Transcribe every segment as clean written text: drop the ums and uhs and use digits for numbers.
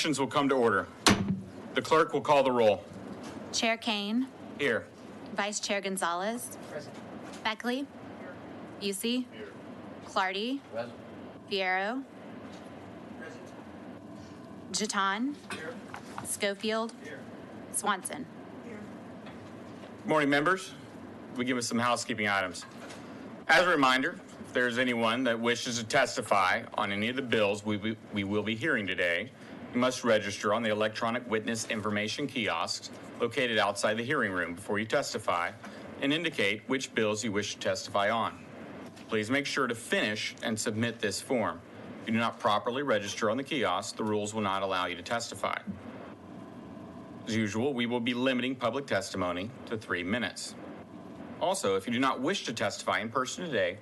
Sessions will come to order. The clerk will call the roll. Chair Kane. Here. Vice Chair Gonzalez. Present. Beckley. Busey. Here. Clardy. Present. Fierro. Present. Jeton. Here. Schofield. Here. Swanson. Good morning, members. We give us some housekeeping items. As a reminder, if there's anyone that wishes to testify on any of the bills we will be hearing today, you must register on the electronic witness information kiosks located outside the hearing room before you testify and indicate which bills you wish to testify on. Please make sure to finish and submit this form. If you do not properly register on the kiosk, the rules will not allow you to testify. As usual, we will be limiting public testimony to 3 minutes. Also, if you do not wish to testify in person today,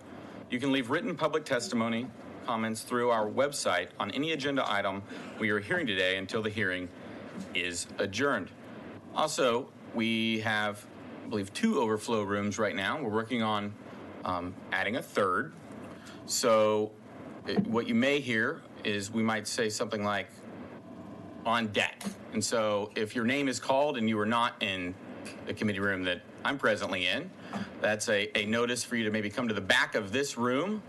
you can leave written public testimony comments through our website on any agenda item we are hearing today until the hearing is adjourned. Also, we have, I believe, 2 overflow rooms right now. We're working on adding a third. So what you may hear is we might say something like, on deck. And so if your name is called and you are not in the committee room that I'm presently in, that's a notice for you to maybe come to the back of this room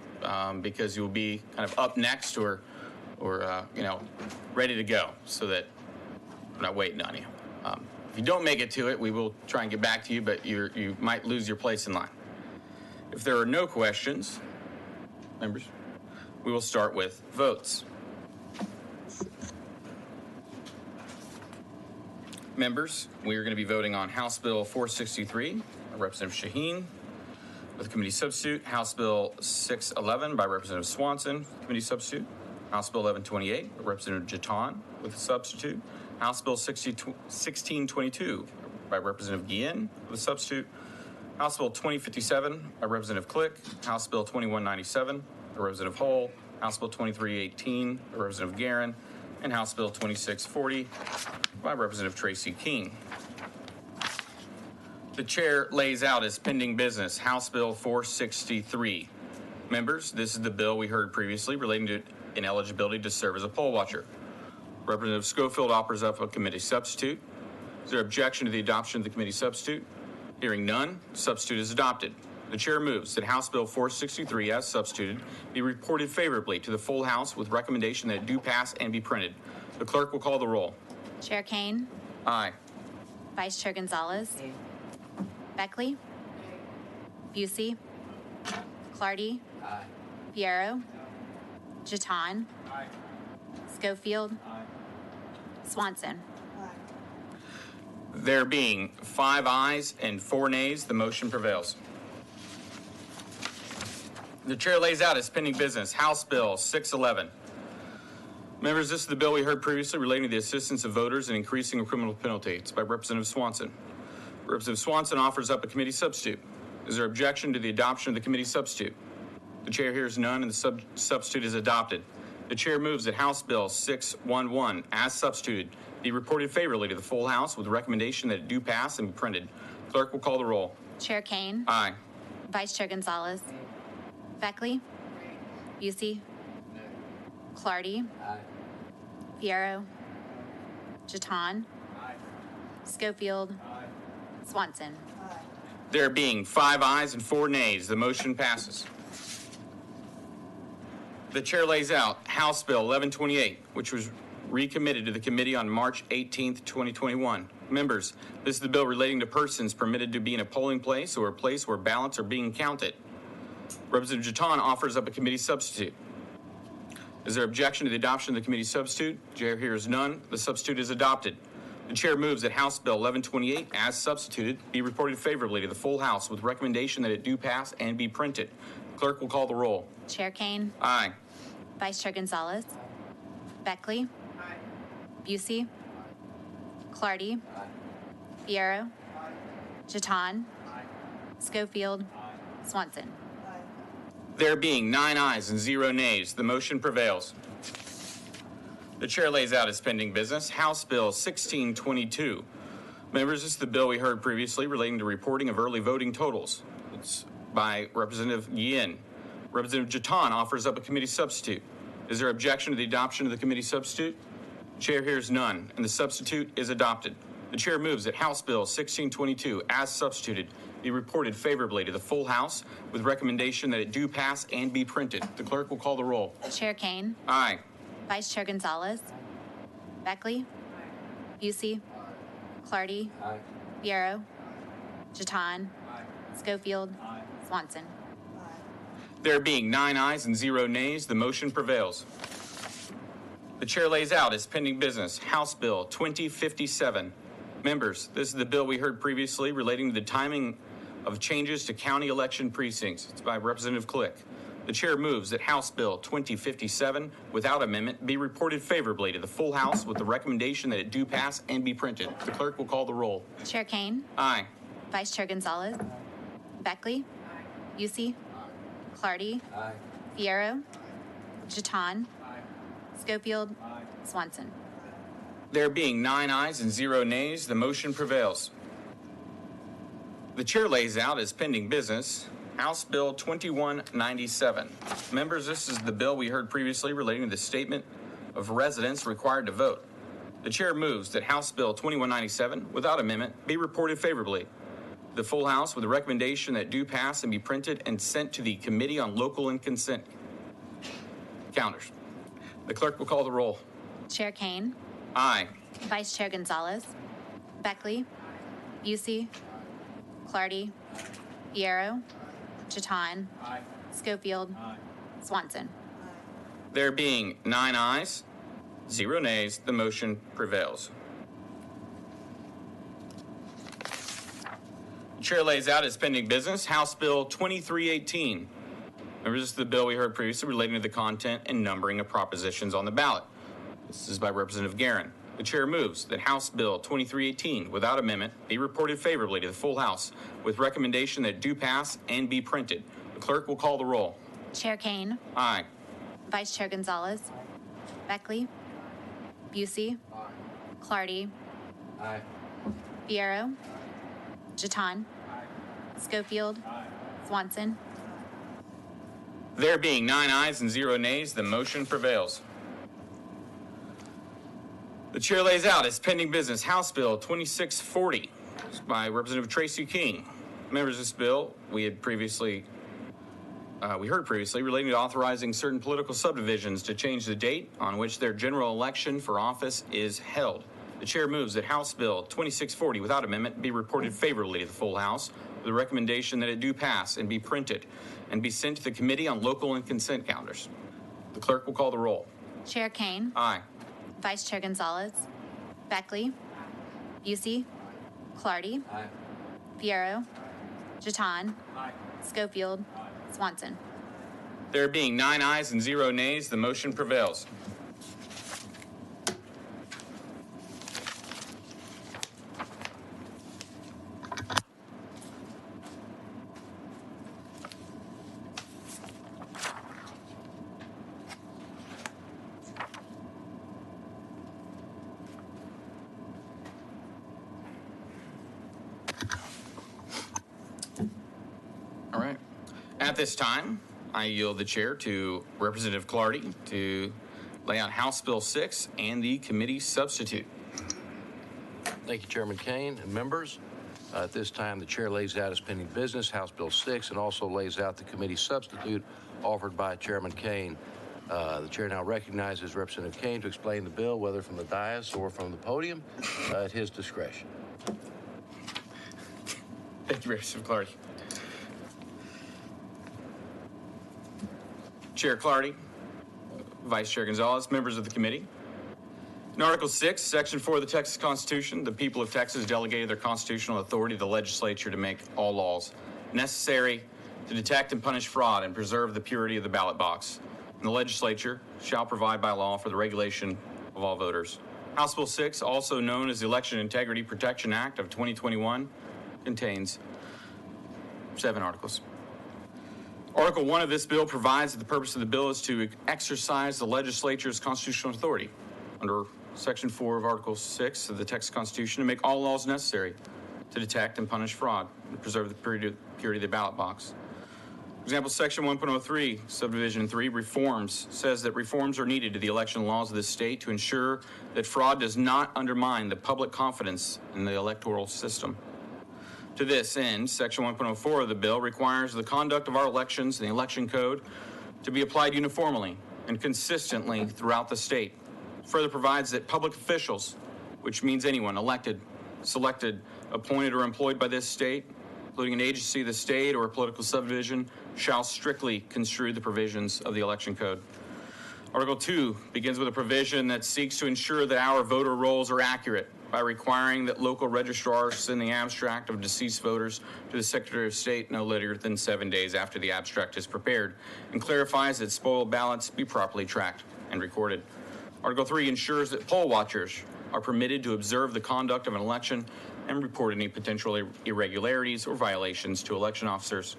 because you'll be kind of up next or ready to go so that we're not waiting on you. If you don't make it to it, we will try and get back to you, but you might lose your place in line. If there are no questions, members, we will start with votes. Members, we are going to be voting on House Bill 463 by Representative Shaheen with committee substitute, House Bill 611 by Representative Swanson, committee substitute, House Bill 1128 by Representative Jeton with substitute, House Bill 1622 by Representative Guillen with a substitute, House Bill 2057 by Representative Click, House Bill 2197 by Representative Hull, House Bill 2318 by Representative Guerin, and House Bill 2640 by Representative Tracy King. The chair lays out as pending business House Bill 463. Members, this is the bill we heard previously relating to ineligibility to serve as a poll watcher. Representative Schofield offers up a committee substitute. Is there objection to the adoption of the committee substitute? Hearing none, the substitute is adopted. The chair moves that House Bill 463 as substituted be reported favorably to the full House with recommendation that it do pass and be printed. The clerk will call the roll. Chair Kane. Aye. Vice Chair Gonzalez. Aye. Beckley. Busey. Clardy. Aye. Fierro. Jeton. Aye. Schofield. Aye. Swanson. There being 5 ayes and 4 nays, the motion prevails. The chair lays out as pending business House Bill 611. Members, this is the bill we heard previously relating to the assistance of voters in increasing a criminal penalty. It's by Representative Swanson. Representative Swanson offers up a committee substitute. Is there objection to the adoption of the committee substitute? The chair hears none and the substitute is adopted. The chair moves that House Bill 611, as substituted, be reported favorably to the full House with recommendation that it do pass and be printed. Clerk will call the roll. Chair Kane. Aye. Vice Chair Gonzalez. Beckley. Busey. Clardy. Aye. Fierro. Jeton. Aye. Schofield. Aye. Swanson. There being 5 ayes and 4 nays, the motion passes. The chair lays out House Bill 1128, which was recommitted to the committee on March 18th, 2021. Members, this is the bill relating to persons permitted to be in a polling place or a place where ballots are being counted. Representative Jeton offers up a committee substitute. Is there objection to the adoption of the committee substitute? Chair hears none. The substitute is adopted. The chair moves that House Bill 1128, as substituted, be reported favorably to the full House with recommendation that it do pass and be printed. Clerk will call the roll. Chair Kane. Aye. Vice Chair Gonzalez. Beckley. Aye. Busey. Clardy. Aye. Fierro. Aye. Jeton. Aye. Schofield. Aye. Swanson. There being 9 ayes and 0 nays, the motion prevails. The chair lays out as pending business House Bill 1622. Members, this is the bill we heard previously relating to reporting of early voting totals. It's by Representative Guillen. Representative Jeton offers up a committee substitute. Is there objection to the adoption of the committee substitute? Chair hears none, and the substitute is adopted. The chair moves that House Bill 1622, as substituted, be reported favorably to the full House with recommendation that it do pass and be printed. The clerk will call the roll. Chair Kane. Aye. Vice Chair Gonzalez. Beckley. Busey. Clardy. Fiero. Jeton. Schofield. Swanson. There being 9 ayes and 0 nays, the motion prevails. The chair lays out as pending business House Bill 2057. Members, this is the bill we heard previously relating to the timing of changes to county election precincts. It's by Representative Click. The chair moves that House Bill 2057, without amendment, be reported favorably to the full House with the recommendation that it do pass and be printed. The clerk will call the roll. Chair Kane. Aye. Vice Chair Gonzalez. Beckley. Busey. Clardy. Fiero. Jeton. Schofield. Swanson. There being 9 ayes and 0 nays, the motion prevails. The chair lays out as pending business House Bill 2197. Members, this is the bill we heard previously relating to the statement of residents required to vote. The chair moves that House Bill 2197, without amendment, be reported favorably to the full House with a recommendation that do pass and be printed and sent to the Committee on Local and Consent Calendars. The clerk will call the roll. Chair Kane. Aye. Vice Chair Gonzalez. Beckley. Busey. Clardy. Fiero. Jeton. Schofield. Swanson. There being 9 ayes, 0 nays, the motion prevails. The chair lays out as pending business House Bill 2318. Remember, this is the bill we heard previously relating to the content and numbering of propositions on the ballot. This is by Representative Guerin. The chair moves that House Bill 2318, without amendment, be reported favorably to the full House with recommendation that it do pass and be printed. The clerk will call the roll. Chair Kane. Aye. Vice Chair Gonzalez. Beckley. Busey. Clardy. Fiero. Jeton. Schofield. Swanson. There being 9 ayes and 0 nays, the motion prevails. The chair lays out as pending business House Bill 2640 by Representative Tracy King. Members, this bill we heard previously relating to authorizing certain political subdivisions to change the date on which their general election for office is held. The chair moves that House Bill 2640, without amendment, be reported favorably to the full House with a recommendation that it do pass and be printed and be sent to the Committee on Local and Consent Calendars. The clerk will call the roll. Chair Kane. Aye. Vice Chair Gonzalez. Beckley. Busey. Clardy. Fiero. Jeton. Schofield. Swanson. There being 9 ayes and 0 nays, the motion prevails. All right. At this time, I yield the chair to Representative Clardy to lay out House Bill 6 and the committee substitute. Thank you, Chairman Kane and members. At this time, the chair lays out as pending business House Bill 6 and also lays out the committee substitute offered by Chairman Kane. The chair now recognizes Representative Kane to explain the bill, whether from the dais or from the podium, at his discretion. Thank you, Representative Clardy. Chair Clardy, Vice Chair Gonzalez, members of the committee. In Article 6, Section 4 of the Texas Constitution, the people of Texas delegated their constitutional authority to the legislature to make all laws necessary to detect and punish fraud and preserve the purity of the ballot box. And the legislature shall provide by law for the regulation of all voters. House Bill 6, also known as the Election Integrity Protection Act of 2021, contains 7 articles. Article 1 of this bill provides that the purpose of the bill is to exercise the legislature's constitutional authority under Section 4 of Article 6 of the Texas Constitution to make all laws necessary to detect and punish fraud and preserve the purity of the ballot box. For example, Section 1.03, Subdivision 3, reforms, says that reforms are needed to the election laws of the state to ensure that fraud does not undermine the public confidence in the electoral system. To this end, Section 1.04 of the bill requires the conduct of our elections and the election code to be applied uniformly and consistently throughout the state. It further provides that public officials, which means anyone elected, selected, appointed, or employed by this state, including an agency of the state or a political subdivision, shall strictly construe the provisions of the election code. Article 2 begins with a provision that seeks to ensure that our voter rolls are accurate by requiring that local registrars send the abstract of deceased voters to the Secretary of State no later than 7 days after the abstract is prepared, and clarifies that spoiled ballots be properly tracked and recorded. Article 3 ensures that poll watchers are permitted to observe the conduct of an election and report any potential irregularities or violations to election officers.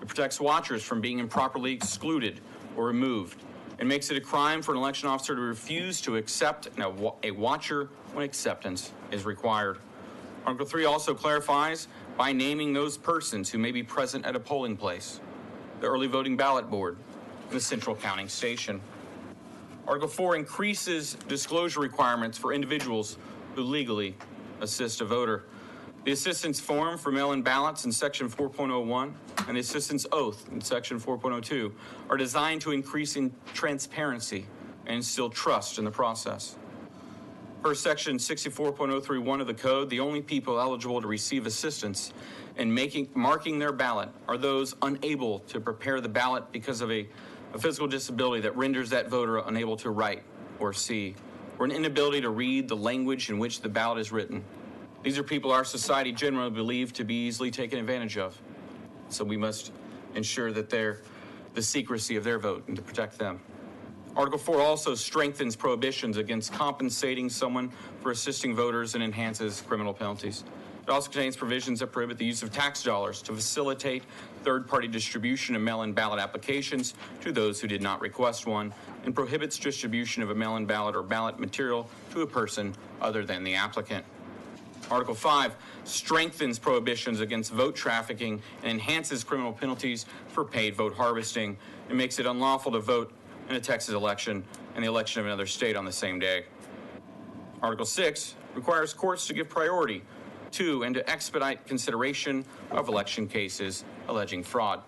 It protects watchers from being improperly excluded or removed, and makes it a crime for an election officer to refuse to accept a watcher when acceptance is required. Article 3 also clarifies by naming those persons who may be present at a polling place, the early voting ballot board, and the central counting station. Article 4 increases disclosure requirements for individuals who legally assist a voter. The assistance form for mail-in ballots in Section 4.01 and the assistance oath in Section 4.02 are designed to increase in transparency and instill trust in the process. Per Section 64.031 of the Code, the only people eligible to receive assistance in marking their ballot are those unable to prepare the ballot because of a physical disability that renders that voter unable to write or see, or an inability to read the language in which the ballot is written. These are people our society generally believes to be easily taken advantage of. So we must ensure that the secrecy of their vote and to protect them. Article 4 also strengthens prohibitions against compensating someone for assisting voters and enhances criminal penalties. It also contains provisions that prohibit the use of tax dollars to facilitate third-party distribution of mail-in ballot applications to those who did not request one, and prohibits distribution of a mail-in ballot or ballot material to a person other than the applicant. Article 5 strengthens prohibitions against vote trafficking and enhances criminal penalties for paid vote harvesting. It makes it unlawful to vote in a Texas election and the election of another state on the same day. Article 6 requires courts to give priority to and to expedite consideration of election cases alleging fraud.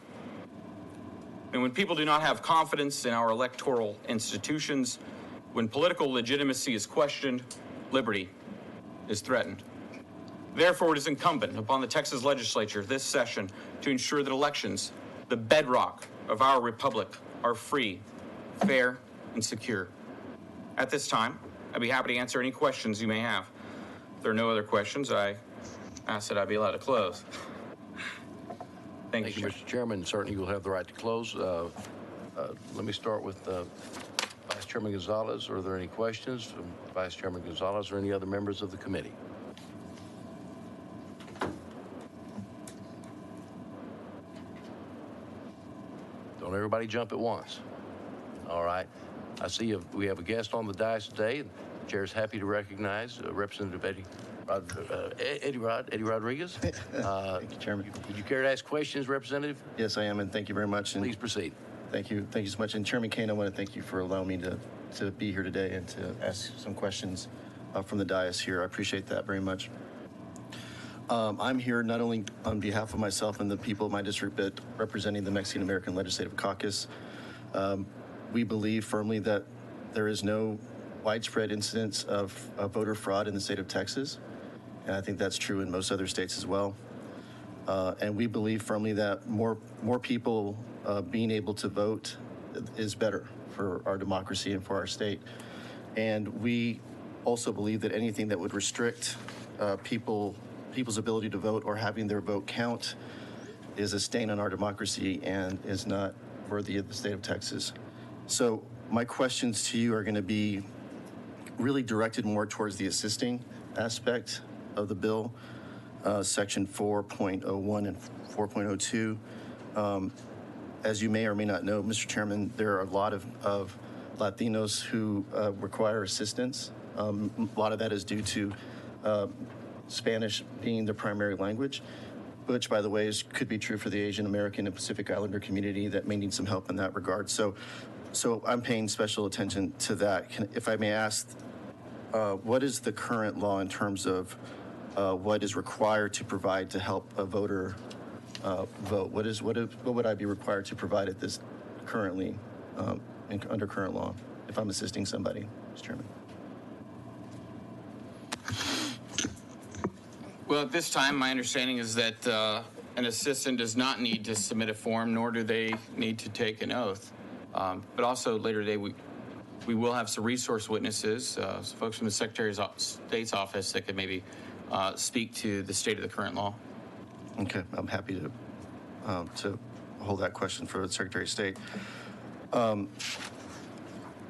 And when people do not have confidence in our electoral institutions, when political legitimacy is questioned, liberty is threatened. Therefore, it is incumbent upon the Texas Legislature this session to ensure that elections, the bedrock of our republic, are free, fair, and secure. At this time, I'd be happy to answer any questions you may have. If there are no other questions, I ask that I be allowed to close. Thank you, Mr. Chairman. Certainly you'll have the right to close. Let me start with Vice Chairman Gonzalez. Are there any questions from Vice Chairman Gonzalez or any other members of the committee? Don't everybody jump at once. All right. I see we have a guest on the dais today. The chair is happy to recognize Representative Eddie Rodriguez. Thank you, Chairman. Would you care to ask questions, Representative? Yes, I am, and thank you very much. And Please proceed. Thank you so much. And Chairman Kane, I want to thank you for allowing me to be here today and to ask some questions from the dais here. I appreciate that very much. I'm here not only on behalf of myself and the people of my district, but representing the Mexican American Legislative Caucus. We believe firmly that there is no widespread incidence of voter fraud in the state of Texas, and I think that's true in most other states as well. And we believe firmly that more people being able to vote is better for our democracy and for our state. And we also believe that anything that would restrict people's ability to vote or having their vote count is a stain on our democracy and is not worthy of the state of Texas. So my questions to you are going to be really directed more towards the assisting aspect of the bill, section 4.01 and 4.02. As you may or may not know, Mr. Chairman, there are a lot of Latinos who require assistance. A lot of that is due to Spanish being the primary language. which, by the way, could be true for the Asian American and Pacific Islander community that may need some help in that regard. So I'm paying special attention to that. If I may ask, what is the current law in terms of what is required to provide to help a voter vote? What would I be required to provide at this currently under current law if I'm assisting somebody, Mr. Chairman? Well, at this time, my understanding is that an assistant does not need to submit a form, nor do they need to take an oath. But also later today, we will have some resource witnesses, some folks from the Secretary of State's office that could maybe speak to the state of the current law. Okay, I'm happy to hold that question for the Secretary of State.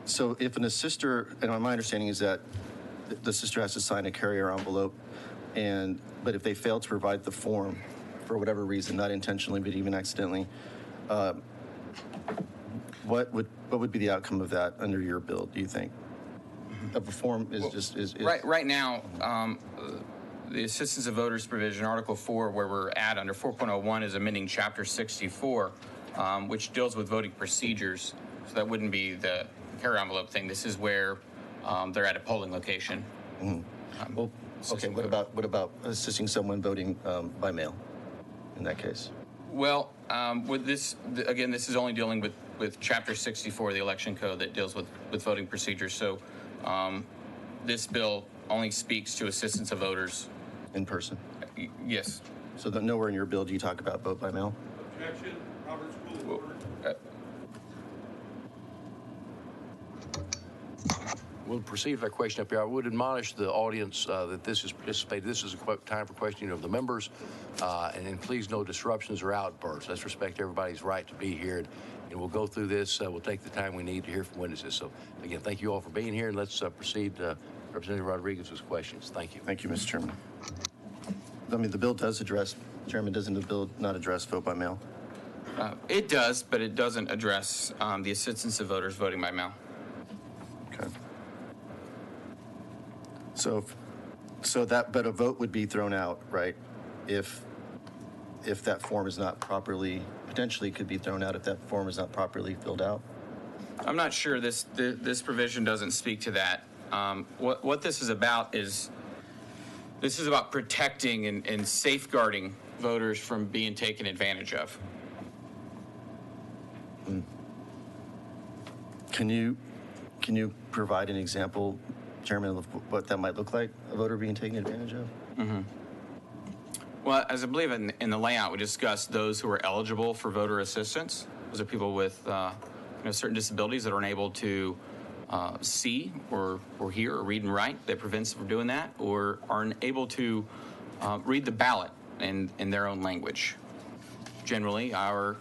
So if an assister, and my understanding is that the assister has to sign a carrier envelope, but if they fail to provide the form for whatever reason, not intentionally but even accidentally, what would be the outcome of that under your bill, do you think? Of a form is Right now, the Assistance of Voters provision, Article 4, where we're at under 4.01, is amending Chapter 64, which deals with voting procedures. So that wouldn't be the carrier envelope thing. This is where they're at a polling location. Well, okay. What about assisting someone voting by mail in that case? Well, with this, again, this is only dealing with Chapter 64 of the Election Code that deals with voting procedures. So this bill only speaks to assistance of voters. In person? Yes. So that nowhere in your bill do you talk about vote by mail? Objection. Robert's Rule of Order. We'll proceed with our question up here. I would admonish the audience that this is participated. This is a time for questioning of the members. And then please no disruptions or outbursts. Let's respect everybody's right to be here. And we'll go through this. We'll take the time we need to hear from witnesses. So, again, thank you all for being here. And let's proceed. Representative Rodriguez's questions. Thank you. Thank you, Mr. Chairman. I mean, the bill does address, Chairman, doesn't the bill not address vote by mail? It does, but it doesn't address the assistance of voters voting by mail. Okay. But a vote would be thrown out, right? If that form is not properly, potentially could be thrown out if that form is not properly filled out? I'm not sure this provision doesn't speak to that. What this is about is protecting and safeguarding voters from being taken advantage of. Can you provide an example, Chairman, of what that might look like, a voter being taken advantage of? Mm-hmm. Well, as I believe in the layout, we discussed those who are eligible for voter assistance. Those are people with certain disabilities that are unable to see or hear or read and write that prevents them from doing that, or are unable to read the ballot in their own language. Generally, our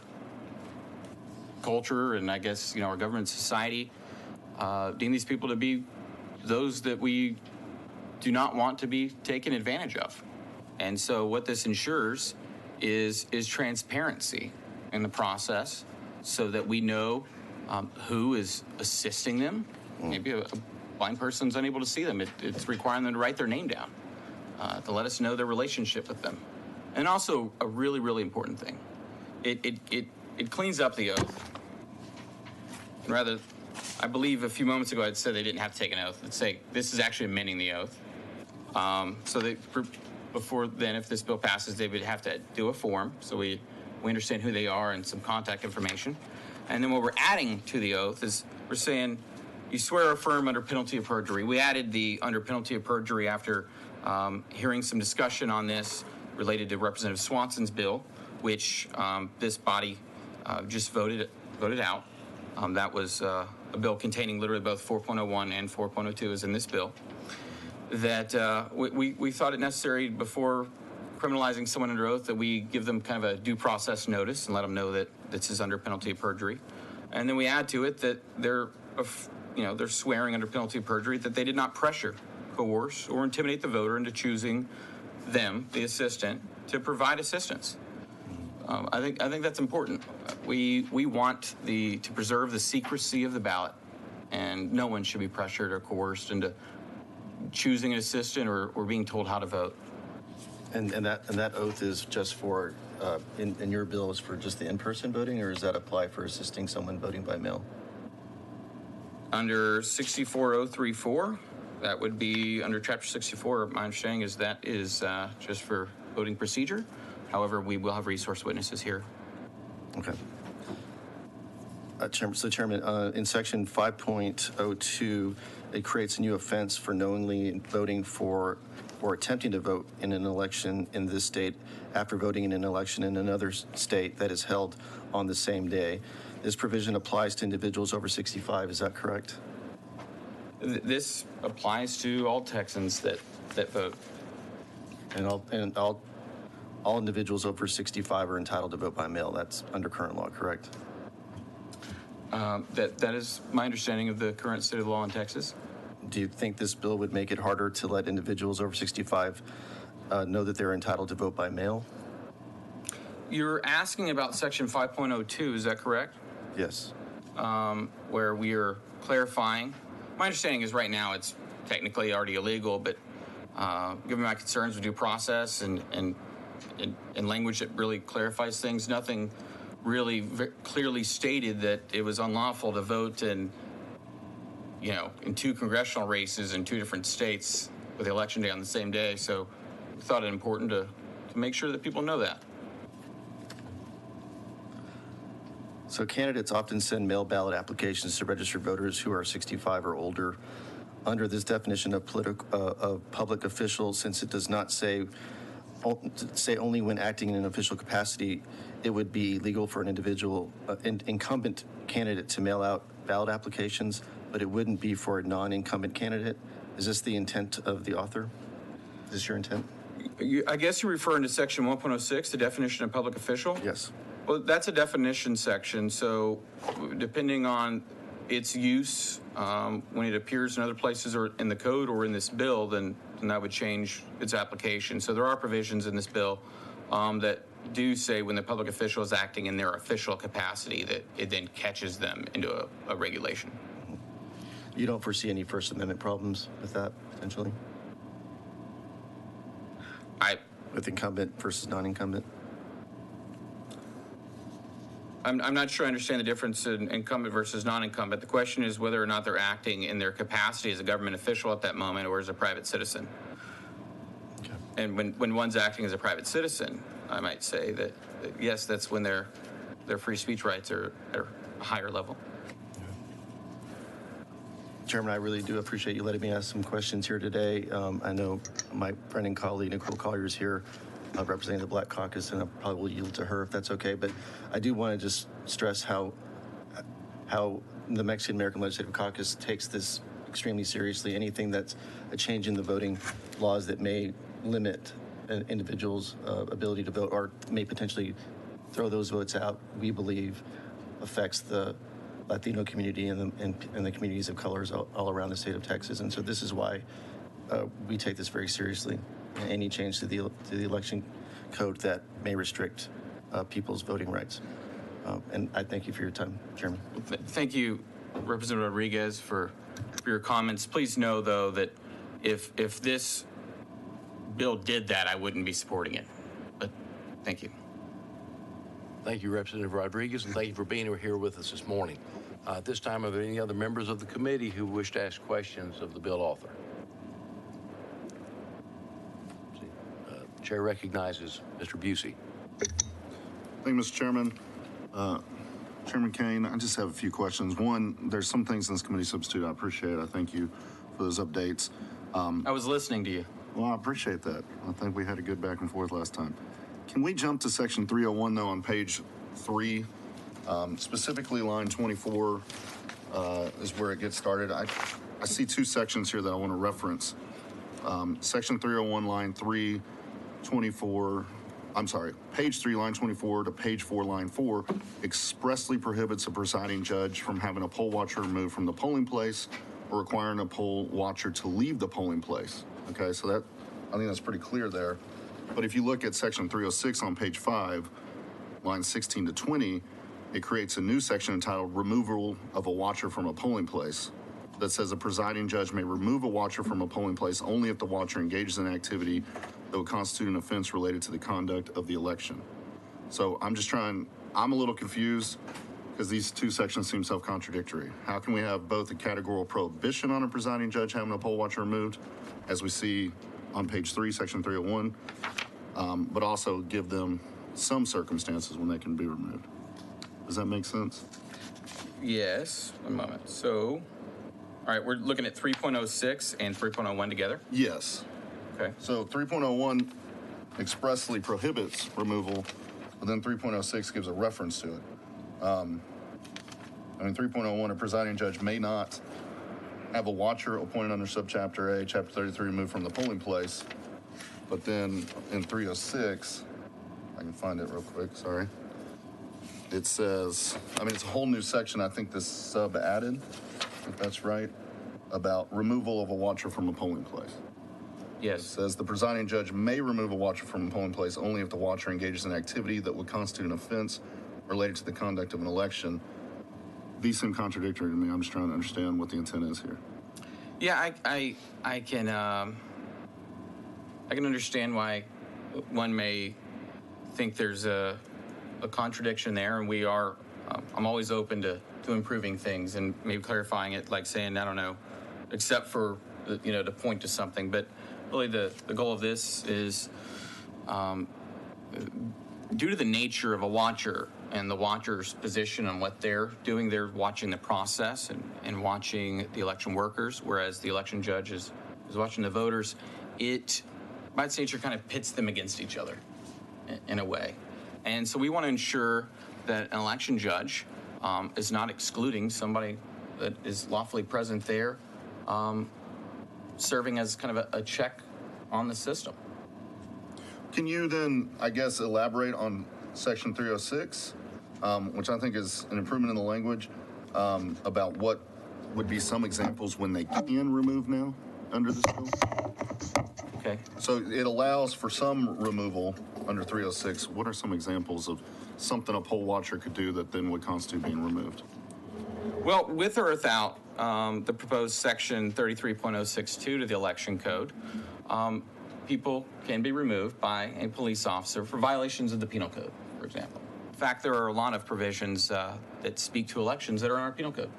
culture and I guess our government society deem these people to be those that we do not want to be taken advantage of. And so what this ensures is transparency in the process so that we know who is assisting them. Maybe a blind person's unable to see them. It's requiring them to write their name down to let us know their relationship with them. And also a really, really important thing, it cleans up the oath. And rather, I believe a few moments ago I'd said they didn't have to take an oath. Let's say this is actually amending the oath. So before then, if this bill passes, they would have to do a form. So we understand who they are and some contact information. And then what we're adding to the oath is we're saying you swear or affirm under penalty of perjury. We added the under penalty of perjury after hearing some discussion on this related to Representative Swanson's bill, which this body just voted out. That was a bill containing literally both 4.01 and 4.02 is in this bill. That we thought it necessary before criminalizing someone under oath that we give them kind of a due process notice and let them know that this is under penalty of perjury. And then we add to it that they're swearing under penalty of perjury that they did not pressure, coerce, or intimidate the voter into choosing them, the assistant, to provide assistance. I think that's important. We want to preserve the secrecy of the ballot, and no one should be pressured or coerced into choosing an assistant or being told how to vote. And that oath is just for, in your bill, is for just the in-person voting, or does that apply for assisting someone voting by mail? Under 64034, that would be under Chapter 64. My understanding is that is just for voting procedure. However, we will have resource witnesses here. Okay. Chairman, in section 5.02, it creates a new offense for knowingly voting for or attempting to vote in an election in this state after voting in an election in another state that is held on the same day. This provision applies to individuals over 65. Is that correct? This applies to all Texans that vote. And all individuals over 65 are entitled to vote by mail. That's under current law, correct? That is my understanding of the current state of the law in Texas. Do you think this bill would make it harder to let individuals over 65 know that they're entitled to vote by mail? You're asking about Section 5.02, is that correct? Yes. Where we are clarifying. My understanding is right now it's technically already illegal, but given my concerns with due process and language that really clarifies things, nothing really clearly stated that it was unlawful to vote in 2 congressional races in 2 different states with the election day on the same day. So we thought it important to make sure that people know that. So candidates often send mail ballot applications to registered voters who are 65 or older. Under this definition of public official, since it does not say only when acting in an official capacity, it would be illegal for an individual incumbent candidate to mail out ballot applications, but it wouldn't be for a non-incumbent candidate. Is this the intent of the author? Is this your intent? I guess you're referring to Section 1.06, the definition of public official? Yes. Well, that's a definition section, so depending on its use, when it appears in other places or in the code or in this bill, then that would change its application. So there are provisions in this bill that do say when the public official is acting in their official capacity that it then catches them into a regulation. You don't foresee any First Amendment problems with that, potentially? With incumbent versus non-incumbent? I'm not sure I understand the difference in incumbent versus non-incumbent. The question is whether or not they're acting in their capacity as a government official at that moment or as a private citizen. Okay. And when one's acting as a private citizen, I might say that yes, that's when their free speech rights are at a higher level. Chairman, I really do appreciate you letting me ask some questions here today. I know my friend and colleague, Nicole Collier, is here representing the Black Caucus, and I probably will yield to her if that's okay. But I do want to just stress how the Mexican American Legislative Caucus takes this extremely seriously. Anything that's a change in the voting laws that may limit an individual's ability to vote or may potentially throw those votes out, we believe affects the Latino community and the communities of colors all around the state of Texas. And so this is why we take this very seriously. Any change to the election code that may restrict people's voting rights. And I thank you for your time, Chairman. Thank you, Representative Rodriguez, for your comments. Please know, though, that if this bill did that, I wouldn't be supporting it. But thank you. Thank you, Representative Rodriguez, and thank you for being here with us this morning. At this time, are there any other members of the committee who wish to ask questions of the bill author? Chair recognizes Mr. Busey. Thank you, Mr. Chairman. Chairman Kane, I just have a few questions. One, there's some things in this committee substitute I appreciate. I thank you for those updates. I was listening to you. Well, I appreciate that. I think we had a good back and forth last time. Can we jump to section 301, though, on page 3? Specifically, line 24 is where it gets started. I see 2 sections here that I want to reference. Section 301, line 3, 24, I'm sorry, page 3, line 24 to page 4, line 4, expressly prohibits a presiding judge from having a poll watcher removed from the polling place or requiring a poll watcher to leave the polling place. Okay, so I think that's pretty clear there. But if you look at section 306 on page 5, lines 16 to 20, it creates a new section entitled Removal of a Watcher from a Polling Place that says a presiding judge may remove a watcher from a polling place only if the watcher engages in activity that would constitute an offense related to the conduct of the election. So I'm a little confused because these two sections seem self-contradictory. How can we have both a categorical prohibition on a presiding judge having a poll watcher removed, as we see on page 3, section 301, but also give them some circumstances when they can be removed? Does that make sense? Yes, one moment. So, all right, we're looking at 3.06 and 3.01 together. Yes. Okay. So 3.01 expressly prohibits removal, but then 3.06 gives a reference to it. 3.01, a presiding judge may not have a watcher appointed under subchapter A, chapter 33, removed from the polling place. But then in 306, I can find it real quick, sorry. It says, it's a whole new section, I think this sub added, if that's right, about removal of a watcher from a polling place. Yes. It says the presiding judge may remove a watcher from a polling place only if the watcher engages in activity that would constitute an offense related to the conduct of an election. These seem contradictory to me. I'm just trying to understand what the intent is here. Yeah, I can understand why one may think there's a contradiction there, and we are. I'm always open to improving things and maybe clarifying it, like saying, I don't know, except for to point to something. But really, the goal of this is due to the nature of a watcher and the watcher's position on what they're doing. They're watching the process and watching the election workers, whereas the election judge is watching the voters. It, by its nature, kind of pits them against each other in a way. And so we want to ensure that an election judge is not excluding somebody that is lawfully present there, serving as kind of a check on the system. Can you then, I guess, elaborate on section 306, which I think is an improvement in the language, about what would be some examples when they can remove now under this bill? Okay. So it allows for some removal under 306. What are some examples of something a poll watcher could do that then would constitute being removed? Well, with or without the proposed section 33.062 to the election code, people can be removed by a police officer for violations of the penal code, for example. In fact, there are a lot of provisions that speak to elections that are in our penal code,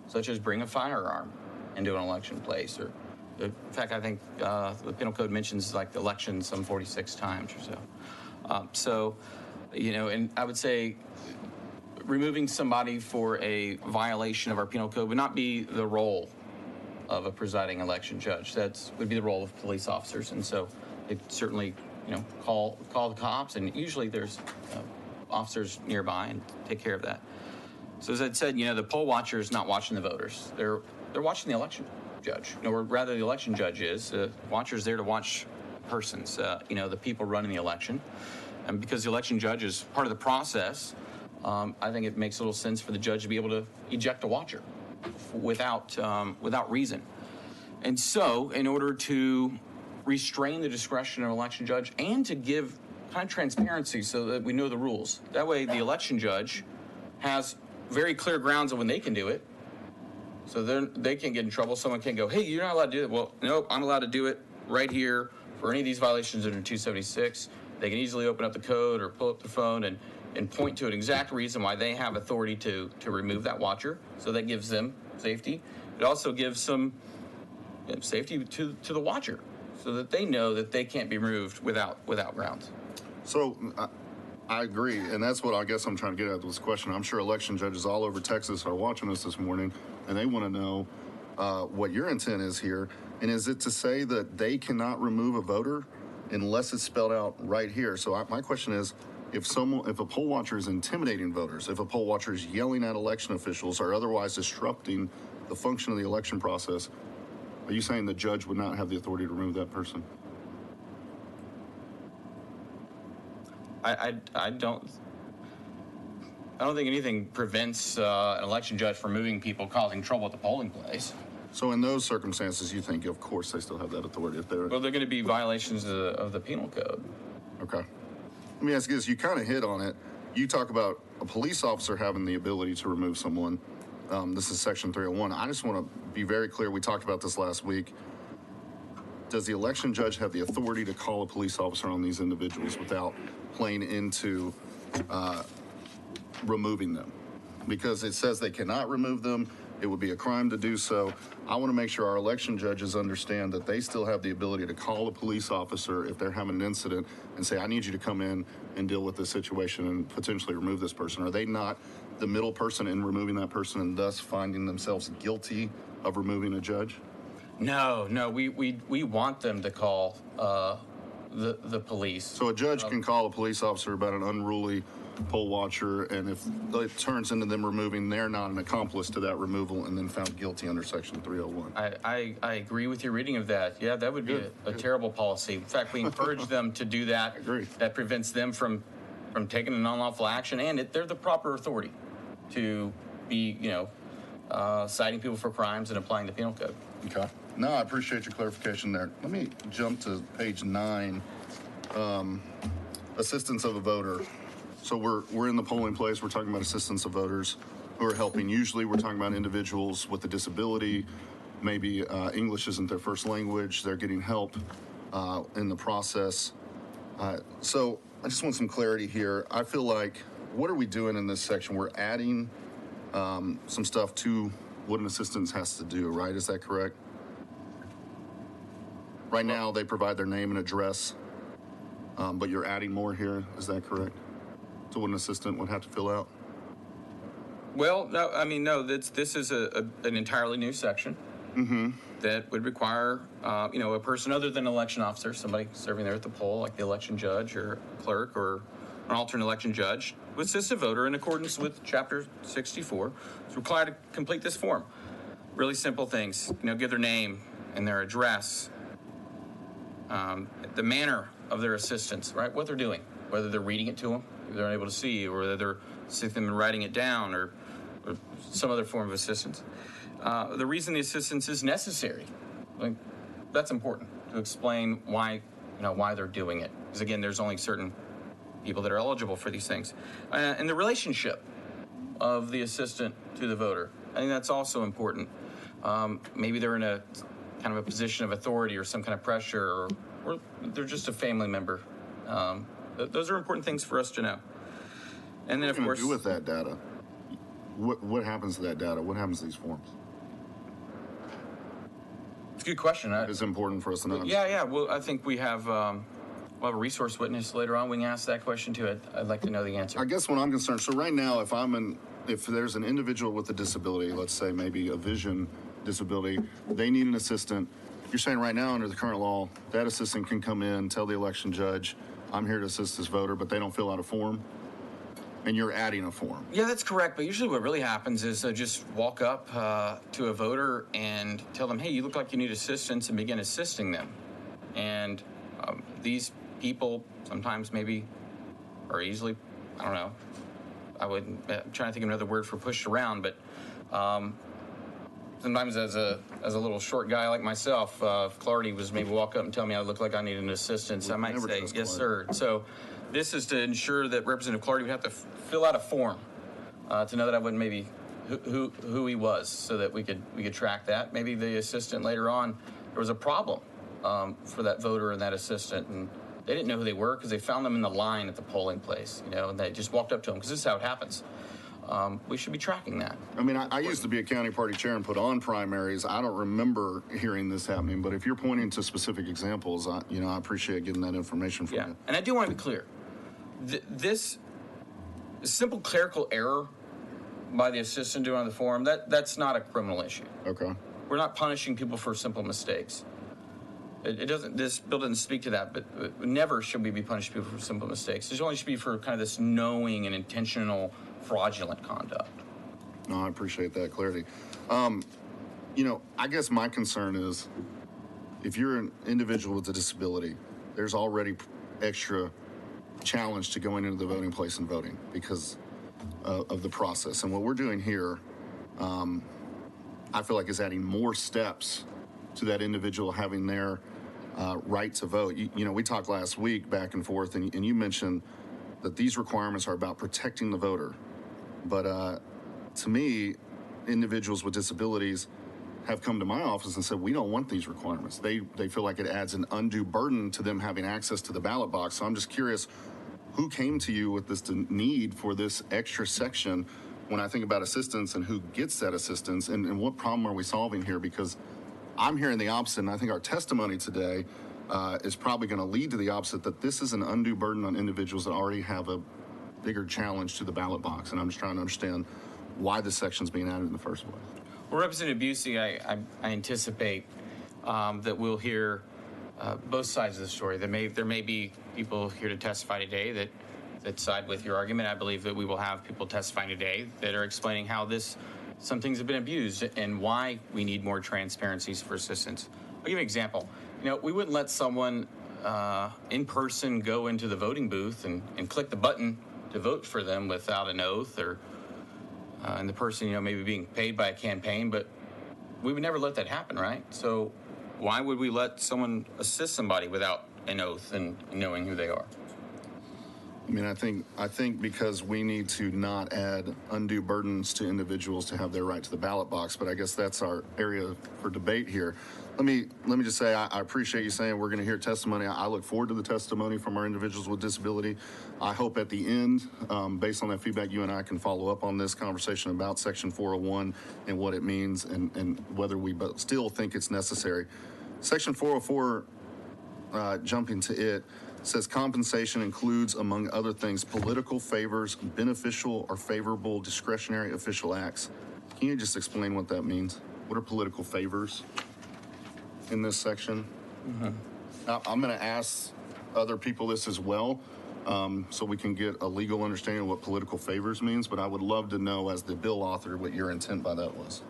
such as bring a firearm into an election place. Or, in fact, I think the penal code mentions like the election some 46 times or so. And I would say removing somebody for a violation of our penal code would not be the role of a presiding election judge. That would be the role of police officers, and so they certainly, call the cops, and usually there's officers nearby and take care of that. So as I said, the poll watcher is not watching the voters; they're watching the election judge, or rather, the election judge is. The watcher is there to watch persons, the people running the election, and because the election judge is part of the process, I think it makes a little sense for the judge to be able to eject a watcher without reason. And so, in order to restrain the discretion of an election judge and to give kind of transparency so that we know the rules, that way the election judge has very clear grounds on when they can do it, so then they can't get in trouble. Someone can't go, hey, you're not allowed to do it. Well, nope, I'm allowed to do it right here for any of these violations under 276. They can easily open up the code or pull up the phone and point to an exact reason why they have authority to remove that watcher. So that gives them safety. It also gives some safety to the watcher, so that they know that they can't be removed without grounds. So I agree, and that's what I guess I'm trying to get at with this question. I'm sure election judges all over Texas are watching us this morning, and they want to know what your intent is here. And is it to say that they cannot remove a voter unless it's spelled out right here? So my question is, if a poll watcher is intimidating voters, if a poll watcher is yelling at election officials or otherwise disrupting the function of the election process, are you saying the judge would not have the authority to remove that person? I don't think anything prevents an election judge from removing people causing trouble at the polling place. So in those circumstances, you think, of course, they still have that authority if they're... Well, they're going to be violations of the penal code. Okay. Let me ask you this. You kind of hit on it. You talk about a police officer having the ability to remove someone. This is section 301. I just want to be very clear. We talked about this last week. does the election judge have the authority to call a police officer on these individuals without playing into removing them? Because it says they cannot remove them. It would be a crime to do so. I want to make sure our election judges understand that they still have the ability to call a police officer if they're having an incident and say, I need you to come in and deal with this situation and potentially remove this person. Are they not the middle person in removing that person and thus finding themselves guilty of removing a judge? No, we want them to call the police. So a judge can call a police officer about an unruly poll watcher, and if it turns into them removing, they're not an accomplice to that removal and then found guilty under Section 301. I agree with your reading of that. Yeah, that would be a terrible policy. In fact, we encourage them to do that. I agree. That prevents them from taking an unlawful action, and they're the proper authority to be, citing people for crimes and applying the penal code. Okay. No, I appreciate your clarification there. Let me jump to page 9, assistance of a voter. So we're in the polling place. We're talking about assistance of voters who are helping. Usually we're talking about individuals with a disability. Maybe English isn't their first language. They're getting help in the process. So I just want some clarity here. I feel like, what are we doing in this section? We're adding some stuff to what an assistant has to do, right? Is that correct? Right now, they provide their name and address, but you're adding more here. Is that correct? So what an assistant would have to fill out? Well, no. This is an entirely new section that would require, a person other than an election officer, somebody serving there at the poll, like the election judge or clerk or an alternate election judge, would assist a voter in accordance with Chapter 64. It's required to complete this form. Really simple things. Give their name and their address, the manner of their assistance, right? What they're doing, whether they're reading it to them, if they're unable to see, or whether they're sitting them and writing it down, or some other form of assistance. The reason the assistance is necessary, that's important to explain why they're doing it. Because again, there's only certain people that are eligible for these things, and the relationship of the assistant to the voter. I think that's also important. Maybe they're in a kind of a position of authority or some kind of pressure, or they're just a family member. Those are important things for us to know. And then, of course, what do you do with that data? What happens to that data? What happens to these forms? It's a good question. It's important for us to know. Yeah. Well, I think we'll have a resource witness later on. We can ask that question too. I'd like to know the answer. I guess when I'm concerned, so right now, if there's an individual with a disability, let's say maybe a vision disability, they need an assistant. You're saying right now under the current law, that assistant can come in, tell the election judge, I'm here to assist this voter, but they don't fill out a form? And you're adding a form. Yeah, that's correct. But usually what really happens is they just walk up to a voter and tell them, hey, you look like you need assistance, and begin assisting them. And these people sometimes maybe are easily, I don't know, I'm trying to think of another word for pushed around, but sometimes as a little short guy like myself, if Clardy was maybe walk up and tell me I look like I need an assistance, I might say, yes, sir. So this is to ensure that Representative Clardy would have to fill out a form to know that I wouldn't maybe who he was, so that we could track that. Maybe the assistant later on, there was a problem for that voter and that assistant, and they didn't know who they were because they found them in the line at the polling place, and they just walked up to them, because this is how it happens. We should be tracking that. I mean, I used to be a county party chair and put on primaries. I don't remember hearing this happening, but if you're pointing to specific examples, I appreciate getting that information from you. And I do want to be clear. This simple clerical error by the assistant doing on the form, that's not a criminal issue. Okay. We're not punishing people for simple mistakes. It doesn't. This bill doesn't speak to that, but never should we be punishing people for simple mistakes. This only should be for kind of this knowing and intentional fraudulent conduct. No, I appreciate that clarity. I guess my concern is, if you're an individual with a disability, there's already extra challenge to going into the voting place and voting because of the process. And what we're doing here, I feel like, is adding more steps to that individual having their right to vote. We talked last week back and forth, and you mentioned that these requirements are about protecting the voter. But to me, individuals with disabilities, have come to my office and said, we don't want these requirements. They feel like it adds an undue burden to them having access to the ballot box. So I'm just curious, who came to you with this need for this extra section when I think about assistance and who gets that assistance, and what problem are we solving here? Because I'm hearing the opposite, and I think our testimony today is probably going to lead to the opposite, that this is an undue burden on individuals that already have a bigger challenge to the ballot box. And I'm just trying to understand why this section's being added in the first place. Well, Representative Busey, I anticipate that we'll hear both sides of the story. There may be people here to testify today that side with your argument. I believe that we will have people testifying today that are explaining how some things have been abused and why we need more transparencies for assistance. I'll give you an example. We wouldn't let someone in person go into the voting booth and click the button to vote for them without an oath or and the person, maybe being paid by a campaign, but we would never let that happen, right? So why would we let someone assist somebody without an oath and knowing who they are? I mean, I think because we need to not add undue burdens to individuals to have their right to the ballot box, but I guess that's our area for debate here. Let me just say, I appreciate you saying we're going to hear testimony. I look forward to the testimony from our individuals with disability. I hope at the end, based on that feedback, you and I can follow up on this conversation about Section 401 and what it means and whether we still think it's necessary. Section 404, jumping to it, says compensation includes, among other things, political favors, beneficial or favorable discretionary official acts. Can you just explain what that means? What are political favors in this section? Mm-hmm. Now, I'm going to ask other people this as well, so we can get a legal understanding of what political favors means, but I would love to know, as the bill author, what your intent by that was.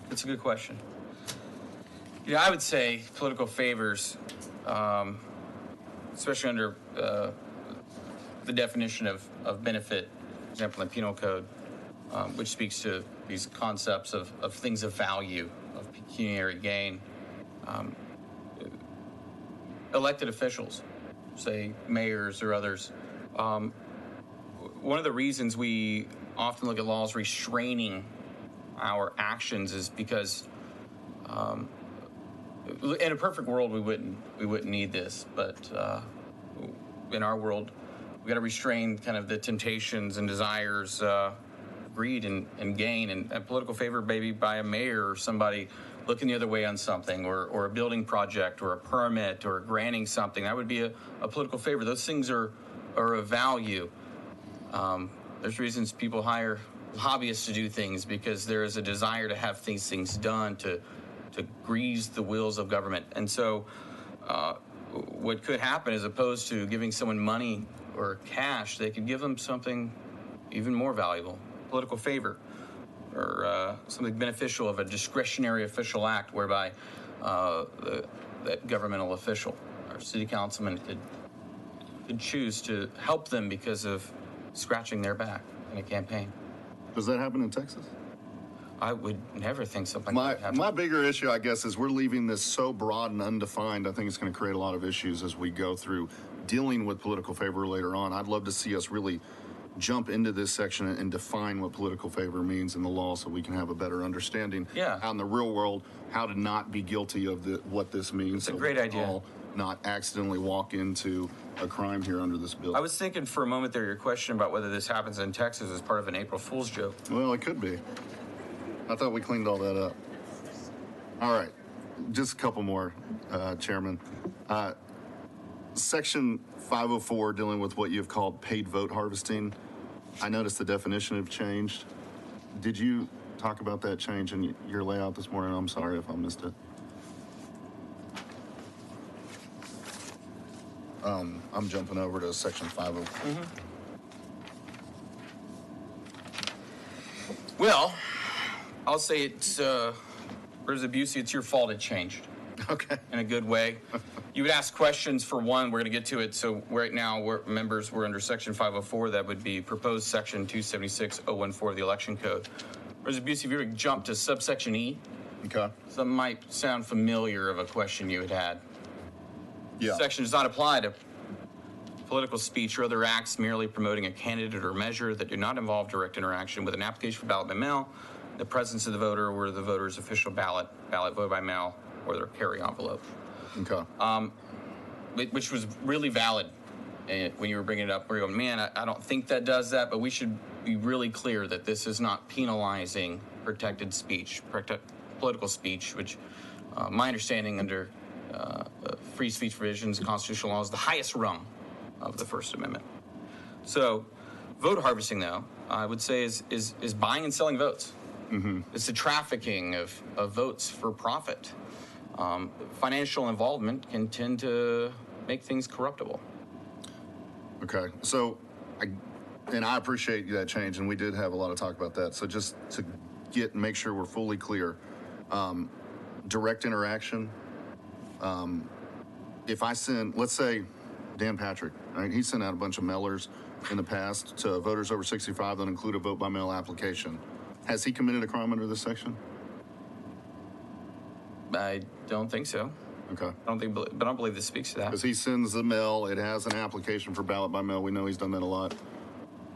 That's a good question. I would say political favors, especially under the definition of benefit, for example, in the penal code, which speaks to these concepts of things of value, of pecuniary gain. Elected officials, say mayors or others, one of the reasons we often look at laws restraining our actions is because in a perfect world we wouldn't need this, but in our world we got to restrain kind of the temptations and desires, greed and gain, and political favor maybe by a mayor or somebody looking the other way on something, or a building project or a permit or granting something. That would be a political favor. Those things are of value. There's reasons people hire lobbyists to do things, because there is a desire to have these things done to grease the wheels of government. And so what could happen, as opposed to giving someone money or cash, they could give them something even more valuable, political favor, or something beneficial of a discretionary official act, whereby that governmental official or city councilman could choose to help them because of scratching their back in a campaign. Does that happen in Texas? I would never think something like that happen. My bigger issue, I guess, is we're leaving this so broad and undefined. I think it's going to create a lot of issues as we go through dealing with political favor later on. I'd love to see us really jump into this section and define what political favor means in the law, so we can have a better understanding out in the real world how to not be guilty of what this means. It's a great idea. All not accidentally walk into a crime here under this bill. I was thinking for a moment there, your question about whether this happens in Texas is part of an April Fool's joke. Well, it could be. I thought we cleaned all that up. All right, just a couple more, Chairman. Section 504, dealing with what you've called paid vote harvesting. I noticed the definition have changed. Did you talk about that change in your layout this morning? I'm sorry if I missed it. I'm jumping over to section 504. Mm-hmm. Well, I'll say it's, Representative Busey, it's your fault it changed. Okay. In a good way. You would ask questions for one. We're going to get to it. So right now, we're under Section 504. That would be proposed Section 276.014 of the Election Code. Representative Busey, if you were to jump to subsection E, Okay. something might sound familiar of a question you had. Yeah. This section does not apply to political speech or other acts merely promoting a candidate or measure that do not involve direct interaction with an application for ballot by mail, the presence of the voter or the voter's official ballot vote by mail, or their carry envelope, Okay. which was really valid when you were bringing it up. Where you're going, man, I don't think that does that, but we should be really clear that this is not penalizing protected speech, political speech, which my understanding under free speech provisions, constitutional law, is the highest rung of the First Amendment. So, vote harvesting, though, I would say is buying and selling votes. Mm-hmm. It's the trafficking of votes for profit. Financial involvement can tend to make things corruptible. Okay. So, I appreciate that change, and we did have a lot of talk about that. So just to make sure we're fully clear, direct interaction. If I send, let's say, Dan Patrick, right? He sent out a bunch of mailers in the past to voters over 65 that include a vote by mail application. Has he committed a crime under this section? I don't think so. Okay. I don't believe this speaks to that. Because he sends the mail, it has an application for ballot by mail. We know he's done that a lot.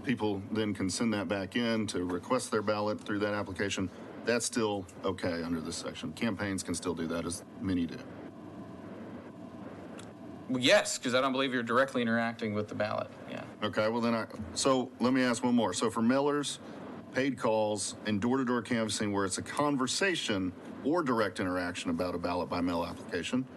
People then can send that back in to request their ballot through that application. That's still okay under this section. Campaigns can still do that, as many do. Well, yes, because I don't believe you're directly interacting with the ballot. Yeah. Okay, well then so let me ask one more. So for mailers, paid calls, and door-to-door canvassing where it's a conversation or direct interaction about a ballot by mail application,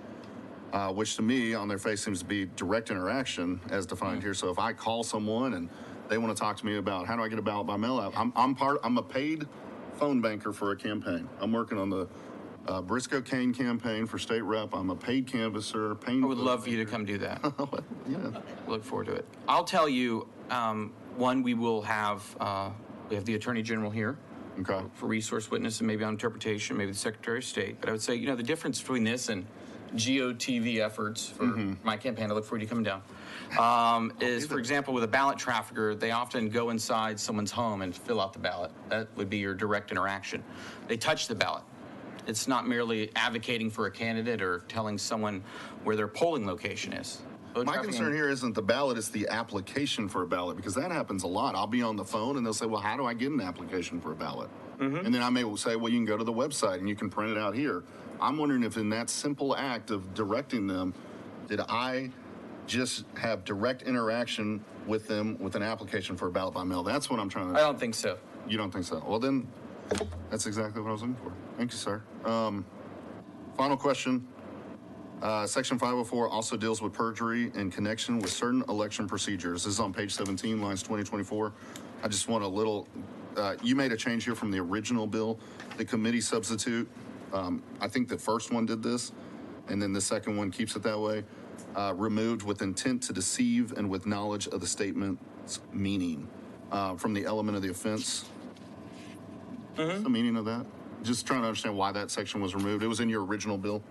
which to me on their face seems to be direct interaction as defined here. So if I call someone and they want to talk to me about how do I get a ballot by mail out, I'm a paid phone banker for a campaign. I'm working on the Briscoe Kane campaign for state rep. I'm a paid canvasser. I would love for you to come do that. Yeah. Look forward to it. I'll tell you, one, we have the Attorney General here. Okay. For resource witness and maybe on interpretation, maybe the Secretary of State. But I would say, the difference between this and GOTV efforts for my campaign, I look forward to you coming down, is, for example, with a ballot trafficker, they often go inside someone's home and fill out the ballot. That would be your direct interaction. They touch the ballot. It's not merely advocating for a candidate or telling someone where their polling location is. My concern here isn't the ballot, it's the application for a ballot, because that happens a lot. I'll be on the phone and they'll say, well, how do I get an application for a ballot? And then I may say, well, you can go to the website and you can print it out here. I'm wondering if in that simple act of directing them, did I just have direct interaction with them with an application for a ballot by mail? That's what I'm trying to... I don't think so. You don't think so? Well, then, that's exactly what I was looking for. Thank you, sir. Final question. Section 504 also deals with perjury in connection with certain election procedures. This is on page 17, lines 20-24. I just want a little, you made a change here from the original bill, the committee substitute. I think the first one did this, and then the second one keeps it that way. Removed with intent to deceive and with knowledge of the statement's meaning from the element of the offense. What's the meaning of that? Just trying to understand why that section was removed. It was in your original bill.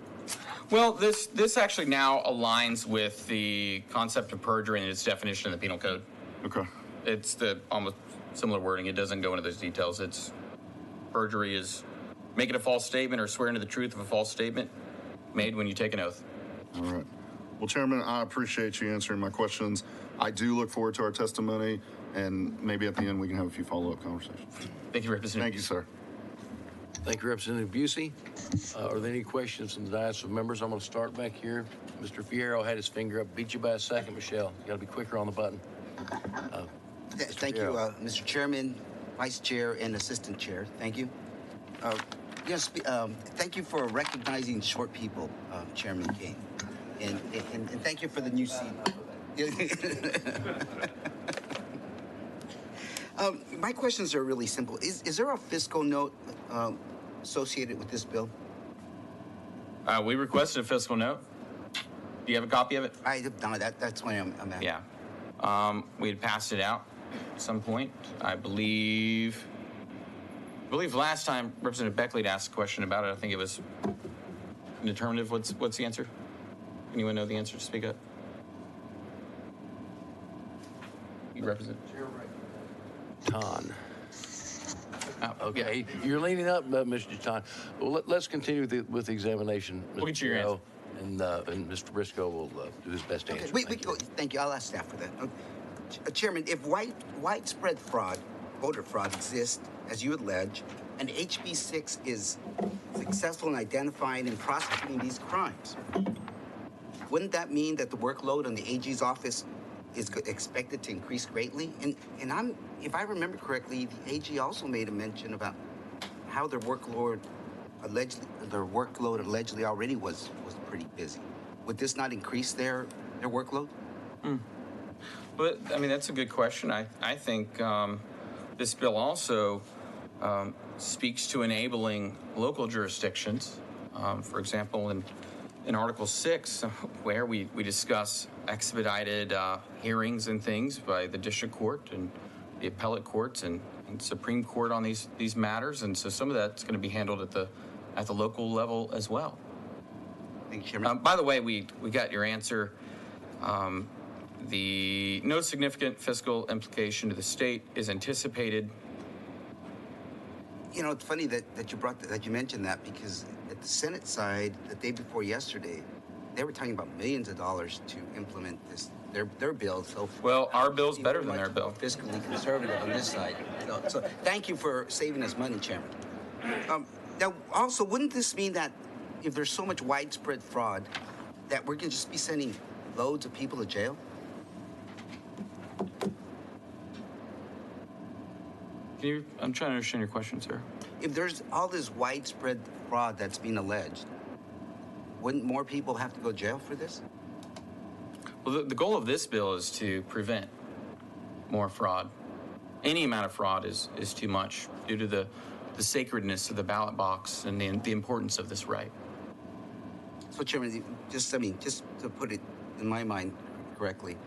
Well, this actually now aligns with the concept of perjury and its definition in the penal code. Okay. It's the almost similar wording. It doesn't go into those details. It's perjury is making a false statement or swearing to the truth of a false statement made when you take an oath. All right. Well, Chairman, I appreciate you answering my questions. I do look forward to our testimony, and maybe at the end we can have a few follow-up conversations. Thank you, Representative. Thank you, sir. Thank you, Representative Busey. Are there any questions from the dais of members? I'm going to start back here. Mr. Fierro had his finger up. Beat you by a second, Michelle. You got to be quicker on the button. Thank you, Mr. Chairman, Vice Chair, and Assistant Chair. Thank you. Yes, thank you for recognizing short people, Chairman Kane. And thank you for the new seat. My questions are really simple. Is there a fiscal note associated with this bill? We requested a fiscal note. Do you have a copy of it? No, that's why I'm at. Yeah. We had passed it out at some point. I believe last time Representative Beckley had asked a question about it. I think it was indeterminative. What's the answer? Anyone know the answer? Speak up. You represent? Ton. Oh, Okay, you're leaning up, Mr. John. Well, let's continue with the examination. We'll get you your answer. And Mr. Briscoe will do his best to answer. Thank you. I'll ask staff for that. Chairman, if widespread fraud voter fraud exists, as you allege, and HB 6 is successful in identifying and prosecuting these crimes. Wouldn't that mean that the workload on the AG's office is expected to increase greatly? And if I remember correctly, the AG also made a mention about how their workload allegedly already was pretty busy. Would this not increase their workload? But I mean, that's a good question. I think this bill also speaks to enabling local jurisdictions. For example, in Article 6, where we discuss expedited hearings and things by the district court and the appellate courts and Supreme Court on these matters, and so some of that's going to be handled at the local level as well. Thank you, Chairman. By the way, we got your answer. The no significant fiscal implication to the state is anticipated. You know, it's funny that you mentioned that, because at the Senate side, the day before yesterday, they were talking about millions of dollars to implement their bill. So Well, our bill's better than their bill. Fiscally conservative on this side. So thank you for saving us money, Chairman. Now, also, wouldn't this mean that if there's so much widespread fraud, that we're going to just be sending loads of people to jail? I'm trying to understand your question, sir. If there's all this widespread fraud that's being alleged, wouldn't more people have to go to jail for this? Well, the goal of this bill is to prevent more fraud. Any amount of fraud is too much due to the sacredness of the ballot box and the importance of this right. So, Chairman, just to put it in my mind correctly,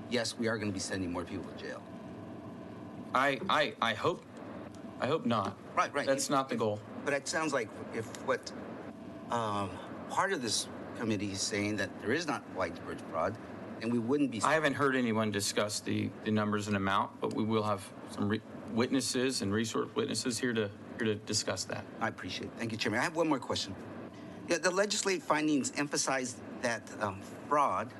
yes, we are going to be sending more people to jail. I hope not. Right. That's not the goal. But it sounds like if what part of this committee is saying that there is not widespread fraud, and we wouldn't be. I haven't heard anyone discuss the numbers and amount, but we will have some witnesses and resource witnesses here to discuss that. I appreciate it. Thank you, Chairman. I have one more question. Yeah, the legislative findings emphasize that fraud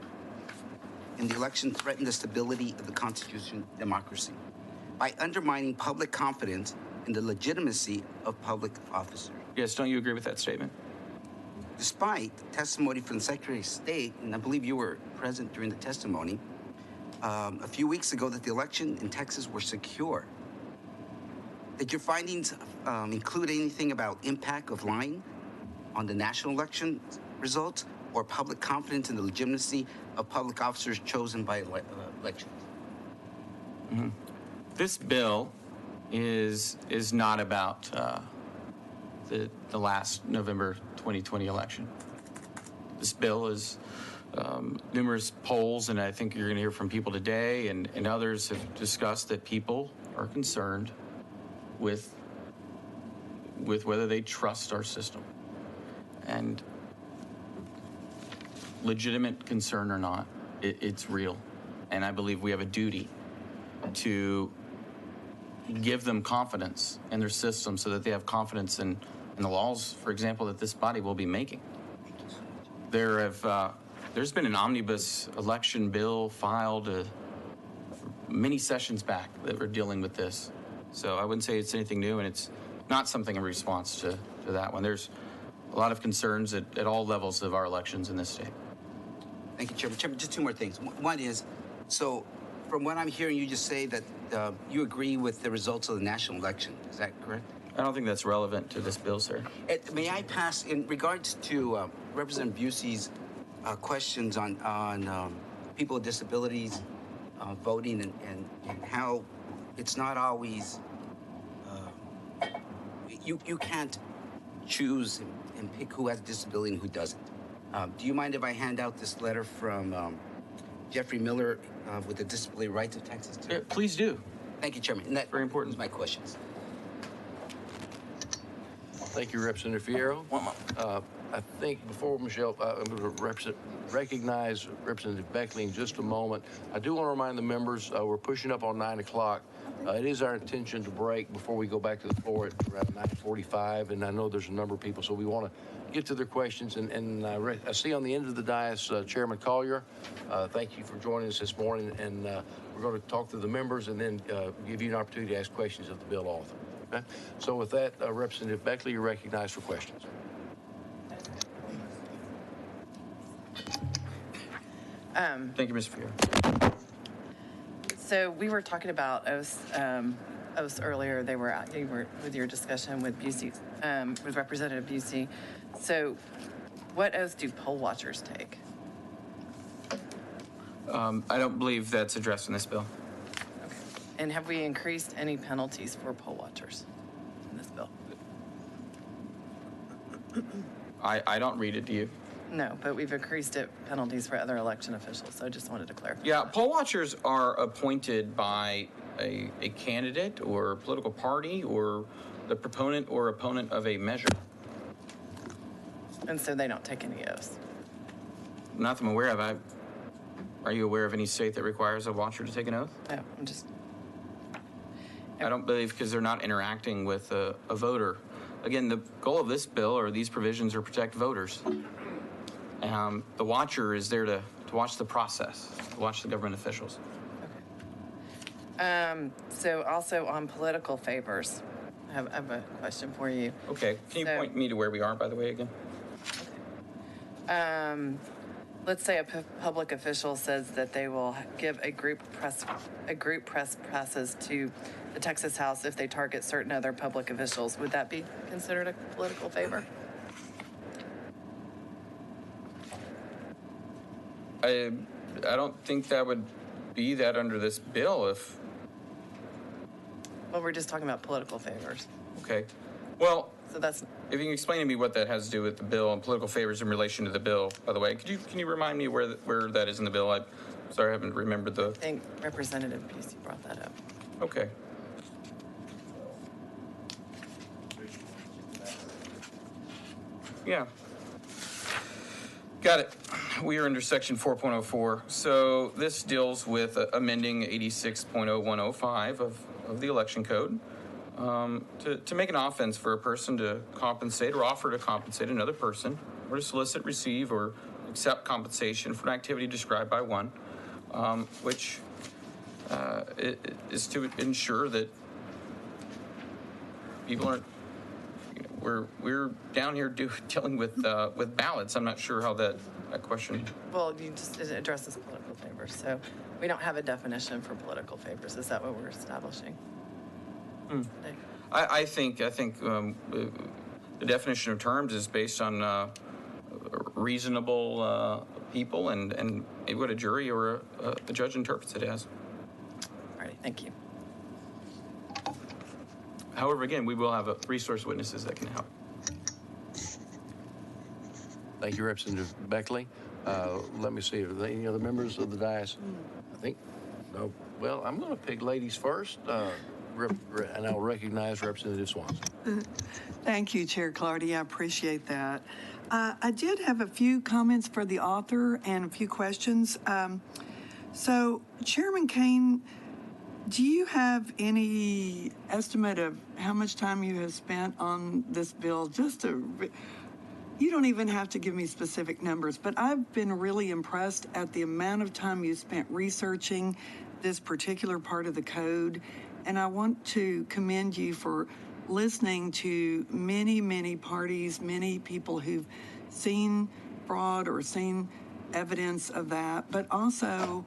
in the election threatened the stability of the Constitution and democracy by undermining public confidence in the legitimacy of public officers. Yes, don't you agree with that statement? Despite testimony from the Secretary of State, and I believe you were present during the testimony, a few weeks ago, that the election in Texas were secure. Did your findings include anything about impact of lying on the national election results or public confidence in the legitimacy of public officers chosen by elections? Mm-hmm. This bill is not about the last November 2020 election. This bill is numerous polls, and I think you're going to hear from people today, and others have discussed that people are concerned with whether they trust our system. And legitimate concern or not, it's real. And I believe we have a duty to give them confidence in their system so that they have confidence in the laws, for example, that this body will be making. There's been an omnibus election bill filed many sessions back that we're dealing with this. So I wouldn't say it's anything new, and it's not something in response to that one. There's a lot of concerns at all levels of our elections in this state. Thank you, Chairman. Chairman, just two more things. One is, so from what I'm hearing you just say that you agree with the results of the national election. Is that correct? I don't think that's relevant to this bill, sir. May I pass, in regards to Representative Busey's questions on people with disabilities voting and how it's not always, you can't choose and pick who has a disability and who doesn't. Do you mind if I hand out this letter from Jeffrey Miller with the Disability Rights of Texas? Yeah, please do. Thank you, Chairman. And that very important. is my questions. Thank you, Representative Fierro. I think before Michelle, I'm going to recognize Representative Beckley in just a moment. I do want to remind the members, we're pushing up on 9 o'clock. It is our intention to break before we go back to the floor at around 9:45, and I know there's a number of people, so we want to get to their questions. And I see on the end of the dais Chairman Collier. Thank you for joining us this morning, and we're going to talk to the members and then give you an opportunity to ask questions of the bill author. Okay? So with that, Representative Beckley, you're recognized for questions. Thank you, Mr. Fier. So we were talking about oaths earlier. You were with your discussion with Busey, with Representative Busey. So what oath do poll watchers take? I don't believe that's addressed in this bill. Okay. And have we increased any penalties for poll watchers in this bill? I don't read it, do you? No, but we've increased penalties for other election officials. So I just wanted to clarify. Yeah, poll watchers are appointed by a candidate or a political party or the proponent or opponent of a measure. And so they don't take any oaths. Not that I'm aware of. Are you aware of any state that requires a watcher to take an oath? No, I'm just. I don't believe, because they're not interacting with a voter. Again, the goal of this bill or these provisions are protect voters. The watcher is there to watch the process, to watch the government officials. Okay. So also on political favors, I have a question for you. Okay. Can you point me to where we are, by the way, again? Let's say a public official says that they will give a group press passes to the Texas House if they target certain other public officials. Would that be considered a political favor? I don't think that would be that under this bill if... Well, we're just talking about political favors. Okay. Well, so that's... If you can explain to me what that has to do with the bill and political favors in relation to the bill, by the way, can you remind me where that is in the bill? I'm sorry, I haven't remembered the... I think Representative Busey brought that up. Okay. Yeah. Got it. We are under section 4.04. So this deals with amending 86.0105 of the election code to make an offense for a person to compensate or offer to compensate another person or to solicit, receive, or accept compensation for an activity described by one, which is to ensure that people aren't... We're down here dealing with ballots. I'm not sure how that question. Well, you just addresses political favors, so we don't have a definition for political favors. Is that what we're establishing? I think the definition of terms is based on reasonable people and what a jury or a judge interprets it as. All right, thank you. However, again, we will have resource witnesses that can help. Thank you, Representative Beckley. Let me see, are there any other members of the dais? I think, no. Well, I'm going to pick ladies first, and I'll recognize Representative Swanson. Thank you, Chair Clardy. I appreciate that. I did have a few comments for the author and a few questions. So, Chairman Kane, do you have any estimate of how much time you have spent on this bill? You don't even have to give me specific numbers, but I've been really impressed at the amount of time you spent researching this particular part of the code. And I want to commend you for listening to many, many parties, many people who've seen fraud or seen evidence of that, but also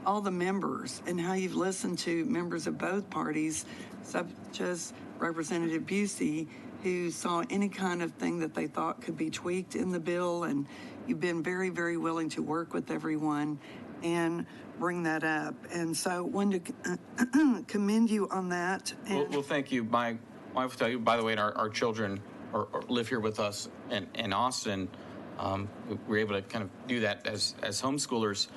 all the members and how you've listened to members of both parties, such as Representative Busey, who saw any kind of thing that they thought could be tweaked in the bill. And you've been very, very willing to work with everyone and bring that up. And so I wanted to commend you on that. And well, thank you. My wife will tell you, by the way, our children live here with us in Austin. We're able to kind of do that as homeschoolers.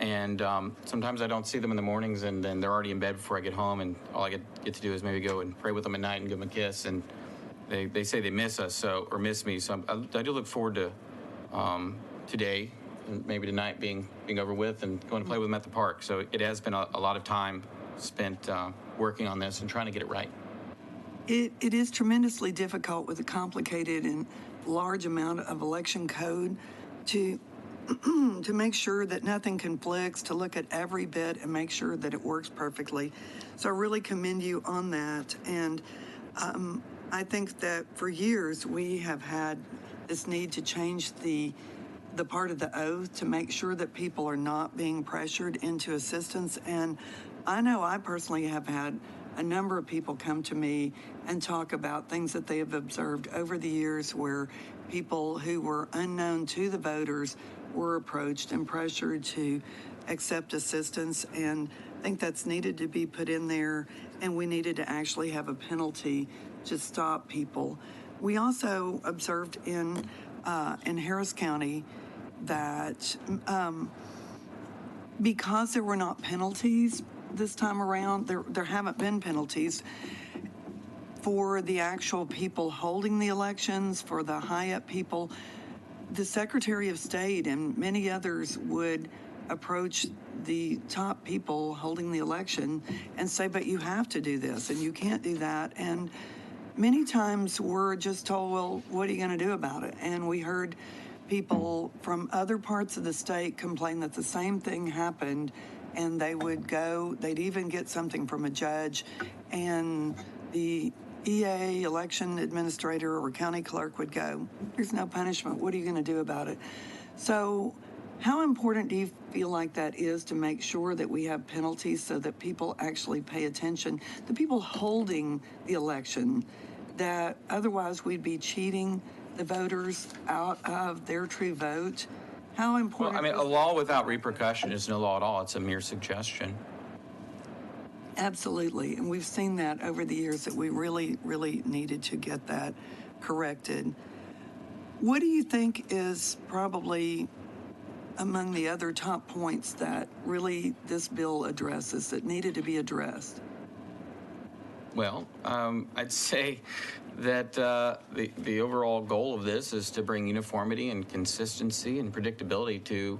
And sometimes I don't see them in the mornings, and then they're already in bed before I get home, and all I get to do is maybe go and pray with them at night and give them a kiss. And they say they miss us, or miss me. So I do look forward to today and maybe tonight being over with and going to play with them at the park. So it has been a lot of time spent working on this and trying to get it right. It is tremendously difficult with a complicated and large amount of election code to to make sure that nothing conflicts, to look at every bit and make sure that it works perfectly. So I really commend you on that. And I think that for years we have had this need to change the part of the oath to make sure that people are not being pressured into assistance. And I know I personally have had a number of people come to me and talk about things that they have observed over the years where people who were unknown to the voters were approached and pressured to accept assistance. And I think that's needed to be put in there, and we needed to actually have a penalty to stop people. We also observed in Harris County that because there were not penalties this time around, there haven't been penalties for the actual people holding the elections, for the high-up people. The Secretary of State and many others would approach the top people holding the election and say, but you have to do this and you can't do that. And many times we're just told, well, what are you going to do about it? And we heard people from other parts of the state complain that the same thing happened, and they would go, they'd even get something from a judge, and the EA, election administrator, or county clerk would go, there's no punishment. What are you going to do about it? So how important do you feel like that is to make sure that we have penalties so that people actually pay attention, the people holding the election, that otherwise we'd be cheating the voters out of their true vote? How important? Well, I mean, a law without repercussion is no law at all. It's a mere suggestion. Absolutely. And we've seen that over the years that we really, really needed to get that corrected. What do you think is probably among the other top points that really this bill addresses that needed to be addressed? Well, I'd say that the overall goal of this is to bring uniformity and consistency and predictability to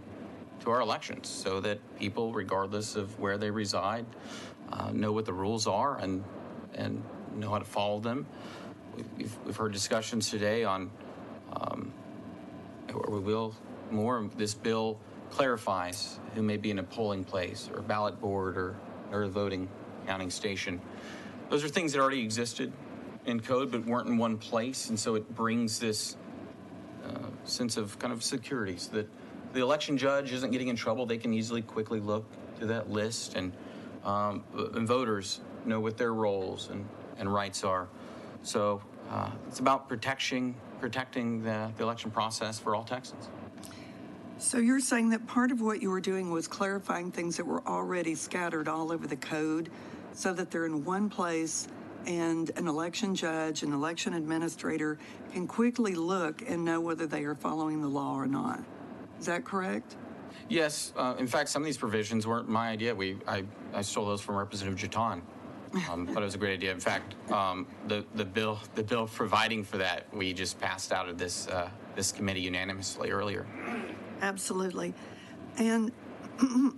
our elections so that people, regardless of where they reside, know what the rules are and know how to follow them. We've heard discussions today on, or we will more, this bill clarifies who may be in a polling place or ballot board or a voting counting station. Those are things that already existed in code but weren't in one place, and so it brings this sense of kind of security so that the election judge isn't getting in trouble. They can easily, quickly look to that list, and voters know what their roles and rights are. So it's about protecting the election process for all Texans. So you're saying that part of what you were doing was clarifying things that were already scattered all over the code so that they're in one place and an election judge, an election administrator can quickly look and know whether they are following the law or not. Is that correct? Yes. In fact, some of these provisions weren't my idea. I stole those from Representative Jeton. Thought it was a great idea. In fact, the bill providing for that we just passed out of this committee unanimously earlier. Absolutely. And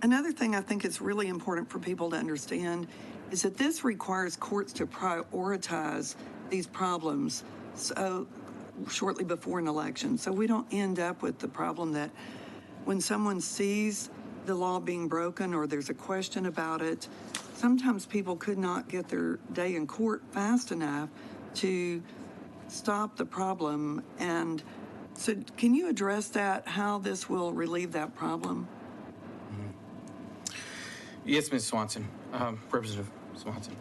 another thing I think is really important for people to understand is that this requires courts to prioritize these problems so shortly before an election. So we don't end up with the problem that when someone sees the law being broken or there's a question about it, sometimes people could not get their day in court fast enough to stop the problem. And so can you address that, how this will relieve that problem? Yes, Ms. Swanson, Representative Swanson.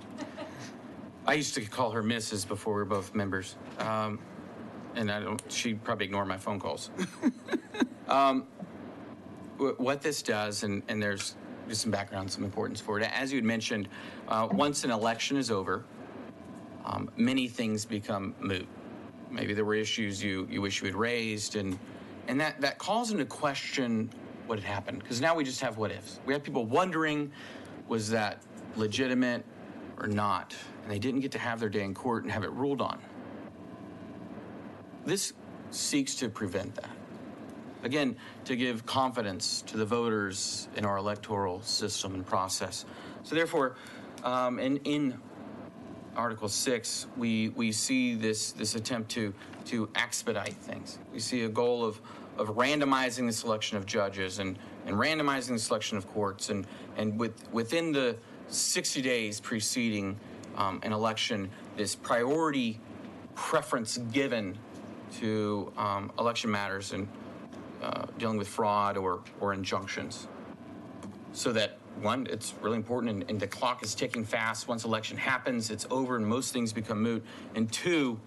I used to call her Mrs. before we were both members, and she'd probably ignore my phone calls. What this does, and there's just some background, some importance for it. As you had mentioned, once an election is over, many things become moot. Maybe there were issues you wish you had raised, and that calls into question what had happened, because now we just have what ifs. We have people wondering, was that legitimate or not? And they didn't get to have their day in court and have it ruled on. this seeks to prevent that. Again, to give confidence to the voters in our electoral system and process. So therefore, in Article 6, we see this attempt to expedite things. We see a goal of randomizing the selection of judges and randomizing the selection of courts, and within the 60 days preceding an election, this priority preference given to election matters and dealing with fraud or injunctions. So that, one, it's really important, and the clock is ticking fast. Once election happens, it's over and most things become moot. And two,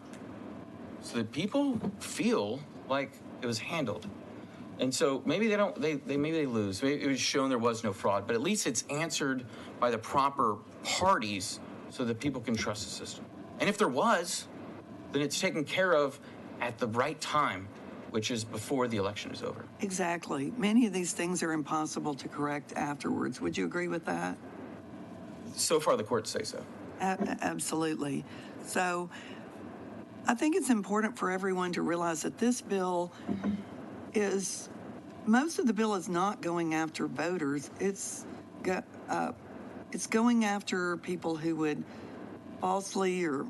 so that people feel like it was handled. And so maybe maybe they lose. Maybe it was shown there was no fraud, but at least it's answered by the proper parties so that people can trust the system. And if there was, then it's taken care of at the right time, which is before the election is over. Exactly. Many of these things are impossible to correct afterwards. Would you agree with that? So far, the courts say so. Absolutely. So I think it's important for everyone to realize that this bill most of the bill is not going after voters. It's going after people who would falsely or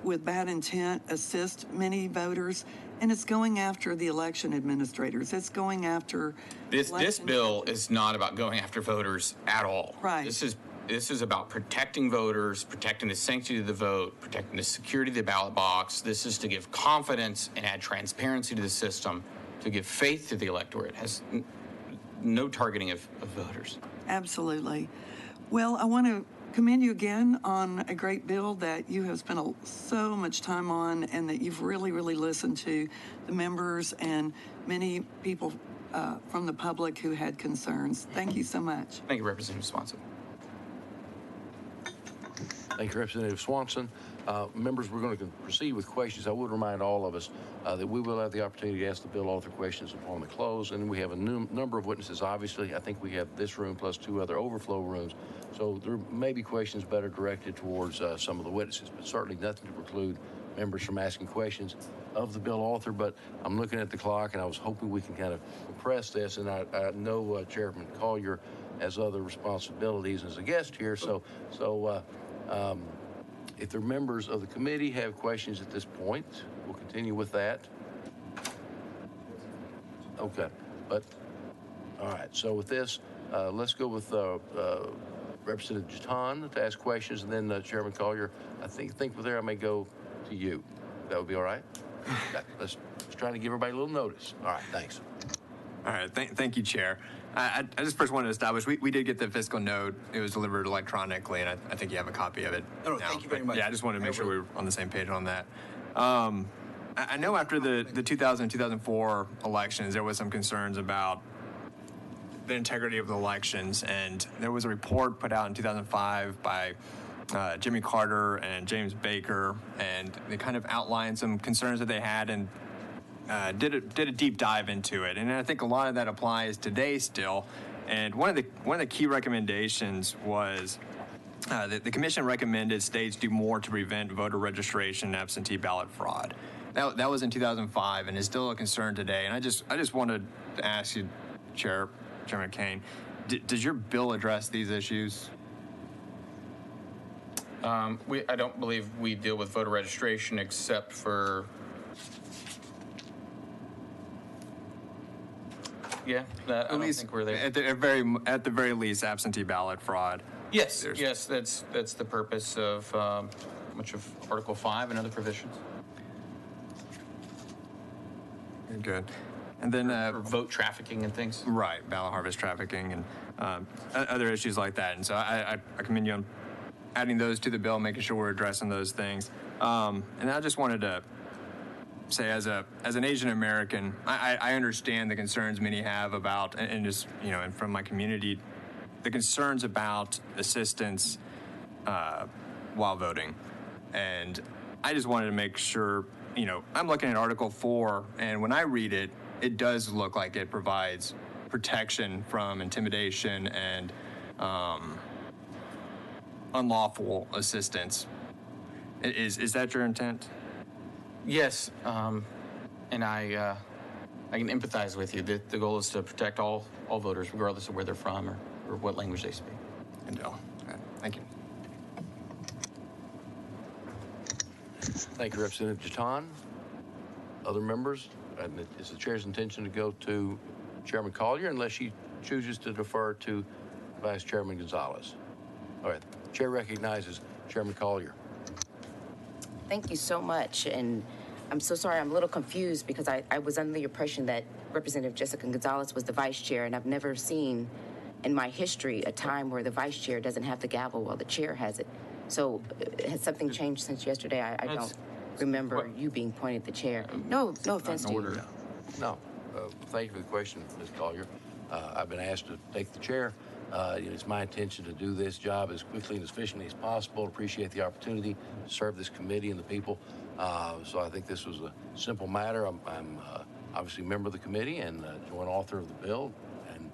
with bad intent assist many voters, and it's going after the election administrators. It's going after this bill is not about going after voters at all. Right. This is about protecting voters, protecting the sanctity of the vote, protecting the security of the ballot box. This is to give confidence and add transparency to the system, to give faith to the electorate. It has no targeting of voters. Absolutely. Well, I want to commend you again on a great bill that you have spent so much time on, and that you've really, really listened to the members and many people from the public who had concerns. Thank you so much. Thank you, Representative Swanson. Thank you, Representative Swanson. Members, we're going to proceed with questions. I would remind all of us that we will have the opportunity to ask the bill author questions upon the close, and we have a number of witnesses. Obviously, I think we have this room plus 2 other overflow rooms, so there may be questions better directed towards some of the witnesses, but certainly nothing to preclude members from asking questions of the bill author. But I'm looking at the clock, and I was hoping we can kind of compress this, and I know Chairman Collier has other responsibilities as a guest here, so if the members of the committee have questions at this point, we'll continue with that. Okay, but all right. So with this, let's go with Representative Jatan to ask questions, and then Chairman Collier. I think with there I may go to you. That would be all right. Okay, let's try to give everybody a little notice. All right, thanks. All right, thank you, Chair. I just first wanted to establish, we did get the fiscal note. It was delivered electronically, and I think you have a copy of it. No, thank you very much. Yeah, I just wanted to make sure we were on the same page on that. I know after the 2000 and 2004 elections, there was some concerns about the integrity of the elections, and there was a report put out in 2005 by Jimmy Carter and James Baker, and they kind of outlined some concerns that they had, and did a deep dive into it, and I think a lot of that applies today still. And one of the key recommendations was that the commission recommended states do more to prevent voter registration and absentee ballot fraud. That was in 2005, and is still a concern today. And I just wanted to ask you, Chairman Kane, does your bill address these issues? I don't believe we deal with voter registration except for. Yeah, I don't think we're there. At the very least, absentee ballot fraud. Yes, that's the purpose of much of Article 5 and other provisions. Good. And then for vote trafficking and things. Right, ballot harvest trafficking and other issues like that. And so I commend you on adding those to the bill, making sure we're addressing those things. And I just wanted to say, as an Asian American, I understand the concerns many have about, and just, and from my community, the concerns about assistance while voting. And I just wanted to make sure, I'm looking at Article 4, and when I read it, it does look like it provides protection from intimidation and unlawful assistance. Is that your intent? Yes, and I can empathize with you. The goal is to protect all voters, regardless of where they're from or what language they speak. And all right, thank you. Thank you, Representative Jeton. Other members? And it's the chair's intention to go to Chairman Collier unless she chooses to defer to Vice Chairman Gonzalez. All right, the chair recognizes Chairman Collier. Thank you so much. And I'm so sorry, I'm a little confused because I was under the impression that Representative Jessica Gonzalez was the vice chair, and I've never seen in my history a time where the vice chair doesn't have the gavel while the chair has it. So has something changed since yesterday? I don't remember you being pointed the chair. No offense to you. No. Thank you for the question, Ms. Collier. I've been asked to take the chair. It's my intention to do this job as quickly and as efficiently as possible. Appreciate the opportunity to serve this committee and the people. So I think this was a simple matter. I'm obviously a member of the committee and joint author of the bill, and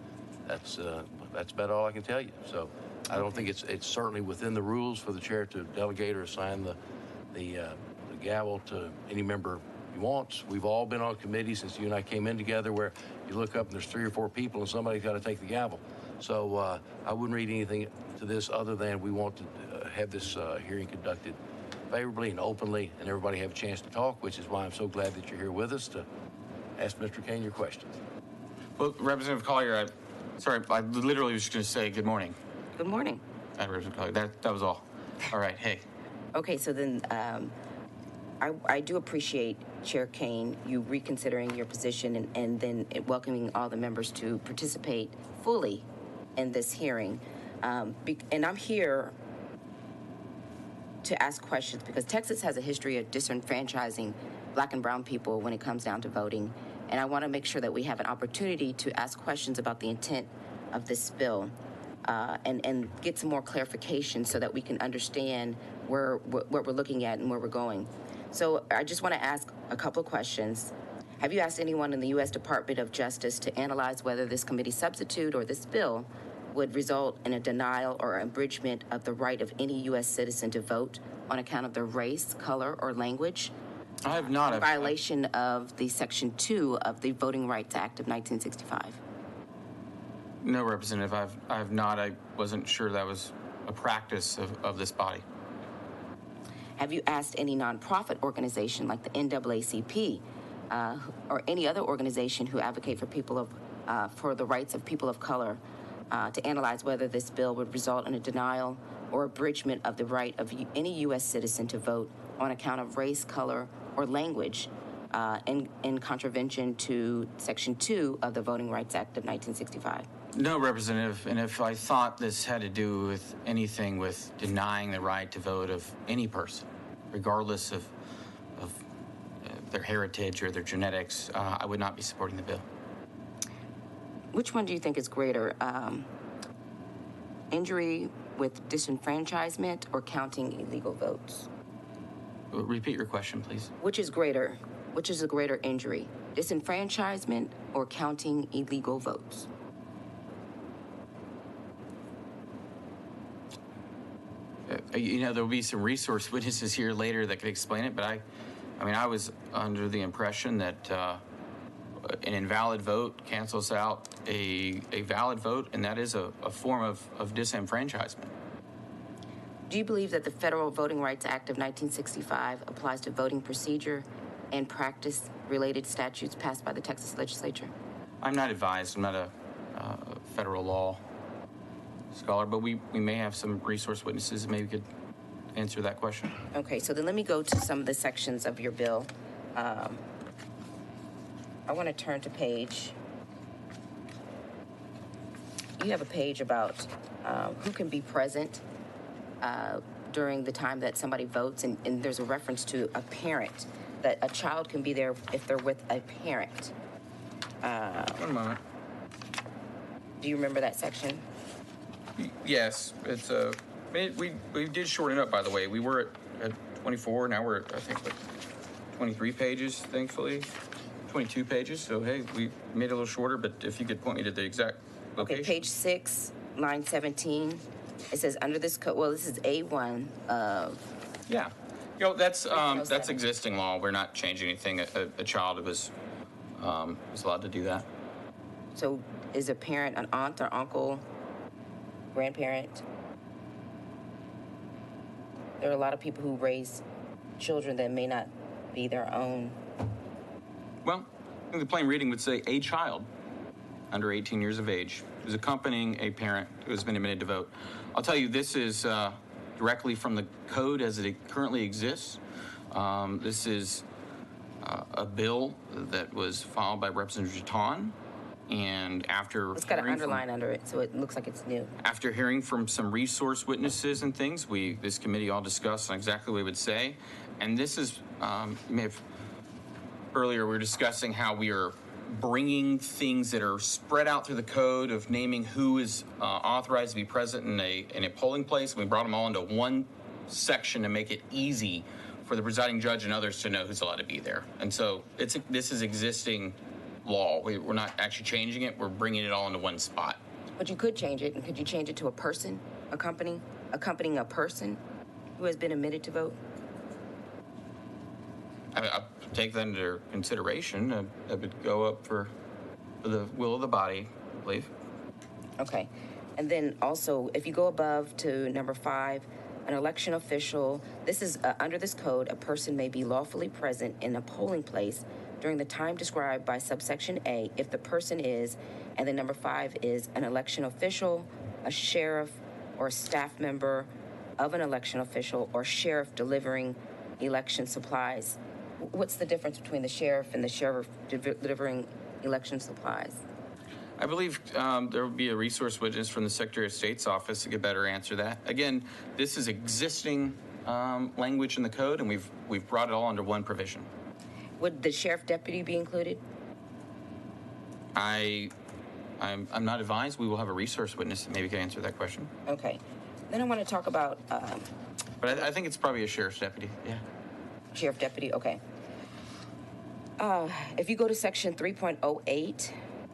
that's about all I can tell you. So I don't think it's certainly within the rules for the chair to delegate or assign the gavel to any member he wants. We've all been on committees since you and I came in together where you look up and there's 3 or 4 people and somebody's got to take the gavel. So I wouldn't read anything to this other than we want to have this hearing conducted favorably and openly and everybody have a chance to talk, which is why I'm so glad that you're here with us to ask Mr. Kane your questions. Well, Representative Collier, I literally was just going to say good morning. Good morning. Representative Collier, that was all. All right, hey. Okay, so then I do appreciate, Chair Kane, you reconsidering your position and then welcoming all the members to participate fully in this hearing. And I'm here to ask questions because Texas has a history of disenfranchising Black and brown people when it comes down to voting. And I want to make sure that we have an opportunity to ask questions about the intent of this bill and get some more clarification so that we can understand what we're looking at and where we're going. So I just want to ask a couple of questions. Have you asked anyone in the U.S. Department of Justice to analyze whether this committee substitute or this bill would result in a denial or abridgment of the right of any U.S. citizen to vote on account of their race, color, or language? I have not. In violation of the Section 2 of the Voting Rights Act of 1965. No, Representative, I have not. I wasn't sure that was a practice of this body. Have you asked any nonprofit organization like the NAACP or any other organization who advocate for the rights of people of color to analyze whether this bill would result in a denial or abridgment of the right of any U.S. citizen to vote on account of race, color, or language in contravention to Section 2 of the Voting Rights Act of 1965? No, Representative, and if I thought this had to do with anything with denying the right to vote of any person, regardless of their heritage or their genetics, I would not be supporting the bill. Which one do you think is greater, injury with disenfranchisement or counting illegal votes? Repeat your question, please. Which is greater? Which is a greater injury, disenfranchisement or counting illegal votes? There'll be some resource witnesses here later that could explain it, but I was under the impression that an invalid vote cancels out a valid vote, and that is a form of disenfranchisement. Do you believe that the Federal Voting Rights Act of 1965 applies to voting procedure and practice related statutes passed by the Texas Legislature? I'm not advised. I'm not a federal law scholar, but we may have some resource witnesses that maybe could answer that question. Okay, so then let me go to some of the sections of your bill. I want to turn to you have a page about who can be present during the time that somebody votes, and there's a reference to a parent, that a child can be there if they're with a parent. One moment. Do you remember that section? Yes, it's we did shorten it up, by the way. We were at 24, now we're at, I think, 23 pages, thankfully. 22 pages, so hey, we made it a little shorter, but if you could point me to the exact location. Okay, page 6, line 17. It says under this code, well, this is A1 of... Yeah, That's existing law. We're not changing anything. A child was allowed to do that. So is a parent an aunt or uncle, grandparent? There are a lot of people who raise children that may not be their own. Well, I think the plain reading would say a child under 18 years of age who's accompanying a parent who has been admitted to vote. I'll tell you, this is directly from the code as it currently exists. This is a bill that was filed by Representative Jeton, and after It's got an underline under it, so it looks like it's new. After hearing from some resource witnesses and things, this committee all discussed on exactly what we would say. And this is, you may have, earlier we were discussing how we are bringing things that are spread out through the code of naming who is authorized to be present in a polling place. And we brought them all into one section to make it easy for the presiding judge and others to know who's allowed to be there. And so this is existing law. We're not actually changing it. We're bringing it all into one spot. But you could change it, and could you change it to a person, accompanying a person who has been admitted to vote? I'll take that into consideration. It would go up for the will of the body, I believe. Okay. And then also, if you go above to number 5, an election official, this is under this code, a person may be lawfully present in a polling place during the time described by subsection A if the person is, and then number 5 is an election official, a sheriff, or a staff member of an election official, or sheriff delivering election supplies. What's the difference between the sheriff and the sheriff delivering election supplies? I believe there will be a resource witness from the Secretary of State's office that could better answer that. Again, this is existing language in the code, and we've brought it all under one provision. Would the sheriff deputy be included? I'm not advised. We will have a resource witness that maybe can answer that question. Okay. Then I want to talk about... But I think it's probably a sheriff's deputy, yeah. Sheriff deputy, okay. If you go to section 3.08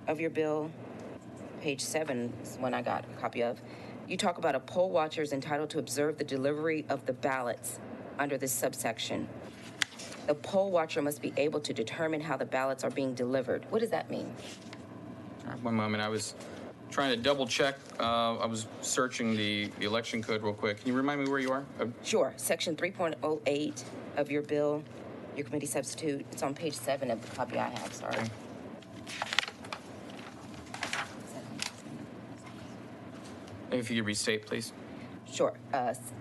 of your bill, page 7 is one I got a copy of, you talk about a poll watcher is entitled to observe the delivery of the ballots under this subsection. The poll watcher must be able to determine how the ballots are being delivered. What does that mean? One moment, I was trying to double check. I was searching the election code real quick. Can you remind me where you are? Sure, section 3.08 of your bill, your committee substitute. It's on page 7 of the copy I have, sorry. Okay. If you could restate, please. Sure.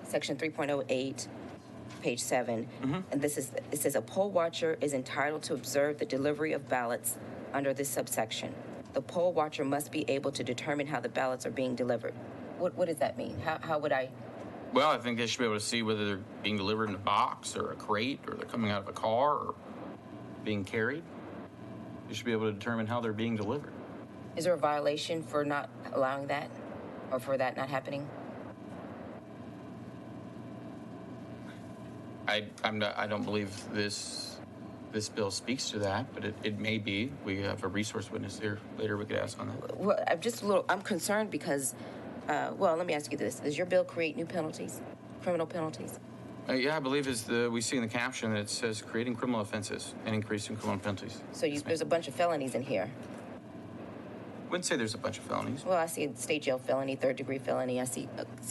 Section 3.08, page 7. Mm-hmm. And it says a poll watcher is entitled to observe the delivery of ballots under this subsection. The poll watcher must be able to determine how the ballots are being delivered. What does that mean? How would I? Well, I think they should be able to see whether they're being delivered in a box or a crate, or they're coming out of a car or being carried. You should be able to determine how they're being delivered. Is there a violation for not allowing that, or for that not happening? I don't believe this bill speaks to that, but it may be. We have a resource witness here later we could ask on that. Well, I'm concerned because, let me ask you this. Does your bill create new penalties, criminal penalties? Yeah, I believe we see in the caption that it says creating criminal offenses and increasing criminal penalties. So there's a bunch of felonies in here. Wouldn't say there's a bunch of felonies. Well, I see state jail felony, 3rd-degree felony. I see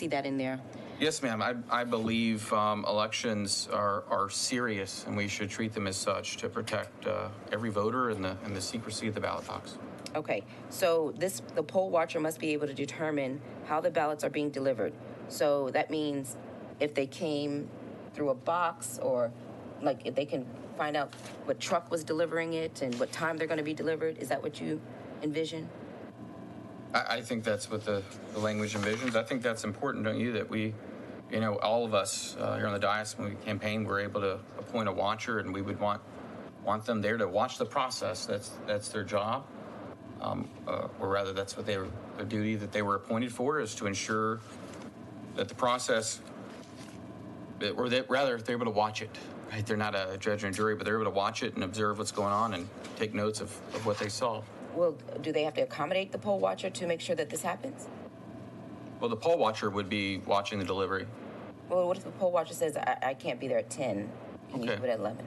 that in there. Yes, ma'am. I believe elections are serious, and we should treat them as such to protect every voter and the secrecy of the ballot box. Okay, so the poll watcher must be able to determine how the ballots are being delivered. So that means if they came through a box, or like if they can find out what truck was delivering it and what time they're going to be delivered. Is that what you envision? I think that's what the language envisions. I think that's important, don't you, that we, all of us here on the dais, when we campaign, we're able to appoint a watcher, and we would want them there to watch the process. That's their job, or rather, that's what their duty that they were appointed for, is to ensure that the process, or that rather they're able to watch it. Right? They're not a judge and jury, but they're able to watch it and observe what's going on and take notes of what they saw. Well, do they have to accommodate the poll watcher to make sure that this happens? Well, the poll watcher would be watching the delivery. Well, what if the poll watcher says, I can't be there at 10? Can you Okay. do it at 11?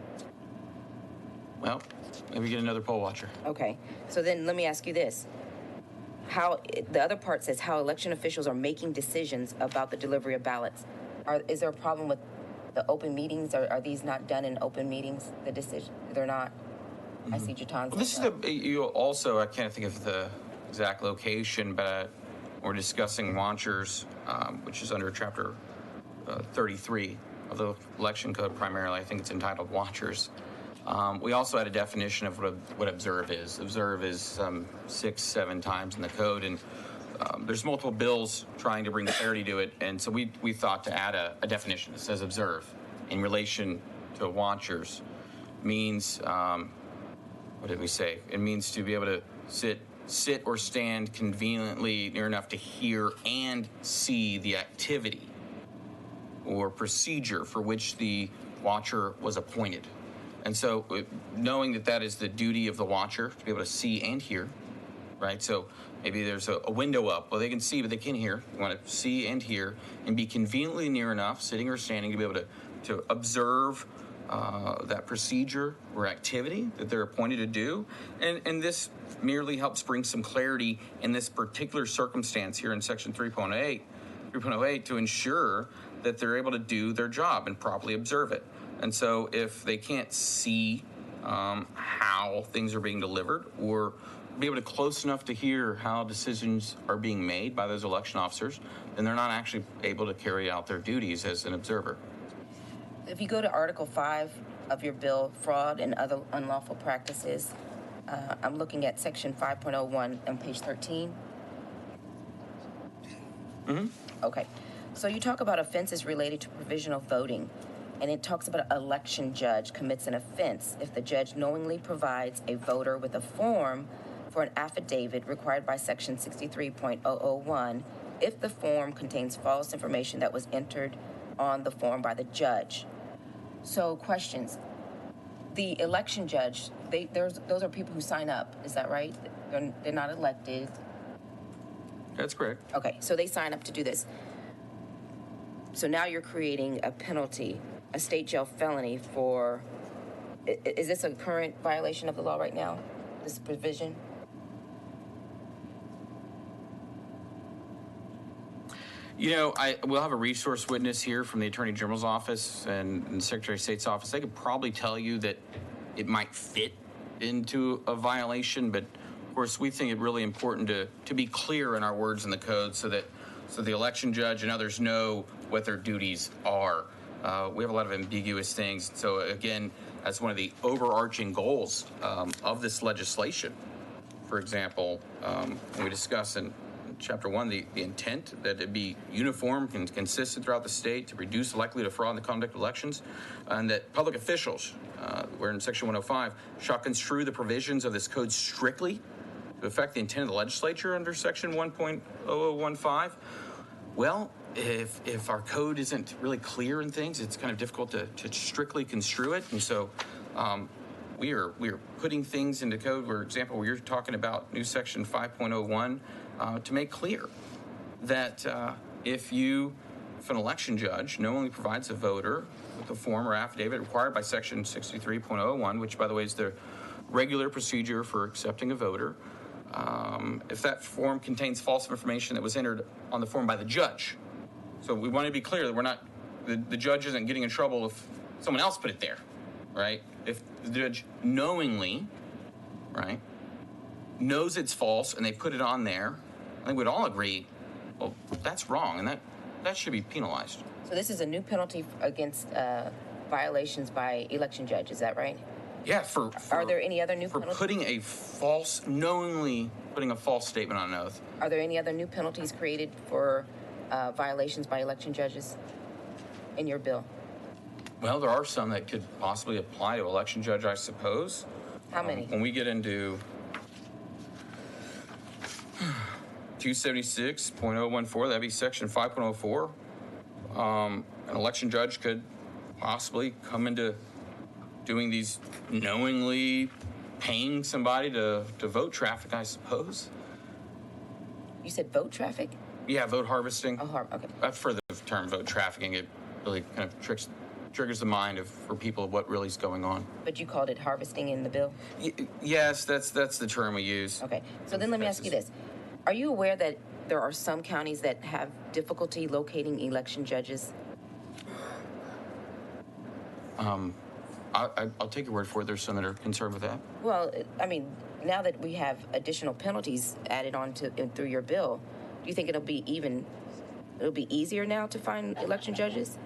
Well, maybe get another poll watcher. Okay, so then let me ask you this. The other part says how election officials are making decisions about the delivery of ballots. Is there a problem with the open meetings? Are these not done in open meetings, the decision? They're not? I see Jatan's. Well, this is you also, I can't think of the exact location, but we're discussing watchers, which is under chapter 33 of the election code primarily. I think it's entitled watchers. We also had a definition of what observe is. Observe is 6-7 times in the code, and there's multiple bills trying to bring clarity to it, and so we thought to add a definition that says observe in relation to watchers means, what did we say? It means to be able to sit or stand conveniently near enough to hear and see the activity or procedure for which the watcher was appointed. And so knowing that that is the duty of the watcher, to be able to see and hear, right? So maybe there's a window up. Well, they can see, but they can't hear. You want to see and hear and be conveniently near enough, sitting or standing, to be able to observe that procedure or activity that they're appointed to do. And this merely helps bring some clarity in this particular circumstance here in Section 3.08 to ensure that they're able to do their job and properly observe it. And so if they can't see how things are being delivered or be able to close enough to hear how decisions are being made by those election officers, then they're not actually able to carry out their duties as an observer. If you go to Article 5 of your bill, fraud and other unlawful practices, I'm looking at Section 5.01 on page 13. Mm-hmm. Okay. So you talk about offenses related to provisional voting, and it talks about an election judge commits an offense if the judge knowingly provides a voter with a form for an affidavit required by Section 63.001 if the form contains false information that was entered on the form by the judge. So questions. The election judge, those are people who sign up, is that right? They're not elected. That's correct. Okay, so they sign up to do this. So now you're creating a penalty, a state jail felony for, is this a current violation of the law right now, this provision? You know, we'll have a resource witness here from the Attorney General's office and the Secretary of State's office. They could probably tell you that it might fit into a violation, but of course we think it really important to be clear in our words in the code so the election judge and others know what their duties are. We have a lot of ambiguous things. So again, that's one of the overarching goals of this legislation. For example, when we discuss in Chapter 1, the intent that it be uniform and consistent throughout the state to reduce the likelihood of fraud in the conduct of elections, and that public officials, we're in Section 105, shall construe the provisions of this code strictly to affect the intent of the legislature under Section 1.0015. Well, if our code isn't really clear in things, it's kind of difficult to strictly construe it. And so we are putting things into code. For example, where you're talking about new Section 5.01 to make clear that if an election judge knowingly provides a voter with a form or affidavit required by Section 63.01, which, by the way, is the regular procedure for accepting a voter, if that form contains false information that was entered on the form by the judge. So we want to be clear that we're not, the judge isn't getting in trouble if someone else put it there, right? If the judge knowingly, right, knows it's false and they put it on there, I think we'd all agree, well, that's wrong, and that should be penalized. So this is a new penalty against violations by election judge, is that right? Yeah, are there any other new penalties? For knowingly putting a false statement on an oath. Are there any other new penalties created for violations by election judges in your bill? Well, there are some that could possibly apply to election judge, I suppose. How many? When we get into 276.014, that'd be Section 5.04. An election judge could possibly come into doing these knowingly paying somebody to vote traffic, I suppose. You said vote traffic? Yeah, vote harvesting. Oh, okay. I prefer the term vote trafficking. It really kind of triggers the mind for people of what really is going on. But you called it harvesting in the bill? Yes, that's the term we use. Okay, so then let me ask you this. Are you aware that there are some counties that have difficulty locating election judges? I'll take your word for it. There's some that are concerned with that. Well, I mean, now that we have additional penalties added on to through your bill, do you think it'll be easier now to find election judges?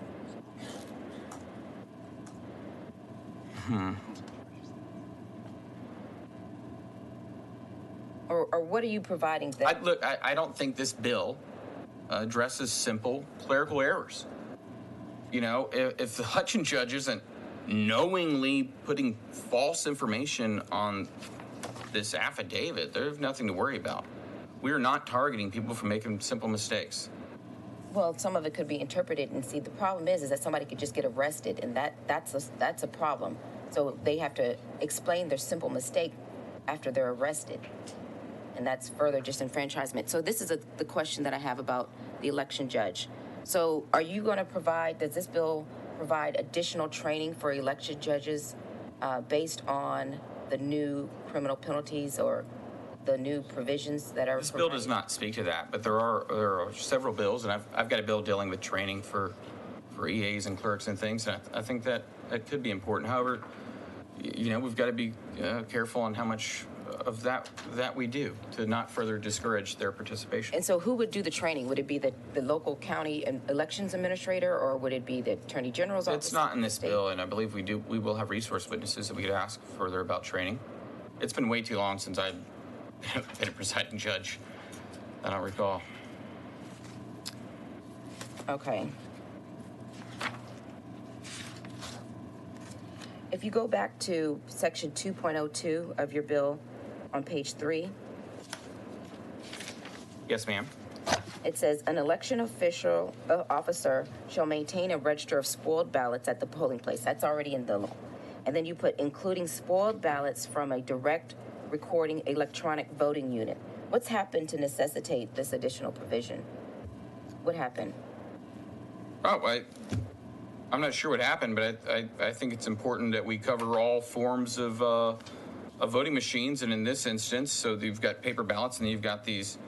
Or what are you providing that? I don't think this bill addresses simple clerical errors. You know, if the election judge isn't knowingly putting false information on this affidavit, there's nothing to worry about. We are not targeting people for making simple mistakes. Well, some of it could be interpreted, and see, the problem is that somebody could just get arrested, and that's a problem. So they have to explain their simple mistake after they're arrested, and that's further disenfranchisement. So this is the question that I have about the election judge. So are you going to does this bill provide additional training for election judges based on the new criminal penalties or the new provisions that are This bill does not speak to that, but there are several bills, and I've got a bill dealing with training for EAs and clerks and things, and I think that could be important. However, you know, we've got to be careful on how much of that we do to not further discourage their participation. And so who would do the training? Would it be the local county elections administrator, or would it be the attorney general's office? It's not in this bill, and I believe we will have resource witnesses that we could ask further about training. It's been way too long since I've been a presiding judge. I don't recall. Okay. If you go back to section 2.02 of your bill on page 3. Yes, ma'am. It says an election officer shall maintain a register of spoiled ballots at the polling place. That's already in the law. And then you put including spoiled ballots from a direct recording electronic voting unit. What's happened to necessitate this additional provision? What happened? Oh, I'm not sure what happened, but I think it's important that we cover all forms of voting machines, and in this instance, so you've got paper ballots, and then you've got these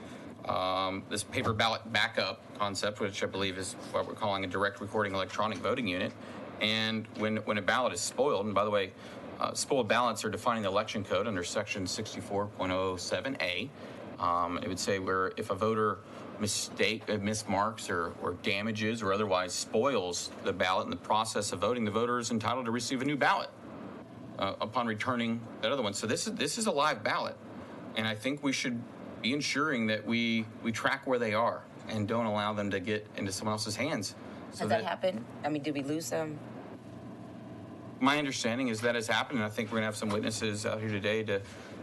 this paper ballot backup concept, which I believe is what we're calling a direct recording electronic voting unit. And when a ballot is spoiled, and by the way, spoiled ballots are defining the election code under section 64.007A. It would say where if a voter mismarks or damages or otherwise spoils the ballot in the process of voting, the voter is entitled to receive a new ballot upon returning that other one. So this is a live ballot, and I think we should be ensuring that we track where they are and don't allow them to get into someone else's hands. Has that happened? I mean, did we lose some? My understanding is that has happened, and I think we're going to have some witnesses out here today to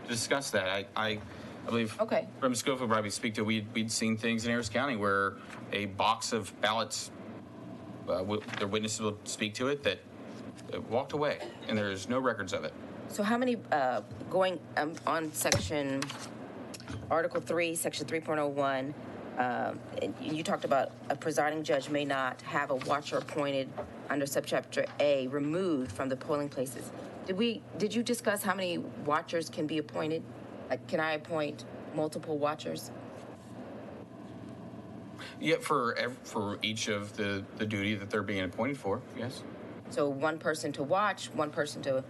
discuss that. I believe Reverend Schofield would probably speak to, we'd seen things in Harris County where a box of ballots, their witnesses will speak to it, that walked away, and there's no records of it. So how many, going on section, Article 3, Section 3.01, you talked about a presiding judge may not have a watcher appointed under subchapter A removed from the polling places. Did you discuss how many watchers can be appointed? Like, can I appoint multiple watchers? Yeah, for each of the duty that they're being appointed for, yes. So one person to watch, one person to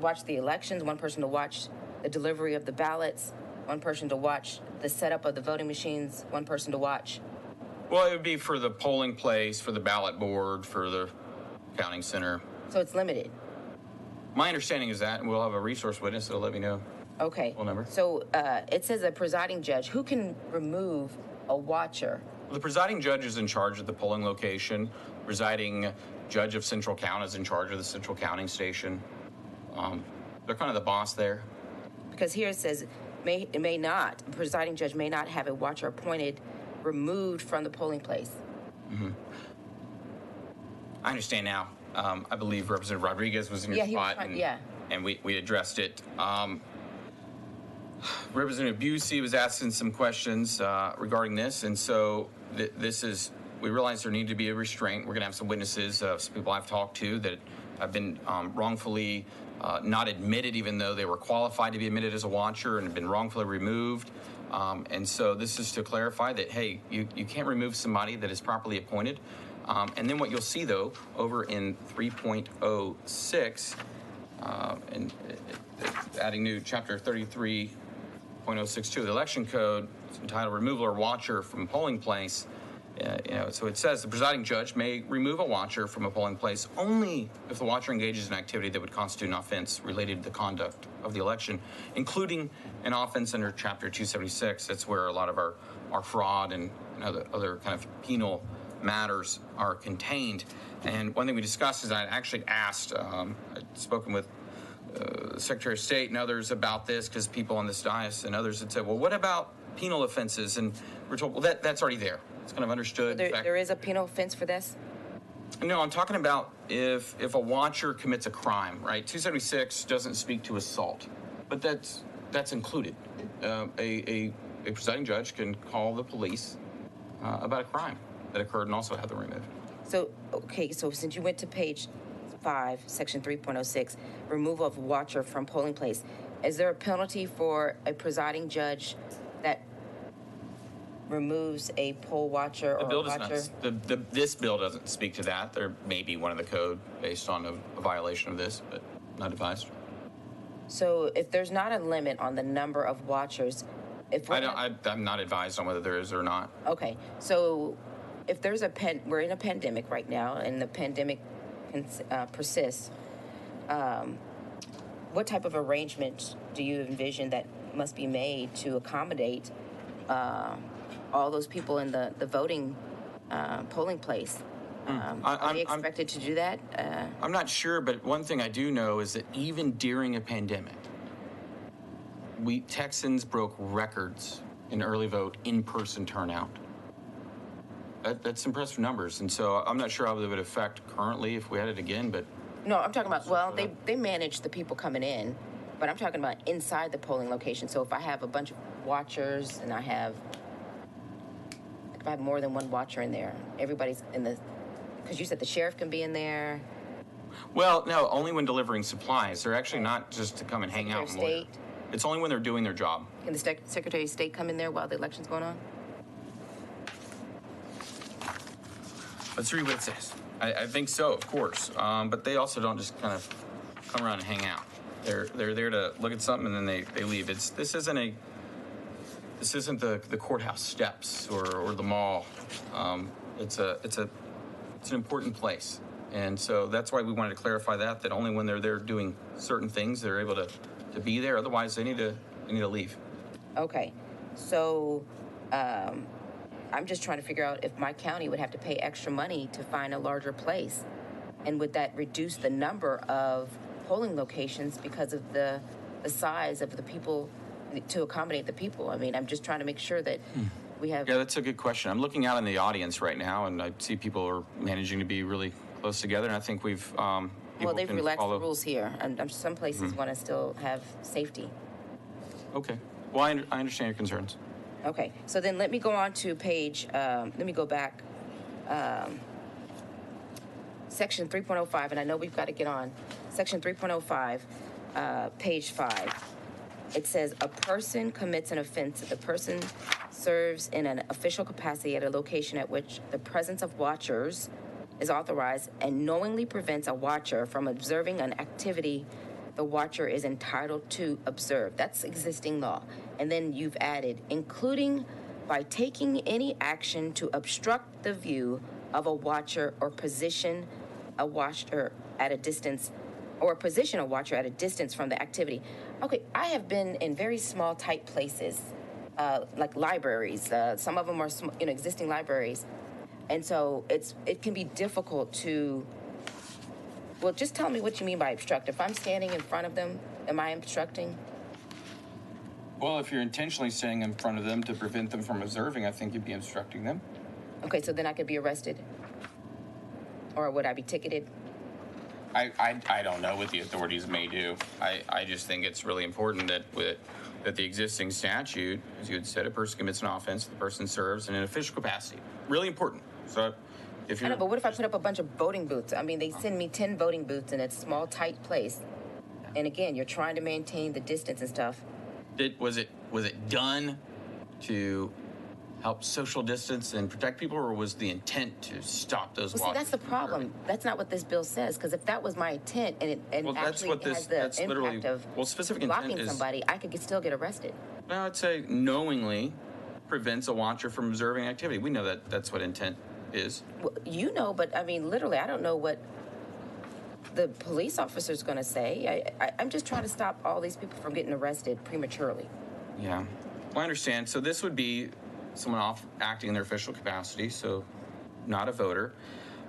watch the elections, one person to watch the delivery of the ballots, one person to watch the setup of the voting machines, one person to watch. Well, it would be for the polling place, for the ballot board, for the counting center. So it's limited. My understanding is that, and we'll have a resource witness that'll let me know. Okay. Full number. So it says a presiding judge. Who can remove a watcher? Well, the presiding judge is in charge of the polling location. Presiding judge of Central Count is in charge of the central counting station. They're kind of the boss there. Because here it says presiding judge may not have a watcher appointed removed from the polling place. Mm-hmm. I understand now. I believe Representative Rodriguez was in your spot, and we addressed it. Representative Busey was asking some questions regarding this, and so this is we realize there needed to be a restraint. We're going to have some witnesses, some people I've talked to that have been wrongfully not admitted, even though they were qualified to be admitted as a watcher and have been wrongfully removed. And so this is to clarify that, hey, you can't remove somebody that is properly appointed. And then what you'll see, though, over in 3.06, and adding new chapter 33.062 of the election code, it's entitled removal or watcher from polling place. So it says the presiding judge may remove a watcher from a polling place only if the watcher engages in activity that would constitute an offense related to the conduct of the election, including an offense under Chapter 276. That's where a lot of our fraud and other kind of penal matters are contained. And one thing we discussed is I actually asked, I'd spoken with the Secretary of State and others about this, because people on this dais and others had said, well, what about penal offenses? And we're told, well, that's already there. It's kind of understood. There is a penal offense for this? No, I'm talking about if a watcher commits a crime, right? 276 doesn't speak to assault, but that's included. A presiding judge can call the police about a crime that occurred and also have them removed. So, okay, so since you went to page 5, section 3.06, removal of watcher from polling place, is there a penalty for a presiding judge that removes a poll watcher or a watcher? This bill doesn't speak to that. There may be one in the code based on a violation of this, but not advised. So if there's not a limit on the number of watchers, if I'm not advised on whether there is or not. Okay, so if there's we're in a pandemic right now, and the pandemic persists, what type of arrangement do you envision that must be made to accommodate all those people in the voting polling place? Are they expected to do that? I'm not sure, but one thing I do know is that even during a pandemic, Texans broke records in early vote in-person turnout. That's impressive numbers, and so I'm not sure how it would affect currently if we had it again, but... No, I'm talking about, well, they manage the people coming in, but I'm talking about inside the polling location. So if I have a bunch of watchers and if I have more than one watcher in there, everybody's in because you said the sheriff can be in there. Well, no, only when delivering supplies. They're actually not just to come and hang out. Secretary of State? It's only when they're doing their job. Can the Secretary of State come in there while the election's going on? Let's read what it says. I think so, of course. But they also don't just kind of come around and hang out. They're there to look at something and then they leave. This isn't the courthouse steps or the mall. It's an important place. And so that's why we wanted to clarify that only when they're there doing certain things, they're able to be there. Otherwise, they need to leave. Okay. So I'm just trying to figure out if my county would have to pay extra money to find a larger place. And would that reduce the number of polling locations because of the size of the people to accommodate the people? I mean, I'm just trying to make sure that we have... Yeah, that's a good question. I'm looking out in the audience right now, and I see people are managing to be really close together, and I think we've... well, they've relaxed the rules here, and some places want to still have safety. Okay. Well, I understand your concerns. Okay, so then let me go on to page, let me go back. Section 3.05, and I know we've got to get on. Section 3.05, page 5. It says, a person commits an offense if the person serves in an official capacity at a location at which the presence of watchers is authorized and knowingly prevents a watcher from observing an activity the watcher is entitled to observe. That's existing law. And then you've added, including by taking any action to obstruct the view of a watcher or position a watcher at a distance from the activity. Okay, I have been in very small, tight places, like libraries. Some of them are existing libraries. And so it can be difficult to... Well, just tell me what you mean by obstruct. If I'm standing in front of them, am I obstructing? Well, if you're intentionally standing in front of them to prevent them from observing, I think you'd be obstructing them. Okay, so then I could be arrested? Or would I be ticketed? I don't know what the authorities may do. I just think it's really important that the existing statute, as you had said, a person commits an offense, the person serves in an official capacity. Really important. So if I you're, know, but what if I put up a bunch of voting booths? I mean, they send me 10 voting booths in a small, tight place. And again, you're trying to maintain the distance and stuff. was it done to help social distance and protect people, or was the intent to stop those Well, see, watches that's the from problem. occurring? That's not what this bill says. Because if that was my intent and it Well, that's actually what this- has the that's literally- impact of well, specific intent blocking is- somebody, I could still get arrested. Well, I'd say knowingly prevents a watcher from observing activity. We know that that's what intent is. Well, you know, but I mean, literally, I don't know what the police officer's going to say. I'm just trying to stop all these people from getting arrested prematurely. Yeah. Well, I understand. So this would be someone acting in their official capacity, so not a voter.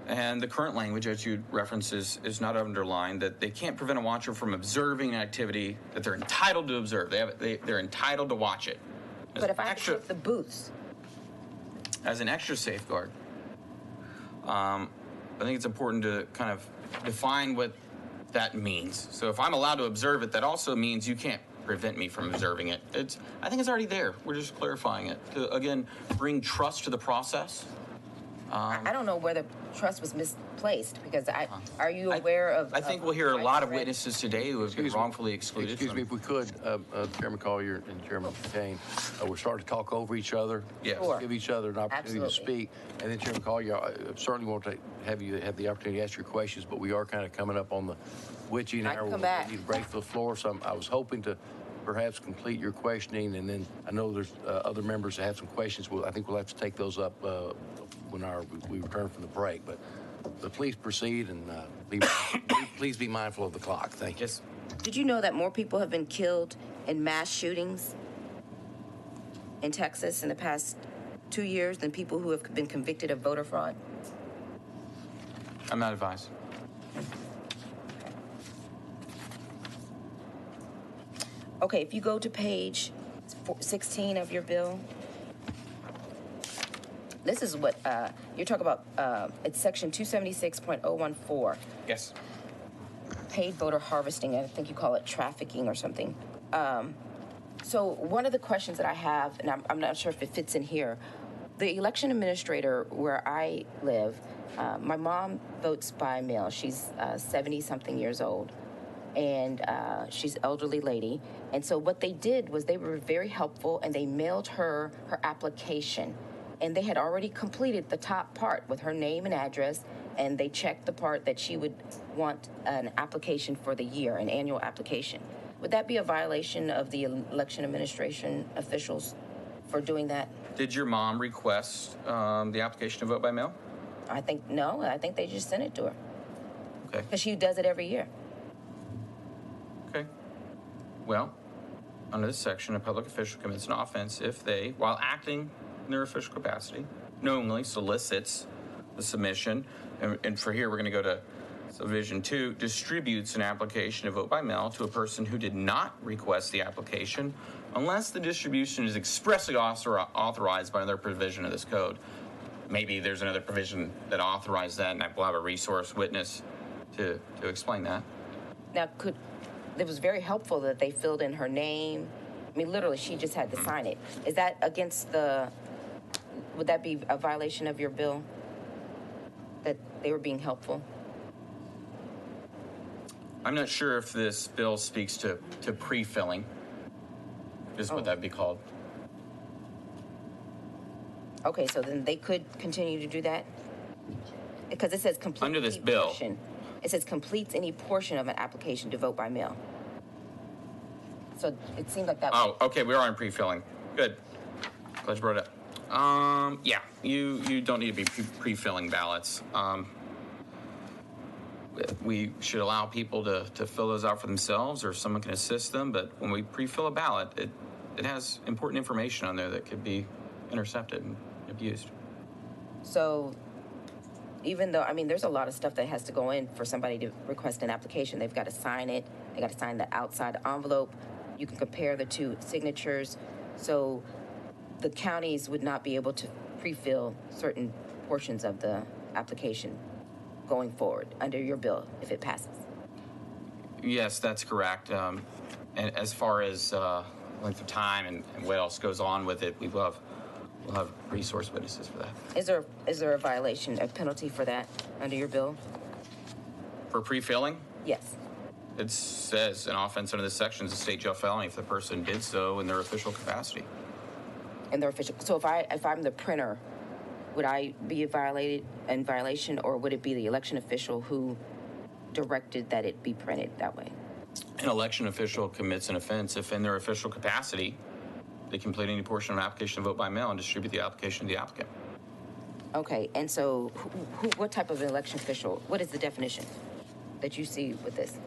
And the current language, as you referenced, is not underlined, that they can't prevent a watcher from observing an activity that they're entitled to observe. They're entitled to watch it. But if I put the booths, as an extra safeguard, I think it's important to kind of define what that means. So if I'm allowed to observe it, that also means you can't prevent me from observing it. I think it's already there. We're just clarifying it to, again, bring trust to the process. I don't know whether trust was misplaced because are you aware of? I think we'll hear a lot of witnesses today who have been wrongfully excluded. Excuse me, if we could, Chairman Collier and Chairman Kane, we're starting to talk over each other. Yes. Sure. Give each other an opportunity to speak. And then Chairman Collier, I certainly want to have you have the opportunity to ask your questions, but we are kind of coming up on the witching I can hour. come We back. need to break the floor. So I was hoping to perhaps complete your questioning, and then I know there's other members that have some questions. I think we'll have to take those up when we return from the break. But please proceed and please be mindful of the clock. Thank you. Yes. Did you know that more people have been killed in mass shootings in Texas in the past 2 years than people who have been convicted of voter fraud? I'm not advised. Okay, if you go to page 16 of your bill, this is what you're talking about. It's section 276.014. Yes. Paid voter harvesting. I think you call it trafficking or something. So one of the questions that I have, and I'm not sure if it fits in here, the election administrator where I live, my mom votes by mail. She's 70-something years old, and she's an elderly lady. And so what they did was they were very helpful, and they mailed her application. And they had already completed the top part with her name and address, and they checked the part that she would want an application for the year, an annual application. Would that be a violation of the election administration officials for doing that? Did your mom request the application to vote by mail? I think no. I think they just sent it to her. Okay. Because she does it every year. Okay. Well, under this section, a public official commits an offense if they, while acting in their official capacity, knowingly solicits the submission, and for here we're going to go to Subdivision 2, distributes an application to vote by mail to a person who did not request the application unless the distribution is expressly authorized by another provision of this code. Maybe there's another provision that authorizes that, and we'll have a resource witness to explain that. Now, it was very helpful that they filled in her name. I mean, literally, she just had to sign it. Is that against would that be a violation of your bill? That they were being helpful? I'm not sure if this bill speaks to pre-filling, is what that'd be called. Okay, so then they could continue to do that? Because it says complete Under this any bill. portion. It says completes any portion of an application to vote by mail. So it seemed like that. Oh, okay, we are in pre-filling. Good. Glad you brought it up. Yeah, you don't need to be pre-filling ballots. We should allow people to fill those out for themselves, or someone can assist them, but when we pre-fill a ballot, it has important information on there that could be intercepted and abused. So even though, I mean, there's a lot of stuff that has to go in for somebody to request an application. They've got to sign it. They got to sign the outside envelope. You can compare the two signatures. So the counties would not be able to pre-fill certain portions of the application going forward under your bill if it passes. Yes, that's correct. And as far as length of time and what else goes on with it, we will have we'll have resource witnesses for that. Is there a violation, a penalty for that under your bill? For pre-filling, Yes. it says an offense under this section is a state jail felony if the person did so in their official capacity. And they're official. So if I'm the printer, would I be in violation, or would it be the election official who directed that it be printed that way? An election official commits an offense if in their official capacity they complete any portion of an application to vote by mail and distribute the application to the applicant. Okay, and so what type of election official, what is the definition that you see with this?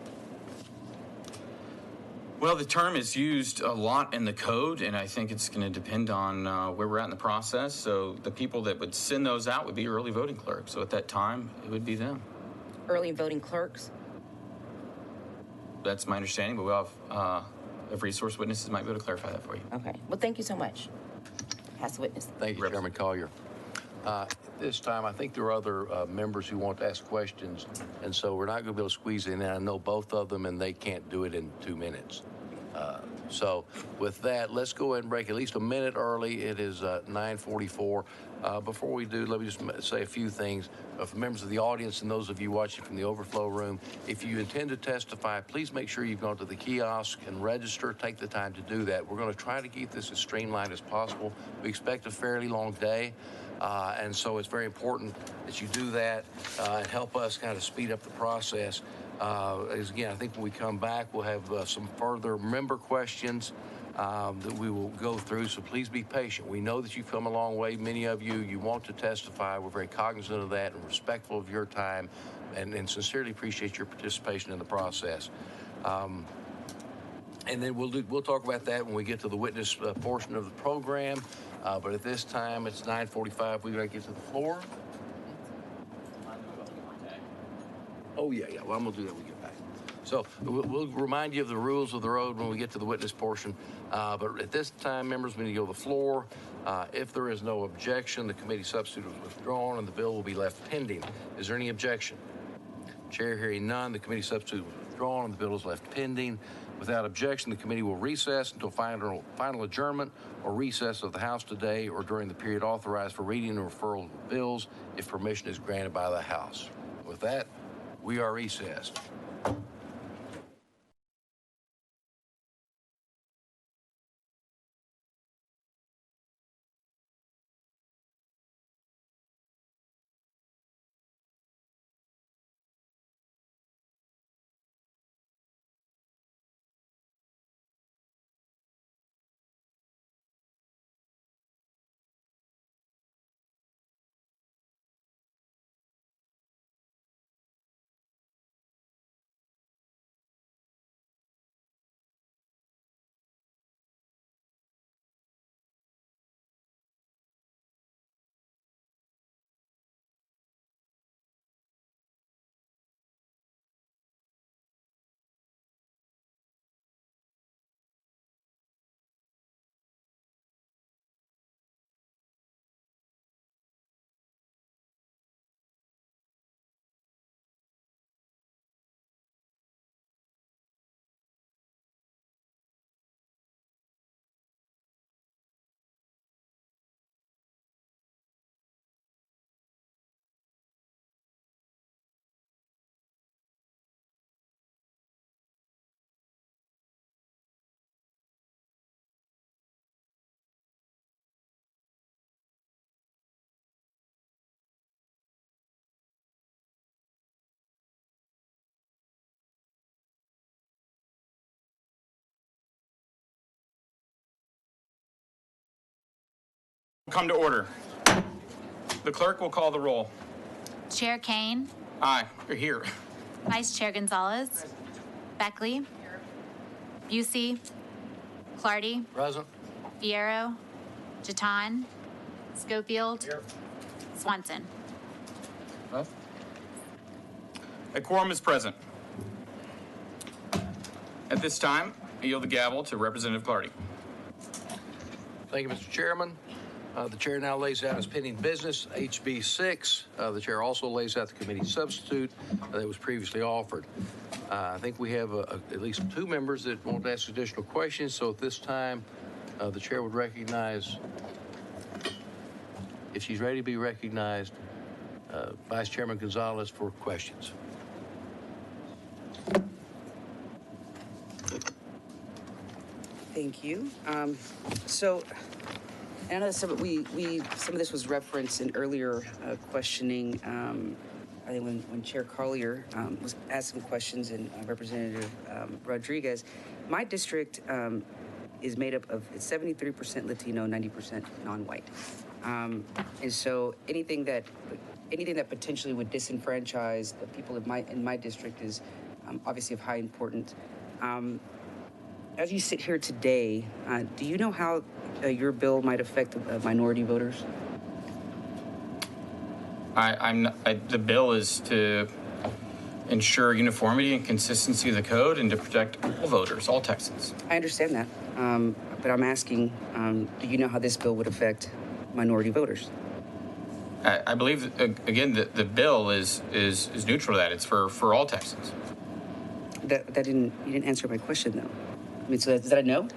Well, the term is used a lot in the code, and I think it's going to depend on where we're at in the process. So the people that would send those out would be early voting clerks. So at that time, it would be them. Early voting clerks? That's my understanding, but we'll have resource witnesses might be able to clarify that for you. Okay, well, thank you so much. Pass the witness. Thank you, Chairman Collier. At this time, I think there are other members who want to ask questions, and so we're not going to be able to squeeze in. I know both of them, and they can't do it in 2 minutes. So with that, let's go ahead and break at least a minute early. It is 9:44. Before we do, let me just say a few things. For members of the audience and those of you watching from the overflow room, if you intend to testify, please make sure you've gone to the kiosk and register. Take the time to do that. We're going to try to keep this as streamlined as possible. We expect a fairly long day. And so it's very important that you do that and help us kind of speed up the process. Again, I think when we come back, we'll have some further member questions that we will go through, so please be patient. We know that you've come a long way. Many of you want to testify. We're very cognizant of that and respectful of your time and sincerely appreciate your participation in the process. And then we'll talk about that when we get to the witness portion of the program. But at this time, it's 9:45. We're going to get to the floor. Oh, yeah. Well, I'm going to do that when we get back. So we'll remind you of the rules of the road when we get to the witness portion. But at this time, members, we need to go to the floor. If there is no objection, the committee substitute is withdrawn and the bill will be left pending. Is there any objection? Chair hearing none, the committee substitute is withdrawn and the bill is left pending. Without objection, the committee will recess until final adjournment or recess of the House today or during the period authorized for reading and referral of bills if permission is granted by the House. With that, we are recessed. Come to order. The clerk will call the roll. Chair Kane, Aye, you're here. Vice Chair Gonzalez, Beckley, Busey, Clardy, Present. Fierro, Jeton, Schofield, Swanson. A quorum is present. At this time, I yield the gavel to Representative Clardy. Thank you, Mr. Chairman. The chair now lays out his pending business, HB 6. The chair also lays out the committee substitute that was previously offered. I think we have at least 2 members that want to ask additional questions. So at this time, the chair would recognize if she's ready to be recognized, Vice Chairman Gonzalez for questions. Thank you. So, I know some of this was referenced in earlier questioning. I think when Chair Collier was asking questions and Representative Rodriguez, my district is made up of 73% Latino, 90% non-white, and so anything that potentially would disenfranchise the people in my district is obviously of high importance. As you sit here today, do you know how your bill might affect minority voters? The bill is to ensure uniformity and consistency of the code and to protect all voters, all Texans. I understand that, but I'm asking, do you know how this bill would affect minority voters? I believe, again, the bill is neutral to that. It's for all Texans. You didn't answer my question, though. I mean, so is that a no?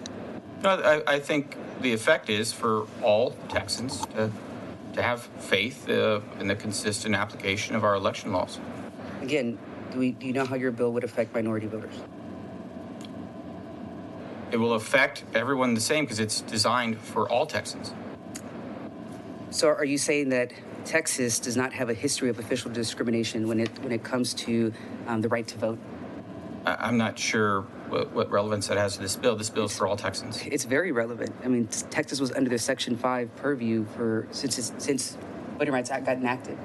No, I think the effect is for all Texans to have faith in the consistent application of our election laws. Again, do you know how your bill would affect minority voters? It will affect everyone the same because it's designed for all Texans. So are you saying that Texas does not have a history of official discrimination when it comes to the right to vote? I'm not sure what relevance that has to this bill. This bill is for all Texans. It's very relevant. I mean, Texas was under the Section 5 purview since Voting Rights Act got enacted,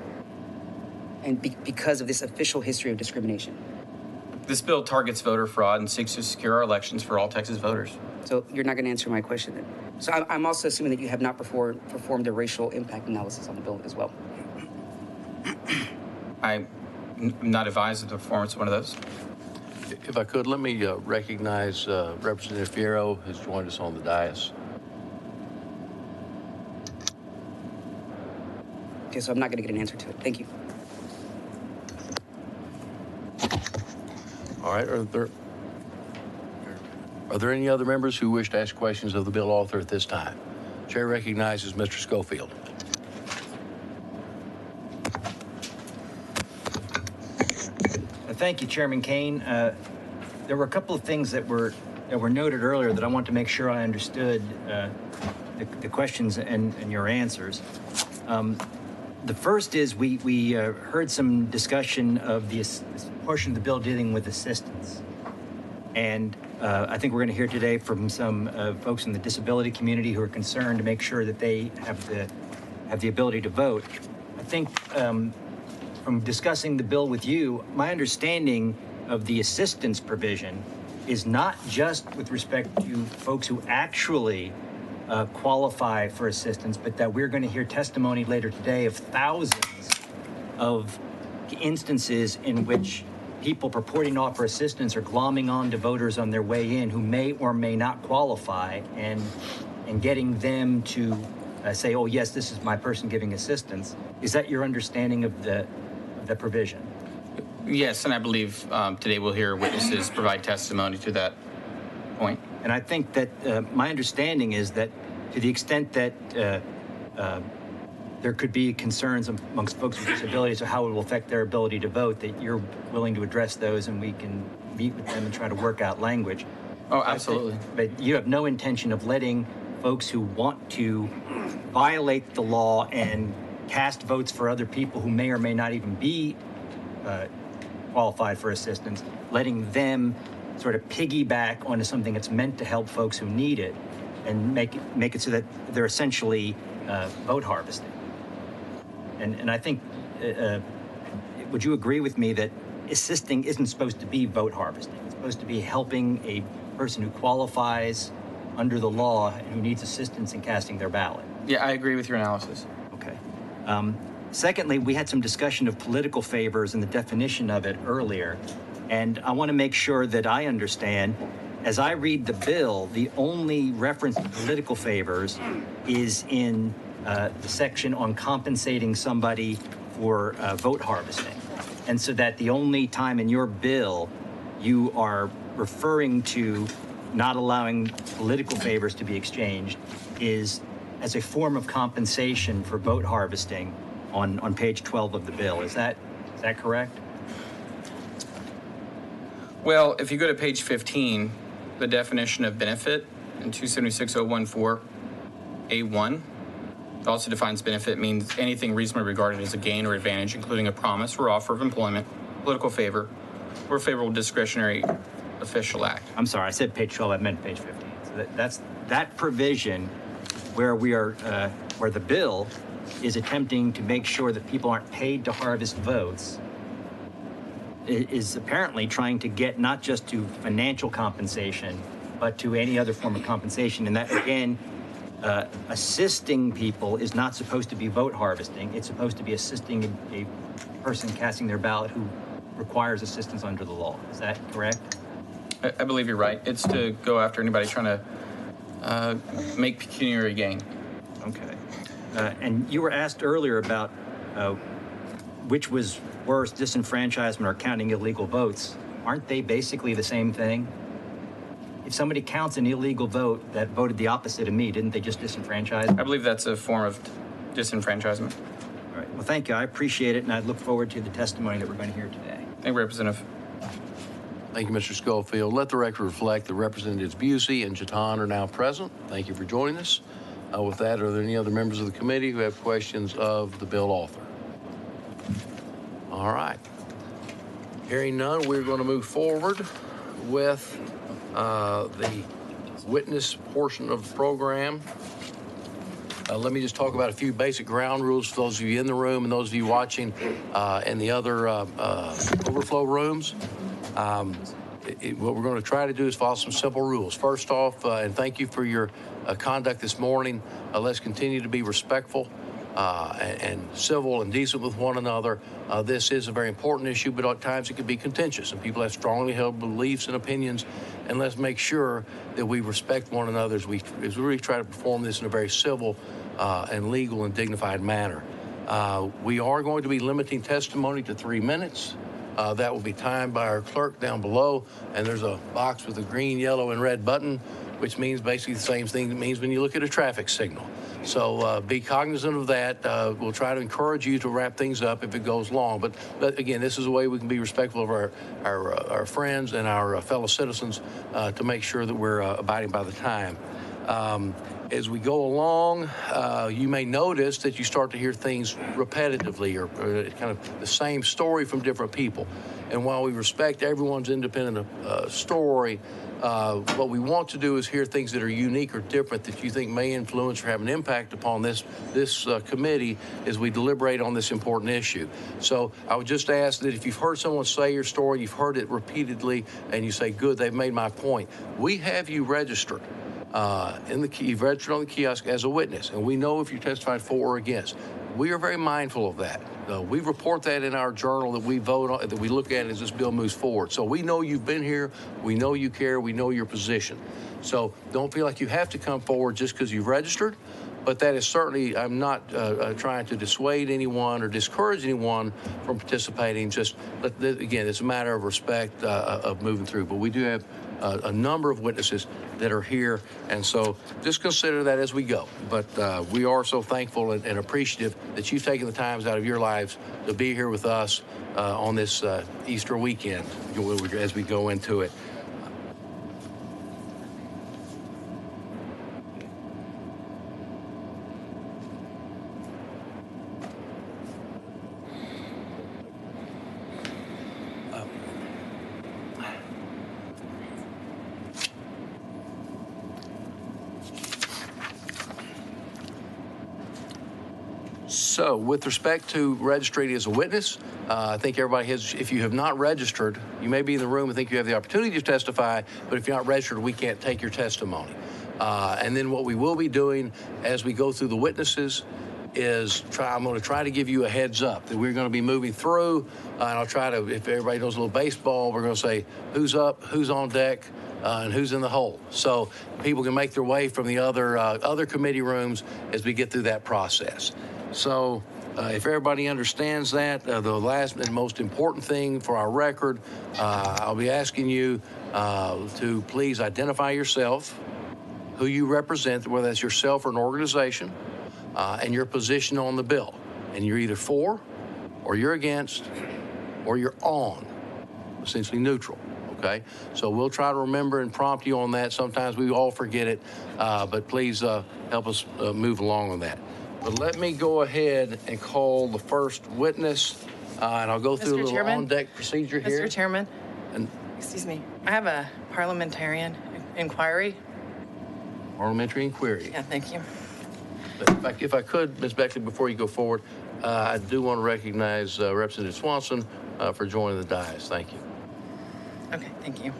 and because of this official history of discrimination. This bill targets voter fraud and seeks to secure our elections for all Texas voters. So you're not going to answer my question then. So I'm also assuming that you have not performed a racial impact analysis on the bill as well. I'm not advised of the performance of one of those. If I could, let me recognize Representative Fierro, who's joined us on the dais. Okay, so I'm not going to get an answer to it. Thank you. All right. Are there any other members who wish to ask questions of the bill author at this time? Chair recognizes Mr. Schofield. Thank you, Chairman Kane. There were a couple of things that were noted earlier that I want to make sure I understood the questions and your answers. The first is we heard some discussion of this portion of the bill dealing with assistance. And I think we're going to hear today from some folks in the disability community who are concerned to make sure that they have the ability to vote. I think from discussing the bill with you, my understanding of the assistance provision is not just with respect to folks who actually qualify for assistance, but that we're going to hear testimony later today of thousands of instances in which people purporting to offer assistance are glomming on to voters on their way in who may or may not qualify, and getting them to say, oh, yes, this is my person giving assistance. Is that your understanding of the provision? Yes, and I believe today we'll hear witnesses provide testimony to that point. And I think that my understanding is that to the extent that there could be concerns amongst folks with disabilities or how it will affect their ability to vote, that you're willing to address those and we can meet with them and try to work out language. Oh, absolutely. But you have no intention of letting folks who want to violate the law and cast votes for other people who may or may not even be qualified for assistance, letting them sort of piggyback onto something that's meant to help folks who need it and make it so that they're essentially vote harvesting. And I think, would you agree with me that assisting isn't supposed to be vote harvesting? It's supposed to be helping a person who qualifies under the law and who needs assistance in casting their ballot. Yeah, I agree with your analysis. Okay. Secondly, we had some discussion of political favors and the definition of it earlier. And I want to make sure that I understand, as I read the bill, the only reference to political favors is in the section on compensating somebody for vote harvesting. And so that the only time in your bill you are referring to not allowing political favors to be exchanged is as a form of compensation for vote harvesting on page 12 of the bill. Is that correct? Well, if you go to page 15, the definition of benefit in 276.014A1, it also defines benefit means anything reasonably regarded as a gain or advantage, including a promise or offer of employment, political favor, or favorable discretionary official act. I'm sorry, I said page 12, I meant page 15. So that's that provision where where the bill is attempting to make sure that people aren't paid to harvest votes, is apparently trying to get not just to financial compensation, but to any other form of compensation. And that, again, assisting people is not supposed to be vote harvesting. It's supposed to be assisting a person casting their ballot who requires assistance under the law. Is that correct? I believe you're right. It's to go after anybody trying to make pecuniary gain. Okay. And you were asked earlier about which was worse, disenfranchisement or counting illegal votes. Aren't they basically the same thing? If somebody counts an illegal vote that voted the opposite of me, didn't they just disenfranchise? I believe that's a form of disenfranchisement. All right. Well, thank you. I appreciate it, and I look forward to the testimony that we're going to hear today. Thank you, Representative. Thank you, Mr. Schofield. Let the record reflect that Representatives Busey and Jatan are now present. Thank you for joining us. With that, are there any other members of the committee who have questions of the bill author? All right. Hearing none, we're going to move forward with the witness portion of the program. Let me just talk about a few basic ground rules for those of you in the room and those of you watching in the other overflow rooms. What we're going to try to do is follow some simple rules. First off, and thank you for your conduct this morning, let's continue to be respectful and civil and decent with one another. This is a very important issue, but at times it can be contentious, and people have strongly held beliefs and opinions, and let's make sure that we respect one another as we really try to perform this in a very civil and legal and dignified manner. We are going to be limiting testimony to 3 minutes. That will be timed by our clerk down below, and there's a box with a green, yellow, and red button, which means basically the same thing it means when you look at a traffic signal. So be cognizant of that. We'll try to encourage you to wrap things up if it goes long. But again, this is a way we can be respectful of our friends and our fellow citizens to make sure that we're abiding by the time. As we go along, you may notice that you start to hear things repetitively or kind of the same story from different people. And while we respect everyone's independent story, what we want to do is hear things that are unique or different that you think may influence or have an impact upon this committee as we deliberate on this important issue. So I would just ask that if you've heard someone say your story, you've heard it repeatedly, and you say, good, they've made my point, we have you registered. You've registered on the kiosk as a witness, and we know if you testified for or against. We are very mindful of that. We report that in our journal that we vote on, that we look at as this bill moves forward. So we know you've been here, we know you care, we know your position. So don't feel like you have to come forward just because you've registered, but that is certainly, I'm not trying to dissuade anyone or discourage anyone from participating. Just, again, it's a matter of respect of moving through. But we do have a number of witnesses that are here, and so just consider that as we go. But we are so thankful and appreciative that you've taken the times out of your lives to be here with us on this Easter weekend as we go into it. So with respect to registering as a witness, I think everybody has, if you have not registered, you may be in the room and think you have the opportunity to testify, but if you're not registered, we can't take your testimony. And then what we will be doing as we go through the witnesses is I'm going to try to give you a heads up that we're going to be moving through, and I'll try to, if everybody knows a little baseball, we're going to say who's up, who's on deck, and who's in the hole. So people can make their way from the other committee rooms as we get through that process. So if everybody understands that, the last and most important thing for our record, I'll be asking you to please identify yourself, who you represent, whether that's yourself or an organization, and your position on the bill. And you're either for, or you're against, or you're on, essentially neutral. Okay, so we'll try to remember and prompt you on that. Sometimes we all forget it, but please help us move along on that. But let me go ahead and call the first witness, and I'll go through a little on-deck procedure here. Mr. Chairman, And excuse me, I have a parliamentarian inquiry. parliamentary inquiry. Yeah, thank you. But if I could, Ms. Beckley, before you go forward, I do want to recognize Representative Swanson for joining the dais. Thank you. Okay, thank you.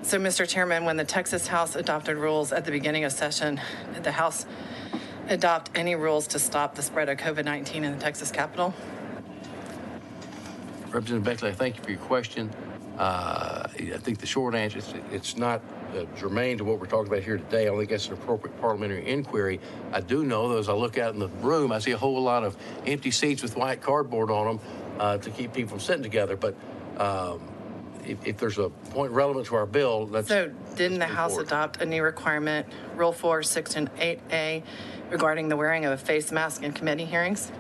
So, Mr. Chairman, when the Texas House adopted rules at the beginning of session, did the House adopt any rules to stop the spread of COVID-19 in the Texas Capitol? Representative Beckley, I thank you for your question. I think the short answer is it's not germane to what we're talking about here today. I don't think that's an appropriate parliamentary inquiry. I do know that as I look out in the room, I see a whole lot of empty seats with white cardboard on them to keep people from sitting together. But if there's a point relevant to our bill, that's... So didn't the House adopt a new requirement, Rule 4, 6, and 8A, regarding the wearing of a face mask in committee hearings?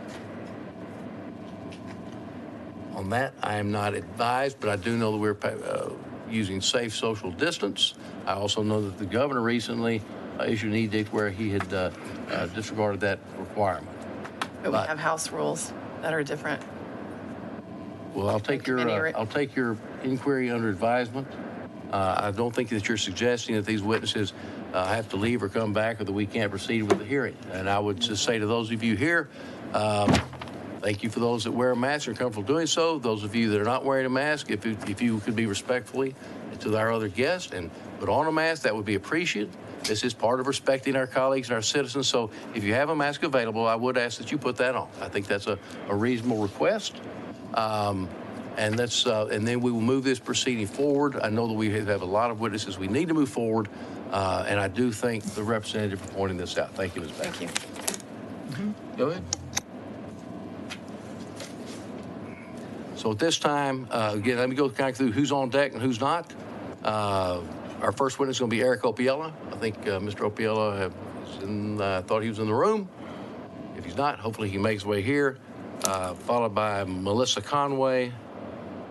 On that, I am not advised, but I do know that we're using safe social distance. I also know that the governor recently issued an edict where he had disregarded that requirement. But we have House rules that are different. Well, I'll take your inquiry under advisement. I don't think that you're suggesting that these witnesses have to leave or come back, or that we can't proceed with the hearing. And I would just say to those of you here, thank you for those that wear a mask and are comfortable doing so. Those of you that are not wearing a mask, if you could be respectfully to our other guests and put on a mask, that would be appreciated. This is part of respecting our colleagues and our citizens. So if you have a mask available, I would ask that you put that on. I think that's a reasonable request. And then we will move this proceeding forward. I know that we have a lot of witnesses we need to move forward, and I do thank the representative for pointing this out. Thank you, Ms. Beck. Thank you. Go ahead. So at this time, again, let me go kind of through who's on deck and who's not. Our first witness is going to be Eric Opiella. I think Mr. Opiella thought he was in the room. If he's not, hopefully he makes his way here. Followed by Melissa Conway,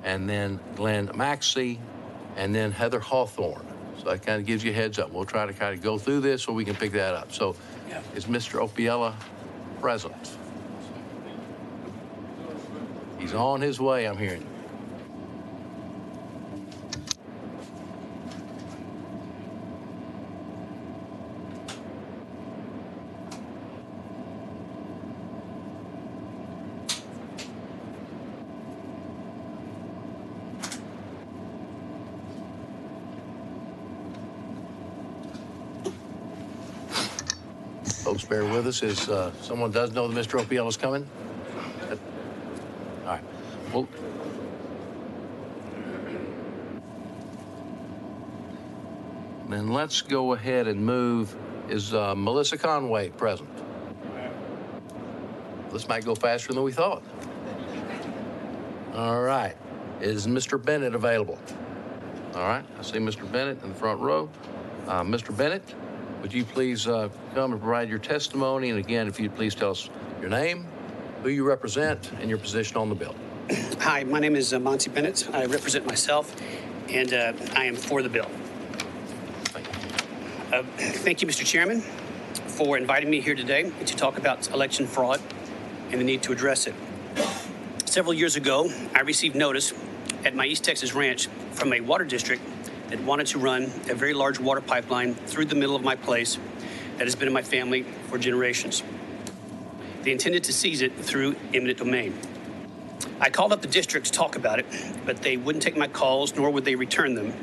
and then Glenn Maxey, and then Heather Hawthorne. So that kind of gives you a heads up. We'll try to kind of go through this so we can pick that up. So is Mr. Opiella present? He's on his way, I'm hearing. Folks, bear with us as someone does know that Mr. Opiella is coming. All right. Well, then let's go ahead and move. Is Melissa Conway present? This might go faster than we thought. All right. Is Mr. Bennett available? All right. I see Mr. Bennett in the front row. Mr. Bennett, would you please come and provide your testimony? And again, if you'd please tell us your name, who you represent, and your position on the bill. Hi, my name is Monty Bennett. I represent myself, and I am for the bill. Thank you, Mr. Chairman, for inviting me here today to talk about election fraud and the need to address it. Several years ago, I received notice at my East Texas ranch from a water district that wanted to run a very large water pipeline through the middle of my place that has been in my family for generations. They intended to seize it through eminent domain. I called up the district to talk about it, but they wouldn't take my calls, nor would they return them.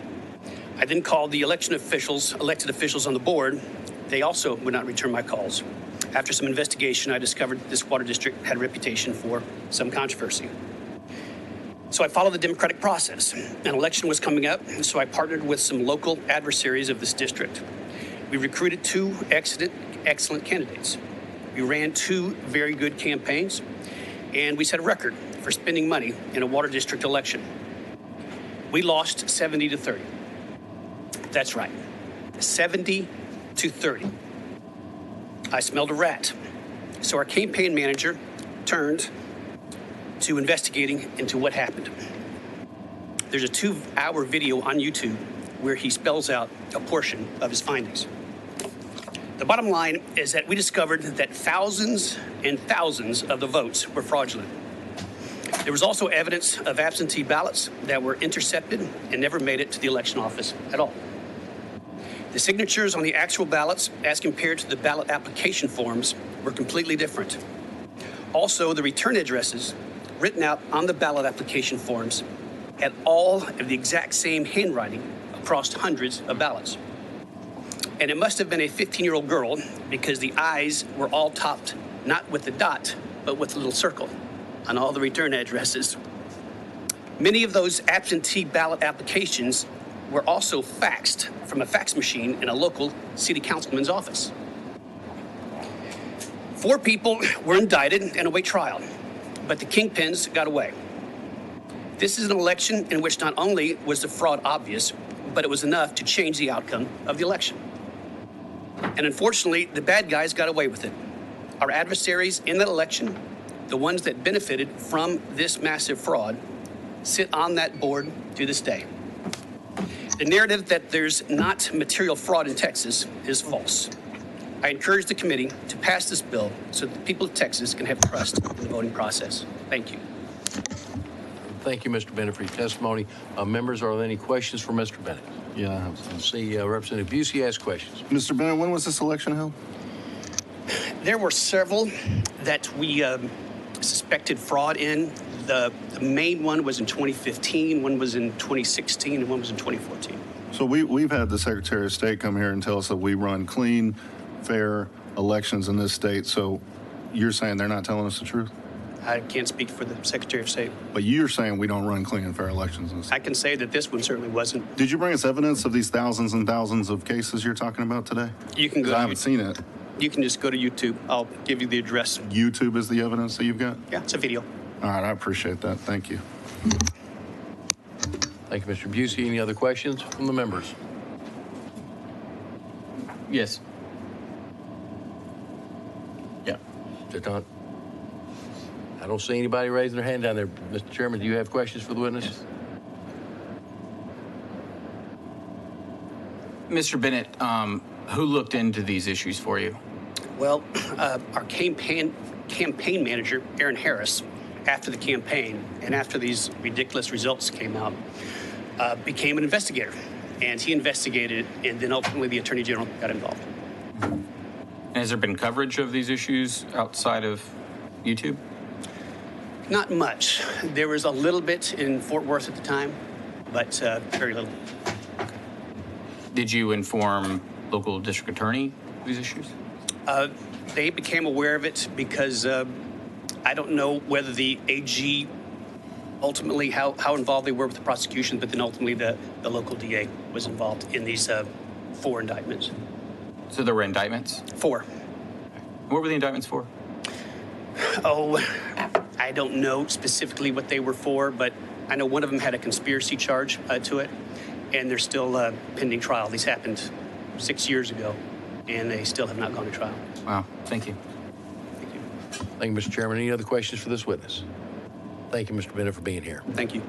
I then called the elected officials on the board. They also would not return my calls. After some investigation, I discovered this water district had a reputation for some controversy. So I followed the democratic process. An election was coming up, so I partnered with some local adversaries of this district. We recruited two excellent candidates. We ran two very good campaigns, and we set a record for spending money in a water district election. We lost 70 to 30. That's right, 70 2:30. I smelled a rat. So our campaign manager turned to investigating into what happened. There's a 2-hour video on YouTube where he spells out a portion of his findings. The bottom line is that we discovered that thousands and thousands of the votes were fraudulent. There was also evidence of absentee ballots that were intercepted and never made it to the election office at all. The signatures on the actual ballots, as compared to the ballot application forms, were completely different. Also, the return addresses written out on the ballot application forms had all of the exact same handwriting across hundreds of ballots. And it must have been a 15-year-old girl because the I's were all topped not with the dot, but with a little circle on all the return addresses. Many of those absentee ballot applications were also faxed from a fax machine in a local city councilman's office. 4 people were indicted and await trial, but the kingpins got away. This is an election in which not only was the fraud obvious, but it was enough to change the outcome of the election. And unfortunately, the bad guys got away with it. Our adversaries in that election, the ones that benefited from this massive fraud, sit on that board to this day. The narrative that there's not material fraud in Texas is false. I encourage the committee to pass this bill so that the people of Texas can have trust in the voting process. Thank you. Thank you, Mr. Bennett, for your testimony. Members, are there any questions for Mr. Bennett? Yeah, I have some. See Representative Busey ask questions. Mr. Bennett, when was this election held? There were several that we suspected fraud in. The main one was in 2015, one was in 2016, and one was in 2014. So we've had the Secretary of State come here and tell us that we run clean, fair elections in this state. So you're saying they're not telling us the truth? I can't speak for the Secretary of State. But you're saying we don't run clean and fair elections in this state? I can say that this one certainly wasn't. Did you bring us evidence of these thousands and thousands of cases you're talking about today? You can go. 'Cause I haven't seen it. You can just go to YouTube. I'll give you the address. YouTube is the evidence that you've got? Yeah, it's a video. All right, I appreciate that. Thank you. Thank you, Mr. Busey. Any other questions from the members? Yes. Yeah. I don't see anybody raising their hand down there. Mr. Chairman, do you have questions for the witness? Yes. Mr. Bennett, who looked into these issues for you? Well, our campaign manager, Aaron Harris, after the campaign and after these ridiculous results came out, became an investigator. And he investigated it, and then ultimately the Attorney General got involved. And has there been coverage of these issues outside of YouTube? Not much. There was a little bit in Fort Worth at the time, but very little. Did you inform local district attorney of these issues? They became aware of it because I don't know whether the AG ultimately how involved they were with the prosecution, but then ultimately the local DA was involved in these 4 indictments. So there were indictments? 4. What were the indictments for? Oh, I don't know specifically what they were for, but I know one of them had a conspiracy charge to it, and they're still pending trial. These happened 6 years ago, and they still have not gone to trial. Wow, thank you. Thank you. Thank you, Mr. Chairman. Any other questions for this witness? Thank you, Mr. Bennett, for being here. Thank you.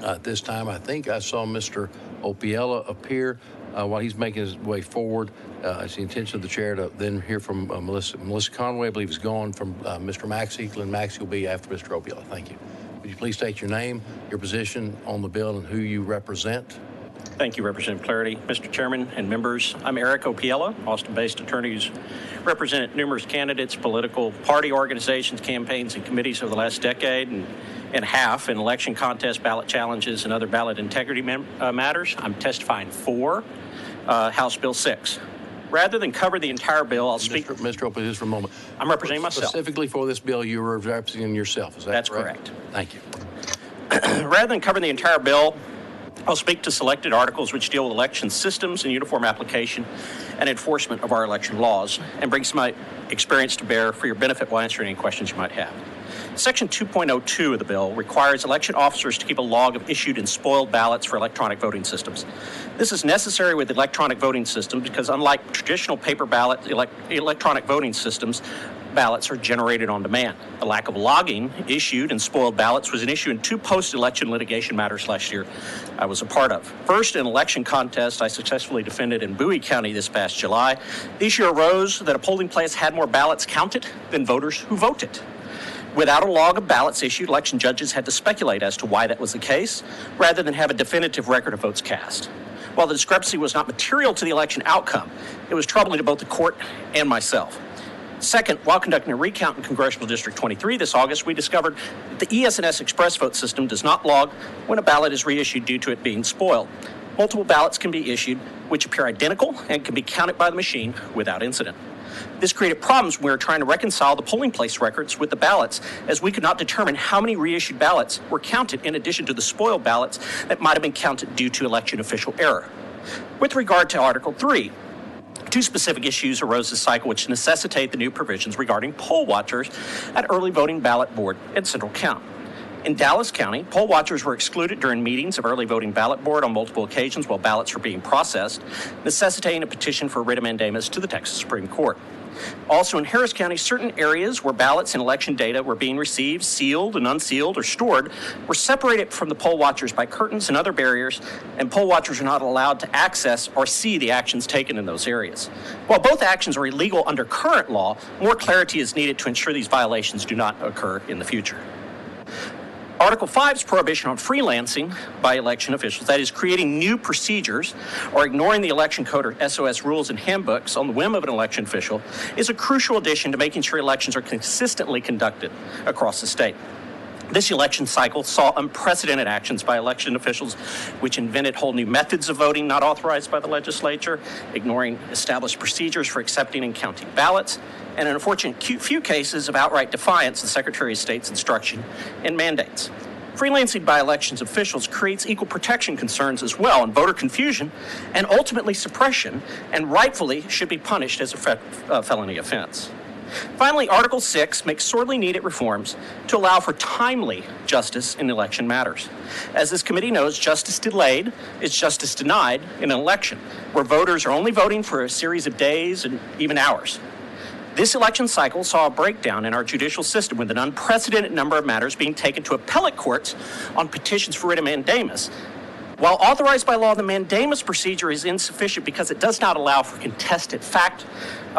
At this time, I think I saw Mr. Opiella appear. While he's making his way forward, it's the intention of the chair to then hear from Melissa Conway. I believe is gone from Mr. Maxey. Glenn Maxey will be after Mr. Opiella. Thank you. Would you please state your name, your position on the bill, and who you represent? Thank you, Representative Clarity. Mr. Chairman and members, I'm Eric Opiella, Austin-based attorney who's represented numerous candidates, political party organizations, campaigns, and committees over the last decade and a half in election contests, ballot challenges, and other ballot integrity matters. I'm testifying for House Bill 6. Rather than cover the entire bill, I'll speak. Mr. Opiella, just for a moment. I'm representing myself. Specifically for this bill, you were representing yourself. Is that That's correct? Thank you. Rather than covering the entire bill, I'll speak to selected articles which deal with election systems and uniform application and enforcement of our election laws, and bring some experience to bear for your benefit while answering any questions you might have. Section 2.02 of the bill requires election officers to keep a log of issued and spoiled ballots for electronic voting systems. This is necessary with electronic voting systems because unlike traditional paper ballot, electronic voting systems, ballots are generated on demand. The lack of logging issued and spoiled ballots was an issue in 2 post-election litigation matters last year I was a part of. First, an election contest I successfully defended in Bowie County this past July. The issue arose that a polling place had more ballots counted than voters who voted. Without a log of ballots issued, election judges had to speculate as to why that was the case, rather than have a definitive record of votes cast. While the discrepancy was not material to the election outcome, it was troubling to both the court and myself. Second, while conducting a recount in Congressional District 23 this August, we discovered that the ES&S Express Vote system does not log when a ballot is reissued due to it being spoiled. Multiple ballots can be issued which appear identical and can be counted by the machine without incident. This created problems when we were trying to reconcile the polling place records with the ballots, as we could not determine how many reissued ballots were counted in addition to the spoiled ballots that might have been counted due to election official error. With regard to Article 3, 2 specific issues arose this cycle which necessitate the new provisions regarding poll watchers at early voting ballot board and central count. In Dallas County, poll watchers were excluded during meetings of early voting ballot board on multiple occasions while ballots were being processed, necessitating a petition for writ of mandamus to the Texas Supreme Court. Also in Harris County, certain areas where ballots and election data were being received, sealed and unsealed, or stored were separated from the poll watchers by curtains and other barriers, and poll watchers are not allowed to access or see the actions taken in those areas. While both actions are illegal under current law, more clarity is needed to ensure these violations do not occur in the future. Article 5's prohibition on freelancing by election officials, that is, creating new procedures or ignoring the election code or SOS rules and handbooks on the whim of an election official, is a crucial addition to making sure elections are consistently conducted across the state. This election cycle saw unprecedented actions by election officials, which invented whole new methods of voting not authorized by the legislature, ignoring established procedures for accepting and counting ballots, and an unfortunate few cases of outright defiance of the Secretary of State's instruction and mandates. Freelancing by elections officials creates equal protection concerns as well, and voter confusion, and ultimately suppression, and rightfully should be punished as a felony offense. Finally, Article 6 makes sorely needed reforms to allow for timely justice in election matters. As this committee knows, justice delayed is justice denied in an election, where voters are only voting for a series of days and even hours. This election cycle saw a breakdown in our judicial system with an unprecedented number of matters being taken to appellate courts on petitions for writ of mandamus. While authorized by law, the mandamus procedure is insufficient because it does not allow for contested fact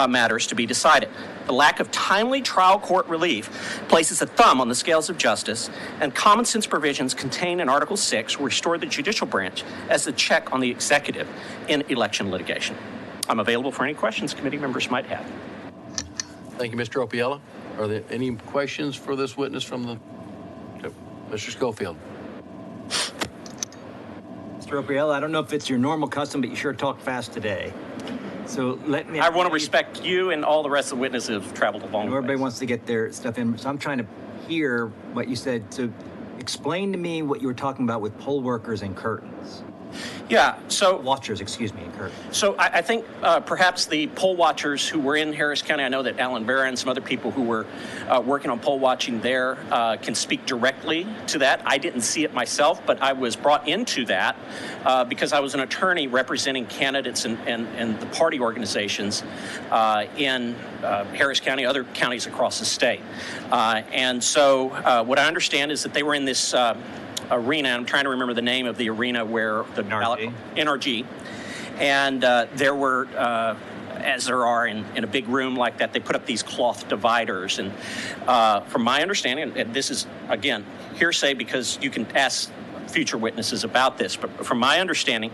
matters to be decided. The lack of timely trial court relief places a thumb on the scales of justice, and common sense provisions contained in Article 6 restore the judicial branch as the check on the executive in election litigation. I'm available for any questions committee members might have. Thank you, Mr. Opiella. Are there any questions for this witness from the Mr. Schofield? Mr. Opiella, I don't know if it's your normal custom, but you sure talk fast today. So let me. I want to respect you and all the rest of the witnesses who have traveled along. Everybody wants to get their stuff in, so I'm trying to hear what you said. So explain to me what you were talking about with poll workers and curtains. Yeah, so... Watchers, excuse me, and curtains. So I think perhaps the poll watchers who were in Harris County, I know that Alan Vera and some other people who were working on poll watching there can speak directly to that. I didn't see it myself, but I was brought into that because I was an attorney representing candidates and the party organizations in Harris County, other counties across the state. And so what I understand is that they were in this arena. I'm trying to remember the name of the arena where the NRG. And there were, as there are in a big room like that, they put up these cloth dividers. And from my understanding, and this is, again, hearsay because you can ask future witnesses about this, but from my understanding,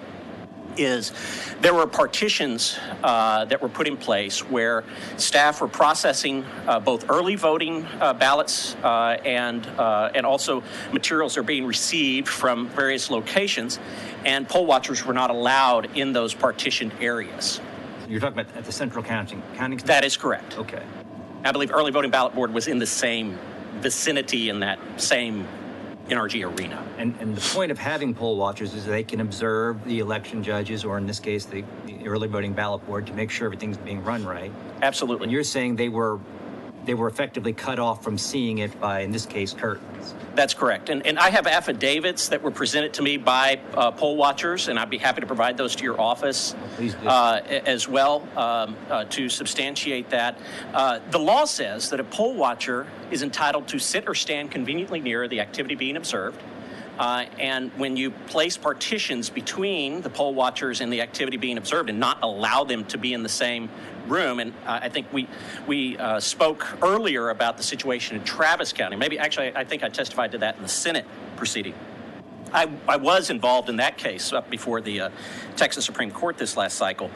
is there were partitions that were put in place where staff were processing both early voting ballots and also materials are being received from various locations, and poll watchers were not allowed in those partitioned areas. You're talking about at the central counting? That is correct. Okay. I believe early voting ballot board was in the same vicinity in that same NRG arena. And the point of having poll watchers is they can observe the election judges, or in this case, the early voting ballot board, to make sure everything's being run right. Absolutely. And you're saying they were they were effectively cut off from seeing it by, in this case, curtains. That's correct. And I have affidavits that were presented to me by poll watchers, and I'd be happy to provide those to your office as well to substantiate that. The law says that a poll watcher is entitled to sit or stand conveniently near the activity being observed. And when you place partitions between the poll watchers and the activity being observed and not allow them to be in the same room, and I think we spoke earlier about the situation in Travis County. Maybe actually I think I testified to that in the Senate proceeding. I was involved in that case up before the Texas Supreme Court this last cycle,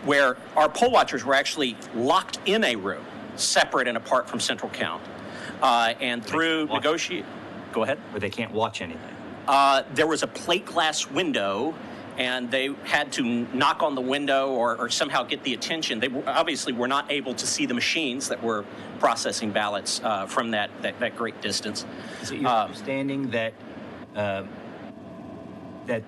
where our poll watchers were actually locked in a room, separate and apart from central count, and through negotiate. Go ahead. Where they can't watch anything. There was a plate glass window, and they had to knock on the window or somehow get the attention. They obviously were not able to see the machines that were processing ballots from that great distance. Is it your understanding that that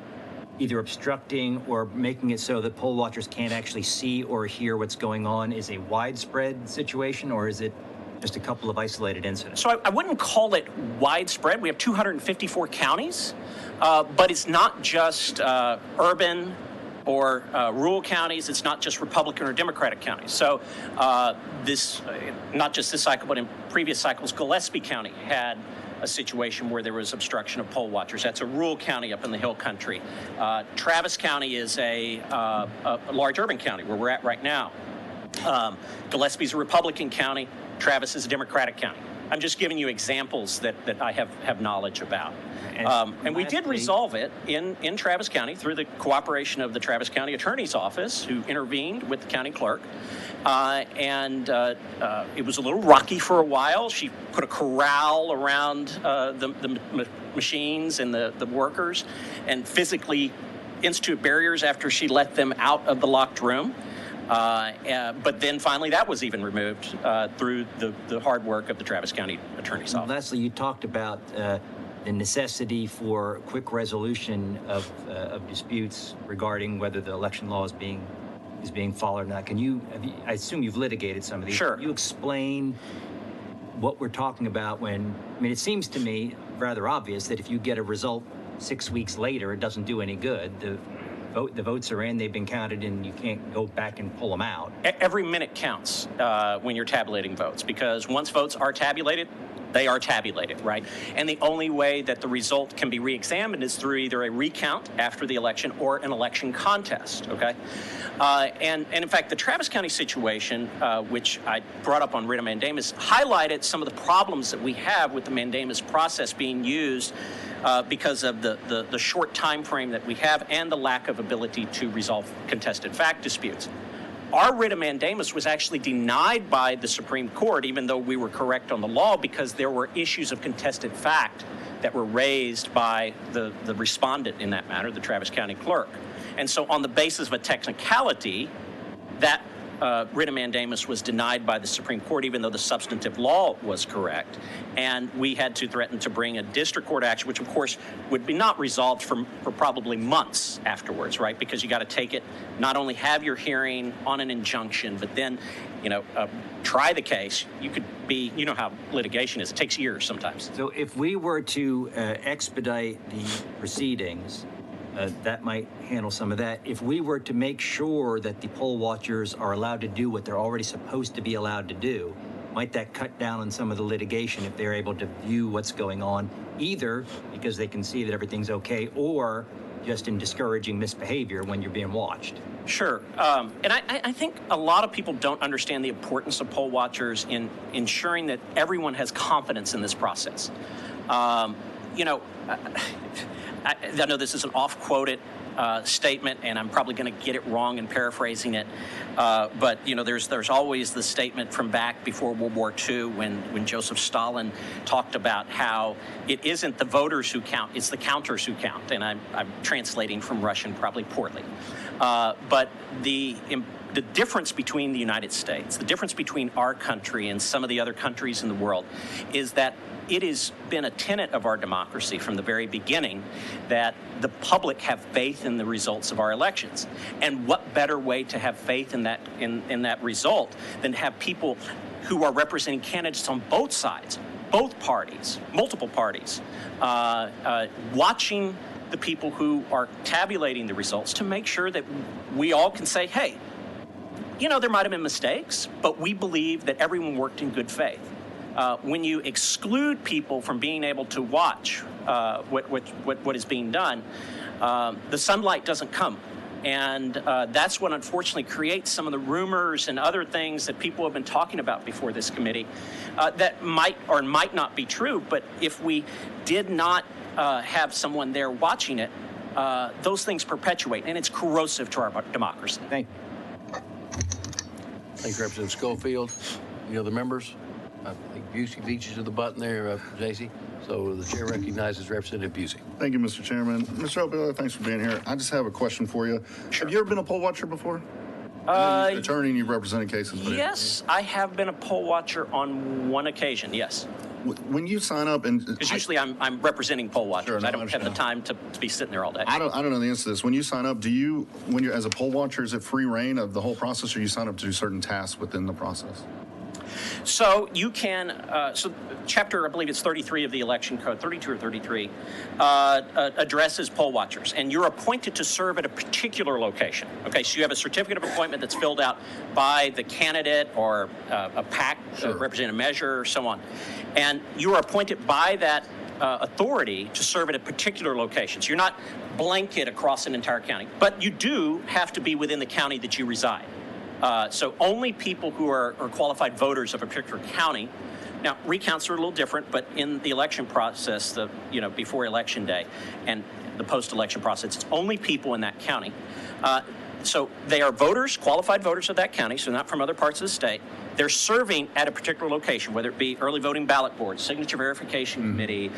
either obstructing or making it so that poll watchers can't actually see or hear what's going on is a widespread situation, or is it just a couple of isolated incidents? So I wouldn't call it widespread. We have 254 counties, but it's not just urban or rural counties. It's not just Republican or Democratic counties. So this, not just this cycle, but in previous cycles, Gillespie County had a situation where there was obstruction of poll watchers. That's a rural county up in the hill country. Travis County is a large urban county where we're at right now. Gillespie's a Republican county. Travis is a Democratic county. I'm just giving you examples that I have knowledge about. And we did resolve it in Travis County through the cooperation of the Travis County Attorney's Office, who intervened with the county clerk. It was a little rocky for a while. She put a corral around the machines and the workers and physically instituted barriers after she let them out of the locked room. But then finally that was even removed through the hard work of the Travis County Attorney's Office. Leslie, you talked about the necessity for quick resolution of disputes regarding whether the election law is being followed or not. I assume you've litigated some of these. Sure. Can you explain what we're talking about it seems to me rather obvious that if you get a result 6 weeks later, it doesn't do any good. The votes are in, they've been counted, and you can't go back and pull them out. Every minute counts when you're tabulating votes, because once votes are tabulated, they are tabulated, right? And the only way that the result can be re-examined is through either a recount after the election or an election contest, okay? And in fact, the Travis County situation, which I brought up on writ of mandamus, highlighted some of the problems that we have with the mandamus process being used because of the short time frame that we have and the lack of ability to resolve contested fact disputes. Our writ of mandamus was actually denied by the Supreme Court, even though we were correct on the law, because there were issues of contested fact that were raised by the respondent in that matter, the Travis County clerk. And so on the basis of a technicality, that writ of mandamus was denied by the Supreme Court, even though the substantive law was correct. And we had to threaten to bring a district court action, which of course would be not resolved for probably months afterwards, right? Because you got to take it, not only have your hearing on an injunction, but then, try the case. You could be, you know how litigation is. It takes years sometimes. So if we were to expedite the proceedings, that might handle some of that. If we were to make sure that the poll watchers are allowed to do what they're already supposed to be allowed to do, might that cut down on some of the litigation if they're able to view what's going on, either because they can see that everything's okay or just in discouraging misbehavior when you're being watched? Sure. And I think a lot of people don't understand the importance of poll watchers in ensuring that everyone has confidence in this process. I know this is an off-quoted statement, and I'm probably going to get it wrong in paraphrasing it. But there's always the statement from back before World War II when Joseph Stalin talked about how it isn't the voters who count, it's the counters who count. And I'm translating from Russian probably poorly. But the difference between the United States, the difference between our country and some of the other countries in the world, is that it has been a tenet of our democracy from the very beginning that the public have faith in the results of our elections. And what better way to have faith in that result than to have people who are representing candidates on both sides, both parties, multiple parties, watching the people who are tabulating the results to make sure that we all can say, hey, you know, there might have been mistakes, but we believe that everyone worked in good faith. When you exclude people from being able to watch what is being done, the sunlight doesn't come. And that's what unfortunately creates some of the rumors and other things that people have been talking about before this committee that might or might not be true. But if we did not have someone there watching it, those things perpetuate, and it's corrosive to our democracy. Thank you, Representative Schofield. Any other members? I think Busey beat you to the button there, J.C. So the chair recognizes Representative Busey. Thank you, Mr. Chairman. Mr. Opiola, thanks for being here. I just have a question for you. Sure. Have you ever been a poll watcher before? You're an attorney and you've represented cases. But yes, I have been a poll watcher on one occasion, yes. When you sign up and... Because usually I'm representing poll watchers. Sure, no, I don't have the time to be sitting there all day. I don't know the answer to this. When you sign up, when you're as a poll watcher, is it free reign of the whole process, or you sign up to do certain tasks within the process? So you can, so chapter, I believe it's 33 of the election code, 32 or 33, addresses poll watchers, and you're appointed to serve at a particular location. Okay, so you have a certificate of appointment that's filled out by the candidate or a PAC, sure, representative measure, or so on. And you are appointed by that authority to serve at a particular location. So you're not blanket across an entire county, but you do have to be within the county that you reside. So only people who are qualified voters of a particular county. Now, recounts are a little different, but in the election process, before election day and the post-election process, it's only people in that county. So they are voters, qualified voters of that county, so not from other parts of the state. They're serving at a particular location, whether it be early voting ballot board, signature verification committee,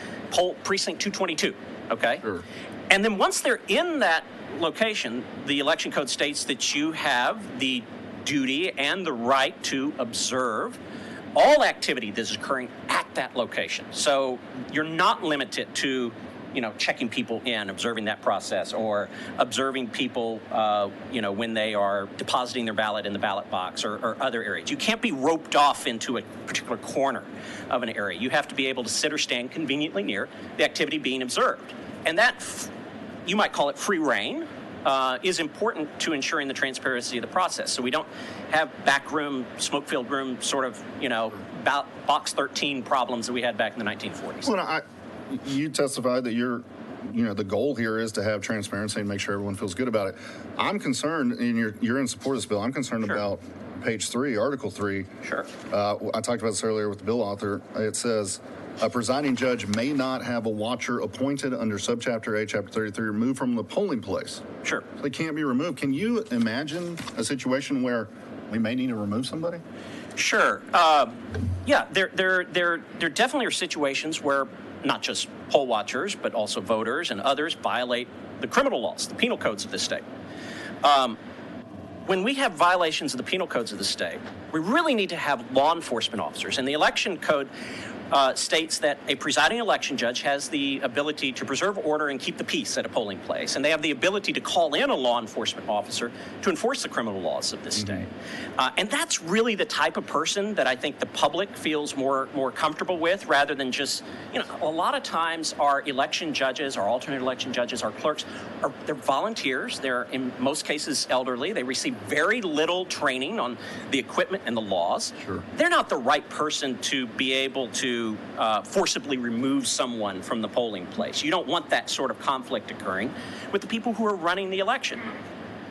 precinct 222, okay? Sure. And then once they're in that location, the election code states that you have the duty and the right to observe all activity that is occurring at that location. So you're not limited to, checking people in, observing that process, or observing people, when they are depositing their ballot in the ballot box or other areas. You can't be roped off into a particular corner of an area. You have to be able to sit or stand conveniently near the activity being observed. And that, you might call it free reign, is important to ensuring the transparency of the process. So we don't have backroom, smoke-filled room sort of, box 13 problems that we had back in the 1940s. Well, you testified that the goal here is to have transparency and make sure everyone feels good about it. I'm concerned, and you're in support of this bill, I'm concerned sure. about page 3, Article 3. Sure. I talked about this earlier with the bill author. It says, a presiding judge may not have a watcher appointed under subchapter A, chapter 33, removed from the polling place. Sure. So they can't be removed. Can you imagine a situation where we may need to remove somebody? Sure. Yeah, there definitely are situations where not just poll watchers, but also voters and others violate the criminal laws, the penal codes of the state. When we have violations of the penal codes of the state, we really need to have law enforcement officers. And the election code states that a presiding election judge has the ability to preserve order and keep the peace at a polling place. And they have the ability to call in a law enforcement officer to enforce the criminal laws of this state. And that's really the type of person that I think the public feels more comfortable with, rather than just, a lot of times our election judges, our alternate election judges, our clerks, they're volunteers. They're in most cases elderly. They receive very little training on the equipment and the laws. Sure. They're not the right person to be able to forcibly remove someone from the polling place. You don't want that sort of conflict occurring with the people who are running the election.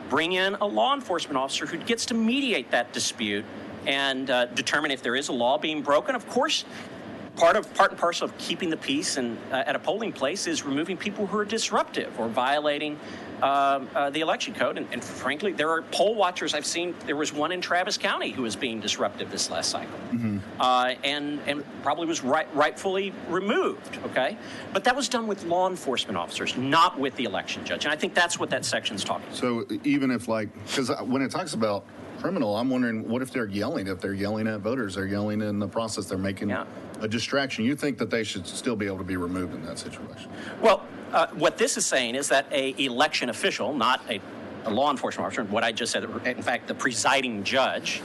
Bring in a law enforcement officer who gets to mediate that dispute and determine if there is a law being broken. Of course, part and parcel of keeping the peace and at a polling place is removing people who are disruptive or violating the election code. And frankly, there are poll watchers I've seen. There was one in Travis County who was being disruptive this last cycle, and probably was rightfully removed. Okay, but that was done with law enforcement officers, not with the election judge. And I think that's what that section's talking about. So even if, because when it talks about criminal, I'm wondering, what if they're yelling? If they're yelling at voters, they're yelling in the process, they're making a distraction. You think that they should still be able to be removed in that situation? Well, what this is saying is that a election official, not a law enforcement officer, what I just said, in fact, the presiding judge,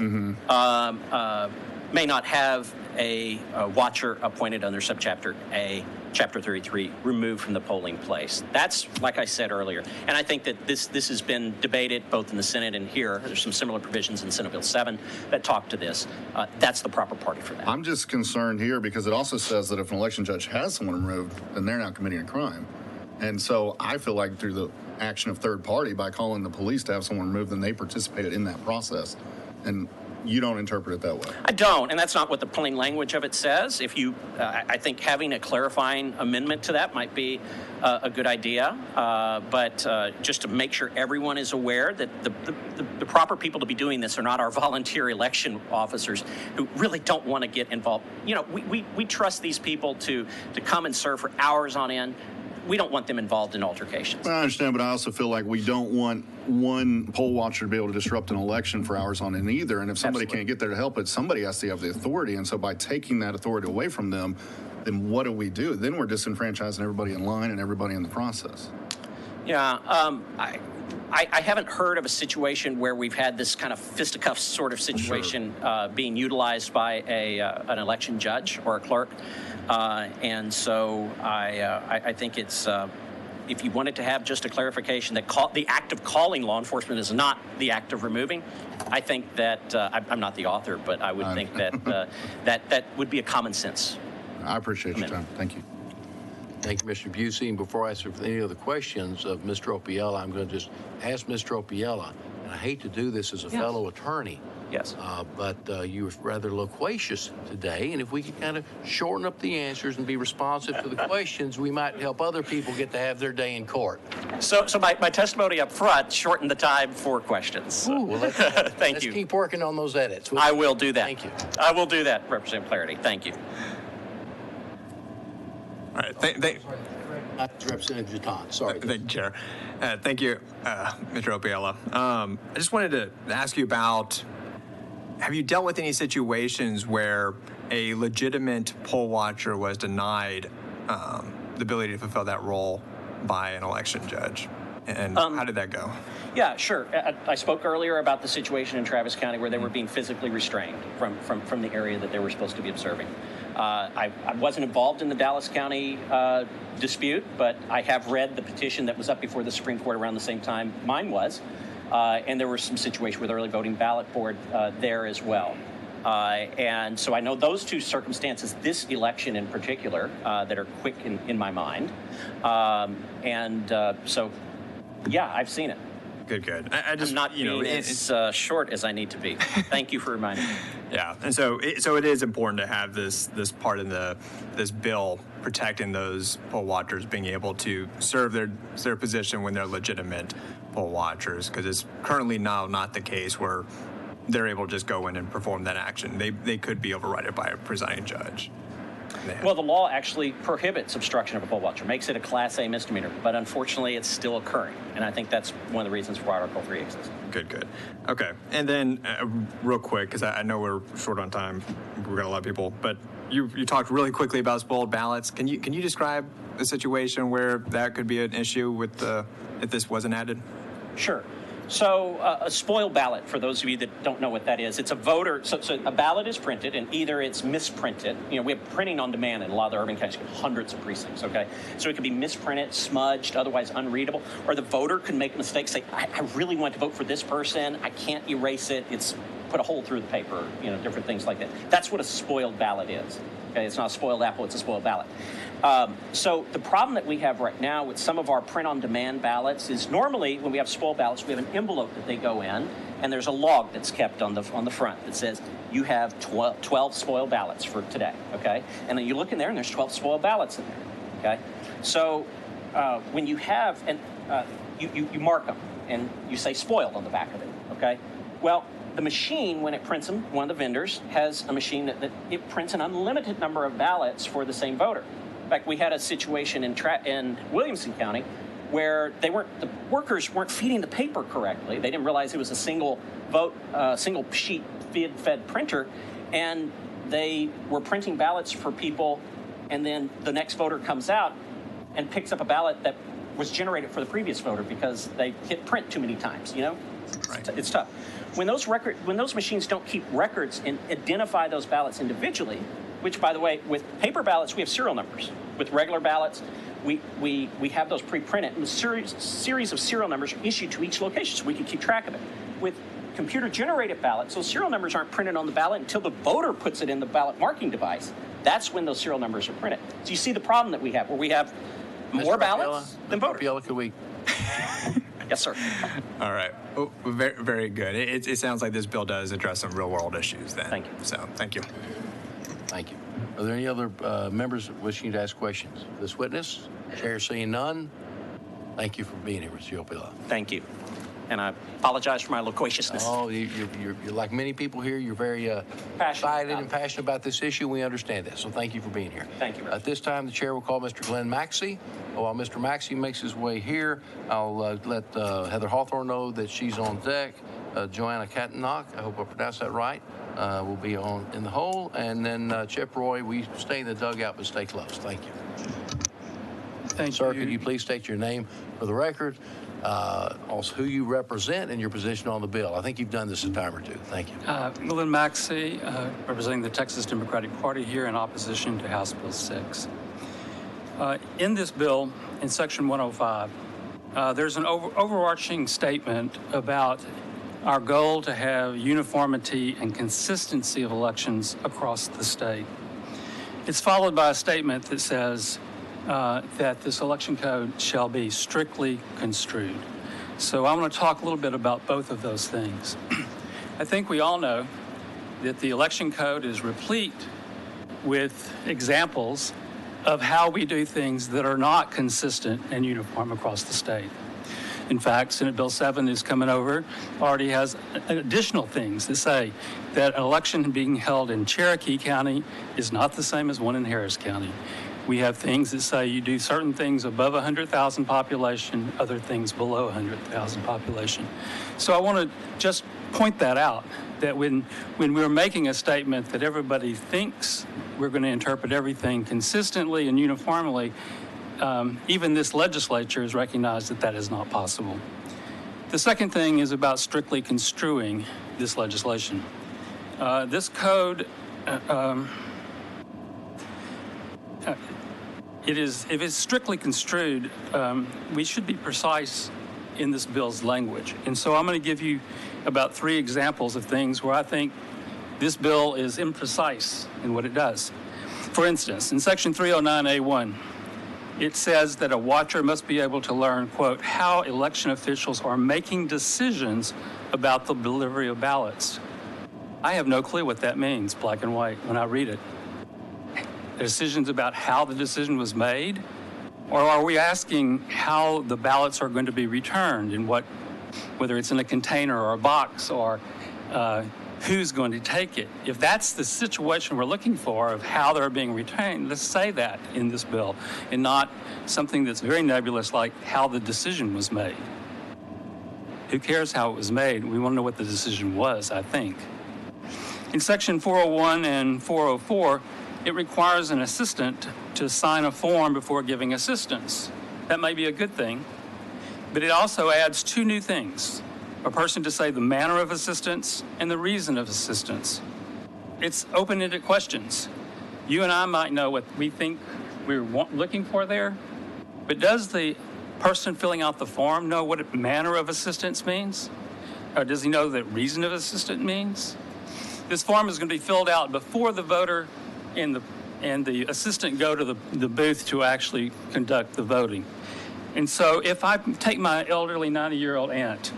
may not have a watcher appointed under subchapter A, Chapter 33, removed from the polling place. That's, like I said earlier, and I think that this has been debated both in the Senate and here. There's some similar provisions in Senate Bill 7 that talk to this. That's the proper party for that. I'm just concerned here because it also says that if an election judge has someone removed, then they're not committing a crime. And so I feel like through the action of third party, by calling the police to have someone removed, then they participated in that process. And you don't interpret it that way. I don't, and that's not what the plain language of it says. If you, I think having a clarifying amendment to that might be a good idea, but just to make sure everyone is aware that the proper people to be doing this are not our volunteer election officers who really don't want to get involved. You know, we trust these people to come and serve for hours on end. We don't want them involved in altercations. I understand, but I also feel like we don't want one poll watcher to be able to disrupt an election for hours on end either. And if somebody can't get there to help it, somebody has to have the authority. And so by taking that authority away from them, then what do we do? Then we're disenfranchising everybody in line and everybody in the process. Yeah, I haven't heard of a situation where we've had this kind of fisticuffs sort of situation being utilized by an election judge or a clerk. And so I think it's, if you wanted to have just a clarification that the act of calling law enforcement is not the act of removing, I think that, I'm not the author, but I would think that that would be a common sense. I appreciate your time. Thank you. Thank you, Mr. Busey. And before I answer any other questions of Mr. Opiella, I'm going to just ask Mr. Opiella, and I hate to do this as a fellow attorney. Yes. But you were rather loquacious today, and if we could kind of shorten up the answers and be responsive to the questions, we might help other people get to have their day in court. So my testimony up front shortened the time for questions. Ooh, well, Thank you. Let's keep working on those edits. I will do that. Thank you. I will do that, Representative Clarity. Thank you. All right. Representative Jatan. Sorry. Thank you, Chair. Thank you, Mr. Opiella. I just wanted to ask you about, have you dealt with any situations where a legitimate poll watcher was denied the ability to fulfill that role by an election judge? And how did that go? Yeah, sure. I spoke earlier about the situation in Travis County where they were being physically restrained from the area that they were supposed to be observing. I wasn't involved in the Dallas County dispute, but I have read the petition that was up before the Supreme Court around the same time mine was. And there were some situations with the early voting ballot board there as well. And so I know those two circumstances, this election in particular, that are quick in my mind. So, yeah, I've seen it. Good. I just, I'm not being as short as I need to be. Thank you for reminding me. Yeah, and so it is important to have this part in this bill protecting those poll watchers being able to serve their position when they're legitimate poll watchers, because it's currently now not the case where they're able to just go in and perform that action. They could be overridden by a presiding judge. Well, the law actually prohibits obstruction of a poll watcher, makes it a Class A misdemeanor, but unfortunately it's still occurring. And I think that's one of the reasons why Article 3 exists. Good. Okay. And then real quick, because I know we're short on time, we've got a lot of people, but you talked really quickly about spoiled ballots. Can you describe a situation where that could be an issue with if this wasn't added? Sure. So a spoiled ballot, for those of you that don't know what that is, it's a voter. So a ballot is printed, and either it's misprinted. You know, we have printing on demand in a lot of the urban counties, hundreds of precincts, okay? So it could be misprinted, smudged, otherwise unreadable, or the voter could make a mistake, say, I really want to vote for this person. I can't erase it. It's put a hole through the paper, different things like that. That's what a spoiled ballot is. Okay, it's not a spoiled apple, it's a spoiled ballot. So the problem that we have right now with some of our print-on-demand ballots is normally when we have spoiled ballots, we have an envelope that they go in, and there's a log that's kept on the front that says you have 12 spoiled ballots for today, okay? And then you look in there, and there's 12 spoiled ballots in there, okay? So when you have, you mark them, and you say spoiled on the back of it, okay? Well, the machine, when it prints them, one of the vendors has a machine that it prints an unlimited number of ballots for the same voter. In fact, we had a situation in Williamson County where the workers weren't feeding the paper correctly. They didn't realize it was a single sheet fed printer, and they were printing ballots for people, and then the next voter comes out and picks up a ballot that was generated for the previous voter because they hit print too many times, Right. It's tough. When those machines don't keep records and identify those ballots individually, which, by the way, with paper ballots, we have serial numbers. With regular ballots, we have those pre-printed, and a series of serial numbers are issued to each location so we can keep track of it. With computer-generated ballots, those serial numbers aren't printed on the ballot until the voter puts it in the ballot marking device. That's when those serial numbers are printed. So you see the problem that we have, where we have more ballots than voters. Raphaela, could we? Yes, sir. All right. Oh, very, very good. It sounds like this bill does address some real-world issues then. Thank you. So, thank you. Thank you. Are there any other members wishing to ask questions? This witness? Chair seeing none. Thank you for being here, Mr. Opila. Thank you. And I apologize for my loquaciousness. Oh, you're like many people here. You're very excited and passionate about this issue. We understand that. So thank you for being here. Thank you. At this time, the chair will call Mr. Glenn Maxey. While Mr. Maxey makes his way here, I'll let Heather Hawthorne know that she's on deck. Joanna Kattenach, I hope I pronounced that right, will be in the hole. And then Chip Roy, we stay in the dugout but stay close. Thank you. Thank Sir, you. could you please state your name for the record? Also, who you represent and your position on the bill. I think you've done this a time or two. Thank you. Glenn Maxey, representing the Texas Democratic Party here in opposition to House Bill 6. In this bill, in Section 105, there's an overarching statement about our goal to have uniformity and consistency of elections across the state. It's followed by a statement that says that this election code shall be strictly construed. So I want to talk a little bit about both of those things. I think we all know that the election code is replete with examples of how we do things that are not consistent and uniform across the state. In fact, Senate Bill 7 is coming over, already has additional things that say that an election being held in Cherokee County is not the same as one in Harris County. We have things that say you do certain things above 100,000 population, other things below 100,000 population. So I want to just point that out, that when we're making a statement that everybody thinks we're going to interpret everything consistently and uniformly, even this legislature has recognized that that is not possible. The second thing is about strictly construing this legislation. This code, if it's strictly construed, we should be precise in this bill's language. And so I'm going to give you about 3 examples of things where I think this bill is imprecise in what it does. For instance, in Section 309A1, it says that a watcher must be able to learn, quote, how election officials are making decisions about the delivery of ballots. I have no clue what that means, black and white, when I read it. Decisions about how the decision was made? Or are we asking how the ballots are going to be returned and whether it's in a container or a box, or who's going to take it? If that's the situation we're looking for of how they're being retained, let's say that in this bill and not something that's very nebulous like how the decision was made. Who cares how it was made? We want to know what the decision was, I think. In Section 401 and 404, it requires an assistant to sign a form before giving assistance. That may be a good thing, but it also adds 2 new things. A person to say the manner of assistance and the reason of assistance. It's open-ended questions. You and I might know what we think we're looking for there, but does the person filling out the form know what manner of assistance means? Or does he know that reason of assistance means? This form is going to be filled out before the voter and the assistant go to the booth to actually conduct the voting. And so if I take my elderly 90-year-old aunt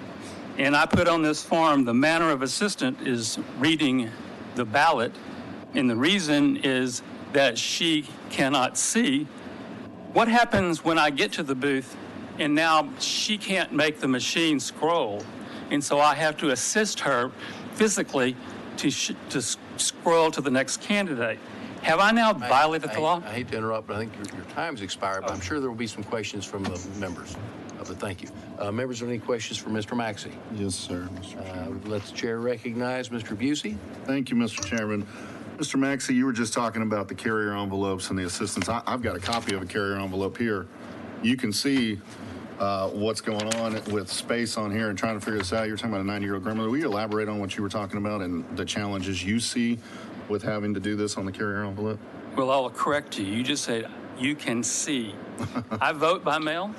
and I put on this form, the manner of assistant is reading the ballot, and the reason is that she cannot see, what happens when I get to the booth and now she can't make the machine scroll? And so I have to assist her physically to scroll to the next candidate. Have I now violated the law? I hate to interrupt, but I think your time's expired, but I'm sure there will be some questions from the members. But thank you. Members, are there any questions for Mr. Maxey? Yes, sir, Mr. Chairman. Let the chair recognize Mr. Busey. Thank you, Mr. Chairman. Mr. Maxey, you were just talking about the carrier envelopes and the assistance. I've got a copy of a carrier envelope here. You can see what's going on with space on here and trying to figure this out. You're talking about a 90-year-old grandmother. Will you elaborate on what you were talking about and the challenges you see with having to do this on the carrier envelope? Well, I'll correct you. You just said you can see. I vote by mail,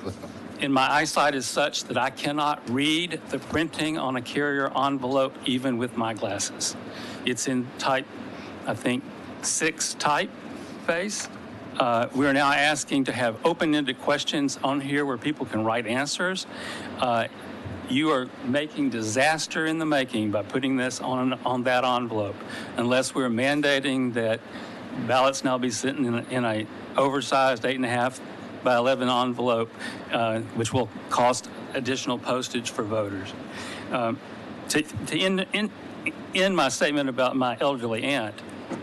and my eyesight is such that I cannot read the printing on a carrier envelope even with my glasses. It's in type, I think, 6 typeface. We're now asking to have open-ended questions on here where people can write answers. You are making disaster in the making by putting this on that envelope, unless we're mandating that ballots now be sitting in a oversized 8.5 by 11 envelope, which will cost additional postage for voters. To end my statement about my elderly aunt,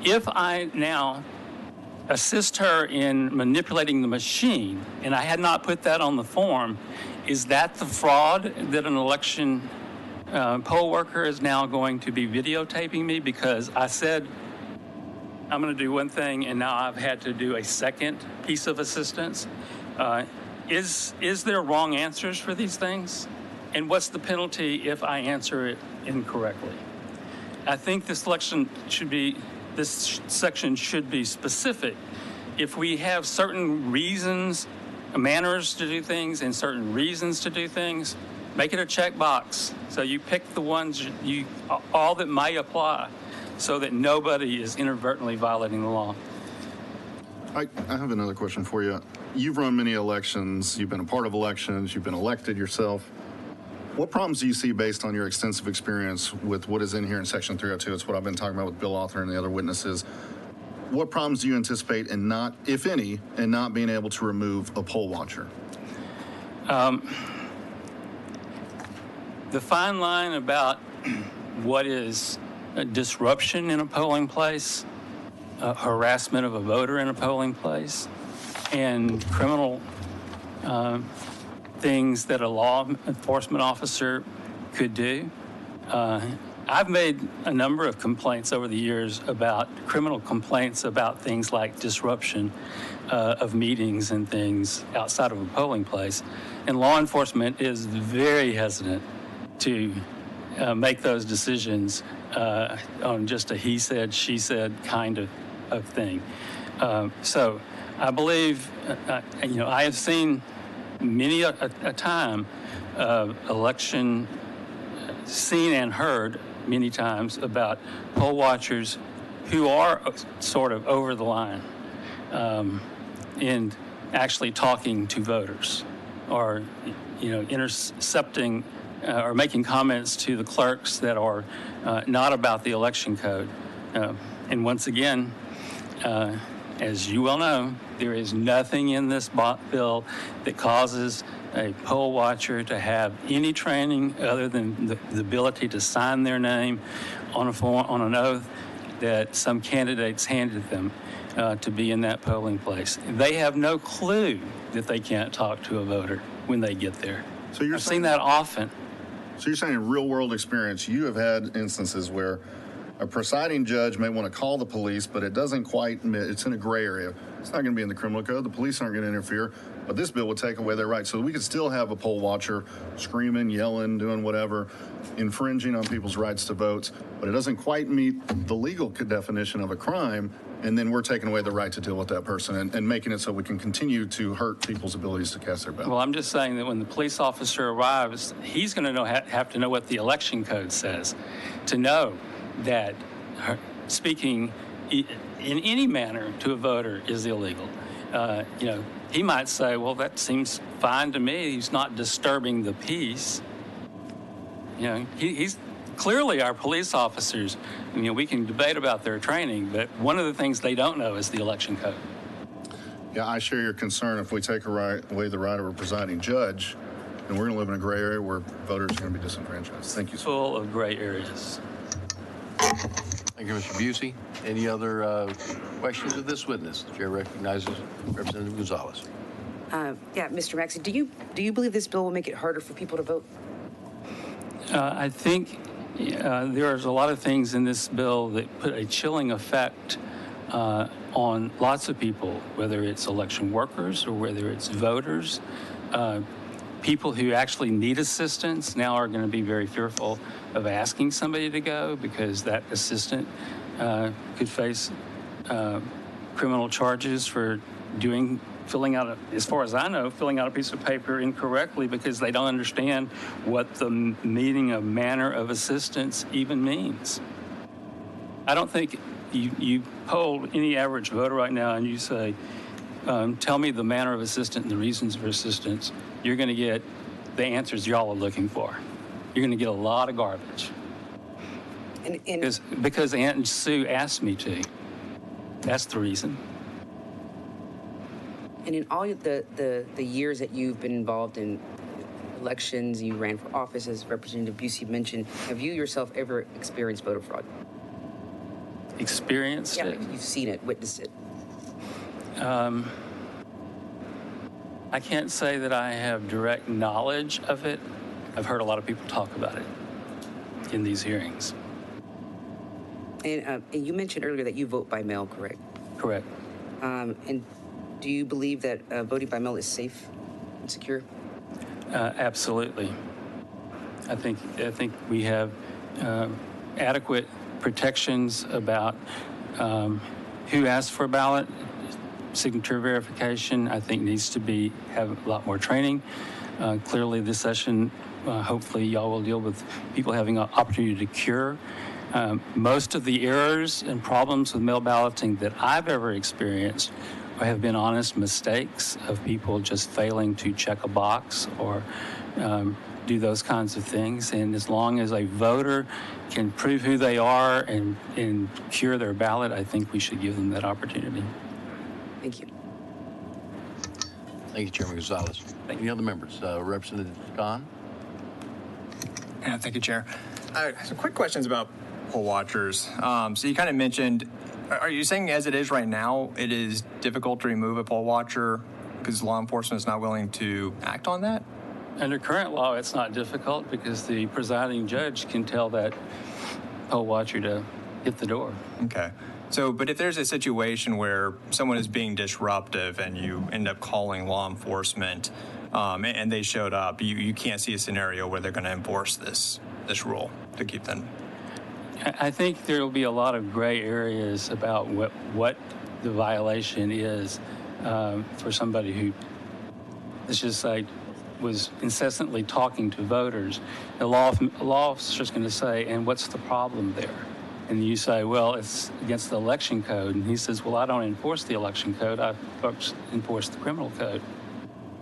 if I now assist her in manipulating the machine, and I had not put that on the form, is that the fraud that an election poll worker is now going to be videotaping me because I said I'm going to do one thing and now I've had to do a second piece of assistance? Is there wrong answers for these things? And what's the penalty if I answer it incorrectly? I think this section should be specific. If we have certain reasons, manners to do things and certain reasons to do things, make it a checkbox. So you pick the ones all that may apply so that nobody is inadvertently violating the law. I have another question for you. You've run many elections. You've been a part of elections. You've been elected yourself. What problems do you see based on your extensive experience with what is in here in Section 302? It's what I've been talking about with Bill Author and the other witnesses. What problems do you anticipate in not, if any, in not being able to remove a poll watcher? The fine line about what is a disruption in a polling place, harassment of a voter in a polling place, and criminal things that a law enforcement officer could do. I've made a number of complaints over the years about criminal complaints about things like disruption of meetings and things outside of a polling place. And law enforcement is very hesitant to make those decisions on just a he said, she said kind of thing. So I believe, I have seen many a time election seen and heard many times about poll watchers who are sort of over the line in actually talking to voters or, intercepting or making comments to the clerks that are not about the election code. And once again, as you well know, there is nothing in this bill that causes a poll watcher to have any training other than the ability to sign their name on a form, on an oath that some candidates handed them to be in that polling place. They have no clue that they can't talk to a voter when they get there. So I've seen that often. So you're saying in real world experience, you have had instances where a presiding judge may want to call the police, but it doesn't quite, it's in a gray area. It's not going to be in the criminal code. The police aren't going to interfere, but this bill would take away their rights. So we could still have a poll watcher screaming, yelling, doing whatever, infringing on people's rights to vote, but it doesn't quite meet the legal definition of a crime. And then we're taking away the right to deal with that person and making it so we can continue to hurt people's abilities to cast their ballot. Well, I'm just saying that when the police officer arrives, he's going to have to know what the election code says to know that speaking in any manner to a voter is illegal. He might say, well, that seems fine to me. He's not disturbing the peace. He's clearly our police officers, we can debate about their training, but one of the things they don't know is the election code. Yeah, I share your concern. If we take away the right of a presiding judge, then we're going to live in a gray area where voters are going to be disenfranchised. Thank you, sir. Full of gray areas. Thank you, Mr. Busey. Any other questions of this witness? The chair recognizes Representative Gonzalez. Yeah, Mr. Maxey, do you believe this bill will make it harder for people to vote? I think there's a lot of things in this bill that put a chilling effect on lots of people, whether it's election workers or whether it's voters. people who actually need assistance now are going to be very fearful of asking somebody to go because that assistant could face criminal charges for filling out, as far as I know, filling out a piece of paper incorrectly because they don't understand what the meaning of manner of assistance even means. I don't think you poll any average voter right now and you say, tell me the manner of assistance and the reasons for assistance, you're going to get the answers y'all are looking for. You're going to get a lot of garbage. Because Aunt Sue asked me to. That's the reason. And in all the years that you've been involved in elections, you ran for office, as Representative Busey mentioned, have you yourself ever experienced voter fraud? Experienced it? You've seen it, witnessed it. I can't say that I have direct knowledge of it. I've heard a lot of people talk about it in these hearings. And you mentioned earlier that you vote by mail, correct? Correct. And do you believe that voting by mail is safe and secure? Absolutely. I think we have adequate protections about who asks for a ballot. Signature verification, I think, needs to have a lot more training. Clearly, this session, hopefully, y'all will deal with people having an opportunity to cure. Most of the errors and problems with mail balloting that I've ever experienced have been honest mistakes of people just failing to check a box or do those kinds of things. And as long as a voter can prove who they are and cure their ballot, I think we should give them that opportunity. Thank you. Thank you, Chairman Gonzalez. Any other members? Representative Khan? Yeah, thank you, Chair. Some quick questions about poll watchers. So you kind of mentioned, are you saying as it is right now, it is difficult to remove a poll watcher because law enforcement is not willing to act on that? Under current law, it's not difficult because the presiding judge can tell that poll watcher to hit the door. Okay. So, but if there's a situation where someone is being disruptive and you end up calling law enforcement and they showed up, you can't see a scenario where they're going to enforce this rule to keep them. I think there will be a lot of gray areas about what the violation is for somebody who, let's just say, was incessantly talking to voters. The law officer is going to say, and what's the problem there? And you say, well, it's against the election code. And he says, well, I don't enforce the election code. I enforce the criminal code.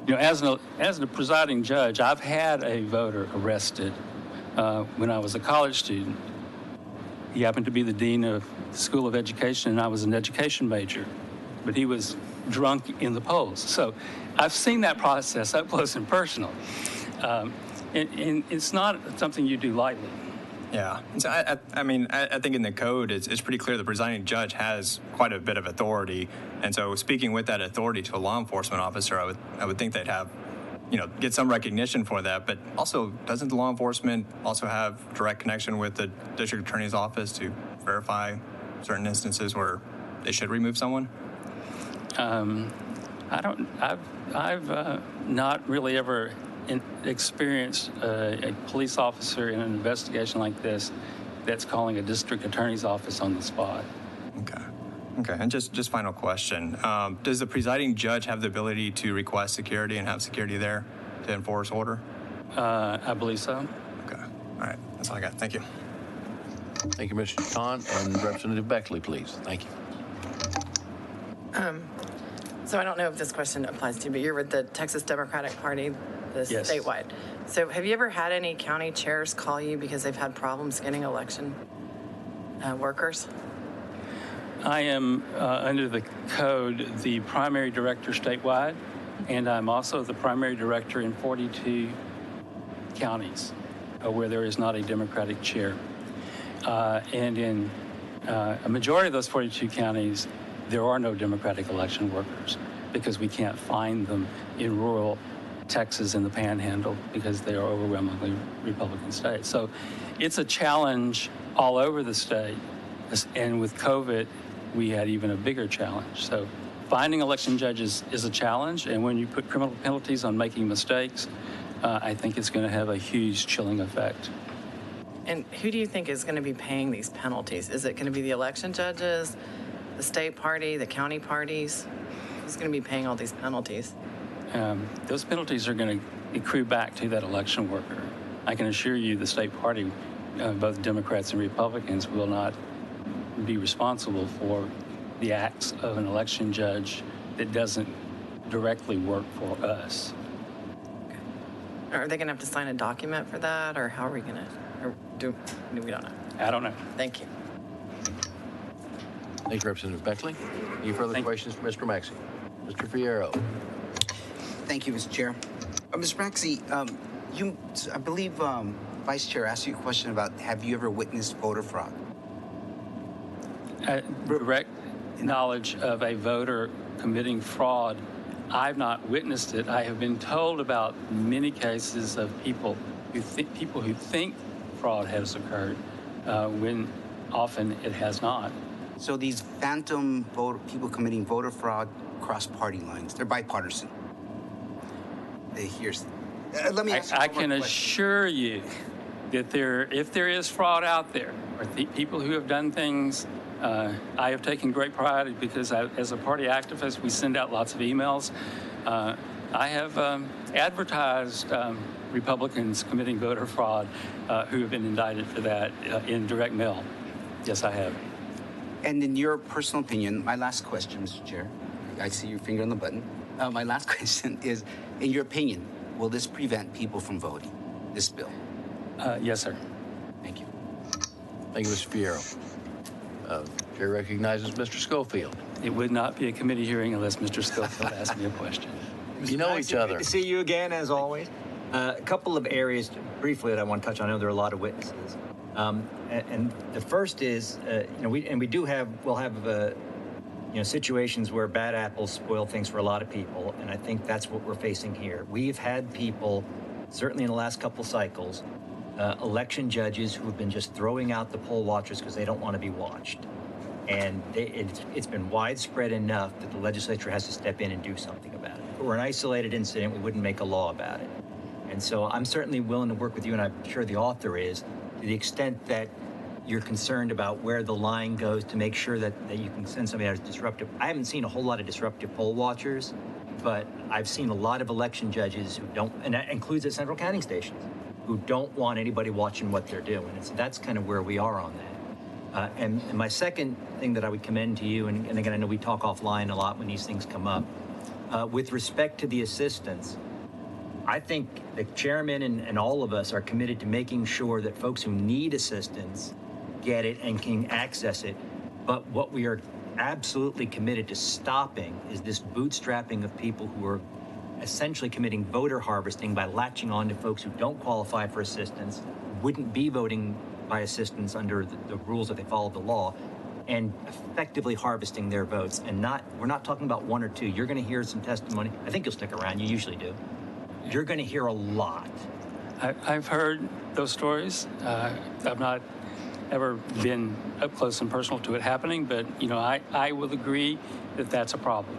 You know, as a presiding judge, I've had a voter arrested when I was a college student. He happened to be the dean of the School of Education, and I was an education major. But he was drunk in the polls. So I've seen that process up close and personal. And it's not something you do lightly. Yeah. So I mean, I think in the code, it's pretty clear the presiding judge has quite a bit of authority. And so speaking with that authority to a law enforcement officer, I would think they'd have, get some recognition for that. But also, doesn't the law enforcement also have direct connection with the district attorney's office to verify certain instances where they should remove someone? I've not really ever experienced a police officer in an investigation like this that's calling a district attorney's office on the spot. Okay. And just final question. Does the presiding judge have the ability to request security and have security there to enforce order? I believe so. Okay. All right. That's all I got. Thank you. Thank you, Mr. Khan. And Representative Beckley, please. Thank you. So I don't know if this question applies to you, but you're with the Texas Democratic Party, Yes. statewide. So have you ever had any county chairs call you because they've had problems getting election workers? I am, under the code, the primary director statewide, and I'm also the primary director in 42 counties where there is not a Democratic chair. And in a majority of those 42 counties, there are no Democratic election workers because we can't find them in rural Texas and the Panhandle because they are overwhelmingly Republican states. So it's a challenge all over the state. And with COVID, we had even a bigger challenge. So finding election judges is a challenge. And when you put criminal penalties on making mistakes, I think it's going to have a huge chilling effect. And who do you think is going to be paying these penalties? Is it going to be the election judges, the state party, the county parties? Who's going to be paying all these penalties? Those penalties are going to accrue back to that election worker. I can assure you the state party, both Democrats and Republicans, will not be responsible for the acts of an election judge that doesn't directly work for us. Okay. Are they going to have to sign a document for that, or how are we going to, or we don't know? I don't know. Thank you. Thank you, Representative Beckley. Any further questions for Mr. Maxey? Mr. Fierro. Thank you, Mr. Chair. Mr. Maxey, I believe Vice Chair asked you a question about have you ever witnessed voter fraud? Direct knowledge of a voter committing fraud, I've not witnessed it. I have been told about many cases of people who think fraud has occurred when often it has not. So these phantom people committing voter fraud cross party lines, they're bipartisan. Let me ask you I can assure you that if there is fraud out there, or people who have done things, I have taken great pride because as a party activist, we send out lots of emails. I have advertised Republicans committing voter fraud who have been indicted for that in direct mail. Yes, I have. And in your personal opinion, my last question, Mr. Chair, I see your finger on the button. My last question is, in your opinion, will this prevent people from voting, this bill? Yes, sir. Thank you. Thank you, Mr. Fierro. Chair recognizes Mr. Schofield. It would not be a committee hearing unless Mr. Schofield asked me a question. You know each other. Good to see you again, as always. A couple of areas briefly that I want to touch on. I know there are a lot of witnesses. And the first is, we'll have situations where bad apples spoil things for a lot of people, and I think that's what we're facing here. We've had people, certainly in the last couple cycles, election judges who have been just throwing out the poll watchers because they don't want to be watched. And it's been widespread enough that the legislature has to step in and do something about it. If it were an isolated incident, we wouldn't make a law about it. And so I'm certainly willing to work with you, and I'm sure the author is, to the extent that you're concerned about where the line goes to make sure that you can send somebody out as disruptive. I haven't seen a whole lot of disruptive poll watchers, but I've seen a lot of election judges who don't, and that includes at central counting stations, who don't want anybody watching what they're doing. And so that's kind of where we are on that. And my second thing that I would commend to you, and again, I know we talk offline a lot when these things come up, with respect to the assistance, I think the chairman and all of us are committed to making sure that folks who need assistance get it and can access it. But what we are absolutely committed to stopping is this bootstrapping of people who are essentially committing voter harvesting by latching on to folks who don't qualify for assistance, wouldn't be voting by assistance under the rules that they follow the law, and effectively harvesting their votes. And we're not talking about one or two. You're going to hear some testimony. I think you'll stick around. You usually do. You're going to hear a lot. I've heard those stories. I've not ever been up close and personal to it happening, but I will agree that that's a problem.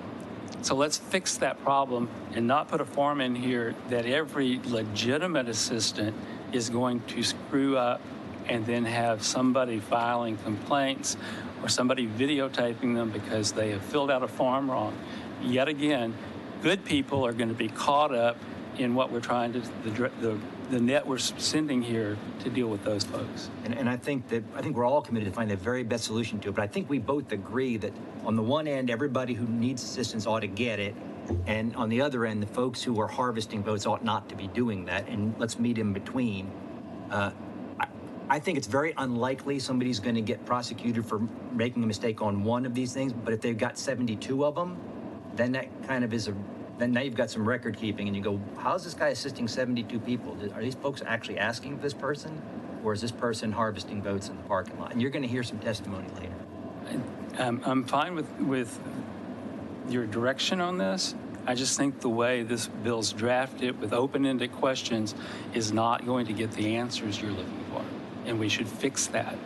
So let's fix that problem and not put a form in here that every legitimate assistant is going to screw up and then have somebody filing complaints or somebody videotaping them because they have filled out a form wrong. Yet again, good people are going to be caught up in what we're trying to, the net we're sending here to deal with those folks. And I think we're all committed to find the very best solution to it. But I think we both agree that on the one end, everybody who needs assistance ought to get it. And on the other end, the folks who are harvesting votes ought not to be doing that. And let's meet in between. I think it's very unlikely somebody's going to get prosecuted for making a mistake on one of these things. But if they've got 72 of them, then that kind of is then now you've got some record keeping, and you go, how's this guy assisting 72 people? Are these folks actually asking for this person, or is this person harvesting votes in the parking lot? And you're going to hear some testimony later. I'm fine with your direction on this. I just think the way this bill's drafted with open-ended questions is not going to get the answers you're looking for, and we should fix that.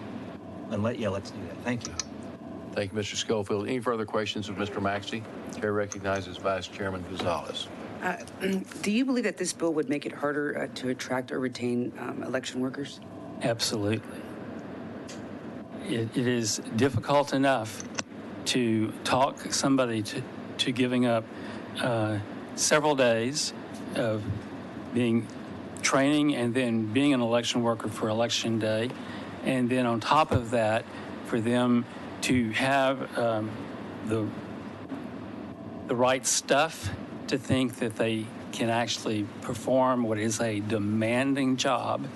And let's do that. Thank you. Thank you, Mr. Schofield. Any further questions of Mr. Maxey? Chair recognizes Vice Chairman Gonzalez. Do you believe that this bill would make it harder to attract or retain election workers? Absolutely. It is difficult enough to talk somebody to giving up several days of being training and then being an election worker for election day. And then on top of that, for them to have the right stuff to think that they can actually perform what is a demanding job.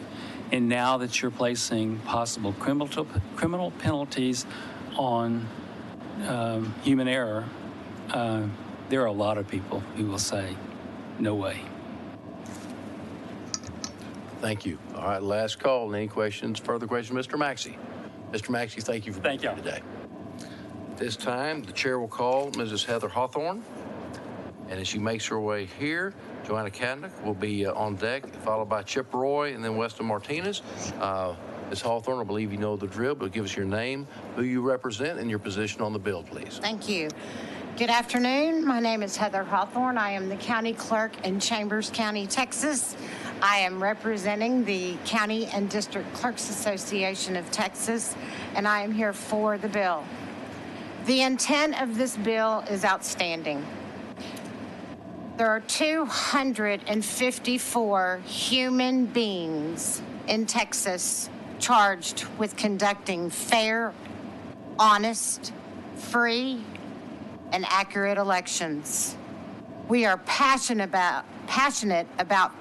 And now that you're placing possible criminal penalties on human error, there are a lot of people who will say, no way. Thank you. All right, last call. Any questions, further questions? Mr. Maxey. Mr. Maxey, thank you for being here today. This time, the chair will call Mrs. Heather Hawthorne. And as she makes her way here, Joanna Kadnick will be on deck, followed by Chip Roy and then Weston Martinez. Ms. Hawthorne, I believe you know the drill, but give us your name, who you represent, and your position on the bill, please. Thank you. Good afternoon. My name is Heather Hawthorne. I am the county clerk in Chambers County, Texas. I am representing the County and District Clerks Association of Texas, and I am here for the bill. The intent of this bill is outstanding. There are 254 human beings in Texas charged with conducting fair, honest, free, and accurate elections. We are passionate about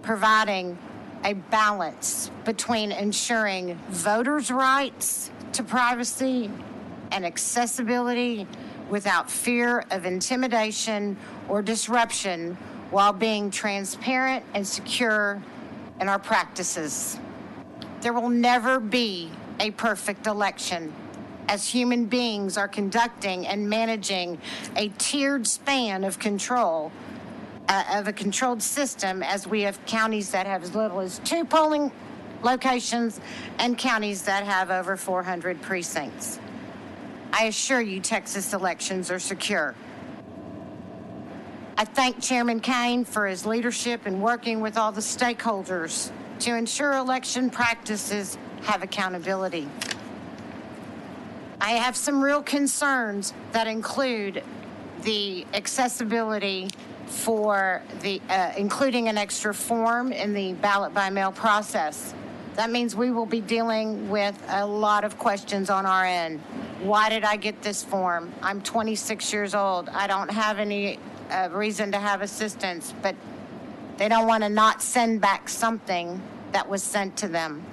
providing a balance between ensuring voters' rights to privacy and accessibility without fear of intimidation or disruption, while being transparent and secure in our practices. There will never be a perfect election, as human beings are conducting and managing a tiered span of control of a controlled system, as we have counties that have as little as 2 polling locations and counties that have over 400 precincts. I assure you, Texas elections are secure. I thank Chairman Kane for his leadership in working with all the stakeholders to ensure election practices have accountability. I have some real concerns that include the accessibility for the including an extra form in the ballot by mail process. That means we will be dealing with a lot of questions on our end. Why did I get this form? I'm 26 years old. I don't have any reason to have assistance, but they don't want to not send back something that was sent to them.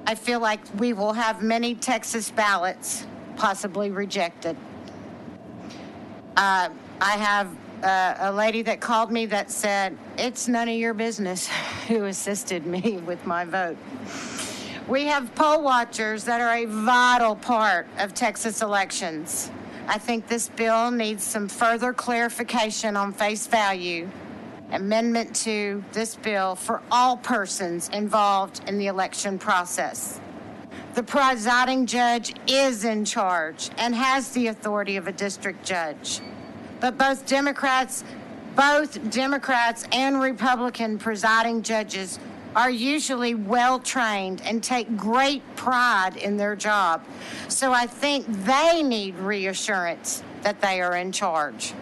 I feel like we will have many Texas ballots possibly rejected. I have a lady that called me that said, it's none of your business who assisted me with my vote. We have poll watchers that are a vital part of Texas elections. I think this bill needs some further clarification on face value. Amendment to this bill for all persons involved in the election process. The presiding judge is in charge and has the authority of a district judge. But both Democrats and Republican presiding judges are usually well-trained and take great pride in their job. So I think they need reassurance that they are in charge.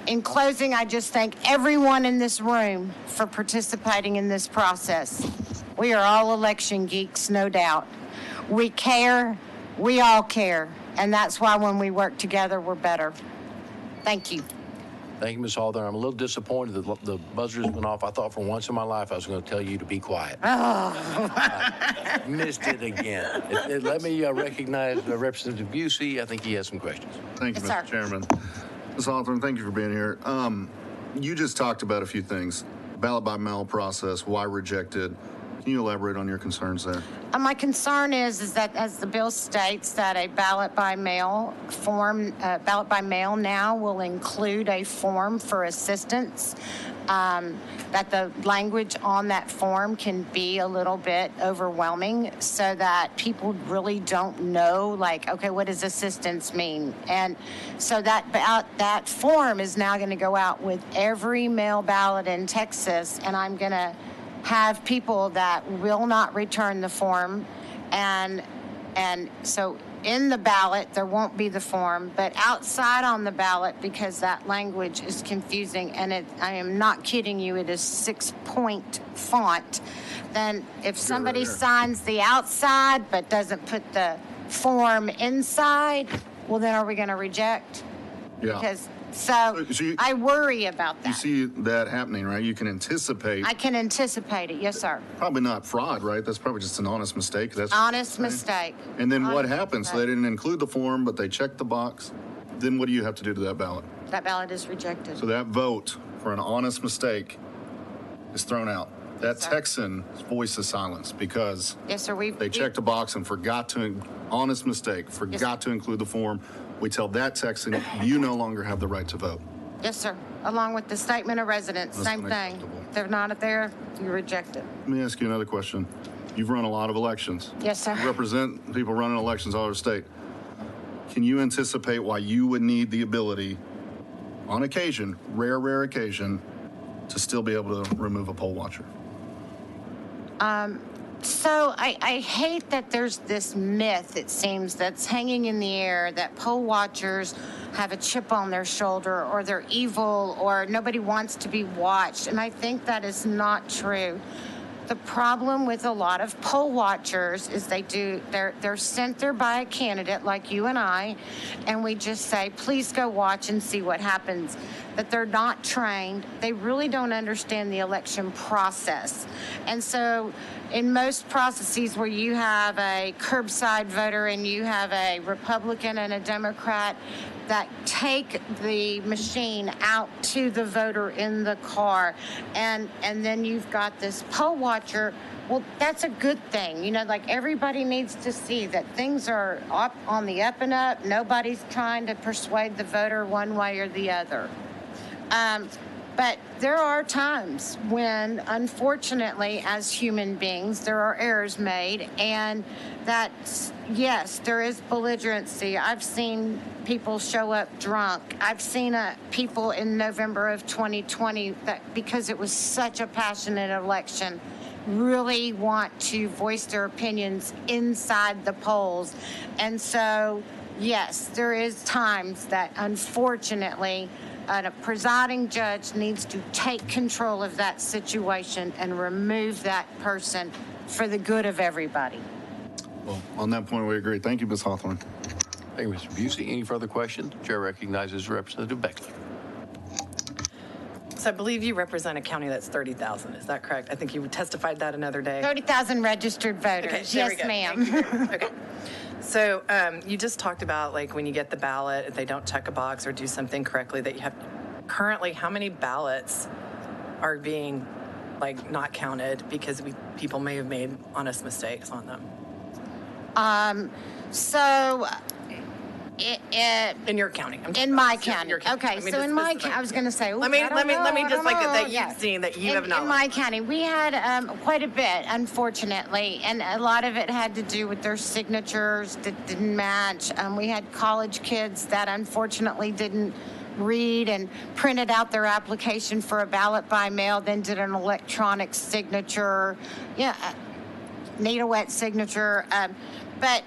In closing, I just thank everyone in this room for participating in this process. We are all election geeks, no doubt. We care, we all care, and that's why when we work together, we're better. Thank you. Thank you, Ms. Hawthorne. I'm a little disappointed that the buzzers went off. I thought for once in my life I was going to tell you to be quiet. Oh. Missed it again. Let me recognize Representative Busey. I think he has some questions. Thank you, Mr. Chairman. Ms. Hawthorne, thank you for being here. You just talked about a few things. Ballot by mail process, why rejected? Can you elaborate on your concerns there? My concern is that, as the bill states, that a ballot by mail form, ballot by mail now will include a form for assistance that the language on that form can be a little bit overwhelming, so that people really don't know, like, okay, what does assistance mean? And so that form is now going to go out with every mail ballot in Texas, and I'm going to have people that will not return the form, and so in the ballot, there won't be the form, but outside on the ballot, because that language is confusing, and I am not kidding you, it is 6-point font, then if somebody signs the outside but doesn't put the form inside, well, then are we going to reject? Yeah. Because I worry about that. You see that happening, right? You can anticipate. I can anticipate it, yes, sir. Probably not fraud, right? That's probably just an honest mistake. That's Honest mistake. And then what Honest happens? So mistake. they didn't include the form, but they checked the box. Then what do you have to do to that ballot? That ballot is rejected. So that vote for an honest mistake is thrown out. That Texan's voice is silenced because yes, sir, they checked a box and forgot to, honest mistake, forgot to include the form. We tell that Texan, you no longer have the right to vote. Yes, sir. Along with the statement of residence, That's same thing. If they're not there, you reject it. Let me ask you another question. You've run a lot of elections. Yes, sir. You represent people running elections all over the state. Can you anticipate why you would need the ability, on occasion, rare occasion, to still be able to remove a poll watcher? So I hate that there's this myth, it seems, that's hanging in the air that poll watchers have a chip on their shoulder, or they're evil, or nobody wants to be watched. And I think that is not true. The problem with a lot of poll watchers is they're sent there by a candidate like you and I, and we just say, please go watch and see what happens. That they're not trained. They really don't understand the election process. And so in most processes where you have a curbside voter and you have a Republican and a Democrat that take the machine out to the voter in the car, and then you've got this poll watcher, well, that's a good thing. You know, like, everybody needs to see that things are up on the up and up. Nobody's trying to persuade the voter one way or the other. But there are times when, unfortunately, as human beings, there are errors made, and that, yes, there is belligerency. I've seen people show up drunk. I've seen people in November of 2020 that, because it was such a passionate election, really want to voice their opinions inside the polls. And so, yes, there is times that, unfortunately, a presiding judge needs to take control of that situation and remove that person for the good of everybody. Well, on that point, we agree. Thank you, Ms. Hawthorne. Thank you, Mr. Busey. Any further questions? Chair recognizes Representative Beckley. So I believe you represent a county that's 30,000. Is that correct? I think you testified that another day. 30,000 registered voters. Okay, there we Yes, go. ma'am. Okay. So you just talked about, like, when you get the ballot, if they don't check a box or do something correctly, that you have currently, how many ballots are being, like, not counted because people may have made honest mistakes on them? So in your county. In my county. Your county. Okay, Let me so just in my specify. county, I was going to say, Let me just, like, that you've seen, that you have knowledge. In my county, we had quite a bit, unfortunately, and a lot of it had to do with their signatures that didn't match. We had college kids that unfortunately didn't read and printed out their application for a ballot by mail, then did an electronic signature, needle wet signature, but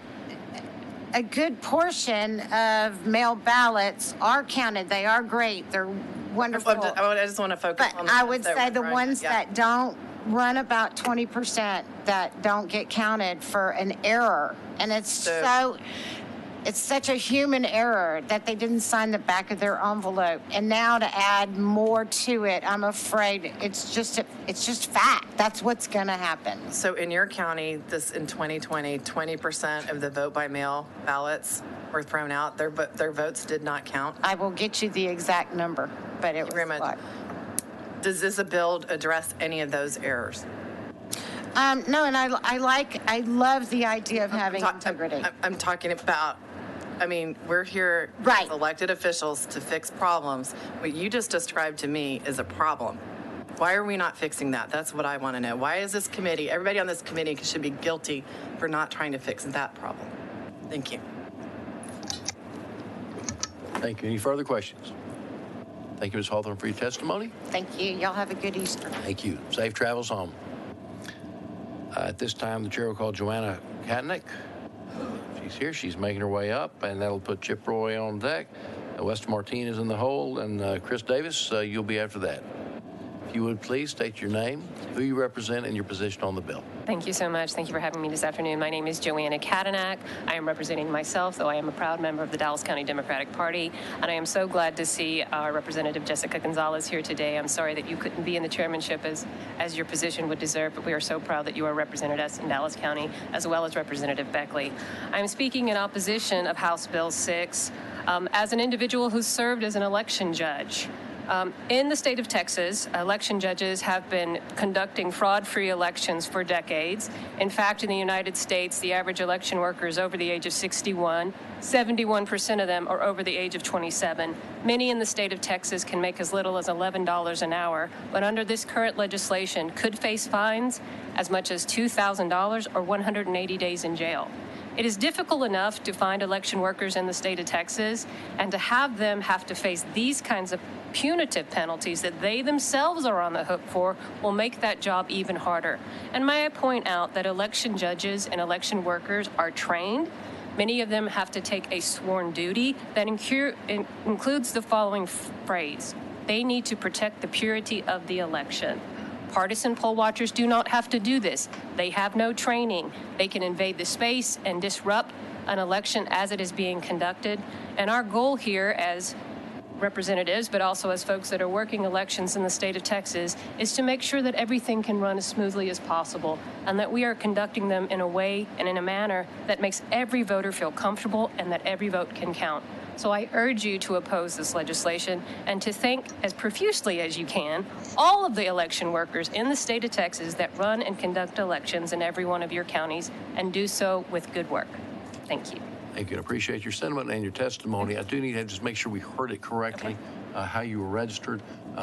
a good portion of mail ballots are counted. They are great. They're wonderful. I just want to focus on But I would say the ones that don't run about 20% that don't get counted for an error. And it's it's such a human error that they didn't sign the back of their envelope. And now to add more to it, I'm afraid it's just fact. That's what's going to happen. So in your county, in 2020, 20% of the vote by mail ballots were thrown out. Their votes did not count. I will get you the exact number, but it was very much. Does this bill address any of those errors? No, and I love the idea of having integrity. I'm talking about, we're here as elected officials to fix problems. What you just described to me is a problem. Why are we not fixing that? That's what I want to know. Why is this committee, everybody on this committee should be guilty for not trying to fix that problem? Thank you. Thank you. Any further questions? Thank you, Ms. Hawthorne, for your testimony. Thank you. Y'all have a good Easter. Thank you. Safe travels home. At this time, the chair will call Joanna Katnick. She's here. She's making her way up, and that'll put Chip Roy on deck. Weston Martinez in the hole, and Chris Davis, you'll be after that. If you would please state your name, who you represent, and your position on the bill. Thank you so much. Thank you for having me this afternoon. My name is Joanna Katnick. I am representing myself, though I am a proud member of the Dallas County Democratic Party, and I am so glad to see our Representative Jessica Gonzalez here today. I'm sorry that you couldn't be in the chairmanship as your position would deserve, but we are so proud that you are represented us in Dallas County, as well as Representative Beckley. I'm speaking in opposition of House Bill 6 as an individual who served as an election judge. In the state of Texas, election judges have been conducting fraud-free elections for decades. In fact, in the United States, the average election worker is over the age of 61. 71% of them are over the age of 27. Many in the state of Texas can make as little as $11 an hour, but under this current legislation could face fines as much as $2,000 or 180 days in jail. It is difficult enough to find election workers in the state of Texas, and to have them have to face these kinds of punitive penalties that they themselves are on the hook for will make that job even harder. And may I point out that election judges and election workers are trained. Many of them have to take a sworn duty that includes the following phrase: they need to protect the purity of the election. Partisan poll watchers do not have to do this. They have no training. They can invade the space and disrupt an election as it is being conducted. And our goal here as representatives, but also as folks that are working elections in the state of Texas, is to make sure that everything can run as smoothly as possible and that we are conducting them in a way and in a manner that makes every voter feel comfortable and that every vote can count. So I urge you to oppose this legislation and to thank as profusely as you can all of the election workers in the state of Texas that run and conduct elections in every one of your counties and do so with good work. Thank you. Thank you. I appreciate your sentiment and your testimony. I do need to just make sure we heard it correctly, how you were registered.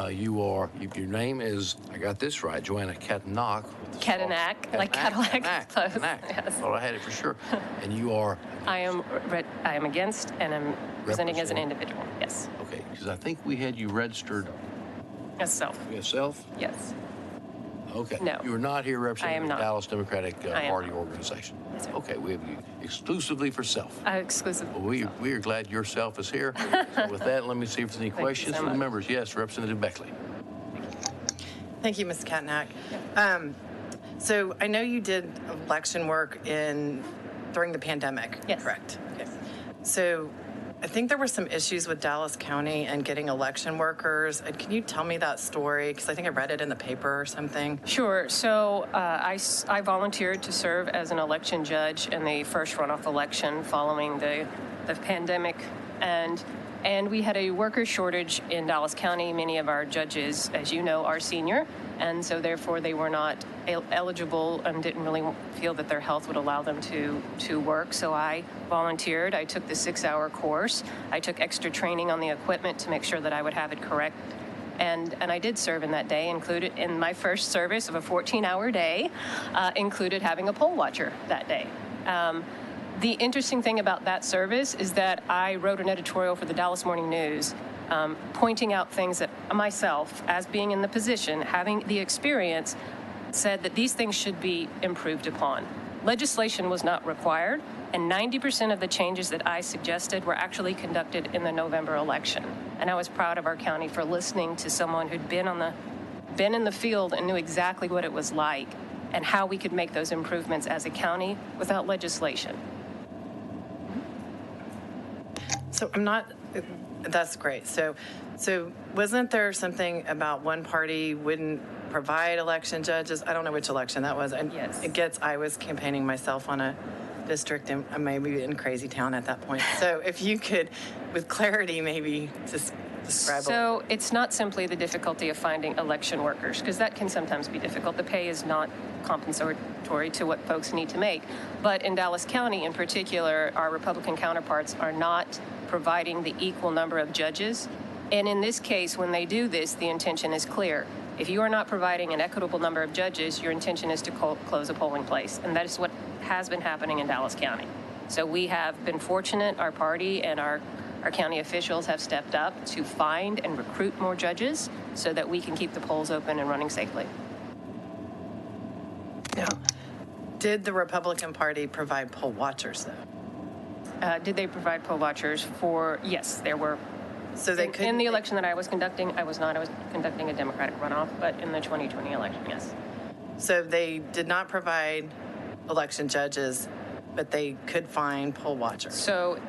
Your name is, I got this right, Joanna Katnick. Katnick, like Cadillac. Close. Yes. Thought I had it for sure. And you are? I am against, and I'm presenting as an individual. Yes. Okay, because I think we had you registered. As self. Yourself? Yes. Okay. No. You are not here representing the Dallas Democratic Party organization. Yes, sir. Okay, we have you exclusively for self. Exclusively. Well, we are glad your self is here. So with that, let me see if there's any questions from the members. Yes, Representative Beckley. Thank you, Ms. Katnick. So I know you did election work during the pandemic. Yes. Correct. Okay. So I think there were some issues with Dallas County and getting election workers. Can you tell me that story? Because I think I read it in the paper or something. Sure. So I volunteered to serve as an election judge in the first runoff election following the pandemic, and we had a worker shortage in Dallas County. Many of our judges, as you know, are senior, and so therefore they were not eligible and didn't really feel that their health would allow them to work. So I volunteered. I took the 6-hour course. I took extra training on the equipment to make sure that I would have it correct. And I did serve in that day, included in my first service of a 14-hour day, included having a poll watcher that day. The interesting thing about that service is that I wrote an editorial for the Dallas Morning News pointing out things that myself, as being in the position, having the experience, said that these things should be improved upon. Legislation was not required, and 90% of the changes that I suggested were actually conducted in the November election. And I was proud of our county for listening to someone who'd been in the field and knew exactly what it was like and how we could make those improvements as a county without legislation. So that's great. So wasn't there something about one party wouldn't provide election judges? I don't know which election that was. And yes. I was campaigning myself on a district and maybe in Crazy Town at that point. So if you could, with clarity, maybe just describe. So it's not simply the difficulty of finding election workers, because that can sometimes be difficult. The pay is not compensatory to what folks need to make. But in Dallas County in particular, our Republican counterparts are not providing the equal number of judges. And in this case, when they do this, the intention is clear. If you are not providing an equitable number of judges, your intention is to close a polling place. And that is what has been happening in Dallas County. So we have been fortunate, our party and our county officials have stepped up to find and recruit more judges so that we can keep the polls open and running safely. Now, did the Republican Party provide poll watchers, though? Did they provide poll watchers for, yes, there were. So they in the election that I was conducting, I was conducting a Democratic runoff, but in the 2020 election, yes. So they did not provide election judges, but they could find poll watchers. So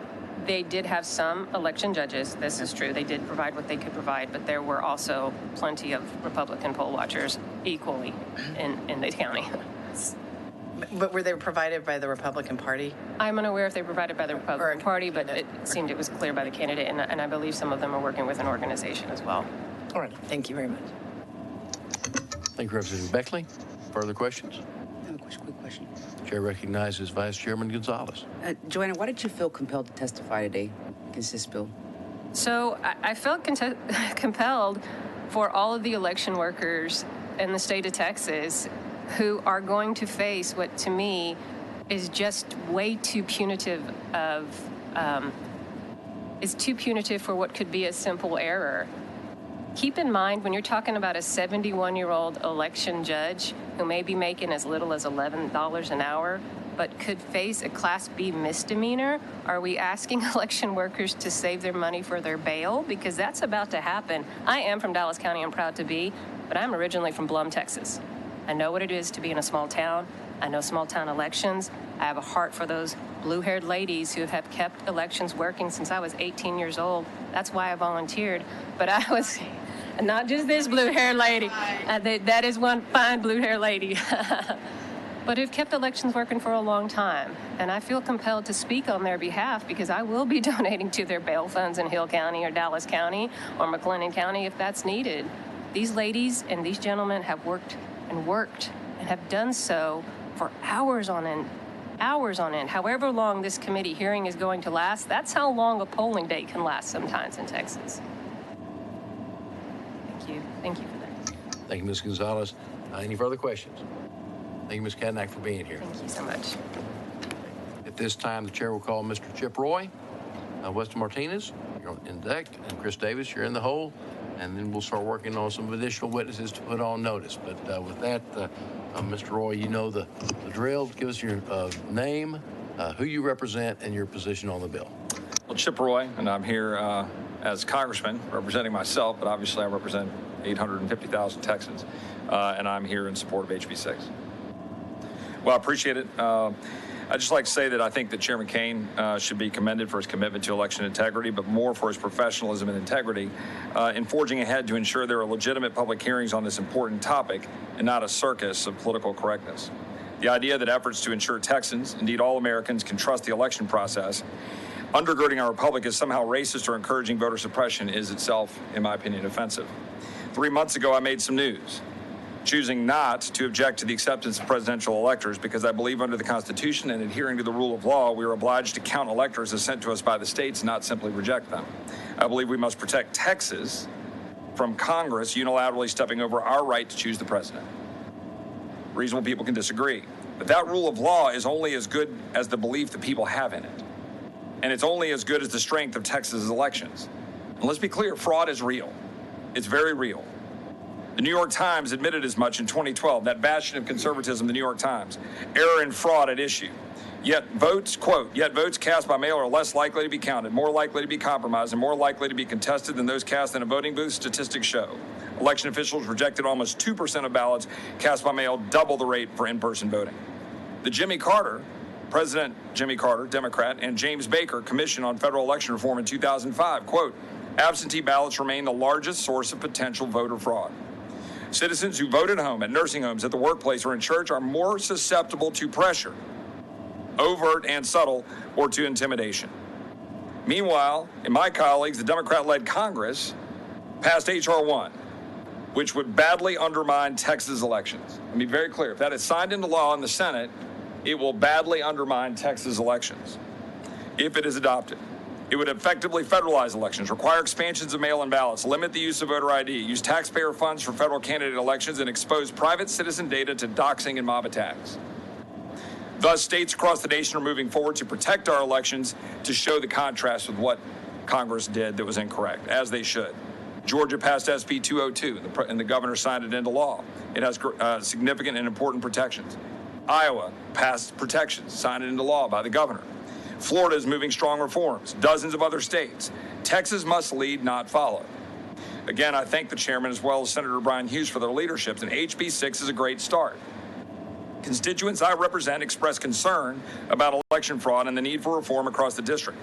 they did have some election judges. This is true. They did provide what they could provide, but there were also plenty of Republican poll watchers equally in the county. But were they provided by the Republican Party? I'm unaware if they were provided by the Republican Party, but it seemed it was clear by the candidate, and I believe some of them are working with an organization as well. All right. Thank you very much. Thank you, Representative Beckley. Further questions? I have a quick question. Chair recognizes Vice Chairman Gonzalez. Joanna, why did you feel compelled to testify today against this bill? So I felt compelled for all of the election workers in the state of Texas who are going to face what to me is just way too punitive is too punitive for what could be a simple error. Keep in mind, when you're talking about a 71-year-old election judge who may be making as little as $11 an hour, but could face a Class B misdemeanor, are we asking election workers to save their money for their bail? Because that's about to happen. I am from Dallas County, I'm proud to be, but I'm originally from Blum, Texas. I know what it is to be in a small town. I know small town elections. I have a heart for those blue-haired ladies who have kept elections working since I was 18 years old. That's why I volunteered. But I was not just this blue-haired lady. That is one fine blue-haired lady. But who've kept elections working for a long time. And I feel compelled to speak on their behalf because I will be donating to their bail funds in Hill County or Dallas County or McLennan County if that's needed. These ladies and these gentlemen have worked and have done so for hours on end. However long this committee hearing is going to last, that's how long a polling day can last sometimes in Texas. Thank you for that. Thank you, Ms. Gonzalez. Any further questions? Thank you, Ms. Kadnack, for being here. Thank you so much. At this time, the chair will call Mr. Chip Roy, Weston Martinez, you're in deck, and Chris Davis, you're in the hole. And then we'll start working on some additional witnesses to put on notice. But with that, Mr. Roy, you know the drill. Give us your name, who you represent, and your position on the bill. Well, Chip Roy, and I'm here as Congressman representing myself, but obviously I represent 850,000 Texans, and I'm here in support of HB 6. Well, I appreciate it. I'd just like to say that I think that Chairman Kane should be commended for his commitment to election integrity, but more for his professionalism and integrity in forging ahead to ensure there are legitimate public hearings on this important topic and not a circus of political correctness. The idea that efforts to ensure Texans, indeed all Americans, can trust the election process, undergirding our republic, is somehow racist or encouraging voter suppression is itself, in my opinion, offensive. 3 months ago, I made some news, choosing not to object to the acceptance of presidential electors because I believe under the Constitution and adhering to the rule of law, we are obliged to count electors as sent to us by the states, not simply reject them. I believe we must protect Texas from Congress unilaterally stepping over our right to choose the president. Reasonable people can disagree, but that rule of law is only as good as the belief that people have in it. And it's only as good as the strength of Texas's elections. And let's be clear, fraud is real. It's very real. The New York Times admitted as much in 2012, that bastion of conservatism, the New York Times. Error and fraud at issue. Yet votes, quote, yet votes cast by mail are less likely to be counted, more likely to be compromised, and more likely to be contested than those cast in a voting booth, statistics show. Election officials rejected almost 2% of ballots cast by mail, double the rate for in-person voting. President Jimmy Carter, Democrat, and James Baker Commission on Federal Election Reform in 2005, quote, absentee ballots remain the largest source of potential voter fraud. Citizens who vote at home, at nursing homes, at the workplace, or in church are more susceptible to pressure, overt and subtle, or to intimidation. Meanwhile, in my colleagues, the Democrat-led Congress passed H.R. 1, which would badly undermine Texas elections. Let me be very clear. If that is signed into law in the Senate, it will badly undermine Texas elections if it is adopted. It would effectively federalize elections, require expansions of mail-in ballots, limit the use of voter ID, use taxpayer funds for federal candidate elections, and expose private citizen data to doxing and mob attacks. Thus, states across the nation are moving forward to protect our elections to show the contrast with what Congress did that was incorrect, as they should. Georgia passed SB 202, and the governor signed it into law. It has significant and important protections. Iowa passed protections, signed it into law by the governor. Florida is moving strong reforms, dozens of other states. Texas must lead, not follow. Again, I thank the chairman as well as Senator Brian Hughes for their leadership, and HB 6 is a great start. Constituents I represent express concern about election fraud and the need for reform across the district,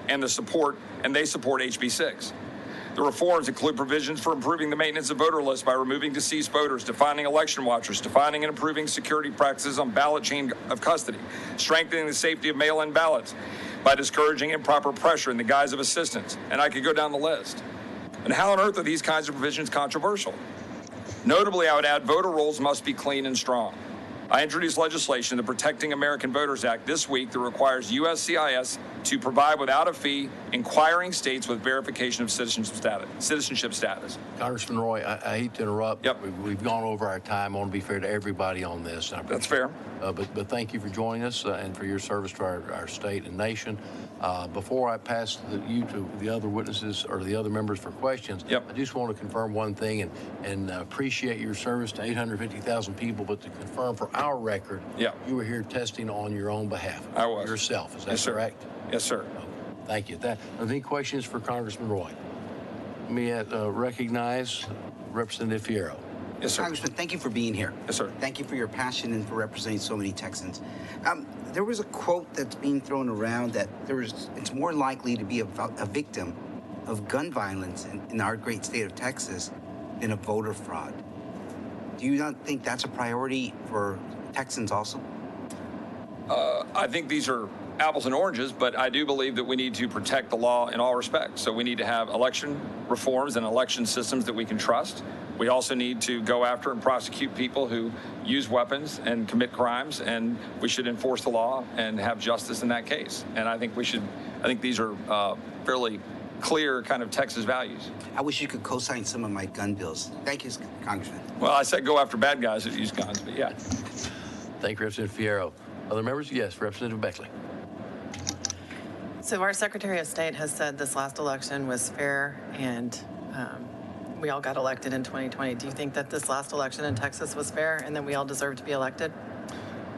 and they support HB 6. The reforms include provisions for improving the maintenance of voter lists by removing deceased voters, defining election watchers, defining and improving security practices on ballot chain of custody, strengthening the safety of mail-in ballots by discouraging improper pressure in the guise of assistance, and I could go down the list. And how on earth are these kinds of provisions controversial? Notably, I would add voter rolls must be clean and strong. I introduced legislation, the Protecting American Voters Act, this week that requires USCIS to provide without a fee inquiring states with verification of citizenship status. Congressman Roy, I hate to interrupt. Yep. We've gone over our time. I want to be fair to everybody on this. That's fair. But thank you for joining us and for your service to our state and nation. Before I pass you to the other witnesses or the other members for questions, I just want to confirm one thing and appreciate your service to 850,000 people, but to confirm for our record, you were here testing on your own behalf. I was. Yourself, is that correct? Yes, sir. Thank you. Are there any questions for Congressman Roy? Let me recognize Representative Fierro. Yes, sir. Congressman, thank you for being here. Yes, sir. Thank you for your passion and for representing so many Texans. There was a quote that's being thrown around that it's more likely to be a victim of gun violence in our great state of Texas than a voter fraud. Do you not think that's a priority for Texans also? I think these are apples and oranges, but I do believe that we need to protect the law in all respects. So we need to have election reforms and election systems that we can trust. We also need to go after and prosecute people who use weapons and commit crimes, and we should enforce the law and have justice in that case. And I think these are fairly clear kind of Texas values. I wish you could co-sign some of my gun bills. Thank you, Congressman. Well, I said go after bad guys that use guns, but yeah. Thank you, Representative Fierro. Other members? Yes, Representative Beckley. So our Secretary of State has said this last election was fair and we all got elected in 2020. Do you think that this last election in Texas was fair and that we all deserve to be elected?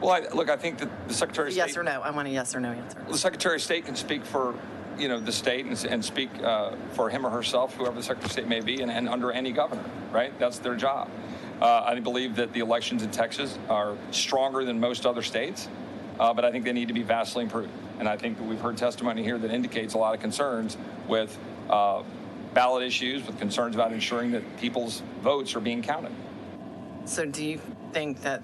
Well, I think that the Secretary of State... Yes or no? I want a yes or no answer. The Secretary of State can speak for, the state and speak for him or herself, whoever the Secretary of State may be, and under any governor, right? That's their job. I believe that the elections in Texas are stronger than most other states, but I think they need to be vastly improved. And I think that we've heard testimony here that indicates a lot of concerns with ballot issues, with concerns about ensuring that people's votes are being counted. So do you think that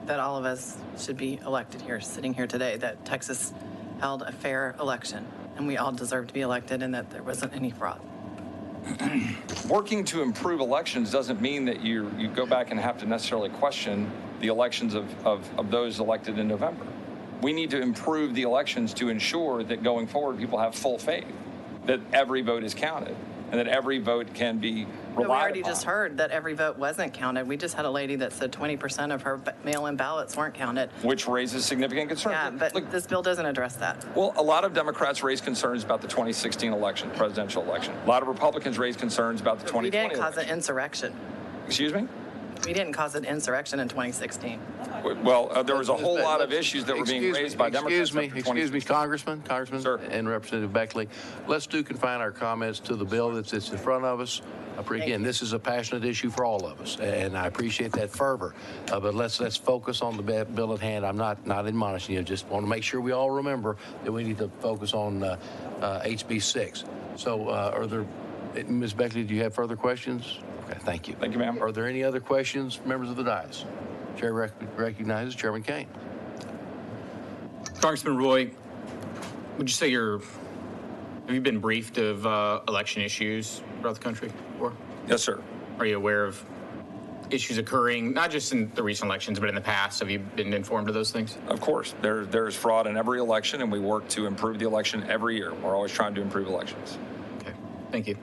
all of us should be elected here, sitting here today, that Texas held a fair election and we all deserve to be elected and that there wasn't any fraud? Working to improve elections doesn't mean that you go back and have to necessarily question the elections of those elected in November. We need to improve the elections to ensure that going forward people have full faith that every vote is counted and that every vote can be relied We already upon. just heard that every vote wasn't counted. We just had a lady that said 20% of her mail-in ballots weren't counted. Which raises significant concern. Yeah, but look, this bill doesn't address that. Well, a lot of Democrats raised concerns about the 2016 election, presidential election. A lot of Republicans raised concerns about the 2020 We didn't cause election. an insurrection. Excuse me? We didn't cause an insurrection in 2016. Well, there was a whole lot of issues that were being raised by Democrats. Excuse me, Congressman, Sir. And Representative Beckley. Let's confine our comments to the bill that's in front of us. Again, this is a passionate issue for all of us, and I appreciate that fervor. But let's focus on the bill at hand. I'm not admonishing you. Just want to make sure we all remember that we need to focus on HB 6. So, are there, Ms. Beckley, do you have further questions? Okay, thank you. Thank you, ma'am. Are there any other questions, members of the dais? Chair recognizes Chairman Kane. Congressman Roy, would you say have you been briefed of election issues throughout the country before? Yes, sir. Are you aware of issues occurring, not just in the recent elections, but in the past? Have you been informed of those things? Of course, there's fraud in every election, and we work to improve the election every year. We're always trying to improve elections. Okay, thank you.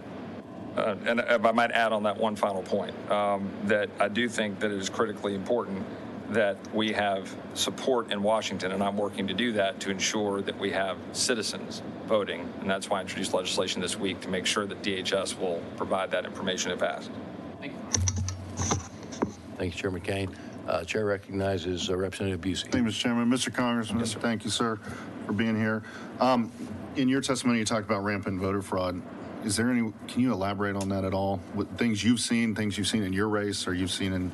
And if I might add on that one final point, that I do think that it is critically important that we have support in Washington, and I'm working to do that to ensure that we have citizens voting, and that's why I introduced legislation this week to make sure that DHS will provide that information if asked. Thank you. Thank you, Chairman Kane. Chair recognizes Representative Busey. Thank you, Mr. Chairman. Mr. Congressman, Yes, sir. Thank you, sir, for being here. In your testimony, you talked about rampant voter fraud. Is there any, can you elaborate on that at all? What things you've seen in your race, or you've seen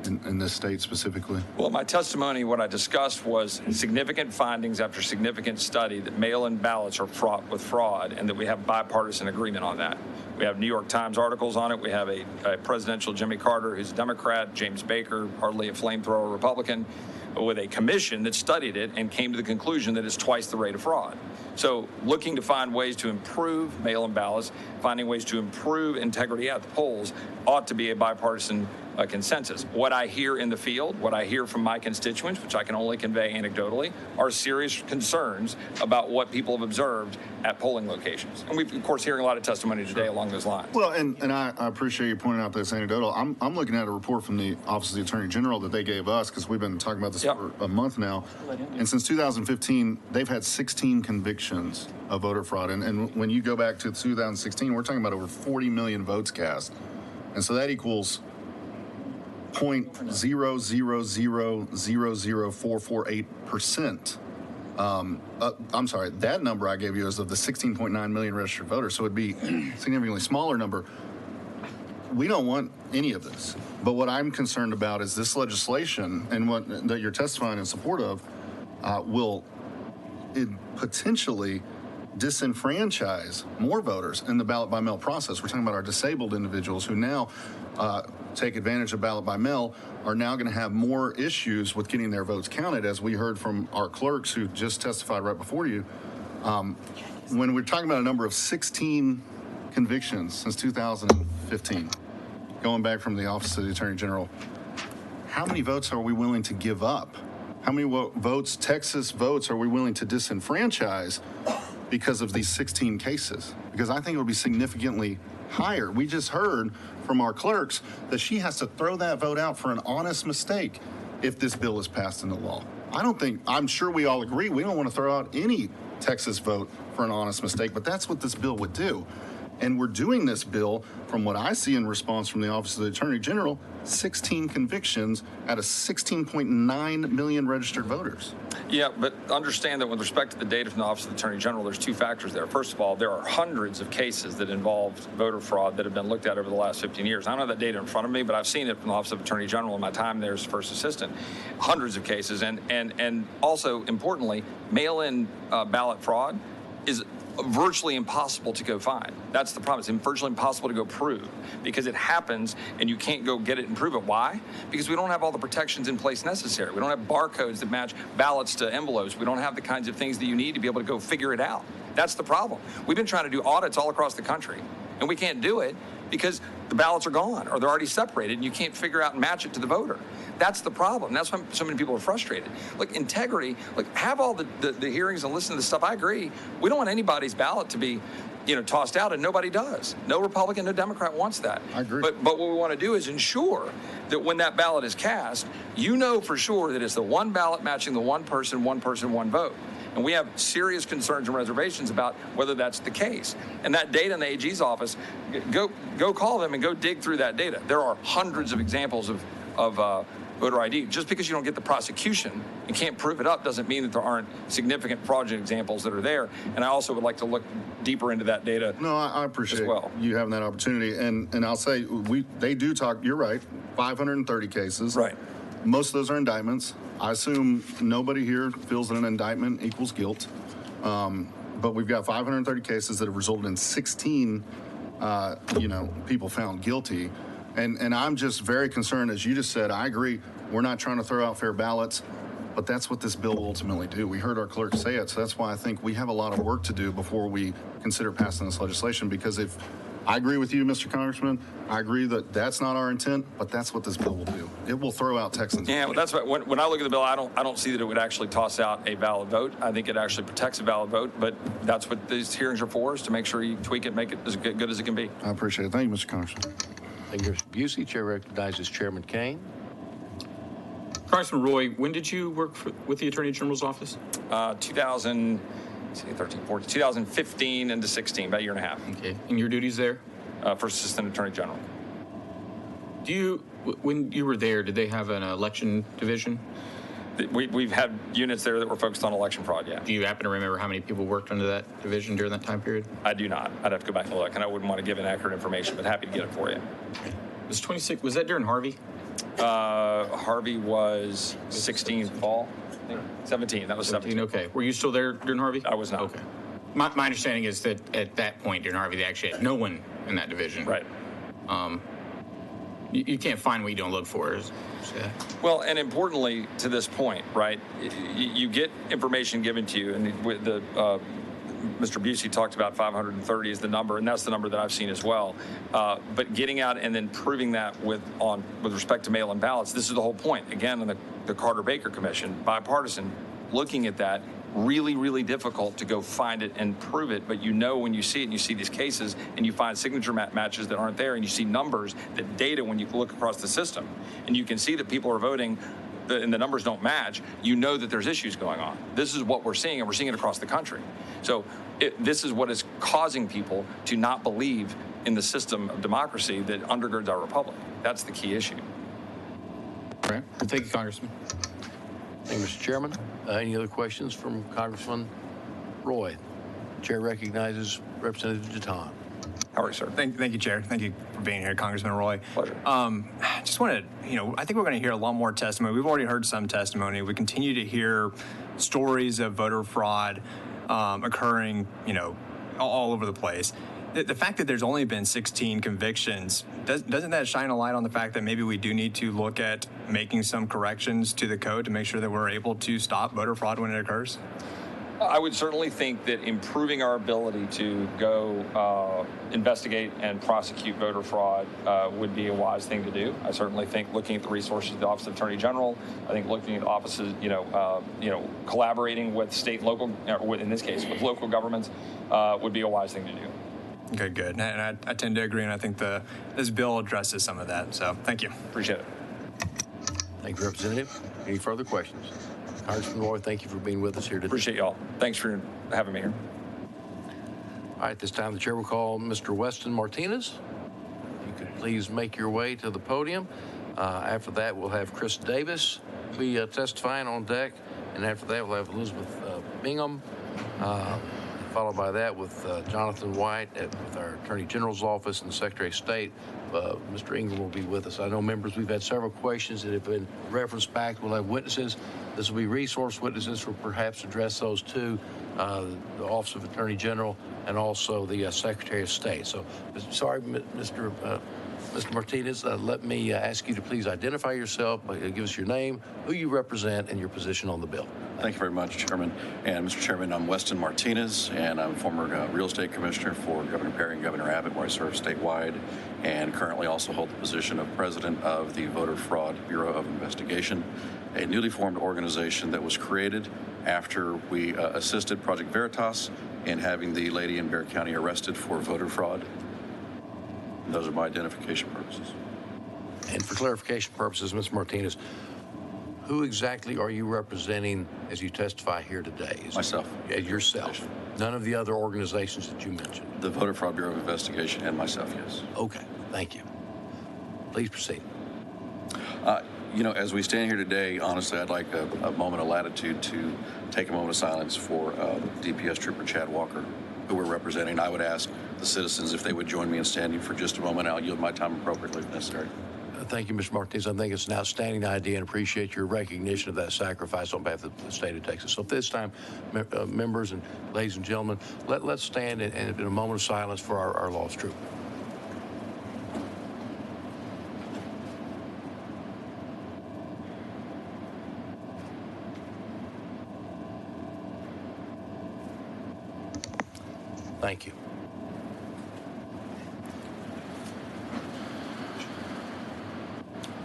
in this state specifically? Well, my testimony, what I discussed was significant findings after significant study that mail-in ballots are fraught with fraud, and that we have bipartisan agreement on that. We have New York Times articles on it. We have a presidential Jimmy Carter, who's a Democrat, James Baker, hardly a flamethrower Republican, with a commission that studied it and came to the conclusion that it's twice the rate of fraud. So looking to find ways to improve mail-in ballots, finding ways to improve integrity at the polls ought to be a bipartisan consensus. What I hear in the field, what I hear from my constituents, which I can only convey anecdotally, are serious concerns about what people have observed at polling locations. And we've, of course, hearing a lot of testimony today along those lines. Well, and I appreciate you pointing out this anecdotal. I'm looking at a report from the Office of the Attorney General that they gave us, because we've been talking about this for a month now. And since 2015, they've had 16 convictions of voter fraud. And when you go back to 2016, we're talking about over 40 million votes cast. And so that equals 0.0000448%. I'm sorry, that number I gave you is of the 16.9 million registered voters, so it'd be a significantly smaller number. We don't want any of this. But what I'm concerned about is this legislation, and what that you're testifying in support of, will potentially disenfranchise more voters in the ballot by mail process. We're talking about our disabled individuals who now take advantage of ballot by mail are now going to have more issues with getting their votes counted, as we heard from our clerks who just testified right before you. When we're talking about a number of 16 convictions since 2015, going back from the Office of the Attorney General, how many votes are we willing to give up? How many votes, Texas votes, are we willing to disenfranchise because of these 16 cases? Because I think it would be significantly higher. We just heard from our clerks that she has to throw that vote out for an honest mistake if this bill is passed into law. I'm sure we all agree we don't want to throw out any Texas vote for an honest mistake, but that's what this bill would do. And we're doing this bill, from what I see in response from the Office of the Attorney General, 16 convictions out of 16.9 million registered voters. Yeah, but understand that with respect to the data from the Office of the Attorney General, there's two factors there. First of all, there are hundreds of cases that involve voter fraud that have been looked at over the last 15 years. I don't have that data in front of me, but I've seen it from the Office of the Attorney General in my time there as first assistant. Hundreds of cases. And also, importantly, mail-in ballot fraud is virtually impossible to go find. That's the problem. It's virtually impossible to go prove because it happens and you can't go get it and prove it. Why? Because we don't have all the protections in place necessary. We don't have barcodes that match ballots to envelopes. We don't have the kinds of things that you need to be able to go figure it out. That's the problem. We've been trying to do audits all across the country, and we can't do it because the ballots are gone or they're already separated and you can't figure out and match it to the voter. That's the problem. That's why so many people are frustrated. Look, integrity, have all the hearings and listen to the stuff. I agree. We don't want anybody's ballot to be, tossed out, and nobody does. No Republican, no Democrat wants that. I agree. But what we want to do is ensure that when that ballot is cast, you know for sure that it's the one ballot matching the one person, one vote. And we have serious concerns and reservations about whether that's the case. And that data in the AG's office, go call them and go dig through that data. There are hundreds of examples of voter ID. Just because you don't get the prosecution and can't prove it up doesn't mean that there aren't significant fraudulent examples that are there. And I also would like to look deeper into that data. No, I appreciate you having that opportunity. And I'll say, they do talk, you're right, 530 cases. Right. Most of those are indictments. I assume nobody here feels that an indictment equals guilt. But we've got 530 cases that have resulted in 16, people found guilty. And I'm just very concerned, as you just said. I agree, we're not trying to throw out fair ballots, but that's what this bill will ultimately do. We heard our clerk say it, so that's why I think we have a lot of work to do before we consider passing this legislation, because if I agree with you, Mr. Congressman. I agree that that's not our intent, but that's what this bill will do. It will throw out Texans. Yeah, well, that's what, when I look at the bill, I don't see that it would actually toss out a valid vote. I think it actually protects a valid vote, but that's what these hearings are for, is to make sure you tweak it, make it as good as it can be. I appreciate it. Thank you, Mr. Congressman. Thank you, Mr. Busey. Chair recognizes Chairman Kane. Congressman Roy, when did you work with the Attorney General's office? 2015 into 16, about a year and a half. Okay. And your duties there? First Assistant Attorney General. When you were there, did they have an election division? We've had units there that were focused on election fraud, yeah. Do you happen to remember how many people worked under that division during that time period? I do not. I'd have to go back and look, and I wouldn't want to give inaccurate information, but happy to get it for you. Was that during Harvey? Harvey was 16 fall. 17. That was 17. Okay. Were you still there during Harvey? I was not. Okay. My understanding is that at that point during Harvey, they actually had no one in that division. Right. You can't find what you don't look for. Well, and importantly to this point, right, you get information given to you, and Mr. Busey talked about 530 is the number, and that's the number that I've seen as well. But getting out and then proving that with respect to mail-in ballots, this is the whole point. Again, in the Carter-Baker Commission, bipartisan, looking at that, really, really difficult to go find it and prove it. But when you see it and you see these cases and you find signature matches that aren't there and you see numbers, that data when you look across the system, and you can see that people are voting and the numbers don't match, you know that there's issues going on. This is what we're seeing, and we're seeing it across the country. So this is what is causing people to not believe in the system of democracy that undergirds our republic. That's the key issue. All right. Well, thank you, Congressman. Thank you, Mr. Chairman. Any other questions from Congressman Roy? Chair recognizes Representative Jeton. How are you, sir? Thank you, Chair. Thank you for being here, Congressman Roy. Pleasure. Just wanted, I think we're going to hear a lot more testimony. We've already heard some testimony. We continue to hear stories of voter fraud occurring, all over the place. The fact that there's only been 16 convictions, doesn't that shine a light on the fact that maybe we do need to look at making some corrections to the code to make sure that we're able to stop voter fraud when it occurs? I would certainly think that improving our ability to go investigate and prosecute voter fraud would be a wise thing to do. I certainly think looking at the resources of the Office of Attorney General, I think looking at offices, collaborating with state, local, in this case, with local governments, would be a wise thing to do. Okay, good. And I tend to agree, and I think this bill addresses some of that. So thank you. Appreciate it. Thank you, Representative. Any further questions? Congressman Roy, thank you for being with us here today. Appreciate y'all. Thanks for having me here. All right, this time the chair will call Mr. Weston Martinez. If you could please make your way to the podium. After that, we'll have Chris Davis be testifying on deck. And after that, we'll have Elizabeth Bingham. Followed by that with Jonathan White with our Attorney General's office and the Secretary of State. Mr. Ingram will be with us. I know, members, we've had several questions that have been referenced back. We'll have witnesses. This will be resource witnesses for perhaps address those to the Office of Attorney General and also the Secretary of State. So, sorry, Mr. Martinez, let me ask you to please identify yourself, give us your name, who you represent, and your position on the bill. Thank you very much, Chairman. And Mr. Chairman, I'm Weston Martinez, and I'm former real estate commissioner for Governor Perry and Governor Abbott, where I serve statewide, and currently also hold the position of president of the Voter Fraud Bureau of Investigation, a newly formed organization that was created after we assisted Project Veritas in having the lady in Bexar County arrested for voter fraud. And those are my identification purposes. And for clarification purposes, Ms. Martinez, who exactly are you representing as you testify here today? Myself. Yourself. None of the other organizations that you mentioned? The Voter Fraud Bureau of Investigation and myself, yes. Okay, thank you. Please proceed. As we stand here today, honestly, I'd like a moment of latitude to take a moment of silence for DPS Trooper Chad Walker, who we're representing. I would ask the citizens if they would join me in standing for just a moment. I'll yield my time appropriately if necessary. Thank you, Mr. Martinez. I think it's an outstanding idea and appreciate your recognition of that sacrifice on behalf of the state of Texas. So at this time, members and ladies and gentlemen, let's stand in a moment of silence for our lost trooper. Thank you.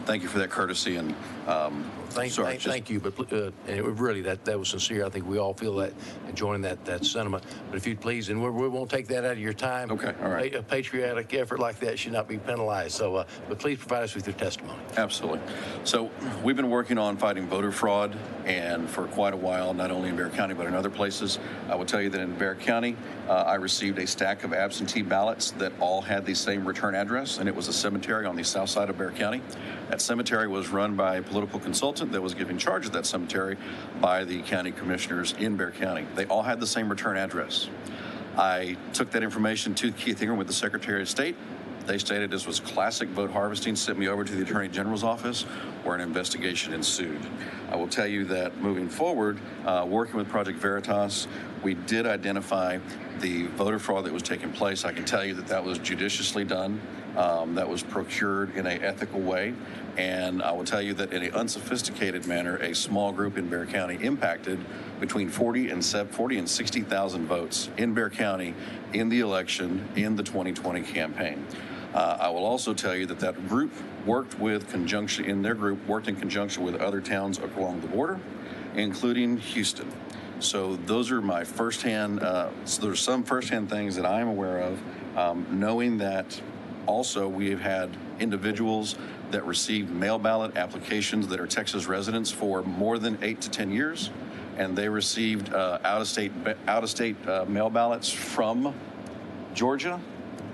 thank you for that courtesy. And Thank you, but and it really that was sincere. I think we all feel that and join that sentiment. But if you'd please, and we won't take that out of your time. Okay, all right. A patriotic effort like that should not be penalized. So, but please provide us with your testimony. Absolutely. So we've been working on fighting voter fraud, and for quite a while, not only in Bexar County but in other places. I will tell you that in Bexar County, I received a stack of absentee ballots that all had the same return address, and it was a cemetery on the south side of Bexar County. That cemetery was run by a political consultant that was given charge of that cemetery by the county commissioners in Bexar County. They all had the same return address. I took that information to Keith Ingram with the Secretary of State. They stated this was classic vote harvesting, sent me over to the Attorney General's office where an investigation ensued. I will tell you that moving forward, working with Project Veritas, we did identify the voter fraud that was taking place. I can tell you that that was judiciously done. That was procured in an ethical way. And I will tell you that in an unsophisticated manner, a small group in Bexar County impacted between 40 and 60,000 votes in Bexar County in the election in the 2020 campaign. I will also tell you that that group worked in conjunction with other towns along the border, including Houston. So those are my firsthand, so there's some firsthand things that I'm aware of, knowing that also we have had individuals that received mail ballot applications that are Texas residents for more than 8 to 10 years, and they received out-of-state mail ballots from Georgia,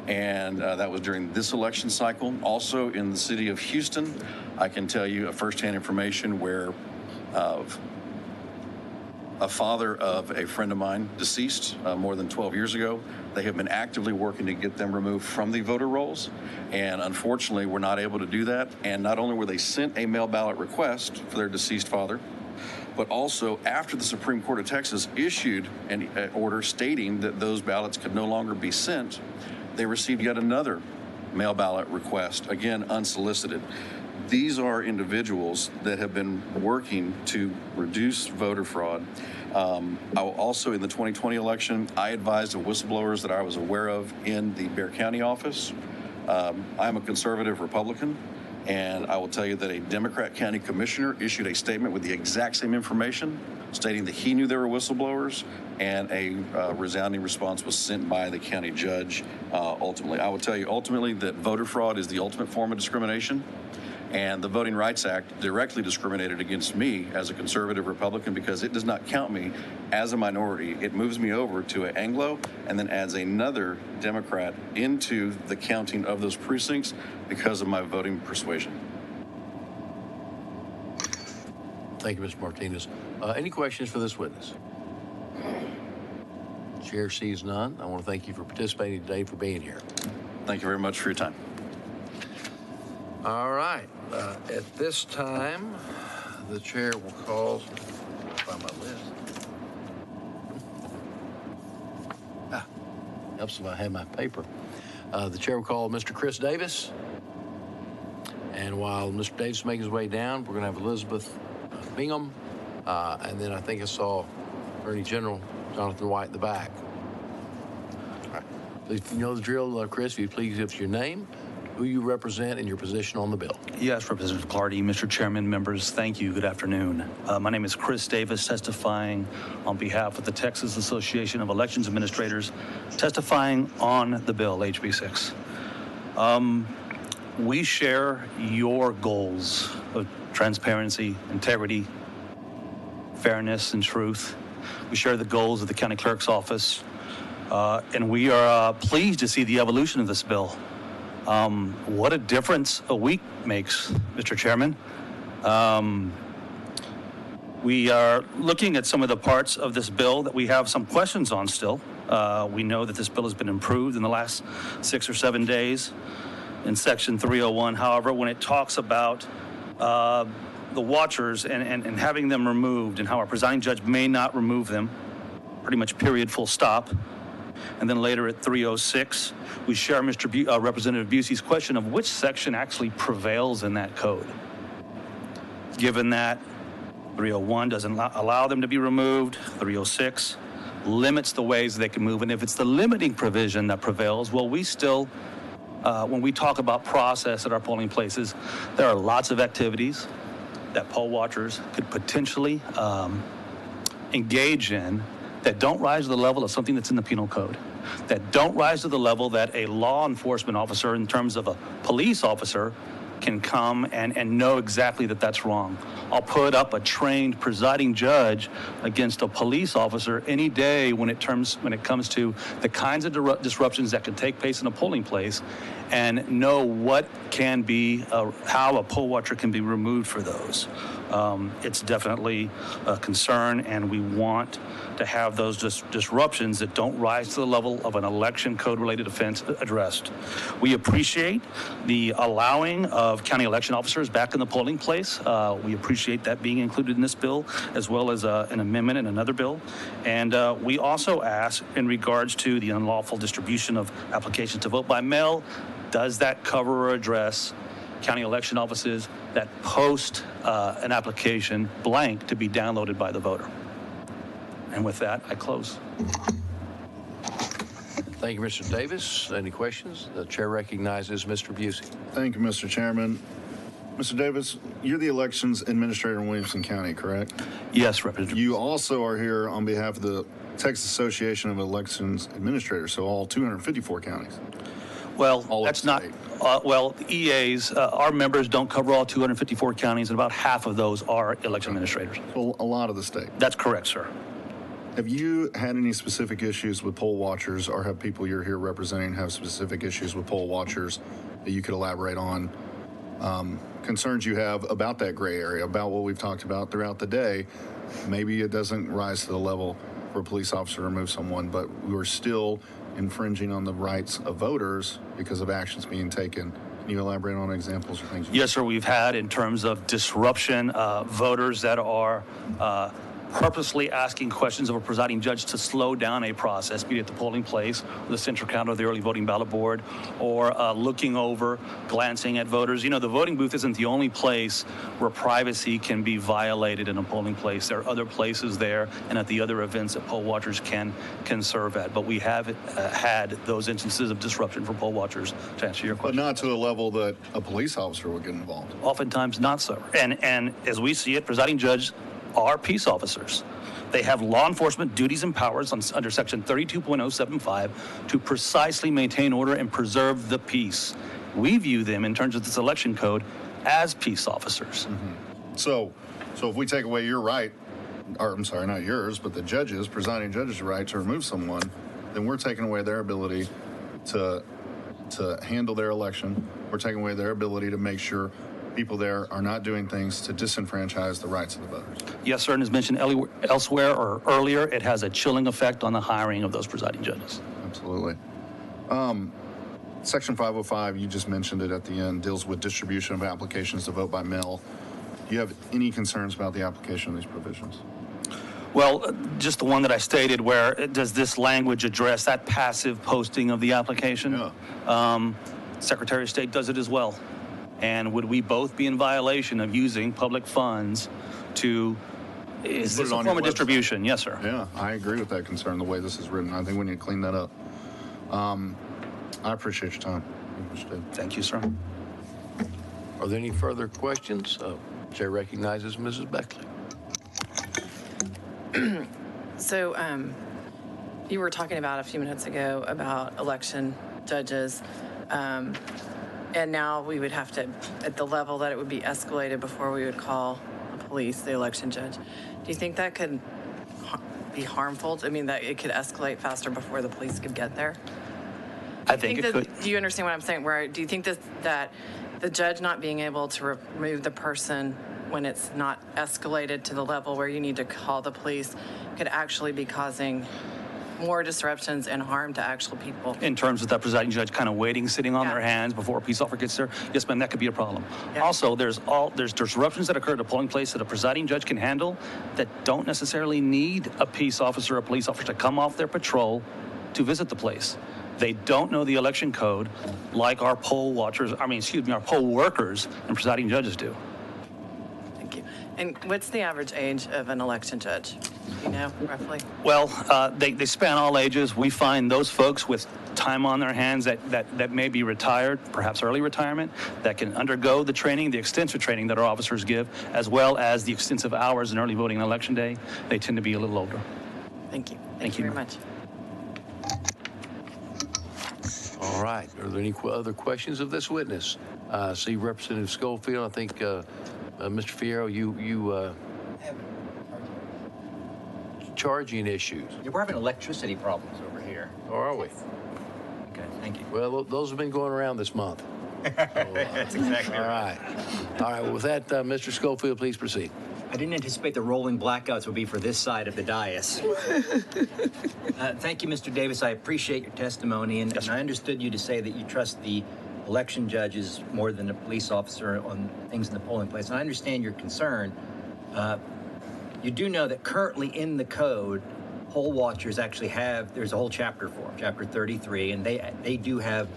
and that was during this election cycle. Also in the city of Houston, I can tell you a firsthand information where a father of a friend of mine deceased more than 12 years ago. They have been actively working to get them removed from the voter rolls, and unfortunately we're not able to do that. And not only were they sent a mail ballot request for their deceased father, but also after the Supreme Court of Texas issued an order stating that those ballots could no longer be sent, they received yet another mail ballot request, again unsolicited. These are individuals that have been working to reduce voter fraud. Also in the 2020 election, I advised of whistleblowers that I was aware of in the Bexar County office. I'm a conservative Republican, and I will tell you that a Democrat county commissioner issued a statement with the exact same information, stating that he knew there were whistleblowers, and a resounding response was sent by the county judge. Ultimately, I will tell you ultimately that voter fraud is the ultimate form of discrimination. And the Voting Rights Act directly discriminated against me as a conservative Republican because it does not count me as a minority. It moves me over to an Anglo and then adds another Democrat into the counting of those precincts because of my voting persuasion. Thank you, Mr. Martinez. Any questions for this witness? Chair sees none. I want to thank you for participating today, for being here. Thank you very much for your time. All right. At this time, the chair will call. Find my list. Helps if I have my paper. The chair will call Mr. Chris Davis. And while Mr. Davis is making his way down, we're going to have Elizabeth Bingham. And then I think I saw Attorney General Jonathan White in the back. All right. Please, you know the drill, Chris, if you please give us your name, who you represent, and your position on the bill. Yes, Representative Clardy, Mr. Chairman, members, thank you. Good afternoon. My name is Chris Davis, testifying on behalf of the Texas Association of Elections Administrators, testifying on the bill, HB 6. We share your goals of transparency, integrity, fairness, and truth. We share the goals of the county clerk's office, and we are pleased to see the evolution of this bill. What a difference a week makes, Mr. Chairman. We are looking at some of the parts of this bill that we have some questions on still. We know that this bill has been improved in the last 6 or 7 days in Section 301. However, when it talks about the watchers and having them removed and how our presiding judge may not remove them, pretty much period, full stop. And then later at 306, we share Representative Busey's question of which section actually prevails in that code. Given that 301 doesn't allow them to be removed, 306 limits the ways they can move. And if it's the limiting provision that prevails, well, we still when we talk about process at our polling places, there are lots of activities that poll watchers could potentially engage in that don't rise to the level of something that's in the penal code, that don't rise to the level that a law enforcement officer, in terms of a police officer, can come and know exactly that that's wrong. I'll put up a trained presiding judge against a police officer any day when it comes to the kinds of disruptions that can take place in a polling place, and know what can be, how a poll watcher can be removed for those. It's definitely a concern, and we want to have those disruptions that don't rise to the level of an election code-related offense addressed. We appreciate the allowing of county election officers back in the polling place. We appreciate that being included in this bill, as well as an amendment in another bill. And we also ask, in regards to the unlawful distribution of applications to vote by mail, does that cover or address county election offices that post an application blank to be downloaded by the voter? And with that, I close. Thank you, Mr. Davis. Any questions? The chair recognizes Mr. Busey. Thank you, Mr. Chairman. Mr. Davis, you're the elections administrator in Williamson County, correct? Yes, Representative. You also are here on behalf of the Texas Association of Elections Administrators, so all 254 counties. Well, that's not, well, the EAs, our members don't cover all 254 counties, and about half of those are election administrators. Well, a lot of the state. That's correct, sir. Have you had any specific issues with poll watchers, or have people you're here representing have specific issues with poll watchers that you could elaborate on? Concerns you have about that gray area, about what we've talked about throughout the day. Maybe it doesn't rise to the level for a police officer to remove someone, but we're still infringing on the rights of voters because of actions being taken. Can you elaborate on examples or things? Yes, sir. We've had, in terms of disruption, voters that are purposely asking questions of a presiding judge to slow down a process, be it at the polling place, or the central counter, the early voting ballot board, or looking over, glancing at voters. You know, the voting booth isn't the only place where privacy can be violated in a polling place. There are other places there and at the other events that poll watchers can serve at. But we have had those instances of disruption for poll watchers, to answer your question. But not to the level that a police officer would get involved. Oftentimes not so. And as we see it, presiding judges are peace officers. They have law enforcement duties and powers under Section 32.075 to precisely maintain order and preserve the peace. We view them, in terms of this election code, as peace officers. Mm-hmm. So if we take away your right, or I'm sorry, not yours, but the judges, presiding judge's right to remove someone, then we're taking away their ability to handle their election. We're taking away their ability to make sure people there are not doing things to disenfranchise the rights of the voters. Yes, sir, and as mentioned elsewhere or earlier, it has a chilling effect on the hiring of those presiding judges. Absolutely. Section 505, you just mentioned it at the end, deals with distribution of applications to vote by mail. Do you have any concerns about the application of these provisions? Well, just the one that I stated, where does this language address that passive posting of the application? Yeah. Secretary of State does it as well. And would we both be in violation of using public funds to, is this a form of distribution? Yes, sir. Yeah, I agree with that concern, the way this is written. I think we need to clean that up. I appreciate your time. Thank you, sir. Are there any further questions? Chair recognizes Mrs. Beckley. So you were talking about a few minutes ago about election judges. And now we would have to, at the level that it would be escalated before we would call the police, the election judge. Do you think that could be harmful? I mean, that it could escalate faster before the police could get there? I think it could. Do you understand what I'm saying? Where do you think that the judge not being able to remove the person when it's not escalated to the level where you need to call the police could actually be causing more disruptions and harm to actual people? In terms of that presiding judge kind of waiting, sitting on their hands before a peace officer gets there, yes, ma'am, that could be a problem. Yeah. Also, there's disruptions that occur at a polling place that a presiding judge can handle that don't necessarily need a peace officer or a police officer to come off their patrol to visit the place. They don't know the election code like our poll watchers, our poll workers and presiding judges do. Thank you. And what's the average age of an election judge? Do you know, roughly? Well, they span all ages. We find those folks with time on their hands that may be retired, perhaps early retirement, that can undergo the training, the extensive training that our officers give, as well as the extensive hours in early voting on Election Day. They tend to be a little older. Thank you. Thank you very much. All right. Are there any other questions of this witness? See Representative Schofield. I think, Mr. Fierro, you charging issues. Yeah, we're having electricity problems over here. Or are we? Okay, thank you. Well, those have been going around this month. That's exactly All right. right. All right. Well, with that, Mr. Schofield, please proceed. I didn't anticipate the rolling blackouts would be for this side of the dais. Thank you, Mr. Davis. I appreciate your testimony, and I understood you to say that you trust the election judges more than a police officer on things in the polling place. And I understand your concern. You do know that currently in the code, poll watchers actually have, there's a whole chapter for them, Chapter 33, and they do have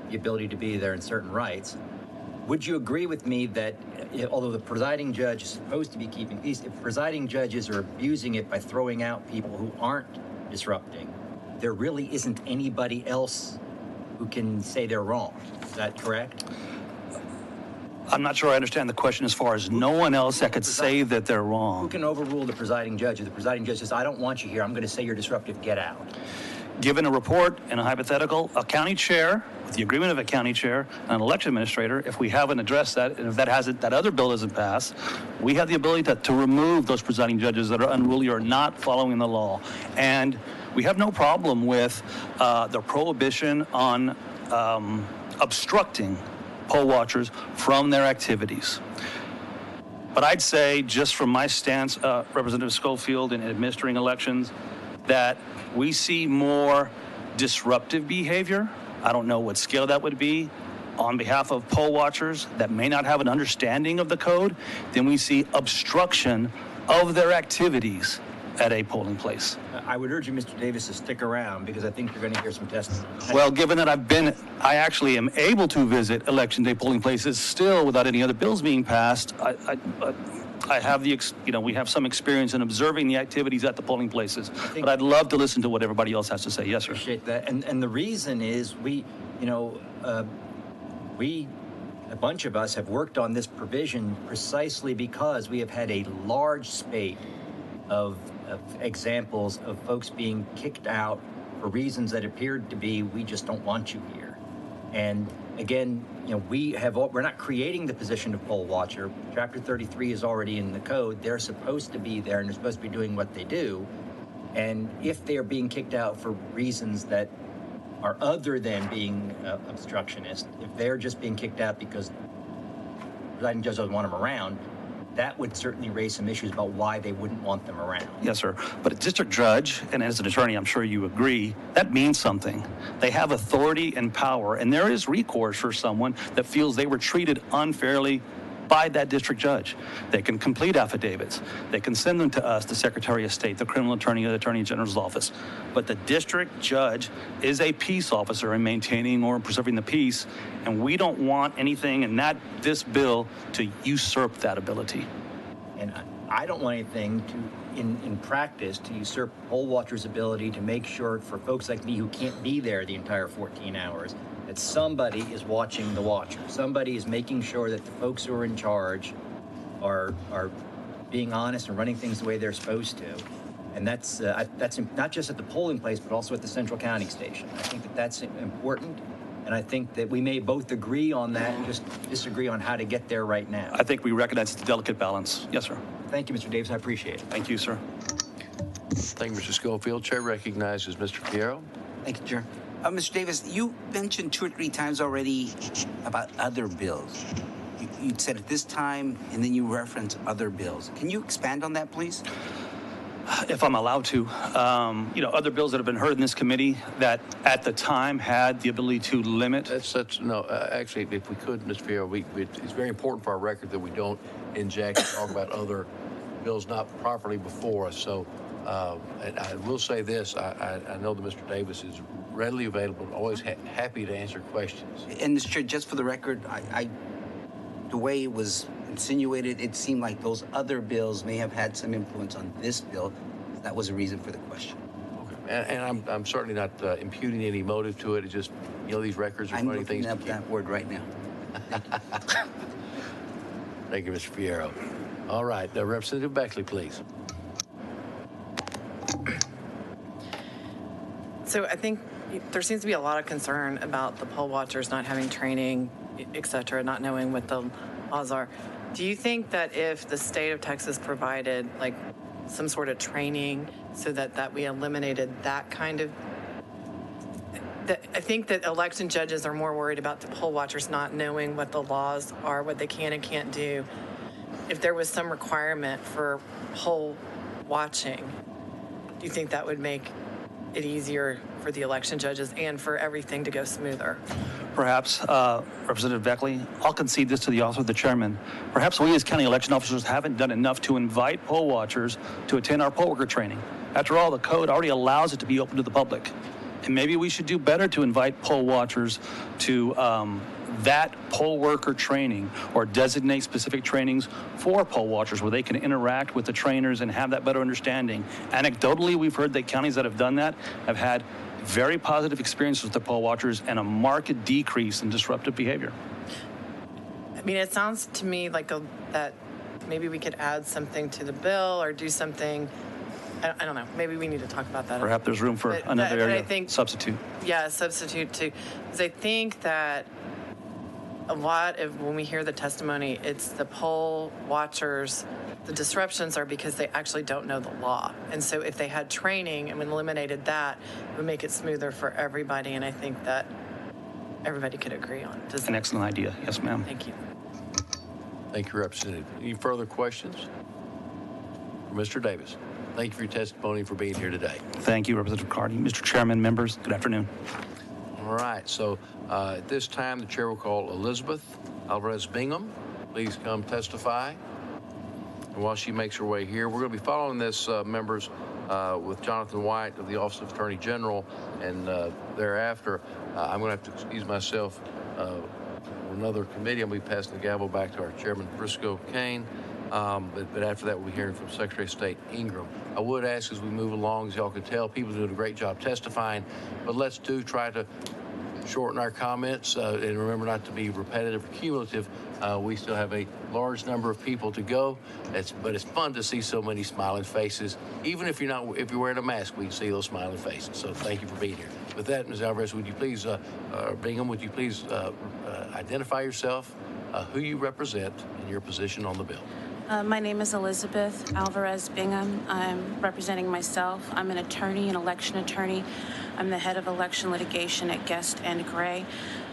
the ability to be there in certain rights. Would you agree with me that although the presiding judge is supposed to be keeping peace, if presiding judges are abusing it by throwing out people who aren't disrupting, there really isn't anybody else who can say they're wrong? Is that correct? I'm not sure I understand the question as far as no one else that could say that they're wrong. Who can overrule the presiding judge? If the presiding judge says, I don't want you here, I'm going to say you're disruptive, get out. Given a report and a hypothetical, a county chair, with the agreement of a county chair and an election administrator, if we haven't addressed that, and if that other bill doesn't pass, we have the ability to remove those presiding judges that are unruly or not following the law. And we have no problem with the prohibition on obstructing poll watchers from their activities. But I'd say, just from my stance, Representative Schofield, in administering elections, that we see more disruptive behavior. I don't know what scale that would be on behalf of poll watchers that may not have an understanding of the code. Then we see obstruction of their activities at a polling place. I would urge you, Mr. Davis, to stick around because I think you're going to hear some testimony. Well, given that I actually am able to visit Election Day polling places still without any other bills being passed, I have we have some experience in observing the activities at the polling places. But I'd love to listen to what everybody else has to say. Yes, sir. Appreciate that. And the reason is a bunch of us have worked on this provision precisely because we have had a large spate of examples of folks being kicked out for reasons that appeared to be, we just don't want you here. And again, we're not creating the position of poll watcher. Chapter 33 is already in the code. They're supposed to be there and they're supposed to be doing what they do. And if they're being kicked out for reasons that are other than being obstructionist, if they're just being kicked out because the presiding judge doesn't want them around, that would certainly raise some issues about why they wouldn't want them around. Yes, sir. But a district judge, and as an attorney, I'm sure you agree, that means something. They have authority and power, and there is recourse for someone that feels they were treated unfairly by that district judge. They can complete affidavits. They can send them to us, the Secretary of State, the criminal attorney, or the Attorney General's office. But the district judge is a peace officer in maintaining or preserving the peace, and we don't want anything in this bill to usurp that ability. And I don't want anything in practice to usurp poll watchers' ability to make sure for folks like me who can't be there the entire 14 hours, that somebody is watching the watcher. Somebody is making sure that the folks who are in charge are being honest and running things the way they're supposed to. And that's not just at the polling place, but also at the central counting station. I think that that's important. And I think that we may both agree on that and just disagree on how to get there right now. I think we recognize the delicate balance. Yes, sir. Thank you, Mr. Davis. I appreciate it. Thank you, sir. Thank you, Mr. Schofield. Chair recognizes Mr. Fierro. Thank you, Chair. Mr. Davis, you mentioned 2 or 3 times already about other bills. You said at this time, and then you referenced other bills. Can you expand on that, please? If I'm allowed to, other bills that have been heard in this committee that at the time had the ability to limit. Actually, if we could, Mr. Fierro, it's very important for our record that we don't inject and talk about other bills not properly before us. So and I will say this, I know that Mr. Davis is readily available, always happy to answer questions. And Mr. Chair, just for the record, the way it was insinuated it seemed like those other bills may have had some influence on this bill. That was a reason for the question. And I'm certainly not imputing any motive to it. It's just, these records are funny things. I'm looking up that word right now. Thank you, Mr. Fierro. All right, Representative Beckley, please. So I think there seems to be a lot of concern about the poll watchers not having training, et cetera, not knowing what the laws are. Do you think that if the state of Texas provided like some sort of training so that we eliminated that kind of, I think that election judges are more worried about the poll watchers not knowing what the laws are, what they can and can't do. If there was some requirement for poll watching, do you think that would make it easier for the election judges and for everything to go smoother? Perhaps, Representative Beckley, I'll concede this to the office of the chairman. Perhaps we as county election officers haven't done enough to invite poll watchers to attend our poll worker training. After all, the code already allows it to be open to the public. And maybe we should do better to invite poll watchers to that poll worker training or designate specific trainings for poll watchers where they can interact with the trainers and have that better understanding. Anecdotally, we've heard that counties that have done that have had very positive experiences with the poll watchers and a marked decrease in disruptive behavior. I mean, it sounds to me like that maybe we could add something to the bill or do something. I don't know. Maybe we need to talk about that. Perhaps there's room for another area substitute. Yeah, substitute too. Because I think that a lot of when we hear the testimony, it's the poll watchers. The disruptions are because they actually don't know the law. And so if they had training and eliminated that, it would make it smoother for everybody. And I think that everybody could agree on. An excellent idea. Yes, ma'am. Thank you. Thank you, Representative. Any further questions? Mr. Davis, thank you for your testimony and for being here today. Thank you, Representative Carney. Mr. Chairman, members, good afternoon. All right, so at this time, the chair will call Elizabeth Alvarez Bingham. Please come testify. And while she makes her way here, we're going to be following this, members, with Jonathan White of the Office of Attorney General, and thereafter, I'm going to have to excuse myself for another committee. I'm going to be passing the gavel back to our Chairman, Briscoe Kane, but after that, we'll be hearing from Secretary of State Ingram. I would ask as we move along, as y'all can tell, people are doing a great job testifying, but let's try to shorten our comments and remember not to be repetitive or cumulative. We still have a large number of people to go, but it's fun to see so many smiling faces. Even if you're wearing a mask, we can see those smiling faces. So thank you for being here. With that, Ms. Alvarez, would you please, Bingham, would you please identify yourself, who you represent, and your position on the bill? My name is Elizabeth Alvarez Bingham. I'm representing myself. I'm an attorney, an election attorney. I'm the head of election litigation at Guest and Gray.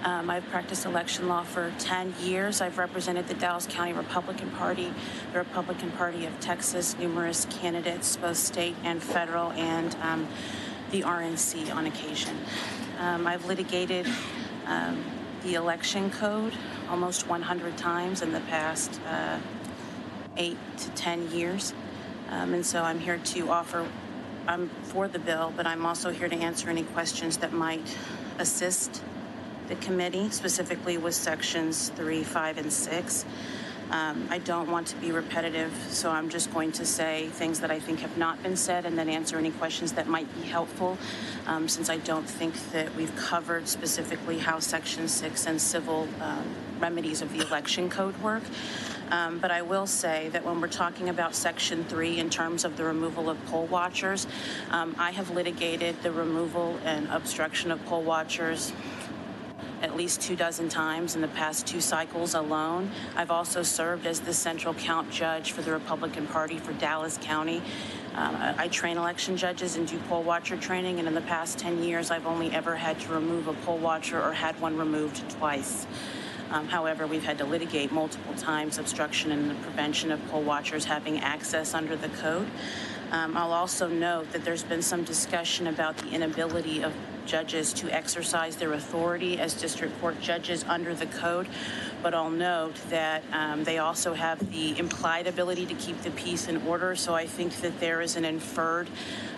I've practiced election law for 10 years. I've represented the Dallas County Republican Party, the Republican Party of Texas, numerous candidates, both state and federal, and the RNC on occasion. I've litigated the election code almost 100 times in the past 8 to 10 years. And so I'm here to I'm for the bill, but I'm also here to answer any questions that might assist the committee, specifically with sections 3, 5, and 6. I don't want to be repetitive, so I'm just going to say things that I think have not been said and then answer any questions that might be helpful, since I don't think that we've covered specifically how section 6 and civil remedies of the election code work. But I will say that when we're talking about Section 3 in terms of the removal of poll watchers, I have litigated the removal and obstruction of poll watchers at least 24 times in the past 2 cycles alone. I've also served as the central count judge for the Republican Party for Dallas County. I train election judges and do poll watcher training, and in the past 10 years, I've only ever had to remove a poll watcher or had one removed twice. However, we've had to litigate multiple times obstruction and the prevention of poll watchers having access under the code. I'll also note that there's been some discussion about the inability of judges to exercise their authority as district court judges under the code, but I'll note that they also have the implied ability to keep the peace and order, so I think that there is an inferred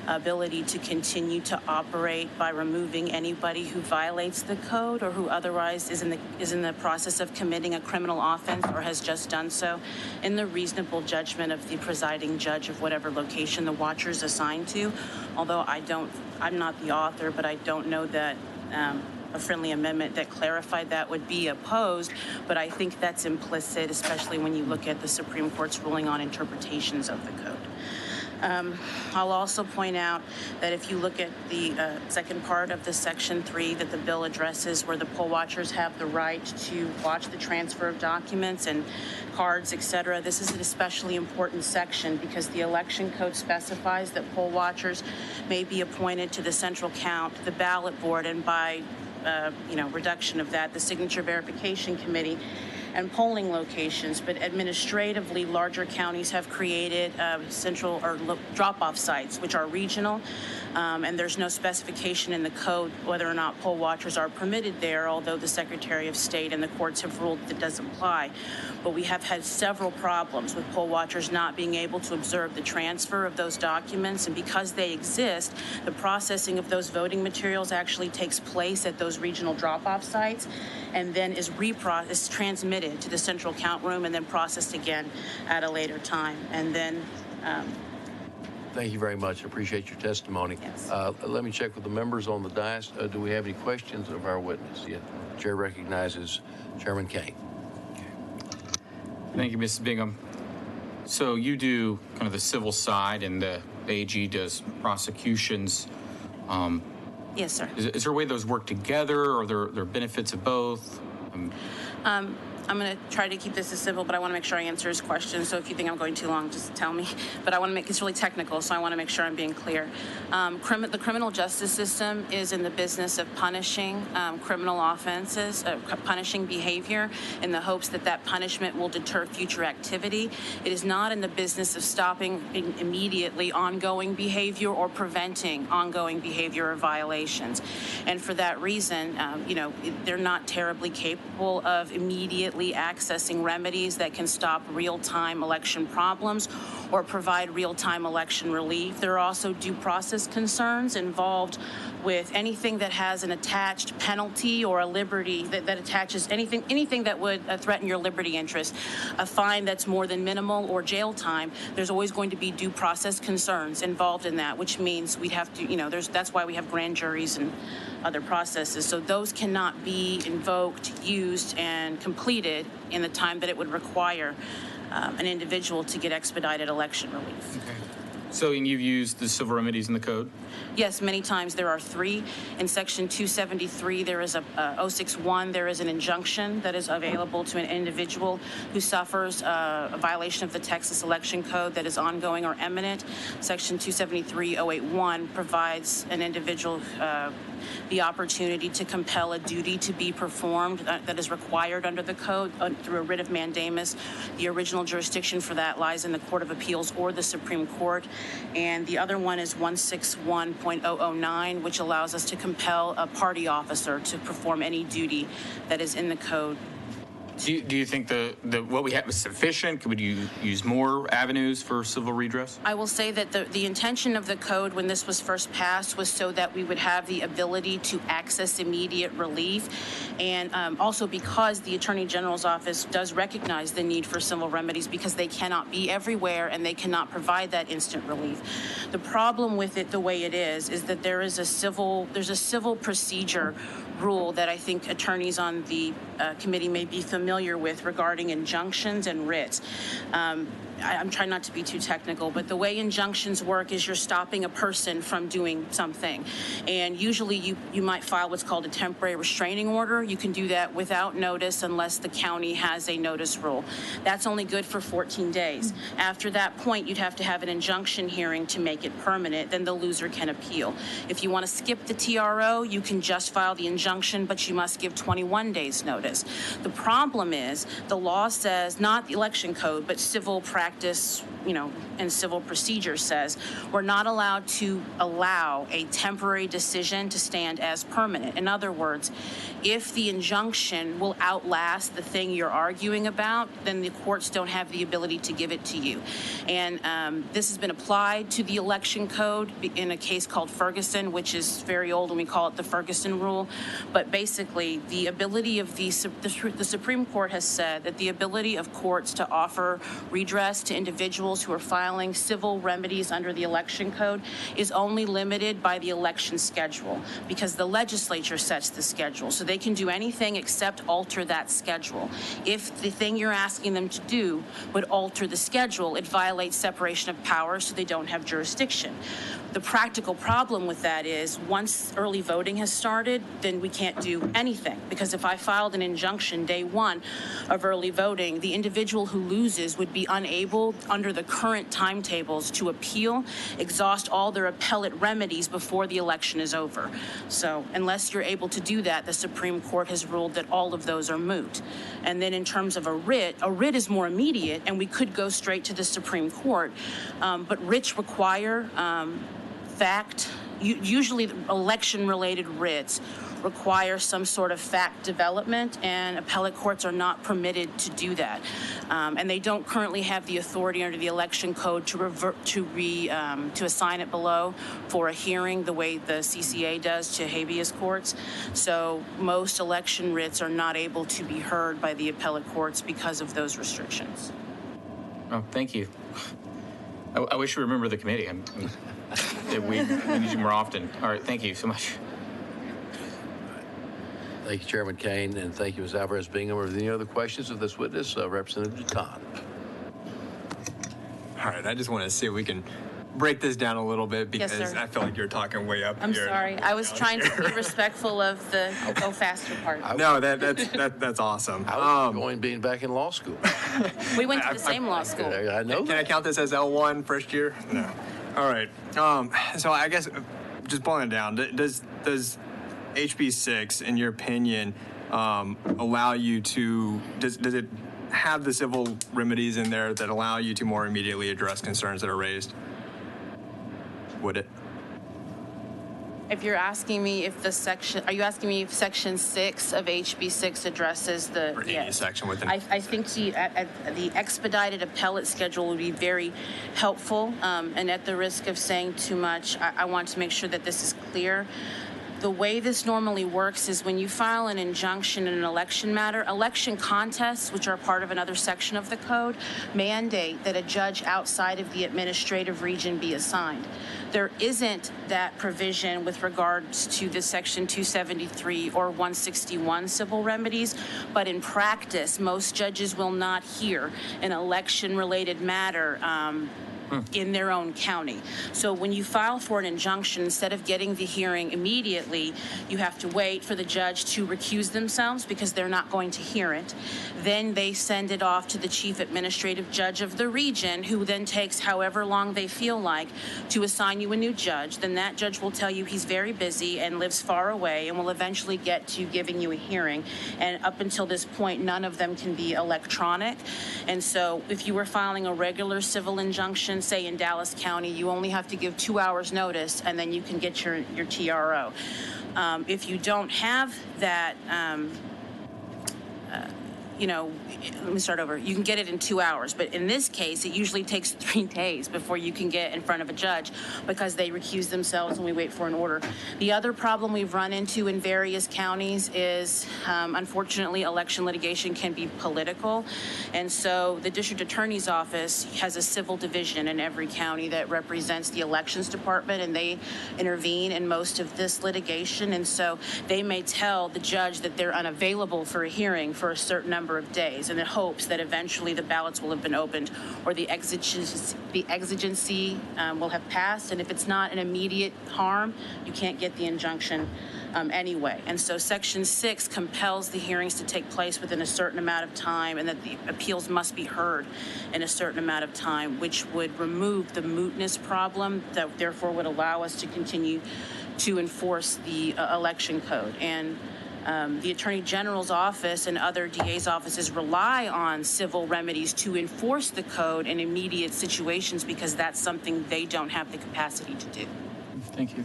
ability to continue to operate by removing anybody who violates the code or who otherwise is in the process of committing a criminal offense or has just done so in the reasonable judgment of the presiding judge of whatever location the watcher is assigned to. Although I'm not the author, but I don't know that a friendly amendment that clarified that would be opposed, but I think that's implicit, especially when you look at the Supreme Court's ruling on interpretations of the code. I'll also point out that if you look at the second part of the Section 3 that the bill addresses, where the poll watchers have the right to watch the transfer of documents and cards, et cetera, this is an especially important section because the election code specifies that poll watchers may be appointed to the central count, the ballot board, and by reduction of that, the signature verification committee and polling locations, but administratively, larger counties have created central or drop-off sites, which are regional, and there's no specification in the code whether or not poll watchers are permitted there, although the Secretary of State and the courts have ruled that doesn't apply. But we have had several problems with poll watchers not being able to observe the transfer of those documents, and because they exist, the processing of those voting materials actually takes place at those regional drop-off sites and then is transmitted to the central count room and then processed again at a later time. And then Thank you very much. I appreciate your testimony. Yes. Let me check with the members on the dais. Do we have any questions of our witness? Yeah. Chair recognizes Chairman Kane. Thank you, Mrs. Bingham. So you do kind of the civil side and the AG does prosecutions. Yes, sir. Is there a way those work together, or are there benefits of both? I'm going to try to keep this as civil, but I want to make sure I answer his question. So if you think I'm going too long, just tell me. But I want to make it's really technical, so I want to make sure I'm being clear. The criminal justice system is in the business of punishing criminal offenses, punishing behavior in the hopes that that punishment will deter future activity. It is not in the business of stopping immediately ongoing behavior or preventing ongoing behavior or violations. And for that reason, they're not terribly capable of immediately accessing remedies that can stop real-time election problems or provide real-time election relief. There are also due process concerns involved with anything that has an attached penalty or a liberty that attaches anything that would threaten your liberty interest, a fine that's more than minimal or jail time. There's always going to be due process concerns involved in that, which means we'd have to, that's why we have grand juries and other processes. So those cannot be invoked, used, and completed in the time that it would require an individual to get expedited election relief. Okay. So you've used the civil remedies in the code? Yes, many times. There are three. In Section 273, there is a 061, there is an injunction that is available to an individual who suffers a violation of the Texas Election Code that is ongoing or imminent. Section 273-081 provides an individual the opportunity to compel a duty to be performed that is required under the code through a writ of mandamus. The original jurisdiction for that lies in the Court of Appeals or the Supreme Court. And the other one is 161.009, which allows us to compel a party officer to perform any duty that is in the code. Do you think what we have is sufficient? Could you use more avenues for civil redress? I will say that the intention of the code when this was first passed was so that we would have the ability to access immediate relief, and also because the Attorney General's office does recognize the need for civil remedies because they cannot be everywhere and they cannot provide that instant relief. The problem with it the way it is that there's a civil procedure rule that I think attorneys on the committee may be familiar with regarding injunctions and writs. I'm trying not to be too technical, but the way injunctions work is you're stopping a person from doing something. And usually you might file what's called a temporary restraining order. You can do that without notice unless the county has a notice rule. That's only good for 14 days. After that point, you'd have to have an injunction hearing to make it permanent. Then the loser can appeal. If you want to skip the TRO, you can just file the injunction, but you must give 21 days notice. The problem is the law says, not the election code, but civil practice in civil procedure says, we're not allowed to allow a temporary decision to stand as permanent. In other words, if the injunction will outlast the thing you're arguing about, then the courts don't have the ability to give it to you. And this has been applied to the election code in a case called Ferguson, which is very old, and we call it the Ferguson rule. But basically, the ability of the Supreme Court has said that the ability of courts to offer redress to individuals who are filing civil remedies under the election code is only limited by the election schedule, because the legislature sets the schedule. So they can do anything except alter that schedule. If the thing you're asking them to do would alter the schedule, it violates separation of powers, so they don't have jurisdiction. The practical problem with that is once early voting has started, then we can't do anything, because if I filed an injunction day one of early voting, the individual who loses would be unable, under the current timetables, to appeal, exhaust all their appellate remedies before the election is over. So unless you're able to do that, the Supreme Court has ruled that all of those are moot. And then in terms of a writ is more immediate, and we could go straight to the Supreme Court, but writs require usually election-related writs require some sort of fact development, and appellate courts are not permitted to do that. And they don't currently have the authority under the election code to assign it below for a hearing the way the CCA does to habeas courts. So most election writs are not able to be heard by the appellate courts because of those restrictions. Oh, thank you. I wish you remember the committee. We need you more often. All right, thank you so much. Thank you, Chairman Kane, and thank you, Ms. Alvarez-Bingham. Are there any other questions of this witness? Representative Jatan. All right, I just want to see if we can break this down a little bit, because Yes, sir. I feel like you're talking way up I'm here. sorry. I was trying to be respectful of the go faster part. No, that's awesome. I was enjoying being back in law school. We went to the same law school. I know. Can I count this as L1 first year? No. All right. So I guess just boiling it down, does HB 6, in your opinion, allow you to, does it have the civil remedies in there that allow you to more immediately address concerns that are raised? Would it? If you're asking me if are you asking me if Section 6 of HB 6 addresses the... Or any section within... I think the expedited appellate schedule would be very helpful, and at the risk of saying too much, I want to make sure that this is clear. The way this normally works is when you file an injunction in an election matter, election contests, which are part of another section of the code, mandate that a judge outside of the administrative region be assigned. There isn't that provision with regards to the Section 273 or 161 civil remedies, but in practice, most judges will not hear an election-related matter in their own county. So when you file for an injunction, instead of getting the hearing immediately, you have to wait for the judge to recuse themselves because they're not going to hear it. Then they send it off to the chief administrative judge of the region, who then takes however long they feel like to assign you a new judge. Then that judge will tell you he's very busy and lives far away and will eventually get to giving you a hearing. And up until this point, none of them can be electronic. And so if you were filing a regular civil injunction, say in Dallas County, you only have to give 2 hours notice and then you can get your TRO. If you don't have that, let me start over. You can get it in 2 hours, but in this case, it usually takes 3 days before you can get in front of a judge because they recuse themselves and we wait for an order. The other problem we've run into in various counties is, unfortunately, election litigation can be political. And so the district attorney's office has a civil division in every county that represents the elections department, and they intervene in most of this litigation. And so they may tell the judge that they're unavailable for a hearing for a certain number of days, in the hopes that eventually the ballots will have been opened or the exigency will have passed. And if it's not an immediate harm, you can't get the injunction anyway. And so Section 6 compels the hearings to take place within a certain amount of time, and that the appeals must be heard in a certain amount of time, which would remove the mootness problem that therefore would allow us to continue to enforce the election code. And The Attorney General's office and other DA's offices rely on civil remedies to enforce the code in immediate situations because that's something they don't have the capacity to do. Thank you.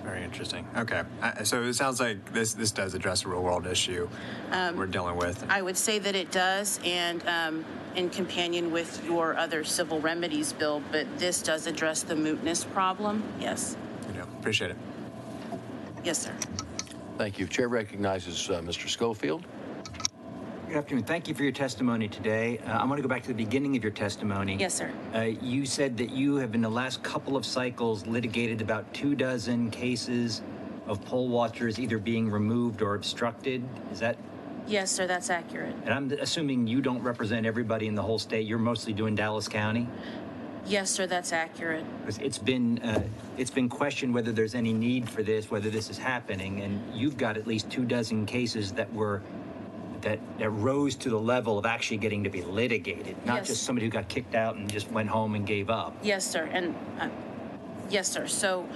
Very interesting. Okay. So it sounds like this does address a real world issue we're dealing with. I would say that it does, and in companion with your other civil remedies bill, but this does address the mootness problem. Yes. I do. Appreciate it. Yes, sir. Thank you. Chair recognizes Mr. Schofield. Good afternoon. Thank you for your testimony today. I want to go back to the beginning of your testimony. Yes, sir. You said that you have, in the last couple of cycles, litigated about 24 cases of poll watchers either being removed or obstructed. Is that? Yes, sir, that's accurate. And I'm assuming you don't represent everybody in the whole state. You're mostly doing Dallas County? Yes, sir, that's accurate. It's been questioned whether there's any need for this, whether this is happening, and you've got at least 24 cases that rose to the level of actually getting to be litigated, not Yes. just somebody who got kicked out and just went home and gave up. Yes, sir, and yes, sir. So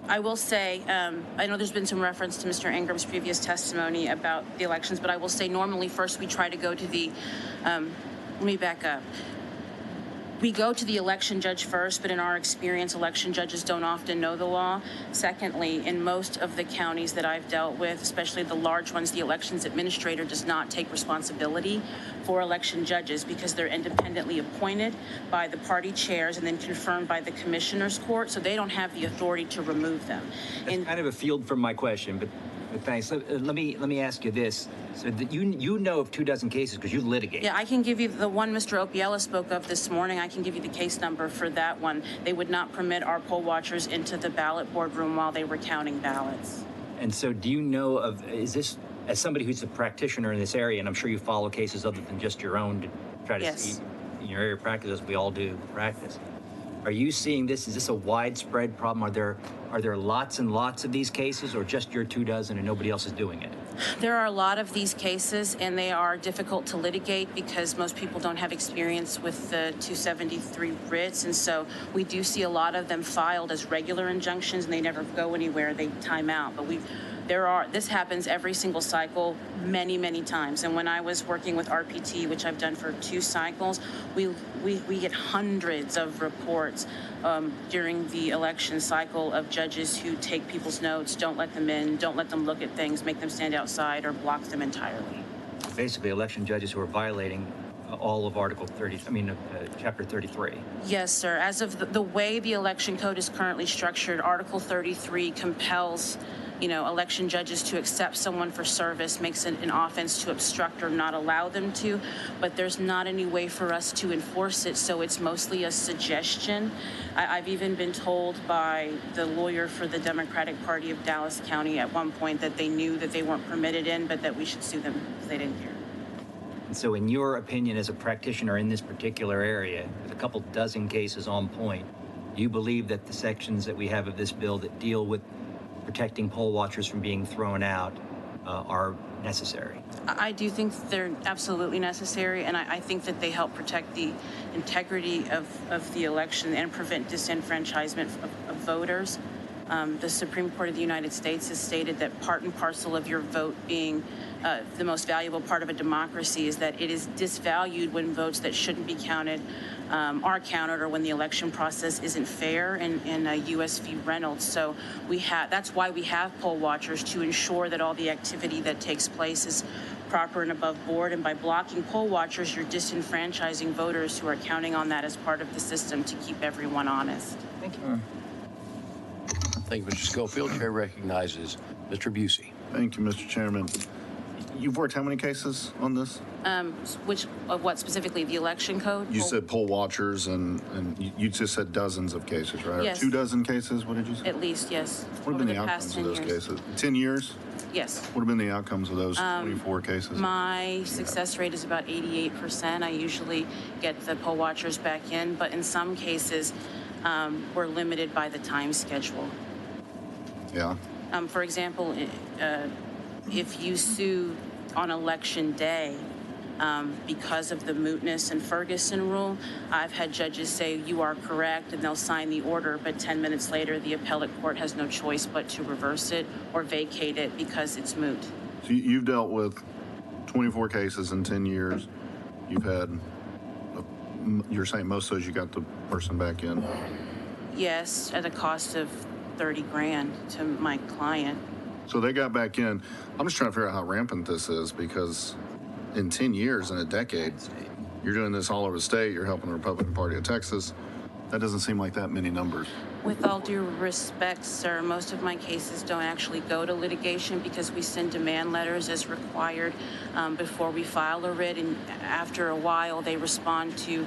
I will say, I know there's been some reference to Mr. Ingram's previous testimony about the elections, but I will say normally first we try to go to the, let me back up. We go to the election judge first, but in our experience, election judges don't often know the law. Secondly, in most of the counties that I've dealt with, especially the large ones, the elections administrator does not take responsibility for election judges because they're independently appointed by the party chairs and then confirmed by the commissioner's court, so they don't have the authority to remove them. That's kind of a field from my question, but thanks. Let me ask you this. So that you know of 24 cases because you litigate. Yeah, I can give you the one Mr. Opiella spoke of this morning. I can give you the case number for that one. They would not permit our poll watchers into the ballot boardroom while they were counting ballots. And so do you know of, is this, as somebody who's a practitioner in this area, and I'm sure you follow cases other than just your own to try to see in your area of practice, as we all do practice, are you seeing this, is this a widespread problem? Are there lots and lots of these cases, or just your 24 and nobody else is doing it? There are a lot of these cases, and they are difficult to litigate because most people don't have experience with the 273 writs, and so we do see a lot of them filed as regular injunctions, and they never go anywhere. They time out. But this happens every single cycle, many, many times. And when I was working with RPT, which I've done for 2 cycles, we get hundreds of reports during the election cycle of judges who take people's notes, don't let them in, don't let them look at things, make them stand outside, or block them entirely. Basically, election judges who are violating all of Chapter 33. Yes, sir. As of the way the election code is currently structured, Article 33 compels election judges to accept someone for service, makes it an offense to obstruct or not allow them to, but there's not any way for us to enforce it, so it's mostly a suggestion. I've even been told by the lawyer for the Democratic Party of Dallas County at one point that they knew that they weren't permitted in, but that we should sue them because they didn't care. And so in your opinion, as a practitioner in this particular area, with a couple dozen cases on point, do you believe that the sections that we have of this bill that deal with protecting poll watchers from being thrown out are necessary? I do think they're absolutely necessary, and I think that they help protect the integrity of the election and prevent disenfranchisement of voters. The Supreme Court of the United States has stated that part and parcel of your vote being the most valuable part of a democracy is that it is disvalued when votes that shouldn't be counted are counted, or when the election process isn't fair in U.S. v. Reynolds. So that's why we have poll watchers, to ensure that all the activity that takes place is proper and above board. And by blocking poll watchers, you're disenfranchising voters who are counting on that as part of the system to keep everyone honest. Thank you. Thank you, Mr. Schofield. Chair recognizes Mr. Busey. Thank you, Mr. Chairman. You've worked how many cases on this? Which of what specifically? The election code? You said poll watchers, and you just said dozens of cases, right? Yes. 24 cases, what did you say? At least, yes. What have been the outcomes of those cases? 10 years? Yes. What have been the outcomes of those 24 cases? My success rate is about 88%. I usually get the poll watchers back in, but in some cases, we're limited by the time schedule. Yeah. For example, if you sue on election day because of the mootness and Ferguson rule, I've had judges say you are correct and they'll sign the order, but 10 minutes later the appellate court has no choice but to reverse it or vacate it because it's moot. So you've dealt with 24 cases in 10 years. You've had, you're saying most of those you got the person back in. Yes, at a cost of 30 grand to my client. So they got back in. I'm just trying to figure out how rampant this is, because in 10 years, in a decade, you're doing this all over the state. You're helping the Republican Party of Texas. That doesn't seem like that many numbers. With all due respect, sir, most of my cases don't actually go to litigation because we send demand letters as required before we file a writ, and after a while they respond to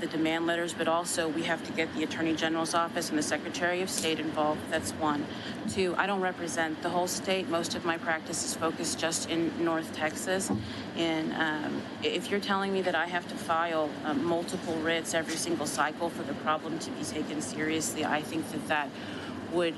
the demand letters, but also we have to get the Attorney General's office and the Secretary of State involved. That's one. Two, I don't represent the whole state. Most of my practice is focused just in North Texas, and if you're telling me that I have to file multiple writs every single cycle for the problem to be taken seriously, I think that would,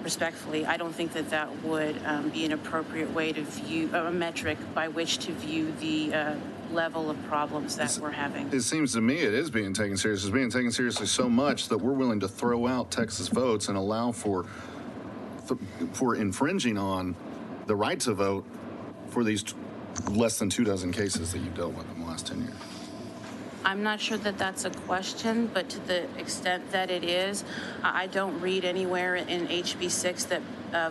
respectfully, I don't think that would be an appropriate way to view, a metric by which to view the level of problems that we're having. It seems to me it is being taken seriously. It's being taken seriously so much that we're willing to throw out Texas votes and allow for infringing on the right to vote for these less than 24 cases that you've dealt with in the last 10 years. I'm not sure that that's a question, but to the extent that it is, I don't read anywhere in HB 6 that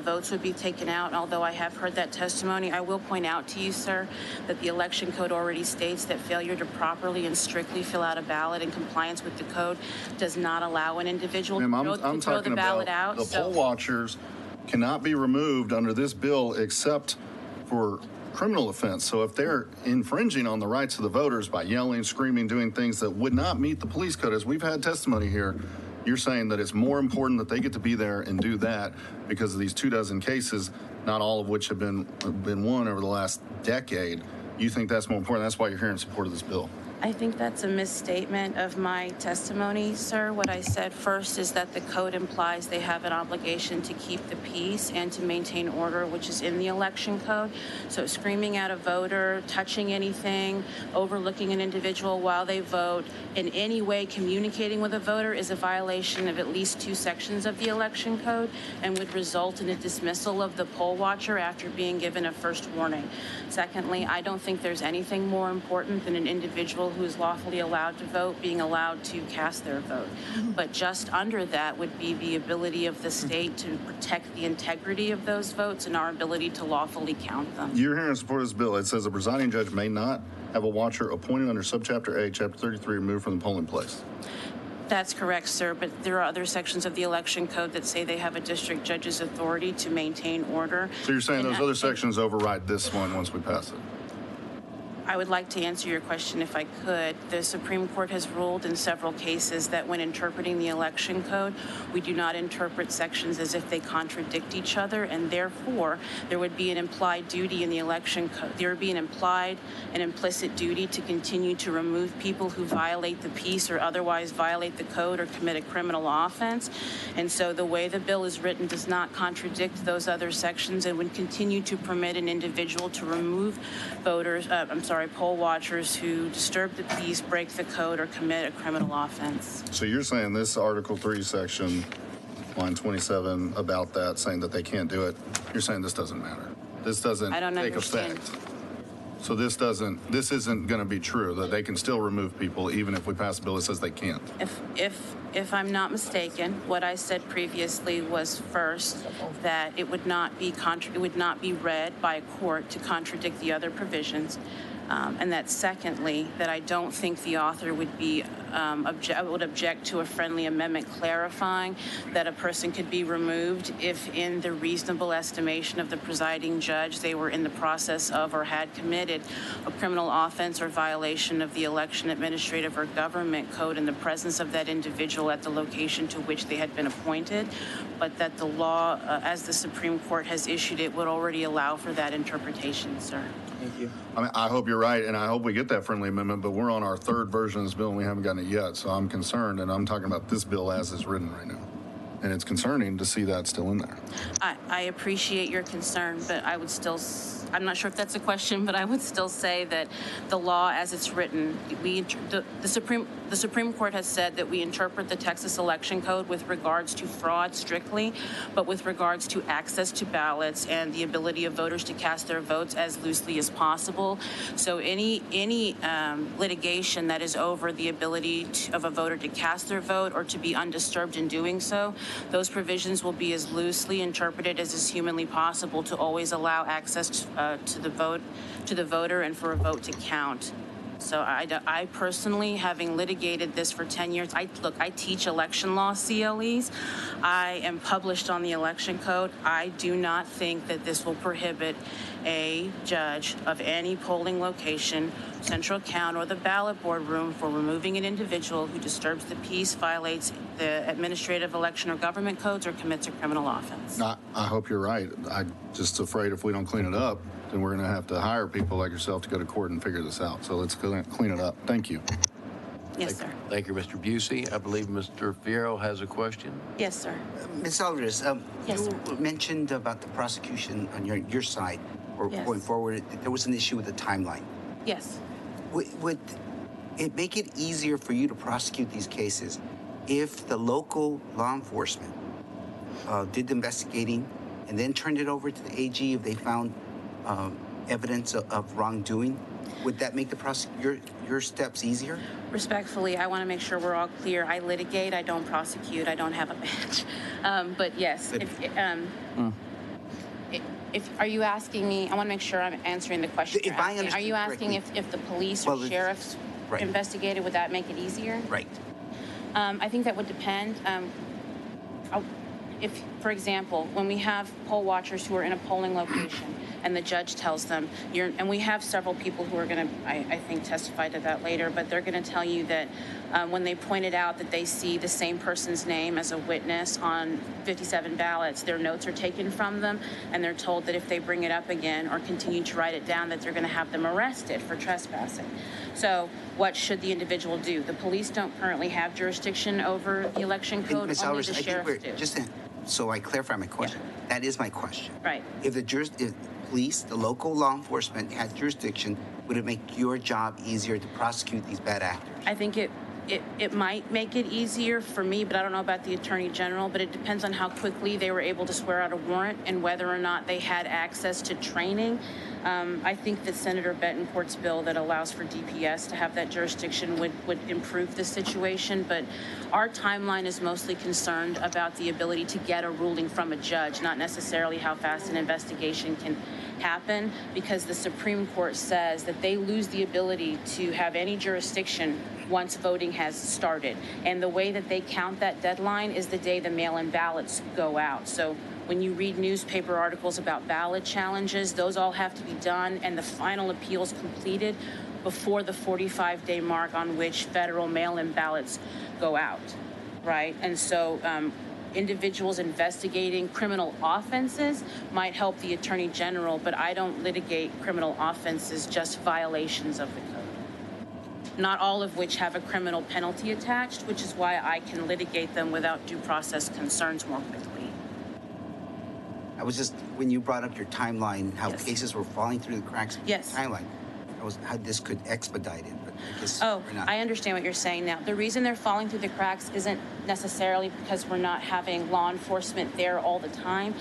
votes would be taken out, although I have heard that testimony. I will point out to you, sir, that the election code already states that failure to properly and strictly fill out a ballot in compliance with the code does not allow an individual to throw the ballot out. The poll watchers cannot be removed under this bill except for criminal offense. So if they're infringing on the rights of the voters by yelling, screaming, doing things that would not meet the police code, as we've had testimony here, you're saying that it's more important that they get to be there and do that because of these 24 cases, not all of which have been won over the last decade. You think that's more important? That's why you're here in support of this bill. I think that's a misstatement of my testimony, sir. What I said first is that the code implies they have an obligation to keep the peace and to maintain order, which is in the election code. So screaming at a voter, touching anything, overlooking an individual while they vote, in any way communicating with a voter is a violation of at least 2 sections of the election code and would result in a dismissal of the poll watcher after being given a first warning. Secondly, I don't think there's anything more important than an individual who is lawfully allowed to vote being allowed to cast their vote. But just under that would be the ability of the state to protect the integrity of those votes and our ability to lawfully count them. You're here in support of this bill. It says a presiding judge may not have a watcher appointed under subchapter A, chapter 33, removed from the polling place. That's correct, sir, but there are other sections of the election code that say they have a district judge's authority to maintain order. So you're saying those other sections override this one once we pass it? I would like to answer your question if I could. The Supreme Court has ruled in several cases that when interpreting the election code, we do not interpret sections as if they contradict each other, and therefore there would be an implied duty in the election code. There would be an implied and implicit duty to continue to remove people who violate the peace or otherwise violate the code or commit a criminal offense. And so the way the bill is written does not contradict those other sections and would continue to permit an individual to remove poll watchers who disturb the peace, break the code, or commit a criminal offense. So you're saying this Article 3 section, line 27, about that, saying that they can't do it, you're saying this doesn't matter? This doesn't take effect? So this isn't going to be true, that they can still remove people even if we pass a bill that says they can't? If I'm not mistaken, what I said previously was first that it would not be read by a court to contradict the other provisions, and that secondly, that I don't think the author would object to a friendly amendment clarifying that a person could be removed if, in the reasonable estimation of the presiding judge, they were in the process of or had committed a criminal offense or violation of the election administrative or government code in the presence of that individual at the location to which they had been appointed, but that the law, as the Supreme Court has issued it, would already allow for that interpretation, sir. Thank you. I mean, I hope you're right, and I hope we get that friendly amendment, but we're on our 3rd version of this bill, and we haven't gotten it yet, so I'm concerned, and I'm talking about this bill as it's written right now. and it's concerning to see that still in there. I appreciate your concern, but I would still, I'm not sure if that's a question, but I would still say that the law as it's written, the Supreme Court has said that we interpret the Texas Election Code with regards to fraud strictly, but with regards to access to ballots and the ability of voters to cast their votes as loosely as possible. So any litigation that is over the ability of a voter to cast their vote or to be undisturbed in doing so, those provisions will be as loosely interpreted as is humanly possible to always allow access to the voter and for a vote to count. So I personally, having litigated this for 10 years, I teach election law CLEs. I am published on the election code. I do not think that this will prohibit a judge of any polling location, central count, or the ballot board room for removing an individual who disturbs the peace, violates the administrative, election, or government codes, or commits a criminal offense. I hope you're right. I'm just afraid if we don't clean it up, then we're going to have to hire people like yourself to go to court and figure this out. So let's clean it up. Thank you. Yes, sir. Thank you, Mr. Busey. I believe Mr. Fierro has a question. Yes, sir. Ms. Alvarez, Yes, you mentioned about the prosecution on your side, or going forward, there was an issue with the timeline. Yes. Would it make it easier for you to prosecute these cases if the local law enforcement did the investigating and then turned it over to the AG if they found evidence of wrongdoing? Would that make your steps easier? Respectfully, I want to make sure we're all clear. I litigate. I don't prosecute. I don't have a badge. But yes, if are you asking me? I want to make sure I'm answering the question. If I understand are you asking if the police or sheriffs investigated, would that make it easier? Right. I think that would depend. If, for example, when we have poll watchers who are in a polling location and the judge tells them, and we have several people who are going to, I think, testify to that later, but they're going to tell you that when they pointed out that they see the same person's name as a witness on 57 ballots, their notes are taken from them, and they're told that if they bring it up again or continue to write it down, that they're going to have them arrested for trespassing. So what should the individual do? The police don't currently have jurisdiction over the election code. Ms. Only Alvarez, the sheriffs do. just so I clarify my question. Yeah. That is my question. Right. If the police, the local law enforcement had jurisdiction, would it make your job easier to prosecute these bad actors? I think it might make it easier for me, but I don't know about the Attorney General, but it depends on how quickly they were able to swear out a warrant and whether or not they had access to training. I think that Senator Betancourt's bill that allows for DPS to have that jurisdiction would improve the situation, but our timeline is mostly concerned about the ability to get a ruling from a judge, not necessarily how fast an investigation can happen, because the Supreme Court says that they lose the ability to have any jurisdiction once voting has started. And the way that they count that deadline is the day the mail-in ballots go out. So when you read newspaper articles about ballot challenges, those all have to be done and the final appeals completed before the 45-day mark on which federal mail-in ballots go out, right? And so individuals investigating criminal offenses might help the Attorney General, but I don't litigate criminal offenses, just violations of the code. Not all of which have a criminal penalty attached, which is why I can litigate them without due process concerns more quickly. I was just, when you brought up your timeline, how cases were falling through the cracks of your timeline, how this could expedite it, but I guess we're not. I understand what you're saying now. The reason they're falling through the cracks isn't necessarily because we're not having law enforcement there all the time.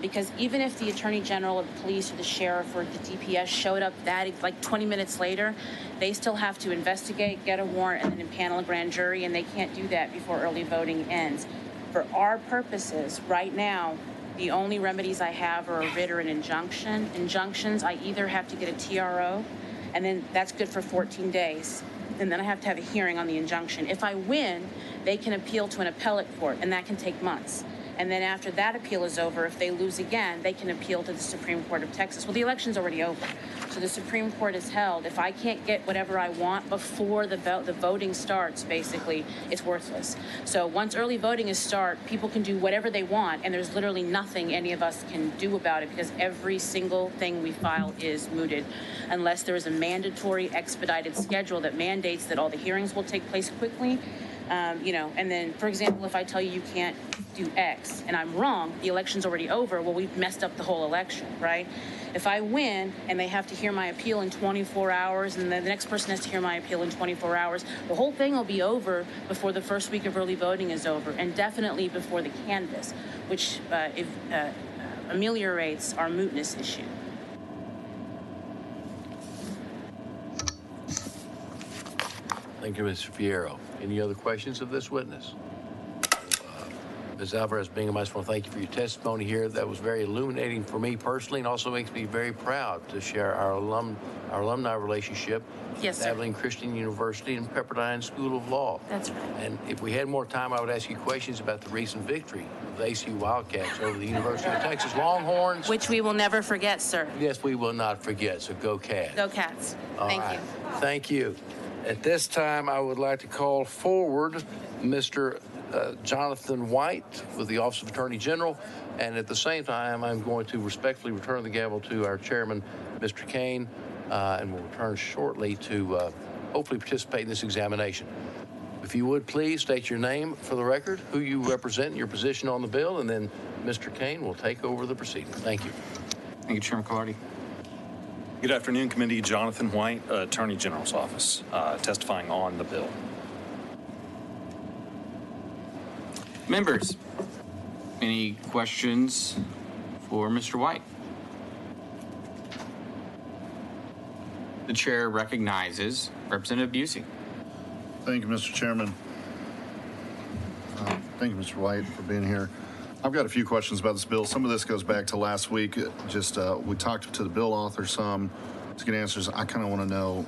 Because even if the Attorney General or the police or the sheriff or the DPS showed up like 20 minutes later, they still have to investigate, get a warrant, and then impanel a grand jury, and they can't do that before early voting ends. For our purposes, right now, the only remedies I have are a writ or an injunction. Injunctions, I either have to get a TRO, and then that's good for 14 days. And then I have to have a hearing on the injunction. If I win, they can appeal to an appellate court, and that can take months. And then after that appeal is over, if they lose again, they can appeal to the Supreme Court of Texas. Well, the election's already over. So the Supreme Court has held, if I can't get whatever I want before the voting starts, basically, it's worthless. So once early voting is start, people can do whatever they want, and there's literally nothing any of us can do about it because every single thing we file is mooted, unless there is a mandatory expedited schedule that mandates that all the hearings will take place quickly. And then, for example, if I tell you you can't do X and I'm wrong, the election's already over, well, we've messed up the whole election, right? If I win and they have to hear my appeal in 24 hours and then the next person has to hear my appeal in 24 hours, the whole thing will be over before the first week of early voting is over, and definitely before the canvass, which ameliorates our mootness issue. Thank you, Mr. Fierro. Any other questions of this witness? Ms. Alvarez Bingham, I just want to thank you for your testimony here. That was very illuminating for me personally, and also makes me very proud to share our alumni relationship Yes, with sir. Abilene Christian University and Pepperdine School of Law. That's right. And if we had more time, I would ask you questions about the recent victory of the ACU Wildcats over the University of Texas Longhorns. Which we will never forget, sir. Yes, we will not forget, so go Cats. Go Cats. All Thank right. you. Thank you. At this time, I would like to call forward Mr. Jonathan White with the Office of Attorney General. And at the same time, I'm going to respectfully return the gavel to our chairman, Mr. Kane, and we'll return shortly to hopefully participate in this examination. If you would please state your name for the record, who you represent, your position on the bill, and then Mr. Kane will take over the proceedings. Thank you. Thank you, Chairman Clardy. Good afternoon, committee. Jonathan White, Attorney General's Office, testifying on the bill. Members, any questions for Mr. White? The chair recognizes Representative Busey. Thank you, Mr. Chairman. Thank you, Mr. White, for being here. I've got a few questions about this bill. Some of this goes back to last week. We talked to the bill author some to get answers. I kind of want to know,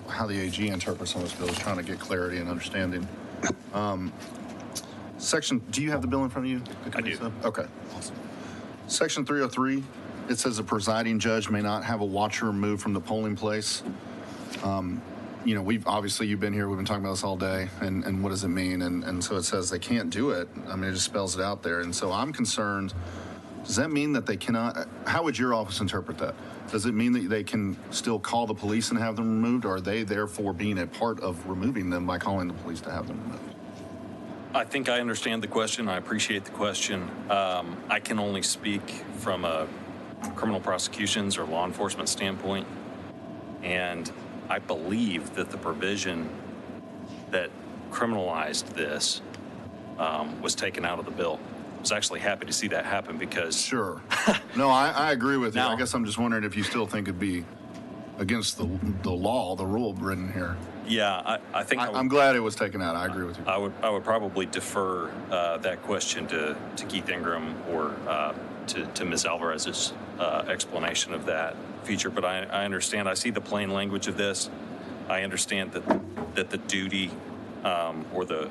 how the AG interprets some of this bill, trying to get clarity and understanding. Do you have the bill in front of you? I do. Okay, awesome. Section 303, it says the presiding judge may not have a watcher removed from the polling place. You've been here, we've been talking about this all day, and what does it mean? And so it says they can't do it. I mean, it just spells it out there. And so I'm concerned, does that mean that they cannot, how would your office interpret that? Does it mean that they can still call the police and have them removed, or are they therefore being a part of removing them by calling the police to have them removed? I think I understand the question. I appreciate the question. I can only speak from a criminal prosecutions or law enforcement standpoint. And I believe that the provision that criminalized this was taken out of the bill. I was actually happy to see that happen because... Sure. No, I agree with you. Now, I guess I'm just wondering if you still think it'd be against the law, the rule written here. Yeah, I think... I'm glad it was taken out. I agree with you. I would probably defer that question to Keith Ingram or to Ms. Alvarez's explanation of that feature. But I understand. I see the plain language of this. I understand that the duty or the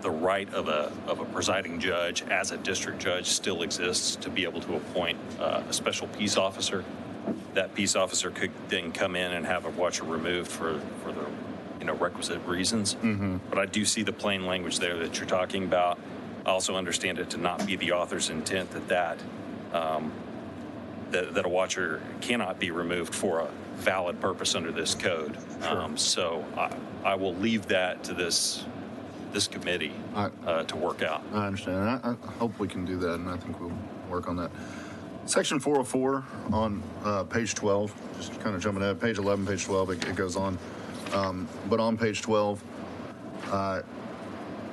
right of a presiding judge as a district judge still exists to be able to appoint a special peace officer. That peace officer could then come in and have a watcher removed for the requisite reasons. Mm-hmm. But I do see the plain language there that you're talking about. I also understand it to not be the author's intent that a watcher cannot be removed for a valid purpose under this code. Sure. So I will leave that to this committee to work out. I understand. I hope we can do that, and I think we'll work on that. Section 404 on page 12, just kind of jumping ahead, page 11, page 12, it goes on. But on page 12,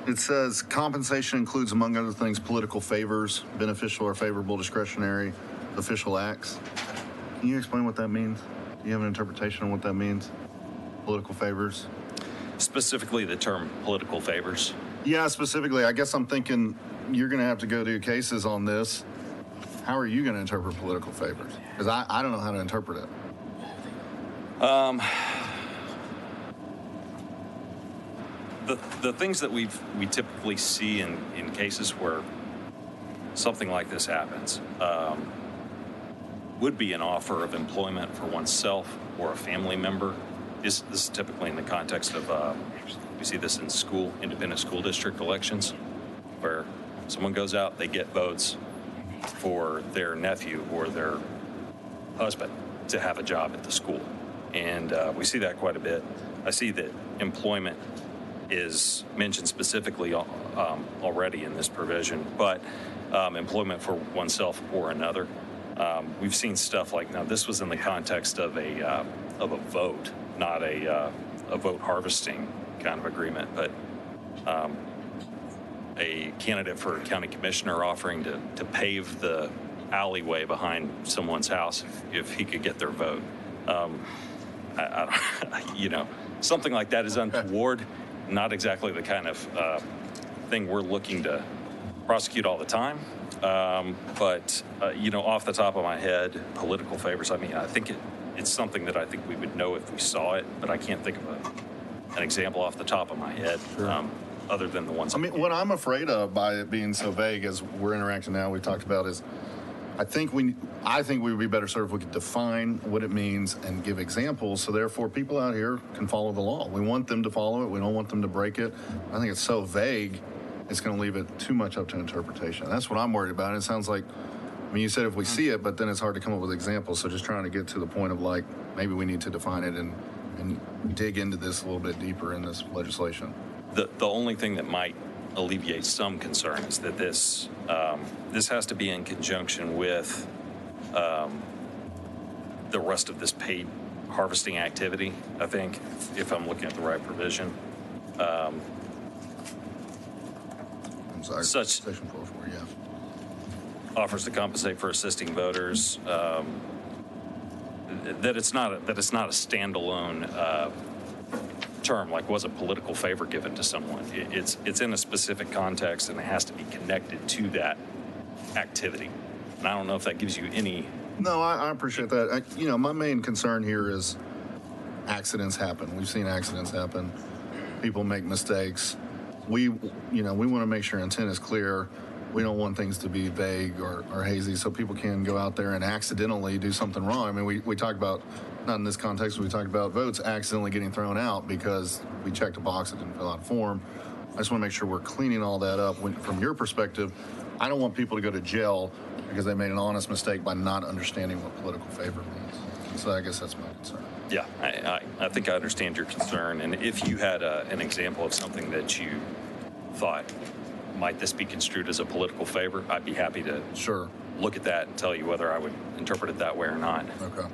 it says compensation includes, among other things, political favors, beneficial or favorable discretionary official acts. Can you explain what that means? Do you have an interpretation on what that means? Political favors? Specifically the term political favors? Yeah, specifically. I guess I'm thinking you're going to have to go do cases on this. How are you going to interpret political favors? Because I don't know how to interpret it. The things that we typically see in cases where something like this happens would be an offer of employment for oneself or a family member. This is typically in the context of, we see this in independent school district elections, where someone goes out, they get votes for their nephew or their husband to have a job at the school. And we see that quite a bit. I see that employment is mentioned specifically already in this provision, but employment for oneself or another. We've seen stuff like, now this was in the context of a vote, not a vote harvesting kind of agreement, but a candidate for county commissioner offering to pave the alleyway behind someone's house if he could get their vote. Something like that is untoward, not exactly the kind of thing we're looking to prosecute all the time. But off the top of my head, political favors, I mean, I think it's something that I think we would know if we saw it, but I can't think of an example off the top of my head. Sure. Other than the ones. I mean, what I'm afraid of by it being so vague as we're interacting now, we've talked about is, I think we would be better served if we could define what it means and give examples, so therefore people out here can follow the law. We want them to follow it. We don't want them to break it. I think it's so vague, it's going to leave it too much up to interpretation. That's what I'm worried about. It sounds like, I mean, you said if we see it, but then it's hard to come up with examples. So just trying to get to the point of like, maybe we need to define it and dig into this a little bit deeper in this legislation. The only thing that might alleviate some concern is that this has to be in conjunction with the rest of this paid harvesting activity, I think, if I'm looking at the right provision. I'm sorry, section 404, yeah. Offers to compensate for assisting voters, that it's not a standalone term, like was a political favor given to someone. It's in a specific context and it has to be connected to that activity. And I don't know if that gives you any. No, I appreciate that. My main concern here is accidents happen. We've seen accidents happen. People make mistakes. We want to make sure intent is clear. We don't want things to be vague or hazy so people can go out there and accidentally do something wrong. I mean, we talk about, not in this context, but we talk about votes accidentally getting thrown out because we checked a box that didn't fill out a form. I just want to make sure we're cleaning all that up. From your perspective, I don't want people to go to jail because they made an honest mistake by not understanding what political favor means. So I guess that's my concern. Yeah, I think I understand your concern. And if you had an example of something that you thought, might this be construed as a political favor, I'd be happy to look at that and tell you whether I would interpret it that way or not. Okay.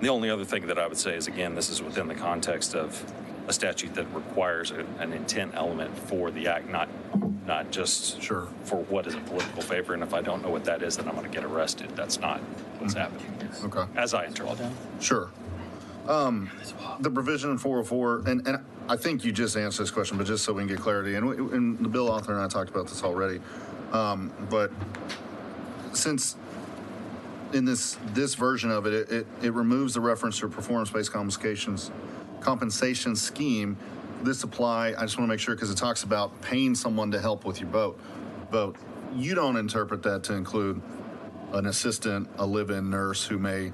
The only other thing that I would say is, again, this is within the context of a statute that requires an intent element for the act, not just for what is a political favor. And if I don't know what that is, then I'm going to get arrested. That's not what's happening. Okay. As I interpret it. Sure. The provision in 404, and I think you just answered this question, but just so we can get clarity, and the bill author and I talked about this already, but since in this version of it removes the reference to a performance-based compensation scheme, this apply, I just want to make sure, because it talks about paying someone to help with your vote. You don't interpret that to include an assistant, a live-in nurse who may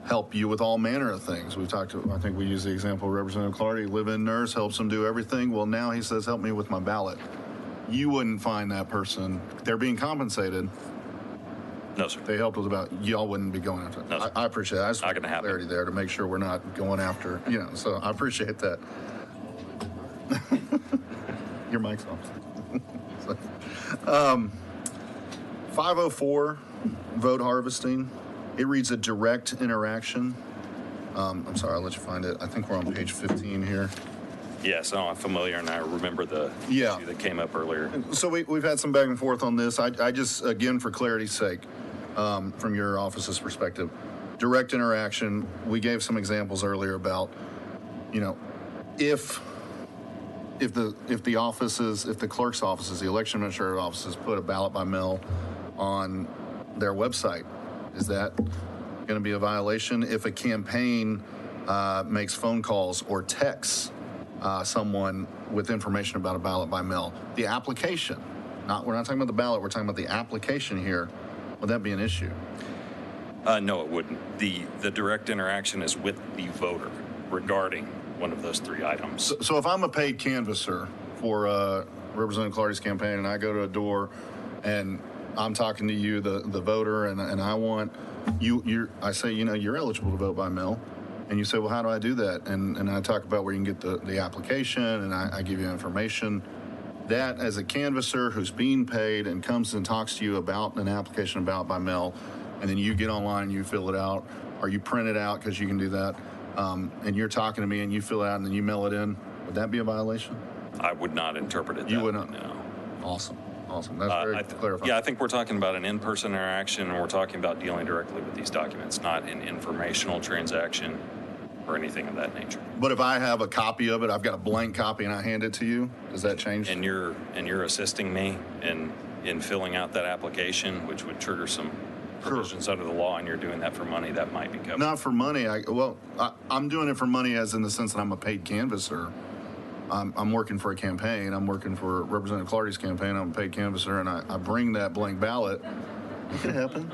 help you with all manner of things. I think we use the example of Representative Clardy, live-in nurse, helps him do everything. Well, now he says, help me with my ballot. You wouldn't find that person, they're being compensated. No, sir. They helped with about, y'all wouldn't be going after. No, sir. I appreciate that. I just want clarity there to make sure we're not going after, so I appreciate that. Your mic's off. 504, vote harvesting. It reads a direct interaction. I'm sorry, I'll let you find it. I think we're on page 15 here. Yes, I'm familiar, and I remember the issue that came up earlier. So we've had some back and forth on this. I just, again, for clarity's sake, from your office's perspective, direct interaction, we gave some examples earlier about, if the offices, if the clerk's offices, the election administrative offices put a ballot by mail on their website, is that going to be a violation? If a campaign makes phone calls or texts someone with information about a ballot by mail, the application, we're not talking about the ballot, we're talking about the application here, would that be an issue? No, it wouldn't. The direct interaction is with the voter regarding one of those three items. So if I'm a paid canvasser for Representative Clardy's campaign and I go to a door and I'm talking to you, the voter, and I want I say, you're eligible to vote by mail. And you say, well, how do I do that? And I talk about where you can get the application, and I give you information. That, as a canvasser who's being paid and comes and talks to you about an application about by mail, and then you get online, you fill it out, or you print it out because you can do that, and you're talking to me and you fill it out and then you mail it in, would that be a violation? I would not interpret it that You would way, not? no. Awesome. That's very clarifying. Yeah, I think we're talking about an in-person interaction, and we're talking about dealing directly with these documents, not an informational transaction or anything of that nature. But if I have a copy of it, I've got a blank copy, and I hand it to you, does that change? And you're assisting me in filling out that application, which would trigger some provisions under the law, and you're doing that for money, that might be covered. Not for money. I'm doing it for money as in the sense that I'm a paid canvasser. I'm working for a campaign. I'm working for Representative Clardy's campaign. I'm a paid canvasser, and I bring that blank ballot. It could happen.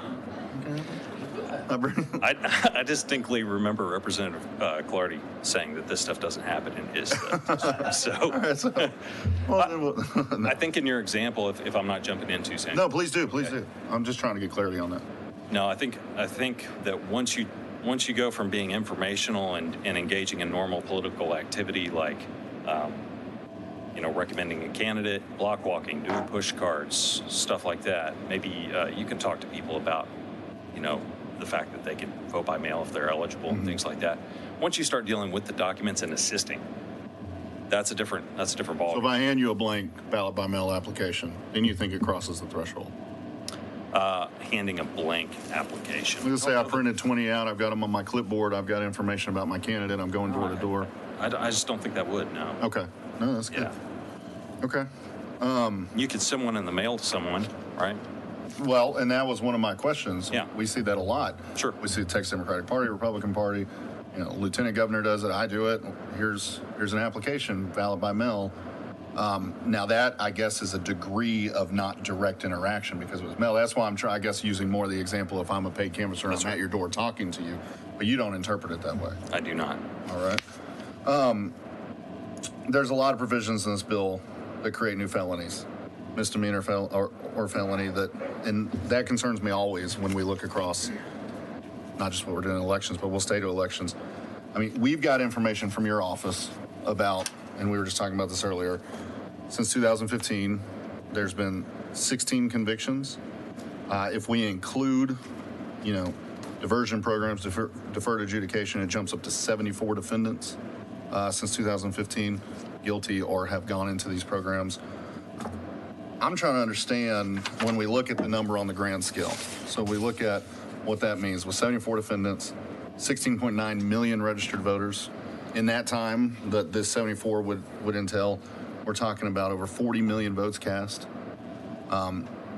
I distinctly remember Representative Clardy saying that this stuff doesn't happen in his district. I think in your example, if I'm not jumping in too soon. No, please do. I'm just trying to get clarity on that. No, I think that once you go from being informational and engaging in normal political activity like recommending a candidate, block walking, doing push cards, stuff like that, maybe you can talk to people about, the fact that they can vote by mail if they're eligible and things like that. Once you start dealing with the documents and assisting, that's a different ballgame. So if I hand you a blank ballot by mail application, then you think it crosses the threshold? Handing a blank application. Let's say I printed 20 out. I've got them on my clipboard. I've got information about my candidate. I'm going door to door. I just don't think that would, no. Okay. No, that's good. Yeah. Okay. You could send one in the mail to someone, right? Well, and that was one of my questions. Yeah. We see that a lot. Sure. We see the Texas Democratic Party, Republican Party. Lieutenant Governor does it. I do it. Here's an application, ballot by mail. Now that, I guess, is a degree of not direct interaction because it was mail. That's why I'm I guess, using more of the example if I'm a paid canvasser and I'm at your door talking to you. But you don't interpret it that way. I do not. All right. There's a lot of provisions in this bill that create new felonies, misdemeanor or felony, and that concerns me always when we look across not just what we're doing in elections, but we'll stay to elections. I mean, we've got information from your office about, and we were just talking about this earlier, since 2015, there's been 16 convictions. If we include, diversion programs, deferred adjudication, it jumps up to 74 defendants since 2015, guilty or have gone into these programs. I'm trying to understand when we look at the number on the grand scale. So we look at what that means with 74 defendants, 16.9 million registered voters. In that time that this 74 would entail, we're talking about over 40 million votes cast.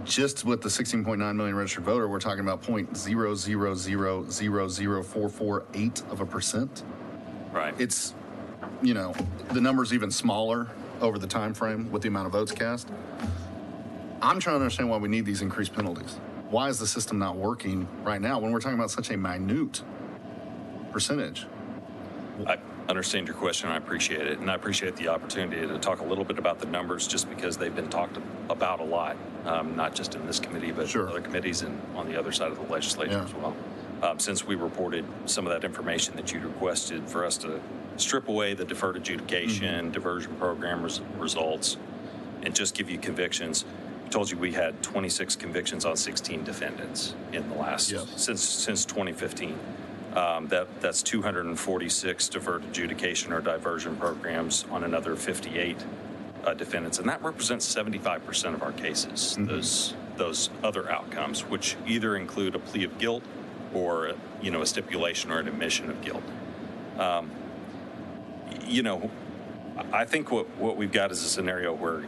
Just with the 16.9 million registered voter, we're talking about 0.0000448%. Right. It's, the number's even smaller over the time frame with the amount of votes cast. I'm trying to understand why we need these increased penalties. Why is the system not working right now when we're talking about such a minute percentage? I understand your question. I appreciate it. And I appreciate the opportunity to talk a little bit about the numbers just because they've been talked about a lot, not just in this committee, but other committees and on the other side of the legislature as well. Since we reported some of that information that you'd requested for us to strip away the deferred adjudication, diversion program results, and just give you convictions. I told you we had 26 convictions on 16 defendants in the last, since 2015. That's 246 deferred adjudication or diversion programs on another 58 defendants, and that represents 75% of our cases. Those other outcomes, which either include a plea of guilt or a stipulation or an admission of guilt. I think what we've got is a scenario where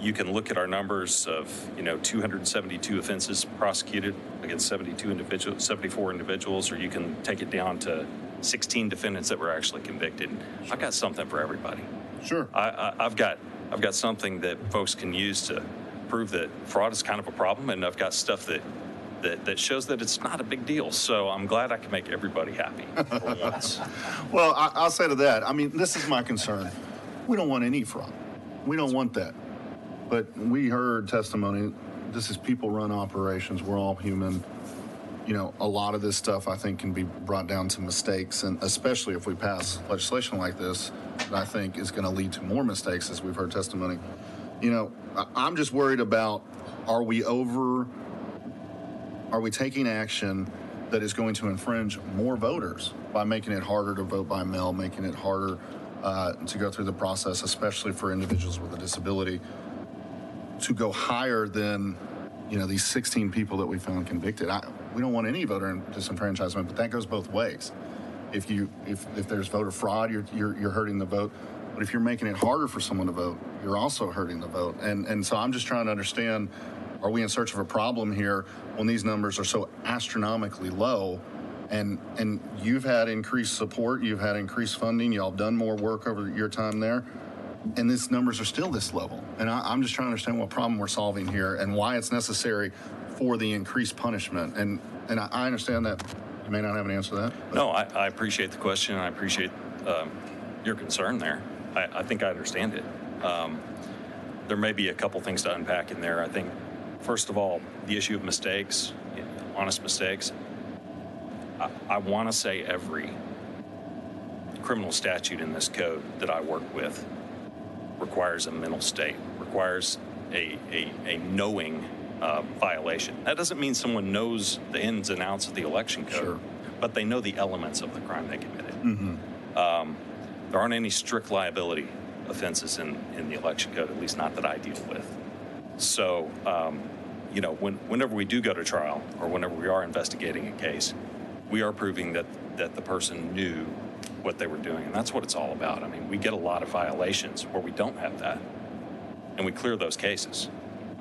you can look at our numbers of 272 offenses prosecuted against 74 individuals, or you can take it down to 16 defendants that were actually convicted. I've got something for everybody. Sure. I've got something that folks can use to prove that fraud is kind of a problem, and I've got stuff that shows that it's not a big deal. So I'm glad I can make everybody happy for once. Well, I'll say to that, this is my concern. We don't want any fraud. We don't want that. But we heard testimony. This is people-run operations. We're all human. a lot of this stuff I think can be brought down to mistakes, and especially if we pass legislation like this, that I think is going to lead to more mistakes, as we've heard testimony. I'm just worried about, are we taking action that is going to infringe more voters by making it harder to vote by mail, making it harder to go through the process, especially for individuals with a disability, to go higher than these 16 people that we found convicted. We don't want any voter disenfranchisement, but that goes both ways. If there's voter fraud, you're hurting the vote. But if you're making it harder for someone to vote, you're also hurting the vote. And so I'm just trying to understand, are we in search of a problem here when these numbers are so astronomically low? And you've had increased support, you've had increased funding, y'all have done more work over your time there, and these numbers are still this level. And I'm just trying to understand what problem we're solving here and why it's necessary for the increased punishment. And I understand that you may not have an answer to that. No, I appreciate the question, and I appreciate your concern there. I think I understand it. There may be a couple things to unpack in there. I think, first of all, the issue of mistakes, honest mistakes. I want to say every criminal statute in this code that I work with requires a mental state, requires a knowing violation. That doesn't mean someone knows the ins and outs of the election code, sure, but they know the elements of the crime they committed. Mm-hmm. There aren't any strict liability offenses in the election code, at least not that I deal with. So, whenever we do go to trial or whenever we are investigating a case, we are proving that the person knew what they were doing, and that's what it's all about. I mean, we get a lot of violations where we don't have that, and we clear those cases.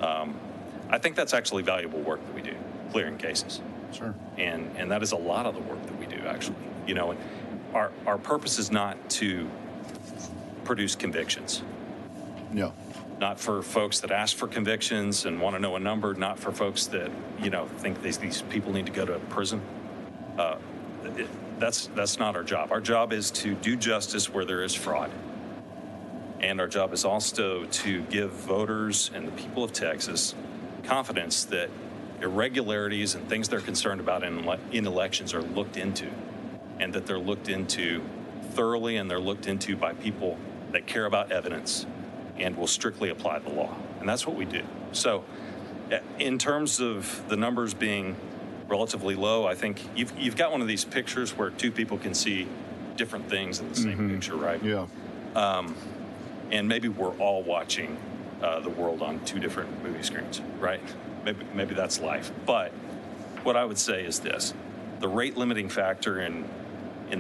I think that's actually valuable work that we do, clearing cases. Sure. And that is a lot of the work that we do, actually. Our purpose is not to produce convictions. No. Not for folks that ask for convictions and want to know a number, not for folks that, think these people need to go to prison. That's not our job. Our job is to do justice where there is fraud. And our job is also to give voters and the people of Texas confidence that irregularities and things they're concerned about in elections are looked into, and that they're looked into thoroughly, and they're looked into by people that care about evidence and will strictly apply the law. And that's what we do. So in terms of the numbers being relatively low, I think you've got one of these pictures where two people can see different things in the same picture, right? Yeah. And maybe we're all watching the world on two different movie screens, right? Maybe that's life. But what I would say is this: the rate limiting factor in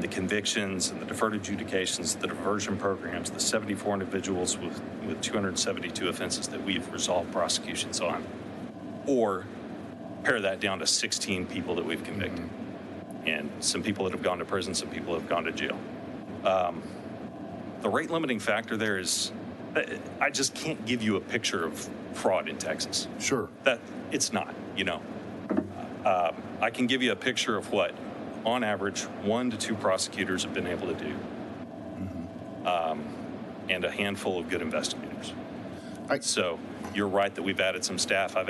the convictions and the deferred adjudications, the diversion programs, the 74 individuals with 272 offenses that we've resolved prosecutions on, or pare that down to 16 people that we've convicted, and some people that have gone to prison, some people that have gone to jail. The rate limiting factor there is, I just can't give you a picture of fraud in Texas. Sure. That it's not, I can give you a picture of what, on average, 1 to 2 prosecutors have been able to do, and a handful of good investigators. So you're right that we've added some staff. I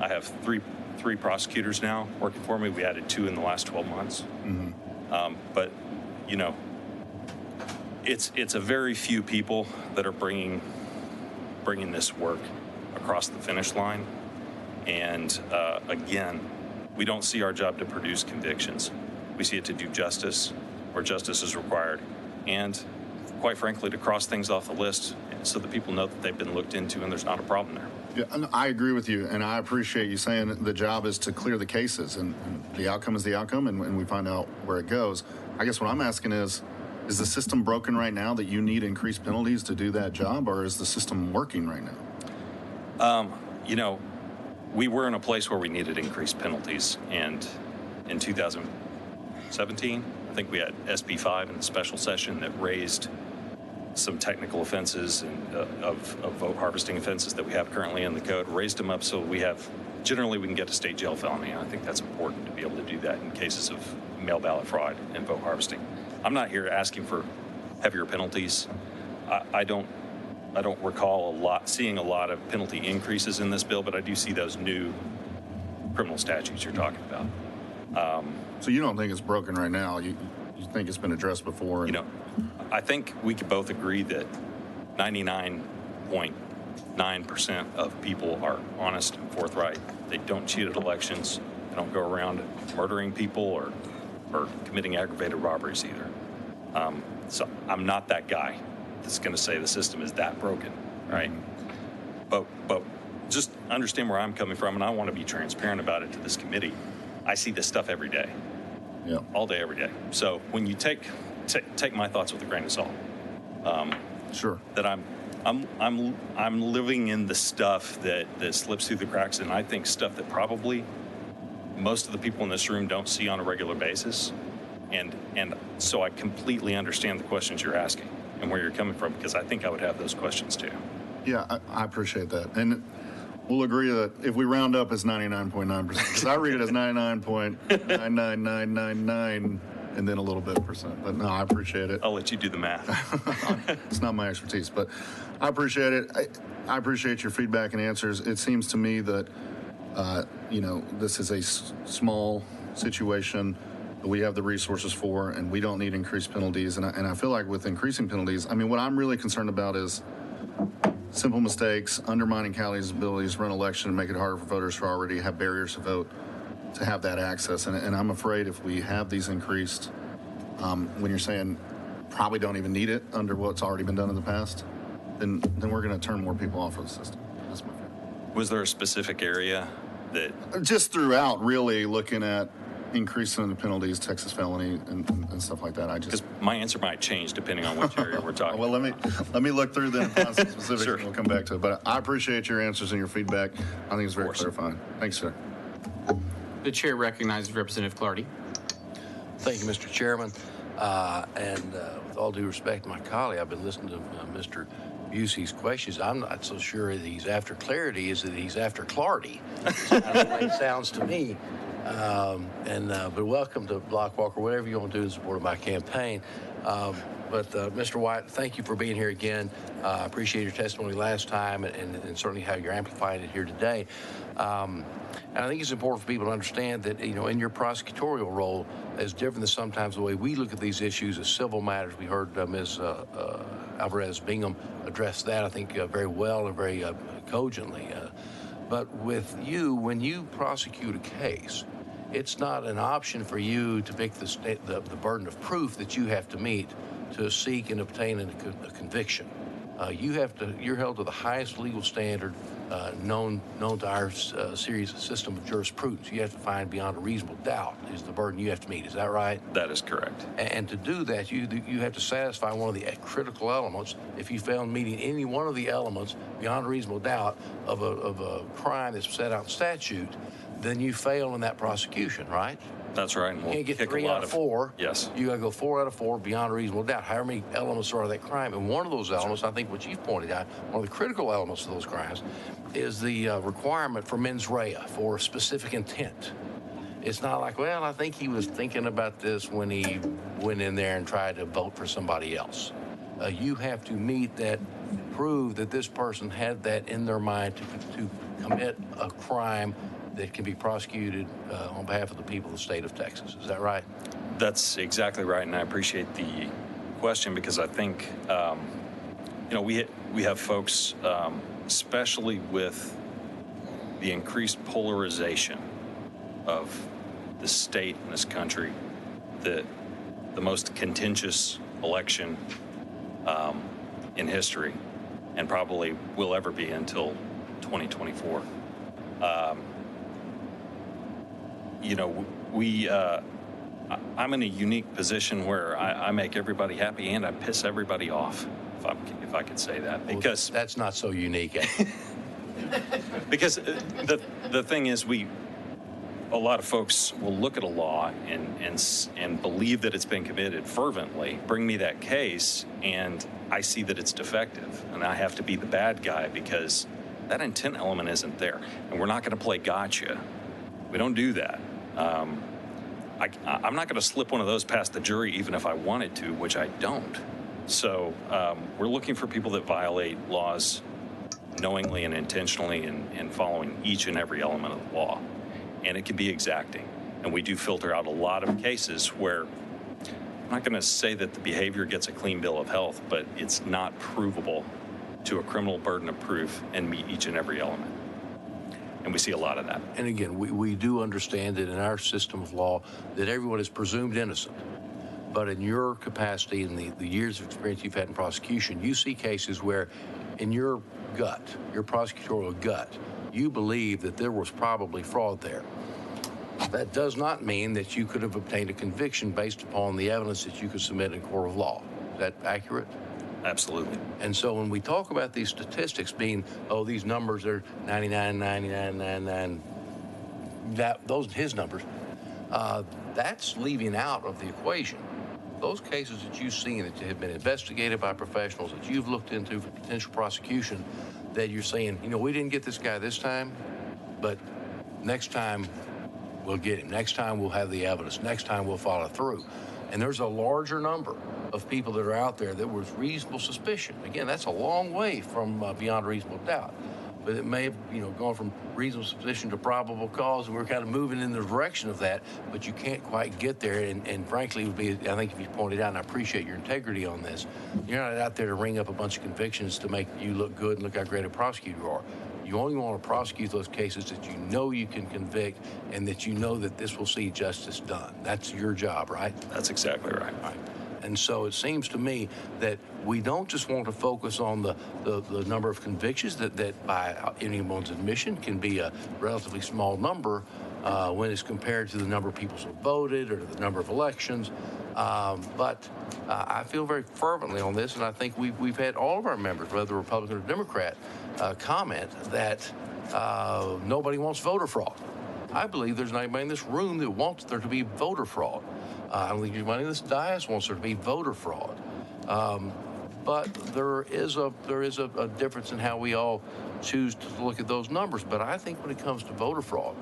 have three prosecutors now working for me. We added 2 in the last 12 months. But it's a very few people that are bringing this work across the finish line. And again, we don't see our job to produce convictions. We see it to do justice where justice is required, and quite frankly, to cross things off the list so that people know that they've been looked into and there's not a problem there. Yeah, and I agree with you, and I appreciate you saying that the job is to clear the cases, and the outcome is the outcome, and we find out where it goes. I guess what I'm asking is the system broken right now that you need increased penalties to do that job, or is the system working right now? We were in a place where we needed increased penalties, and in 2017, I think we had SB 5 in the special session that raised some technical offenses and of vote harvesting offenses that we have currently in the code, raised them up so we can get to state jail felony. I think that's important to be able to do that in cases of mail ballot fraud and vote harvesting. I'm not here asking for heavier penalties. I don't recall seeing a lot of penalty increases in this bill, but I do see those new criminal statutes you're talking about. So you don't think it's broken right now? You think it's been addressed before? You know, I think we could both agree that 99.9% of people are honest and forthright. They don't cheat at elections. They don't go around murdering people or committing aggravated robberies either. So I'm not that guy that's going to say the system is that broken, right? But just understand where I'm coming from, and I want to be transparent about it to this committee. I see this stuff every day, all day, every day. So when you take my thoughts with a grain of salt, sure, that I'm living in the stuff that slips through the cracks, and I think stuff that probably most of the people in this room don't see on a regular basis. And so I completely understand the questions you're asking and where you're coming from, because I think I would have those questions too. Yeah, I appreciate that. And we'll agree that if we round up, it's 99.9%. Because I read it as 99.99999 and then a little bit percent. But no, I appreciate it. I'll let you do the math. It's not my expertise, but I appreciate it. I appreciate your feedback and answers. It seems to me that, this is a small situation that we have the resources for, and we don't need increased penalties. And I feel like with increasing penalties, I mean, what I'm really concerned about is simple mistakes, undermining counties' abilities to run election and make it harder for voters who already have barriers to vote to have that access. And I'm afraid if we have these increased, when you're saying probably don't even need it under what's already been done in the past, then we're going to turn more people off of the system. That's my fear. Was there a specific area that... Just throughout, really looking at increasing the penalties, Texas felony, and stuff like that. Because my answer might change depending on which area we're talking. Well, let me look through them and find some specifics, and we'll come back to it. But I appreciate your answers and your feedback. I think it's very clarifying. Thanks, sir. The chair recognizes Representative Clardy. Thank you, Mr. Chairman. And with all due respect to my colleague, I've been listening to Mr. Busey's questions. I'm not so sure that he's after clarity as that he's after Clardy. That's kind of the way it sounds to me. But welcome to Block Walker, whatever you want to do in support of my campaign. But Mr. White, thank you for being here again. I appreciate your testimony last time and certainly how you're amplifying it here today. And I think it's important for people to understand that, in your prosecutorial role is different than sometimes the way we look at these issues as civil matters. We heard Ms. Alvarez Bingham address that, I think, very well and very cogently. But with you, when you prosecute a case, it's not an option for you to pick the burden of proof that you have to meet to seek and obtain a conviction. You're held to the highest legal standard known to our series system of jurisprudence. You have to find beyond a reasonable doubt is the burden you have to meet. Is that right? That is correct. And to do that, you have to satisfy one of the critical elements. If you fail in meeting any one of the elements beyond a reasonable doubt of a crime that's set out in statute, then you fail in that prosecution, right? That's right. And you can't get 3 out of 4. Yes. You got to go 4 out of 4 beyond a reasonable doubt. However many elements are of that crime. And one of those elements, I think what you've pointed out, one of the critical elements of those crimes is the requirement for mens rea, for specific intent. It's not like, well, I think he was thinking about this when he went in there and tried to vote for somebody else. You have to meet that, prove that this person had that in their mind to commit a crime that can be prosecuted on behalf of the people of the state of Texas. Is that right? That's exactly right, and I appreciate the question because I think, we have folks, especially with the increased polarization of the state and this country, the most contentious election in history, and probably will ever be until 2024. I'm in a unique position where I make everybody happy and I piss everybody off, if I could say that. Because that's not so unique. Because the thing is, a lot of folks will look at a law and believe that it's been committed fervently, bring me that case, and I see that it's defective, and I have to be the bad guy because that intent element isn't there, and we're not going to play gotcha. We don't do that. I'm not going to slip one of those past the jury even if I wanted to, which I don't. So we're looking for people that violate laws knowingly and intentionally and following each and every element of the law. And it can be exacting. And we do filter out a lot of cases where I'm not going to say that the behavior gets a clean bill of health, but it's not provable to a criminal burden of proof and meet each and every element. And we see a lot of that. And again, we do understand that in our system of law that everyone is presumed innocent. But in your capacity and the years of experience you've had in prosecution, you see cases where in your gut, your prosecutorial gut, you believe that there was probably fraud there. That does not mean that you could have obtained a conviction based upon the evidence that you could submit in a court of law. Is that accurate? Absolutely. And so when we talk about these statistics being, oh, these numbers are 99, 99, 99, those his numbers, that's leaving out of the equation those cases that you've seen that have been investigated by professionals that you've looked into for potential prosecution, that you're saying, you know, we didn't get this guy this time, but next time we'll get him. Next time we'll have the evidence. Next time we'll follow through. And there's a larger number of people that are out there that was reasonable suspicion. Again, that's a long way from beyond reasonable doubt. But it may have, gone from reasonable suspicion to probable cause, and we're kind of moving in the direction of that, but you can't quite get there. And frankly, it would be, I think if you pointed out, and I appreciate your integrity on this, you're not out there to ring up a bunch of convictions to make you look good and look how great a prosecutor you are. You only want to prosecute those cases that you know you can convict and that you know that this will see justice done. That's your job, right? That's exactly right. Right. And so it seems to me that we don't just want to focus on the number of convictions that by anyone's admission can be a relatively small number when it's compared to the number of people who voted or the number of elections. But I feel very fervently on this, and I think we've had all of our members, whether Republican or Democrat, comment that nobody wants voter fraud. I believe there's not anybody in this room that wants there to be voter fraud. I don't think anybody in this dais wants there to be voter fraud. But there is a difference in how we all choose to look at those numbers. But I think when it comes to voter fraud,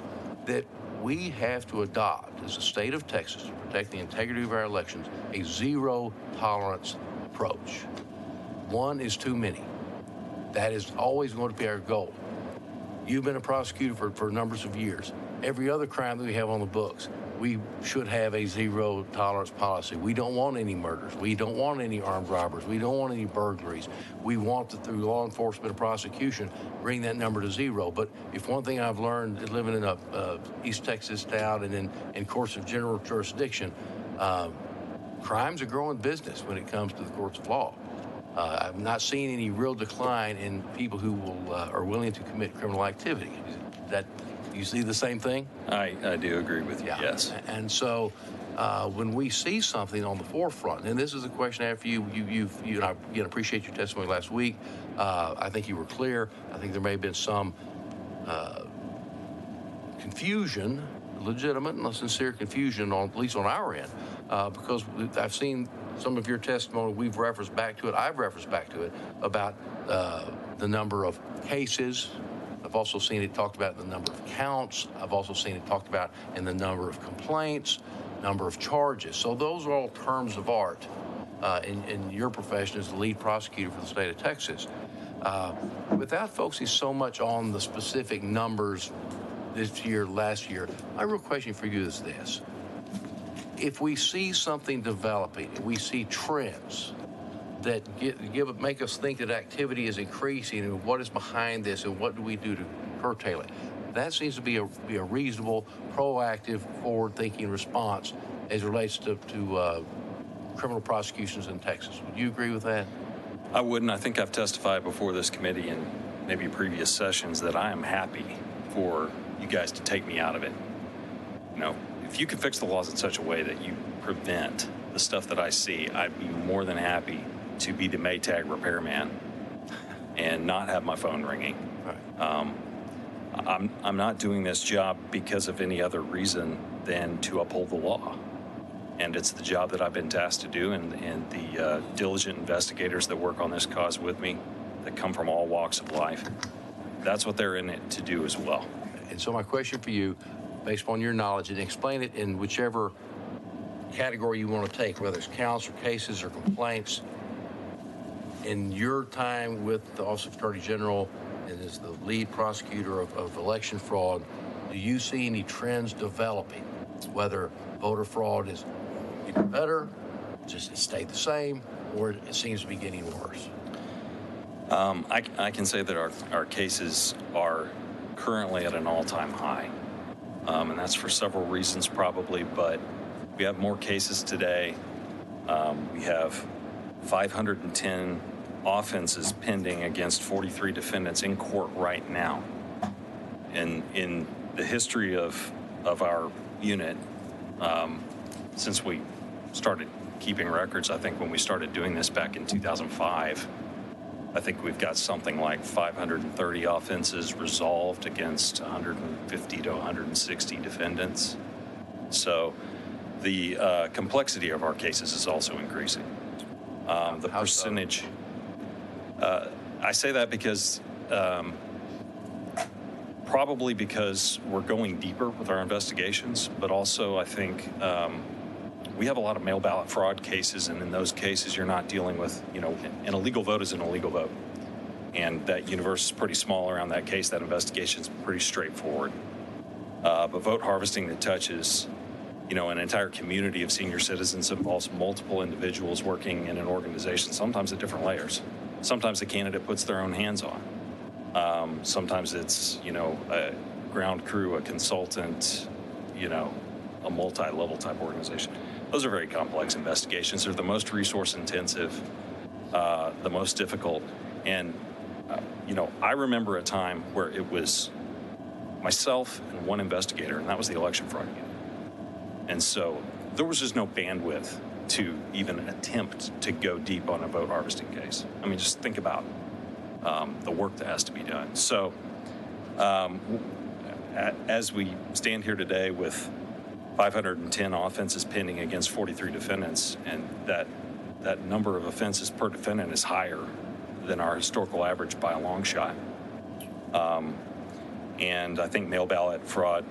that we have to adopt, as a state of Texas, to protect the integrity of our elections, a zero tolerance approach. One is too many. That is always going to be our goal. You've been a prosecutor for numbers of years. Every other crime that we have on the books, we should have a zero tolerance policy. We don't want any murders. We don't want any armed robbers. We don't want any burglaries. We want to, through law enforcement and prosecution, bring that number to zero. But if one thing I've learned living in a East Texas town and in courts of general jurisdiction, crime's a growing business when it comes to the courts of law. I've not seen any real decline in people who are willing to commit criminal activity. You see the same thing? I do agree with you, yes. And so when we see something on the forefront, and this is a question after you and I again appreciate your testimony last week. I think you were clear. I think there may have been some confusion, legitimate and sincere confusion, at least on our end, because I've seen some of your testimony. We've referenced back to it. I've referenced back to it about the number of cases. I've also seen it talked about in the number of counts. I've also seen it talked about in the number of complaints, number of charges. So those are all terms of art in your profession as the lead prosecutor for the state of Texas. Without focusing so much on the specific numbers this year, last year, my real question for you is this. If we see something developing, if we see trends that make us think that activity is increasing and what is behind this and what do we do to curtail it, that seems to be a reasonable, proactive, forward-thinking response as it relates to criminal prosecutions in Texas. Would you agree with that? I wouldn't. I think I've testified before this committee and maybe previous sessions that I am happy for you guys to take me out of it. If you can fix the laws in such a way that you prevent the stuff that I see, I'd be more than happy to be the Maytag repairman and not have my phone ringing. Right. I'm not doing this job because of any other reason than to uphold the law. And it's the job that I've been tasked to do, and the diligent investigators that work on this cause with me that come from all walks of life, that's what they're in it to do as well. And so my question for you, based upon your knowledge, and explain it in whichever category you want to take, whether it's counts or cases or complaints, in your time with the Office of Attorney General and as the lead prosecutor of election fraud, do you see any trends developing whether voter fraud is getting better, just it stayed the same, or it seems to be getting worse. I can say that our cases are currently at an all-time high. And that's for several reasons probably, but we have more cases today. We have 510 offenses pending against 43 defendants in court right now. And in the history of our unit, since we started keeping records, I think when we started doing this back in 2005, I think we've got something like 530 offenses resolved against 150 to 160 defendants. So the complexity of our cases is also increasing. The percentage, I say that because probably because we're going deeper with our investigations, but also I think we have a lot of mail ballot fraud cases, and in those cases you're not dealing with, an illegal vote is an illegal vote. And that universe is pretty small around that case. That investigation is pretty straightforward. But vote harvesting that touches, an entire community of senior citizens involves multiple individuals working in an organization, sometimes at different layers. Sometimes the candidate puts their own hands on. Sometimes it's, a ground crew, a consultant, a multi-level type organization. Those are very complex investigations. They're the most resource intensive, the most difficult. And, I remember a time where it was myself and one investigator, and that was the election fraud unit. And so there was just no bandwidth to even attempt to go deep on a vote harvesting case. I mean, just think about the work that has to be done. So as we stand here today with 510 offenses pending against 43 defendants, and that number of offenses per defendant is higher than our historical average by a long shot. And I think mail ballot fraud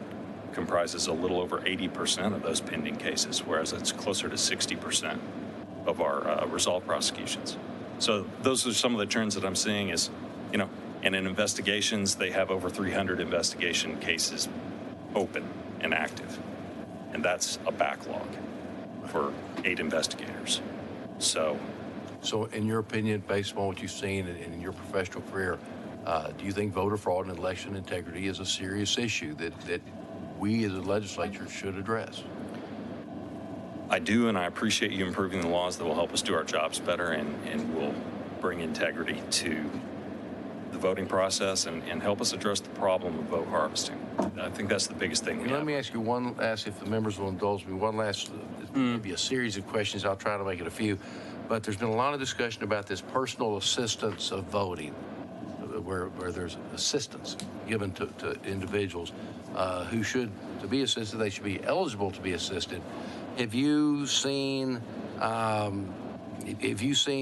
comprises a little over 80% of those pending cases, whereas it's closer to 60% of our resolved prosecutions. So those are some of the trends that I'm seeing is, and in investigations, they have over 300 investigation cases open and active. And that's a backlog for 8 investigators. So in your opinion, based on what you've seen in your professional career, do you think voter fraud and election integrity is a serious issue that we as a legislature should address? I do, and I appreciate you improving the laws that will help us do our jobs better and will bring integrity to the voting process and help us address the problem of vote harvesting. I think that's the biggest thing. Let me ask you if the members will indulge me, one last, maybe a series of questions. I'll try to make it a few. But there's been a lot of discussion about this personal assistance of voting, where there's assistance given to individuals who should, to be assisted, they should be eligible to be assisted. Have you seen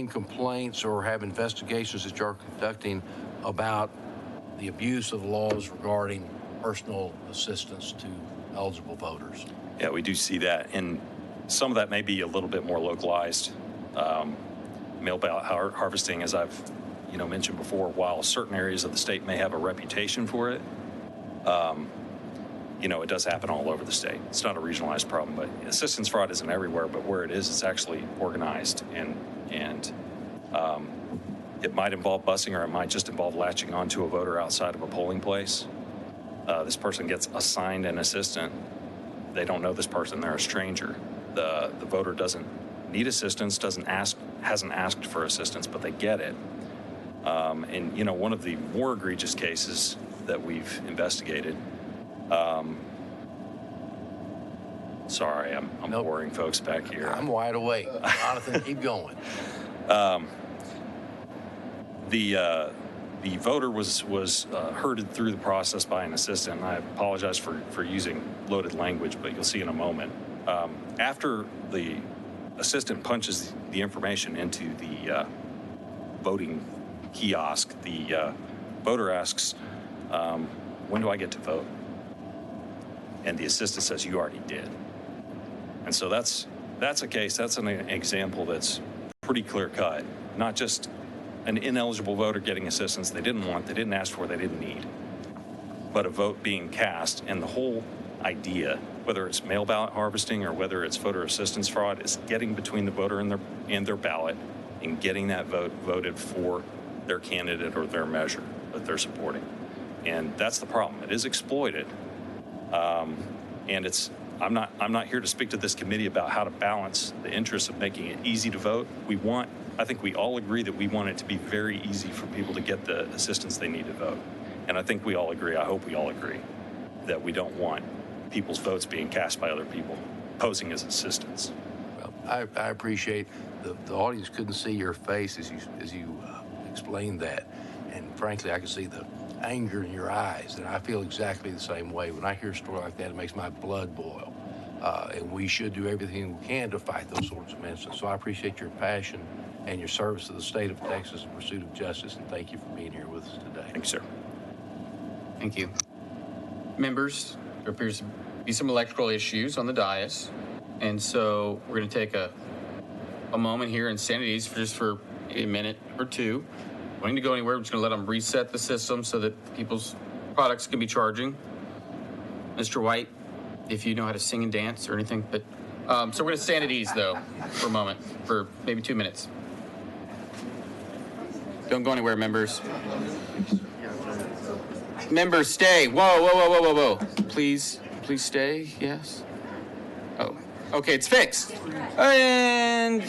complaints or have investigations that you're conducting about the abuse of laws regarding personal assistance to eligible voters? Yeah, we do see that, and some of that may be a little bit more localized. Mail ballot harvesting, as I've mentioned before, while certain areas of the state may have a reputation for it, it does happen all over the state. It's not a regionalized problem, but assistance fraud isn't everywhere, but where it is, it's actually organized, and it might involve busing, or it might just involve latching onto a voter outside of a polling place. This person gets assigned an assistant. They don't know this person, they're a stranger. The voter doesn't need assistance, hasn't asked for assistance, but they get it. And one of the more egregious cases that we've investigated, sorry, I'm boring folks back here. I'm wide awake. Jonathan, keep going. The voter was herded through the process by an assistant, and I apologize for using loaded language, but you'll see in a moment. After the assistant punches the information into the voting kiosk, the voter asks, when do I get to vote? And the assistant says, you already did. And so that's a case, that's an example that's pretty clear cut. Not just an ineligible voter getting assistance they didn't want, they didn't ask for, they didn't need, but a vote being cast. And the whole idea whether it's mail ballot harvesting or whether it's voter assistance fraud, is getting between the voter and their ballot and getting that vote voted for their candidate or their measure that they're supporting. And that's the problem. It is exploited. And I'm not here to speak to this committee about how to balance the interests of making it easy to vote. I think we all agree that we want it to be very easy for people to get the assistance they need to vote. And I think we all agree, I hope we all agree, that we don't want people's votes being cast by other people posing as assistants. Well, I appreciate the audience couldn't see your face as you explained that. And frankly, I could see the anger in your eyes, and I feel exactly the same way. When I hear a story like that, it makes my blood boil. And we should do everything we can to fight those sorts of incidents. So I appreciate your passion and your service to the state of Texas in pursuit of justice, and thank you for being here with us today. Thank you, sir. Thank you. Members, there appears to be some electrical issues on the dais, and so we're going to take a moment here in sanities just for a minute or two. Wanting to go anywhere, we're just going to let them reset the system so that people's products can be charging. Mr. White, if you know how to sing and dance or anything, but so we're going to stand at ease though for a moment, for maybe 2 minutes. Don't go anywhere, members. Members, stay. Whoa, whoa, whoa, whoa, whoa, whoa. Please stay. Yes. Oh, okay, it's fixed. And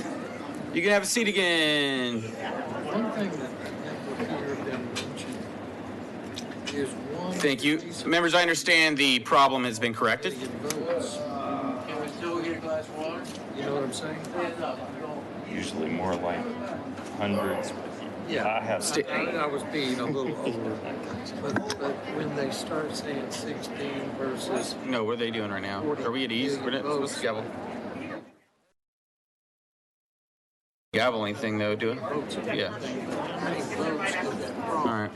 you can have a seat again. Thank you. Members, I understand the problem has been corrected. Can we still get a glass of water? You know what I'm saying? Usually more like hundreds. Yeah, I was being a little over. But when they start saying 16 versus... No, what are they doing right now? Are we at ease? We're not supposed to gavel. Gavel anything though, do it? Yeah. All right.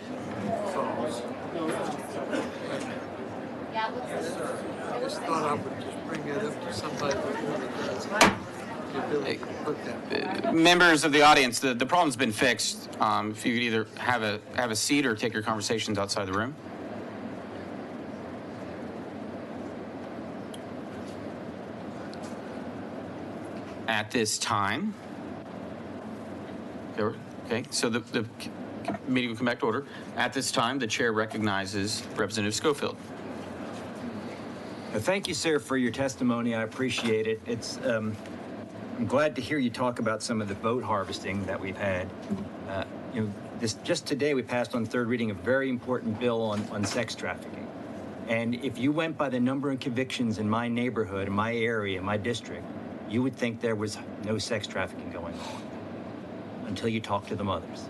I just thought I would just bring it up to somebody that does the ability to put that. Members of the audience, the problem's been fixed. If you could either have a seat or take your conversations outside the room. At this time, okay, so the meeting will come back to order. At this time, the chair recognizes Representative Schofield. Thank you, sir, for your testimony. I appreciate it. I'm glad to hear you talk about some of the vote harvesting that we've had. Just today we passed on third reading a very important bill on sex trafficking. And if you went by the number of convictions in my neighborhood, in my area, in my district, you would think there was no sex trafficking going on until you talk to the mothers.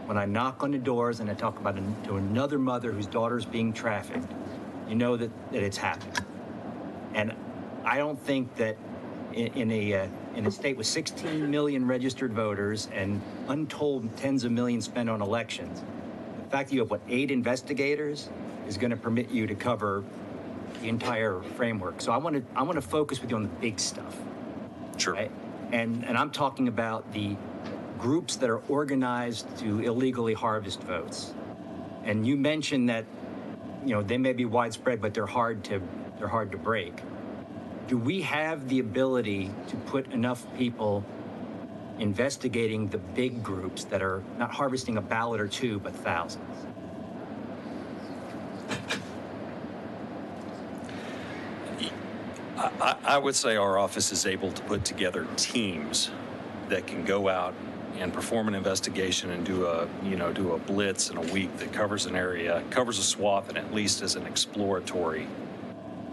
When I knock on the doors and I talk about to another mother whose daughter's being trafficked, you know that it's happening. And I don't think that in a state with 16 million registered voters and untold tens of millions spent on elections, the fact that you have, 8 investigators is going to permit you to cover the entire framework. So I want to focus with you on the big stuff. Sure. Right? And I'm talking about the groups that are organized to illegally harvest votes. And you mentioned that, they may be widespread, but they're hard to break. Do we have the ability to put enough people investigating the big groups that are not harvesting a ballot or two, but thousands? I would say our office is able to put together teams that can go out and perform an investigation and do a blitz in a week that covers an area, covers a swath, and at least is an exploratory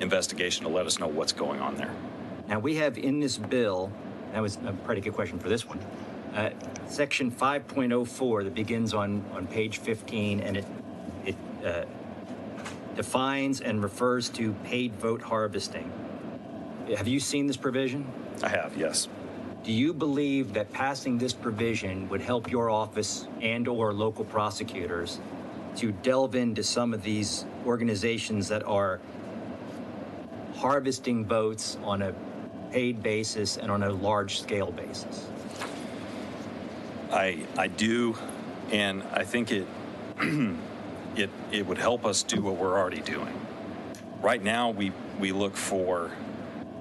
investigation to let us know what's going on there. Now we have in this bill, that was a predicate question for this one, section 5.04 that begins on page 15, and it defines and refers to paid vote harvesting. Have you seen this provision? I have, yes. Do you believe that passing this provision would help your office and/or local prosecutors to delve into some of these organizations that are harvesting votes on a paid basis and on a large-scale basis? I do, and I think it would help us do what we're already doing. Right now, we look for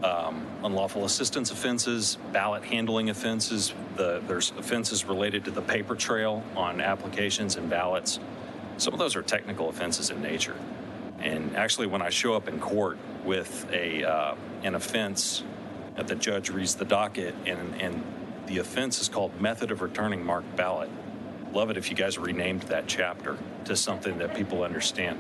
unlawful assistance offenses, ballot handling offenses. There's offenses related to the paper trail on applications and ballots. Some of those are technical offenses in nature. And actually, when I show up in court with an offense, the judge reads the docket, and the offense is called method of returning marked ballot. Love it if you guys renamed that chapter to something that people understand.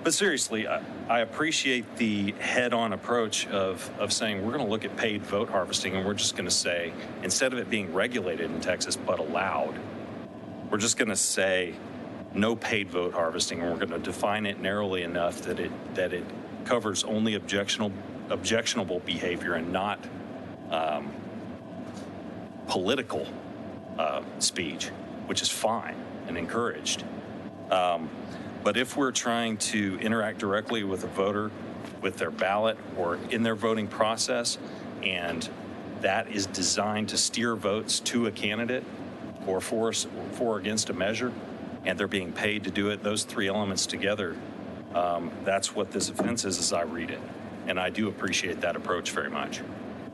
But seriously, I appreciate the head-on approach of saying we're going to look at paid vote harvesting, and we're just going to say, instead of it being regulated in Texas but allowed, we're just going to say no paid vote harvesting, and we're going to define it narrowly enough that it covers only objectionable behavior and not political speech, which is fine and encouraged. But if we're trying to interact directly with a voter, with their ballot or in their voting process, and that is designed to steer votes to a candidate or for or against a measure, and they're being paid to do it, those three elements together, that's what this offense is as I read it. And I do appreciate that approach very much.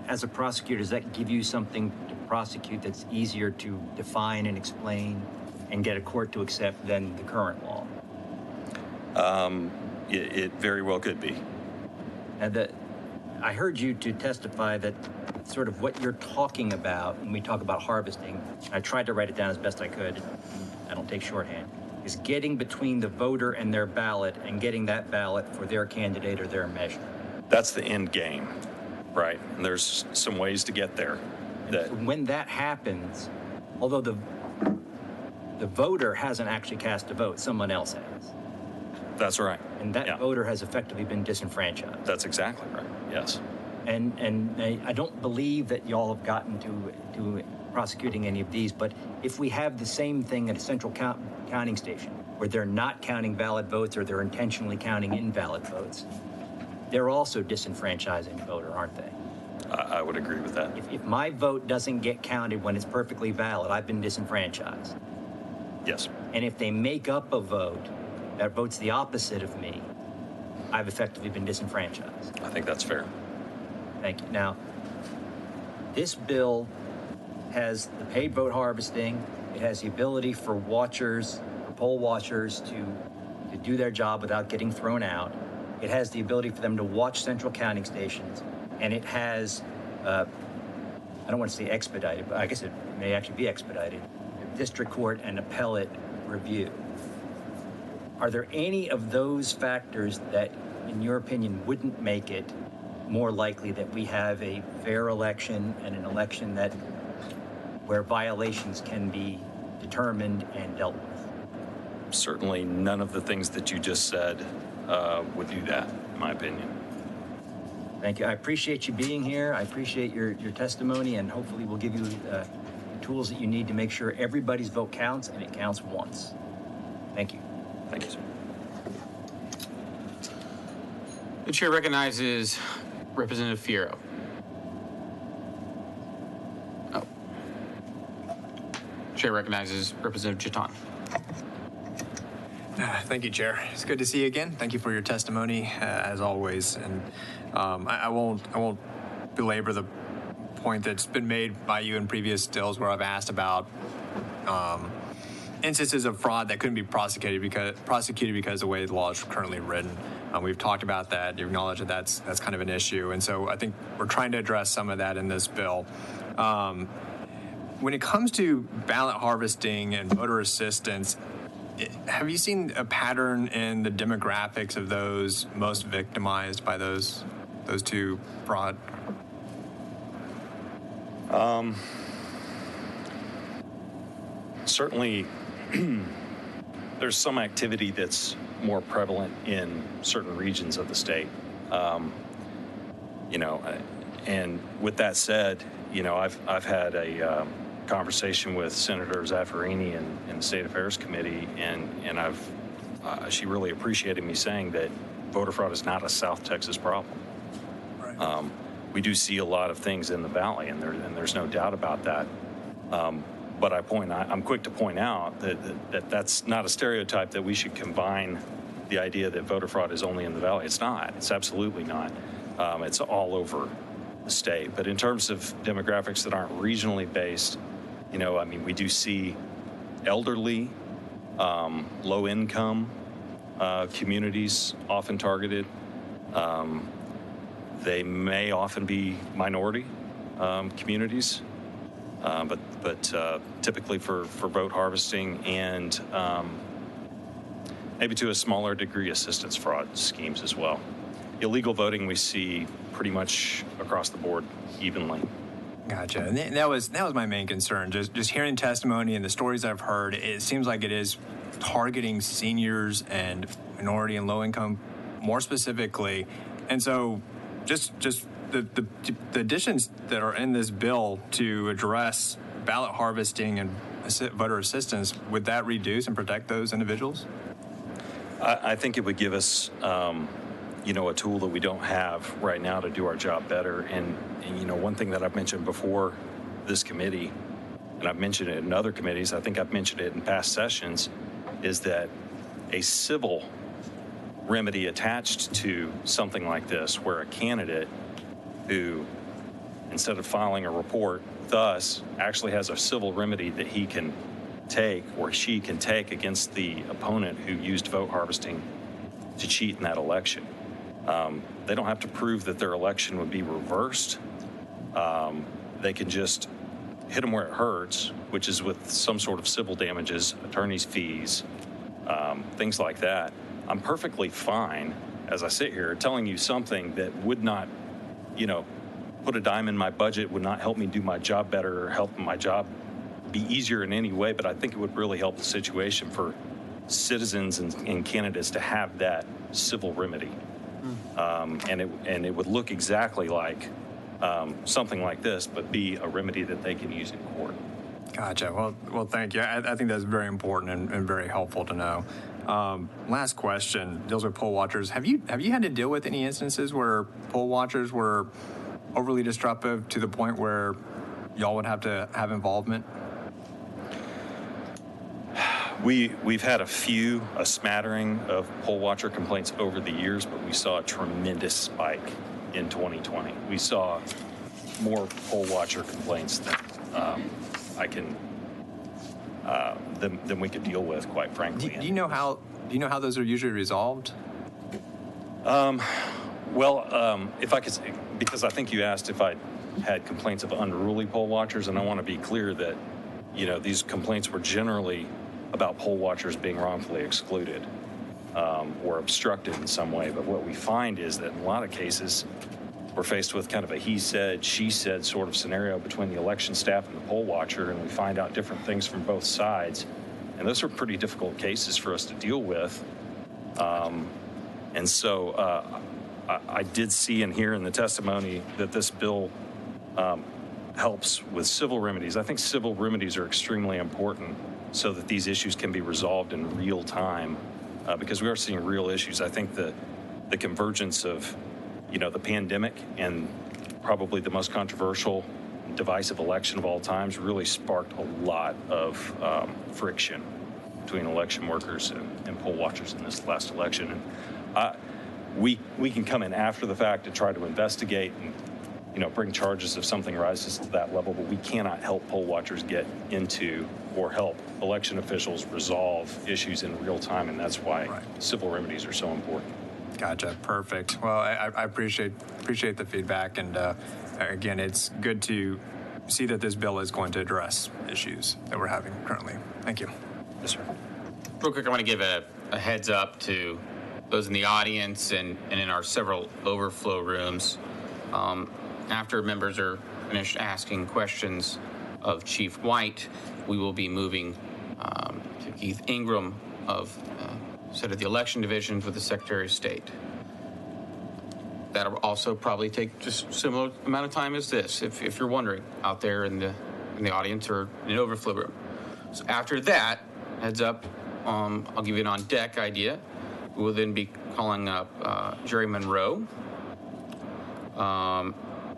As a prosecutor, does that give you something to prosecute that's easier to define and explain and get a court to accept than the current law? It very well could be. And I heard you to testify that sort of what you're talking about when we talk about harvesting, I tried to write it down as best I could, I don't take shorthand, is getting between the voter and their ballot and getting that ballot for their candidate or their measure. That's the end game, right? And there's some ways to get there. So when that happens, although the voter hasn't actually cast a vote, someone else has. That's right. And that voter has effectively been disenfranchised. That's exactly right, yes. And I don't believe that y'all have gotten to prosecuting any of these, but if we have the same thing at a central counting station, where they're not counting valid votes or they're intentionally counting invalid votes, they're also disenfranchising the voter, aren't they? I would agree with that. If my vote doesn't get counted when it's perfectly valid, I've been disenfranchised. Yes. And if they make up a vote that votes the opposite of me, I've effectively been disenfranchised. I think that's fair. Thank you. Now, this bill has the paid vote harvesting. It has the ability for watchers, for poll watchers to do their job without getting thrown out. It has the ability for them to watch central counting stations. And it has, I don't want to say expedited, but I guess it may actually be expedited, district court and appellate review. Are there any of those factors that, in your opinion, wouldn't make it more likely that we have a fair election and an election where violations can be determined and dealt with? Certainly none of the things that you just said would do that, in my opinion. Thank you. I appreciate you being here. I appreciate your testimony, and hopefully we'll give you the tools that you need to make sure everybody's vote counts and it counts once. Thank you. Thank you, sir. The chair recognizes Representative Fierro. Chair recognizes Representative Chetan. Thank you, Chair. It's good to see you again. Thank you for your testimony, as always. And I won't belabor the point that's been made by you in previous stills where I've asked about instances of fraud that couldn't be prosecuted because the way the law is currently written. We've talked about that. You acknowledge that that's kind of an issue, and so I think we're trying to address some of that in this bill. When it comes to ballot harvesting and voter assistance, have you seen a pattern in the demographics of those most victimized by those two fraud? Certainly, there's some activity that's more prevalent in certain regions of the state. And with that said, I've had a conversation with Senator Zaffirini in the State Affairs Committee, and she really appreciated me saying that voter fraud is not a South Texas problem. Right. We do see a lot of things in the Valley, and there's no doubt about that. But I'm quick to point out that that's not a stereotype that we should combine the idea that voter fraud is only in the Valley. It's not. It's absolutely not. It's all over the state. But in terms of demographics that aren't regionally based, we do see elderly, low income communities often targeted. They may often be minority communities, but typically for vote harvesting and maybe to a smaller degree assistance fraud schemes as well. Illegal voting we see pretty much across the board evenly. Gotcha. And that was my main concern. Just hearing testimony and the stories I've heard, it seems like it is targeting seniors and minority and low income more specifically. And so just the additions that are in this bill to address ballot harvesting and voter assistance, would that reduce and protect those individuals? I think it would give us, a tool that we don't have right now to do our job better. And one thing that I've mentioned before this committee, and I've mentioned it in other committees, I think I've mentioned it in past sessions, is that a civil remedy attached to something like this, where a candidate who, instead of filing a report, thus actually has a civil remedy that he can take or she can take against the opponent who used vote harvesting to cheat in that election. They don't have to prove that their election would be reversed. They can just hit them where it hurts, which is with some sort of civil damages, attorney's fees, things like that. I'm perfectly fine, as I sit here, telling you something that would not, put a dime in my budget, would not help me do my job better or help my job be easier in any way, but I think it would really help the situation for citizens and candidates to have that civil remedy. And it would look exactly like something like this, but be a remedy that they can use in court. Gotcha. Well, thank you. I think that's very important and very helpful to know. Last question deals with poll watchers. Have you had to deal with any instances where poll watchers were overly disruptive to the point where y'all would have to have involvement? We've had a smattering of poll watcher complaints over the years, but we saw a tremendous spike in 2020. We saw more poll watcher complaints than we could deal with, quite frankly. Do you know how those are usually resolved? If I could, because I think you asked if I had complaints of unruly poll watchers, and I want to be clear that, these complaints were generally about poll watchers being wrongfully excluded or obstructed in some way. But what we find is that in a lot of cases, we're faced with kind of a he said, she said sort of scenario between the election staff and the poll watcher, and we find out different things from both sides. And those are pretty difficult cases for us to deal with. And so I did see and hear in the testimony that this bill helps with civil remedies. I think civil remedies are extremely important so that these issues can be resolved in real time, because we are seeing real issues. I think the convergence of, the pandemic and probably the most controversial, divisive election of all times really sparked a lot of friction between election workers and poll watchers in this last election. And we can come in after the fact to try to investigate and, bring charges if something rises to that level, but we cannot help poll watchers get into or help election officials resolve issues in real time, and that's why civil remedies are so important. Gotcha. Perfect. Well, I appreciate the feedback, and again, it's good to see that this bill is going to address issues that we're having currently. Thank you. Yes, sir. Real quick, I want to give a heads up to those in the audience and in our several overflow rooms. After members are finished asking questions of Chief White, we will be moving to Keith Ingram of set of the election divisions with the Secretary of State. That'll also probably take just similar amount of time as this, if you're wondering out there in the audience or in an overflow room. So after that, heads up, I'll give you an on-deck idea. We will then be calling up Jerry Monroe,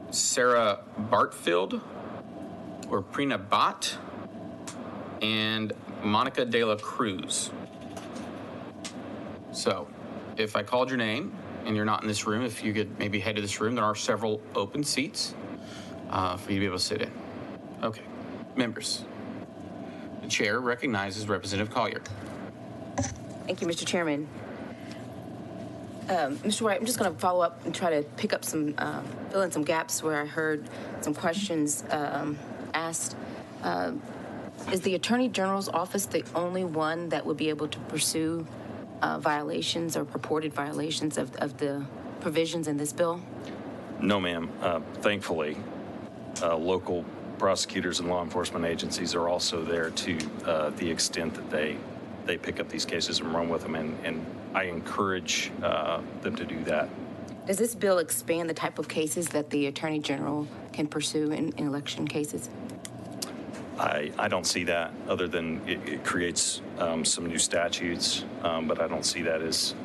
Sarah Bartfield, or Prina Bott, and Monica De La Cruz. So if I called your name and you're not in this room, if you could maybe head to this room, there are several open seats for you to be able to sit in. Okay. Members, the chair recognizes Representative Collier. Thank you, Mr. Chairman. Mr. White, I'm just going to follow up and try to pick up some, fill in some gaps where I heard some questions asked. Is the Attorney General's office the only one that would be able to pursue violations or purported violations of the provisions in this bill? No, ma'am. Thankfully, local prosecutors and law enforcement agencies are also there to the extent that they pick up these cases and run with them, and I encourage them to do that. Does this bill expand the type of cases that the Attorney General can pursue in election cases? I don't see that, other than it creates some new statutes, but I don't see that as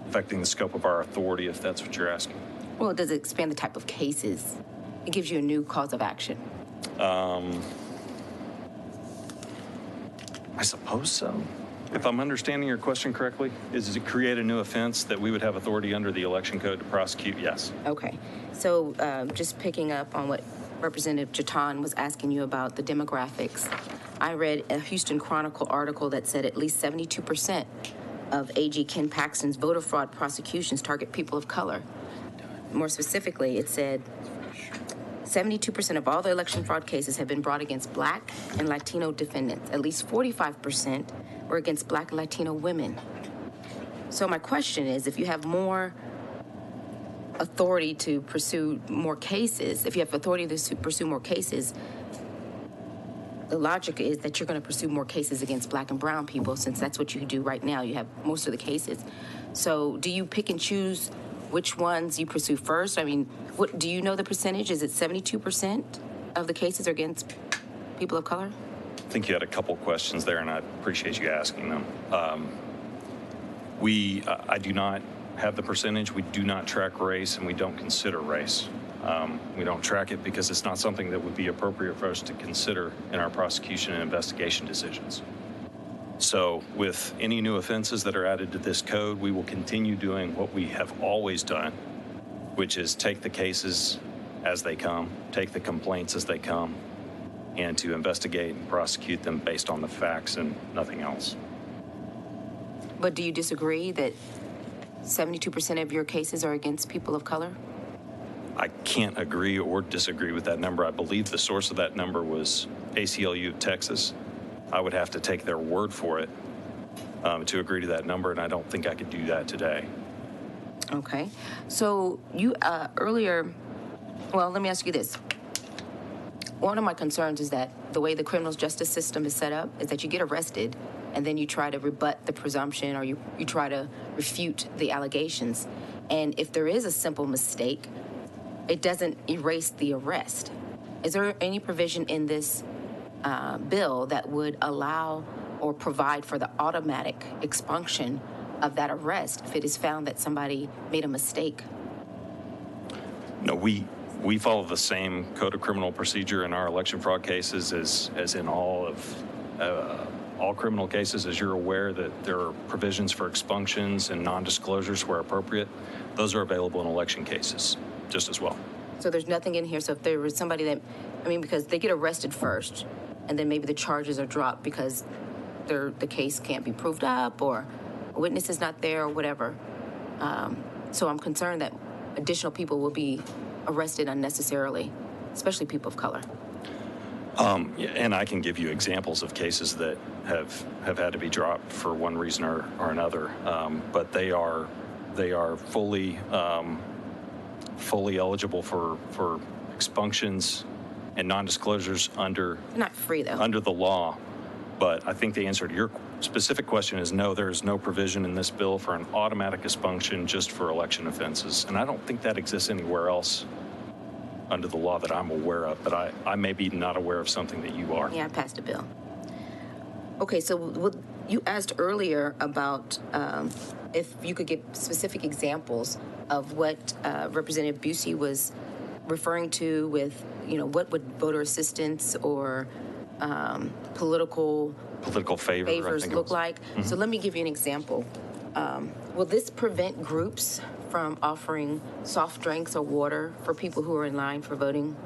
affecting the scope of our authority, if that's what you're asking. Well, does it expand the type of cases? It gives you a new cause of action. I suppose so. If I'm understanding your question correctly, does it create a new offense that we would have authority under the election code to prosecute? Yes. Okay. So just picking up on what Representative Jatan was asking you about the demographics, I read a Houston Chronicle article that said at least 72% of AG Ken Paxton's voter fraud prosecutions target people of color. More specifically, it said 72% of all the election fraud cases have been brought against Black and Latino defendants. At least 45% were against Black and Latino women. So my question is, if you have more authority to pursue more cases, if you have authority to pursue more cases, the logic is that you're going to pursue more cases against Black and brown people, since that's what you do right now. You have most of the cases. So do you pick and choose which ones you pursue first? I mean, what do you know the percentage? Is it 72% of the cases are against people of color? I think you had a couple questions there, and I appreciate you asking them. I do not have the percentage. We do not track race, and we don't consider race. We don't track it because it's not something that would be appropriate for us to consider in our prosecution and investigation decisions. So with any new offenses that are added to this code, we will continue doing what we have always done, which is take the cases as they come, take the complaints as they come, and to investigate and prosecute them based on the facts and nothing else. But do you disagree that 72% of your cases are against people of color? I can't agree or disagree with that number. I believe the source of that number was ACLU of Texas. I would have to take their word for it to agree to that number, and I don't think I could do that today. Okay. So you earlier, well, let me ask you this. One of my concerns is that the way the criminal justice system is set up is that you get arrested and then you try to rebut the presumption, or you try to refute the allegations. And if there is a simple mistake, it doesn't erase the arrest. Is there any provision in this bill that would allow or provide for the automatic expunction of that arrest if it is found that somebody made a mistake? No, we follow the same code of criminal procedure in our election fraud cases as in all criminal cases. As you're aware, that there are provisions for expunctions and non-disclosures where appropriate. Those are available in election cases just as well. So there's nothing in here. So if there was somebody that, I mean, because they get arrested first, and then maybe the charges are dropped because the case can't be proved up, or a witness is not there, or whatever. So I'm concerned that additional people will be arrested unnecessarily, especially people of color. And I can give you examples of cases that have had to be dropped for one reason or another, but they are fully eligible for expunctions and non-disclosures under not free though under the law. But I think the answer to your specific question is no. There is no provision in this bill for an automatic expunction just for election offenses, and I don't think that exists anywhere else under the law that I'm aware of, but I may be not aware of something that you are. Yeah, I passed a bill. Okay, so you asked earlier about if you could give specific examples of what Representative Busey was referring to with, what would voter assistance or political favors look like. Mm-hmm. So let me give you an example. Will this prevent groups from offering soft drinks or water for people who are in line for voting?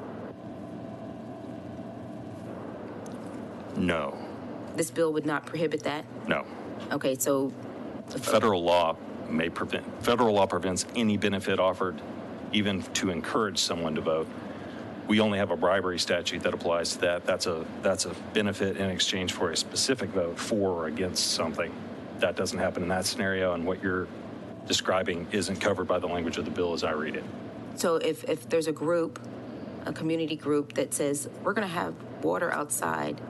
No, This bill would not prohibit that? no. Okay, so Federal law prevents any benefit offered, even to encourage someone to vote. We only have a bribery statute that applies to that. That's a benefit in exchange for a specific vote for or against something. That doesn't happen in that scenario, and what you're describing isn't covered by the language of the bill as I read it. So if there's a group, a community group that says, we're going to have water outside,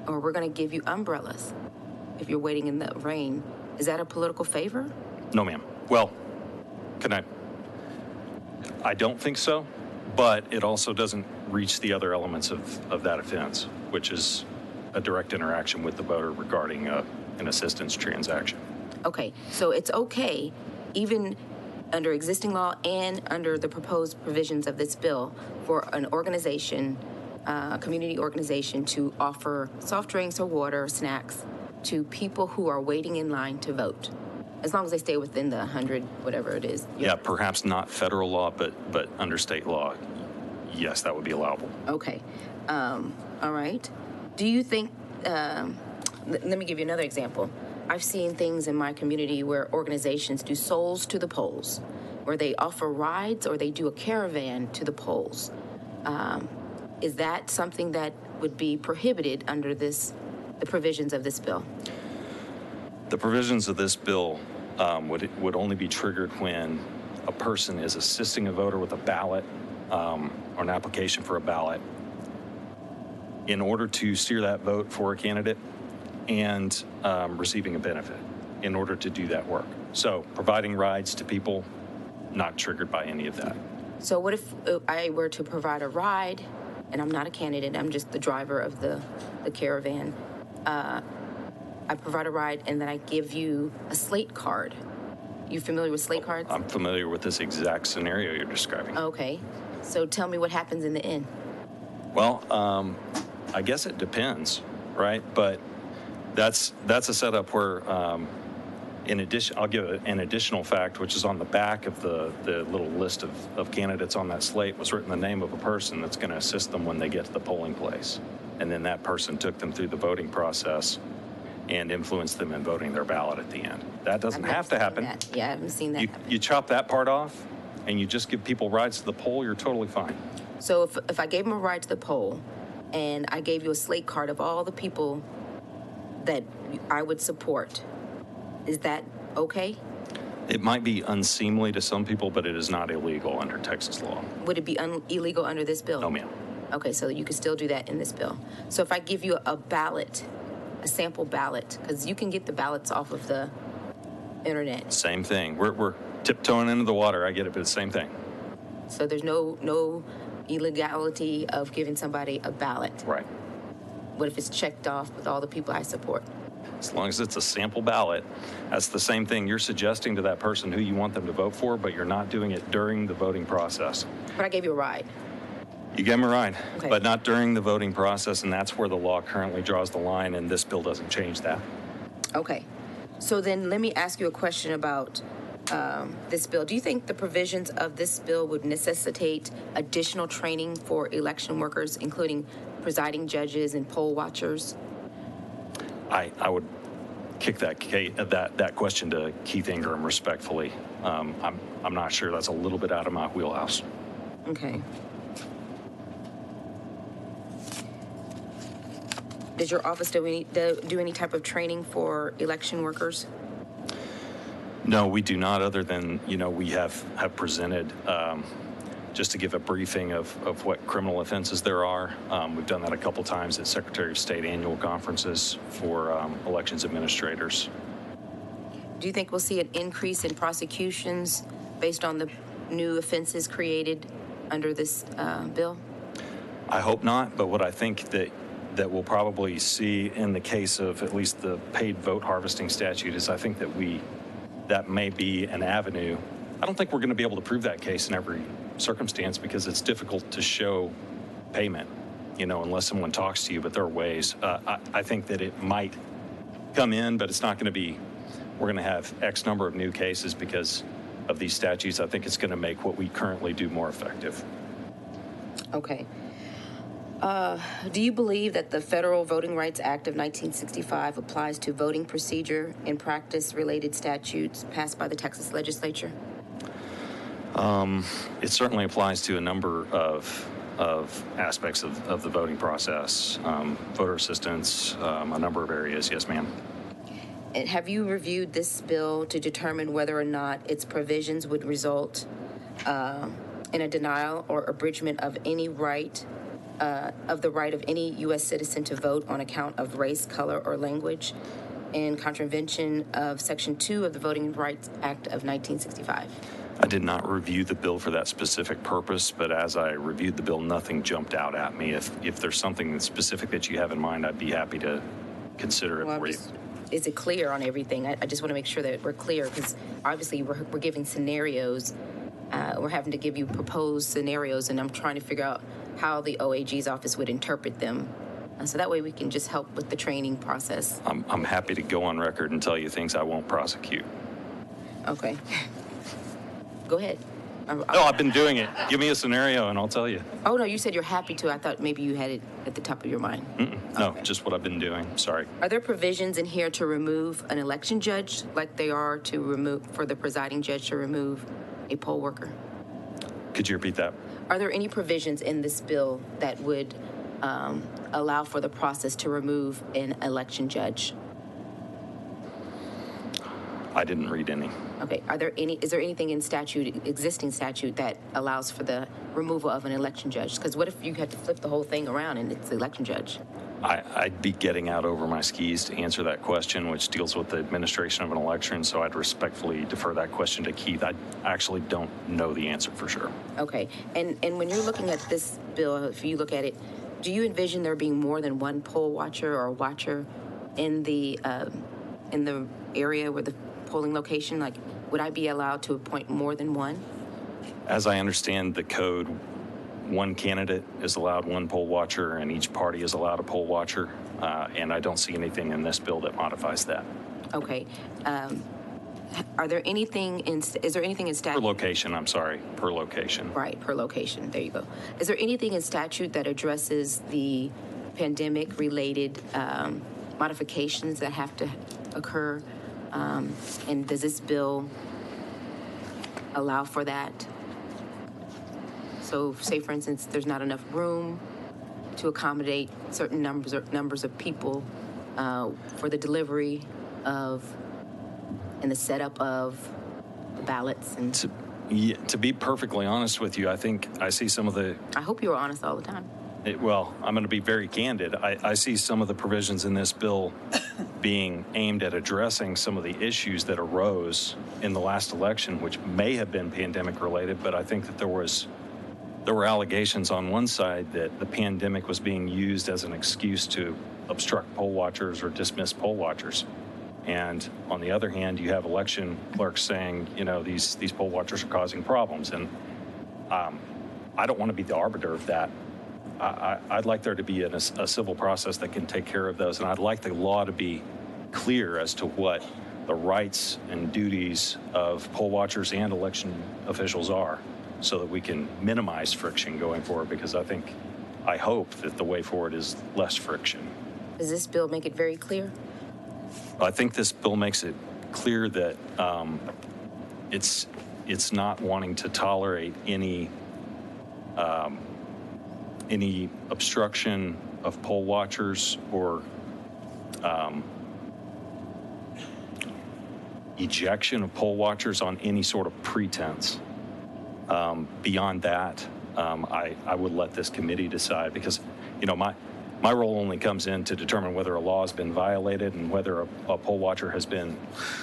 or we're going to give you umbrellas if you're waiting in the rain, is that a political favor? No, ma'am. Well, I don't think so, but it also doesn't reach the other elements of that offense, which is a direct interaction with the voter regarding an assistance transaction. Okay, so it's okay, even under existing law and under the proposed provisions of this bill, for an organization, a community organization, to offer soft drinks or water or snacks to people who are waiting in line to vote, as long as they stay within the 100, whatever it is. Yeah, perhaps not federal law, but under state law, yes, that would be allowable. Okay, all right. Do you think, let me give you another example. I've seen things in my community where organizations do souls to the polls, where they offer rides or they do a caravan to the polls. Is that something that would be prohibited under the provisions of this bill? The provisions of this bill would only be triggered when a person is assisting a voter with a ballot or an application for a ballot in order to steer that vote for a candidate and receiving a benefit in order to do that work. So providing rides to people, not triggered by any of that. So what if I were to provide a ride, and I'm not a candidate, I'm just the driver of the caravan. I provide a ride and then I give you a slate card. You familiar with slate cards? I'm familiar with this exact scenario you're describing. Okay. So tell me what happens in the end. Well, I guess it depends, right? But that's a setup where, in addition, I'll give an additional fact, which is on the back of the little list of candidates on that slate was written the name of a person that's going to assist them when they get to the polling place. And then that person took them through the voting process and influenced them in voting their ballot at the end. That doesn't have to happen. Yeah, I haven't seen that. You chop that part off and you just give people rides to the poll, you're totally fine. So if I gave them a ride to the poll and I gave you a slate card of all the people that I would support, is that okay? It might be unseemly to some people, but it is not illegal under Texas law. Would it be illegal under this bill? No, ma'am. Okay, so you could still do that in this bill. So if I give you a ballot, a sample ballot, because you can get the ballots off of the internet. Same thing. We're tiptoeing into the water. I get it, but it's the same thing. So there's no illegality of giving somebody a ballot. Right. What if it's checked off with all the people I support? As long as it's a sample ballot, that's the same thing. You're suggesting to that person who you want them to vote for, but you're not doing it during the voting process. But I gave you a ride. You gave them a ride, Okay. but not during the voting process, and that's where the law currently draws the line, and this bill doesn't change that. Okay. So then let me ask you a question about this bill. Do you think the provisions of this bill would necessitate additional training for election workers, including presiding judges and poll watchers? I would kick that question to Keith Ingram respectfully. I'm not sure. That's a little bit out of my wheelhouse. Okay. Does your office do any type of training for election workers? No, we do not, other than, we have presented just to give a briefing of what criminal offenses there are. We've done that a couple times at Secretary of State annual conferences for elections administrators. Do you think we'll see an increase in prosecutions based on the new offenses created under this bill? I hope not, but what I think that we'll probably see in the case of at least the paid vote harvesting statute is I think that may be an avenue. I don't think we're going to be able to prove that case in every circumstance because it's difficult to show payment, unless someone talks to you, but there are ways. I think that it might come in, but it's not going to be we're going to have X number of new cases because of these statutes, I think it's going to make what we currently do more effective. Okay. Do you believe that the Federal Voting Rights Act of 1965 applies to voting procedure and practice related statutes passed by the Texas Legislature? It certainly applies to a number of aspects of the voting process, voter assistance, a number of areas. Yes, ma'am. And have you reviewed this bill to determine whether or not its provisions would result in a denial or abridgment of any right, of the right of any U.S. citizen to vote on account of race, color, or language, in contravention of Section 2 of the Voting Rights Act of 1965? I did not review the bill for that specific purpose, but as I reviewed the bill, nothing jumped out at me. If there's something that's specific that you have in mind, I'd be happy to consider it for you. Is it clear on everything? I just want to make sure that we're clear, because obviously we're giving scenarios. We're having to give you proposed scenarios, and I'm trying to figure out how the OAG's office would interpret them. So that way we can just help with the training process. I'm happy to go on record and tell you things I won't prosecute. Okay. Go ahead. No, I've been doing it. Give me a scenario and I'll tell you. Oh, no, you said you're happy to. I thought maybe you had it at the top of your mind. No, okay. Just what I've been doing. Sorry. Are there provisions in here to remove an election judge like they are to remove, for the presiding judge to remove a poll worker? Could you repeat that? Are there any provisions in this bill that would allow for the process to remove an election judge? I didn't read any. Okay. Is there anything in existing statute that allows for the removal of an election judge? Because what if you had to flip the whole thing around and it's the election judge? I'd be getting out over my skis to answer that question, which deals with the administration of an election, so I'd respectfully defer that question to Keith. I actually don't know the answer for sure. Okay. And when you're looking at this bill, if you look at it, do you envision there being more than one poll watcher or watcher in the area where the polling location? Like, would I be allowed to appoint more than one? As I understand the code, one candidate is allowed one poll watcher and each party is allowed a poll watcher. And I don't see anything in this bill that modifies that. Okay. Is there anything in statute? Per location, I'm sorry, per location. Right, per location. There you go. Is there anything in statute that addresses the pandemic-related modifications that have to occur? And does this bill allow for that? So, say, for instance, there's not enough room to accommodate certain numbers of people for the delivery of and the setup of the ballots. And to be perfectly honest with you, I think I see some of the... I hope you're honest all the time. Well, I'm going to be very candid. I see some of the provisions in this bill being aimed at addressing some of the issues that arose in the last election, which may have been pandemic related, but I think that there were allegations on one side that the pandemic was being used as an excuse to obstruct poll watchers or dismiss poll watchers. And on the other hand, you have election clerks saying, these poll watchers are causing problems. And I don't want to be the arbiter of that. I'd like there to be a civil process that can take care of those. And I'd like the law to be clear as to what the rights and duties of poll watchers and election officials are, so that we can minimize friction going forward, because I hope that the way forward is less friction. Does this bill make it very clear? I think this bill makes it clear that it's not wanting to tolerate any obstruction of poll watchers or ejection of poll watchers on any sort of pretense. Beyond that, I would let this committee decide, because, my role only comes in to determine whether a law has been violated and whether a poll watcher has been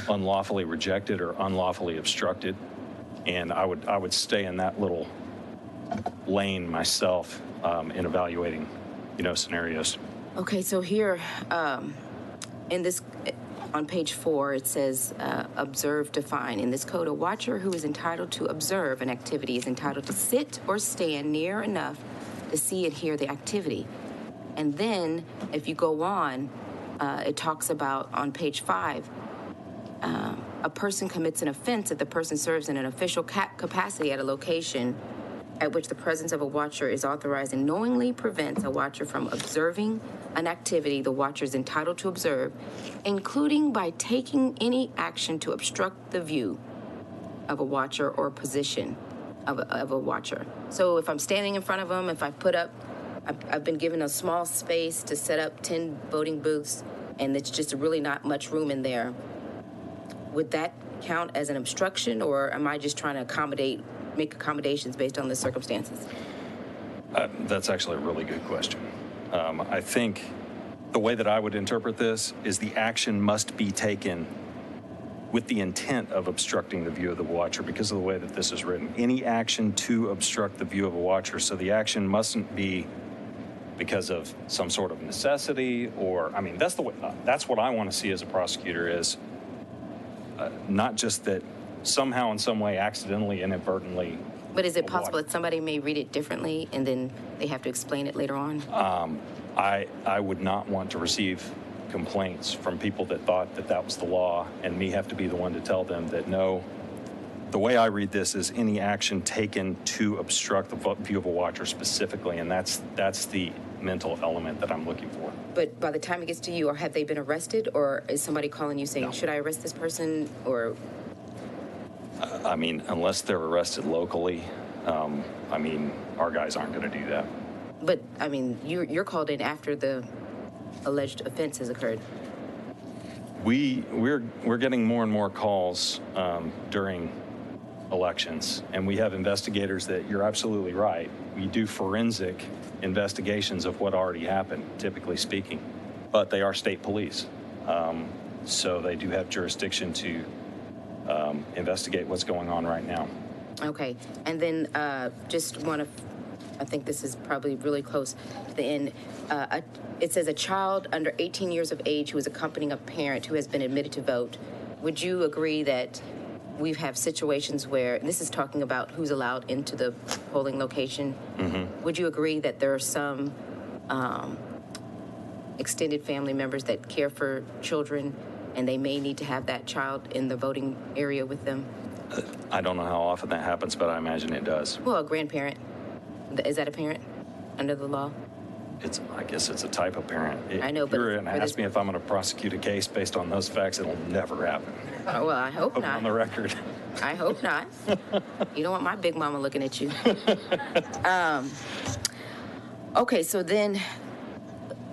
unlawfully rejected or unlawfully obstructed. And I would stay in that little lane myself in evaluating, scenarios. Okay, so here in this, on page 4, it says observe, define. In this code, a watcher who is entitled to observe an activity is entitled to sit or stand near enough to see and hear the activity. And then if you go on, it talks about on page 5, a person commits an offense if the person serves in an official capacity at a location at which the presence of a watcher is authorized and knowingly prevents a watcher from observing an activity the watcher is entitled to observe, including by taking any action to obstruct the view of a watcher or position of a watcher. So if I'm standing in front of them, if I put up, I've been given a small space to set up 10 voting booths, and it's just really not much room in there, would that count as an obstruction, or am I just trying to make accommodations based on the circumstances? That's actually a really good question. I think the way that I would interpret this is the action must be taken with the intent of obstructing the view of the watcher because of the way that this is written. Any action to obstruct the view of a watcher. So the action mustn't be because of some sort of necessity or, I mean, that's what I want to see as a prosecutor is not just that somehow in some way accidentally, inadvertently. But is it possible that somebody may read it differently and then they have to explain it later on? I would not want to receive complaints from people that thought that that was the law and me have to be the one to tell them that no, the way I read this is any action taken to obstruct the view of a watcher specifically, and that's the mental element that I'm looking for. But by the time it gets to you, or have they been arrested, or is somebody calling you saying, no, should I arrest this person, or? I mean, unless they're arrested locally, I mean, our guys aren't going to do that. But, I mean, you're called in after the alleged offense has occurred. We're getting more and more calls during elections, and we have investigators that you're absolutely right. We do forensic investigations of what already happened, typically speaking, but they are state police. So they do have jurisdiction to investigate what's going on right now. Okay, and then just want to, I think this is probably really close to the end. It says a child under 18 years of age who is accompanying a parent who has been admitted to vote. Would you agree that we have situations where, and this is talking about who's allowed into the polling location, would you agree that there are some extended family members that care for children and they may need to have that child in the voting area with them? I don't know how often that happens, but I imagine it does. Well, a grandparent. Is that a parent under the law? I guess it's a type of parent. I know, but you're going to ask me if I'm going to prosecute a case based on those facts. It'll never happen. Oh, well, I hope not. On the record. I hope not. You don't want my big mama looking at you. Okay, so then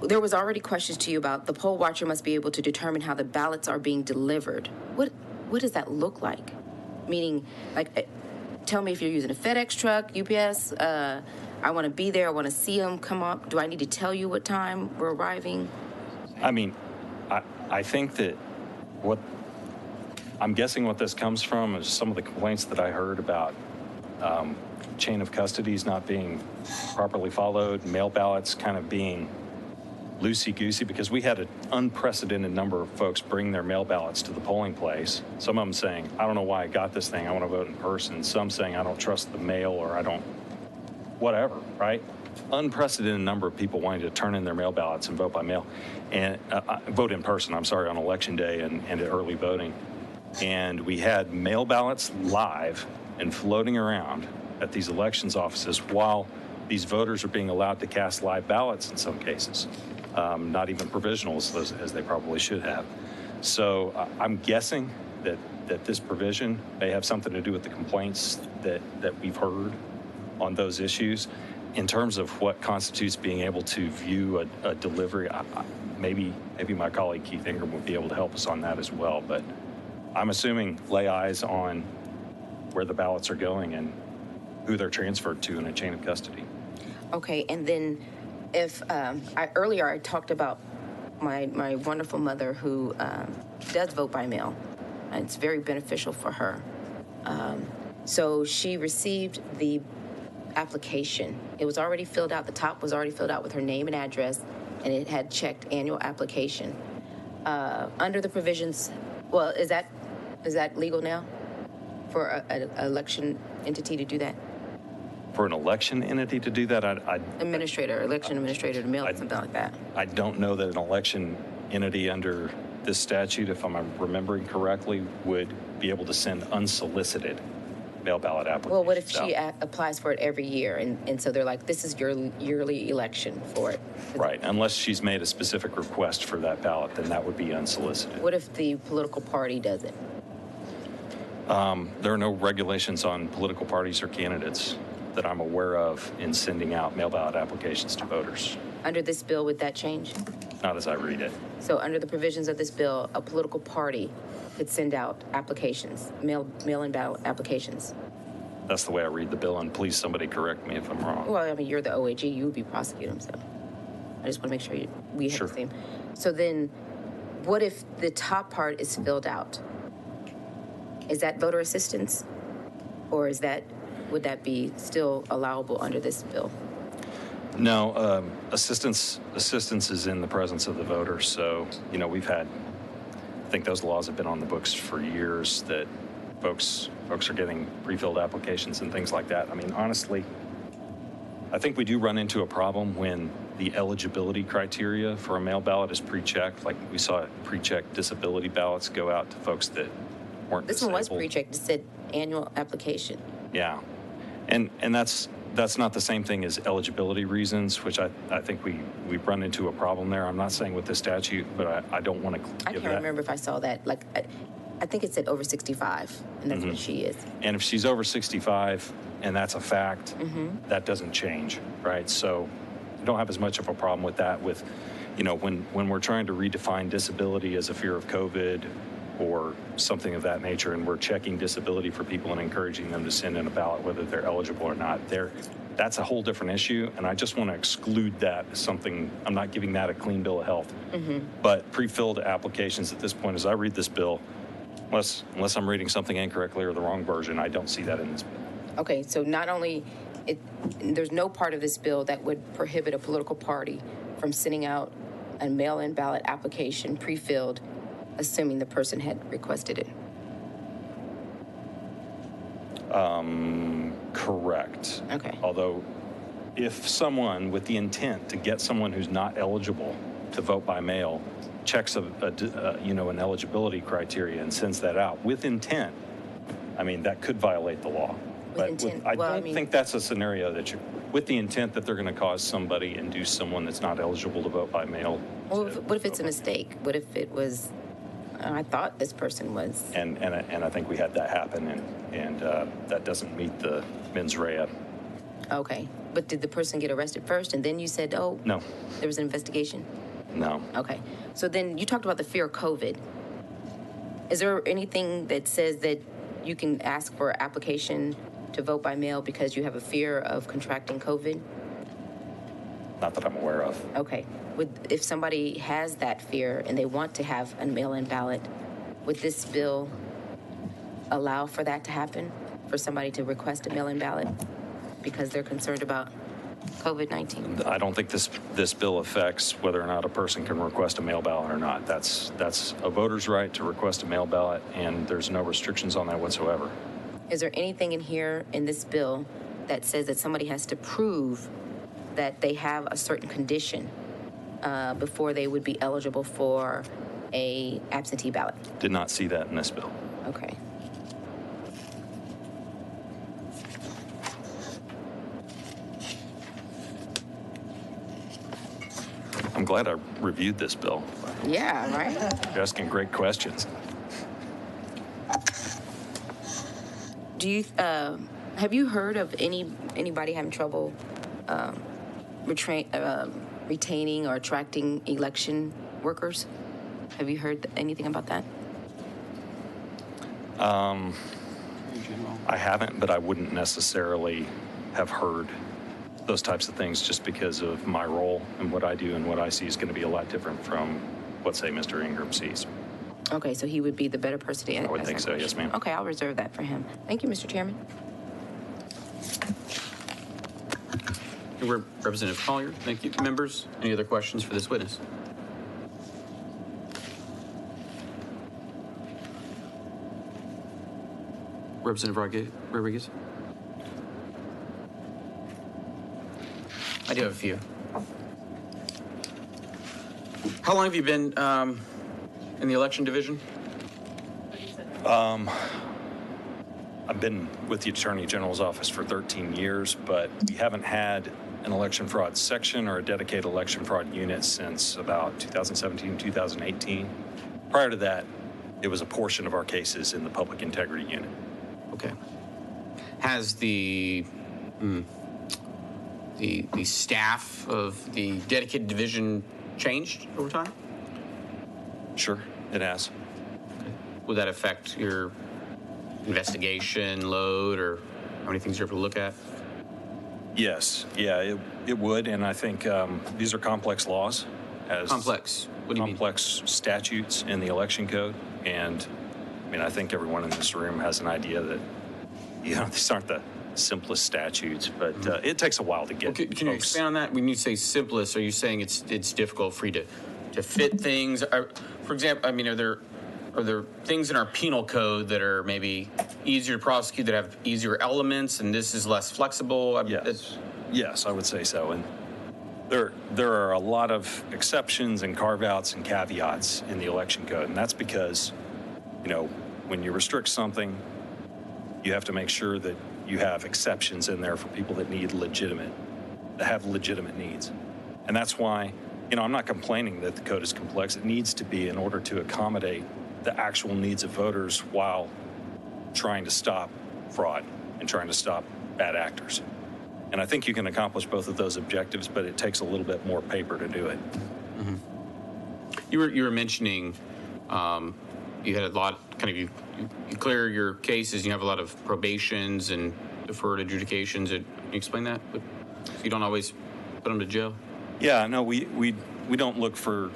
there was already questions to you about the poll watcher must be able to determine how the ballots are being delivered. What does that look like? Meaning, like, tell me if you're using a FedEx truck, UPS. I want to be there. I want to see them come up. Do I need to tell you what time we're arriving? I mean, I think that I'm guessing what this comes from is some of the complaints that I heard about chain of custodies not being properly followed, mail ballots kind of being loosey-goosey, because we had an unprecedented number of folks bring their mail ballots to the polling place. Some of them saying, I don't know why I got this thing, I want to vote in person. Some saying, I don't trust the mail, or I don't, whatever, right? Unprecedented number of people wanting to turn in their mail ballots and vote by mail, and vote in person, I'm sorry, on election day and at early voting. And we had mail ballots live and floating around at these elections offices while these voters are being allowed to cast live ballots in some cases. Not even provisionals as they probably should have. So I'm guessing that this provision may have something to do with the complaints that we've heard on those issues. In terms of what constitutes being able to view a delivery, maybe my colleague Keith Ingram would be able to help us on that as well. But I'm assuming lay eyes on where the ballots are going and who they're transferred to in a chain of custody. Okay, and then if earlier I talked about my wonderful mother who does vote by mail. It's very beneficial for her. So she received the application. It was already filled out. The top was already filled out with her name and address, and it had checked annual application. Under the provisions, well, is that legal now for an election entity to do that? For an election entity to do that, Election administrator to mail it, something like that. I don't know that an election entity under this statute, if I'm remembering correctly, would be able to send unsolicited mail ballot applications. Well, what if she out. applies for it every year, and so they're like, this is your yearly election for it? Right, unless she's made a specific request for that ballot, then that would be unsolicited. What if the political party does it? There are no regulations on political parties or candidates that I'm aware of in sending out mail ballot applications to voters. Under this bill, would that change? Not as I read it. So under the provisions of this bill, a political party could send out applications, mail-in ballot applications. That's the way I read the bill, and please somebody correct me if I'm wrong. Well, I mean, you're the OAG, you would be prosecuting them, so I just want to make sure we have the same. So then, what if the top part is filled out? Is that voter assistance, or would that be still allowable under this bill? No, assistance is in the presence of the voter. So, I think those laws have been on the books for years that folks are getting pre-filled applications and things like that. I mean, honestly, I think we do run into a problem when the eligibility criteria for a mail ballot is pre-checked. Like we saw pre-checked disability ballots go out to folks that weren't This disabled. one was pre-checked. It said annual application. Yeah, and that's not the same thing as eligibility reasons, which I think we've run into a problem there. I'm not saying with the statute, but I don't want to give that. I can't remember if I saw that. Like, I think it said over 65, and that's what she is. And if she's over 65 and that's a fact, that doesn't change, right? So I don't have as much of a problem with that when we're trying to redefine disability as a fear of COVID or something of that nature, and we're checking disability for people and encouraging them to send in a ballot whether they're eligible or not. That's a whole different issue, and I just want to exclude that as something. I'm not giving that a clean bill of health. But pre-filled applications at this point, as I read this bill, unless I'm reading something incorrectly or the wrong version, I don't see that in this bill. Okay, so not only, there's no part of this bill that would prohibit a political party from sending out a mail-in ballot application pre-filled, assuming the person had requested it. Correct. Okay. Although, if someone with the intent to get someone who's not eligible to vote by mail checks an eligibility criteria and sends that out with intent, I mean, that could violate the law. I don't think that's a scenario with the intent that they're going to cause somebody, induce someone that's not eligible to vote by mail. Well, what if it's a mistake? What if it was, I thought this person was. And I think we had that happen, and that doesn't meet the mens rea. Okay, but did the person get arrested first, and then you said, oh? No. There was an investigation? No. Okay, so then you talked about the fear of COVID. Is there anything that says that you can ask for application to vote by mail because you have a fear of contracting COVID? Not that I'm aware of. Okay. If somebody has that fear and they want to have a mail-in ballot, would this bill allow for that to happen? For somebody to request a mail-in ballot because they're concerned about COVID-19? I don't think this bill affects whether or not a person can request a mail ballot or not. That's a voter's right to request a mail ballot, and there's no restrictions on that whatsoever. Is there anything in here in this bill that says that somebody has to prove that they have a certain condition before they would be eligible for a absentee ballot? Did not see that in this bill. Okay. I'm glad I reviewed this bill. Yeah, right? You're asking great questions. Do you have you heard of anybody having trouble retaining or attracting election workers? Have you heard anything about that? I haven't, but I wouldn't necessarily have heard those types of things just because of my role and what I do, and what I see is going to be a lot different from what, say, Mr. Ingram sees. Okay, so he would be the better person to answer. I would think so, yes, ma'am. Okay, I'll reserve that for him. Thank you, Mr. Chairman. Representative Collier, thank you. Members, any other questions for this witness? Representative Rodriguez? I do have a few. How long have you been in the election division? I've been with the Attorney General's office for 13 years, but we haven't had an election fraud section or a dedicated election fraud unit since about 2017, 2018. Prior to that, it was a portion of our cases in the public integrity unit. Okay. Has the staff of the dedicated division changed over time? Sure, it has. Okay. Would that affect your investigation load or how many things you're able to look at? Yes, yeah, it would, and I think these are complex laws. Complex? What do you mean? Complex statutes in the election code, and I mean, I think everyone in this room has an idea that, you know, these aren't the simplest statutes, but it takes a while to get. Okay, can you expand on that? When you say simplest, are you saying it's difficult for you to fit things? For example, I mean, are there things in our penal code that are maybe easier to prosecute, that have easier elements, and this is less flexible? Yes, I would say so. And there are a lot of exceptions and carve-outs and caveats in the election code, and that's because, you know, when you restrict something, you have to make sure that you have exceptions in there for people that have legitimate needs. And that's why, you know, I'm not complaining that the code is complex. It needs to be in order to accommodate the actual needs of voters while trying to stop fraud and trying to stop bad actors. And I think you can accomplish both of those objectives, but it takes a little bit more paper to do it. Mm-hmm. You were mentioning you had a lot, you clear your cases, you have a lot of probations and deferred adjudications. Can you explain that? But you don't always put them to jail? Yeah, no, we don't look for,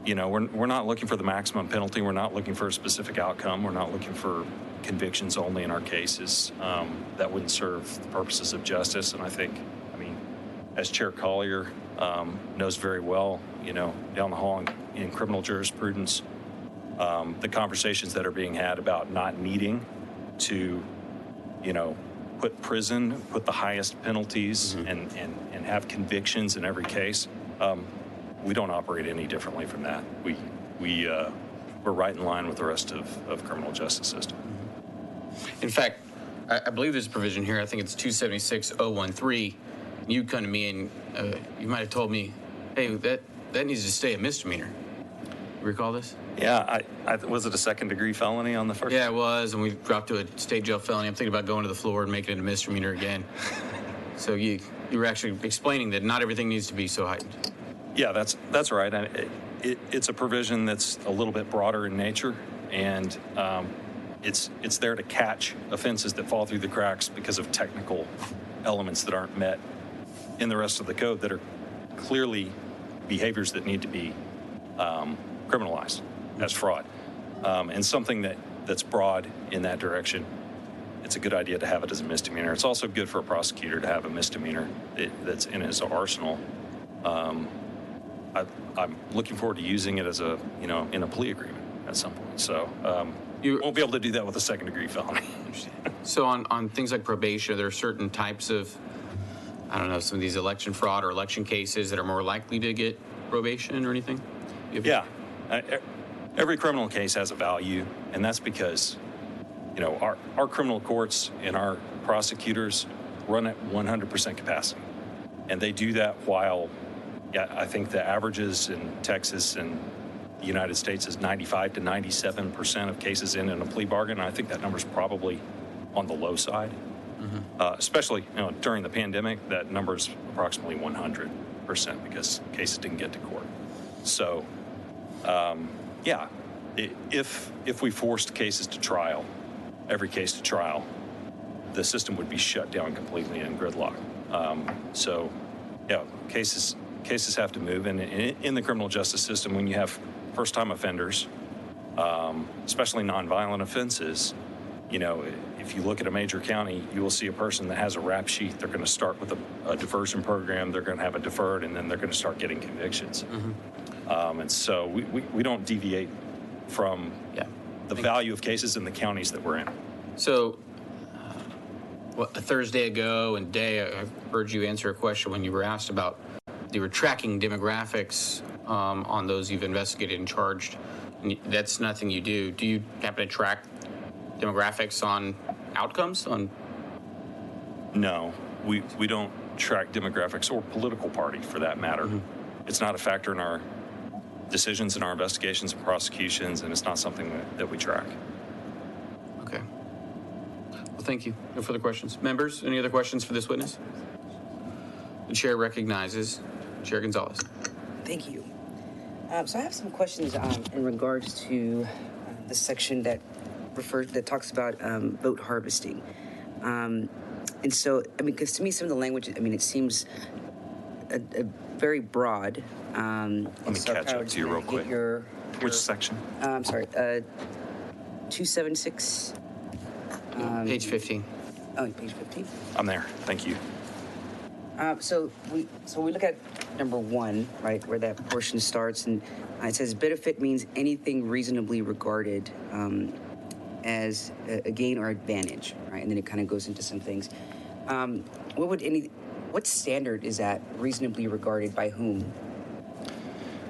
you know, we're not looking for the maximum penalty. We're not looking for a specific outcome. We're not looking for convictions only in our cases. That wouldn't serve the purposes of justice. And I think, I mean, as Chair Collier knows very well, you know, down the hall in criminal jurisprudence, the conversations that are being had about not needing to, you know, put the highest penalties and have convictions in every case. We don't operate any differently from that. We're right in line with the rest of criminal justice system. In fact, I believe there's a provision here. I think it's 276.013. You come to me and you might have told me, hey, that needs to stay a misdemeanor. You recall this? Yeah, was it a second-degree felony on the first? Yeah, it was, and we dropped to a state jail felony. I'm thinking about going to the floor and making it a misdemeanor again. So you were actually explaining that not everything needs to be so heightened. Yeah, that's right. And it's a provision that's a little bit broader in nature, and it's there to catch offenses that fall through the cracks because of technical elements that aren't met in the rest of the code that are clearly behaviors that need to be criminalized as fraud. And something that's broad in that direction, it's a good idea to have it as a misdemeanor. It's also good for a prosecutor to have a misdemeanor that's in his arsenal. I'm looking forward to using it as in a plea agreement at some point. So you won't be able to do that with a second-degree felony. So on things like probation, there are certain types of, I don't know, some of these election fraud or election cases that are more likely to get probation or anything? Yeah. Every criminal case has a value, and that's because, you know, our criminal courts and our prosecutors run at 100% capacity. And they do that while, I think the averages in Texas and the United States is 95 to 97% of cases in a plea bargain. And I think that number's probably on the low side. Mm-hmm. Especially, you know, during the pandemic, that number's approximately 100% because cases didn't get to court. So, if we forced cases to trial, every case to trial, the system would be shut down completely and gridlock. Cases have to move. And in the criminal justice system, when you have first-time offenders, especially nonviolent offenses, you know, if you look at a major county, you will see a person that has a rap sheet. They're going to start with a diversion program. They're going to have a deferred, and then they're going to start getting convictions. Mm-hmm. And so we don't deviate from the value of cases in the counties that we're in. So a Thursday ago I heard you answer a question when you were asked about, you were tracking demographics on those you've investigated and charged. And that's nothing you do. Do you happen to track demographics on outcomes? No, we don't track demographics or political party for that matter. It's not a factor in our decisions in our investigations and prosecutions, and it's not something that we track. Okay. Well, thank you. No further questions. Members, any other questions for this witness? The chair recognizes Chair Gonzalez. Thank you. So I have some questions in regards to the section that talks about vote harvesting. And so, I mean, because to me, some of the language, I mean, it seems a very broad. Let me catch up to you real quick. Which section? I'm sorry, 276. Page 15. Oh, page 15. I'm there. Thank you. So we look at number 1, right, where that portion starts, and it says benefit means anything reasonably regarded as a gain or advantage, right? And then it kind of goes into some things. What standard is that reasonably regarded by whom?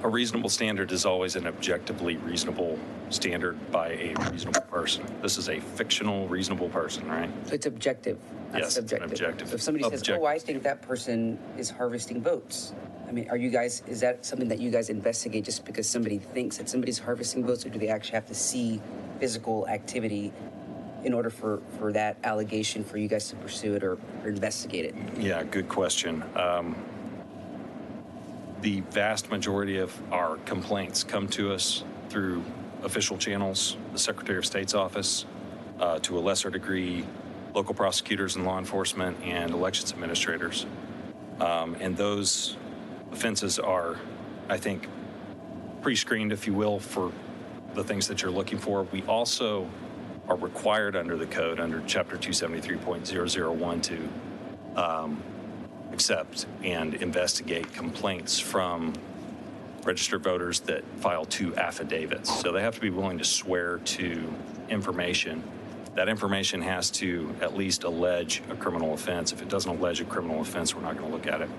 A reasonable standard is always an objectively reasonable standard by a reasonable person. This is a fictional reasonable person, right? So it's objective. Yes, subjective. An objective. So if somebody says, "Oh, I think that person is harvesting votes," I mean, is that something that you guys investigate just because somebody thinks that somebody's harvesting votes, or do they actually have to see physical activity in order for that allegation for you guys to pursue it or investigate it? Yeah, good question. The vast majority of our complaints come to us through official channels, the Secretary of State's office, to a lesser degree, local prosecutors and law enforcement, and elections administrators. And those offenses are, I think, pre-screened, if you will, for the things that you're looking for. We also are required under the code, under Chapter 273.001, to accept and investigate complaints from registered voters that file 2 affidavits. So they have to be willing to swear to information. That information has to at least allege a criminal offense. If it doesn't allege a criminal offense, we're not going to look at it.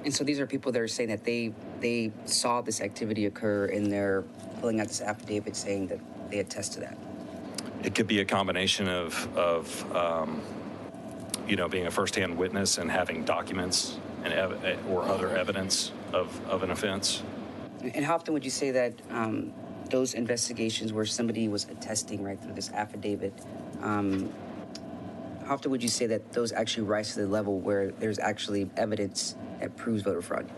And so these are people that are saying that they saw this activity occur, and they're filling out this affidavit saying that they attest to that. It could be a combination of being a firsthand witness and having documents and or other evidence of an offense. And how often would you say that those investigations where somebody was attesting right through this affidavit, how often would you say that those actually rise to the level where there's actually evidence that proves voter fraud?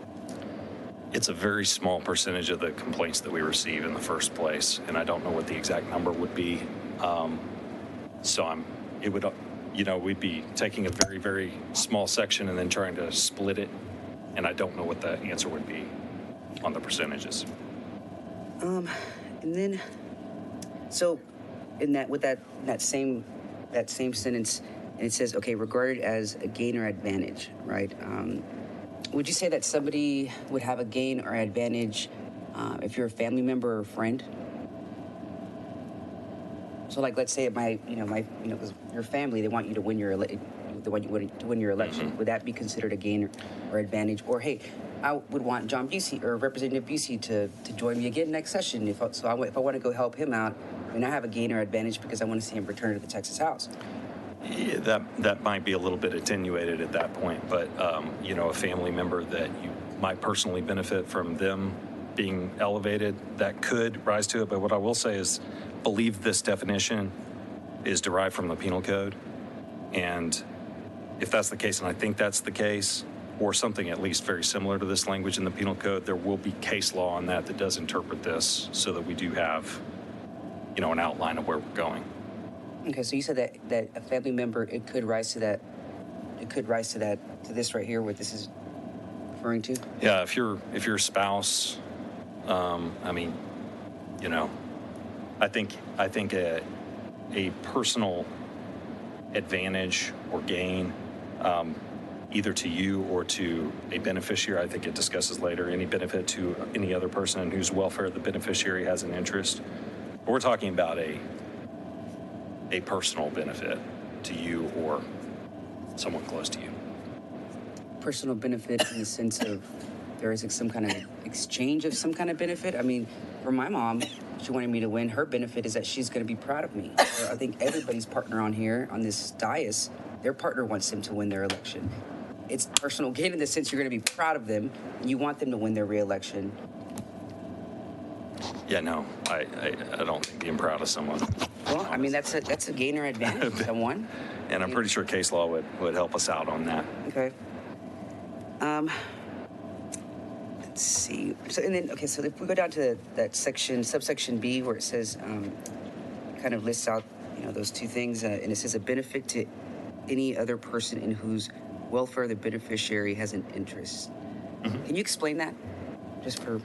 It's a very small percentage of the complaints that we receive in the first place, and I don't know what the exact number would be. We'd be taking a very, very small section and then trying to split it, and I don't know what the answer would be on the percentages. And then, so in that same sentence, and it says, okay, regarded as a gain or advantage, right? Would you say that somebody would have a gain or advantage if you're a family member or a friend? So, like, let's say because your family, they want you to win your election. Would that be considered a gain or advantage? Or, hey, I would want John Busey or Representative Busey to join me again next session. If I want to go help him out, I mean, I have a gain or advantage because I want to see him return to the Texas House. Yeah, that might be a little bit attenuated at that point, but a family member that you might personally benefit from them being elevated, that could rise to it. But what I will say is, believe this definition is derived from the penal code, and if that's the case, and I think that's the case, or something at least very similar to this language in the penal code, there will be case law on that does interpret this so that we do have, an outline of where we're going. Okay, so you said that a family member, it could rise to that, to this right here, what this is referring to? Yeah, if your spouse, I think a personal advantage or gain, either to you or to a beneficiary, I think it discusses later, any benefit to any other person in whose welfare the beneficiary has an interest. But we're talking about a personal benefit to you or someone close to you. Personal benefit in the sense of there is some kind of exchange of some kind of benefit. I mean, for my mom, she wanted me to win. Her benefit is that she's going to be proud of me. So I think everybody's partner on here, on this dais, their partner wants them to win their election. It's personal gain in the sense you're going to be proud of them, and you want them to win their reelection. Yeah, no, I don't think being proud of someone. Well, I mean, that's a gainer advantage to someone. And I'm pretty sure case law would help us out on that. Okay. Let's see. So if we go down to that section, subsection B, where it says, kind of lists out, those two things, and it says a benefit to any other person in whose welfare the beneficiary has an interest. Mm-hmm. Can you explain that? Just for...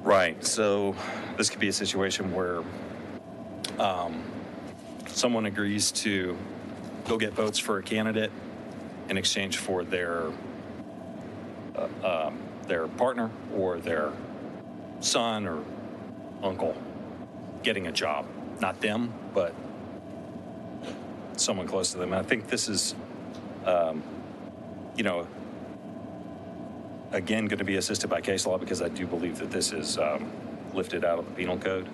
Right. So this could be a situation where someone agrees to go get votes for a candidate in exchange for their partner or their son or uncle getting a job. Not them, but someone close to them. I think this is, again, going to be assisted by case law because I do believe that this is lifted out of the penal code.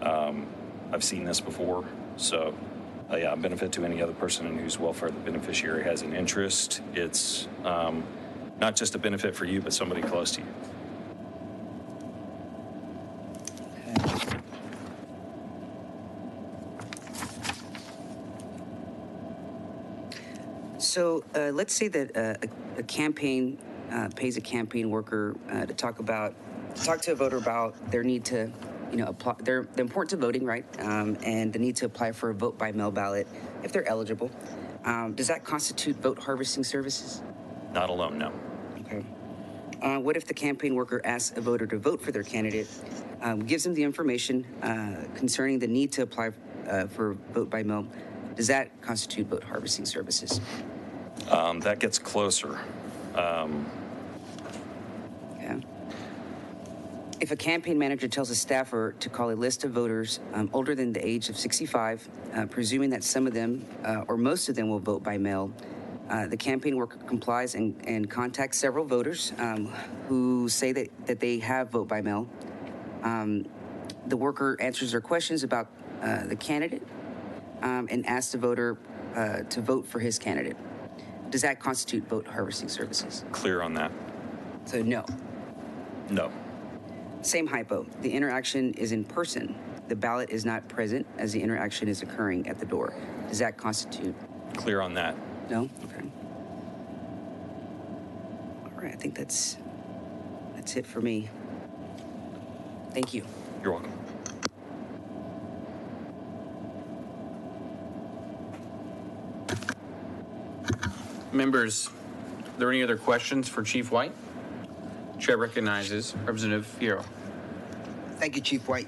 I've seen this before. So, a benefit to any other person in whose welfare the beneficiary has an interest. It's not just a benefit for you, but somebody close to you. So let's say that a campaign pays a campaign worker to talk to a voter about their need to, apply. They're important to voting, right? And the need to apply for a vote by mail ballot if they're eligible. Does that constitute vote harvesting services? Not alone, no. Okay. What if the campaign worker asks a voter to vote for their candidate, gives them the information concerning the need to apply for vote by mail? Does that constitute vote harvesting services? That gets closer. Yeah. If a campaign manager tells a staffer to call a list of voters older than the age of 65, presuming that some of them or most of them will vote by mail, the campaign worker complies and contacts several voters who say that they have vote by mail. The worker answers their questions about the candidate and asks the voter to vote for his candidate. Does that constitute vote harvesting services? Clear on that. So no. No. Same hypo. The interaction is in person. The ballot is not present as the interaction is occurring at the door. Does that constitute? Clear on that. No? Okay. All right, I think that's it for me. Thank you. You're welcome. Members, are there any other questions for Chief White? Chair recognizes Representative Fierro. Thank you, Chief White.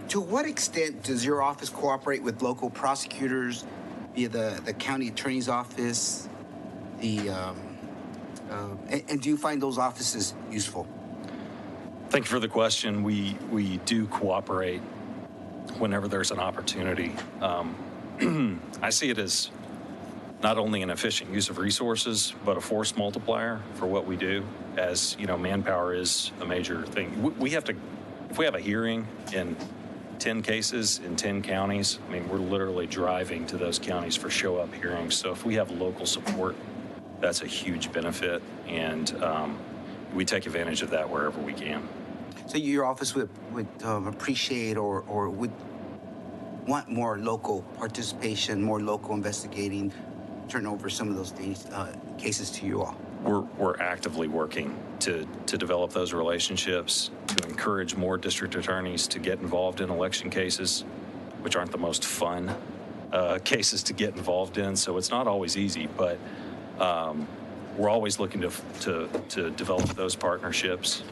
To what extent does your office cooperate with local prosecutors via the county attorney's office? And do you find those offices useful? Thank you for the question. We do cooperate whenever there's an opportunity. I see it as not only an efficient use of resources, but a force multiplier for what we do. As you know, manpower is a major thing. We have to, if we have a hearing in 10 cases in 10 counties, I mean, we're literally driving to those counties for show-up hearings. So if we have local support, that's a huge benefit, and we take advantage of that wherever we can. So your office would appreciate or would want more local participation, more local investigating, turn over some of those things, cases to you all? We're actively working to develop those relationships, to encourage more district attorneys to get involved in election cases, which aren't the most fun cases to get involved in. So it's not always easy, but we're always looking to develop those partnerships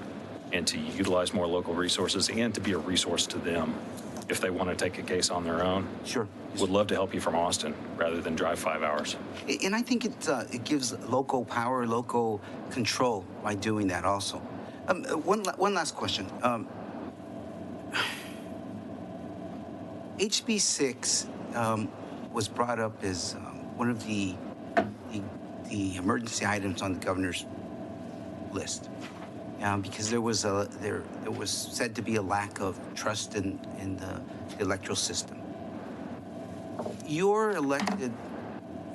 and to utilize more local resources and to be a resource to them if they want to take a case on their own. Sure. Would love to help you from Austin rather than drive 5 hours. And I think it gives local power, local control by doing that also. One last question. HB 6 was brought up as one of the emergency items on the governor's list, because there was said to be a lack of trust in the electoral system. Your elected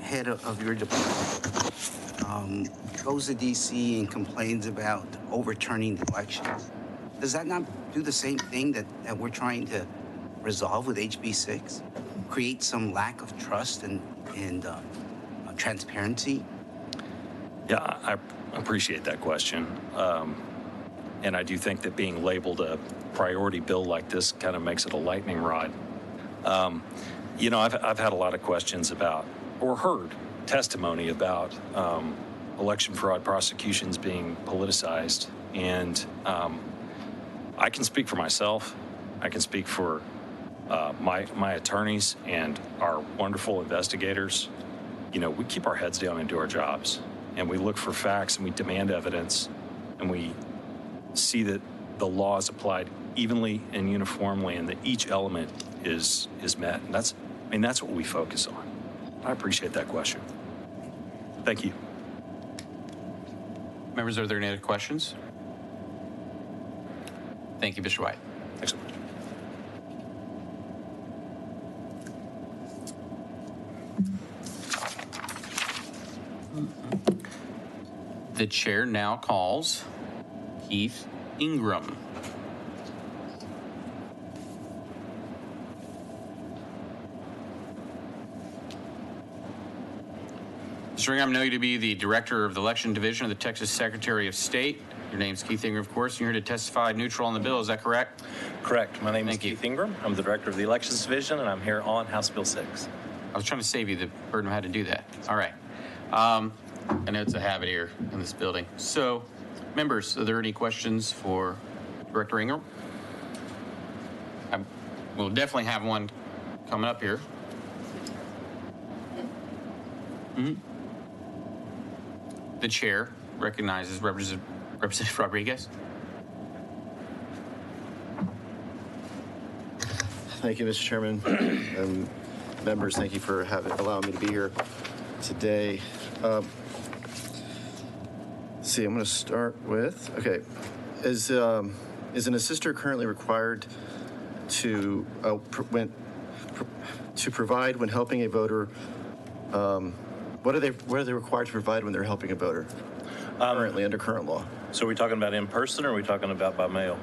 head of your department goes to D.C. and complains about overturning the elections. Does that not do the same thing that we're trying to resolve with HB 6? Create some lack of trust and transparency? Yeah, I appreciate that question. And I do think that being labeled a priority bill like this kind of makes it a lightning rod. You know, I've had a lot of questions about, or heard testimony about election fraud prosecutions being politicized. And I can speak for myself. I can speak for my attorneys and our wonderful investigators. You know, we keep our heads down and do our jobs. And we look for facts and we demand evidence. And we see that the law is applied evenly and uniformly and that each element is met. And that's what we focus on. I appreciate that question. Thank you. Members, are there any other questions? Thank you, Mr. White. Thanks so much. The chair now calls Keith Ingram. Mr. Ingram, I know you to be the Director of the Election Division of the Texas Secretary of State. Your name's Keith Ingram, of course. You're here to testify neutral on the bill. Is that correct? Correct. My name is Keith Ingram. I'm the Director of the Elections Division, and I'm here on House Bill 6. I was trying to save you the burden of how to do that. All right. I know it's a habit here in this building. So, members, are there any questions for Director Ingram? We'll definitely have one coming up here. The chair recognizes Representative Rodriguez. Thank you, Mr. Chairman. Members, thank you for allowing me to be here today. See, I'm going to start with, okay, is an assister currently required to provide when helping a voter? What are they required to provide when they're helping a voter currently under current law? So are we talking about in person or are we talking about by mail?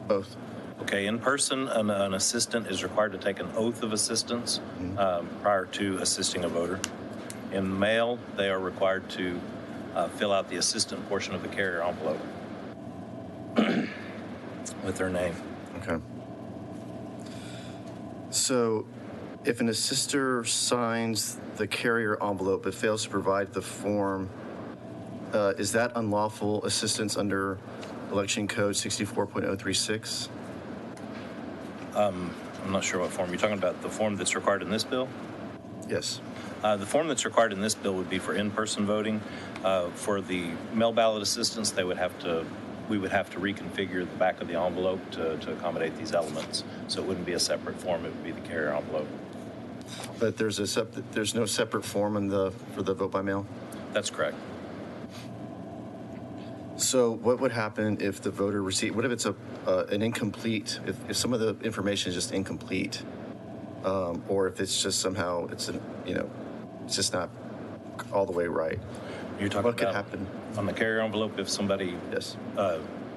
Both. Okay, in person, an assistant is required to take an oath of assistance prior to assisting a voter. In mail, they are required to fill out the assistant portion of the carrier envelope with their name. Okay. So if an assister signs the carrier envelope but fails to provide the form, is that unlawful assistance under Election Code 64.036? I'm not sure what form. You're talking about the form that's required in this bill? Yes. The form that's required in this bill would be for in-person voting. For the mail ballot assistance, we would have to reconfigure the back of the envelope to accommodate these elements. So it wouldn't be a separate form; it would be the carrier envelope. But there's no separate form for the vote by mail? That's correct. So what would happen if the voter what if it's an incomplete, if some of the information is just incomplete, or if it's just somehow it's just not all the way right? You're talking what could about happen on the carrier envelope if somebody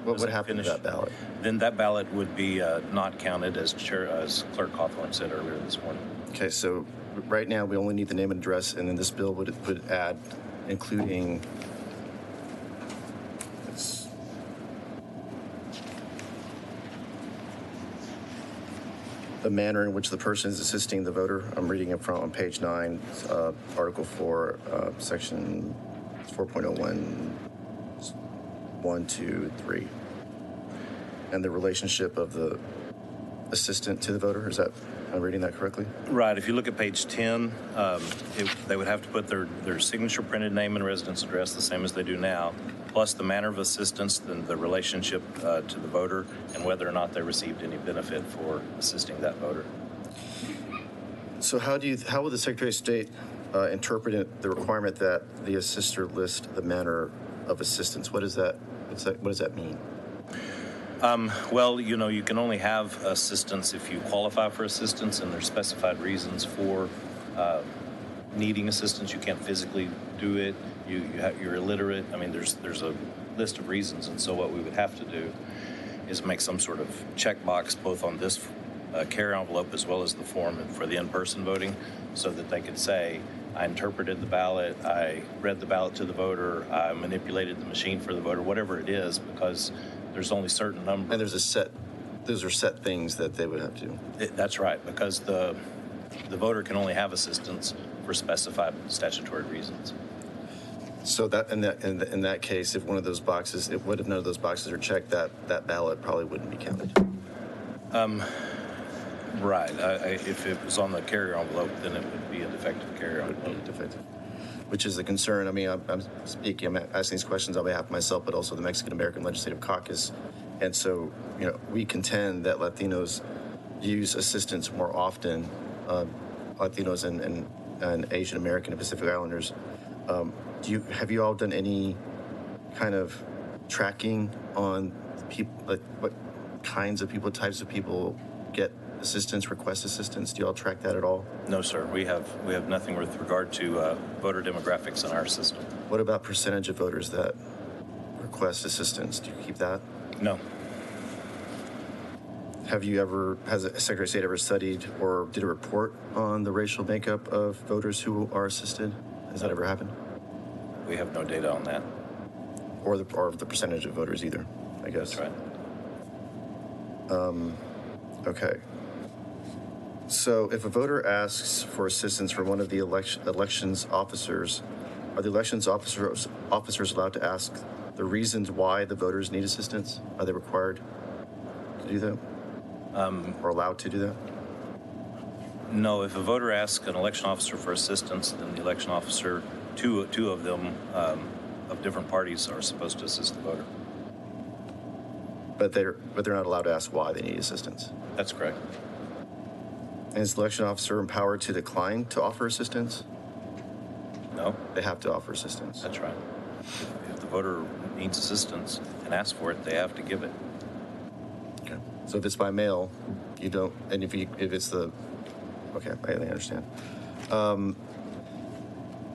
what would happen to that ballot? Then that ballot would be not counted, as Clerk Hawthorne said earlier this morning. Okay, so right now we only need the name and address, and then this bill would add, including the manner in which the person is assisting the voter. I'm reading it from on page 9, Article 4, Section 4.01, 1, 2, 3. And the relationship of the assistant to the voter. Am I reading that correctly? Right. If you look at page 10, they would have to put their signature, printed name, and residence address the same as they do now, plus the manner of assistance, then the relationship to the voter, and whether or not they received any benefit for assisting that voter. So how will the Secretary of State interpret the requirement that the assister list the manner of assistance. What does that mean? Well, you can only have assistance if you qualify for assistance, and there's specified reasons for needing assistance. You can't physically do it. You're illiterate. I mean, there's a list of reasons, and so what we would have to do is make some sort of checkbox both on this carrier envelope as well as the form for the in-person voting, so that they could say, I interpreted the ballot, I read the ballot to the voter, I manipulated the machine for the voter, whatever it is, because there's only certain numbers. And those are set things that they would have to do. That's right, because the voter can only have assistance for specified statutory reasons. So that in that case, if one of those boxes, if none of those boxes are checked, that ballot probably wouldn't be counted. Right. If it was on the carrier envelope, then it would be a defective carrier envelope. Would be defective. Which is a concern. I mean, I'm asking these questions on behalf of myself, but also the Mexican American Legislative Caucus. And so, we contend that Latinos use assistance more often, Latinos and Asian American and Pacific Islanders. Have you all done any kind of tracking on people, like what kinds of people, types of people get assistance, request assistance? Do you all track that at all? No, sir. We have nothing with regard to voter demographics in our system. What about percentage of voters that request assistance? Do you keep that? No. Has the Secretary of State ever studied or did a report on the racial makeup of voters who are assisted? Has that ever happened? We have no data on that. Or the percentage of voters either, I guess. That's right. Okay. So if a voter asks for assistance from one of the elections officers, are the elections officers allowed to ask the reasons why the voters need assistance? Are they required to do that? Or allowed to do that? No, if a voter asks an election officer for assistance, then the election officer, two of them of different parties are supposed to assist the voter. But they're not allowed to ask why they need assistance. That's correct. And is the election officer empowered to decline to offer assistance? No. They have to offer assistance. That's right. If the voter needs assistance and asks for it, they have to give it. Okay. So if it's by mail, you don't, and if it's the, okay, I understand.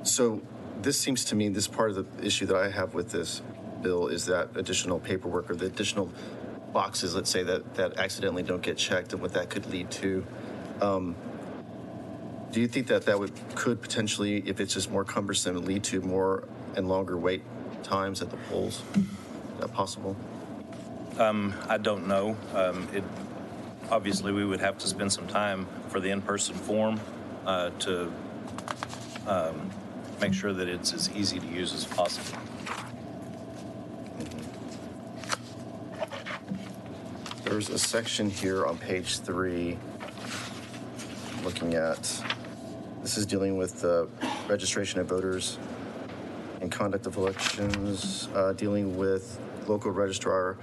So this seems to me, this part of the issue that I have with this bill is that additional paperwork or the additional boxes, let's say, that accidentally don't get checked and what that could lead to. Do you think that could potentially, if it's just more cumbersome, lead to more and longer wait times at the polls? Is that possible? I don't know. Obviously, we would have to spend some time for the in-person form to make sure that it's as easy to use as possible. There's a section here on page 3 looking at, this is dealing with the registration of voters and conduct of elections, dealing with local registrar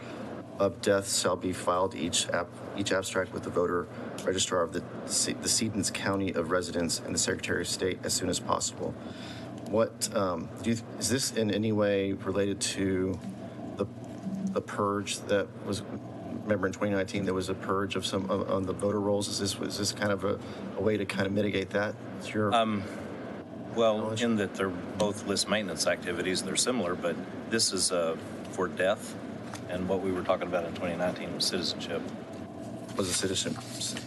of deaths shall be filed each abstract with the voter registrar of the decedent's county of residence and the Secretary of State as soon as possible. What is this in any way related to the purge that was? Remember in 2019 there was a purge of some on the voter rolls. Was this kind of a way to kind of mitigate that? Well, knowledge? In that they're both list maintenance activities, they're similar, but this is for death, and what we were talking about in 2019 was citizenship. Was a citizenship.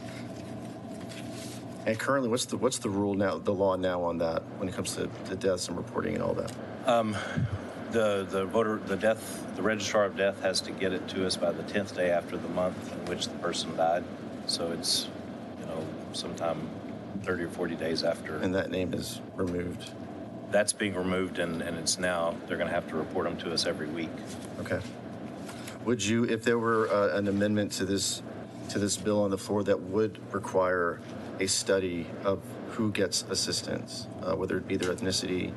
And currently, what's the rule now, the law now on that when it comes to deaths and reporting and all that? The registrar of death has to get it to us by the 10th day after the month in which the person died. So it's, sometime 30 or 40 days after. And that name is removed? That's being removed, and it's now, they're going to have to report them to us every week. Okay. Would you, if there were an amendment to this bill on the floor that would require a study of who gets assistance, whether it be their ethnicity,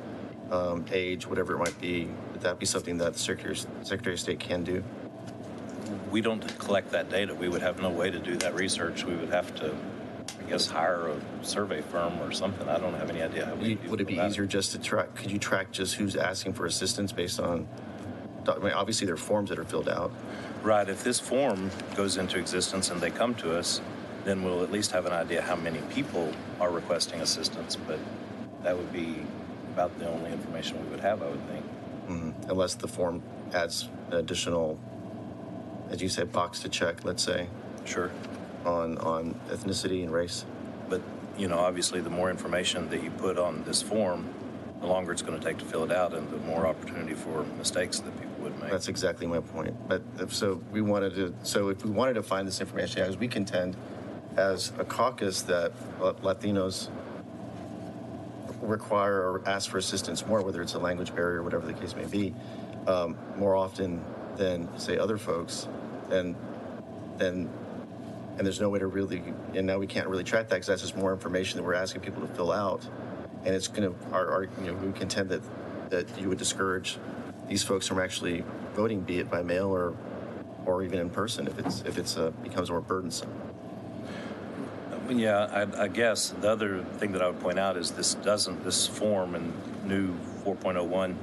age, whatever it might be, would that be something that the Secretary of State can do? We don't collect that data. We would have no way to do that research. We would have to, I guess, hire a survey firm or something. I don't have any idea how we would it be easier just to track? Could you track just who's asking for assistance based on I mean, obviously there are forms that are filled out. Right. If this form goes into existence and they come to us, then we'll at least have an idea how many people are requesting assistance. But that would be about the only information we would have, I would think. Mm-hmm. Unless the form adds an additional, as you said, box to check, let's say. Sure. On ethnicity and race. But, you know, obviously the more information that you put on this form, the longer it's going to take to fill it out and the more opportunity for mistakes that people would make. That's exactly my point. But if we wanted to find this information out, as we contend as a caucus that Latinos require or ask for assistance more, whether it's a language barrier or whatever the case may be, more often than, say, other folks, and there's no way to really, and now we can't really track that because that's just more information that we're asking people to fill out, and it's going to, we contend that you would discourage these folks from actually voting, be it by mail or even in person, if it's becomes more burdensome. Yeah, I guess the other thing that I would point out is this form in new 4.01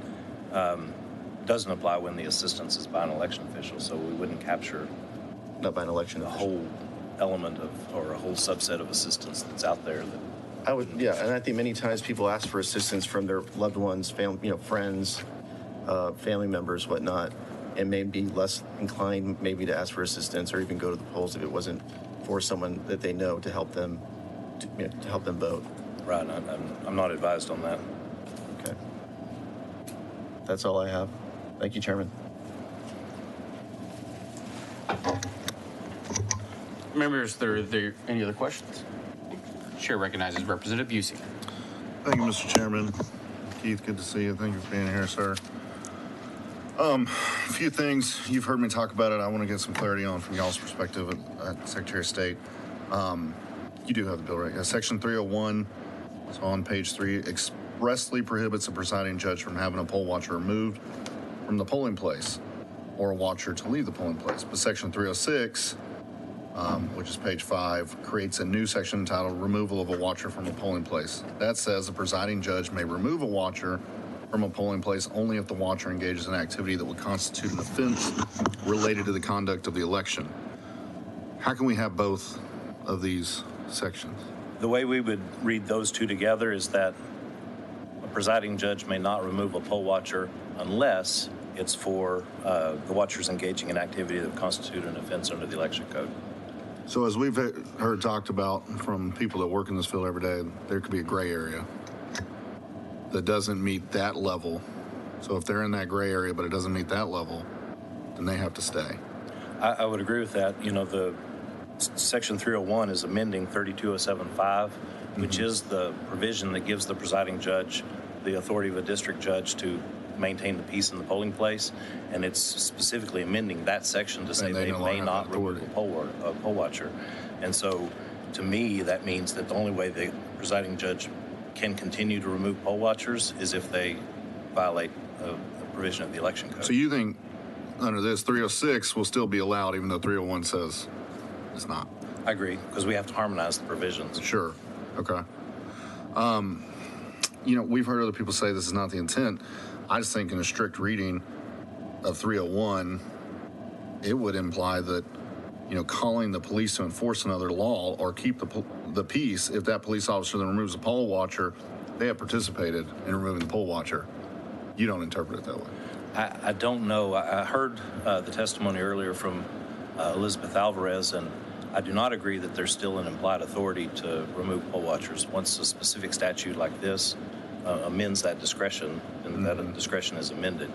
doesn't apply when the assistance is by an election official, so we wouldn't capture not by an election official. Whole element of or a whole subset of assistance that's out there. That I would, yeah, and I think many times people ask for assistance from their loved ones, family, friends, family members, whatnot, and may be less inclined maybe to ask for assistance or even go to the polls if it wasn't for someone that they know to help them to help them vote. Right. I'm not advised on that. Okay. That's all I have. Thank you, Chairman. Members, are there any other questions? Chair recognizes Representative Busey. Thank you, Mr. Chairman. Keith, good to see you. Thank you for being here, sir. A few things. You've heard me talk about it. I want to get some clarity on from y'all's perspective at Secretary of State. You do have the bill, right? Section 301, it's on page 3, expressly prohibits a presiding judge from having a poll watcher removed from the polling place or a watcher to leave the polling place. But Section 306, which is page 5, creates a new section entitled Removal of a Watcher from a Polling Place. That says a presiding judge may remove a watcher from a polling place only if the watcher engages in activity that would constitute an offense related to the conduct of the election. How can we have both of these sections? The way we would read those two together is that a presiding judge may not remove a poll watcher unless it's for the watchers engaging in activity that would constitute an offense under the election code. So as we've heard talked about from people that work in this field every day, there could be a gray area that doesn't meet that level. So if they're in that gray area but it doesn't meet that level, then they have to stay. I would agree with that. You know, the Section 301 is amending 32075, which is the provision that gives the presiding judge the authority of a district judge to maintain the peace in the polling place, and it's specifically amending that section to say they may not remove a poll watcher. And so, to me, that means that the only way the presiding judge can continue to remove poll watchers is if they violate a provision of the election code. So you think under this 306 will still be allowed even though 301 says it's not? I agree, because we have to harmonize the provisions. Sure. Okay. We've heard other people say this is not the intent. I just think in a strict reading of 301, it would imply that, calling the police to enforce another law or keep the peace, if that police officer then removes a poll watcher, they have participated in removing the poll watcher. You don't interpret it that way. I don't know. I heard the testimony earlier from Elizabeth Alvarez, and I do not agree that there's still an implied authority to remove poll watchers. Once a specific statute like this amends that discretion, and that discretion is amended.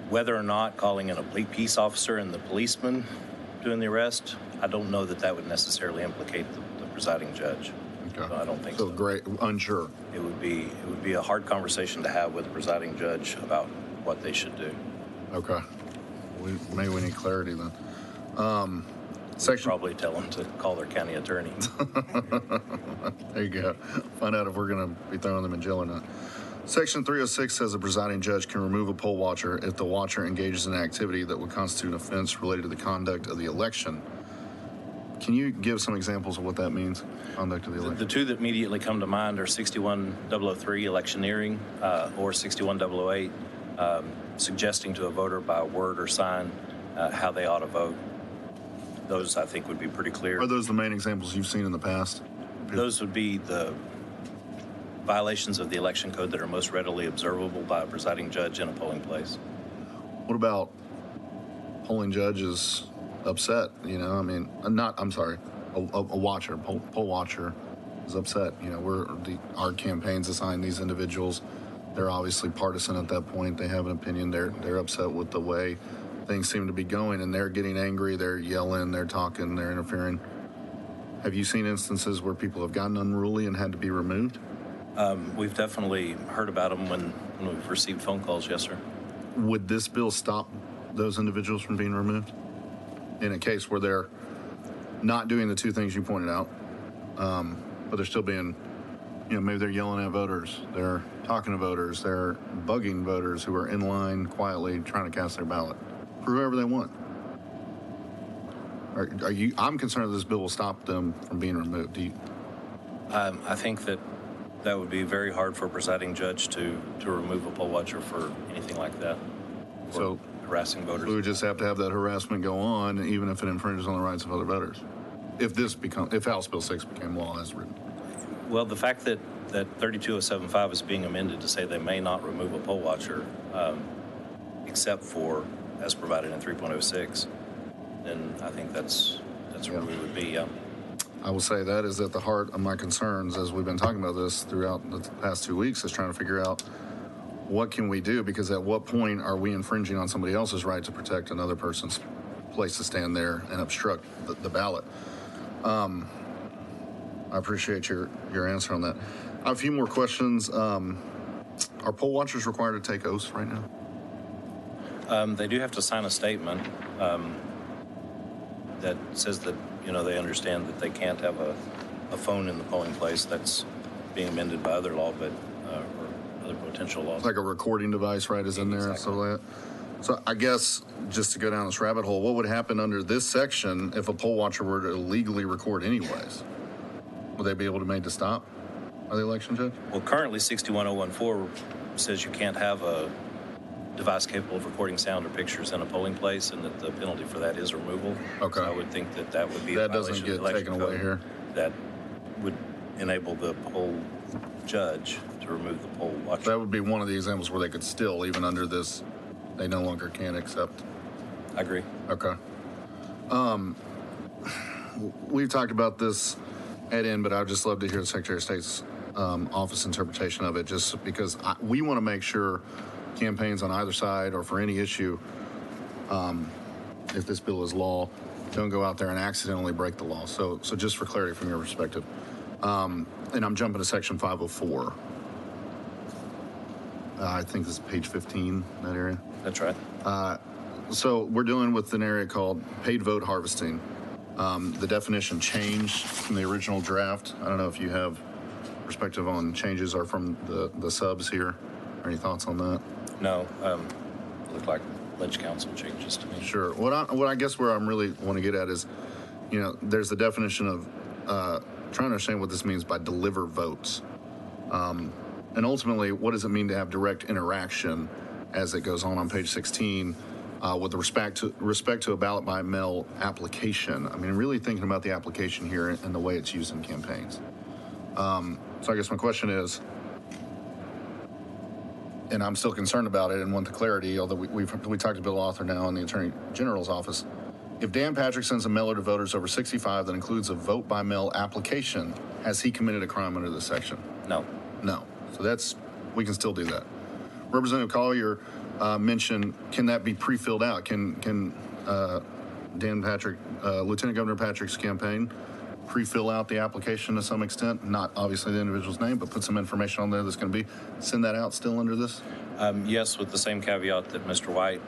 Whether or not calling in a peace officer and the policeman doing the arrest, I don't know that would necessarily implicate the presiding judge. Okay. No, I don't think so. Great, unsure. It would be a hard conversation to have with the presiding judge about what they should do. Okay. Maybe we need clarity then. Probably tell them to call their county attorney. There you go. Find out if we're going to be throwing them in jail or not. Section 306 says a presiding judge can remove a poll watcher if the watcher engages in activity that would constitute an offense related to the conduct of the election. Can you give some examples of what that means, conduct of the election? The two that immediately come to mind are 61003, electioneering, or 61008, suggesting to a voter by word or sign how they ought to vote. Those, I think, would be pretty clear. Are those the main examples you've seen in the past? Those would be the violations of the election code that are most readily observable by a presiding judge in a polling place. What about polling judges upset? You know, I mean, I'm sorry, a watcher, poll watcher is upset. You know, our campaigns assign these individuals. They're obviously partisan at that point. They have an opinion. They're upset with the way things seem to be going, and they're getting angry. They're yelling. They're talking. They're interfering. Have you seen instances where people have gotten unruly and had to be removed? We've definitely heard about them when we've received phone calls, yes, sir. Would this bill stop those individuals from being removed? In a case where they're not doing the two things you pointed out, but they're still being, you know, maybe they're yelling at voters, they're talking to voters, they're bugging voters who are in line quietly trying to cast their ballot for whoever they want. I'm concerned that this bill will stop them from being removed. Do you? I think that would be very hard for a presiding judge to remove a poll watcher for anything like that. So harassing voters. We would just have to have that harassment go on, even if it infringes on the rights of other voters. If House Bill 6 became law as written. Well, the fact that 32075 is being amended to say they may not remove a poll watcher, except for as provided in 3.06, then I think that's where we would be. I will say that is at the heart of my concerns as we've been talking about this throughout the past 2 weeks, is trying to figure out what can we do, because at what point are we infringing on somebody else's right to protect another person's place to stand there and obstruct the ballot? I appreciate your answer on that. I have a few more questions. Are poll watchers required to take oaths right now? They do have to sign a statement that says that, you know, they understand that they can't have a phone in the polling place. That's being amended by other law, but or other potential laws. It's like a recording device, right, is in there and stuff like that. So I guess just to go down this rabbit hole, what would happen under this section if a poll watcher were to illegally record anyways? Would they be able to make to stop by the election judge? Well, currently 61014 says you can't have a device capable of recording sound or pictures in a polling place, and that the penalty for that is removal. Okay. So I would think that would be that a doesn't violation get of the election taken away code. here. That would enable the poll judge to remove the poll watcher. That would be one of the examples where they could still, even under this, they no longer can accept. I agree. Okay. We've talked about this at end, but I'd just love to hear the Secretary of State's office interpretation of it, just because we want to make sure campaigns on either side or for any issue, if this bill is law, don't go out there and accidentally break the law. So just for clarity from your perspective, and I'm jumping to section 504. I think this is page 15, that area. That's right. So we're dealing with an area called paid vote harvesting. The definition changed from the original draft. I don't know if you have perspective on changes or from the subs here. Any thoughts on that? No, looked like Ledge Council changes to me. Sure. What I guess where I'm really want to get at is, you know, there's the definition of trying to understand what this means by deliver votes, and ultimately, what does it mean to have direct interaction, as it goes on page 16, with respect to a ballot by mail application. I mean, really thinking about the application here and the way it's used in campaigns. So I guess my question is, and I'm still concerned about it and want the clarity, although we talked to Bill Author now in the Attorney General's office. If Dan Patrick sends a mailer to voters over 65 that includes a vote by mail application, has he committed a crime under this section? No. No. So we can still do that. Representative Collier mentioned, can that be pre-filled out? Can Dan Patrick, Lieutenant Governor Patrick's campaign, pre-fill out the application to some extent? Not obviously the individual's name, but put some information on there that's going to send that out still under this? Yes, with the same caveat that Mr. White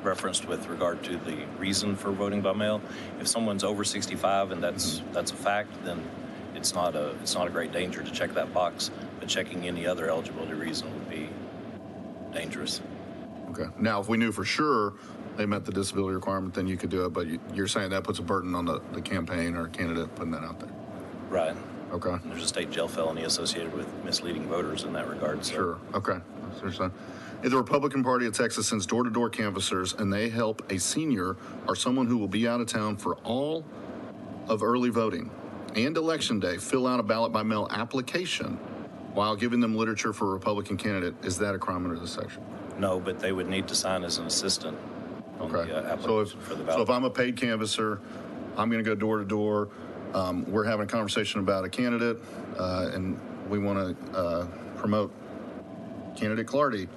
referenced with regard to the reason for voting by mail. If someone's over 65 and that's a fact, then it's not a great danger to check that box. But checking any other eligibility reason would be dangerous. Okay. Now, if we knew for sure they met the disability requirement, then you could do it. But you're saying that puts a burden on the campaign or candidate putting that out there. Right. Okay. And there's a state jail felony associated with misleading voters in that regard. So. Sure. Okay. Seriously. If the Republican Party of Texas sends door-to-door canvassers and they help a senior or someone who will be out of town for all of early voting and election day fill out a ballot by mail application while giving them literature for a Republican candidate, is that a crime under this section? No, but they would need to sign as an assistant on the application for the ballot. So if I'm a paid canvasser, I'm going to go door to door. We're having a conversation about a candidate, and we want to promote candidate Clardy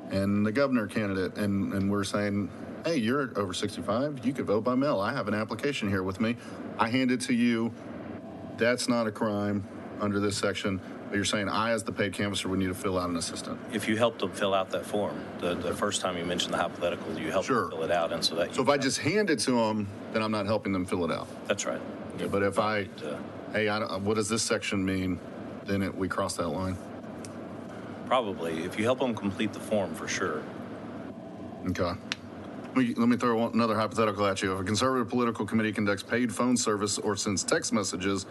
and the governor candidate, and we're saying, hey, you're over 65, you could vote by mail. I have an application here with me. I hand it to you. That's not a crime under this section. But you're saying I, as the paid canvasser, would need to fill out an assistant. If you help them fill out that form, the first time you mentioned the hypothetical, you help them fill it out, and so that. So if I just hand it to them, then I'm not helping them fill it out. That's right. Yeah, but if I, hey, what does this section mean? Then we cross that line. Probably, if you help them complete the form, for sure. Okay. Let me throw another hypothetical at you. If a conservative political committee conducts paid phone service or sends text messages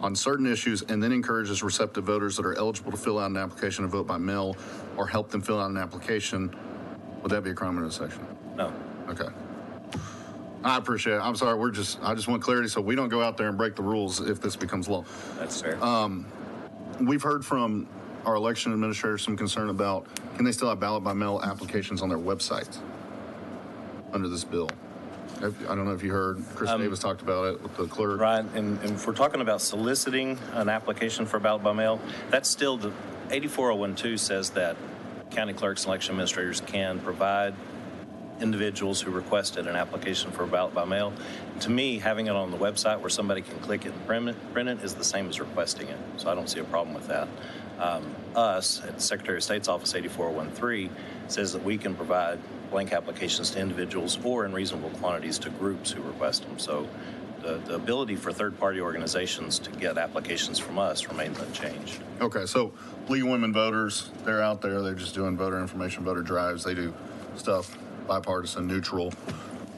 on certain issues and then encourages receptive voters that are eligible to fill out an application and vote by mail or help them fill out an application, would that be a crime under this section? No. Okay. I appreciate it. I'm sorry. I just want clarity so we don't go out there and break the rules if this becomes law. That's fair. We've heard from our election administrators some concern about, can they still have ballot by mail applications on their website under this bill? I don't know if you heard, Chris Davis talked about it with the clerk. Right, and if we're talking about soliciting an application for ballot by mail, that's still the 84012 says that county clerks and election administrators can provide individuals who requested an application for a ballot by mail. To me, having it on the website where somebody can click it and print it is the same as requesting it, so I don't see a problem with that. Us, at the Secretary of State's office, 84013, says that we can provide blank applications to individuals or in reasonable quantities to groups who request them. So the ability for third-party organizations to get applications from us remains unchanged. Okay, so League of Women Voters, they're out there, they're just doing voter information, voter drives, they do stuff bipartisan, neutral.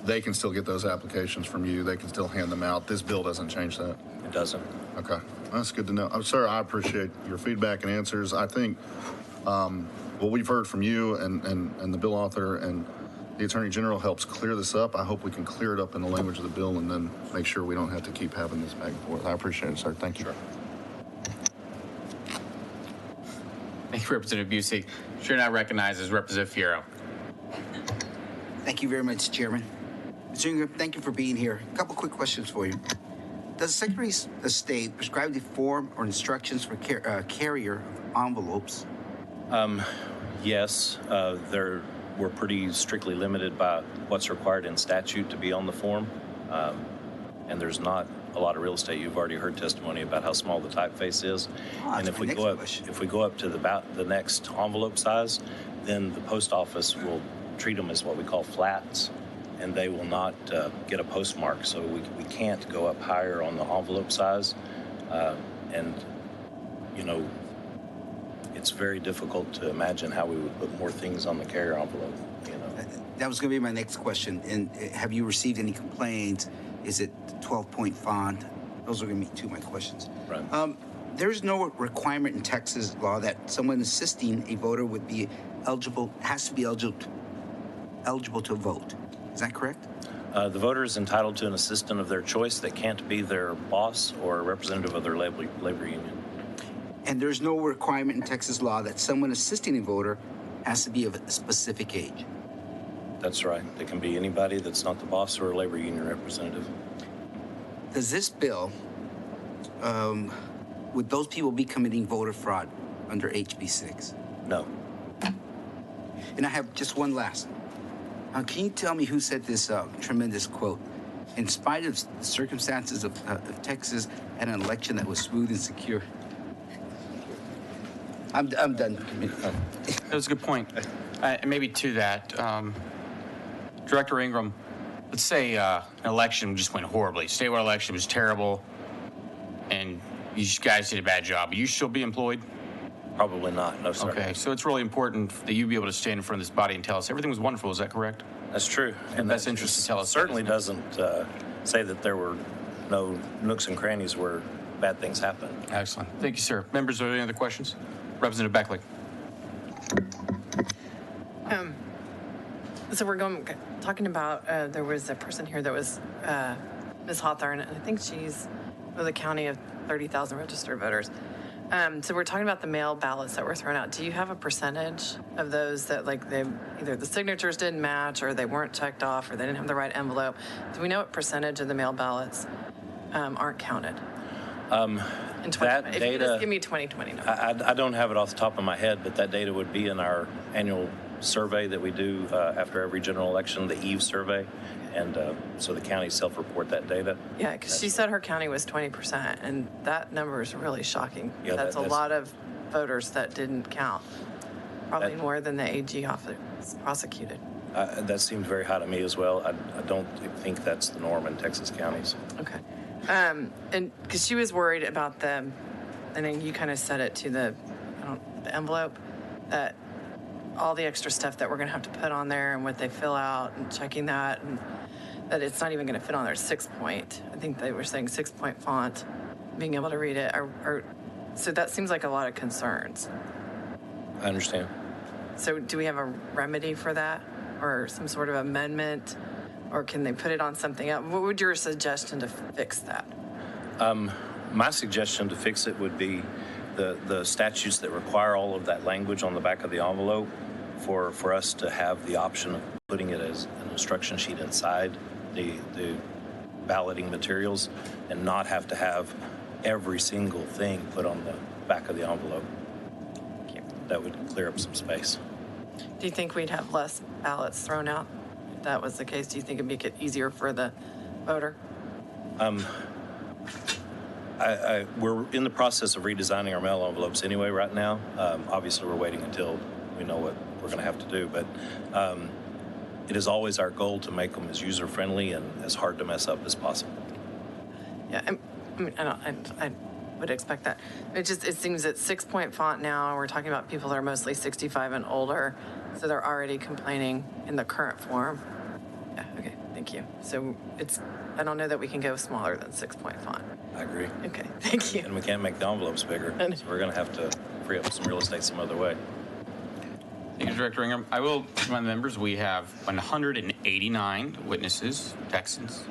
They can still get those applications from you, they can still hand them out. This bill doesn't change that? It doesn't. Okay, that's good to know. I'm sorry, I appreciate your feedback and answers. I think what we've heard from you and the bill author and the Attorney General helps clear this up. I hope we can clear it up in the language of the bill and then make sure we don't have to keep having this back and forth. I appreciate it, sir. Thank you. Sure. Thank you, Representative Busey. Chair now recognizes Representative Fierro. Thank you very much, Chairman. Mr. Ingram, thank you for being here. A couple quick questions for you. Does the Secretary of State prescribe the form or instructions for carrier of envelopes? Yes, we're pretty strictly limited by what's required in statute to be on the form. And there's not a lot of real estate. You've already heard testimony about how small the typeface is. And if we go up to the next envelope size, then the post office will treat them as what we call flats, and they will not get a postmark. So we can't go up higher on the envelope size. And, you know, it's very difficult to imagine how we would put more things on the carrier envelope, you know. That was going to be my next question. And have you received any complaints? Is it 12-point font? Those are going to be two of my questions. Right. There's no requirement in Texas law that someone assisting a voter would be eligible, has to be eligible to vote. Is that correct? The voter is entitled to an assistant of their choice that can't be their boss or a representative of their labor union. And there's no requirement in Texas law that someone assisting a voter has to be of a specific age. That's right. It can be anybody that's not the boss or a labor union representative. Does this bill, would those people be committing voter fraud under HB 6? No. And I have just one last. Can you tell me who said this tremendous quote? In spite of the circumstances of Texas and an election that was smooth and secure. I'm done. That was a good point. And maybe to that, Director Ingram, let's say an election just went horribly. Statewide election was terrible, and you guys did a bad job. Will you still be employed? Probably not, no, sir. Okay, so it's really important that you be able to stand in front of this body and tell us everything was wonderful. Is that correct? That's true. In the best interest to tell us. Certainly doesn't say that there were no nooks and crannies where bad things happen. Excellent. Thank you, sir. Members, are there any other questions? Representative Beckley. So we're talking about, there was a person here that was Ms. Hawthorne, and I think she's with a county of 30,000 registered voters. So we're talking about the mail ballots that were thrown out. Do you have a percentage of those that either the signatures didn't match or they weren't checked off or they didn't have the right envelope? Do we know what percentage of the mail ballots aren't counted? In That if data, you could just give me 2020 numbers. I don't have it off the top of my head, but that data would be in our annual survey that we do after every general election, the EVE survey. And so the counties self-report that data. Yeah, because she said her county was 20%, and that number is really shocking. Yeah, that's a lot of voters that didn't count. Probably more than the AG office prosecuted. That seemed very high to me as well. I don't think that's the norm in Texas counties. Okay. And because she was worried about and then you kind of said it to the envelope, that all the extra stuff that we're going to have to put on there and what they fill out and checking that, and that it's not even going to fit on their 6-point. I think they were saying 6-point font, being able to read it. So that seems like a lot of concerns. I understand. So do we have a remedy for that, or some sort of amendment, or can they put it on something else? What would your suggestion to fix that? My suggestion to fix it would be the statutes that require all of that language on the back of the envelope for us to have the option of putting it as an instruction sheet inside the balloting materials and not have to have every single thing put on the back of the envelope. That would clear up some space. Do you think we'd have less ballots thrown out if that was the case? Do you think it'd make it easier for the voter? We're in the process of redesigning our mail envelopes anyway right now. Obviously, we're waiting until we know what we're going to have to do, but it is always our goal to make them as user-friendly and as hard to mess up as possible. Yeah, I mean, I would expect that. It seems that 6-point font now, we're talking about people that are mostly 65 and older, so they're already complaining in the current form. Yeah, okay, thank you. So I don't know that we can go smaller than 6-point font. I agree. Okay, thank you. And we can't make the envelopes bigger, so we're going to have to free up some real estate some other way. Thank you, Director Ingram. I will remind members we have 189 witnesses, Texans,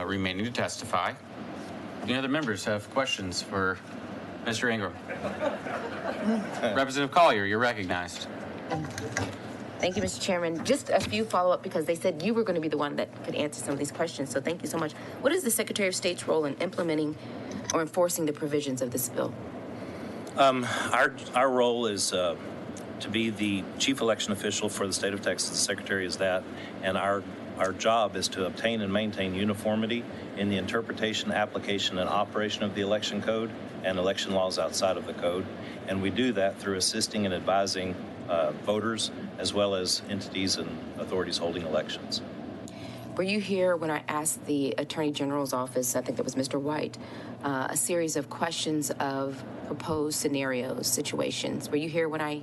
remaining to testify. Any other members have questions for Mr. Ingram? Representative Collier, you're recognized. Thank you, Mr. Chairman. Just a few follow-up because they said you were going to be the one that could answer some of these questions. So thank you so much. What is the Secretary of State's role in implementing or enforcing the provisions of this bill? Our role is to be the chief election official for the state of Texas. The Secretary is that, and our job is to obtain and maintain uniformity in the interpretation, application, and operation of the election code and election laws outside of the code. And we do that through assisting and advising voters as well as entities and authorities holding elections. Were you here when I asked the Attorney General's office, I think that was Mr. White, a series of questions of proposed scenarios, situations? Were you here when I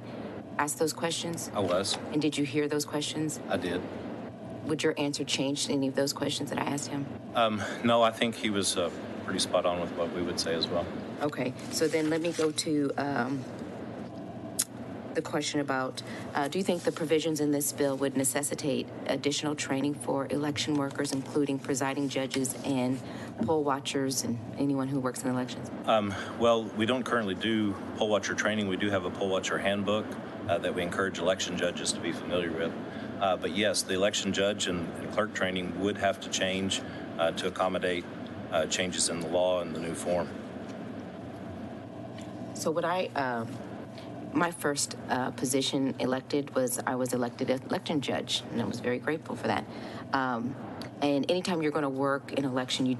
asked those questions? I was. And did you hear those questions? I did. Would your answer change to any of those questions that I asked him? No, I think he was pretty spot on with what we would say as well. Okay, so then let me go to the question about, do you think the provisions in this bill would necessitate additional training for election workers, including presiding judges and poll watchers and anyone who works in elections? Well, we don't currently do poll watcher training. We do have a poll watcher handbook that we encourage election judges to be familiar with. But yes, the election judge and clerk training would have to change to accommodate changes in the law and the new form. So what my first position elected was I was elected election judge, and I was very grateful for that. And anytime you're going to work in election, you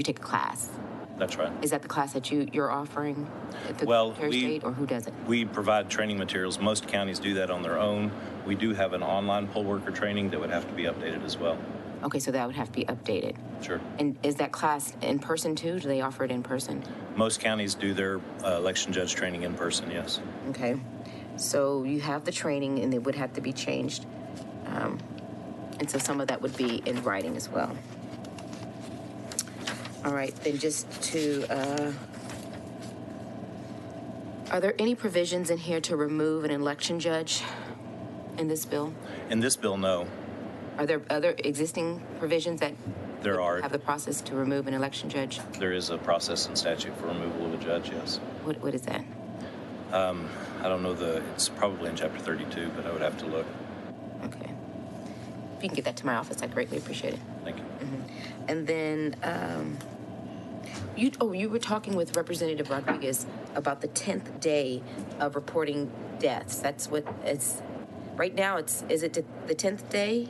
take a class. That's right. Is that the class that you're offering at the Secretary of State, or who does it? We provide training materials. Most counties do that on their own. We do have an online poll worker training that would have to be updated as well. Okay, so that would have to be updated. Sure. And is that class in person too? Do they offer it in person? Most counties do their election judge training in person, yes. Okay. So you have the training, and it would have to be changed. And so some of that would be in writing as well. All right, then just to, are there any provisions in here to remove an election judge in this bill? In this bill, no. Are there other existing provisions that There are. have the process to remove an election judge? There is a process and statute for removal of a judge, yes. What is that? I don't know it's probably in chapter 32, but I would have to look. Okay. If you can get that to my office, I'd greatly appreciate it. Thank you. And then, you were talking with Representative Rodriguez about the 10th day of reporting deaths. That's what it's, right now, is it the 10th day?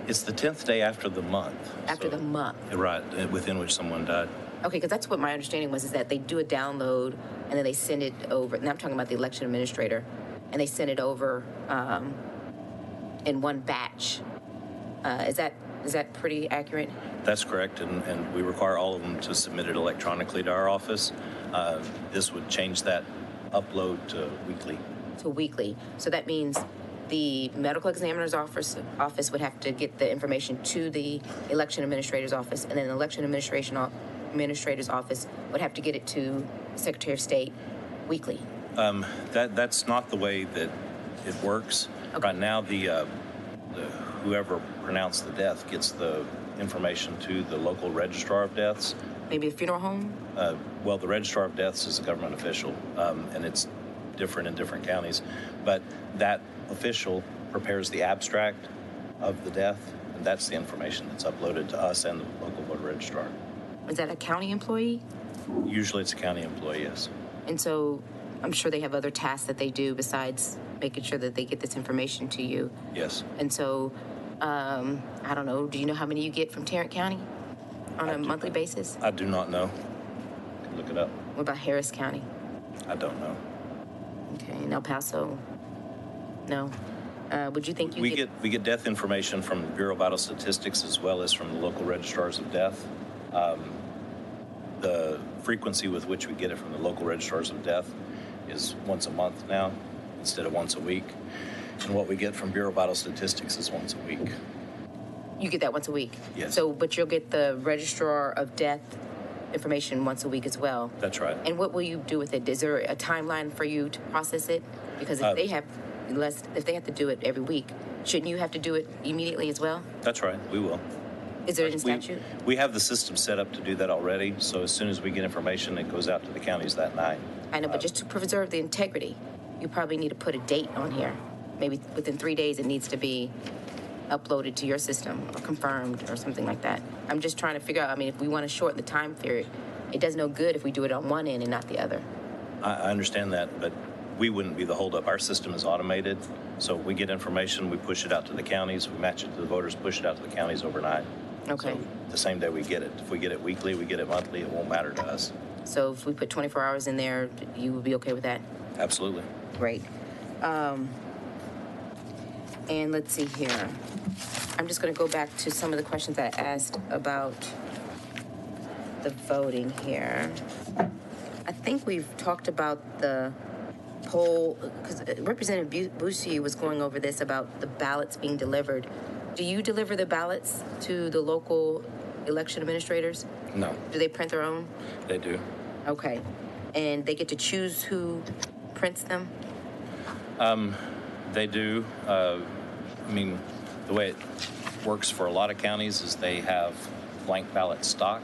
It's the 10th day after the month. After the month. Right, within which someone died. Okay, because that's what my understanding was, is that they do a download and then they send it over, and I'm talking about the election administrator, and they send it over in one batch. Is that pretty accurate? That's correct, and we require all of them to submit it electronically to our office. This would change that upload to weekly. To weekly. So that means the medical examiner's office would have to get the information to the election administrator's office, and then the election administrator's office would have to get it to the Secretary of State weekly. That's not the way that it works. Okay. Right now, whoever pronounced the death gets the information to the local registrar of deaths. Maybe a funeral home? Well, the registrar of deaths is a government official, and it's different in different counties. But that official prepares the abstract of the death, and that's the information that's uploaded to us and the local voter registrar. Is that a county employee? Usually it's a county employee, yes. And so I'm sure they have other tasks that they do besides making sure that they get this information to you. Yes. And so, I don't know, do you know how many you get from Tarrant County on a monthly basis? I do not know. I can look it up. What about Harris County? I don't know. Okay, and El Paso? No. Would you think we get death information from the Bureau of Vital Statistics as well as from the local registrars of death. The frequency with which we get it from the local registrars of death is once a month now instead of once a week. And what we get from Bureau of Vital Statistics is once a week. You get that once a week? Yes. So, but you'll get the registrar of death information once a week as well? That's right. And what will you do with it? Is there a timeline for you to process it? Because if they have to do it every week, shouldn't you have to do it immediately as well? That's right. We will. Is there any statute? We have the system set up to do that already. So as soon as we get information, it goes out to the counties that night. I know, but just to preserve the integrity, you probably need to put a date on here. Maybe within 3 days it needs to be uploaded to your system or confirmed or something like that. I'm just trying to figure out, if we want to shorten the time period, it does no good if we do it on one end and not the other. I understand that, but we wouldn't be the holdup. Our system is automated. So we get information, we push it out to the counties, we match it to the voters, push it out to the counties overnight. Okay. So the same day we get it. If we get it weekly, we get it monthly, it won't matter to us. So if we put 24 hours in there, you would be okay with that? Absolutely. Great. And let's see here. I'm just going to go back to some of the questions I asked about the voting here. I think we've talked about the poll, because Representative Bussi was going over this about the ballots being delivered. Do you deliver the ballots to the local election administrators? No. Do they print their own? They do. Okay. And they get to choose who prints them? They do. The way it works for a lot of counties is they have blank ballot stock,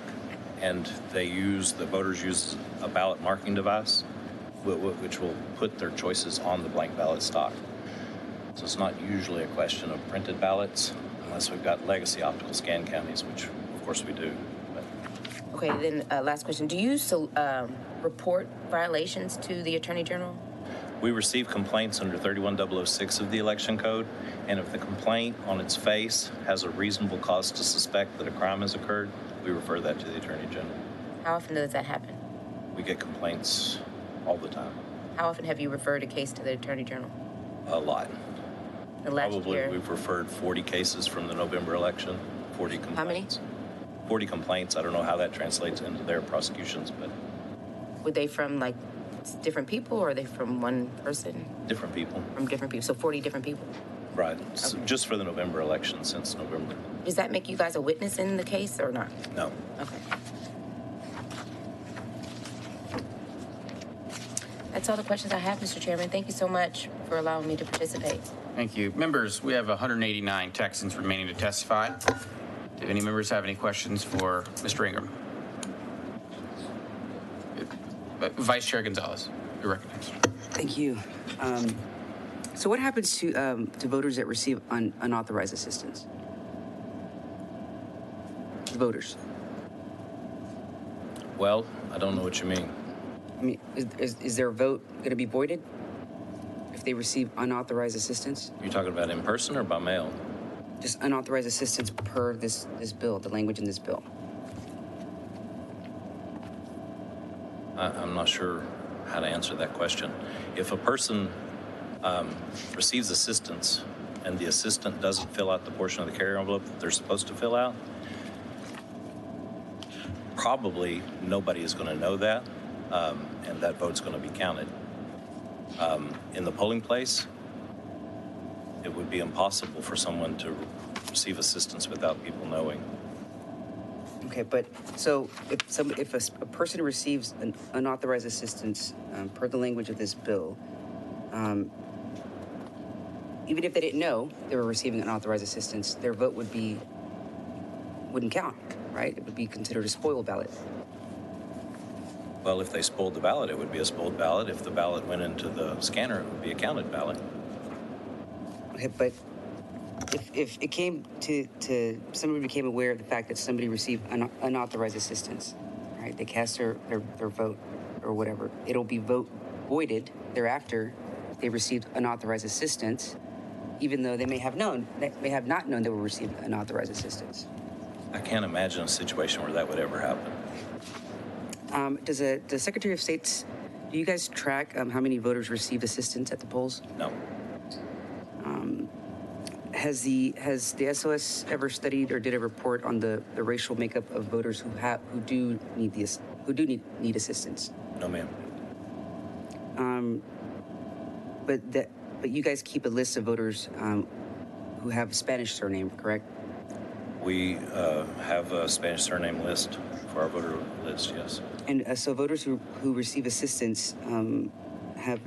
and the voters use a ballot marking device, which will put their choices on the blank ballot stock. So it's not usually a question of printed ballots, unless we've got legacy optical scan counties, which of course we do. But. Okay, then last question. Do you report violations to the Attorney General? We receive complaints under 31006 of the Election Code, and if the complaint on its face has a reasonable cause to suspect that a crime has occurred, we refer that to the Attorney General. How often does that happen? We get complaints all the time. How often have you referred a case to the Attorney General? A lot. The last Probably year? We've referred 40 cases from the November election, 40 complaints. How many? 40 complaints. I don't know how that translates into their prosecutions, but... Were they from, different people, or are they from one person? Different people. From different people, so 40 different people? Right. So just for the November election, since November. Does that make you guys a witness in the case, or not? No. Okay. That's all the questions I have, Mr. Chairman. Thank you so much for allowing me to participate. Thank you. Members, we have 189 Texans remaining to testify. Do any members have any questions for Mr. Ingram? Vice Chair Gonzalez, you're recognized. Thank you. So what happens to voters that receive unauthorized assistance? Voters. Well, I don't know what you mean. I mean, is their vote going to be voided if they receive unauthorized assistance? You're talking about in person or by mail? Just unauthorized assistance per this bill, the language in this bill. I'm not sure how to answer that question. If a person receives assistance and the assistant doesn't fill out the portion of the carrier envelope that they're supposed to fill out, probably nobody is going to know that, and that vote's going to be counted. In the polling place, it would be impossible for someone to receive assistance without people knowing. Okay, but so if a person receives an unauthorized assistance per the language of this bill, even if they didn't know they were receiving unauthorized assistance, their vote wouldn't count, right? It would be considered a spoiled ballot. Well, if they spoiled the ballot, it would be a spoiled ballot. If the ballot went into the scanner, it would be a counted ballot. Okay, but if it came to somebody became aware of the fact that somebody received unauthorized assistance, right? They cast their vote or whatever. It'll be vote voided thereafter if they received unauthorized assistance, even though they may have not known they were receiving unauthorized assistance. I can't imagine a situation where that would ever happen. Does the Secretary of State's, do you guys track how many voters received assistance at the polls? No. Has the SOS ever studied or did a report on the racial makeup of voters who do need assistance? No, ma'am. But you guys keep a list of voters who have a Spanish surname, correct? We have a Spanish surname list for our voter list, yes. And so voters who receive assistance have.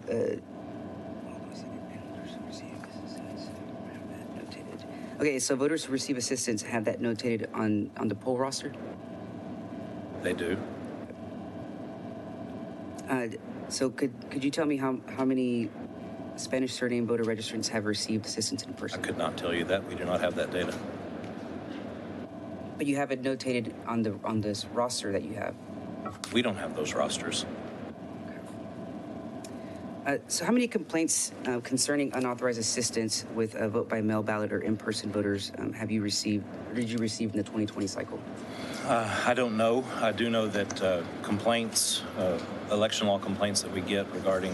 Okay, so voters who receive assistance have that notated on the poll roster? They do. So could you tell me how many Spanish surname voter registrants have received assistance in person? I could not tell you that. We do not have that data. But you have it notated on this roster that you have. We don't have those rosters. So how many complaints concerning unauthorized assistance with a vote by mail ballot or in-person voters have you received, or did you receive in the 2020 cycle? I don't know. I do know that complaints, election law complaints that we get regarding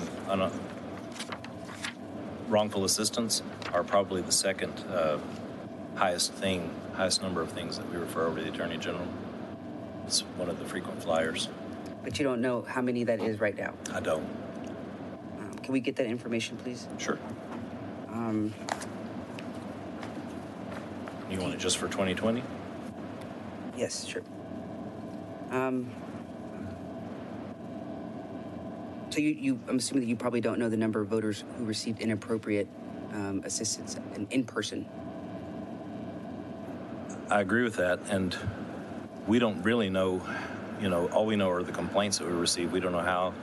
wrongful assistance are probably the second highest number of things that we refer over to the Attorney General. It's one of the frequent flyers. But you don't know how many that is right now? I don't. Can we get that information, please? Sure. You want it just for 2020? Yes, sure. So I'm assuming that you probably don't know the number of voters who received inappropriate assistance in person. I agree with that, and we don't really know, all we know are the complaints that we receive. We don't know how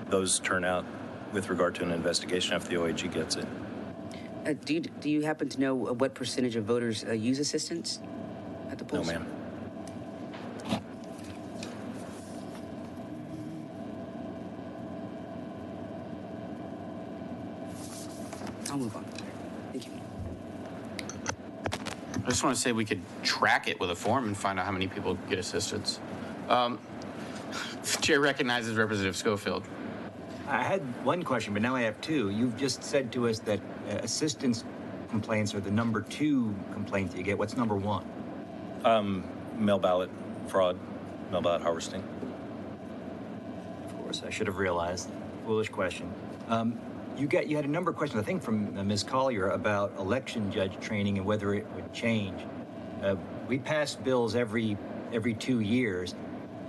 those turn out with regard to an investigation after the OAG gets it. Do you happen to know what percentage of voters use assistance at the polls? No, ma'am. I'll move on. Thank you. I just want to say we could track it with a form and find out how many people get assistance. Chair recognizes Representative Schofield. I had one question, but now I have two. You've just said to us that assistance complaints are the number 2 complaint that you get. What's number 1? Mail ballot fraud, mail ballot harvesting. Of course, I should have realized. Foolish question. You had a number of questions, I think, from Ms. Collier about election judge training and whether it would change. We pass bills every 2 years.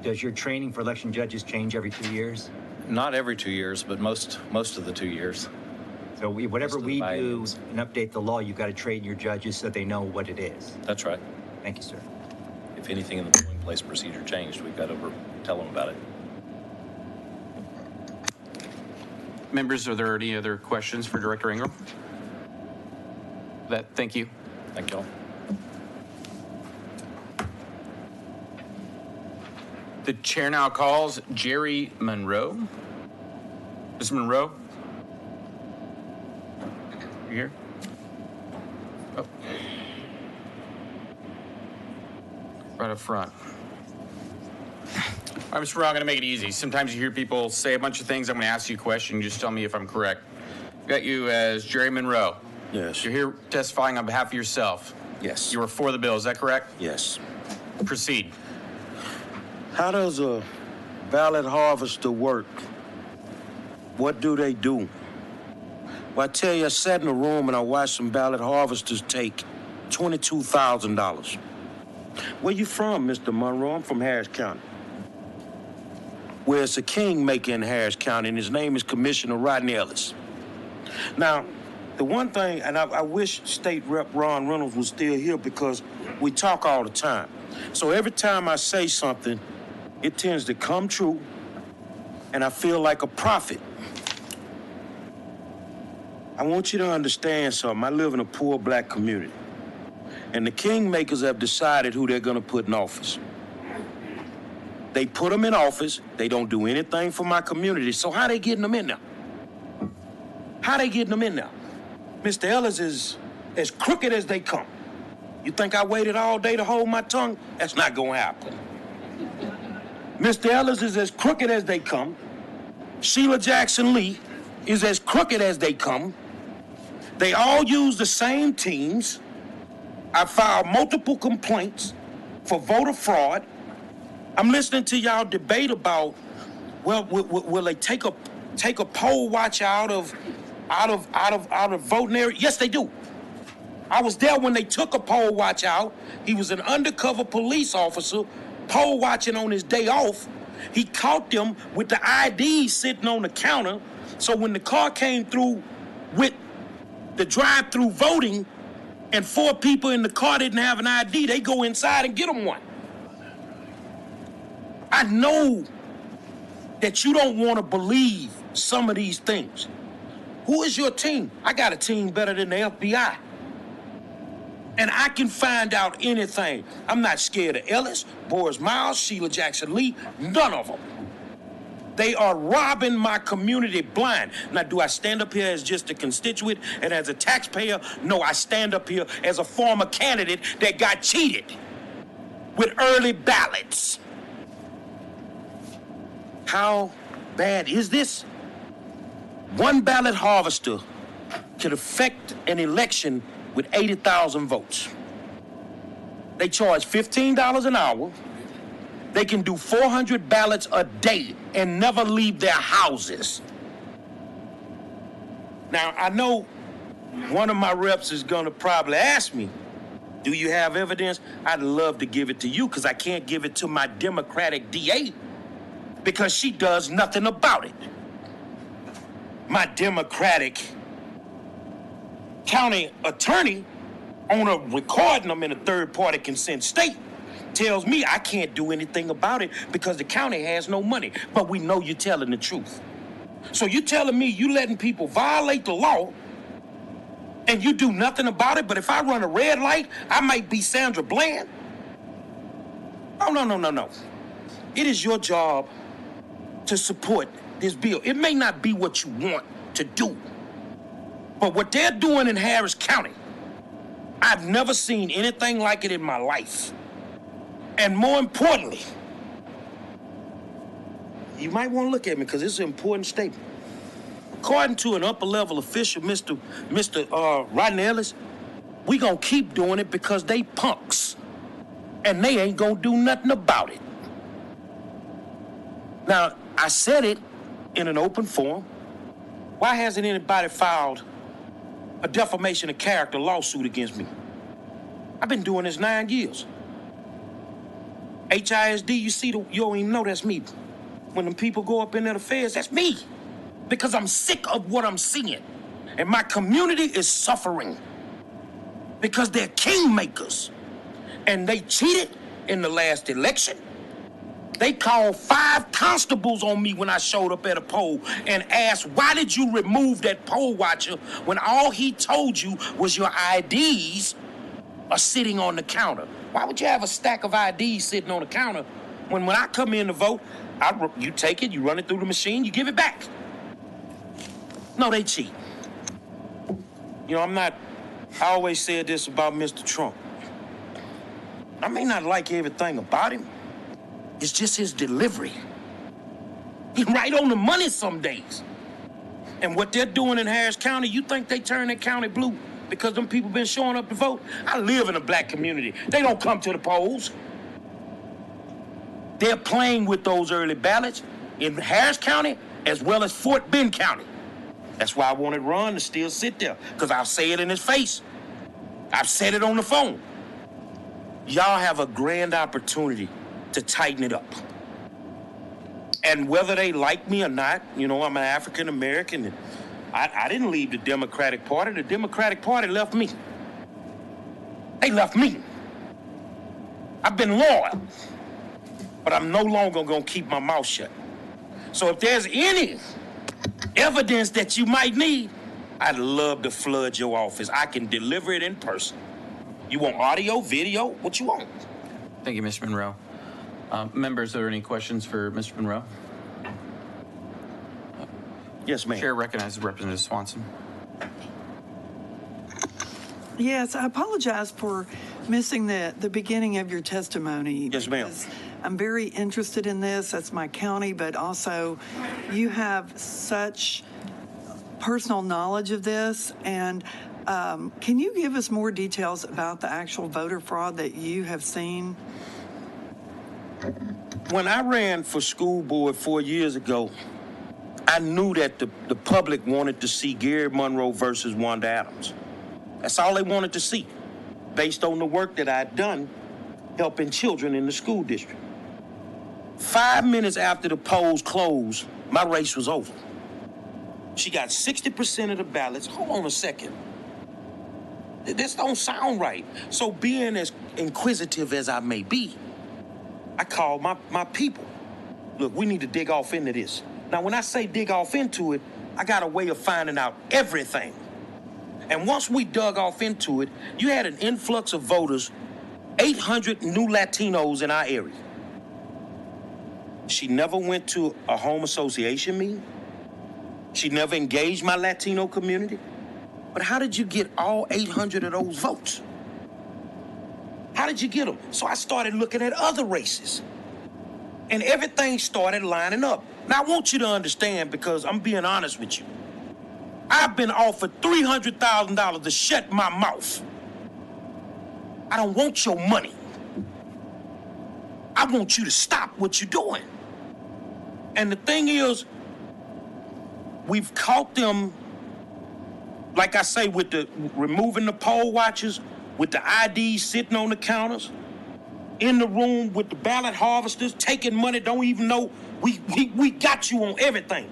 Does your training for election judges change every 2 years? Not every 2 years, but most of the 2 years. So whatever Most of the we do bienniums. and update the law, you've got to train your judges so they know what it is. That's right. Thank you, sir. If anything in the polling place procedure changed, we've got to tell them about it. Members, are there any other questions for Director Ingram? Thank you. Thank you all. The chair now calls Jerry Monroe. Ms. Monroe? You here? Oh. Right up front. All right, Mr. Monroe, I'm going to make it easy. Sometimes you hear people say a bunch of things. I'm going to ask you a question. You just tell me if I'm correct. I've got you as Jerry Monroe. Yes. You're here testifying on behalf of yourself. Yes. You were for the bill, is that correct? Yes. Proceed. How does a ballot harvester work? What do they do? Well, I tell you, I sat in a room and I watched some ballot harvesters take $22,000. Where you from, Mr. Monroe? I'm from Harris County. Well, it's a kingmaker in Harris County, and his name is Commissioner Rodney Ellis. Now, the one thing, and I wish State Rep Ron Reynolds was still here because we talk all the time. So every time I say something, it tends to come true, and I feel like a prophet. I want you to understand something. I live in a poor black community, and the kingmakers have decided who they're going to put in office. They put them in office. They don't do anything for my community. So how they getting them in there? How they getting them in there? Mr. Ellis is as crooked as they come. You think I waited all day to hold my tongue? That's not going to happen. Mr. Ellis is as crooked as they come. Sheila Jackson Lee is as crooked as they come. They all use the same teams. I filed multiple complaints for voter fraud. I'm listening to y'all debate about, well, will they take a poll watcher out of voting area? Yes, they do. I was there when they took a poll watch out. He was an undercover police officer poll watching on his day off. He caught them with the ID sitting on the counter. So when the car came through with the drive-through voting and 4 people in the car didn't have an ID, they go inside and get them one. I know that you don't want to believe some of these things. Who is your team? I got a team better than the FBI. And I can find out anything. I'm not scared of Ellis, Boris Miles, Sheila Jackson Lee, none of them. They are robbing my community blind. Now, do I stand up here as just a constituent and as a taxpayer? No, I stand up here as a former candidate that got cheated with early ballots. How bad is this? One ballot harvester could affect an election with 80,000 votes. They charge $15 an hour. They can do 400 ballots a day and never leave their houses. Now, I know one of my reps is gonna probably ask me, do you have evidence? I'd love to give it to you because I can't give it to my Democratic DA because she does nothing about it. My Democratic county attorney on a recording them in a third-party consent state tells me I can't do anything about it because the county has no money. But we know you're telling the truth. So you're telling me you letting people violate the law and you do nothing about it, but if I run a red light, I might be Sandra Bland? Oh, no. It is your job to support this bill. It may not be what you want to do, but what they're doing in Harris County, I've never seen anything like it in my life. And more importantly, you might want to look at me because it's an important statement. According to an upper-level official, Mr. Rodney Ellis, we gonna keep doing it because they punks, and they ain't gonna do nothing about it. Now, I said it in an open forum. Why hasn't anybody filed a defamation of character lawsuit against me? I've been doing this 9 years. HISD, you don't even know that's me. when them people go up in there, the feds, that's me. Because I'm sick of what I'm seeing. And my community is suffering. Because they're kingmakers. And they cheated in the last election. They called 5 constables on me when I showed up at a poll and asked, why did you remove that poll watcher when all he told you was your IDs are sitting on the counter? Why would you have a stack of IDs sitting on the counter when I come in to vote, you take it, you run it through the machine, you give it back? No, they cheat. You know, I always said this about Mr. Trump. I may not like everything about him. It's just his delivery. He's right on the money some days. And what they're doing in Harris County, you think they turn that county blue because them people been showing up to vote? I live in a black community. They don't come to the polls. They're playing with those early ballots in Harris County as well as Fort Bend County. That's why I wanted Ron to still sit there, because I'll say it in his face. I've said it on the phone. Y'all have a grand opportunity to tighten it up. And whether they like me or not, you know, I'm an African American. And I didn't leave the Democratic Party. The Democratic Party left me. They left me. I've been loyal, but I'm no longer gonna keep my mouth shut. So if there's any evidence that you might need, I'd love to flood your office. I can deliver it in person. You want audio, video, what you want? Thank you, Mr. Monroe. Members, are there any questions for Mr. Monroe? Yes, ma'am. Chair recognizes Representative Swanson. Yes, I apologize for missing the beginning of your testimony. Yes, ma'am. I'm very interested in this. That's my county, but also you have such personal knowledge of this. And can you give us more details about the actual voter fraud that you have seen? When I ran for school board 4 years ago, I knew that the public wanted to see Gary Monroe versus Wanda Adams. That's all they wanted to see, based on the work that I'd done helping children in the school district. 5 minutes after the polls closed, my race was over. She got 60% of the ballots. Hold on a second. This don't sound right. So being as inquisitive as I may be, I called my people. Look, we need to dig off into this. Now, when I say dig off into it, I got a way of finding out everything. And once we dug off into it, you had an influx of voters, 800 new Latinos in our area. She never went to a home association meeting. She never engaged my Latino community. But how did you get all 800 of those votes? How did you get them? So I started looking at other races. And everything started lining up. Now, I want you to understand, because I'm being honest with you. I've been offered $300,000 to shut my mouth. I don't want your money. I want you to stop what you're doing. And the thing is, we've caught them, like I say, with the removing the poll watchers, with the IDs sitting on the counters, in the room with the ballot harvesters, taking money, don't even know. We got you on everything.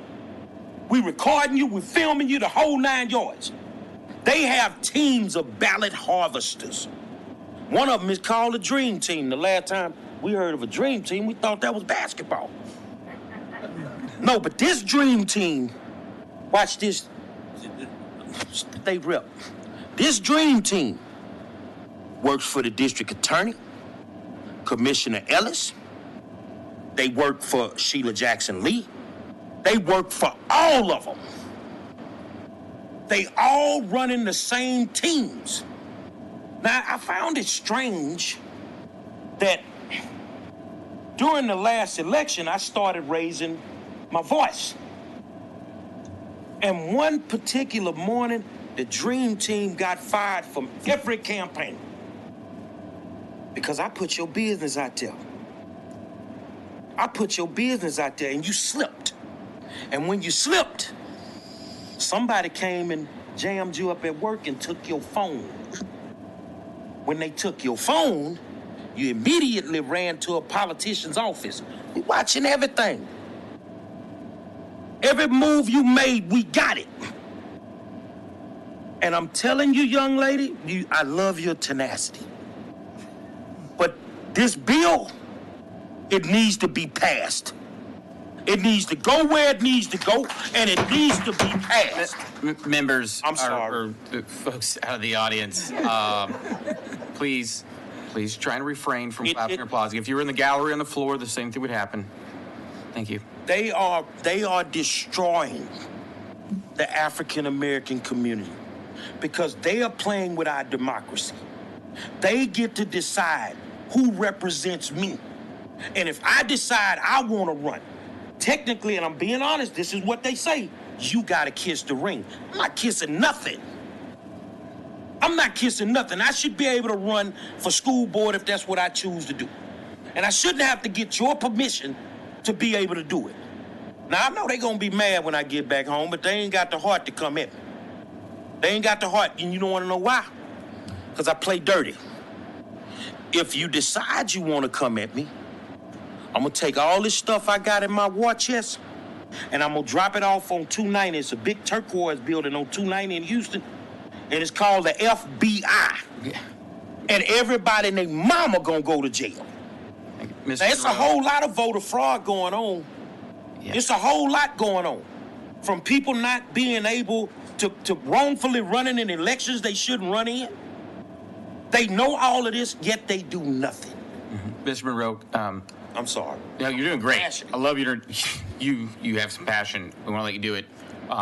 We recording you, we filming you, the whole 9 yards. They have teams of ballot harvesters. One of them is called a dream team. The last time we heard of a dream team, we thought that was basketball. No, but this dream team, watch this, stay rep. This dream team works for the district attorney, Commissioner Ellis. They work for Sheila Jackson Lee. They work for all of them. They all running the same teams. Now, I found it strange that during the last election, I started raising my voice. And one particular morning, the dream team got fired from every campaign because I put your business out there. I put your business out there and you slipped. And when you slipped, somebody came and jammed you up at work and took your phone. When they took your phone, you immediately ran to a politician's office. We're watching everything. Every move you made, we got it. And I'm telling you, young lady, I love your tenacity. But this bill, it needs to be passed. It needs to go where it needs to go, and it needs to be passed. Members, I'm sorry. or folks out of the audience, please try and refrain from clapping or applauding. If you were in the gallery on the floor, the same thing would happen. Thank you. They are destroying the African American community because they are playing with our democracy. They get to decide who represents me. And if I decide I want to run, technically, and I'm being honest, this is what they say, you got to kiss the ring. I'm not kissing nothing. I'm not kissing nothing. I should be able to run for school board if that's what I choose to do. And I shouldn't have to get your permission to be able to do it. Now, I know they're going to be mad when I get back home, but they ain't got the heart to come at me. They ain't got the heart, and you don't want to know why? Because I play dirty. If you decide you want to come at me, I'm going to take all this stuff I got in my war chest, and I'm going to drop it off on 290. It's a big turquoise building on 290 in Houston, and it's called the FBI. Yeah. And everybody and their mama going to go to jail. Now, it's a whole lot of voter fraud going on. Yeah. It's a whole lot going on. From people not being able to wrongfully running in elections they shouldn't run in. They know all of this, yet they do nothing. Mm-hmm. Mr. Monroe, I'm sorry. No, you're doing great. I love you have some passion. We want to let you do it.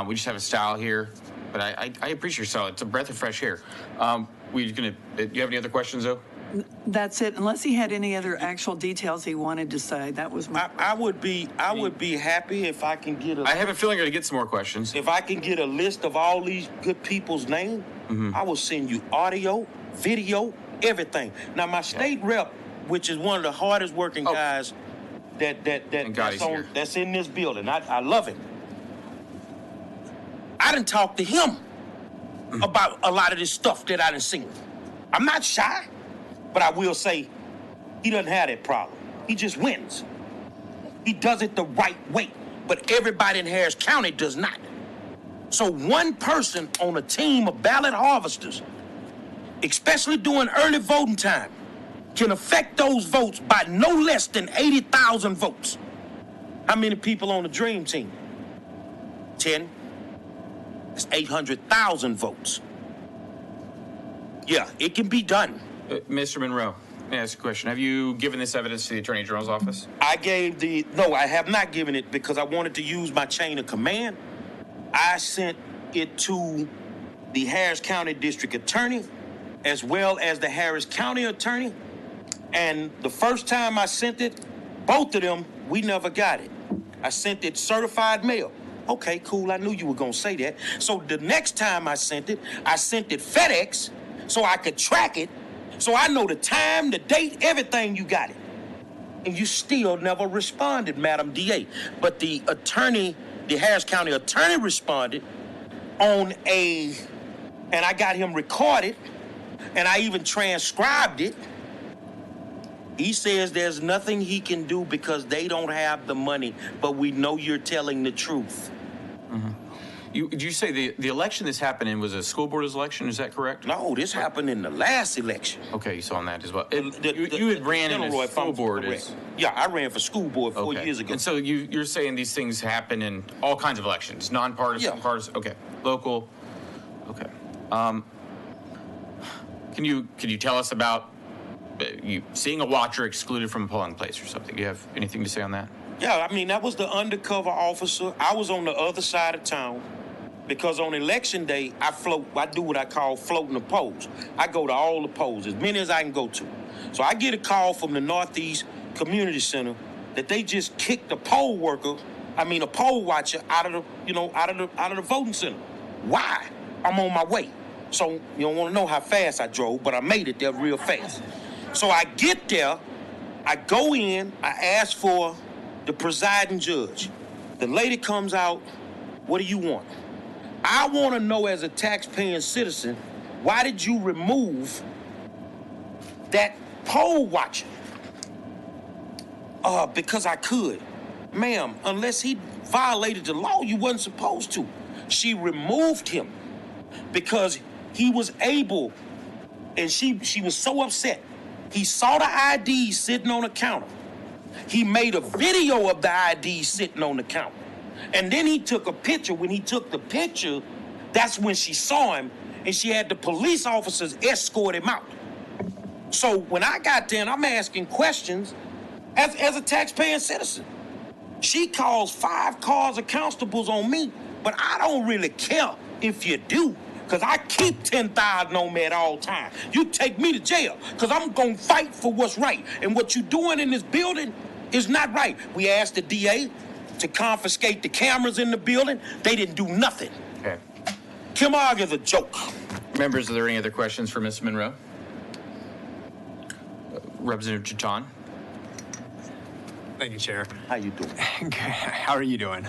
We just have a style here, but I appreciate your style. It's a breath of fresh air. Do you have any other questions, though? That's it. Unless he had any other actual details he wanted to say, that was my. I would be happy if I can get I have a feeling you're going to get some more questions. If I can get a list of all these good people's names, I will send you audio, video, everything. Now, my state rep, which is one of the hardest working guys that's in this building, I love him. I done talked to him about a lot of this stuff that I done seen. I'm not shy. But I will say, he doesn't have that problem. He just wins. He does it the right way. But everybody in Harris County does not. So one person on a team of ballot harvesters, especially during early voting time, can affect those votes by no less than 80,000 votes. How many people on the Dream Team? 10. That's 800,000 votes. Yeah, it can be done. Mr. Monroe, let me ask you a question. Have you given this evidence to the Attorney General's office? No, I have not given it because I wanted to use my chain of command. I sent it to the Harris County District Attorney as well as the Harris County Attorney. And the first time I sent it, both of them, we never got it. I sent it certified mail. Okay, cool, I knew you were gonna say that. So the next time I sent it FedEx so I could track it. So I know the time, the date, everything, you got it. And you still never responded, Madam DA. But the Harris County attorney responded and I got him recorded, and I even transcribed it. He says there's nothing he can do because they don't have the money, but we know you're telling the truth. Mm-hmm. Did you say the election this happened in was a school board election? Is that correct? No, this happened in the last election. Okay, you saw on that as well. You had ran in a school board. Yeah, I ran for school board 4 years ago. And so you're saying these things happen in all kinds of elections, nonpartisan, partisan. Okay, local. Okay. Can you tell us about you seeing a watcher excluded from a polling place or something? Do you have anything to say on that? Yeah, I mean, that was the undercover officer. I was on the other side of town because on election day, I do what I call floating the polls. I go to all the polls, as many as I can go to. So I get a call from the Northeast Community Center that they just kicked a poll watcher out of the voting center. Why? I'm on my way. So you don't want to know how fast I drove, but I made it there real fast. So I get there, I go in, I ask for the presiding judge. The lady comes out, what do you want? I want to know as a taxpaying citizen, why did you remove that poll watcher? Because I could. Ma'am, unless he violated the law. You wasn't supposed to. She removed him because he was able, and she was so upset. He saw the ID sitting on the counter. He made a video of the ID sitting on the counter. And then he took a picture. When he took the picture, that's when she saw him, and she had the police officers escort him out. So when I got there and I'm asking questions, as a taxpaying citizen, she calls 5 cars of constables on me, but I don't really care if you do, because I keep 10,000 on me at all times. You take me to jail, because I'm going to fight for what's right. And what you're doing in this building is not right. We asked the DA to confiscate the cameras in the building. They didn't do nothing. Okay. Kim Ogg is a joke. Members, are there any other questions for Ms. Monroe? Representative Chaton. Thank you, Chair. How you doing? How are you doing?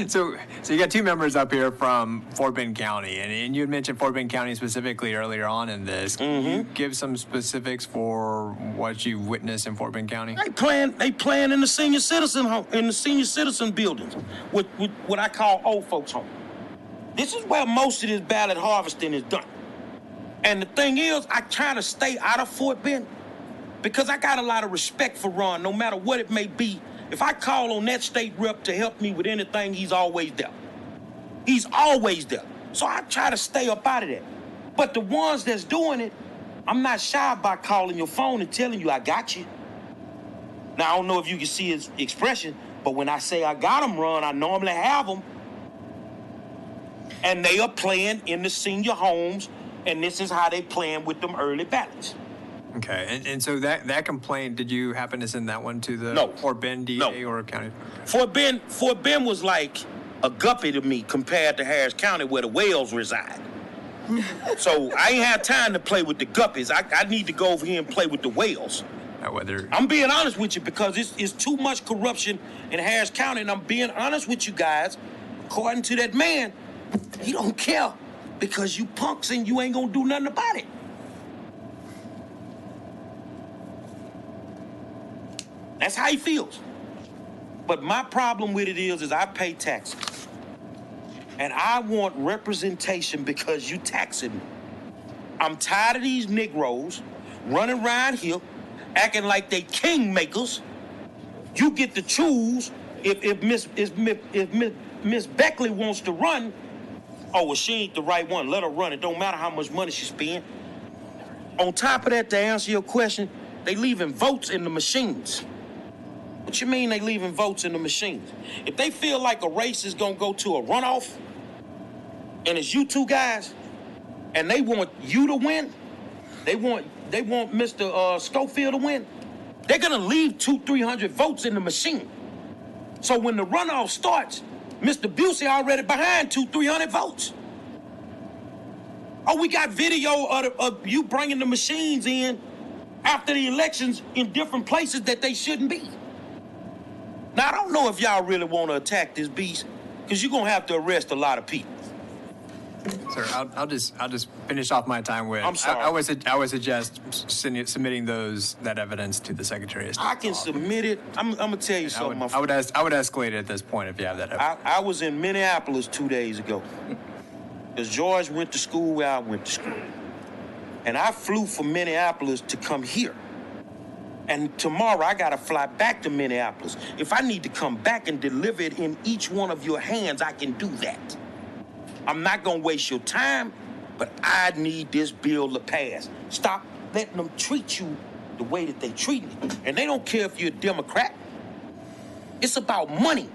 So you got 2 members up here from Fort Bend County, and you had mentioned Fort Bend County specifically earlier on in this. Can you give some specifics for what you witnessed in Fort Bend County? They playing in the senior citizen home, in the senior citizen buildings, with what I call old folks home. This is where most of this ballot harvesting is done. And the thing is, I try to stay out of Fort Bend because I got a lot of respect for Ron, no matter what it may be. If I call on that state rep to help me with anything, he's always there. He's always there. So I try to stay up out of that. But the ones that's doing it, I'm not shy about calling your phone and telling you I got you. Now, I don't know if you can see his expression, but when I say I got him, Ron, I normally have them. And they are playing in the senior homes, and this is how they playing with them early ballots. Okay, and so that complaint, did you happen to send that one to the Fort Bend DA or county? Fort Bend was like a guppy to me compared to Harris County where the whales reside. So I ain't have time to play with the guppies. I need to go over here and play with the whales. I'm being honest with you because it's too much corruption in Harris County, and I'm being honest with you guys. According to that man, he don't care because you punks and you ain't gonna do nothing about it. That's how he feels. But my problem with it is I pay taxes. And I want representation because you taxing me. I'm tired of these Negroes running around here acting like they kingmakers. You get to choose if Miss Beckley wants to run. Oh, well, she ain't the right one. Let her run. It don't matter how much money she spend. On top of that, to answer your question, they leaving votes in the machines. What you mean they leaving votes in the machines? If they feel like a race is gonna go to a runoff, and it's you 2 guys, and they want you to win, they want Mr. Schofield to win, they're gonna leave 200-300 votes in the machine. So when the runoff starts, Mr. Busey already behind 200-300 votes. Oh, we got video of you bringing the machines in after the elections in different places that they shouldn't be. Now, I don't know if y'all really want to attack this beast, because you're going to have to arrest a lot of people. Sir, I'll just finish off my time with. I'm sorry. I would suggest submitting that evidence to the Secretary of State. I can submit it. I'm gonna tell you something. I would escalate it at this point if you have that evidence. I was in Minneapolis 2 days ago, because George went to school where I went to school, and I flew from Minneapolis to come here. And tomorrow I gotta fly back to Minneapolis. If I need to come back and deliver it in each one of your hands, I can do that. I'm not gonna waste your time, but I need this bill to pass. Stop letting them treat you the way that they treat me. And they don't care if you're a Democrat. It's about money.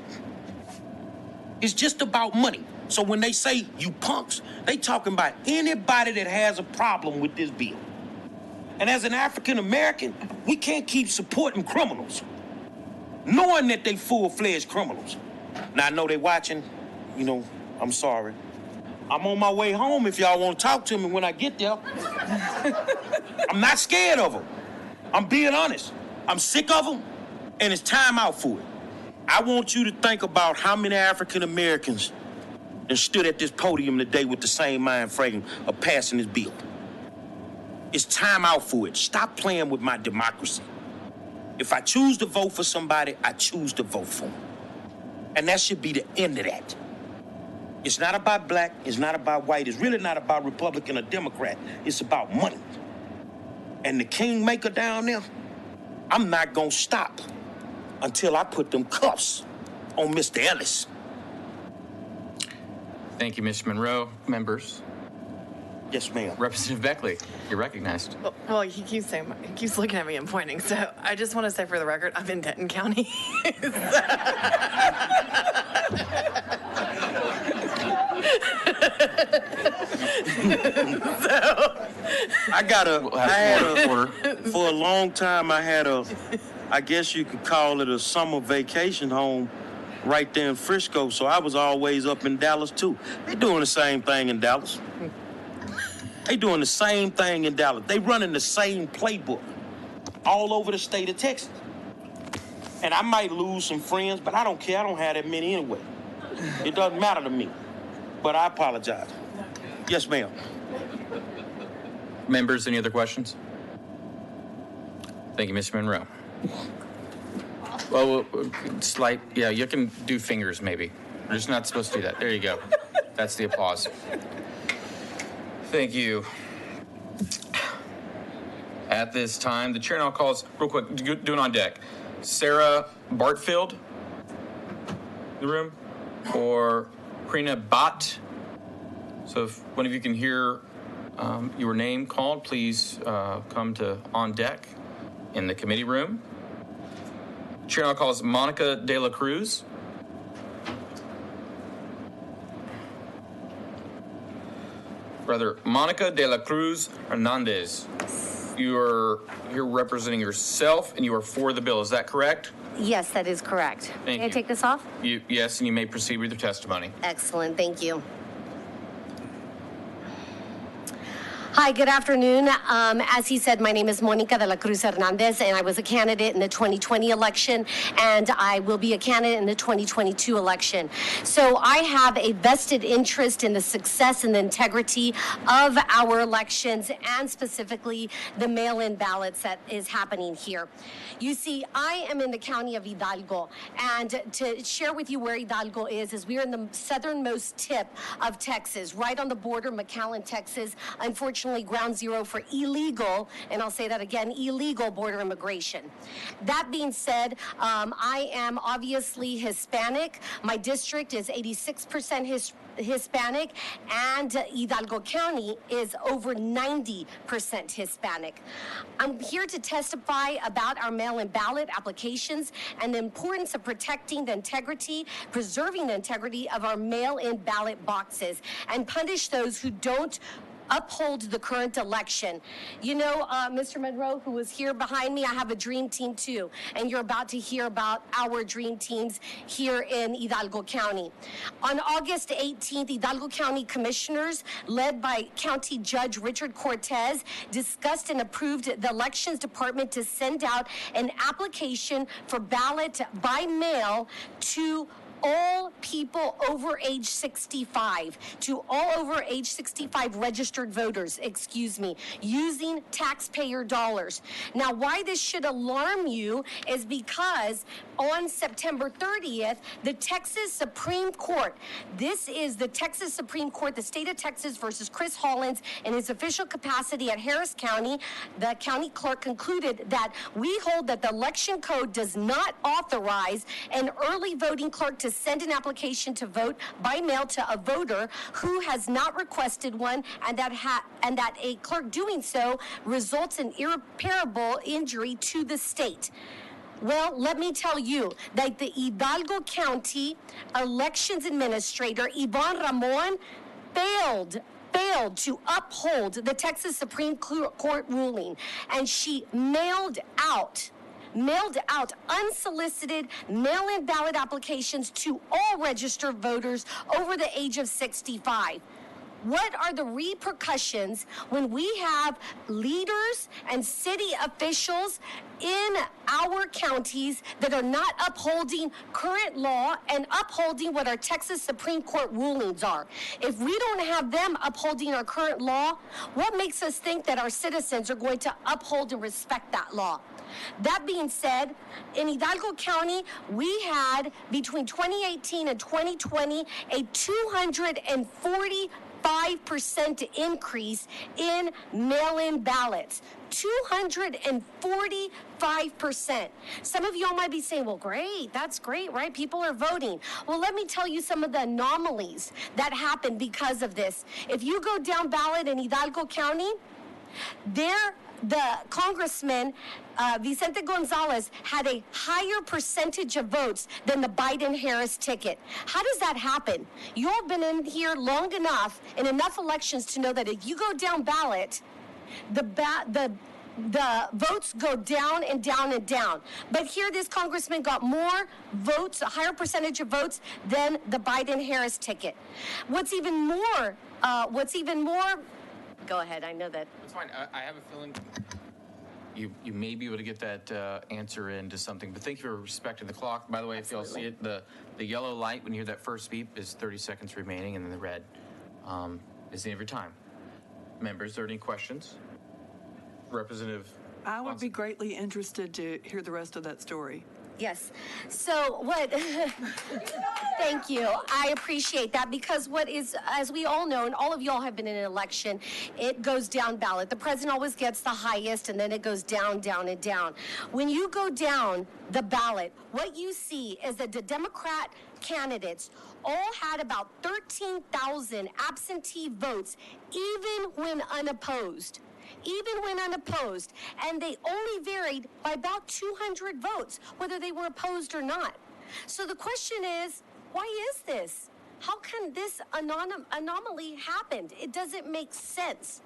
It's just about money. So when they say you punks, they talking about anybody that has a problem with this bill. And as an African American, we can't keep supporting criminals, knowing that they full-fledged criminals. Now, I know they watching, I'm sorry. I'm on my way home if y'all want to talk to me when I get there. I'm not scared of them. I'm being honest. I'm sick of them, and it's time out for it. I want you to think about how many African Americans that stood at this podium today with the same mind frame of passing this bill. It's time out for it. Stop playing with my democracy. If I choose to vote for somebody, I choose to vote for them. And that should be the end of that. It's not about black, it's not about white, it's really not about Republican or Democrat. It's about money. And the kingmaker down there, I'm not gonna stop until I put them cuffs on Mr. Ellis. Thank you, Mr. Monroe. Members. Yes, ma'am. Representative Beckley, you're recognized. Well, he keeps looking at me and pointing. So I just want to say for the record, I'm in Denton County. For a long time, I guess you could call it a summer vacation home right there in Frisco. So I was always up in Dallas too. They doing the same thing in Dallas. They doing the same thing in Dallas. They running the same playbook all over the state of Texas. And I might lose some friends, but I don't care. I don't have that many anyway. It doesn't matter to me. But I apologize. Yes, ma'am. Members, any other questions? Thank you, Mr. Monroe. Well, yeah, you can do fingers maybe. You're just not supposed to do that. There you go. That's the applause. Thank you. At this time, the chair now calls, real quick, do it on deck. Sarah Bartfield, in the room, or Prina Bhatt. So if one of you can hear your name called, please come to on deck in the committee room. Chair now calls Monica De La Cruz. Brother Monica De La Cruz Hernandez. You're representing yourself and you are for the bill. Is that correct? Yes, that is correct. Thank Can I you. take this off? Yes, and you may proceed with your testimony. Excellent, thank you. Hi, good afternoon. As he said, my name is Monica De La Cruz Hernandez, and I was a candidate in the 2020 election, and I will be a candidate in the 2022 election. So I have a vested interest in the success and the integrity of our elections, and specifically the mail-in ballots that is happening here. You see, I am in the county of Hidalgo, and to share with you where Hidalgo is we are in the southernmost tip of Texas, right on the border, McAllen, Texas. Unfortunately, ground zero for illegal, and I'll say that again, illegal border immigration. That being said, I am obviously Hispanic. My district is 86% Hispanic, and Hidalgo County is over 90% Hispanic. I'm here to testify about our mail-in ballot applications and the importance of protecting the integrity, preserving the integrity of our mail-in ballot boxes, and punish those who don't uphold the current election. You know, Mr. Monroe, who was here behind me, I have a dream team too, and you're about to hear about our dream teams here in Hidalgo County. On August 18th, Hidalgo County Commissioners, led by County Judge Richard Cortez, discussed and approved the Elections Department to send out an application for ballot by mail to all people over age 65, to all over age 65 registered voters, using taxpayer dollars. Now, why this should alarm you is because on September 30th, the Texas Supreme Court, this is the Texas Supreme Court, the state of Texas versus Chris Hollins in his official capacity at Harris County, the county clerk concluded that we hold that the election code does not authorize an early voting clerk to send an application to vote by mail to a voter who has not requested one, and that a clerk doing so results in irreparable injury to the state. Well, let me tell you that the Hidalgo County Elections Administrator, Yvonne Ramon, failed to uphold the Texas Supreme Court ruling, and she mailed out unsolicited mail-in ballot applications to all registered voters over the age of 65. What are the repercussions when we have leaders and city officials in our counties that are not upholding current law and upholding what our Texas Supreme Court rulings are? If we don't have them upholding our current law, what makes us think that our citizens are going to uphold and respect that law? That being said, in Hidalgo County, we had between 2018 and 2020 a 245% increase in mail-in ballots. 245%. Some of y'all might be saying, well, great, that's great, right? People are voting. Well, let me tell you some of the anomalies that happened because of this. If you go down ballot in Hidalgo County, the congressman, Vicente Gonzalez, had a higher percentage of votes than the Biden-Harris ticket. How does that happen? You all have been in here long enough in enough elections to know that if you go down ballot, the votes go down and down and down. But here this congressman got more votes, a higher percentage of votes than the Biden-Harris ticket. What's even more, go ahead, I know that. That's fine. I have a feeling you may be able to get that answer into something, but thank you for respecting the clock. By the way, if y'all see it, the yellow light when you hear that first beep is 30 seconds remaining, and then the red is the end of your time. Members, are there any questions? Representative I would be greatly interested to hear the rest of that story. Yes. So what, thank you. I appreciate that because what is, as we all know, and all of y'all have been in an election, it goes down ballot. The president always gets the highest and then it goes down, down, and down. When you go down the ballot, what you see is that the Democrat candidates all had about 13,000 absentee votes, even when unopposed. And they only varied by about 200 votes, whether they were opposed or not. So the question is, why is this? How can this anomaly happen? It doesn't make sense.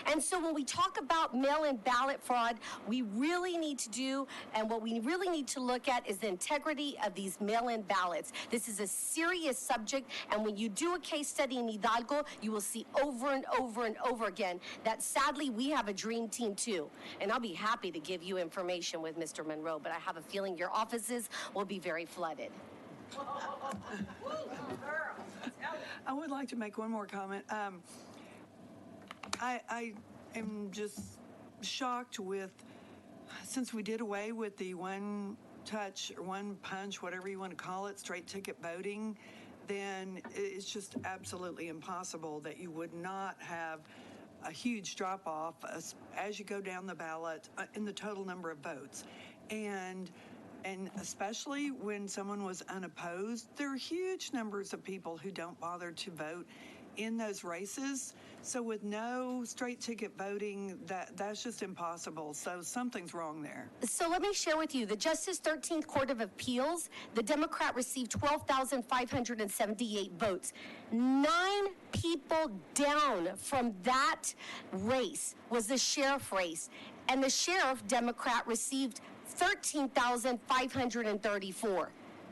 And so when we talk about mail-in ballot fraud, we really need to do, and what we really need to look at is the integrity of these mail-in ballots. This is a serious subject, and when you do a case study in Hidalgo, you will see over and over and over again that sadly we have a dream team too. And I'll be happy to give you information with Mr. Monroe, but I have a feeling your offices will be very flooded. I would like to make one more comment. I am just shocked with, since we did away with the one touch or one punch, whatever you want to call it, straight ticket voting, then it's just absolutely impossible that you would not have a huge drop off as you go down the ballot in the total number of votes. And especially when someone was unopposed, there are huge numbers of people who don't bother to vote in those races. So with no straight ticket voting, that's just impossible. So something's wrong there. So let me share with you, the Justice 13th Court of Appeals, the Democrat received 12,578 votes. 9 people down from that race was the sheriff race. And the sheriff, Democrat, received 13,534.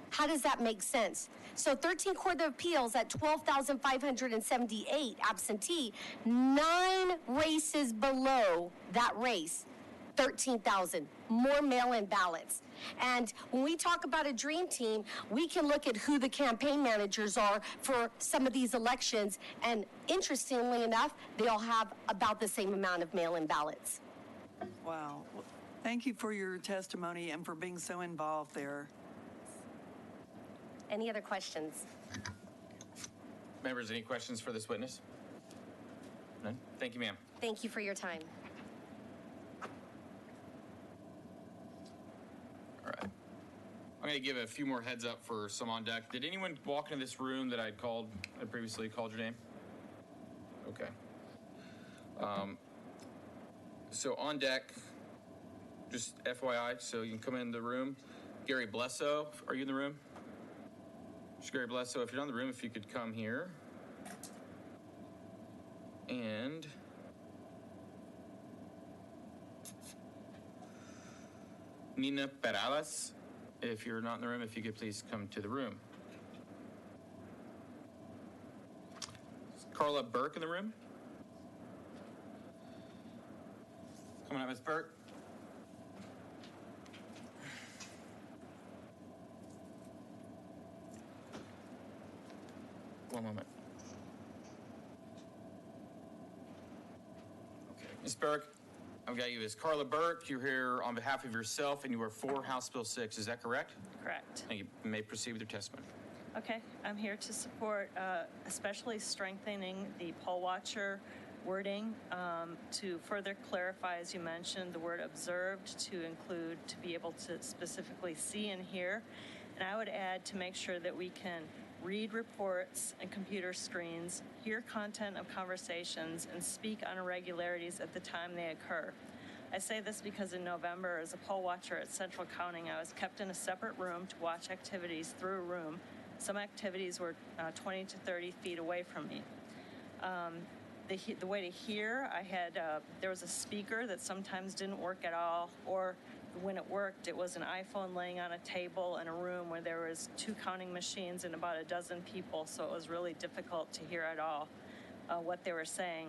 How does that make sense? So 13 Court of Appeals at 12,578 absentee, 9 races below that race, 13,000, more mail-in ballots. And when we talk about a dream team, we can look at who the campaign managers are for some of these elections. And interestingly enough, they all have about the same amount of mail-in ballots. Wow. Well, thank you for your testimony and for being so involved there. Any other questions? Members, any questions for this witness? None? Thank you, ma'am. Thank you for your time. All right. I'm going to give a few more heads up for some on deck. Did anyone walk into this room that I previously called your name? Okay. So on deck, just FYI, so you can come in the room. Gary Blesso, are you in the room? Gary Blesso, if you're not in the room, if you could come here. And Nina Perales, if you're not in the room, if you could please come to the room. Carla Burke in the room? Come on up, Ms. Burke. One moment. Okay, Ms. Burke, I've got you as Carla Burke. You're here on behalf of yourself, and you are for House Bill 6. Is that correct? Correct. Thank you. You may proceed with your testimony. Okay, I'm here to support especially strengthening the poll watcher wording to further clarify, as you mentioned, the word observed to include to be able to specifically see and hear. And I would add to make sure that we can read reports and computer screens, hear content of conversations, and speak on irregularities at the time they occur. I say this because in November, as a poll watcher at Central Counting, I was kept in a separate room to watch activities through a room. Some activities were 20 to 30 feet away from me. The way to hear, I had, there was a speaker that sometimes didn't work at all, or when it worked, it was an iPhone laying on a table in a room where there was 2 counting machines and about a dozen people, so it was really difficult to hear at all what they were saying.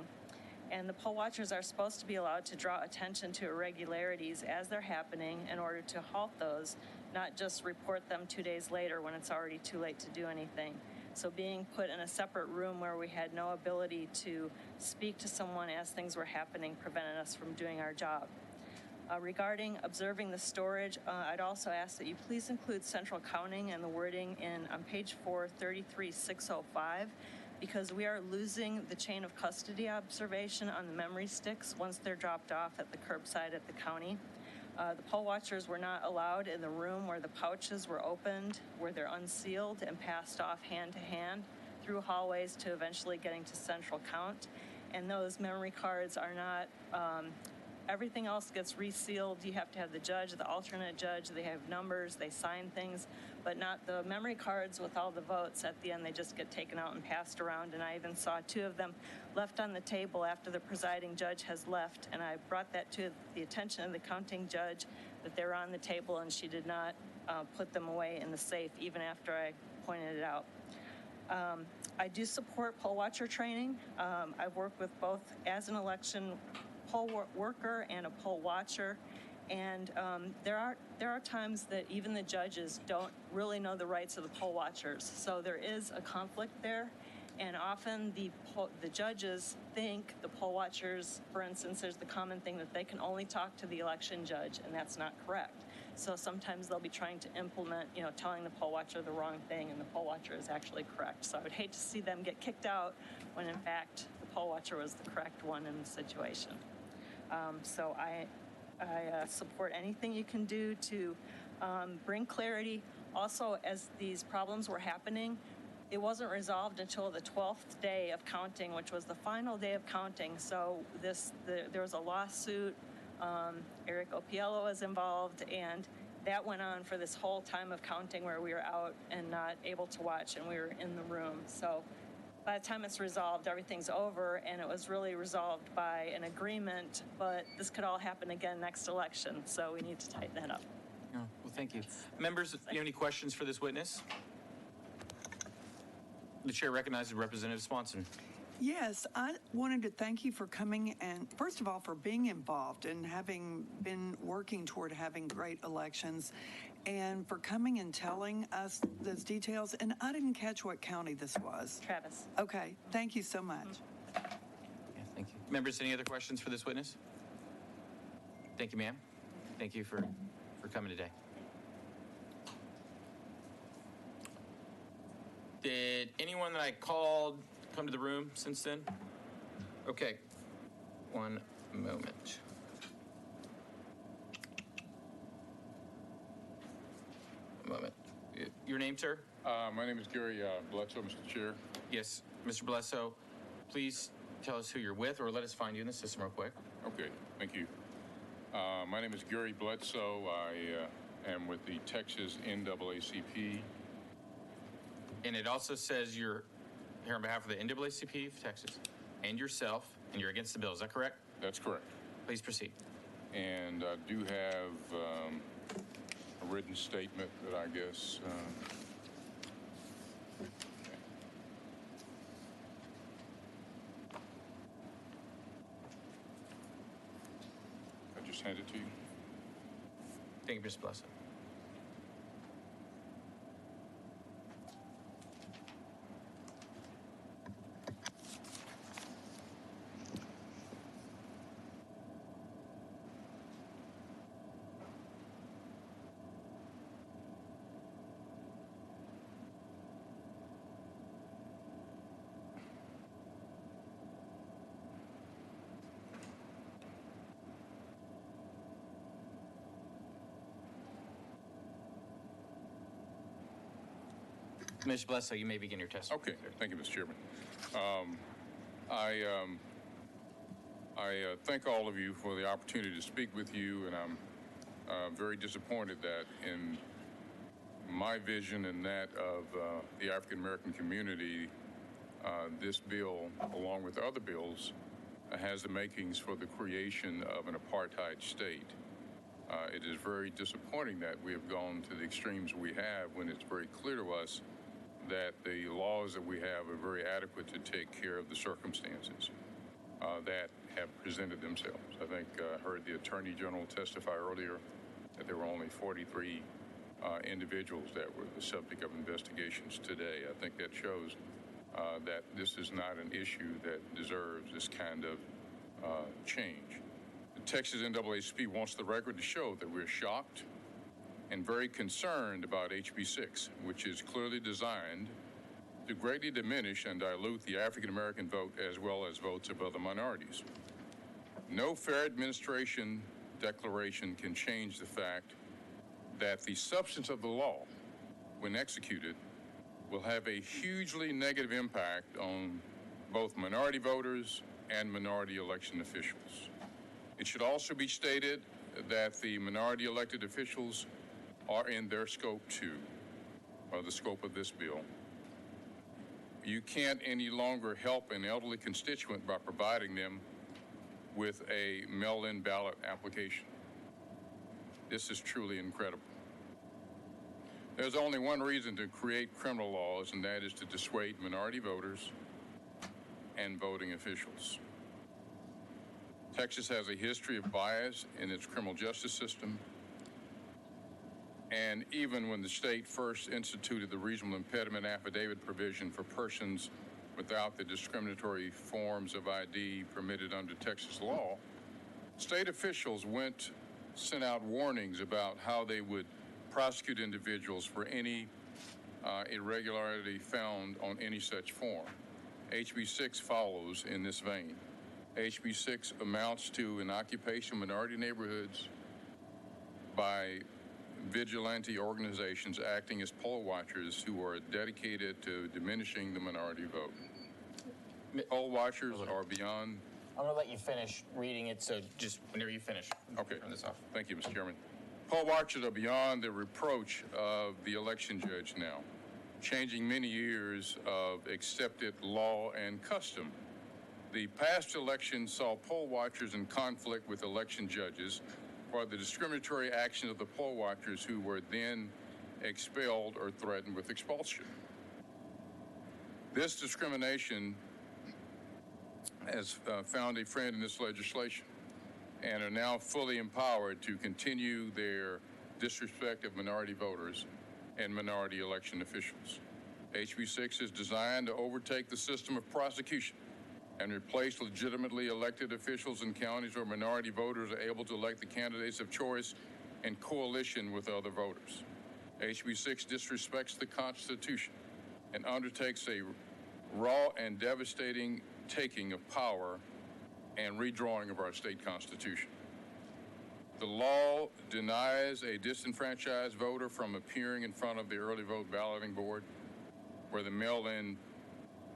And the poll watchers are supposed to be allowed to draw attention to irregularities as they're happening in order to halt those, not just report them 2 days later when it's already too late to do anything. So being put in a separate room where we had no ability to speak to someone as things were happening prevented us from doing our job. Regarding observing the storage, I'd also ask that you please include Central Counting and the wording on page 4, 33605, because we are losing the chain of custody observation on the memory sticks once they're dropped off at the curbside at the county. The poll watchers were not allowed in the room where the pouches were opened, where they're unsealed and passed off hand to hand through hallways to eventually getting to Central Count. And those memory cards are not, everything else gets resealed. You have to have the judge, the alternate judge, they have numbers, they sign things, but not the memory cards with all the votes. At the end, they just get taken out and passed around. And I even saw 2 of them left on the table after the presiding judge has left. And I brought that to the attention of the counting judge that they were on the table, and she did not put them away in the safe even after I pointed it out. I do support poll watcher training. I've worked with both as an election poll worker and a poll watcher, and there are times that even the judges don't really know the rights of the poll watchers. So there is a conflict there, and often the judges think the poll watchers, for instance, there's the common thing that they can only talk to the election judge, and that's not correct. So sometimes they'll be trying to implement, telling the poll watcher the wrong thing, and the poll watcher is actually correct. So I would hate to see them get kicked out when in fact the poll watcher was the correct one in the situation. So I support anything you can do to bring clarity. Also, as these problems were happening, it wasn't resolved until the 12th day of counting, which was the final day of counting. So there was a lawsuit. Eric Opiello was involved, and that went on for this whole time of counting where we were out and not able to watch, and we were in the room. So by the time it's resolved, everything's over, and it was really resolved by an agreement, but this could all happen again next election, so we need to tighten that up. Oh, well, thank you. Members, do you have any questions for this witness? The chair recognizes Representative Swanson. Yes, I wanted to thank you for coming and, first of all, for being involved and having been working toward having great elections, and for coming and telling us those details. And I didn't catch what county this was. Travis. Okay, thank you so much. Yeah, thank you. Members, any other questions for this witness? Thank you, ma'am. Thank you for coming today. Did anyone that I called come to the room since then? Okay. One moment. One moment. Your name, sir? My name is Gary Bledsoe, Mr. Chair. Yes, Mr. Bledsoe. Please tell us who you're with, or let us find you in the system real quick. Okay, thank you. My name is Gary Bledsoe. I am with the Texas NAACP. And it also says you're here on behalf of the NAACP of Texas and yourself, and you're against the bill. Is that correct? That's correct. Please proceed. And I do have a written statement that I guess. Thank you, Mr. Blesso. Mr. Blesso, you may begin your testimony. Okay, thank you, Mr. Chairman. I thank all of you for the opportunity to speak with you, and I'm very disappointed that in my vision and that of the African American community, this bill, along with other bills, has the makings for the creation of an apartheid state. It is very disappointing that we have gone to the extremes we have when it's very clear to us that the laws that we have are very adequate to take care of the circumstances that have presented themselves. I think I heard the Attorney General testify earlier that there were only 43 individuals that were the subject of investigations today. I think that shows that this is not an issue that deserves this kind of change. The Texas NAACP wants the record to show that we're shocked and very concerned about HB 6, which is clearly designed to greatly diminish and dilute the African American vote as well as votes of other minorities. No fair administration declaration can change the fact that the substance of the law, when executed, will have a hugely negative impact on both minority voters and minority election officials. It should also be stated that the minority elected officials are in their scope too, or the scope of this bill. You can't any longer help an elderly constituent by providing them with a mail-in ballot application. This is truly incredible. There's only one reason to create criminal laws, and that is to dissuade minority voters and voting officials. Texas has a history of bias in its criminal justice system, and even when the state first instituted the reasonable impediment affidavit provision for persons without the discriminatory forms of ID permitted under Texas law, state officials sent out warnings about how they would prosecute individuals for any irregularity found on any such form. HB 6 follows in this vein. HB 6 amounts to an occupation of minority neighborhoods by vigilante organizations acting as poll watchers who are dedicated to diminishing the minority vote. Poll watchers are beyond... I'm going to let you finish reading it, so just whenever you finish, okay. Turn this off. Thank you, Mr. Chairman. Poll watchers are beyond the reproach of the election judge now, changing many years of accepted law and custom. The past election saw poll watchers in conflict with election judges for the discriminatory actions of the poll watchers who were then expelled or threatened with expulsion. This discrimination has found a friend in this legislation and are now fully empowered to continue their disrespect of minority voters and minority election officials. HB 6 is designed to overtake the system of prosecution and replace legitimately elected officials in counties where minority voters are able to elect the candidates of choice in coalition with other voters. HB 6 disrespects the Constitution and undertakes a raw and devastating taking of power and redrawing of our state constitution. The law denies a disenfranchised voter from appearing in front of the early vote balloting board where the mail-in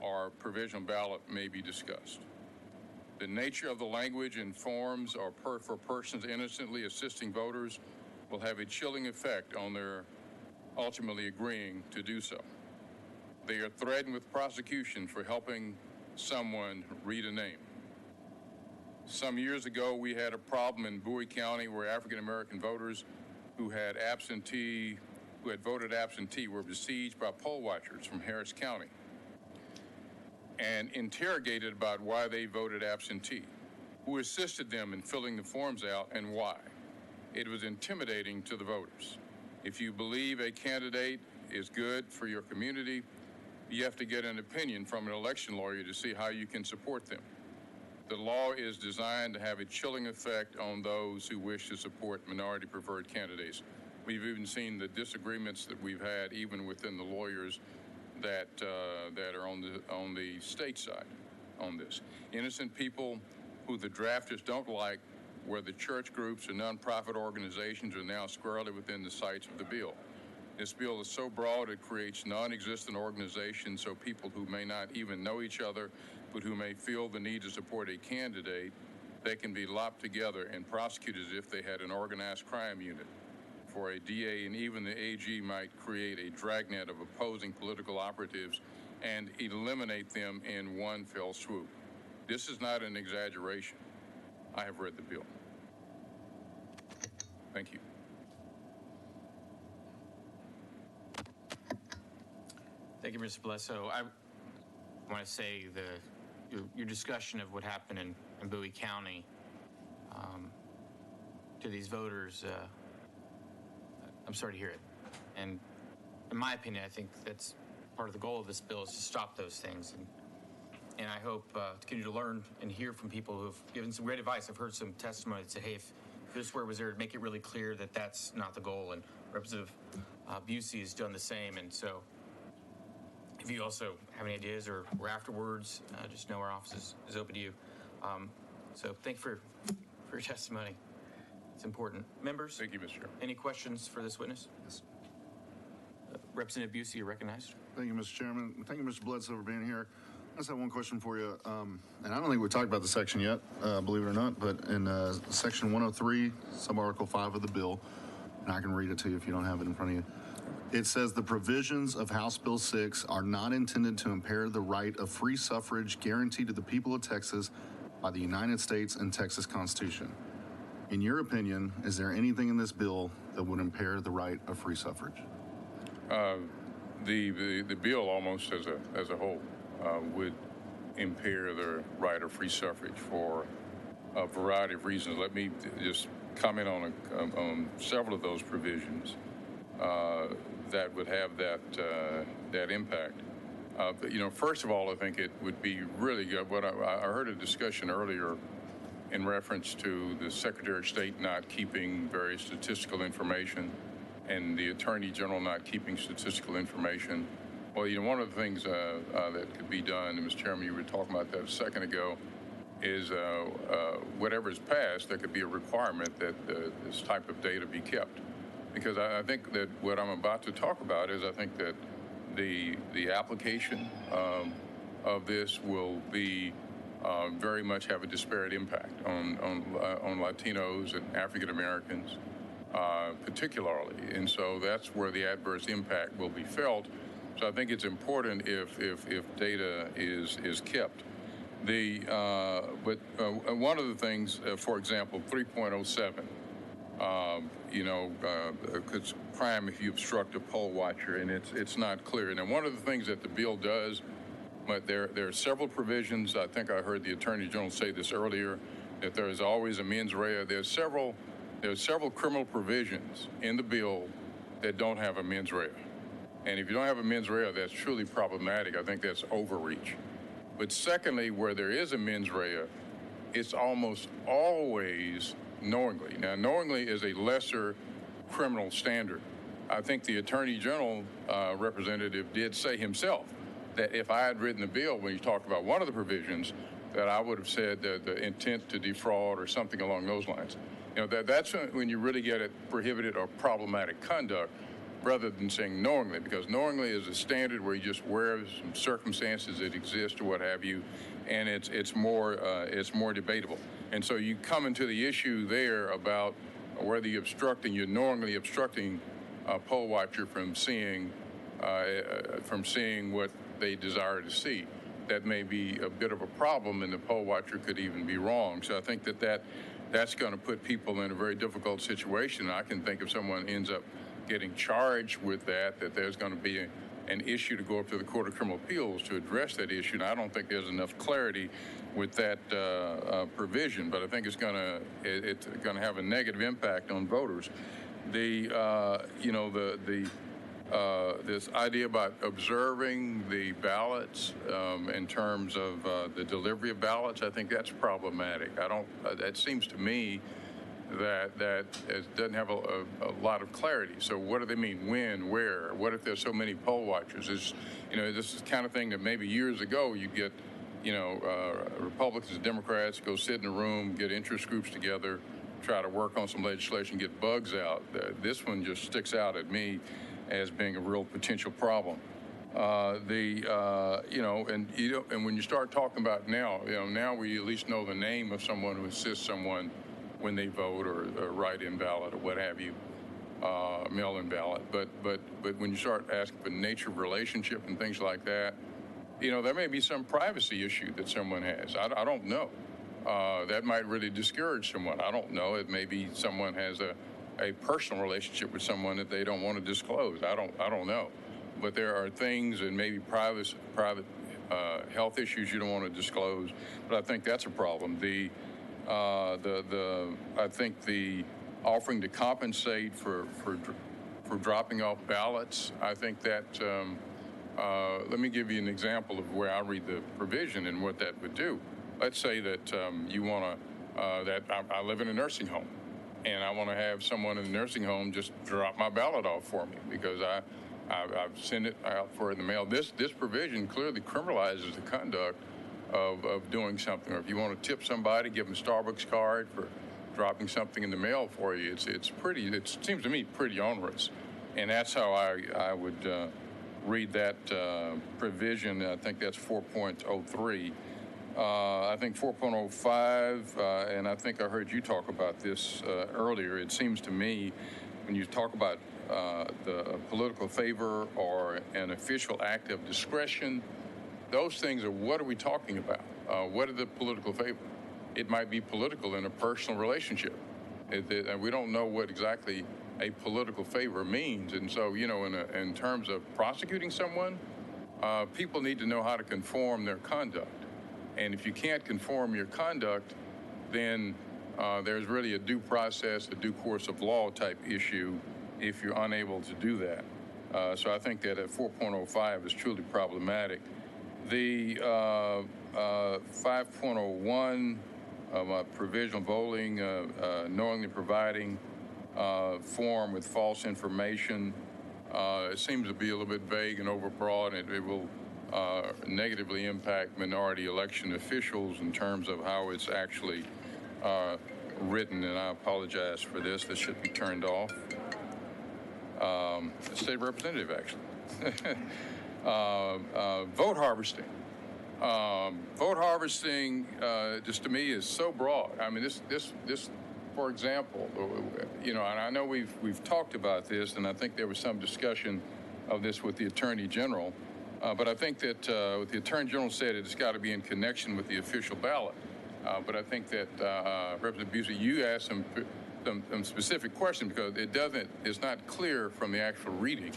or provisional ballot may be discussed. The nature of the language and forms are for persons innocently assisting voters will have a chilling effect on their ultimately agreeing to do so. They are threatened with prosecution for helping someone read a name. Some years ago, we had a problem in Bowie County where African American voters who had voted absentee were besieged by poll watchers from Harris County and interrogated about why they voted absentee, who assisted them in filling the forms out and why. it was intimidating to the voters. If you believe a candidate is good for your community, you have to get an opinion from an election lawyer to see how you can support them. The law is designed to have a chilling effect on those who wish to support minority preferred candidates. We've even seen the disagreements that we've had even within the lawyers that are on the state side on this. Innocent people who the drafters don't like, where the church groups and nonprofit organizations are now squarely within the sights of the bill. This bill is so broad it creates non-existent organizations, so people who may not even know each other but who may feel the need to support a candidate, they can be lopped together and prosecuted as if they had an organized crime unit. For a DA and even the AG might create a dragnet of opposing political operatives and eliminate them in one fell swoop. This is not an exaggeration. I have read the bill. Thank you. Thank you, Mr. Blesso. I want to say your discussion of what happened in Bowie County to these voters, I'm sorry to hear it. And in my opinion, I think that's part of the goal of this bill is to stop those things. And I hope to continue to learn and hear from people who have given some great advice. I've heard some testimony that say, hey, if this word was there, to make it really clear that that's not the goal. And Representative Busey has done the same. And so if you also have any ideas or afterwards, just know our office is open to you. So thank you for your testimony. It's important. Members? Thank you, Mr. Chairman. Any questions for this witness? Yes. Representative Busey, you're recognized. Thank you, Mr. Chairman. Thank you, Mr. Bledsoe, for being here. I just have one question for you. And I don't think we talked about the section yet, believe it or not, but in section 103, subarticle 5 of the bill, and I can read it to you if you don't have it in front of you. It says the provisions of House Bill 6 are not intended to impair the right of free suffrage guaranteed to the people of Texas by the United States and Texas Constitution. In your opinion, is there anything in this bill that would impair the right of free suffrage? The bill almost as a whole would impair the right of free suffrage for a variety of reasons. Let me just comment on several of those provisions that would have that impact. But, first of all, I think it would be really good. What I heard a discussion earlier in reference to the Secretary of State not keeping various statistical information and the Attorney General not keeping statistical information. Well, one of the things that could be done, and Mr. Chairman, you were talking about that a second ago, is whatever is passed, there could be a requirement that this type of data be kept. Because I think that what I'm about to talk about is I think that the application of this will be very much have a disparate impact on Latinos and African Americans, particularly, and so that's where the adverse impact will be felt. So I think it's important if data is kept. But one of the things, for example, 3.07. It's crime if you obstruct a poll watcher, and it's not clear. Now, one of the things that the bill does, but there are several provisions. I think I heard the Attorney General say this earlier, that there is always a mens rea. There's several criminal provisions in the bill that don't have a mens rea. And if you don't have a mens rea, that's truly problematic. I think that's overreach. But secondly, where there is a mens rea, it's almost always knowingly. Now, knowingly is a lesser criminal standard. I think the Attorney General representative did say himself that if I had written the bill when he talked about one of the provisions, that I would have said the intent to defraud or something along those lines. That's when you really get at prohibited or problematic conduct, rather than saying knowingly, because knowingly is a standard where you just aware of some circumstances that exist or what have you, and it's more debatable. And so you come into the issue there about whether you're knowingly obstructing a poll watcher from seeing what they desire to see. That may be a bit of a problem, and the poll watcher could even be wrong. So I think that's going to put people in a very difficult situation. I can think if someone ends up getting charged with that there's going to be an issue to go up to the Court of Criminal Appeals to address that issue. And I don't think there's enough clarity with that provision, but I think it's going to have a negative impact on voters. This idea about observing the ballots in terms of the delivery of ballots, I think that's problematic. That seems to me that it doesn't have a lot of clarity. So what do they mean? When? Where? What if there's so many poll watchers? This is the kind of thing that maybe years ago you get, Republicans and Democrats go sit in a room, get interest groups together, try to work on some legislation, get bugs out. This one just sticks out at me as being a real potential problem. And when you start talking about now we at least know the name of someone who assists someone when they vote or write-in ballot or what have you, mail-in ballot. But when you start asking for nature of relationship and things like that, there may be some privacy issue that someone has. I don't know. That might really discourage someone. I don't know. It may be someone has a personal relationship with someone that they don't want to disclose. I don't know. But there are things and maybe private health issues you don't want to disclose. But I think that's a problem. I think the offering to compensate for dropping off ballots, I think that, let me give you an example of where I read the provision and what that would do. Let's say that you want to, that I live in a nursing home and I want to have someone in the nursing home just drop my ballot off for me because I've sent it out for it in the mail. This provision clearly criminalizes the conduct of doing something. Or if you want to tip somebody, give them a Starbucks card for dropping something in the mail for you. It seems to me pretty onerous. And that's how I would read that provision. I think that's 4.03. I think 4.05, and I think I heard you talk about this earlier. It seems to me when you talk about the political favor or an official act of discretion, those things are, what are we talking about? What are the political favor? It might be political in a personal relationship. We don't know what exactly a political favor means. And so, in terms of prosecuting someone, people need to know how to conform their conduct. And if you can't conform your conduct, then there's really a due process, a due course of law type issue if you're unable to do that. So I think that at 4.05 is truly problematic. The 5.01, provisional voting, knowingly providing form with false information, it seems to be a little bit vague and overbroad, and it will negatively impact minority election officials in terms of how it's actually written, and I apologize for this. This should be turned off. State representative, actually. Vote harvesting. Vote harvesting, just to me, is so broad. I mean, this, for example, and I know we've talked about this, and I think there was some discussion of this with the Attorney General, but I think that what the Attorney General said, it's got to be in connection with the official ballot. But I think that Representative Busey, you asked some specific questions because it's not clear from the actual reading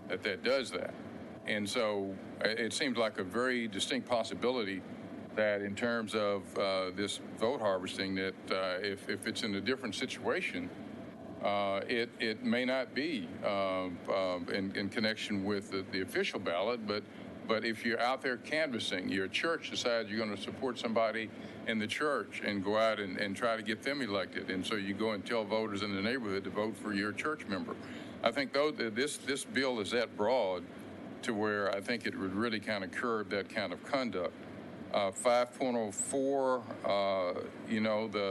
that does that. And so it seems like a very distinct possibility that in terms of this vote harvesting, that if it's in a different situation, it may not be in connection with the official ballot, but if you're out there canvassing, your church decides you're going to support somebody in the church and go out and try to get them elected, and so you go and tell voters in the neighborhood to vote for your church member. I think though this bill is that broad to where I think it would really kind of curb that kind of conduct. 5.04,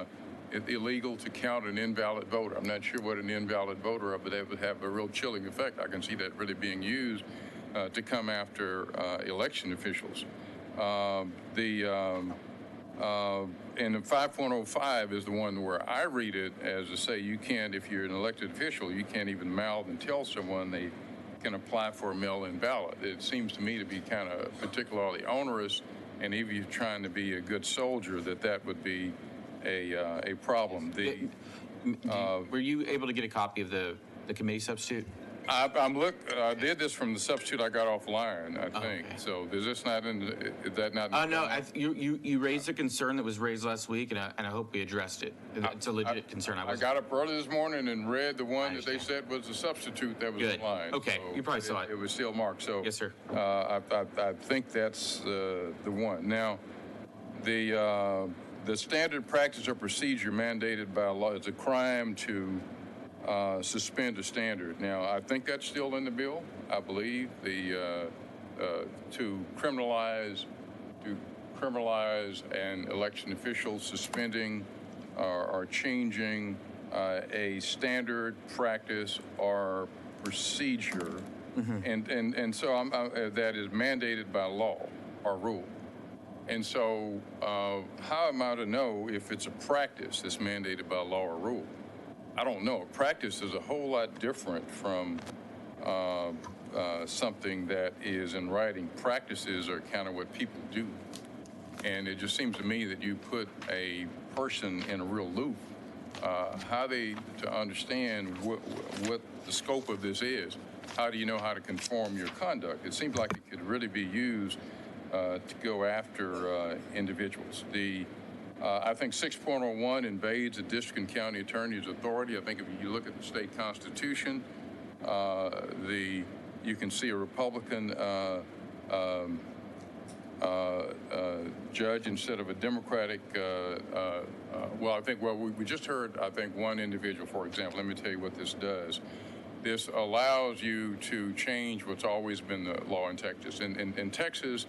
it's illegal to count an invalid voter. I'm not sure what an invalid voter is, but that would have a real chilling effect. I can see that really being used to come after election officials. And the 5.05 is the one where I read it as to say you can't, if you're an elected official, you can't even mouth and tell someone they can apply for a mail-in ballot. It seems to me to be kind of particularly onerous, and if you're trying to be a good soldier, that would be a problem. Were you able to get a copy of the committee substitute? I did this from the substitute I got offline, I think. Okay. So is this not is that not? No, you raised a concern that was raised last week, and I hope we addressed it. It's a legit concern. I got up early this morning and read the one that they said was a substitute that was Good. online. Okay, So you probably saw it. It was still marked. So yes, sir. I think that's the one. Now, the standard practice or procedure mandated by law is a crime to suspend a standard. Now, I think that's still in the bill. I believe to criminalize an election official suspending or changing a standard practice or procedure, and so that is mandated by law or rule. And so, how am I to know if it's a practice that's mandated by law or rule? I don't know. Practice is a whole lot different from something that is in writing. Practices are kind of what people do. And it just seems to me that you put a person in a real loop, how they to understand what the scope of this is. How do you know how to conform your conduct? It seems like it could really be used to go after individuals. I think 6.01 invades the district and county attorney's authority. I think if you look at the state constitution, you can see a Republican judge instead of a Democratic. Well, I think we just heard. I think one individual, for example. Let me tell you what this does. This allows you to change what's always been the law in Texas. In Texas,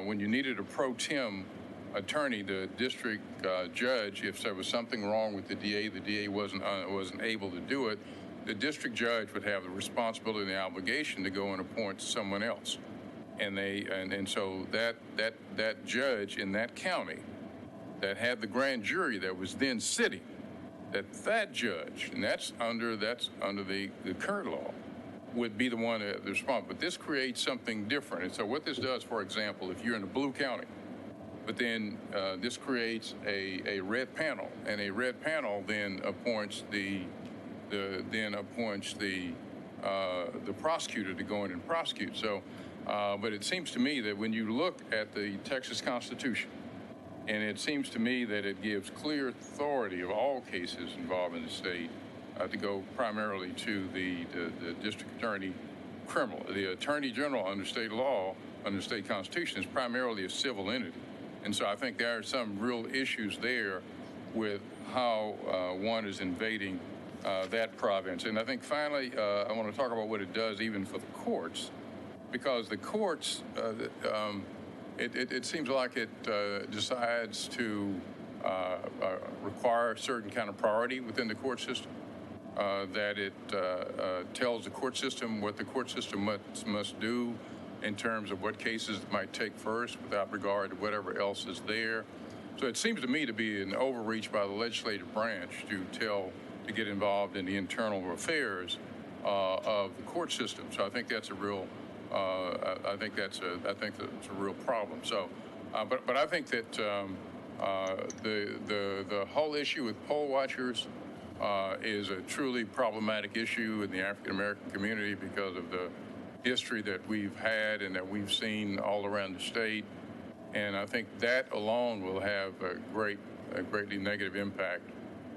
when you needed a pro tem attorney, the district judge, if there was something wrong with the DA wasn't able to do it, the district judge would have the responsibility and the obligation to go and appoint someone else. And so that judge in that county that had the grand jury that was then sitting, that judge, and that's under the current law, would be the one that respond. But this creates something different. And so what this does, for example, if you're in a blue county, but then this creates a red panel, and a red panel then appoints the prosecutor to go in and prosecute. So, but it seems to me that when you look at the Texas Constitution, and it seems to me that it gives clear authority of all cases involving the state to go primarily to the district attorney criminal. The attorney general under state law, under the state constitution, is primarily a civil entity. And so I think there are some real issues there with how one is invading that province. And I think finally, I want to talk about what it does even for the courts, because the courts, it seems like it decides to require a certain kind of priority within the court system, that it tells the court system what the court system must do in terms of what cases it might take first without regard to whatever else is there. So it seems to me to be an overreach by the legislative branch to get involved in the internal affairs of the court system. So I think that's a real I think that's a real problem. So, but I think that the whole issue with poll watchers is a truly problematic issue in the African American community because of the history that we've had and that we've seen all around the state. And I think that alone will have a greatly negative impact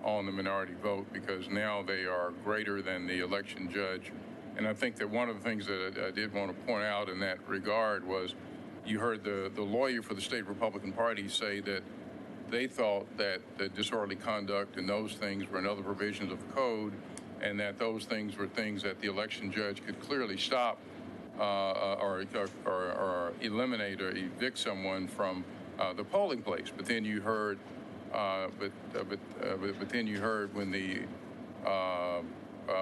on the minority vote, because now they are greater than the election judge. And I think that one of the things that I did want to point out in that regard was you heard the lawyer for the state Republican Party say that they thought that the disorderly conduct and those things were in other provisions of the code, and that those things were things that the election judge could clearly stop or eliminate or evict someone from the polling place. But then you heard, but then you heard when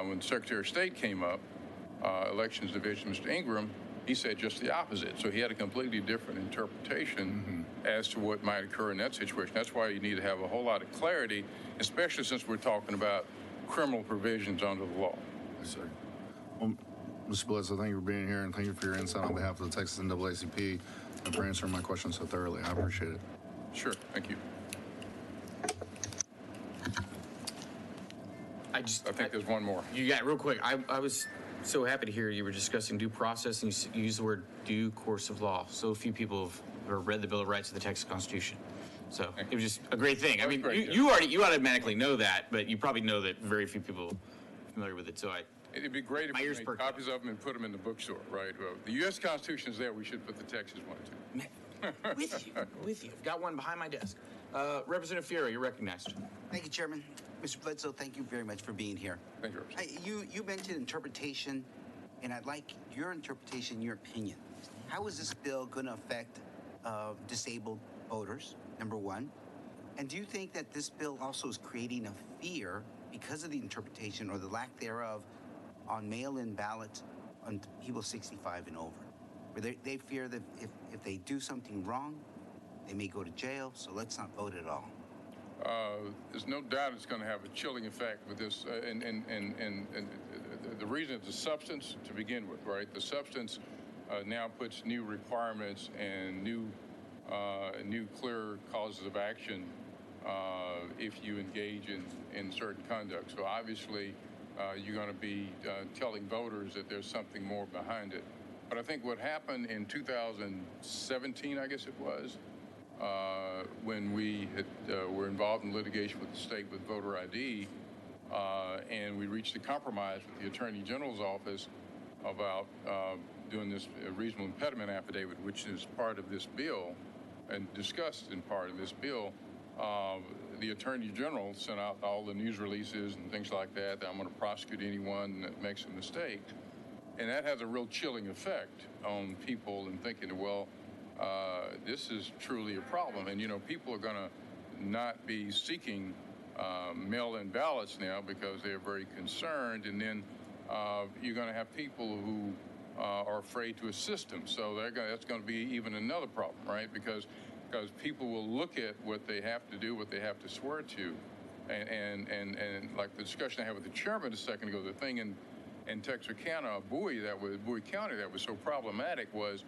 when Secretary of State came up, Elections Division, Mr. Ingram, he said just the opposite. So he had a completely different interpretation as to what might occur in that situation. That's why you need to have a whole lot of clarity, especially since we're talking about criminal provisions under the law. Yes, sir. Well, Mr. Bledsoe, thank you for being here, and thank you for your insight on behalf of the Texas NAACP and for answering my questions so thoroughly. I appreciate it. Sure, thank you. I think there's one more. You got real quick. I was so happy to hear you were discussing due process, and you used the word due course of law. So few people have read the Bill of Rights of the Texas Constitution. So it was just a great thing. I mean, you automatically know that, but you probably know that very few people are familiar with it. So it'd be great if we made copies of them and put them in the bookstore, right? Well, the U.S. Constitution is there. We should put the Texas one too. With you. I've got one behind my desk. Representative Fierro, you're recognized. Thank you, Chairman. Mr. Bledsoe, thank you very much for being here. Thank you. You mentioned interpretation, and I'd like your interpretation, your opinion. How is this bill going to affect disabled voters, number one? And do you think that this bill also is creating a fear because of the interpretation or the lack thereof on mail-in ballots on people 65 and over? Where they fear that if they do something wrong, they may go to jail, so let's not vote at all. There's no doubt it's going to have a chilling effect with this, and the reason is the substance to begin with, right? The substance now puts new requirements and new clear causes of action if you engage in certain conduct. So obviously, you're going to be telling voters that there's something more behind it. But I think what happened in 2017, I guess it was, when we were involved in litigation with the state with voter ID, and we reached a compromise with the Attorney General's office about doing this reasonable impediment affidavit, which is part of this bill and discussed in part of this bill. The Attorney General sent out all the news releases and things like that I'm going to prosecute anyone that makes a mistake. And that has a real chilling effect on people and thinking, well, this is truly a problem. And, people are going to not be seeking mail-in ballots now because they're very concerned. And then you're going to have people who are afraid to assist them. So that's going to be even another problem, right? Because people will look at what they have to do, what they have to swear to. And like the discussion I had with the chairman a second ago, the thing in Texarkana, Bowie County that was so problematic was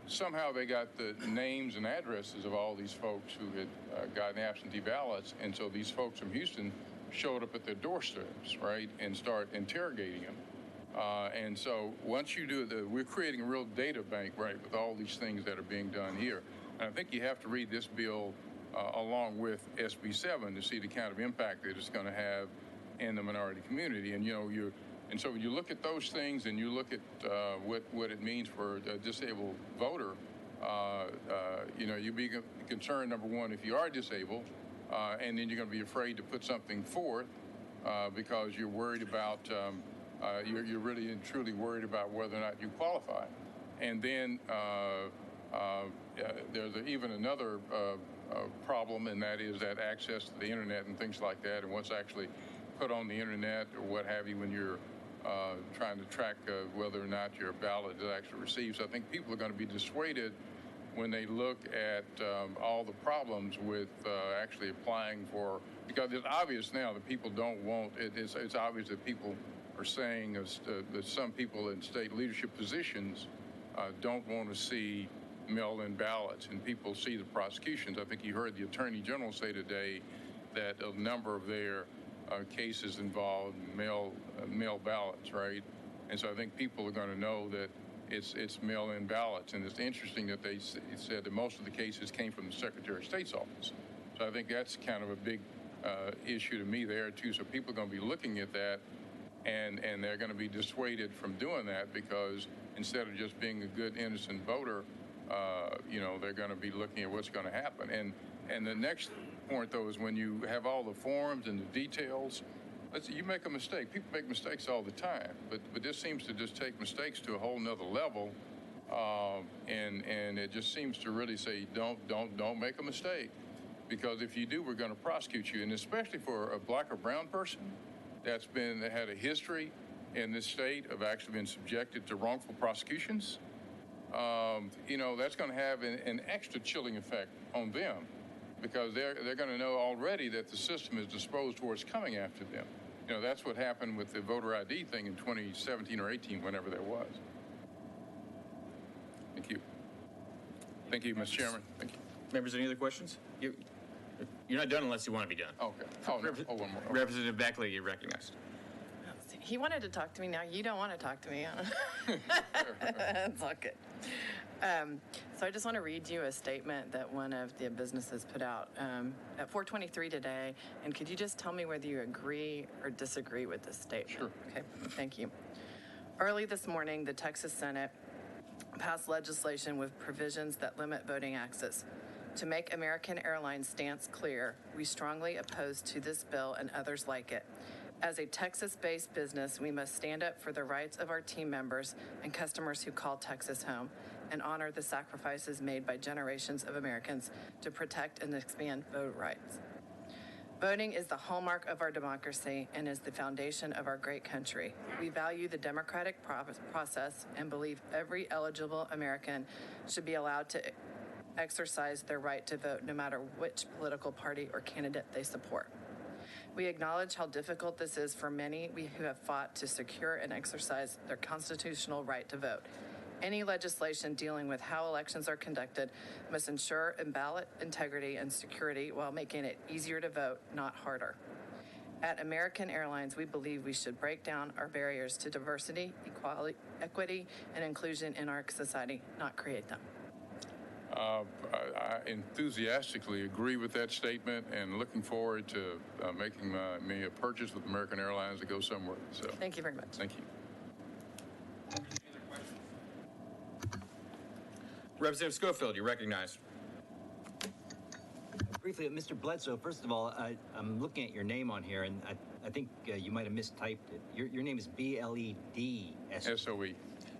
somehow they got the names and addresses of all these folks who had gotten absentee ballots, and so these folks from Houston showed up at their doorsteps, right, and start interrogating them. And so once you do we're creating a real data bank, right, with all these things that are being done here. And I think you have to read this bill along with SB 7 to see the kind of impact that it's going to have in the minority community. And and so when you look at those things and you look at what it means for a disabled voter, you be concerned, number one, if you are disabled, and then you're going to be afraid to put something forth because you're worried about, you're really and truly worried about whether or not you qualify. And then there's even another problem, and that is that access to the internet and things like that, and what's actually put on the internet or what have you when you're trying to track whether or not your ballot is actually received. So I think people are going to be dissuaded when they look at all the problems with actually applying for, because it's obvious now that people don't want, it's obvious that people are saying that some people in state leadership positions don't want to see mail-in ballots, and people see the prosecutions. I think you heard the Attorney General say today that a number of their cases involve mail ballots, right? And so I think people are going to know that it's mail-in ballots. And it's interesting that they said that most of the cases came from the Secretary of State's office. So I think that's kind of a big issue to me there too. So people are going to be looking at that, and they're going to be dissuaded from doing that because instead of just being a good, innocent voter, they're going to be looking at what's going to happen. And the next point, though, is when you have all the forms and the details, you make a mistake. People make mistakes all the time, but this seems to just take mistakes to a whole nother level, and it just seems to really say don't make a mistake, because if you do, we're going to prosecute you, and especially for a black or brown person that had a history in this state of actually being subjected to wrongful prosecutions. That's going to have an extra chilling effect on them, because they're going to know already that the system is disposed towards coming after them. That's what happened with the voter ID thing in 2017 or 18, whenever that was. Thank you. Thank you, Mr. Chairman. Thank you. Members, any other questions? You You're not done unless you want to be done. Okay. Oh, no. Oh, one more. Representative Beckley, you're recognized. He wanted to talk to me now. You don't want to talk to me. It's all good. So I just want to read you a statement that one of the businesses put out at 4:23 today. And could you just tell me whether you agree or disagree with this statement? Sure. Okay, thank you. Early this morning, the Texas Senate passed legislation with provisions that limit voting access. To make American Airlines' stance clear, we strongly oppose to this bill and others like it. As a Texas-based business, we must stand up for the rights of our team members and customers who call Texas home and honor the sacrifices made by generations of Americans to protect and expand vote rights. Voting is the hallmark of our democracy and is the foundation of our great country. We value the democratic process and believe every eligible American should be allowed to exercise their right to vote no matter which political party or candidate they support. We acknowledge how difficult this is for many who have fought to secure and exercise their constitutional right to vote. Any legislation dealing with how elections are conducted must ensure ballot integrity and security while making it easier to vote, not harder. At American Airlines, we believe we should break down our barriers to diversity, equality, equity, and inclusion in our society, not create them. I enthusiastically agree with that statement and looking forward to making me a purchase with American Airlines to go somewhere. So thank you very much. Thank you. Representative Schofield, you're recognized. Briefly, Mr. Bledsoe, first of all, I'm looking at your name on here, and I think you might have mistyped it. Your name is B-L-E-D-S-O-E. S-O-E.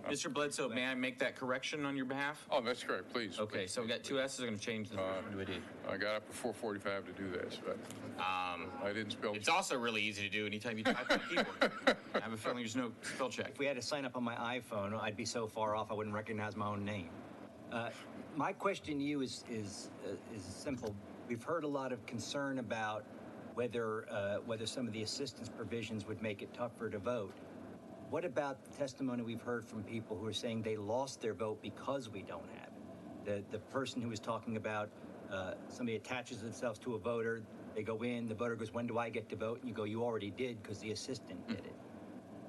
Mr. Bledsoe, may I make that correction on your behalf? Oh, that's correct, please. Okay, so we got two S's. I'm going to change the first one to a D. I got up at 4:45 to do this, but I didn't spell. It's also really easy to do anytime you type on a keyboard. I have a feeling there's no spell check. If we had to sign up on my iPhone, I'd be so far off I wouldn't recognize my own name. My question to you is simple. We've heard a lot of concern about whether some of the assistance provisions would make it tougher to vote. What about the testimony we've heard from people who are saying they lost their vote because we don't have it? The person who was talking about somebody attaches themselves to a voter, they go in, the voter goes, when do I get to vote? And you go, you already did because the assistant did it.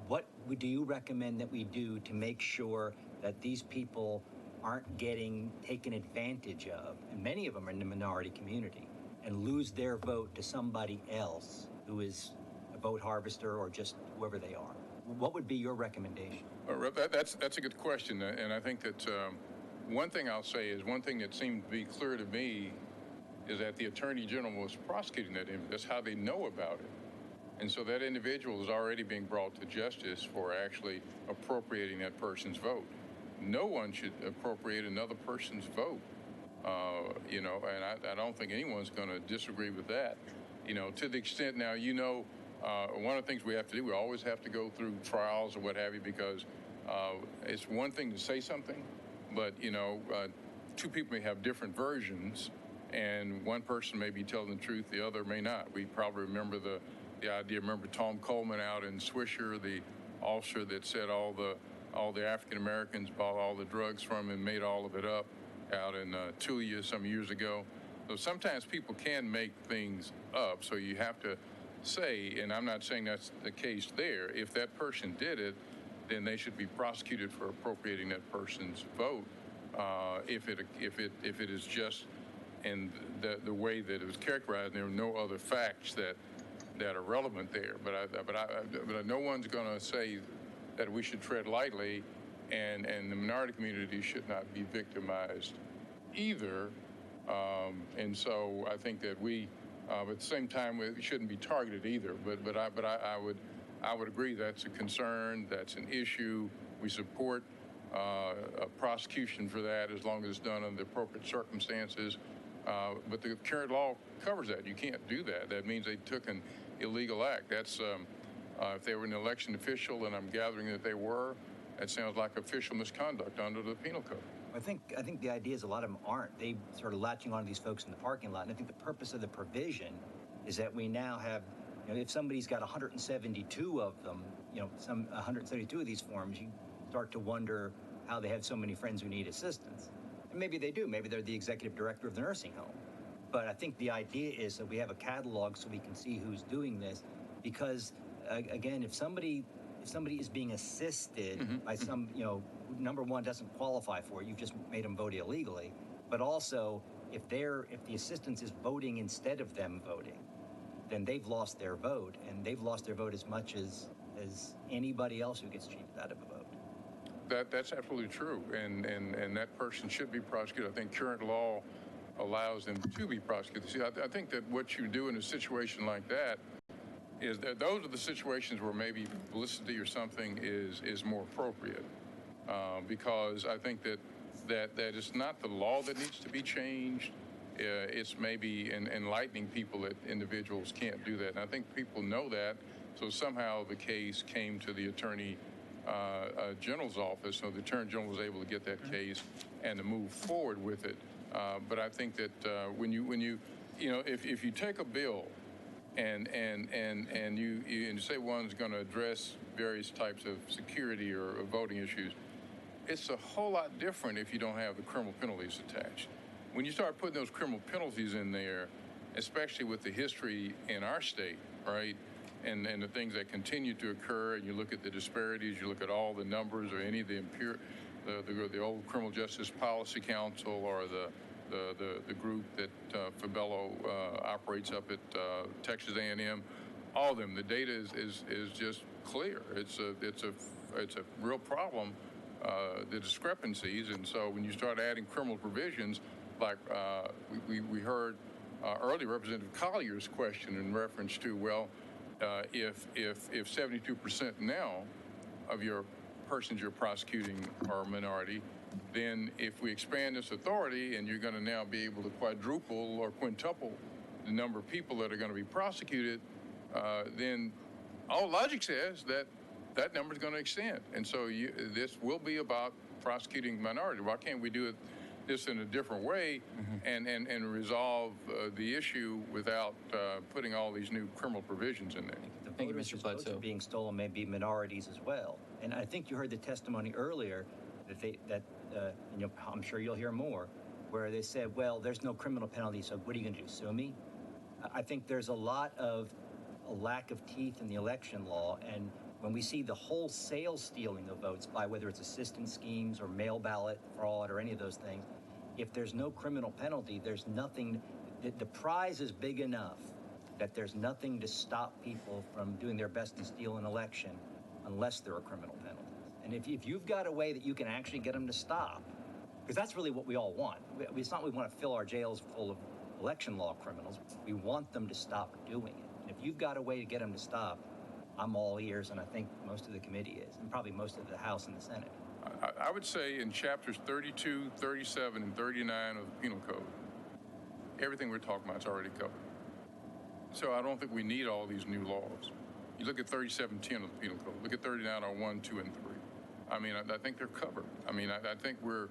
What do you recommend that we do to make sure that these people aren't getting taken advantage of, and many of them are in the minority community, and lose their vote to somebody else who is a vote harvester or just whoever they are? What would be your recommendation? That's a good question, and I think that one thing I'll say is one thing that seemed to be clear to me is that the Attorney General was prosecuting that. That's how they know about it. And so that individual is already being brought to justice for actually appropriating that person's vote. No one should appropriate another person's vote, and I don't think anyone's going to disagree with that. To the extent now, one of the things we have to do, we always have to go through trials or what have you, because it's one thing to say something, but, two people may have different versions, and one person may be telling the truth, the other may not. We probably remember the idea, remember Tom Coleman out in Swisher, the officer that said all the African Americans bought all the drugs from him and made all of it up out in Tulia some years ago. So sometimes people can make things up, so you have to say, and I'm not saying that's the case there, if that person did it, then they should be prosecuted for appropriating that person's vote. If it is just in the way that it was characterized, and there are no other facts that are relevant there. But no one's going to say that we should tread lightly, and the minority community should not be victimized either. And so I think that we, at the same time, we shouldn't be targeted either. But I would agree that's a concern, that's an issue. We support a prosecution for that as long as it's done under the appropriate circumstances. But the current law covers that. You can't do that. That means they took an illegal act. That's if they were an election official, and I'm gathering that they were, that sounds like official misconduct under the penal code. I think the idea is a lot of them aren't. They sort of latching on to these folks in the parking lot. And I think the purpose of the provision is that we now have, if somebody's got 172 of them, 172 of these forms, you start to wonder how they have so many friends who need assistance. And maybe they do. Maybe they're the executive director of the nursing home. But I think the idea is that we have a catalog so we can see who's doing this, because again, if somebody is being assisted by some, number one, doesn't qualify for it, you've just made them vote illegally. But also, if the assistance is voting instead of them voting, then they've lost their vote, and they've lost their vote as much as anybody else who gets cheated out of a vote. That's absolutely true, and that person should be prosecuted. I think current law allows them to be prosecuted. See, I think that what you do in a situation like that is that those are the situations where maybe publicity or something is more appropriate, because I think that it's not the law that needs to be changed. It's maybe enlightening people that individuals can't do that, and I think people know that. So somehow the case came to the Attorney General's office, so the Attorney General was able to get that case and to move forward with it. But I think that when you if you take a bill and you say one's going to address various types of security or voting issues, it's a whole lot different if you don't have the criminal penalties attached. When you start putting those criminal penalties in there, especially with the history in our state, right, and the things that continue to occur, and you look at the disparities, you look at all the numbers or any of the old Criminal Justice Policy Council or the group that Fabello operates up at Texas A&M, all of them, the data is just clear. It's a real problem, the discrepancies, and so when you start adding criminal provisions, like we heard earlier Representative Collier's question in reference to, well, if 72% now of your persons you're prosecuting are a minority, then if we expand this authority and you're going to now be able to quadruple or quintuple the number of people that are going to be prosecuted, then all logic says that number is going to extend. And so this will be about prosecuting minority. Why can't we do this in a different way and resolve the issue without putting all these new criminal provisions in there? The voters whose votes are being stolen may be minorities as well. And I think you heard the testimony earlier that I'm sure you'll hear more, where they said, well, there's no criminal penalty, so what are you going to do, sue me? I think there's a lot of a lack of teeth in the election law, and when we see the wholesale stealing of votes by whether it's assistance schemes or mail ballot fraud or any of those things, if there's no criminal penalty, there's nothing, the prize is big enough that there's nothing to stop people from doing their best to steal an election unless there are criminal penalties. And if you've got a way that you can actually get them to stop, because that's really what we all want. It's not we want to fill our jails full of election law criminals. We want them to stop doing it. And if you've got a way to get them to stop, I'm all ears, and I think most of the committee is, and probably most of the House and the Senate. I would say in chapters 32, 37, and 39 of the Penal Code, everything we're talking about is already covered. So I don't think we need all these new laws. You look at 3710 of the Penal Code, look at 3901, 2, and 3. I mean, I think they're covered. I mean, I think we're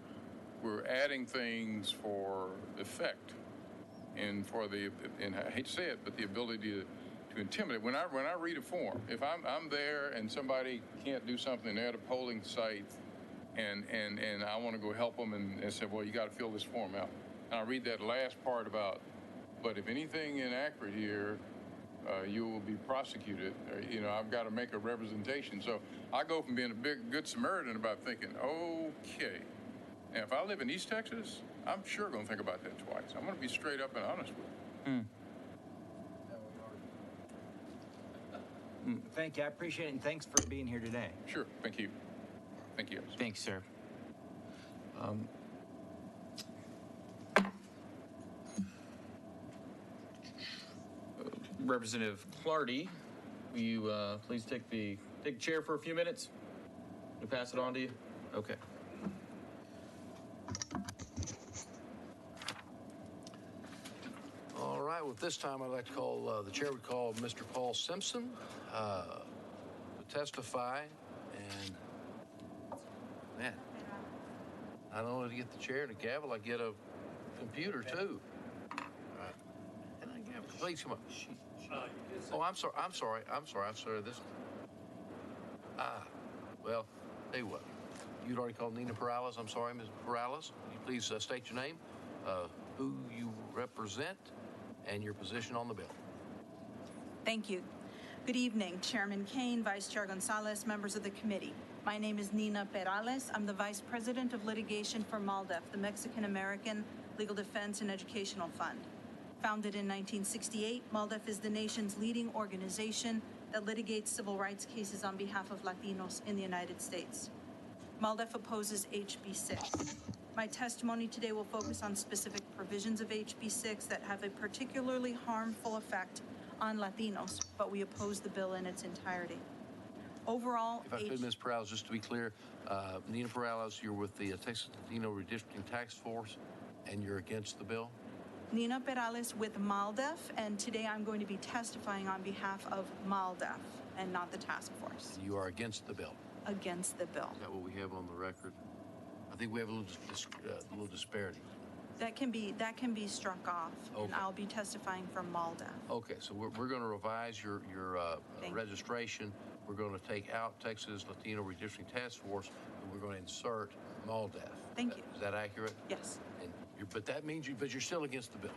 adding things for effect and for and I hate to say it, but the ability to intimidate. When I read a form, if I'm there and somebody can't do something, they're at a polling site, and I want to go help them, and say, well, you got to fill this form out. And I read that last part about, but if anything inaccurate here, you will be prosecuted. I've got to make a representation. So I go from being a good Samaritan about thinking, okay, now if I live in East Texas, I'm sure going to think about that twice. I'm going to be straight up and honest with you. Thank you. I appreciate it, and thanks for being here today. Sure. Thank you. Thank you. Thanks, sir. Representative Clardy, will you please take the chair for a few minutes? We pass it on to you? Okay. All right, well, this time I'd like to call, the chair would call Mr. Paul Simpson to testify. And, man, not only to get the chair and a gavel, I get a computer, too. All right. And I gavel. Please, come on. Oh, I'm sorry. This. Well, tell you what. You'd already called Nina Perales. I'm sorry, Ms. Perales. Will you please state your name, who you represent and your position on the bill. Thank you. Good evening, Chairman Kane, Vice Chair Gonzalez, members of the committee. My name is Nina Perales. I'm the Vice President of Litigation for MALDEF, the Mexican American Legal Defense and Educational Fund. Founded in 1968, MALDEF is the nation's leading organization that litigates civil rights cases on behalf of Latinos in the United States. MALDEF opposes HB 6. My testimony today will focus on specific provisions of HB 6 that have a particularly harmful effect on Latinos, but we oppose the bill in its entirety. Overall, if I could, Ms. Perales, just to be clear, Nina Perales, you're with the Texas Latino Redistricting Task Force, and you're against the bill? Nina Perales with MALDEF, and today I'm going to be testifying on behalf of MALDEF and not the task force. You are against the bill? Against the bill. Is that what we have on the record? I think we have a little disparity. That can be struck off, okay. And I'll be testifying from MALDEF. Okay, so we're going to revise your registration. We're going to take out Texas Latino Redistricting Task Force, and we're going to insert MALDEF. Thank you. Is that accurate? Yes. And but that means you're still against the bill.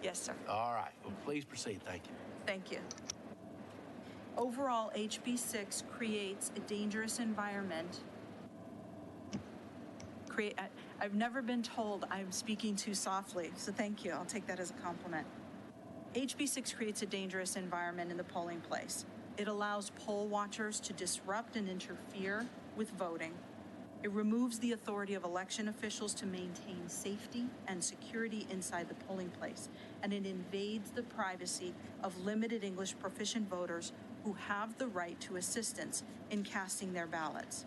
Yes, sir. All right. Well, please proceed. Thank you. Thank you. Overall, HB 6 creates a dangerous environment. I've never been told I'm speaking too softly, so thank you. I'll take that as a compliment. HB 6 creates a dangerous environment in the polling place. It allows poll watchers to disrupt and interfere with voting. It removes the authority of election officials to maintain safety and security inside the polling place, and it invades the privacy of limited English proficient voters who have the right to assistance in casting their ballots.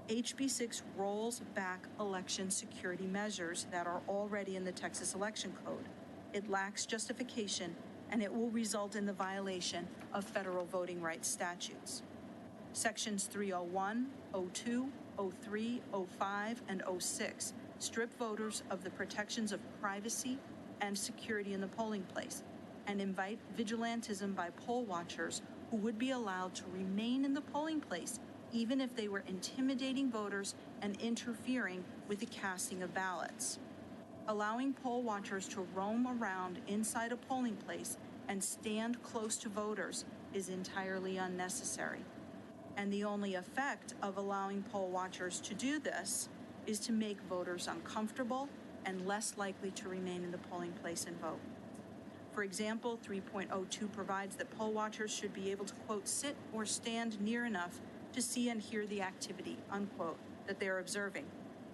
HB 6 rolls back election security measures that are already in the Texas Election Code. It lacks justification, and it will result in the violation of federal voting rights statutes. Sections 301, 02, 03, 05, and 06 strip voters of the protections of privacy and security in the polling place and invite vigilantism by poll watchers who would be allowed to remain in the polling place even if they were intimidating voters and interfering with the casting of ballots. Allowing poll watchers to roam around inside a polling place and stand close to voters is entirely unnecessary. And the only effect of allowing poll watchers to do this is to make voters uncomfortable and less likely to remain in the polling place and vote. For example, 3.02 provides that poll watchers should be able to, quote, sit or stand near enough to see and hear the activity, unquote, that they are observing,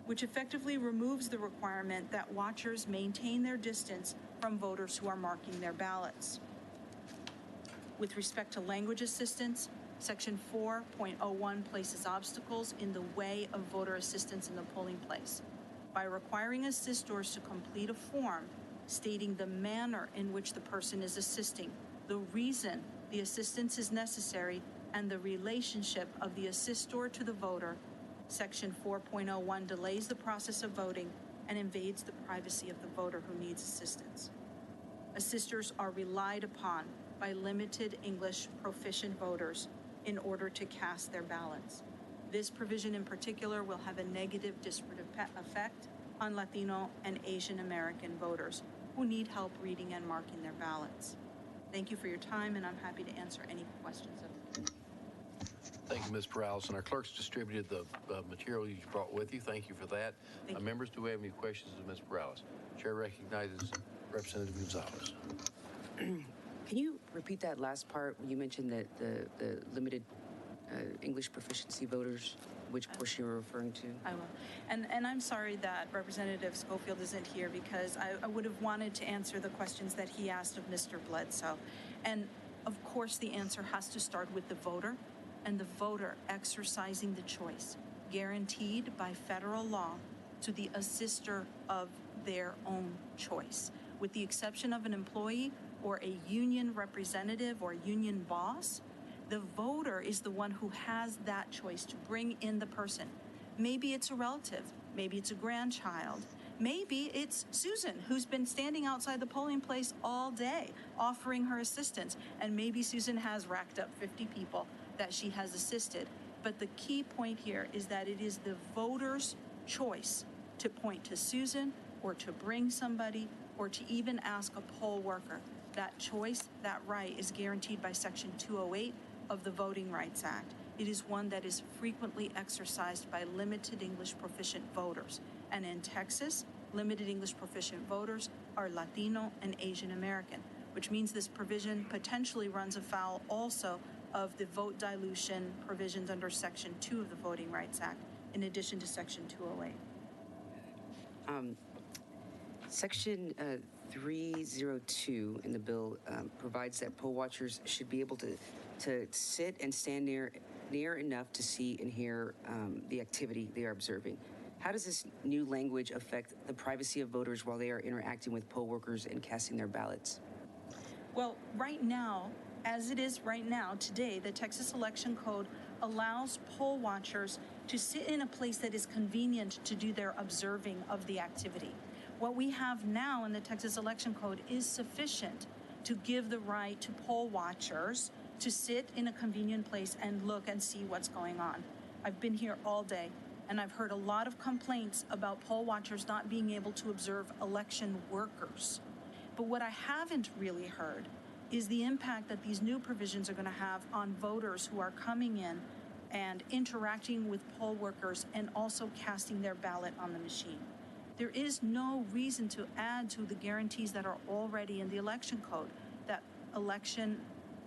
which effectively removes the requirement that watchers maintain their distance from voters who are marking their ballots. With respect to language assistance, Section 4.01 places obstacles in the way of voter assistance in the polling place by requiring assistors to complete a form stating the manner in which the person is assisting, the reason the assistance is necessary, and the relationship of the assistor to the voter. Section 4.01 delays the process of voting and invades the privacy of the voter who needs assistance. Assistors are relied upon by limited English proficient voters in order to cast their ballots. This provision in particular will have a negative disparate effect on Latino and Asian American voters who need help reading and marking their ballots. Thank you for your time, and I'm happy to answer any questions. Thank you, Ms. Perales. And our clerks distributed the material you brought with you. Thank you for that. Members, do we have any questions of Ms. Perales? Chair recognizes Representative Gonzalez. Can you repeat that last part when you mentioned that the limited English proficiency voters, which portion you're referring to? I will. And I'm sorry that Representative Schofield isn't here because I would have wanted to answer the questions that he asked of Mr. Bledsoe. And of course, the answer has to start with the voter and the voter exercising the choice guaranteed by federal law to the assister of their own choice. With the exception of an employee or a union representative or union boss, the voter is the one who has that choice to bring in the person. Maybe it's a relative, maybe it's a grandchild, maybe it's Susan, who's been standing outside the polling place all day offering her assistance, and maybe Susan has racked up 50 people that she has assisted. But the key point here is that it is the voter's choice to point to Susan or to bring somebody or to even ask a poll worker. That choice, that right, is guaranteed by Section 208 of the Voting Rights Act. It is one that is frequently exercised by limited English proficient voters. And in Texas, limited English proficient voters are Latino and Asian American, which means this provision potentially runs afoul also of the vote dilution provisions under Section 2 of the Voting Rights Act, in addition to Section 208. Section 302 in the bill provides that poll watchers should be able to sit and stand near enough to see and hear the activity they are observing. How does this new language affect the privacy of voters while they are interacting with poll workers and casting their ballots? Well, right now, as it is right now, today, the Texas Election Code allows poll watchers to sit in a place that is convenient to do their observing of the activity. What we have now in the Texas Election Code is sufficient to give the right to poll watchers to sit in a convenient place and look and see what's going on. I've been here all day, and I've heard a lot of complaints about poll watchers not being able to observe election workers. But what I haven't really heard is the impact that these new provisions are going to have on voters who are coming in and interacting with poll workers and also casting their ballot on the machine. There is no reason to add to the guarantees that are already in the election code that election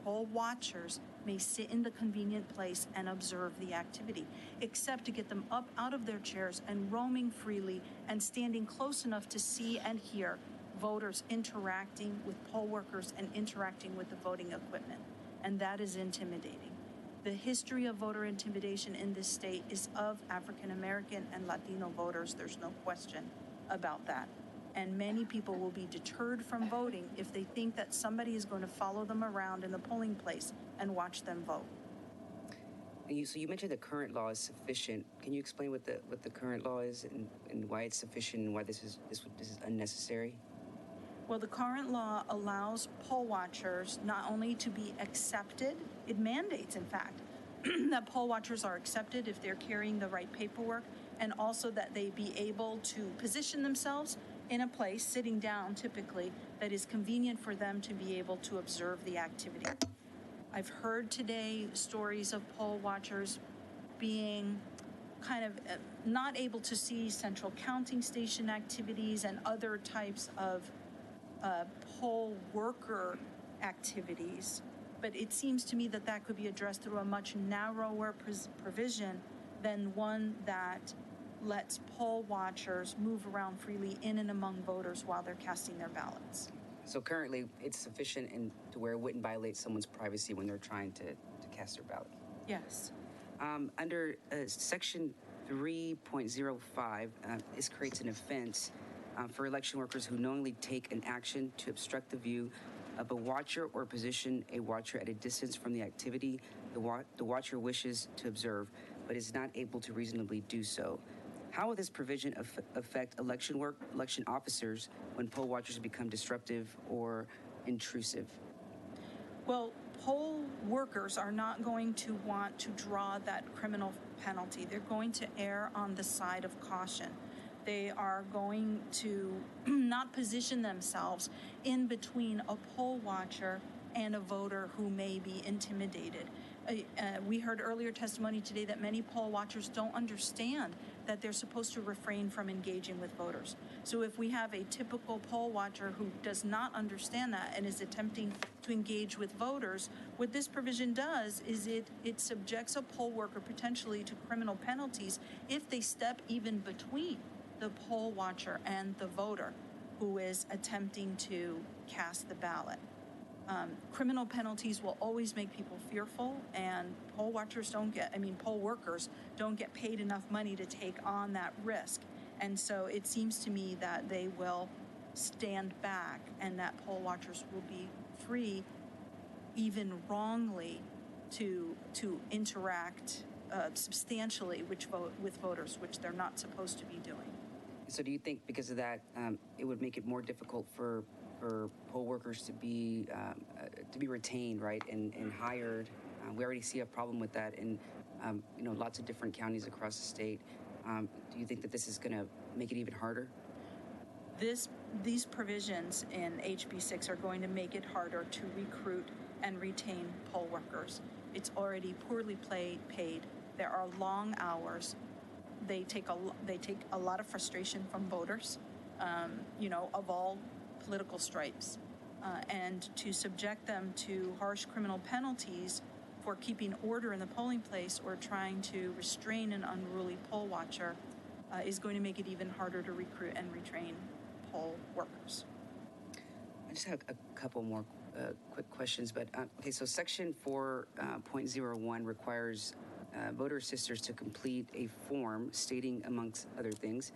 poll watchers may sit in the convenient place and observe the activity, except to get them up out of their chairs and roaming freely and standing close enough to see and hear voters interacting with poll workers and interacting with the voting equipment. And that is intimidating. The history of voter intimidation in this state is of African American and Latino voters. There's no question about that. And many people will be deterred from voting if they think that somebody is going to follow them around in the polling place and watch them vote. So you mentioned the current law is sufficient. Can you explain what the current law is and why it's sufficient and why this is unnecessary? Well, the current law allows poll watchers not only to be accepted, it mandates, in fact, that poll watchers are accepted if they're carrying the right paperwork, and also that they be able to position themselves in a place, sitting down typically, that is convenient for them to be able to observe the activity. I've heard today stories of poll watchers being kind of not able to see central counting station activities and other types of poll worker activities, but it seems to me that that could be addressed through a much narrower provision than one that lets poll watchers move around freely in and among voters while they're casting their ballots. So currently, it's sufficient to where it wouldn't violate someone's privacy when they're trying to cast their ballot. Yes. Under Section 3.05, this creates an offense for election workers who knowingly take an action to obstruct the view of a watcher or position a watcher at a distance from the activity the watcher wishes to observe, but is not able to reasonably do so. How will this provision affect election officers when poll watchers become disruptive or intrusive? Well, poll workers are not going to want to draw that criminal penalty. They're going to err on the side of caution. They are going to not position themselves in between a poll watcher and a voter who may be intimidated. We heard earlier testimony today that many poll watchers don't understand that they're supposed to refrain from engaging with voters. So if we have a typical poll watcher who does not understand that and is attempting to engage with voters, what this provision does is it subjects a poll worker potentially to criminal penalties if they step even between the poll watcher and the voter who is attempting to cast the ballot. Criminal penalties will always make people fearful, and poll workers don't get paid enough money to take on that risk. And so it seems to me that they will stand back and that poll watchers will be free, even wrongly, to interact substantially with voters, which they're not supposed to be doing. So do you think because of that, it would make it more difficult for poll workers to be retained, right, and hired? We already see a problem with that in lots of different counties across the state. Do you think that this is going to make it even harder? These provisions in HB 6 are going to make it harder to recruit and retain poll workers. It's already poorly paid. There are long hours. They take a lot of frustration from voters, of all political stripes, and to subject them to harsh criminal penalties for keeping order in the polling place or trying to restrain an unruly poll watcher is going to make it even harder to recruit and retrain poll workers. I just have a couple more quick questions, but okay, so section 4.01 requires voter assisters to complete a form stating, amongst other things,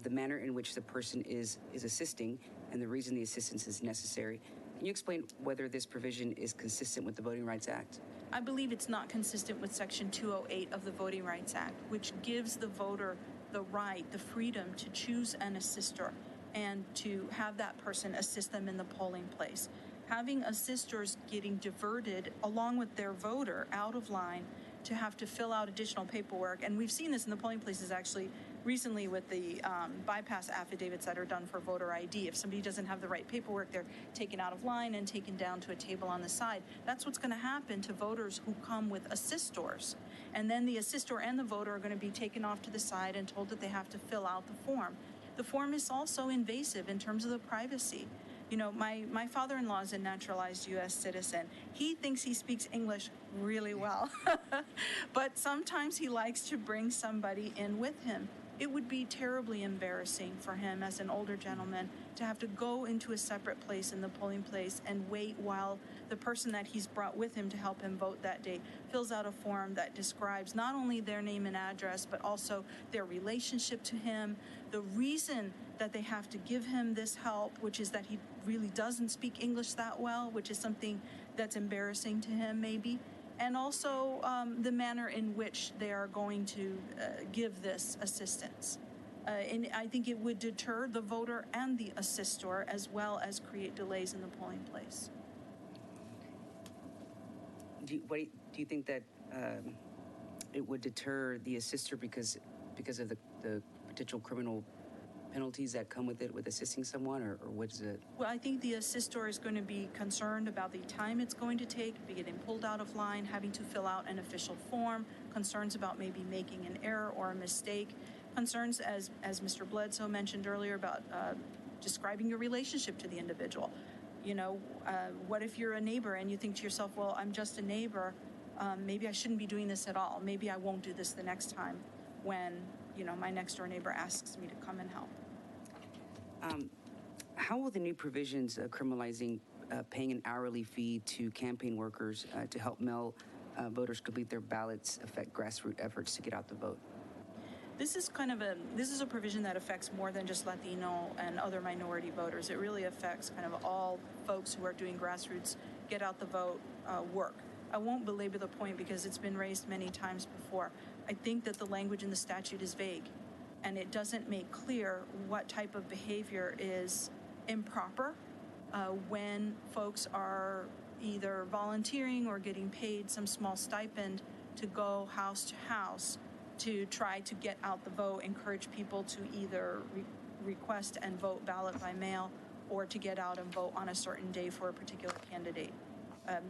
the manner in which the person is assisting and the reason the assistance is necessary. Can you explain whether this provision is consistent with the Voting Rights Act? I believe it's not consistent with Section 208 of the Voting Rights Act, which gives the voter the right, the freedom to choose an assister and to have that person assist them in the polling place. Having assisters getting diverted along with their voter out of line to have to fill out additional paperwork, and we've seen this in the polling places actually recently with the bypass affidavits that are done for voter ID. If somebody doesn't have the right paperwork, they're taken out of line and taken down to a table on the side. That's what's going to happen to voters who come with assistors. And then the assistor and the voter are going to be taken off to the side and told that they have to fill out the form. The form is also invasive in terms of the privacy. You know, my father-in-law is a naturalized U.S. citizen. He thinks he speaks English really well, but sometimes he likes to bring somebody in with him. It would be terribly embarrassing for him as an older gentleman to have to go into a separate place in the polling place and wait while the person that he's brought with him to help him vote that day fills out a form that describes not only their name and address, but also their relationship to him, the reason that they have to give him this help, which is that he really doesn't speak English that well, which is something that's embarrassing to him maybe, and also the manner in which they are going to give this assistance. And I think it would deter the voter and the assistor as well as create delays in the polling place. Do you think that it would deter the assister because of the potential criminal penalties that come with it, with assisting someone, or what is it? Well, I think the assister is going to be concerned about the time it's going to take, be getting pulled out of line, having to fill out an official form, concerns about maybe making an error or a mistake, concerns, as Mr. Bledsoe mentioned earlier, about describing your relationship to the individual. You know, what if you're a neighbor and you think to yourself, well, I'm just a neighbor, maybe I shouldn't be doing this at all. Maybe I won't do this the next time when, you know, my next door neighbor asks me to come and help. How will the new provisions criminalizing paying an hourly fee to campaign workers to help mail voters complete their ballots affect grassroots efforts to get out the vote? This is a provision that affects more than just Latino and other minority voters. It really affects kind of all folks who are doing grassroots get out the vote work. I won't belabor the point because it's been raised many times before. I think that the language in the statute is vague, and it doesn't make clear what type of behavior is improper when folks are either volunteering or getting paid some small stipend to go house to house to try to get out the vote, encourage people to either request and vote ballot by mail or to get out and vote on a certain day for a particular candidate.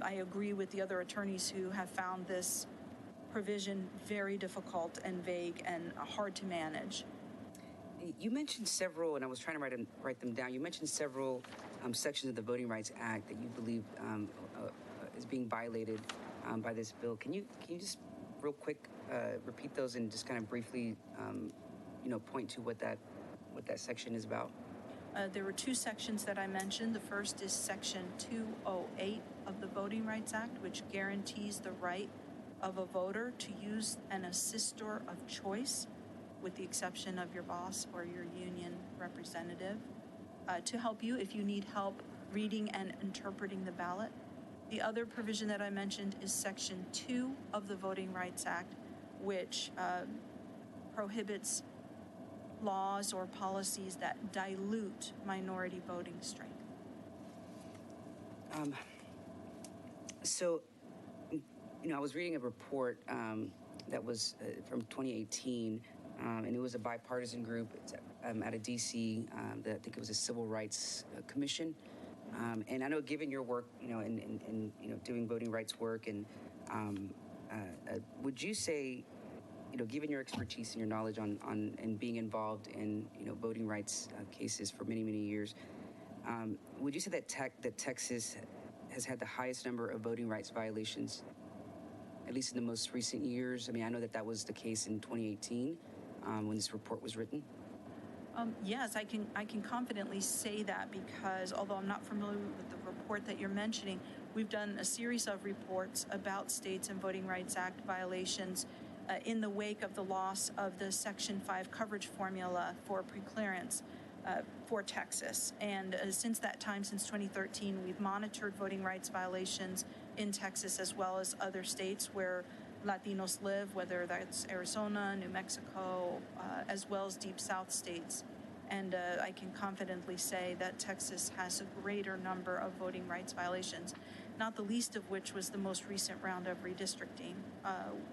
I agree with the other attorneys who have found this provision very difficult and vague and hard to manage. You mentioned several, and I was trying to write them down. You mentioned several sections of the Voting Rights Act that you believe is being violated by this bill. Can you just real quick repeat those and just kind of briefly, point to what that section is about? There were two sections that I mentioned. The first is Section 208 of the Voting Rights Act, which guarantees the right of a voter to use an assister of choice, with the exception of your boss or your union representative, to help you if you need help reading and interpreting the ballot. The other provision that I mentioned is Section 2 of the Voting Rights Act, which prohibits laws or policies that dilute minority voting strength. So, I was reading a report that was from 2018 and it was a bipartisan group. It's out of D.C. I think it was a Civil Rights Commission. And I know, given your work, in doing voting rights work, and would you say, given your expertise and your knowledge on and being involved in voting rights cases for many years, would you say that Texas has had the highest number of voting rights violations, at least in the most recent years? I mean, I know that was the case in 2018 when this report was written. Yes, I can confidently say that, because although I'm not familiar with the report that you're mentioning, we've done a series of reports about states and Voting Rights Act violations in the wake of the loss of the Section 5 coverage formula for preclearance for Texas. And since that time, since 2013, we've monitored voting rights violations in Texas as well as other states where Latinos live, whether that's Arizona, New Mexico, as well as Deep South states. And I can confidently say that Texas has a greater number of voting rights violations, not the least of which was the most recent round of redistricting,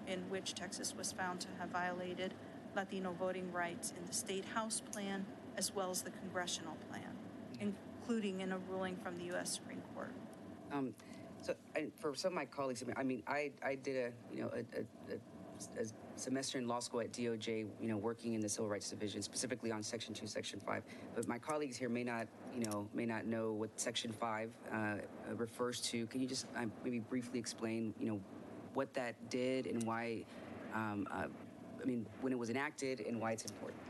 in which Texas was found to have violated Latino voting rights in the State House plan as well as the Congressional plan, including in a ruling from the U.S. Supreme Court. So, for some of my colleagues, I did a semester in law school at DOJ, working in the Civil Rights Division, specifically on Section 2, Section 5. But my colleagues here may not know what Section 5 refers to. Can you just maybe briefly explain, what that did and why, when it was enacted and why it's important?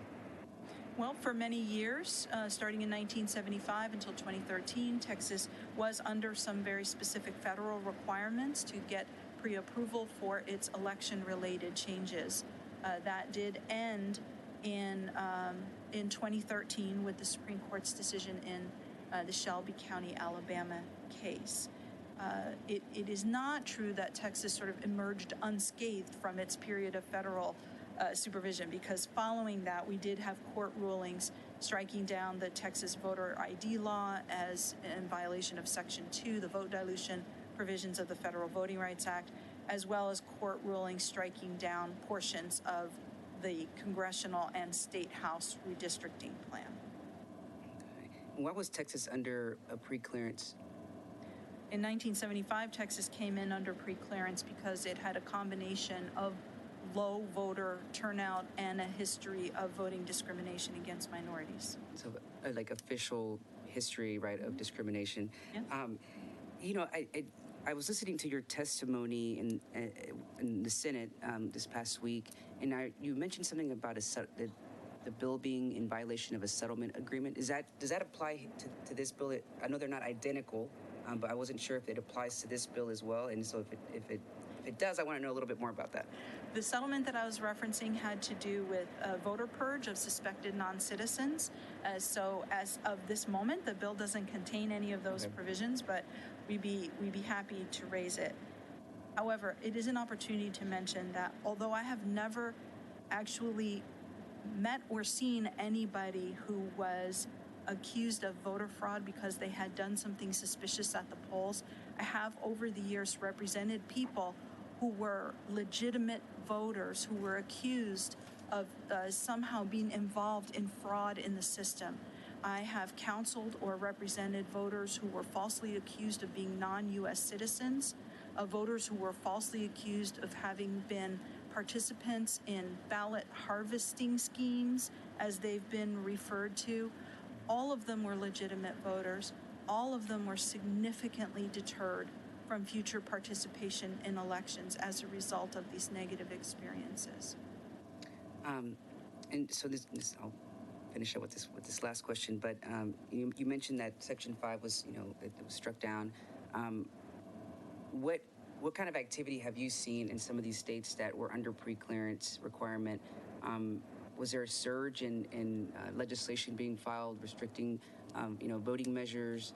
Well, for many years, starting in 1975 until 2013, Texas was under some very specific federal requirements to get pre-approval for its election-related changes. That did end in 2013 with the Supreme Court's decision in the Shelby County, Alabama case. It is not true that Texas sort of emerged unscathed from its period of federal supervision, because following that, we did have court rulings striking down the Texas voter ID law as in violation of Section 2, the vote dilution provisions of the Federal Voting Rights Act, as well as court rulings striking down portions of the Congressional and State House redistricting plan. Why was Texas under a preclearance? In 1975, Texas came in under preclearance because it had a combination of low voter turnout and a history of voting discrimination against minorities. So, like official history, right, of discrimination. Yeah. I was listening to your testimony in the Senate this past week, and you mentioned something about the bill being in violation of a settlement agreement. Does that apply to this bill? I know they're not identical, but I wasn't sure if it applies to this bill as well. And so if it does, I want to know a little bit more about that. The settlement that I was referencing had to do with a voter purge of suspected non-citizens. So as of this moment, the bill doesn't contain any of those provisions, but we'd be happy to raise it. However, it is an opportunity to mention that although I have never actually met or seen anybody who was accused of voter fraud because they had done something suspicious at the polls, I have over the years represented people who were legitimate voters who were accused of somehow being involved in fraud in the system. I have counseled or represented voters who were falsely accused of being non-U.S. citizens, of voters who were falsely accused of having been participants in ballot harvesting schemes, as they've been referred to. All of them were legitimate voters. All of them were significantly deterred from future participation in elections as a result of these negative experiences. And so I'll finish up with this last question. But you mentioned that Section 5 was, it was struck down. What kind of activity have you seen in some of these states that were under pre-clearance requirement? Was there a surge in legislation being filed restricting, voting measures?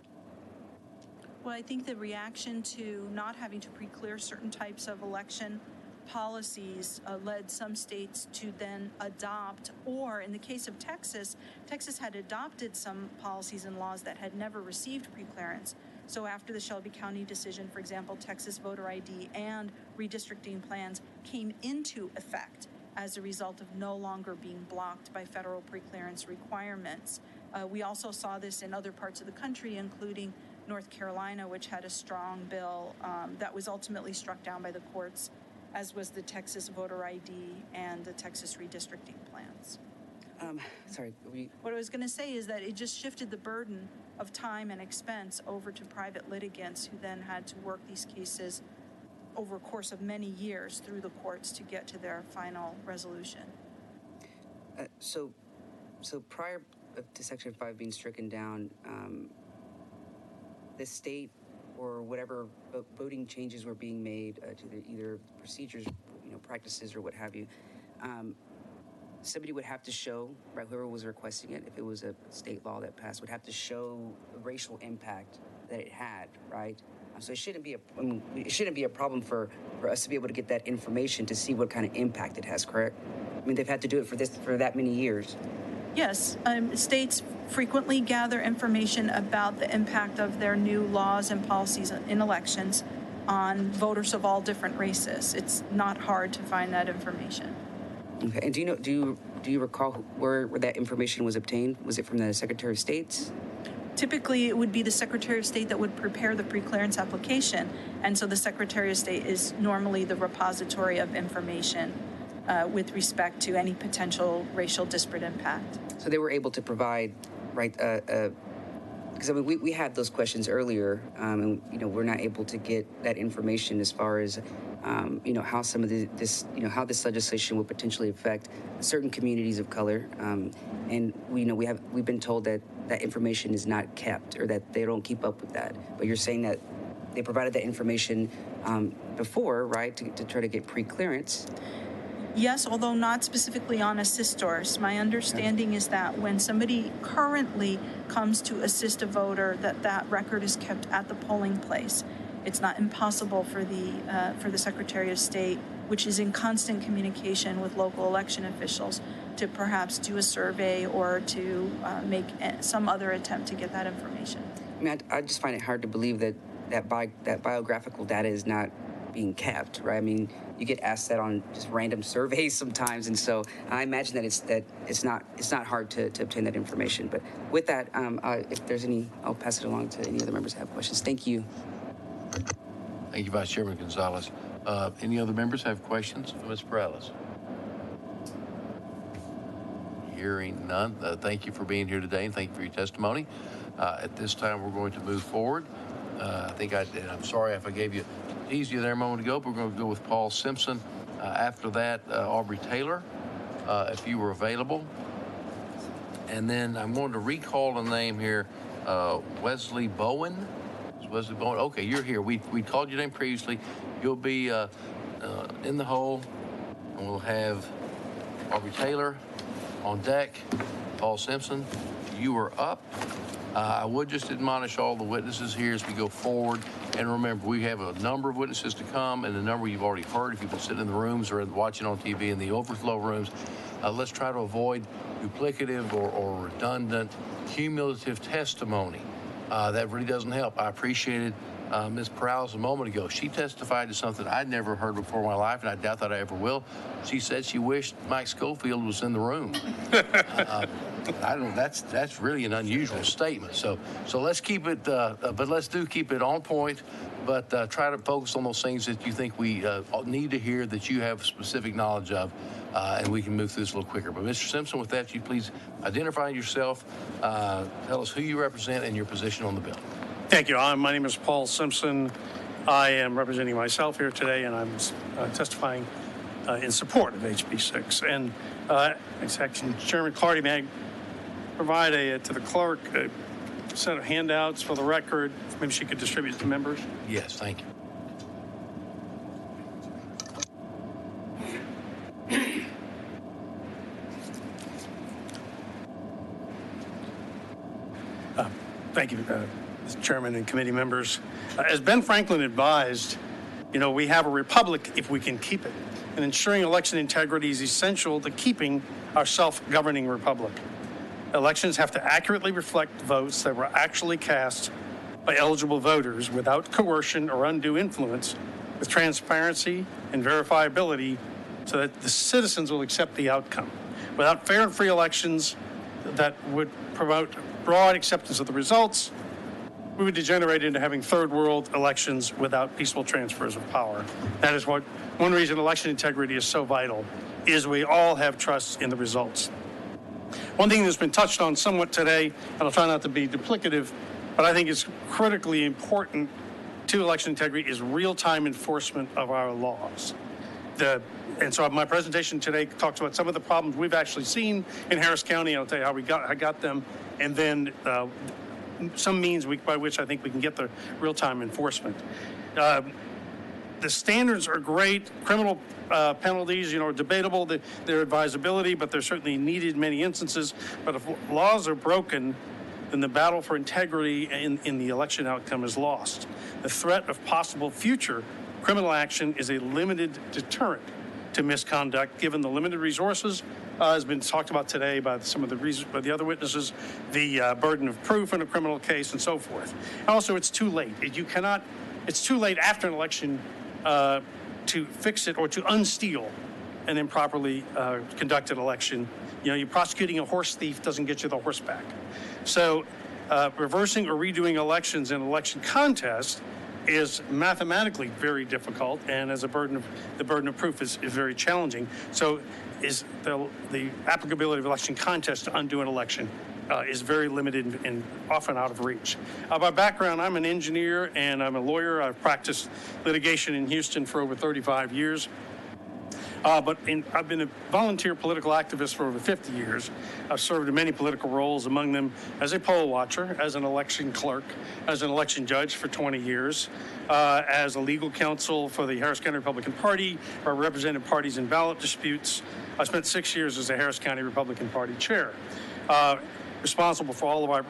Well, I think the reaction to not having to pre-clear certain types of election policies led some states to then adopt, or in the case of Texas, Texas had adopted some policies and laws that had never received pre-clearance. So after the Shelby County decision, for example, Texas voter ID and redistricting plans came into effect as a result of no longer being blocked by federal preclearance requirements. We also saw this in other parts of the country, including North Carolina, which had a strong bill that was ultimately struck down by the courts, as was the Texas voter ID and the Texas redistricting plans. What I was going to say is that it just shifted the burden of time and expense over to private litigants who then had to work these cases over a course of many years through the courts to get to their final resolution. So prior to Section 5 being stricken down, the state or whatever voting changes were being made to either procedures, practices or what have you, somebody would have to show, right, whoever was requesting it, if it was a state law that passed, would have to show the racial impact that it had, right? So it shouldn't be a problem for us to be able to get that information to see what kind of impact it has, correct? I mean, they've had to do it for that many years. Yes, states frequently gather information about the impact of their new laws and policies in elections on voters of all different races. It's not hard to find that information. Okay, and do you recall where that information was obtained? Was it from the Secretary of State's? Typically, it would be the Secretary of State that would prepare the preclearance application, and so the Secretary of State is normally the repository of information with respect to any potential racial disparate impact. So they were able to provide, right, because I mean, we had those questions earlier, and we're not able to get that information as far as how some of how this legislation will potentially affect certain communities of color, and we've been told that that information is not kept or that they don't keep up with that. But you're saying that they provided that information before, right, to try to get pre-clearance. Yes, although not specifically on assistors. My understanding is that when somebody currently comes to assist a voter, that record is kept at the polling place. It's not impossible for the Secretary of State, which is in constant communication with local election officials, to perhaps do a survey or to make some other attempt to get that information. I mean, I just find it hard to believe that biographical data is not being kept, right? I mean, you get asked that on just random surveys sometimes, and so I imagine that it's not hard to obtain that information. But with that, if there's any, I'll pass it along to any other members that have questions. Thank you. Thank you, Vice Chairman Gonzalez. Any other members have questions for Ms. Perales? Hearing none, thank you for being here today, and thank you for your testimony. At this time, we're going to move forward. I'm sorry if I gave you easier there a moment ago, but we're going to go with Paul Simpson. After that, Aubrey Taylor, if you were available. And then I'm going to recall the name here, Wesley Bowen. Wesley Bowen. Okay, you're here. We called your name previously. You'll be in the hole, and we'll have Aubrey Taylor on deck. Paul Simpson, you are up. I would just admonish all the witnesses here as we go forward. And remember, we have a number of witnesses to come, and the number you've already heard if you've been sitting in the rooms or watching on TV in the overflow rooms. Let's try to avoid duplicative or redundant cumulative testimony. That really doesn't help. I appreciated Ms. Perales a moment ago. She testified to something I'd never heard before in my life, and I doubt that I ever will. She said she wished Mike Schofield was in the room. I don't. That's really an unusual statement. So let's keep it, but let's keep it on point. But try to focus on those things that you think we need to hear, that you have specific knowledge of, and we can move through this a little quicker. But Mr. Simpson, with that, you please identify yourself, tell us who you represent and your position on the bill. Thank you. My name is Paul Simpson. I am representing myself here today, and I'm testifying in support of HB 6. And Section Chairman Clardy, may I provide to the clerk a set of handouts for the record? Maybe she could distribute it to members. Yes, thank you. Thank you, Mr. Chairman and committee members. As Ben Franklin advised, we have a republic if we can keep it. And ensuring election integrity is essential to keeping our self-governing republic. Elections have to accurately reflect votes that were actually cast by eligible voters without coercion or undue influence, with transparency and verifiability so that the citizens will accept the outcome. Without fair and free elections that would promote broad acceptance of the results, we would degenerate into having third world elections without peaceful transfers of power. That is one reason election integrity is so vital, is we all have trust in the results. One thing that's been touched on somewhat today, and I'll try not to be duplicative, but I think it's critically important to election integrity, is real-time enforcement of our laws. And so my presentation today talks about some of the problems we've actually seen in Harris County. I'll tell you how I got them, and then some means by which I think we can get the real-time enforcement. The standards are great. Criminal penalties, are debatable, their advisability, but they're certainly needed in many instances. But if laws are broken, then the battle for integrity in the election outcome is lost. The threat of possible future criminal action is a limited deterrent to misconduct, given the limited resources, has been talked about today by some of the other witnesses, the burden of proof in a criminal case, and so forth. Also, it's too late. It's too late after an election to fix it or to unsteal an improperly conducted election. You're prosecuting a horse thief doesn't get you the horse back. So reversing or redoing elections in an election contest is mathematically very difficult, and as the burden of proof is very challenging. So is the applicability of election contests to undo an election is very limited and often out of reach. By background, I'm an engineer and I'm a lawyer. I've practiced litigation in Houston for over 35 years. But I've been a volunteer political activist for over 50 years. I've served in many political roles, among them as a poll watcher, as an election clerk, as an election judge for 20 years, as a legal counsel for the Harris County Republican Party, where I represented parties in ballot disputes. I spent 6 years as the Harris County Republican Party chair. Responsible for all of our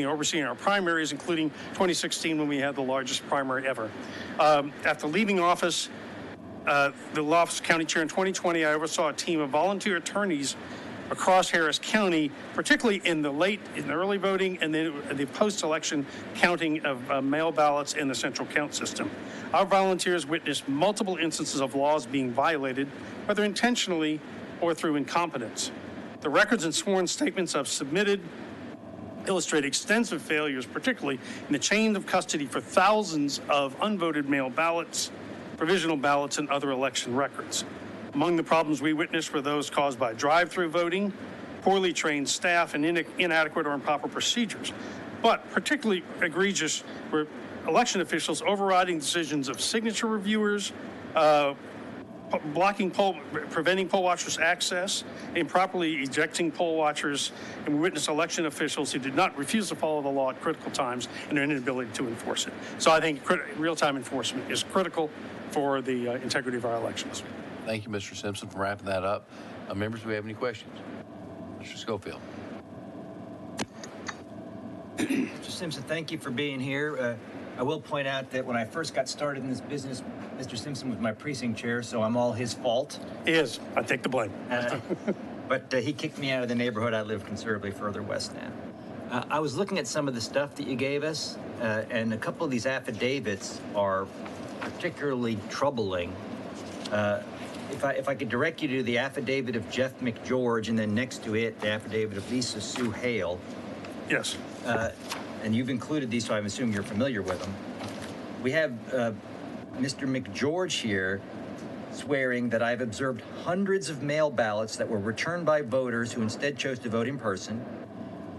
overseeing our primaries, including 2016 when we had the largest primary ever. After leaving office, the office of county chair in 2020, I oversaw a team of volunteer attorneys across Harris County, particularly in the early voting and then the post-election counting of mail ballots in the central count system. Our volunteers witnessed multiple instances of laws being violated, whether intentionally or through incompetence. The records and sworn statements I've submitted illustrate extensive failures, particularly in the chain of custody for thousands of unvoted mail ballots, provisional ballots, and other election records. Among the problems we witnessed were those caused by drive-through voting, poorly trained staff, and inadequate or improper procedures. But particularly egregious were election officials overriding decisions of signature reviewers, preventing poll watchers access, improperly ejecting poll watchers, and we witnessed election officials who refuse to follow the law at critical times and their inability to enforce it. So I think real-time enforcement is critical for the integrity of our elections. Thank you, Mr. Simpson, for wrapping that up. Members, do we have any questions? Mr. Schofield. Mr. Simpson, thank you for being here. I will point out that when I first got started in this business, Mr. Simpson was my precinct chair, so I'm all his fault. He is. I take the blame. But he kicked me out of the neighborhood. I live considerably further west now. I was looking at some of the stuff that you gave us, and a couple of these affidavits are particularly troubling. If I could direct you to the affidavit of Jeff McGeorge, and then next to it, the affidavit of Lisa Sue Hale. Yes. And you've included these, so I assume you're familiar with them. We have Mr. McGeorge here swearing that I've observed hundreds of mail ballots that were returned by voters who instead chose to vote in person,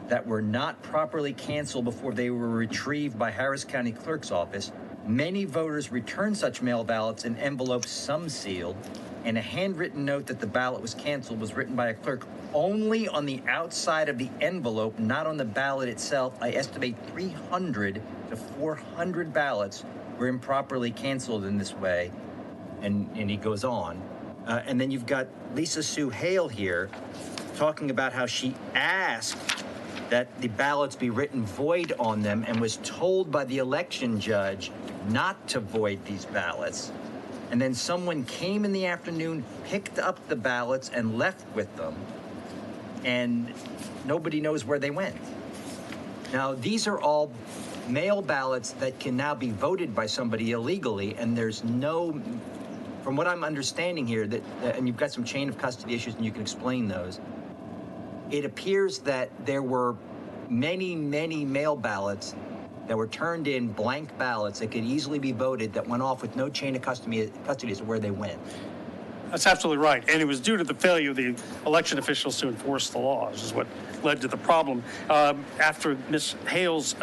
that were not properly canceled before they were retrieved by Harris County Clerk's office. Many voters returned such mail ballots in envelopes, some sealed, and a handwritten note that the ballot was canceled was written by a clerk only on the outside of the envelope, not on the ballot itself. I estimate 300 to 400 ballots were improperly canceled in this way. And he goes on. And then you've got Lisa Sue Hale here talking about how she asked that the ballots be written void on them and was told by the election judge not to void these ballots. And then someone came in the afternoon, picked up the ballots and left with them. And nobody knows where they went. Now, these are all mail ballots that can now be voted by somebody illegally, and there's no from what I'm understanding here, that and you've got some chain of custody issues, and you can explain those. It appears that there were many mail ballots that were turned in, blank ballots that could easily be voted, that went off with no chain of custody as to where they went. That's absolutely right. And it was due to the failure of the election officials to enforce the laws is what led to the problem. After Ms. Hale's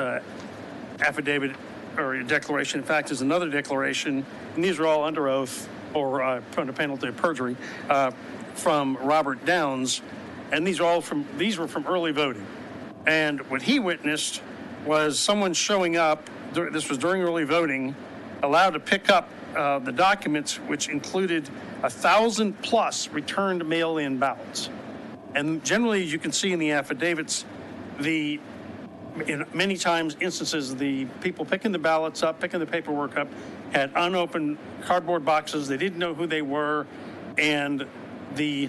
affidavit or declaration, in fact, is another declaration, and these are all under oath or under penalty of perjury, from Robert Downs, and these were from early voting. And what he witnessed was someone showing up, this was during early voting, allowed to pick up the documents, which included 1,000+ returned mail-in ballots. And generally, as you can see in the affidavits, in many times, instances, the people picking the ballots up, picking the paperwork up, had unopened cardboard boxes. They didn't know who they were, and there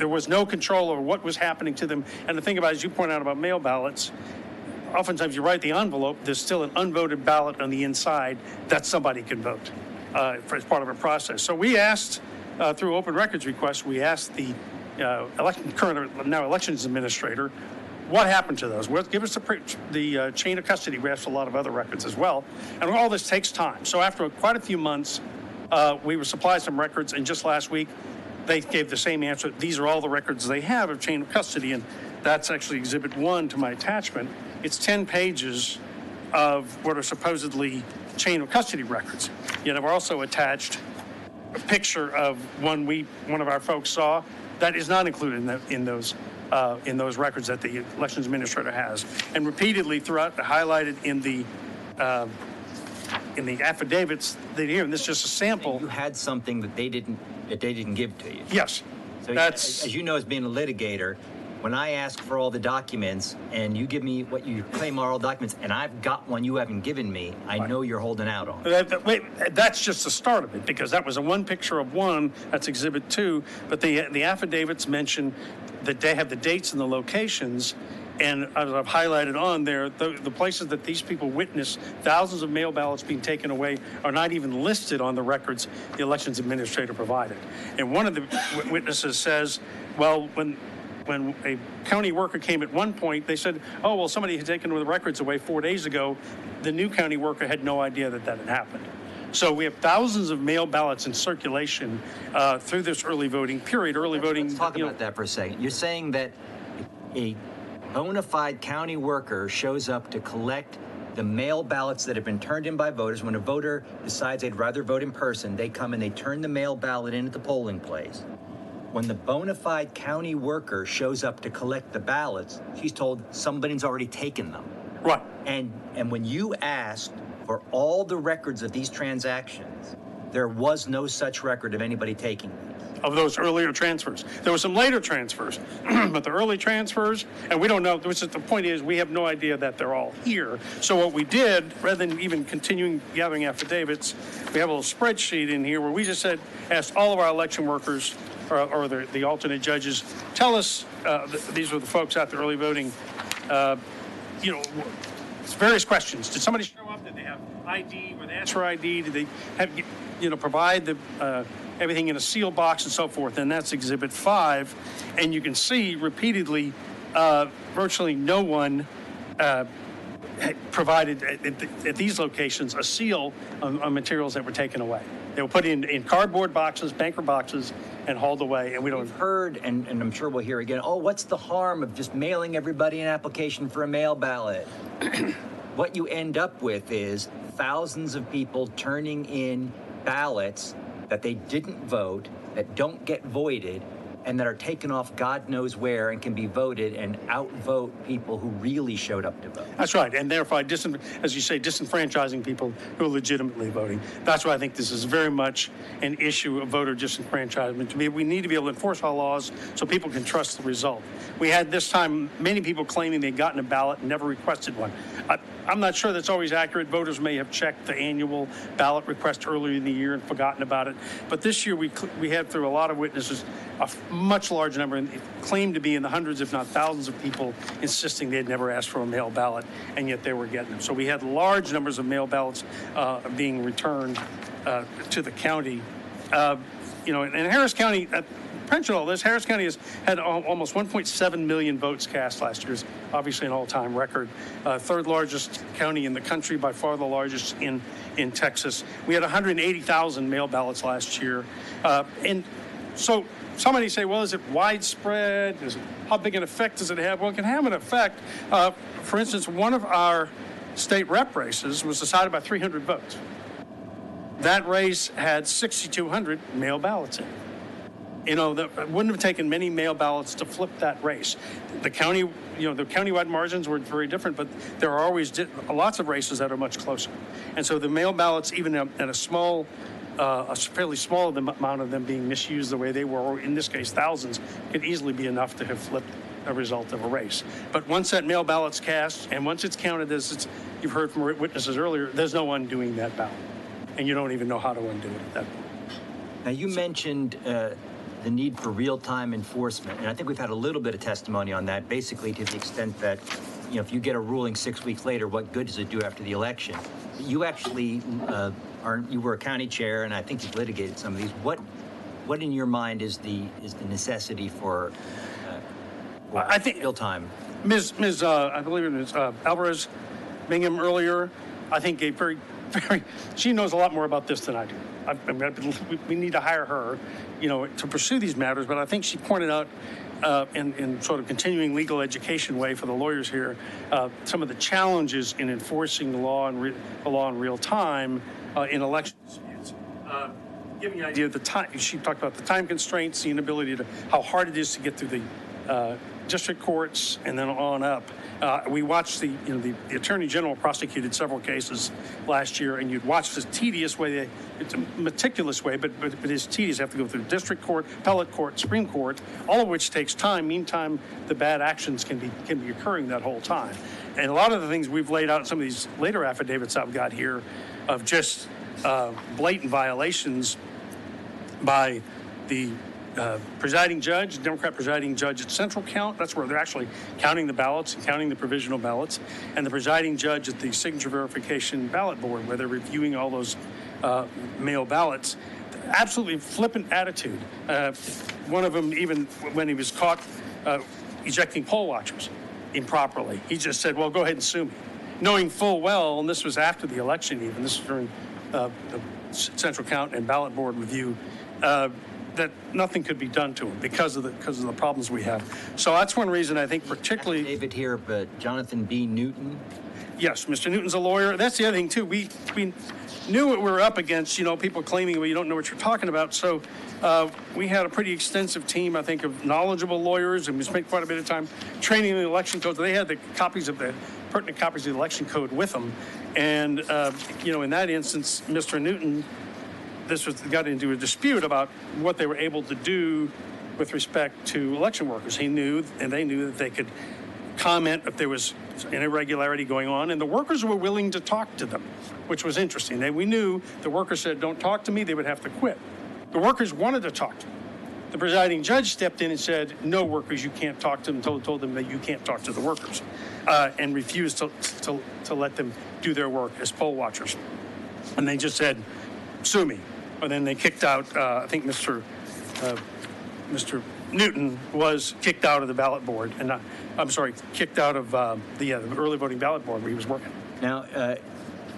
was no control over what was happening to them. And the thing about, as you point out about mail ballots, oftentimes you write the envelope, there's still an unvoted ballot on the inside that somebody can vote as part of a process. So we asked, through open records request, we asked the current now elections administrator, what happened to those? Give us the chain of custody. We asked a lot of other records as well. And all this takes time. So after quite a few months, we were supplied some records, and just last week, they gave the same answer. These are all the records they have of chain of custody, and that's actually Exhibit 1 to my attachment. It's 10 pages of what are supposedly chain of custody records. Yet I've also attached a picture of one of our folks saw that is not included in those records that the elections administrator has, and repeatedly throughout, highlighted in the affidavits that here. And this is just a sample. You had something that they didn't give to you. Yes. So that's, as you know, as being a litigator, when I ask for all the documents and you give me what you claim are all documents, and I've got one you haven't given me, I know you're holding out on. That's just the start of it, because that was a one picture of one. That's Exhibit 2. But the affidavits mention that they have the dates and the locations. And as I've highlighted on there, the places that these people witnessed thousands of mail ballots being taken away are not even listed on the records the elections administrator provided. And one of the witnesses says, well, when a county worker came at one point, they said, oh, well, somebody had taken the records away 4 days ago. The new county worker had no idea that had happened. So we have thousands of mail ballots in circulation through this early voting period. Let's talk about that for a second. You're saying that a bona fide county worker shows up to collect the mail ballots that have been turned in by voters. When a voter decides they'd rather vote in person, they come and they turn the mail ballot in at the polling place. When the bona fide county worker shows up to collect the ballots, she's told somebody's already taken them. Right. And when you asked for all the records of these transactions, there was no such record of anybody taking them. Of those earlier transfers. There were some later transfers, but the early transfers, and we don't know, the point is we have no idea that they're all here. So what we did, rather than even continuing gathering affidavits, we have a little spreadsheet in here where we just asked all of our election workers or the alternate judges, tell us, these were the folks out there early voting, various questions. Did somebody show up? Did they have ID? Were they asked for ID? Did they have, provide the everything in a sealed box and so forth? And that's Exhibit 5. And you can see repeatedly, virtually no one provided at these locations a seal on materials that were taken away. They were put in cardboard boxes, banker boxes, and hauled away. And we've heard, and I'm sure we'll hear again, oh, what's the harm of just mailing everybody an application for a mail ballot? What you end up with is thousands of people turning in ballots that they didn't vote, that don't get voided, and that are taken off God knows where and can be voted and outvote people who really showed up to vote. That's right, and therefore, as you say, disenfranchising people who are legitimately voting. That's why I think this is very much an issue of voter disenfranchisement. We need to be able to enforce our laws so people can trust the result. We had this time many people claiming they'd gotten a ballot and never requested one. I'm not sure that's always accurate. Voters may have checked the annual ballot request earlier in the year and forgotten about it. But this year we had, through a lot of witnesses, a much larger number, and it claimed to be in the hundreds, if not thousands, of people insisting they had never asked for a mail ballot, and yet they were getting them. So we had large numbers of mail ballots being returned to the county. In Harris County, mention all this, Harris County has had almost 1.7 million votes cast last year. It's obviously an all-time record. Third largest county in the country, by far the largest in Texas. We had 180,000 mail ballots last year. And so somebody say, well, is it widespread? How big an effect does it have? Well, it can have an effect. For instance, one of our state rep races was decided by 300 votes. That race had 6,200 mail ballots in it. That wouldn't have taken many mail ballots to flip that race. The county, the countywide margins were very different, but there are always lots of races that are much closer. And so the mail ballots, even at a fairly small amount of them being misused the way they were, or in this case, thousands, could easily be enough to have flipped a result of a race. But once that mail ballot's cast, and once it's counted you've heard from witnesses earlier, there's no undoing that ballot. And you don't even know how to undo it at that point. Now, you mentioned the need for real-time enforcement, and I think we've had a little bit of testimony on that, basically to the extent that, if you get a ruling 6 weeks later, what good does it do after the election? You actually you were a county chair, and I think you've litigated some of these. What in your mind is the necessity for I think real-time? Ms. I believe it was Alvarez Bingham earlier, I think gave she knows a lot more about this than I do. We need to hire her, to pursue these matters. But I think she pointed out, in sort of continuing legal education way for the lawyers here, some of the challenges in enforcing the law in real time in election disputes. Giving you an idea of the time, she talked about the time constraints, the inability how hard it is to get through the district courts and then on up. We watched the Attorney General prosecuted several cases last year, and you'd watch this tedious way. It's a meticulous way, but it is tedious. You have to go through district court, appellate court, Supreme Court, all of which takes time. Meantime, the bad actions can be occurring that whole time. And a lot of the things we've laid out in some of these later affidavits I've got here of just blatant violations by the presiding judge, Democrat presiding judge at central count. That's where they're actually counting the ballots and counting the provisional ballots. And the presiding judge at the signature verification ballot board, where they're reviewing all those mail ballots. Absolutely flippant attitude. One of them, even when he was caught ejecting poll watchers improperly, he just said, well, go ahead and sue me. Knowing full well, and this was after the election even, this was during the central count and ballot board review, that nothing could be done to him because of the problems we have. So that's one reason I think particularly... David here, but Jonathan B. Newton. Yes, Mr. Newton's a lawyer. That's the other thing, too. We knew what we were up against, people claiming, well, you don't know what you're talking about. So we had a pretty extensive team, I think, of knowledgeable lawyers, and we spent quite a bit of time training the election code. They had the pertinent copies of the election code with them. And, in that instance, Mr. Newton, got into a dispute about what they were able to do with respect to election workers. He knew, and they knew, that they could comment if there was an irregularity going on, and the workers were willing to talk to them, which was interesting. We knew the workers said, don't talk to me, they would have to quit. The workers wanted to talk to them. The presiding judge stepped in and said, no, workers, you can't talk to them, told them that you can't talk to the workers, and refused to let them do their work as poll watchers. And they just said, sue me. And then they kicked out, I think Mr. Newton was kicked out of the ballot board, and kicked out of the early voting ballot board where he was working. Now,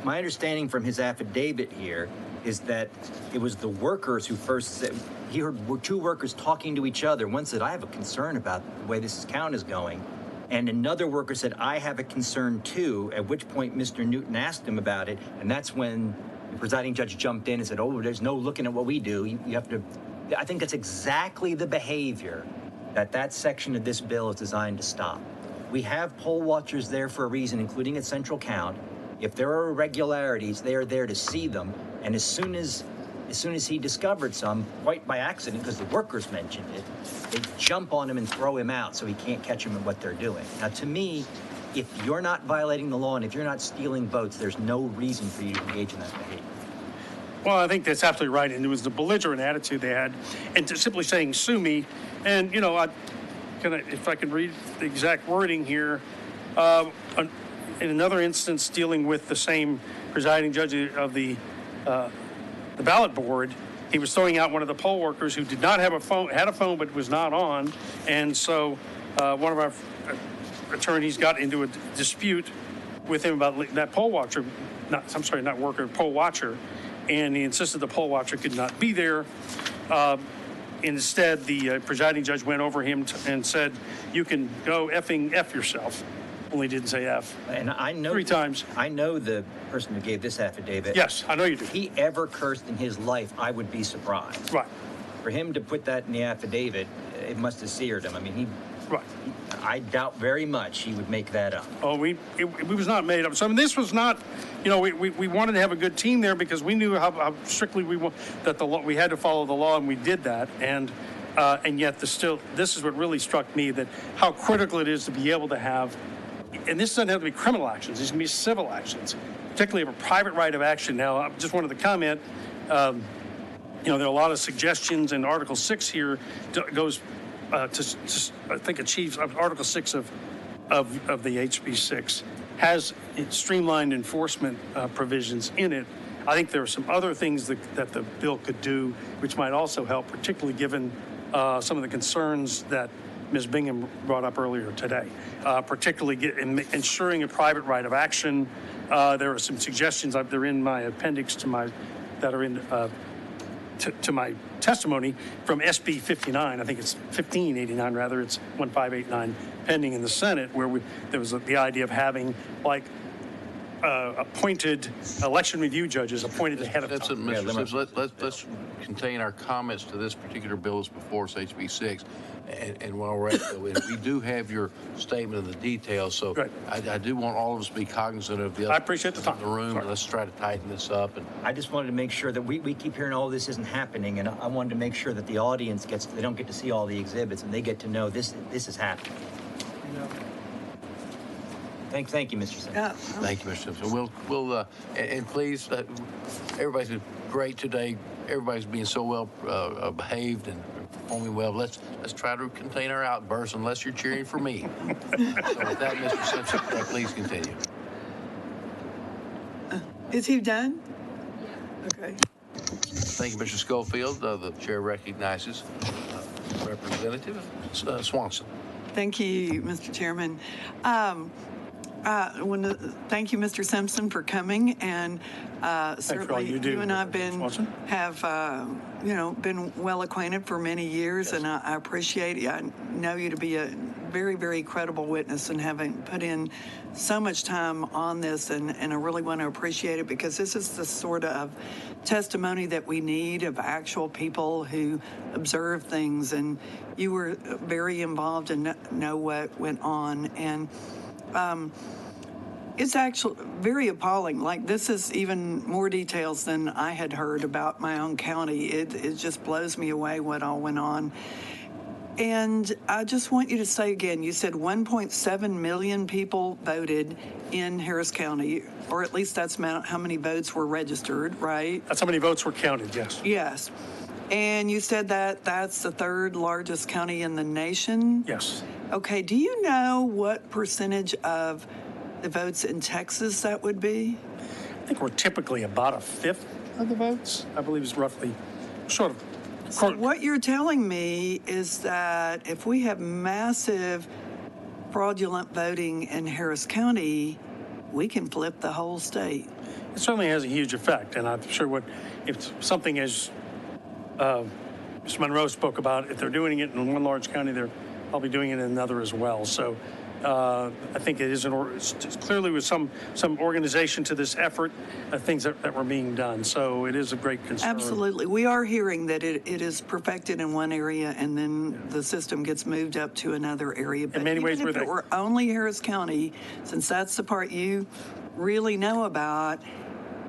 my understanding from his affidavit here is that it was the workers who first said, he heard two workers talking to each other. One said, I have a concern about the way this count is going. And another worker said, I have a concern too, at which point Mr. Newton asked him about it, and that's when the presiding judge jumped in and said, oh, there's no looking at what we do. You have to... I think that's exactly the behavior that section of this bill is designed to stop. We have poll watchers there for a reason, including at central count. If there are irregularities, they are there to see them. And as soon as he discovered some, quite by accident, because the workers mentioned it, they jump on him and throw him out so he can't catch them in what they're doing. Now, to me, if you're not violating the law and if you're not stealing votes, there's no reason for you to engage in that behavior. Well, I think that's absolutely right. And it was the belligerent attitude they had. And to simply saying, sue me. And, if I could read the exact wording here, in another instance dealing with the same presiding judge of the the ballot board, he was throwing out one of the poll workers who did not have a phone, had a phone but was not on, and so one of our attorneys got into a dispute with him about that poll watcher, poll watcher, and he insisted the poll watcher could not be there. Instead, the presiding judge went over him and said, "You can go effing F yourself." Only didn't say F. And I know 3 times. I know the person who gave this affidavit. Yes, I know you do. If he ever cursed in his life, I would be surprised. Right. For him to put that in the affidavit, it must have seared him. I mean, Right. I doubt very much he would make that up. Oh, it was not made up. So I mean, this was not, we wanted to have a good team there because we knew how strictly we had to follow the law, and we did that. And yet this is what really struck me, that how critical it is to be able to have, and this doesn't have to be criminal actions, these can be civil actions, particularly of a private right of action. Now, I just wanted to comment, there are a lot of suggestions, and Article 6 here goes I think achieves Article 6 of the HB 6 has streamlined enforcement provisions in it. I think there are some other things that the bill could do, which might also help, particularly given some of the concerns that Ms. Bingham brought up earlier today, particularly ensuring a private right of action. There are some suggestions, they're in my appendix to my testimony from SB 59. I think it's 1589 rather. It's 1589 pending in the Senate, where there was the idea of having appointed election review judges appointed ahead of time. Mr. Sims, let's contain our comments to this particular bill as before us, HB 6. And while we're at it, we do have your statement of the details, so I do want all of us to be cognizant of the other. I appreciate the time. In the room, and let's try to tighten this up. And I just wanted to make sure that we keep hearing all this isn't happening, and I wanted to make sure that the audience they don't get to see all the exhibits, and they get to know this is happening. Thank you, Mr. Simpson. Thank you, Mr. Simpson. We'll and please, everybody's been great today. Everybody's being so well behaved and performing well. Let's try to contain our outbursts, unless you're cheering for me. So with that, Mr. Simpson, please continue. Is he done? Okay. Thank you, Mr. Schofield. The chair recognizes Representative Swanson. Thank you, Mr. Chairman. I want to thank you, Mr. Simpson, for coming, and certainly you and I have been well acquainted for many years, and I appreciate it. I know you to be a very, very credible witness, and having put in so much time on this, and I really want to appreciate it, because this is the sort of testimony that we need, of actual people who observe things, and you were very involved and know what went on, and it's actually very appalling. Like, this is even more details than I had heard about my own county. It just blows me away what all went on. And I just want you to say again, you said 1.7 million people voted in Harris County, or at least that's how many votes were registered, right? That's how many votes were counted, yes. Yes. And you said that that's the 3rd largest county in the nation? Yes. Okay, do you know what percentage of the votes in Texas that would be? I think we're typically about 1/5 of the votes. I believe it's roughly sort of. So what you're telling me is that if we have massive fraudulent voting in Harris County, we can flip the whole state. It certainly has a huge effect, and I'm sure if something as Ms. Monroe spoke about, if they're doing it in one large county, they're probably doing it in another as well. So I think it is clearly with some organization to this effort, things that were being done. So it is a great concern. Absolutely. We are hearing that it is perfected in one area, and then the system gets moved up to another area. But in many ways, if it were only Harris County, since that's the part you really know about,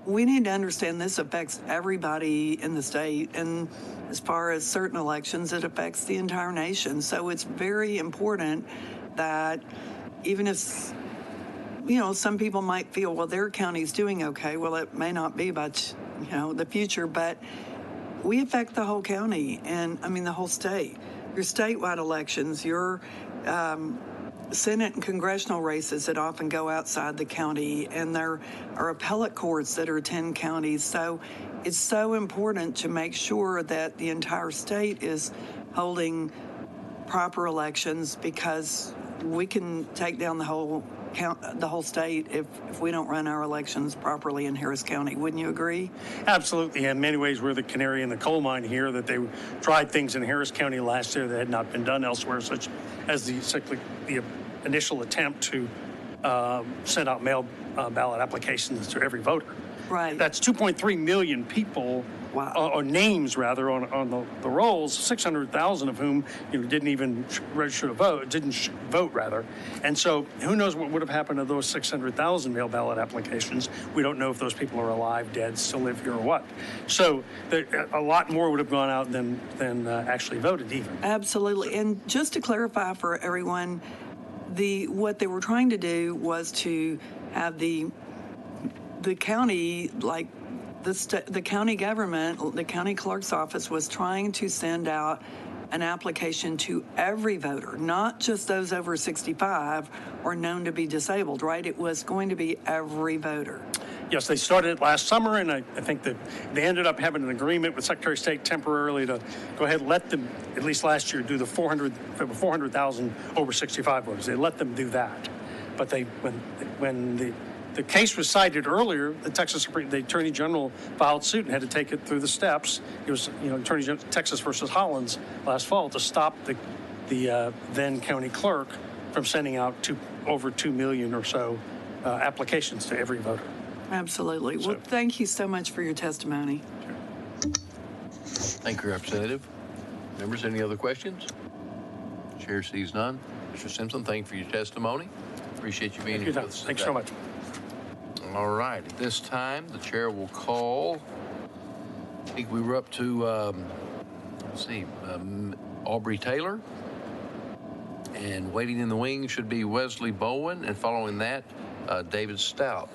we need to understand this affects everybody in the state, and as far as certain elections, it affects the entire nation. So it's very important that even if, some people might feel, well, their county's doing okay. Well, it may not be about, the future, but we affect the whole county, and the whole state. Your statewide elections, your Senate and congressional races that often go outside the county, and there are appellate courts that are 10 counties. So it's so important to make sure that the entire state is holding proper elections, because we can take down the whole state if we don't run our elections properly in Harris County. Wouldn't you agree? Absolutely. In many ways, we're the canary in the coal mine here, that they tried things in Harris County last year that had not been done elsewhere, such as the initial attempt to send out mail ballot applications to every voter. Right. That's 2.3 million people, or names rather, on the rolls, 600,000 of whom didn't even register to vote, didn't vote rather. And so who knows what would have happened to those 600,000 mail ballot applications. We don't know if those people are alive, dead, still live here or what. So a lot more would have gone out than actually voted even. Absolutely. And just to clarify for everyone, what they were trying to do was to have the county, like the county government, the county clerk's office was trying to send out an application to every voter, not just those over 65 or known to be disabled, right? It was going to be every voter. Yes, they started it last summer, and I think that they ended up having an agreement with Secretary of State temporarily to go ahead and let them, at least last year, do the 400,000 over 65 voters. They let them do that. But when the case was cited earlier, the Attorney General filed suit and had to take it through the steps. It was, Attorney General, Texas versus Hollins last fall, to stop the then county clerk from sending out over 2 million or so applications to every voter. Absolutely. Well, thank you so much for your testimony. Thank you, Representative. Members, any other questions? Chair sees none. Mr. Simpson, thank you for your testimony. Appreciate you being here with us. Thanks so much. All right. At this time, the chair will call. I think we were up to, Aubrey Taylor. And waiting in the wings should be Wesley Bowen. And following that, David Stout.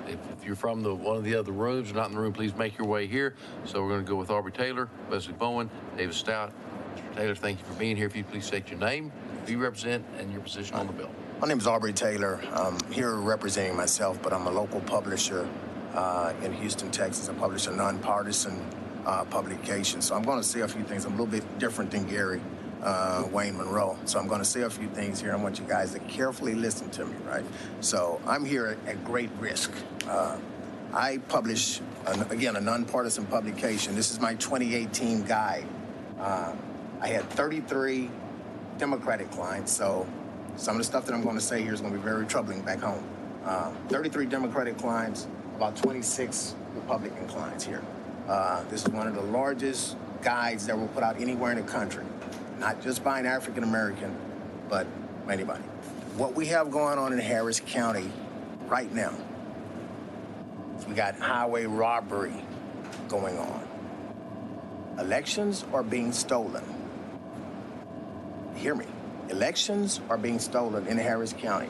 If you're from one of the other rooms, or not in the room, please make your way here. So we're going to go with Aubrey Taylor, Wesley Bowen, David Stout. Mr. Taylor, thank you for being here. If you please state your name, who you represent, and your position on the bill. My name is Aubrey Taylor. I'm here representing myself, but I'm a local publisher in Houston, Texas. I publish a nonpartisan publication. So I'm going to say a few things. I'm a little bit different than Gary Wayne Monroe. So I'm going to say a few things here. I want you guys to carefully listen to me, right? So I'm here at great risk. I publish, again, a nonpartisan publication. This is my 2018 guide. I had 33 Democratic clients, so some of the stuff that I'm going to say here is going to be very troubling back home. 33 Democratic clients, about 26 Republican clients here. This is one of the largest guides that were put out anywhere in the country, not just by an African American, but anybody. What we have going on in Harris County right now is we got highway robbery going on. Elections are being stolen. Hear me. Elections are being stolen in Harris County.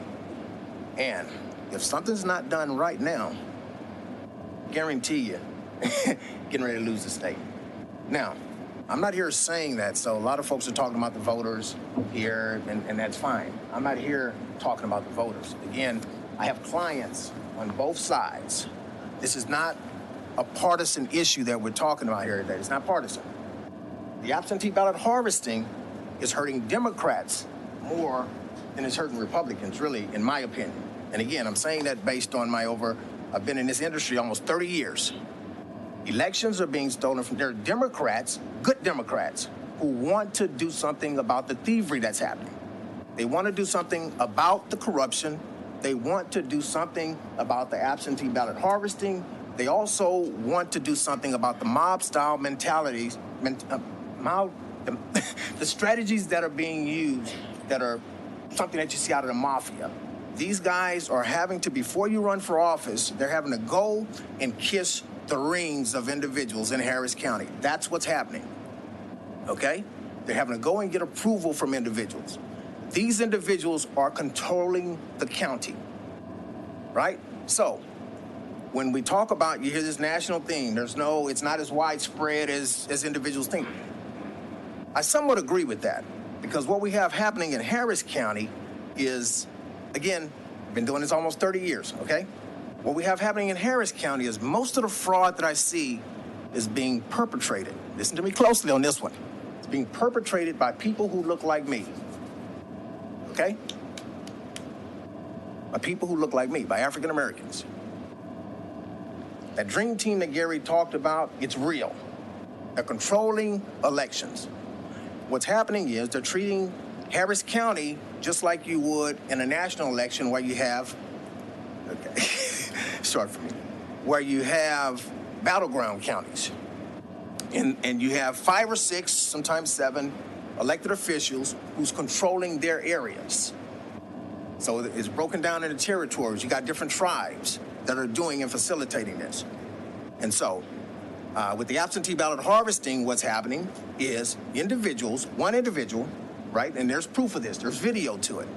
And if something's not done right now, guarantee you, getting ready to lose the state. Now, I'm not here saying that, so a lot of folks are talking about the voters here, and that's fine. I'm not here talking about the voters. Again, I have clients on both sides. This is not a partisan issue that we're talking about here today. It's not partisan. The absentee ballot harvesting is hurting Democrats more than it's hurting Republicans, really, in my opinion. And again, I'm saying that based on I've been in this industry almost 30 years. Elections are being stolen from their Democrats, good Democrats, who want to do something about the thievery that's happening. They want to do something about the corruption. They want to do something about the absentee ballot harvesting. They also want to do something about the mob-style mentalities, the strategies that are being used that are something that you see out of the mafia. These guys are having to, before you run for office, they're having to go and kiss the rings of individuals in Harris County. That's what's happening, okay? They're having to go and get approval from individuals. These individuals are controlling the county, right? So when we talk about, you hear this national theme, it's not as widespread as individuals think. I somewhat agree with that. Because what we have happening in Harris County is, again, been doing this almost 30 years, okay? What we have happening in Harris County is most of the fraud that I see is being perpetrated. Listen to me closely on this one. It's being perpetrated by people who look like me, okay? By people who look like me, by African Americans. That dream team that Gary talked about, it's real. They're controlling elections. What's happening is they're treating Harris County just like you would in a national election where you have, okay, start for me, where you have battleground counties. And you have 5 or 6, sometimes 7 elected officials who's controlling their areas. So it's broken down into territories. You got different tribes that are doing and facilitating this. And so with the absentee ballot harvesting, what's happening is individuals, one individual, right? And there's proof of this. There's video to it.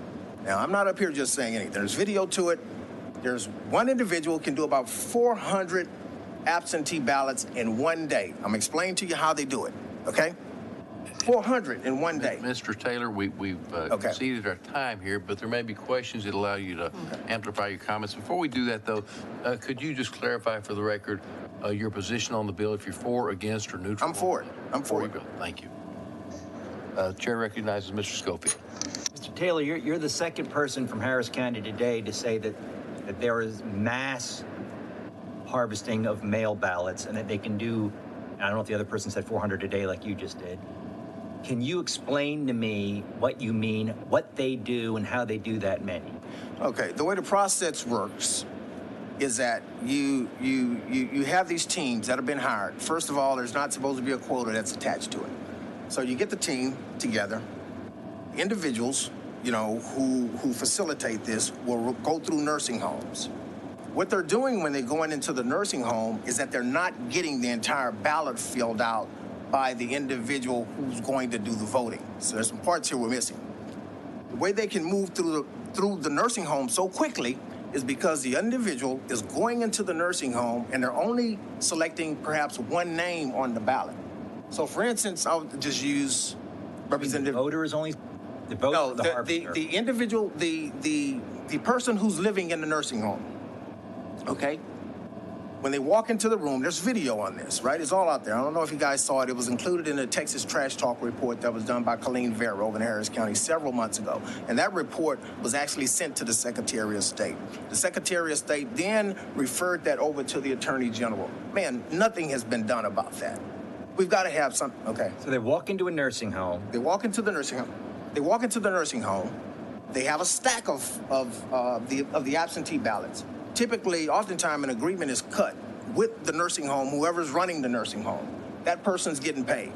Now, I'm not up here just saying anything. There's video to it. There's one individual can do about 400 absentee ballots in one day. I'm explaining to you how they do it, okay? 400 in one day. Mr. Taylor, we've exceeded our time here, but there may be questions that allow you to amplify your comments. Before we do that, though, could you just clarify for the record your position on the bill, if you're for, against, or neutral? I'm for it. I'm for it. Thank you. Chair recognizes Mr. Schofield. Mr. Taylor, you're the second person from Harris County today to say that there is mass harvesting of mail ballots and that they can do, I don't know if the other person said 400 a day like you just did. Can you explain to me what you mean, what they do, and how they do that many? Okay, the way the process works is that you have these teams that have been hired. First of all, there's not supposed to be a quota that's attached to it. So you get the team together. Individuals, you know, who facilitate this will go through nursing homes. What they're doing when they're going into the nursing home is that they're not getting the entire ballot filled out by the individual who's going to do the voting. So there's some parts here we're missing. The way they can move through the nursing home so quickly is because the individual is going into the nursing home and they're only selecting perhaps one name on the ballot. So for instance, I'll just use Representative. The voter is only the voter. No, the individual, the person who's living in the nursing home. Okay? When they walk into the room, there's video on this, right? It's all out there. I don't know if you guys saw it. It was included in the Texas Trash Talk report that was done by Colleen Vera over in Harris County several months ago. And that report was actually sent to the Secretary of State. The Secretary of State then referred that over to the Attorney General. Man, nothing has been done about that. We've got to have something. Okay. So they walk into a nursing home. They walk into the nursing home. They walk into the nursing home. They have a stack of the absentee ballots. Typically, oftentimes, an agreement is cut with the nursing home, whoever's running the nursing home. That person's getting paid,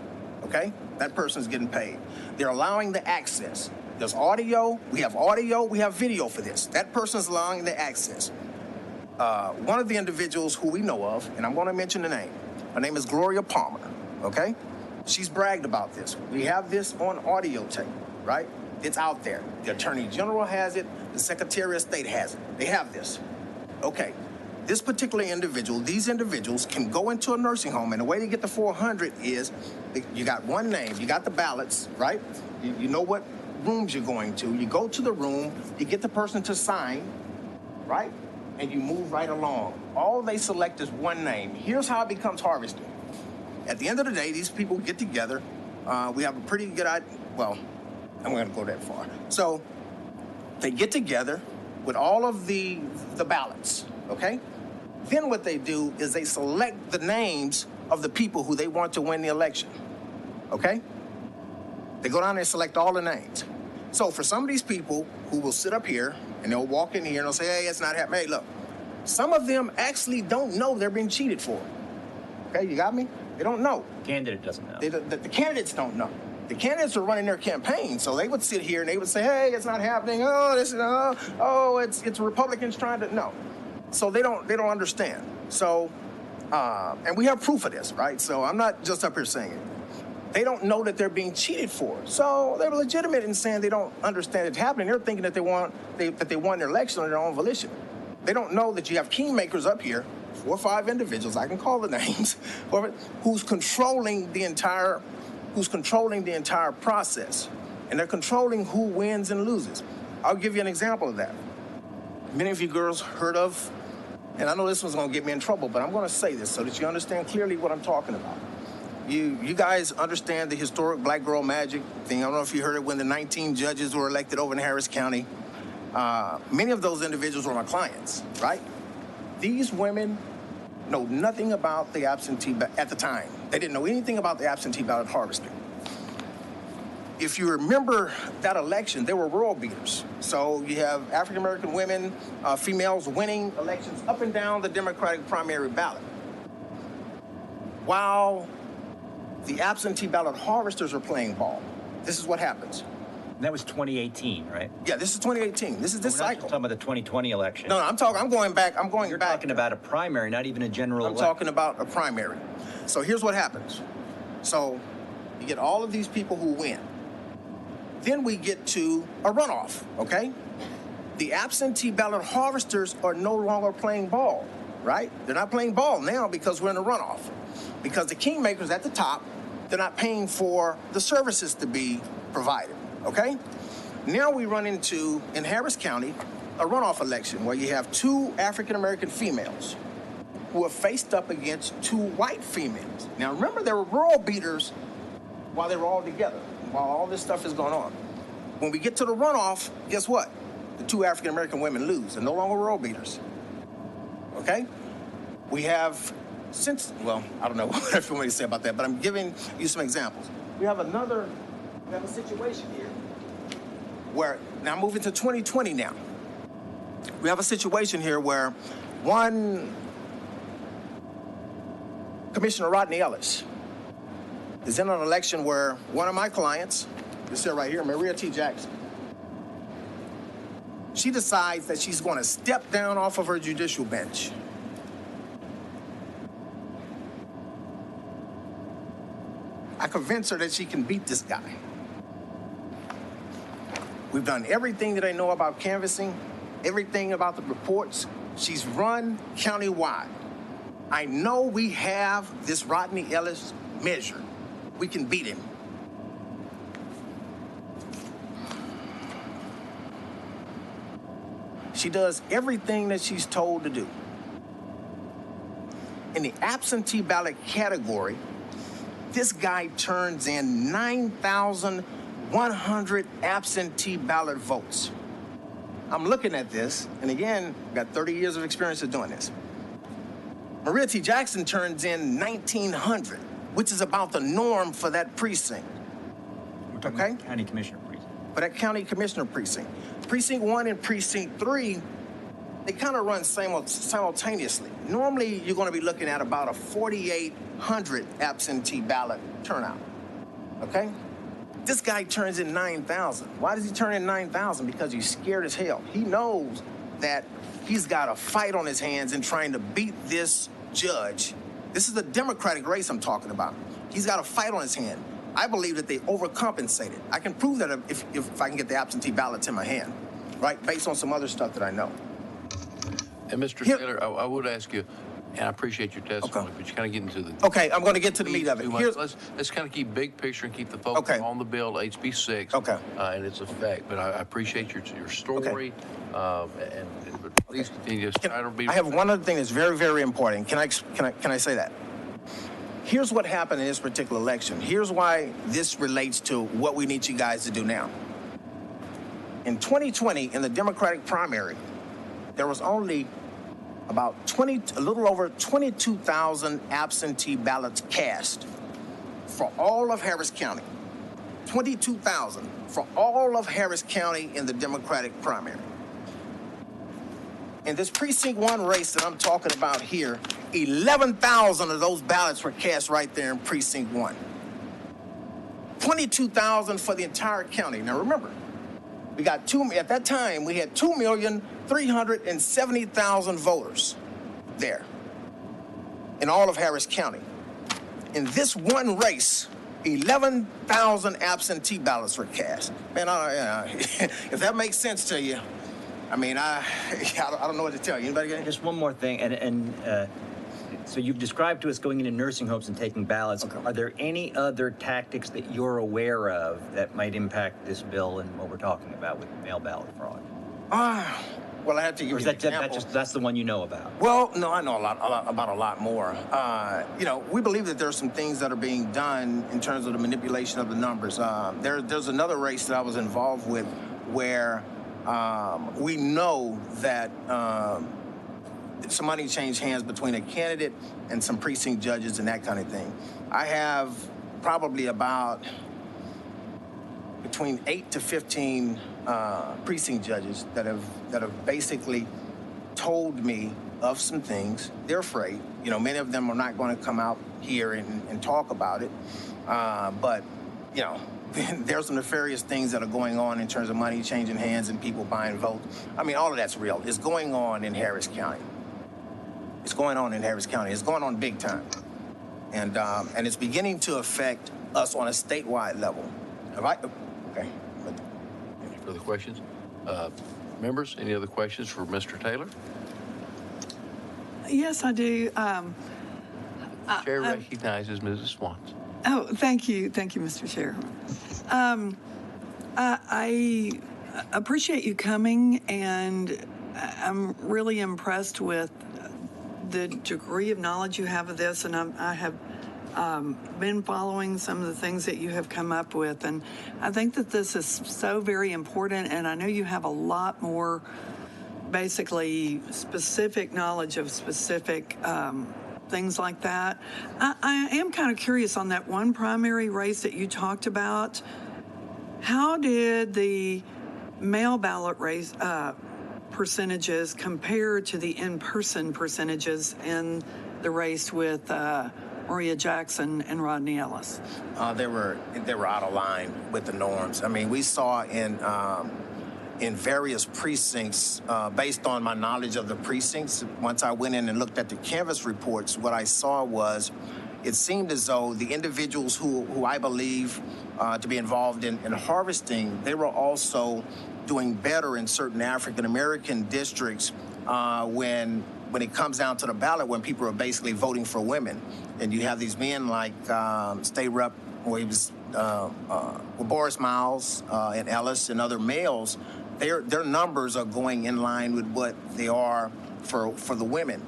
okay? That person's getting paid. They're allowing the access. There's audio, we have video for this. That person's allowing the access. One of the individuals who we know of, and I'm going to mention the name, her name is Gloria Palmer, okay? She's bragged about this. We have this on audio tape, right? It's out there. The Attorney General has it. The Secretary of State has it. They have this. Okay, this particular individual, these individuals can go into a nursing home, and the way to get the 400 is you got one name, you got the ballots, right? You know what rooms you're going to. You go to the room, you get the person to sign, right? And you move right along. All they select is one name. Here's how it becomes harvested. At the end of the day, these people get together. We have a pretty good idea. Well, I'm going to go that far. So they get together with all of the ballots, okay? Then what they do is they select the names of the people who they want to win the election, okay? They go down there and select all the names. So for some of these people who will sit up here and they'll walk in here and they'll say, hey, it's not happening. Hey, look, some of them actually don't know they're being cheated for. Okay, you got me? They don't know. The candidate doesn't know. The candidates don't know. The candidates are running their campaign, so they would sit here and they would say, hey, it's not happening. Oh, this is, it's Republicans trying to, no. So they don't understand. So, and we have proof of this, right? So I'm not just up here saying it. They don't know that they're being cheated for. So they're legitimate in saying they don't understand it's happening. They're thinking that they won their election on their own volition. They don't know that you have kingmakers up here, 4 or 5 individuals, I can call the names, who's controlling the entire process. and they're controlling who wins and loses. I'll give you an example of that. Many of you girls heard of, and I know this one's going to get me in trouble, but I'm going to say this so that you understand clearly what I'm talking about. You guys understand the historic black girl magic thing. I don't know if you heard it when the 19 judges were elected over in Harris County. Many of those individuals were my clients, right? These women know nothing about the absentee ballot at the time. They didn't know anything about the absentee ballot harvesting. If you remember that election, they were world beaters. So you have African-American women, females winning elections up and down the Democratic primary ballot. While the absentee ballot harvesters are playing ball, this is what happens. That was 2018, right? Yeah, this is 2018. This is this We're not cycle. just talking about the 2020 election. No, I'm going back. You're talking about a primary, not even a general I'm election. talking about a primary. So here's what happens. So you get all of these people who win. Then we get to a runoff, okay? The absentee ballot harvesters are no longer playing ball, right? They're not playing ball now because we're in a runoff. Because the kingmakers at the top, they're not paying for the services to be provided, okay? Now we run into, in Harris County, a runoff election where you have two African-American females who are faced up against two white females. Now remember, they were world beaters while they were all together, while all this stuff is going on. When we get to the runoff, guess what? The two African-American women lose. They're no longer world beaters, okay? We have well, I don't know what you want me to say about that, but I'm giving you some examples. We have a situation here where, now moving to 2020 now, we have a situation here where one Commissioner Rodney Ellis is in an election where one of my clients, this here right here, Maria T. Jackson, she decides that she's going to step down off of her judicial bench. I convinced her that she can beat this guy. We've done everything that I know about canvassing, everything about the reports. She's run countywide. I know we have this Rodney Ellis measure. We can beat him. She does everything that she's told to do. In the absentee ballot category, this guy turns in 9,100 absentee ballot votes. I'm looking at this, and again, got 30 years of experience of doing this. Maria T. Jackson turns in 1,900, which is about the norm for that precinct. We're talking about county commissioner precinct. For that county commissioner precinct. Precinct 1 and Precinct 3, they kind of run simultaneously. Normally, you're going to be looking at about a 4,800 absentee ballot turnout, okay? This guy turns in 9,000. Why does he turn in 9,000? Because he's scared as hell. He knows that he's got a fight on his hands in trying to beat this judge. This is a Democratic race I'm talking about. He's got a fight on his hand. I believe that they overcompensated. I can prove that if I can get the absentee ballots in my hand, right, based on some other stuff that I know. And Mr. Taylor, I would ask you, and I appreciate your testimony, but you kind of get into the... Okay, I'm going to get to the meat of it. Let's kind of keep big picture and keep the focus on the bill, HB 6, and its effect. But I appreciate your story, but please continue to try to be... I have one other thing that's very, very important. Can I say that? Here's what happened in this particular election. Here's why this relates to what we need you guys to do now. In 2020, in the Democratic primary, there was only about a little over 22,000 absentee ballots cast for all of Harris County. 22,000 for all of Harris County in the Democratic primary. In this Precinct 1 race that I'm talking about here, 11,000 of those ballots were cast right there in Precinct 1. 22,000 for the entire county. Now remember, we got at that time, we had 2,370,000 voters there in all of Harris County. In this one race, 11,000 absentee ballots were cast. Man, if that makes sense to you, I mean, I don't know what to tell you. Anybody got just one more thing, and so you've described to us going into nursing homes and taking ballots. Okay. Are there any other tactics that you're aware of that might impact this bill and what we're talking about with mail ballot fraud? Well, I have to give you an example. That's the one you know about? Well, no, I know about a lot more. We believe that there's some things that are being done in terms of the manipulation of the numbers. There's another race that I was involved with where we know that some money changed hands between a candidate and some precinct judges and that kind of thing. I have probably about between 8 to 15 precinct judges that have basically told me of some things. They're afraid. Many of them are not going to come out here and talk about it. But there's some nefarious things that are going on in terms of money changing hands and people buying votes. I mean, all of that's real. It's going on in Harris County. It's going on in Harris County. It's going on big time. And it's beginning to affect us on a statewide level. Okay. Any further questions? Members, any other questions for Mr. Taylor? Yes, I do. Chair recognizes Mrs. Swanson. Oh, thank you. Thank you, Mr. Chair. I appreciate you coming, and I'm really impressed with the degree of knowledge you have of this, and I have been following some of the things that you have come up with, and I think that this is so very important, and I know you have a lot more basically specific knowledge of specific things like that. I am kind of curious on that one primary race that you talked about. How did the mail ballot race percentages compare to the in-person percentages in the race with Maria Jackson and Rodney Ellis? They were out of line with the norms. I mean, we saw in various precincts, based on my knowledge of the precincts, once I went in and looked at the canvass reports, what I saw was it seemed as though the individuals who I believe to be involved in harvesting, they were also doing better in certain African-American districts when it comes down to the ballot, when people are basically voting for women. And you have these men like State Rep, where he was with Boris Miles and Ellis and other males. Their numbers are going in line with what they are for the women.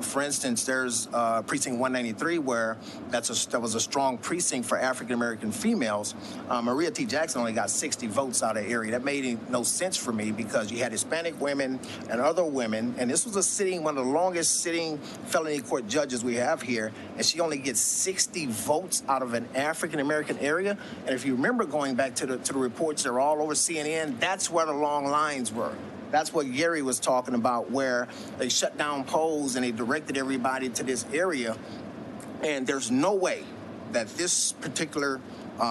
For instance, there's precinct 193 where that was a strong precinct for African-American females. Maria T. Jackson only got 60 votes out of the area. That made no sense for me because you had Hispanic women and other women, and this was one of the longest sitting felony court judges we have here, and she only gets 60 votes out of an African-American area. And if you remember going back to the reports that are all over CNN, that's where the long lines were. That's what Gary was talking about, where they shut down polls and they directed everybody to this area. And there's no way that this particular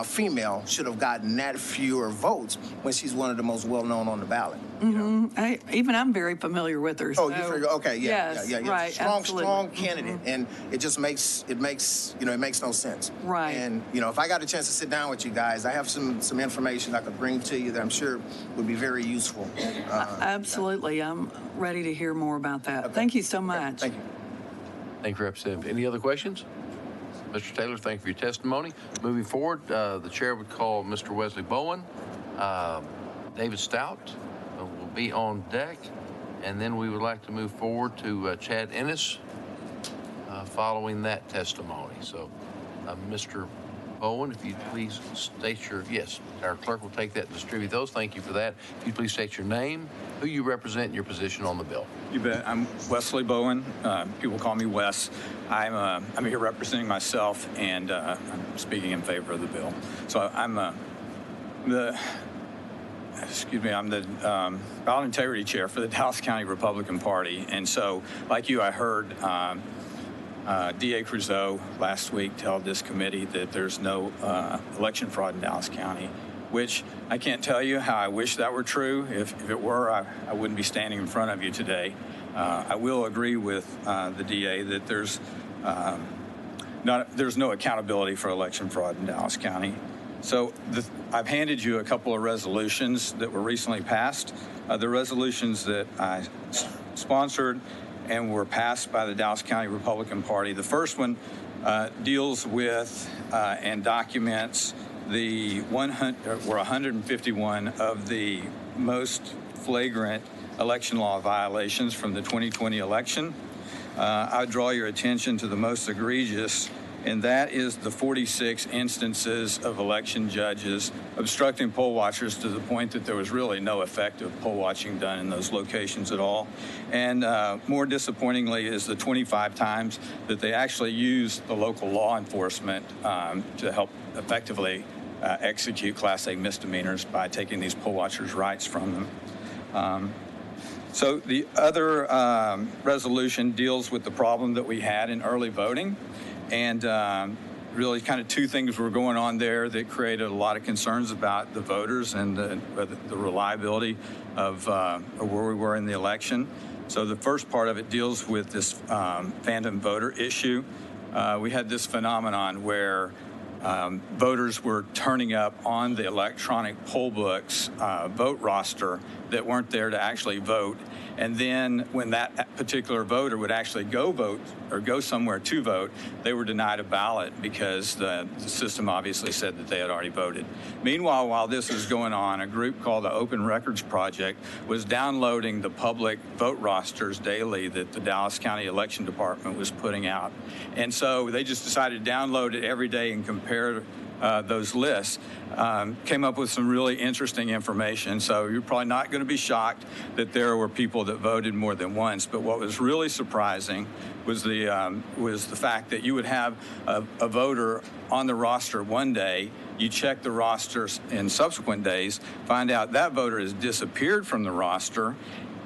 female should have gotten that fewer votes when she's one of the most well-known on the ballot. Mm-hmm. I'm very familiar with her. Oh, you figure? Okay, yeah, yes, yeah. Right, Strong candidate, and it just makes no sense. Right. And if I got a chance to sit down with you guys, I have some information I could bring to you that I'm sure would be very useful. Absolutely, I'm ready to hear more about that. Okay. Thank you so much. Thank you. Thank you, Representative. Any other questions? Mr. Taylor, thank you for your testimony. Moving forward, the chair would call Mr. Wesley Bowen. David Stout will be on deck. And then we would like to move forward to Chad Ennis following that testimony. So, Mr. Bowen, if you'd please state yes, our clerk will take that and distribute those. Thank you for that. If you'd please state your name, who you represent, and your position on the bill. You bet. I'm Wesley Bowen. People call me Wes. I'm here representing myself, and I'm speaking in favor of the bill. So I'm the ballot integrity chair for the Dallas County Republican Party. And so, like you, I heard D.A. Creuzot last week tell this committee that there's no election fraud in Dallas County, which I can't tell you how I wish that were true. If it were, I wouldn't be standing in front of you today. I will agree with the DA that there's no accountability for election fraud in Dallas County. So I've handed you a couple of resolutions that were recently passed. The resolutions that I sponsored and were passed by the Dallas County Republican Party. The first one deals with and documents the 151 of the most flagrant election law violations from the 2020 election. I would draw your attention to the most egregious, and that is the 46 instances of election judges obstructing poll watchers to the point that there was really no effective poll watching done in those locations at all. And more disappointingly is the 25 times that they actually used the local law enforcement to help effectively execute Class A misdemeanors by taking these poll watchers' rights from them. So the other resolution deals with the problem that we had in early voting. And really kind of two things were going on there that created a lot of concerns about the voters and the reliability of where we were in the election. So the first part of it deals with this phantom voter issue. We had this phenomenon where voters were turning up on the electronic poll books vote roster that weren't there to actually vote. And then when that particular voter would actually go vote or go somewhere to vote, they were denied a ballot because the system obviously said that they had already voted. Meanwhile, while this was going on, a group called the Open Records Project was downloading the public vote rosters daily that the Dallas County Election Department was putting out. And so they just decided to download it every day and compare those lists, came up with some really interesting information. So you're probably not going to be shocked that there were people that voted more than once. But what was really surprising was the fact that you would have a voter on the roster one day, you check the rosters in subsequent days, find out that voter has disappeared from the roster,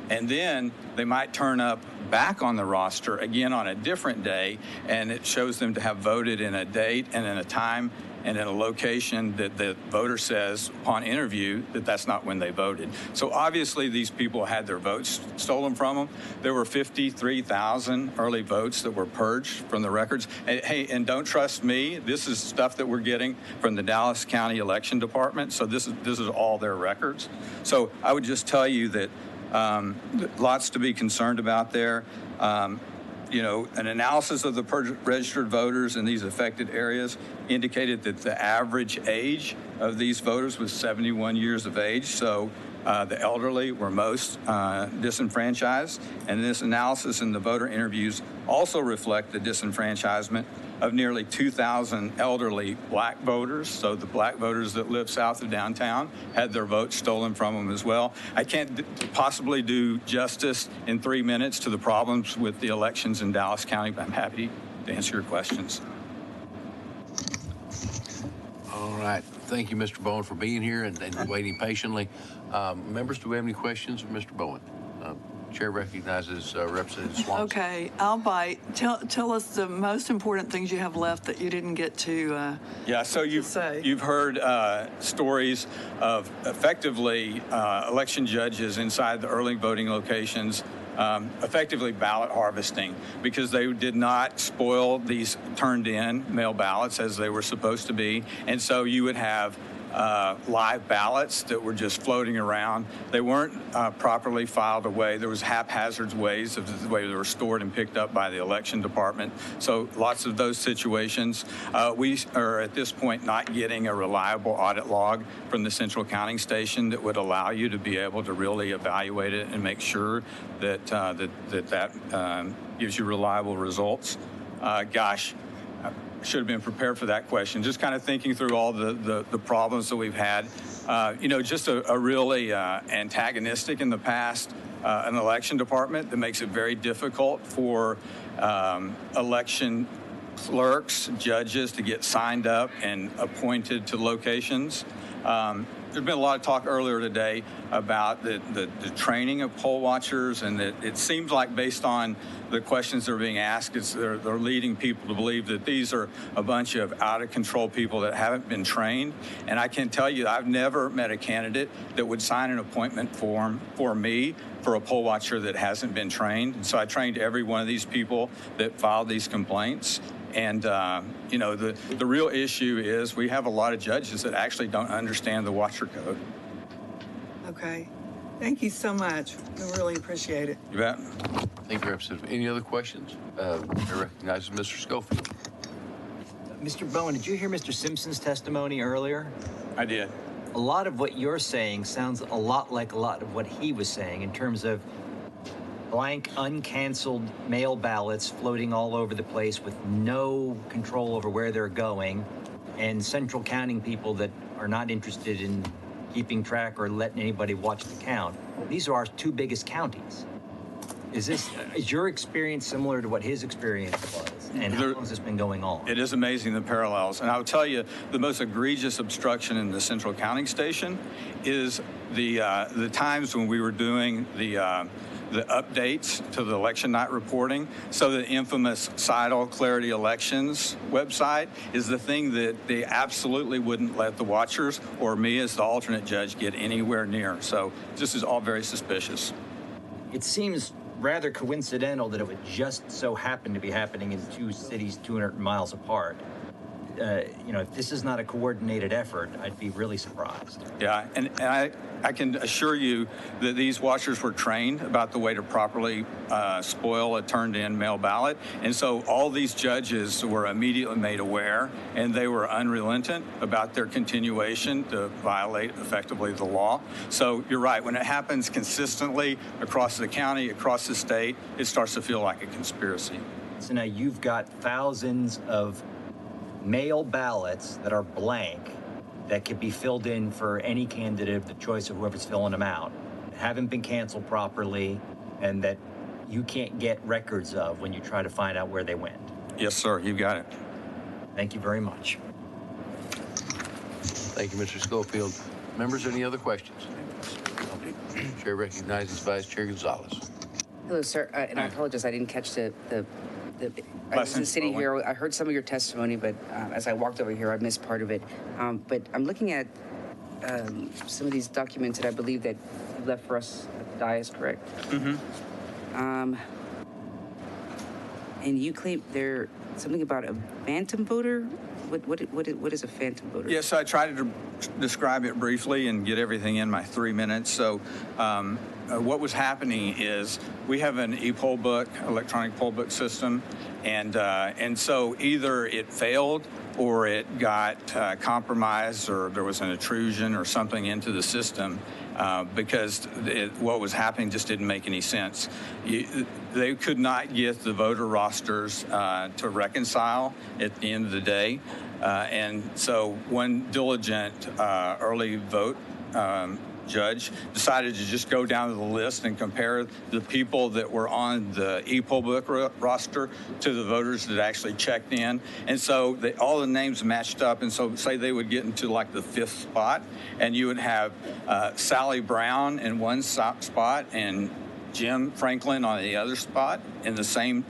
and then they might turn up back on the roster again on a different day, and it shows them to have voted in a date and in a time and in a location that the voter says upon interview that that's not when they voted. So obviously these people had their votes stolen from them. There were 53,000 early votes that were purged from the records. And, hey, and don't trust me, this is stuff that we're getting from the Dallas County Election Department. So this is all their records. So I would just tell you that lots to be concerned about there. You know, an analysis of the registered voters in these affected areas indicated that the average age of these voters was 71 years of age. So the elderly were most disenfranchised. And this analysis in the voter interviews also reflect the disenfranchisement of nearly 2,000 elderly black voters. So the black voters that live south of downtown had their votes stolen from them as well. I can't possibly do justice in 3 minutes to the problems with the elections in Dallas County, but I'm happy to answer your questions. All right. Thank you, Mr. Bowen, for being here and waiting patiently. Members, do we have any questions for Mr. Bowen? Chair recognizes Representative Swanson. Okay, I'll bite. Tell us the most important things you have left that you didn't get to Yeah, so you've heard stories of effectively election judges inside the early voting locations effectively ballot harvesting because they did not spoil these turned in mail ballots as they were supposed to be. And so you would have live ballots that were just floating around. They weren't properly filed away. There was haphazard ways of the way they were stored and picked up by the election department. So lots of those situations. We are at this point not getting a reliable audit log from the central counting station that would allow you to be able to really evaluate it and make sure that that gives you reliable results. Gosh. Should have been prepared for that question. Just kind of thinking through all the problems that we've had. You know, just a really antagonistic in the past, an election department that makes it very difficult for election clerks, judges to get signed up and appointed to locations. There's been a lot of talk earlier today about the training of poll watchers, and that it seems like based on the questions that are being asked, they're leading people to believe that these are a bunch of out-of-control people that haven't been trained. And I can tell you, I've never met a candidate that would sign an appointment form for me for a poll watcher that hasn't been trained. And so I trained every one of these people that filed these complaints. And, you know, the real issue is we have a lot of judges that actually don't understand the watcher code. Okay. Thank you so much. We really appreciate it. You bet. Thank you, Representative. Any other questions? I recognize Mr. Schofield. Mr. Bowen, did you hear Mr. Simpson's testimony earlier? I did. A lot of what you're saying sounds a lot like a lot of what he was saying in terms of blank, uncanceled mail ballots floating all over the place with no control over where they're going, and central counting people that are not interested in keeping track or letting anybody watch the count. These are our two biggest counties. Is your experience similar to what his experience was? And how long has this been going on? It is amazing, the parallels. And I'll tell you, the most egregious obstruction in the central counting station is the times when we were doing the updates to the election night reporting. So the infamous Seidel Clarity Elections website is the thing that they absolutely wouldn't let the watchers or me as the alternate judge get anywhere near. So this is all very suspicious. It seems rather coincidental that it would just so happen to be happening in two cities 200 miles apart. If this is not a coordinated effort, I'd be really surprised. Yeah, and I can assure you that these watchers were trained about the way to properly spoil a turned-in mail ballot. And so all these judges were immediately made aware, and they were unrelentant about their continuation to violate effectively the law. So you're right, when it happens consistently across the county, across the state, it starts to feel like a conspiracy. So now you've got thousands of mail ballots that are blank that could be filled in for any candidate of the choice of whoever's filling them out, haven't been canceled properly, and that you can't get records of when you try to find out where they went. Yes, sir, you got it. Thank you very much. Thank you, Mr. Schofield. Members, any other questions? Chair recognizes Vice Chair Gonzalez. Hello, sir, and I apologize, I didn't catch I was sitting here, I heard some of your testimony, but as I walked over here, I missed part of it. But I'm looking at some of these documents that I believe that you left for us at the dais, correct? Mm-hmm. And you claim there's something about a phantom voter? What is a phantom voter? Yes, I tried to describe it briefly and get everything in my 3 minutes. So what was happening is we have an e-poll book, electronic poll book system, and so either it failed or it got compromised, or there was an intrusion or something into the system because what was happening just didn't make any sense. They could not get the voter rosters to reconcile at the end of the day. And so one diligent early vote judge decided to just go down to the list and compare the people that were on the e-poll book roster to the voters that actually checked in. And so all the names matched up. And so say they would get into like the 5th spot, and you would have Sally Brown in one spot and Jim Franklin on the other spot at the same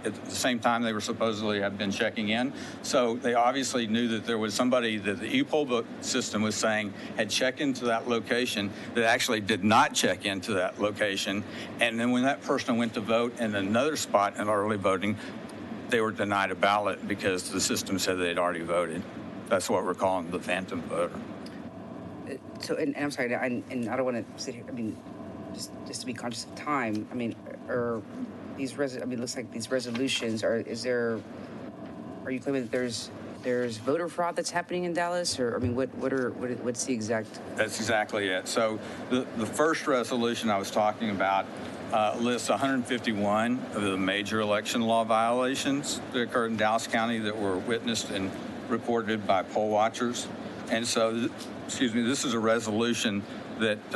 time they were supposedly have been checking in. So they obviously knew that there was somebody that the e-poll book system was saying had checked into that location that actually did not check into that location. And then when that person went to vote in another spot in early voting, they were denied a ballot because the system said they'd already voted. That's what we're calling the phantom voter. So, and I'm sorry, and I don't want to sit here, I mean, just to be conscious of time, I mean, are these it looks like these resolutions are you claiming that there's voter fraud that's happening in Dallas, or I mean, what's the exact? That's exactly it. So the first resolution I was talking about lists 151 of the major election law violations that occurred in Dallas County that were witnessed and reported by poll watchers. And so, this is a resolution that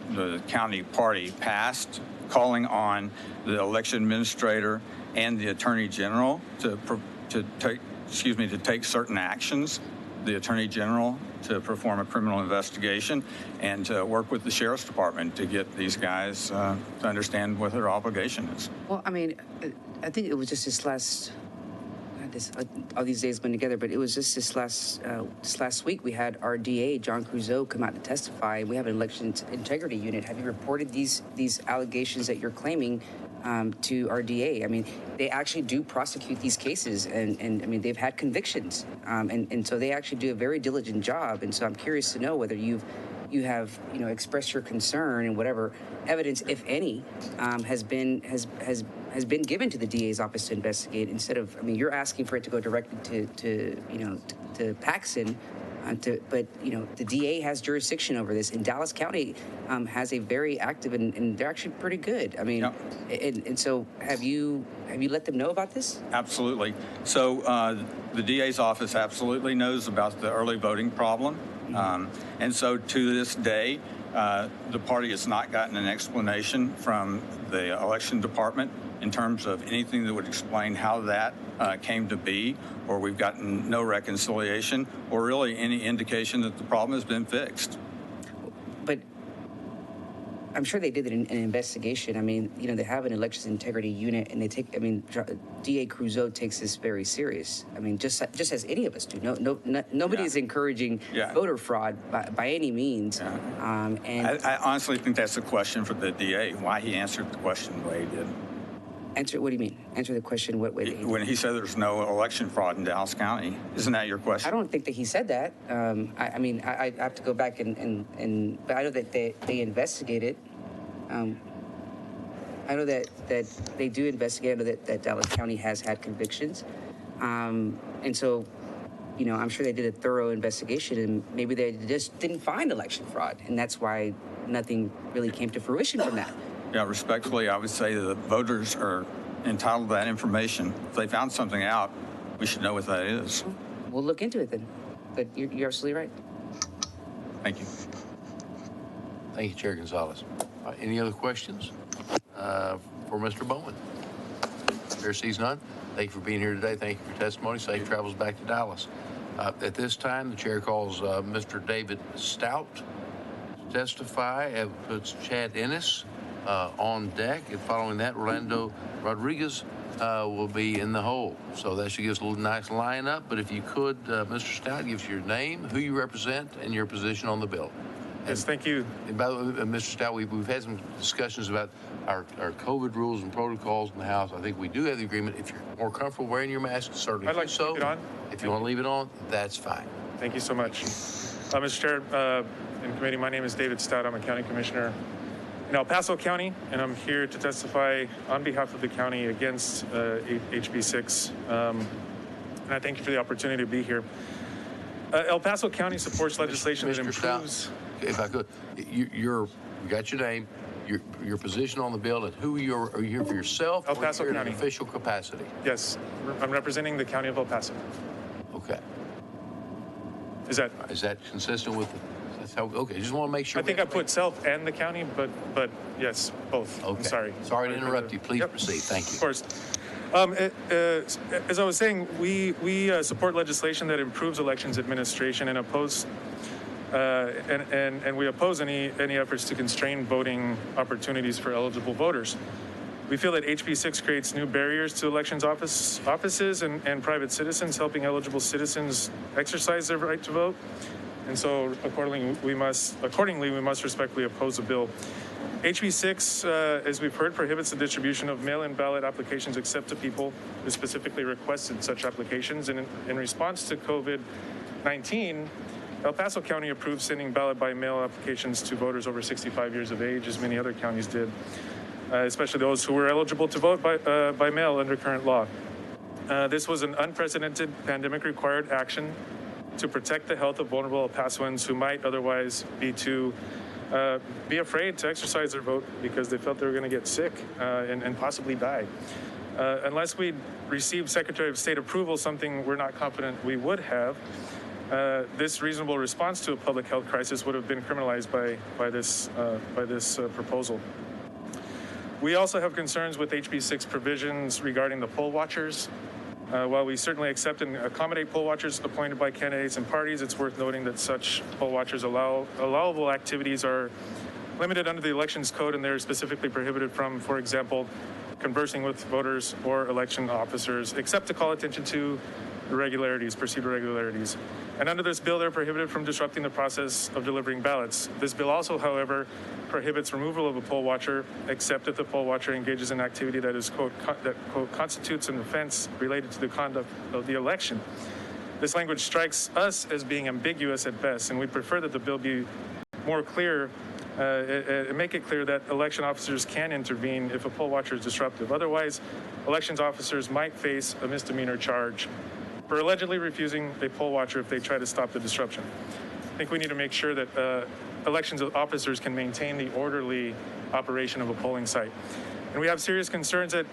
the county party passed, calling on the election administrator and the attorney general to take certain actions. The attorney general to perform a criminal investigation and to work with the sheriff's department to get these guys to understand what their obligation is. Well, I mean, I think it was just all these days went together, but it was just this last week we had our DA, John Crusoe, come out to testify. We have an election integrity unit. Have you reported these allegations that you're claiming to our DA? I mean, they actually do prosecute these cases, and I mean, they've had convictions, and so they actually do a very diligent job. And so I'm curious to know whether you've you have, expressed your concern, and whatever evidence, if any, has been given to the DA's office to investigate, instead of, you're asking for it to go directly to Paxson. But the DA has jurisdiction over this, and Dallas County has a very active, and they're actually pretty good. And so have you let them know about this? Absolutely. So the DA's office absolutely knows about the early voting problem. And so to this day, the party has not gotten an explanation from the election department in terms of anything that would explain how that came to be, or we've gotten no reconciliation, or really any indication that the problem has been fixed. But I'm sure they did an investigation. They have an elections integrity unit, and they take. DA Creuzot takes this very serious. Just as any of us do. Nobody is encouraging voter fraud by any means. And I honestly think that's a question for the DA. Why he answered the question the way he did. Answer. What do you mean? Answer the question. What way? When he said there's no election fraud in Dallas County, isn't that your question? I don't think that he said that. I have to go back and but I know that they investigated. I know that they do investigate. I know that Dallas County has had convictions, and so, I'm sure they did a thorough investigation, and maybe they just didn't find election fraud, and that's why nothing really came to fruition from that. Yeah, respectfully, I would say that voters are entitled to that information. If they found something out, we should know what that is. We'll look into it then. But you're absolutely right. Thank you. Thank you, Chair Gonzalez. Any other questions for Mr. Bowman? Chair sees none. Thank you for being here today. Thank you for your testimony. Safe travels back to Dallas. At this time, the chair calls Mr. David Stout to testify and puts Chad Ennis on deck, and following that, Rolando Rodriguez will be in the hole. So that should give us a little nice lineup. But if you could, Mr. Stout, give us your name, who you represent, and your position on the bill. Yes, thank you. And by the way, Mr. Stout, we've had some discussions about our COVID rules and protocols in the House. I think we do have the agreement. If you're more comfortable wearing your mask, certainly I'd like do so. to keep it on. If you want to leave it on, that's fine. Thank you so much. Mr. Chair and committee, my name is David Stout. I'm a county commissioner in El Paso County, and I'm here to testify on behalf of the county against HB 6. And I thank you for the opportunity to be here. El Paso County supports legislation that improves. If I could, you got your name, your position on the bill, and who are you here for yourself? El Paso or in County. An official capacity. Yes, I'm representing the county of El Paso. Okay. Is that consistent with? Okay, just want to make sure. I think I put self and the county, but yes, both. Okay. I'm sorry. Sorry to interrupt you. Please proceed. Thank you. Of course. As I was saying, we support legislation that improves elections administration and oppose and we oppose any efforts to constrain voting opportunities for eligible voters. We feel that HB 6 creates new barriers to elections offices and private citizens, helping eligible citizens exercise their right to vote. And so accordingly, we must respectfully oppose the bill. HB 6, as we've heard, prohibits the distribution of mail-in ballot applications except to people who specifically requested such applications. And in response to COVID-19, El Paso County approved sending ballot by mail applications to voters over 65 years of age, as many other counties did, especially those who were eligible to vote by mail under current law. This was an unprecedented pandemic-required action to protect the health of vulnerable El Pasoans who might otherwise be afraid to exercise their vote because they felt they were going to get sick and possibly die. Unless we received Secretary of State approval, something we're not confident we would have, this reasonable response to a public health crisis would have been criminalized by this proposal. We also have concerns with HB 6 provisions regarding the poll watchers. While we certainly accept and accommodate poll watchers appointed by candidates and parties, it's worth noting that such poll watchers allowable activities are limited under the Elections Code, and they're specifically prohibited from, for example, conversing with voters or election officers, except to call attention to perceived irregularities. And under this bill, they're prohibited from disrupting the process of delivering ballots. This bill also, however, prohibits removal of a poll watcher, except if the poll watcher engages in activity that is, quote, constitutes an offense related to the conduct of the election. This language strikes us as being ambiguous at best, and we prefer that the bill be more clear, make it clear that election officers can intervene if a poll watcher is disruptive. Otherwise, elections officers might face a misdemeanor charge for allegedly refusing a poll watcher if they try to stop the disruption. I think we need to make sure that elections officers can maintain the orderly operation of a polling site. And we have serious concerns that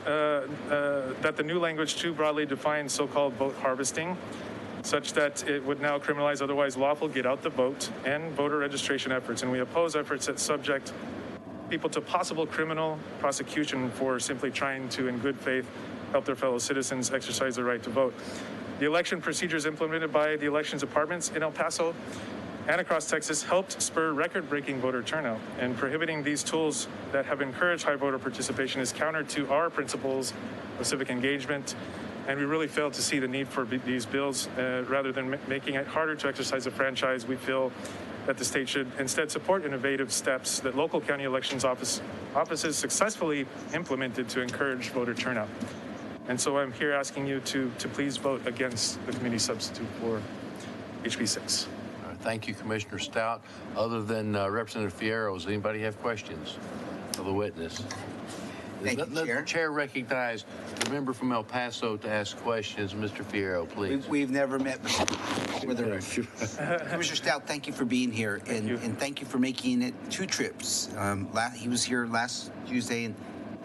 the new language too broadly defines so-called vote harvesting, such that it would now criminalize otherwise lawful get out the vote and voter registration efforts. And we oppose efforts that subject people to possible criminal prosecution for simply trying to, in good faith, help their fellow citizens exercise their right to vote. The election procedures implemented by the elections departments in El Paso and across Texas helped spur record-breaking voter turnout, and prohibiting these tools that have encouraged high voter participation is counter to our principles of civic engagement, and we really failed to see the need for these bills. Rather than making it harder to exercise a franchise, we feel that the state should instead support innovative steps that local county elections offices successfully implemented to encourage voter turnout. And so I'm here asking you to please vote against the committee substitute for HB 6. Thank you, Commissioner Stout. Other than Representative Fierro, does anybody have questions of the witness? Thank you, Let Chair. the chair recognize the member from El Paso to ask questions. Mr. Fierro, please. We've never met before. Commissioner Stout, thank you for being here, and thank you for making it 2 trips. He was here last Tuesday,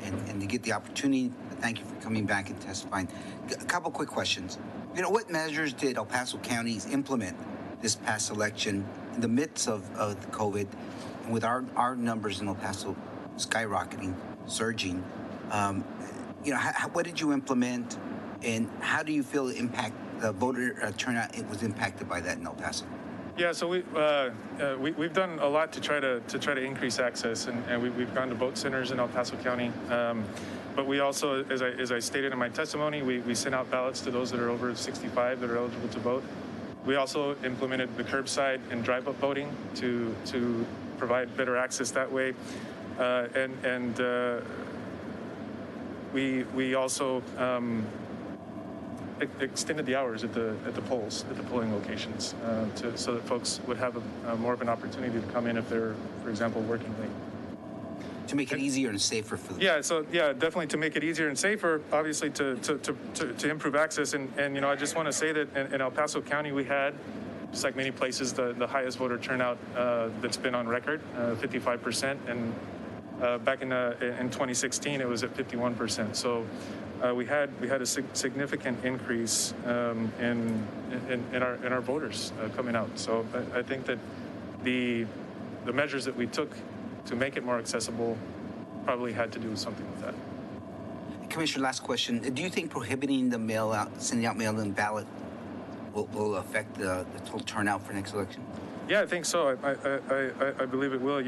and to get the opportunity. Thank you for coming back and testifying. A couple quick questions. What measures did El Paso counties implement this past election in the midst of the COVID, and with our numbers in El Paso skyrocketing, surging? What did you implement, and how do you feel the voter turnout was impacted by that in El Paso? Yeah, so we've done a lot to try to increase access, and we've gone to vote centers in El Paso County. But we also, as I stated in my testimony, we sent out ballots to those that are over 65 that are eligible to vote. We also implemented the curbside and drive-up voting to provide better access that way, we also extended the hours at the polling locations, so that folks would have more of an opportunity to come in if they're, for example, working late. To make it easier and safer for them. Yeah, definitely to make it easier and safer, obviously to improve access. And I just want to say that in El Paso County, we had, just like many places, the highest voter turnout that's been on record, 55%. And back in 2016, it was at 51%. So we had a significant increase in our voters coming out. So I think that the measures that we took to make it more accessible probably had to do something with that. Commissioner, last question. Do you think prohibiting the sending out mail-in ballot will affect the total turnout for next election? Yeah, I think so. I believe it will.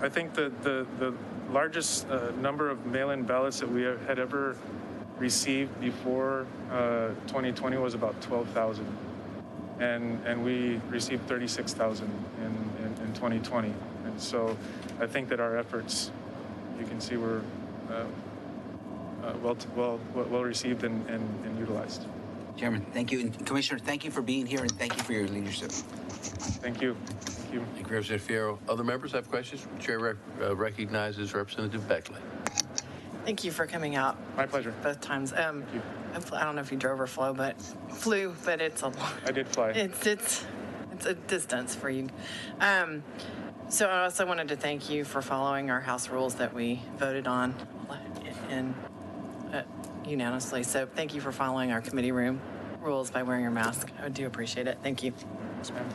I think the largest number of mail-in ballots that we had ever received before 2020 was about 12,000. And we received 36,000 in 2020. And so I think that our efforts, you can see, were well received and utilized. Chairman, thank you. And Commissioner, thank you for being here, and thank you for your leadership. Thank you. Thank you. Thank you, Representative Fierro. Other members have questions? The chair recognizes Representative Beckley. Thank you for coming out. My pleasure. Both times. I don't know if you drove or flew, but it's a lot. I did fly. It's a distance for you. So I also wanted to thank you for following our House rules that we voted on unanimously. So thank you for following our committee room rules by wearing your mask. I do appreciate it. Thank you. Yes, ma'am.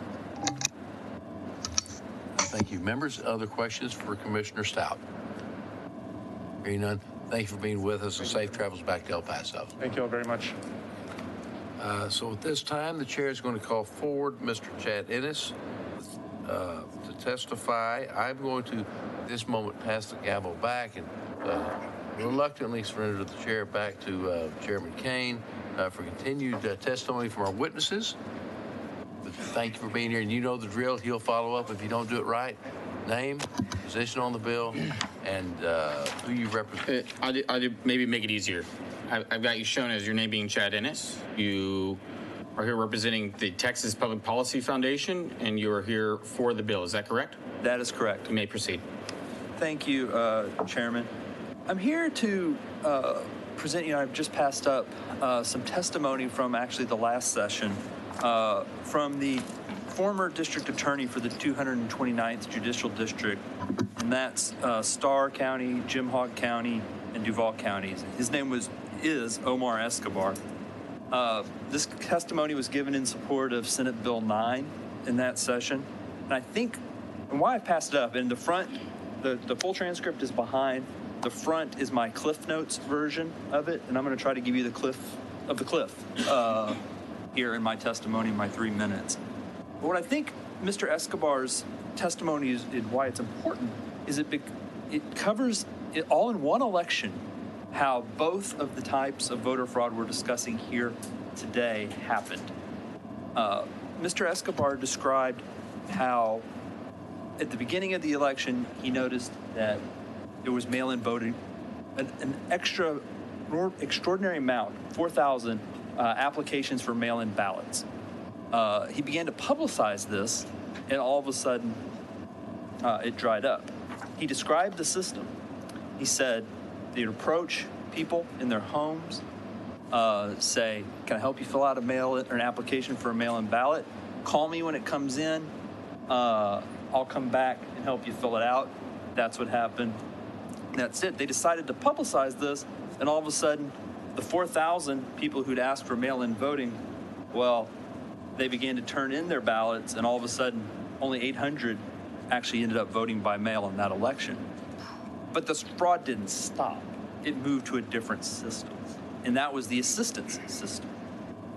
Thank you. Members, other questions for Commissioner Stout? Hearing none, thank you for being with us, and safe travels back to El Paso. Thank you all very much. So at this time, the chair is going to call forward Mr. Chad Ennis to testify. I'm going to, at this moment, pass the gavel back and reluctantly surrender the chair back to Chairman Kane for continued testimony from our witnesses. But thank you for being here, and you know the drill. He'll follow up if you don't do it right. Name, position on the bill, and who you represent. I'll maybe make it easier. I've got you shown as your name being Chad Ennis. You are here representing the Texas Public Policy Foundation, and you are here for the bill. Is that correct? That is correct. You may proceed. Thank you, Chairman. I'm here to present you. I've just passed up some testimony from actually the last session from the former district attorney for the 229th Judicial District, and that's Starr County, Jim Hogg County, and Duval counties. His name is Omar Escobar. This testimony was given in support of Senate Bill 9 in that session, and I think, and why I passed it up, in the front, the full transcript is behind. The front is my Cliff Notes version of it, and I'm going to try to give you the cliff here in my testimony in my 3 minutes. But what I think Mr. Escobar's testimony is why it's important is it covers it all in one election, how both of the types of voter fraud we're discussing here today happened. Mr. Escobar described how at the beginning of the election, he noticed that there was mail-in voting, an extraordinary amount, 4,000 applications for mail-in ballots. He began to publicize this, and all of a sudden, it dried up. He described the system. He said they'd approach people in their homes, say, "Can I help you fill out a mail-in or an application for a mail-in ballot? Call me when it comes in. I'll come back and help you fill it out." That's what happened. That's it. They decided to publicize this, and all of a sudden, the 4,000 people who'd asked for mail-in voting, well, they began to turn in their ballots, and all of a sudden, only 800 actually ended up voting by mail in that election. But this fraud didn't stop. It moved to a different system, and that was the assistance system.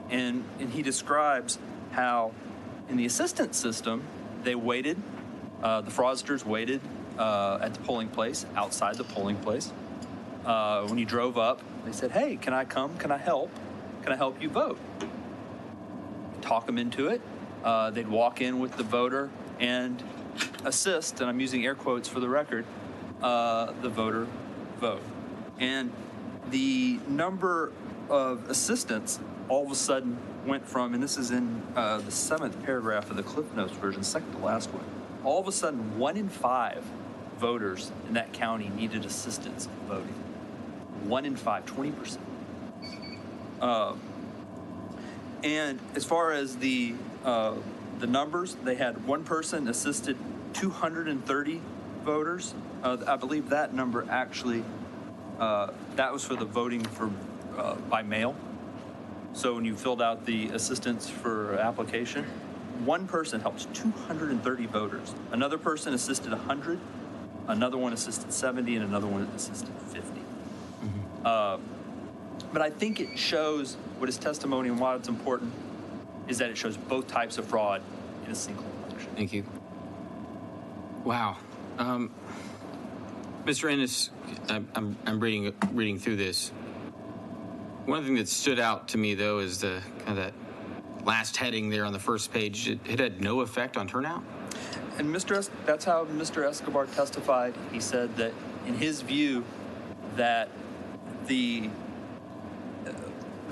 And he describes how in the assistance system, they waited, the fraudsters waited at the polling place, outside the polling place. When you drove up, they said, "Hey, can I come? Can I help? Can I help you vote?" Talk them into it. They'd walk in with the voter and assist, and I'm using air quotes for the record, the voter vote. And the number of assistants all of a sudden went from, and this is in the 7th paragraph of the Cliff Notes version, second to last one, all of a sudden 1 in 5 voters in that county needed assistance in voting. 1 in 5, 20%. And as far as the numbers, they had one person assisted 230 voters. I believe that number actually, that was for the voting for by mail. So when you filled out the assistance for application, one person helps 230 voters. Another person assisted 100, another one assisted 70, and another one assisted 50. But I think it shows what his testimony and why it's important is that it shows both types of fraud in a single election. Thank you. Wow. Mr. Ennis, I'm reading through this. One thing that stood out to me, though, is the kind of that last heading there on the first page. It had no effect on turnout. And that's how Mr. Escobar testified. He said that, in his view, that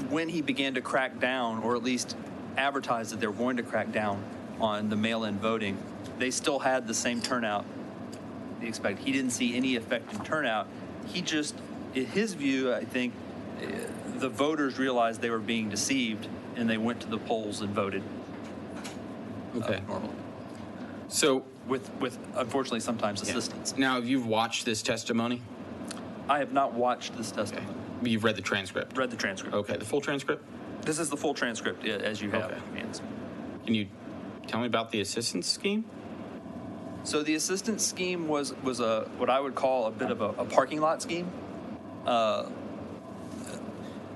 when he began to crack down, or at least advertise that they were going to crack down on the mail-in voting, they still had the same turnout they expected. He didn't see any effect in turnout. He just, in his view, I think, the voters realized they were being deceived, and they went to the polls and voted. Okay. Normally. So with unfortunately sometimes assistance. Now, you've watched this testimony? I have not watched this testimony. Okay. You've read the transcript? Read the transcript. Okay. The full transcript? This is the full transcript, as you have. Okay. Can you tell me about the assistance scheme? So the assistance scheme was a what I would call a bit of a parking lot scheme.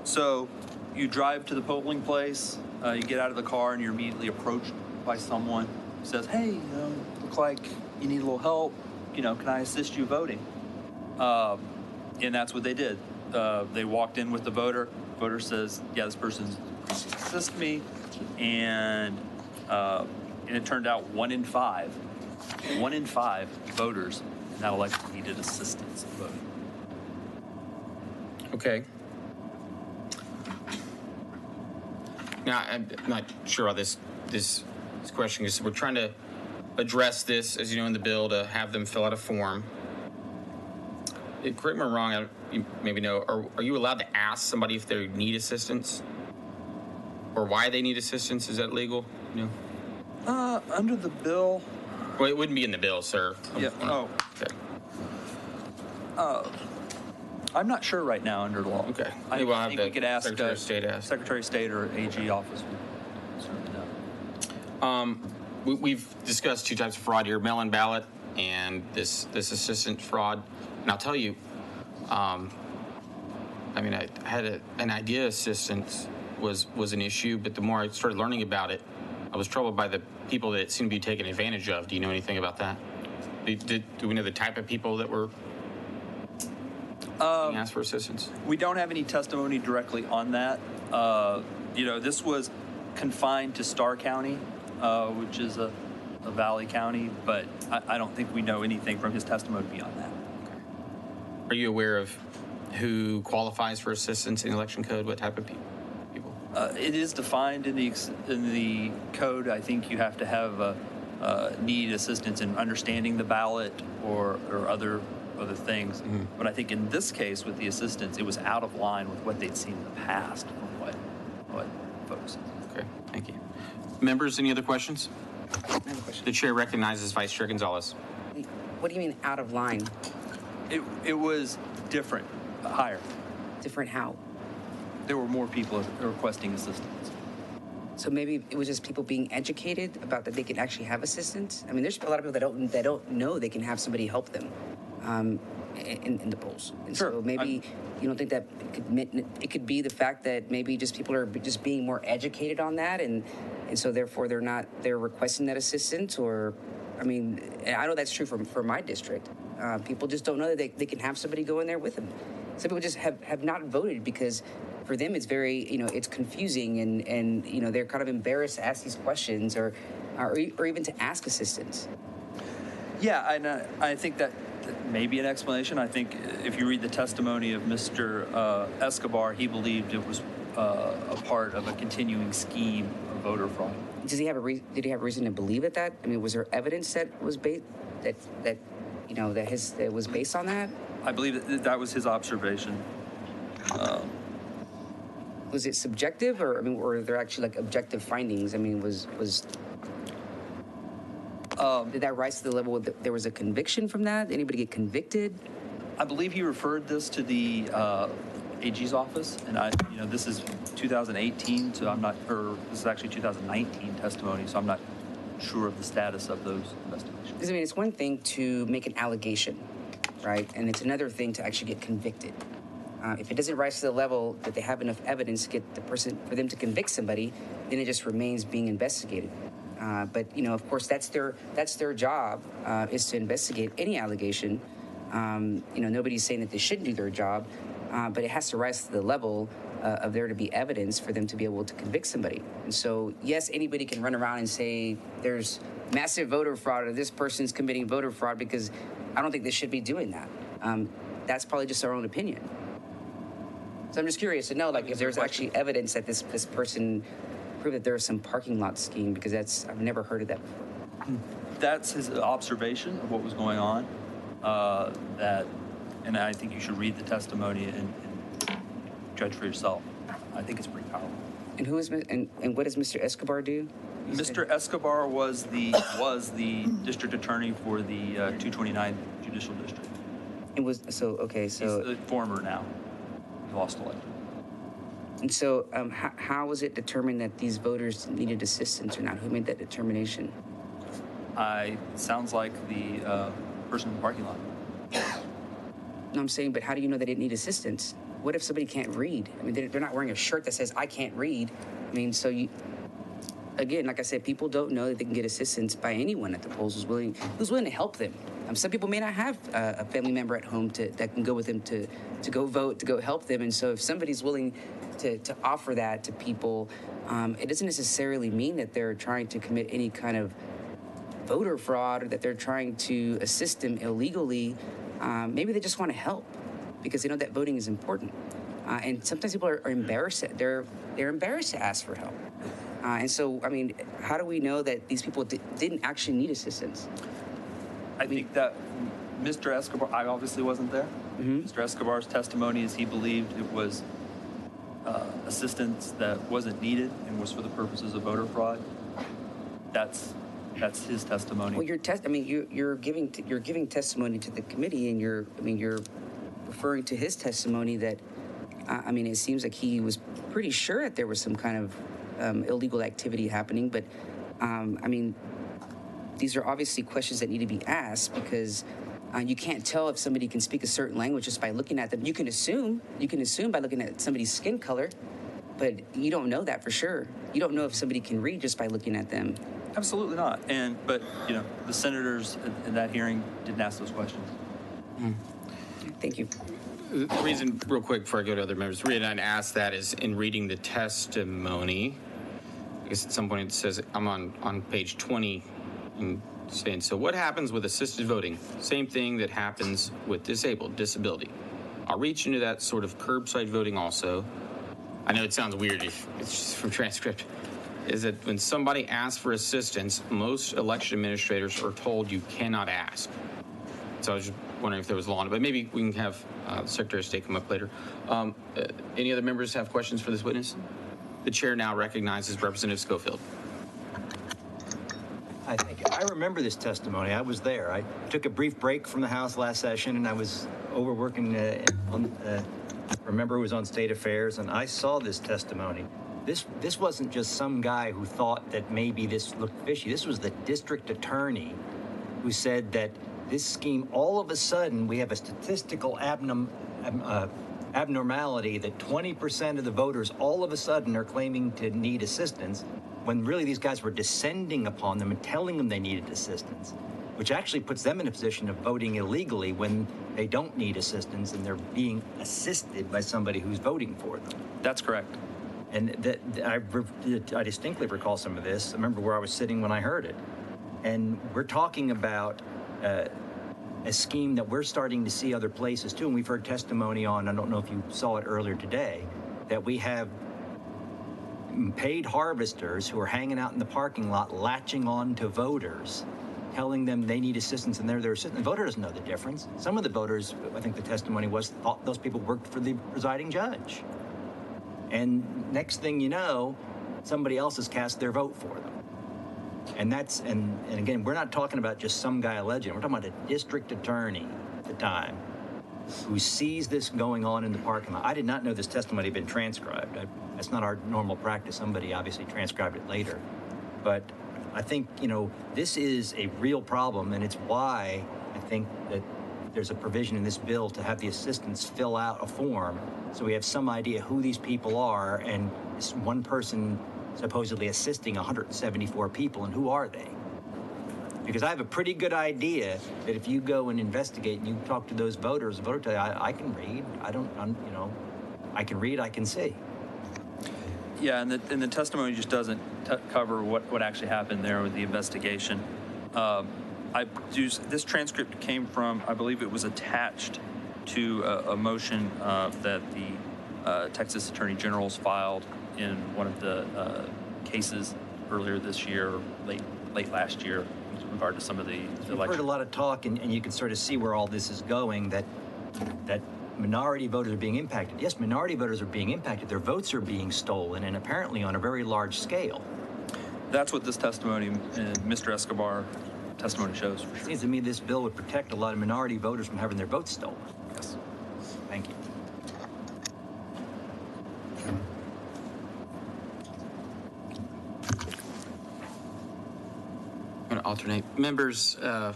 So you drive to the polling place, you get out of the car, and you're immediately approached by someone who says, "Hey, look like you need a little help. Can I assist you voting?" And that's what they did. They walked in with the voter. Voter says, "Yeah, this person's assist me," and it turned out 1 in 5 voters in that election needed assistance in voting. Okay. Now, I'm not sure how this question is. We're trying to address this, as you know, in the bill, to have them fill out a form. Correct me if I'm wrong, you maybe know, are you allowed to ask somebody if they need assistance? Or why they need assistance? Is that legal? No. Under the bill. Well, it wouldn't be in the bill, sir. Yeah. Oh. Okay. I'm not sure right now under law. Okay. I We'll have think the we could ask Secretary of State ask. Secretary of State or AG office. We've discussed two types of fraud here: mail-in ballot and this assistant fraud. And I'll tell you, I mean, I had an idea assistance was an issue, but the more I started learning about it, I was troubled by the people that seem to be taken advantage of. Do you know anything about that? Do we know the type of people that were being asked for assistance? We don't have any testimony directly on that. This was confined to Starr County, which is a valley county, but I don't think we know anything from his testimony beyond that. Are you aware of who qualifies for assistance in the election code? What type of people? It is defined in the code. I think you have to have need assistance in understanding the ballot or other things. Mm-hmm. But I think in this case with the assistance, it was out of line with what they'd seen in the past from what folks. Okay, thank you. Members, any other questions? I have a question. The chair recognizes Vice Chair Gonzalez. What do you mean out of line? It was different, higher. Different how? There were more people requesting assistance. So maybe it was just people being educated about that they can actually have assistance. I mean, there's a lot of people that don't know they can have somebody help them in the polls. And sure. So maybe you don't think that it could be the fact that maybe just people are just being more educated on that, and so therefore they're requesting that assistance. Or, I mean, I know that's true for my district. People just don't know that they can have somebody go in there with them. Some people just have not voted because for them it's very, it's confusing and they're kind of embarrassed to ask these questions or even to ask assistance. Yeah, and I think that may be an explanation. I think if you read the testimony of Mr. Escobar, he believed it was a part of a continuing scheme of voter fraud. Did he have a reason to believe that? I mean, was there evidence that was based that was based on that? I believe that was his observation. Was it subjective, or were there actually like objective findings? I mean, did that rise to the level that there was a conviction from that? Did anybody get convicted? I believe he referred this to the AG's office, and this is 2018, so I'm not, or this is actually 2019 testimony, so I'm not sure of the status of those investigations. Because I mean, it's one thing to make an allegation, right? And it's another thing to actually get convicted. If it doesn't rise to the level that they have enough evidence to get the person, for them to convict somebody, then it just remains being investigated. But of course, that's their job, is to investigate any allegation. Nobody's saying that they shouldn't do their job, but it has to rise to the level of there to be evidence for them to be able to convict somebody. And so, yes, anybody can run around and say there's massive voter fraud or this person's committing voter fraud, because I don't think they should be doing that. That's probably just our own opinion. So I'm just curious to know, like, if there's actually evidence that this person proved that there was some parking lot scheme, because I've never heard of that before. That's his observation of what was going on. And I think you should read the testimony and judge for yourself. I think it's pretty powerful. And what does Mr. Escobar do? Mr. Escobar was the district attorney for the 229th Judicial District. He's the former now. He lost election. And so, how was it determined that these voters needed assistance or not? Who made that determination? Sounds like the person in the parking lot. No, I'm saying, but how do you know they didn't need assistance? What if somebody can't read? I mean, they're not wearing a shirt that says, I can't read. I mean, so again, like I said, people don't know that they can get assistance by anyone at the polls who's willing to help them. Some people may not have a family member at home that can go with them to go vote, to go help them. And so if somebody's willing to offer that to people, it doesn't necessarily mean that they're trying to commit any kind of voter fraud or that they're trying to assist them illegally. Maybe they just want to help because they know that voting is important. And sometimes people are embarrassed. They're embarrassed to ask for help. And so, I mean, how do we know that these people didn't actually need assistance? I think that Mr. Escobar, I obviously wasn't there. Mr. Escobar's testimony is he believed it was assistance that wasn't needed and was for the purposes of voter fraud. That's his testimony. Well, you're giving testimony to the committee, and you're referring to his testimony that, it seems like he was pretty sure that there was some kind of illegal activity happening, but these are obviously questions that need to be asked because you can't tell if somebody can speak a certain language just by looking at them. You can assume by looking at somebody's skin color, but you don't know that for sure. You don't know if somebody can read just by looking at them. Absolutely not. But the senators in that hearing didn't ask those questions. Thank you. The reason, real quick, before I go to other members, the reason I'd ask that is in reading the testimony, I guess at some point it says, I'm on page 20, and saying, so what happens with assisted voting? Same thing that happens with disability. I'll reach into that sort of curbside voting also. I know it sounds weird if it's just from transcript. Is that when somebody asks for assistance, most election administrators are told you cannot ask. So I was just wondering if there was law on it, but maybe we can have the Secretary of State come up later. Any other members have questions for this witness? The chair now recognizes Representative Schofield. I remember this testimony. I was there. I took a brief break from the House last session, and I was overworking remember it was on State Affairs, and I saw this testimony. This wasn't just some guy who thought that maybe this looked fishy. This was the district attorney who said that this scheme, all of a sudden, we have a statistical abnormality that 20% of the voters all of a sudden are claiming to need assistance, when really these guys were descending upon them and telling them they needed assistance, which actually puts them in a position of voting illegally when they don't need assistance and they're being assisted by somebody who's voting for them. That's correct. And I distinctly recall some of this. I remember where I was sitting when I heard it. And we're talking about a scheme that we're starting to see other places too. And we've heard testimony on, I don't know if you saw it earlier today, that we have paid harvesters who are hanging out in the parking lot, latching on to voters, telling them they need assistance, and they're their assistant. The voter doesn't know the difference. Some of the voters, I think the testimony was, thought those people worked for the presiding judge. And next thing you know, somebody else has cast their vote for them. And that's, and again, we're not talking about just some guy alleging. We're talking about a district attorney at the time who sees this going on in the parking lot. I did not know this testimony had been transcribed. That's not our normal practice. Somebody obviously transcribed it later. But I think, this is a real problem, and it's why I think that there's a provision in this bill to have the assistants fill out a form so we have some idea who these people are, and this one person supposedly assisting 174 people, and who are they? Because I have a pretty good idea that if you go and investigate and you talk to those voters, the voter tell you, I can read, I can read, I can see. Yeah, and the testimony just doesn't cover what actually happened there with the investigation. This transcript came from, I believe it was attached to a motion that the Texas Attorney General's filed in one of the cases earlier this year, late last year, with regard to some of the election. We've heard a lot of talk, and you can sort of see where all this is going, that minority voters are being impacted. Yes, minority voters are being impacted. Their votes are being stolen, and apparently on a very large scale. That's what this testimony, Mr. Escobar testimony shows. For sure. It seems to me this bill would protect a lot of minority voters from having their votes stolen. Yes. Thank you. I'm going to alternate. Members, I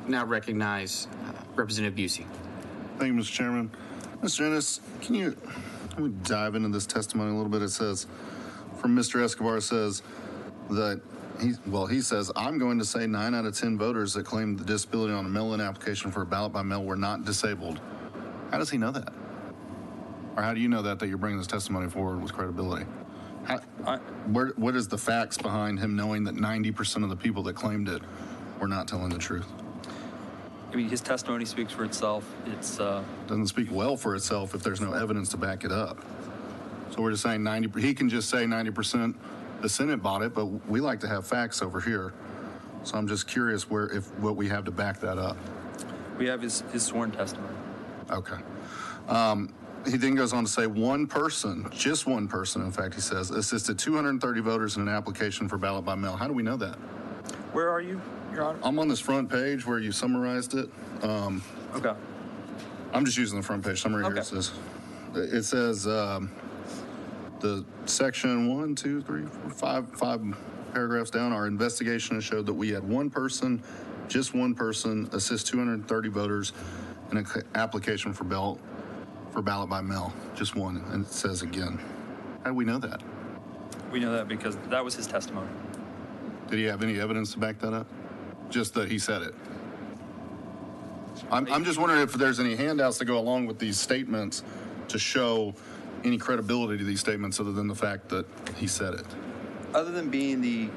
now recognize Representative Busey. Thank you, Mr. Chairman. Mr. Ennis, can we dive into this testimony a little bit? It says, from Mr. Escobar, says that he says, I'm going to say 9 out of 10 voters that claimed the disability on a mail-in application for a ballot by mail were not disabled. How does he know that? Or how do you know that you're bringing this testimony forward with credibility? What is the facts behind him knowing that 90% of the people that claimed it were not telling the truth? I mean, his testimony speaks for itself. It's doesn't speak well for itself if there's no evidence to back it up. So we're just saying 90. He can just say 90% the Senate bought it, but we like to have facts over here. So I'm just curious what we have to back that up. We have his sworn testimony. Okay. He then goes on to say one person, just one person, in fact, he says, assisted 230 voters in an application for ballot by mail. How do we know that? Where are you, Your Honor? I'm on this front page where you summarized it. Okay. I'm just using the front page summary here. Okay. It says the section 1, 2, 3, 4, 5 paragraphs down, our investigation has showed that we had one person, just one person, assist 230 voters in an application for ballot by mail. Just one. And it says again. How do we know that? We know that because that was his testimony. Did he have any evidence to back that up? Just that he said it. I'm just wondering if there's any handouts to go along with these statements to show any credibility to these statements other than the fact that he said it. Other than being the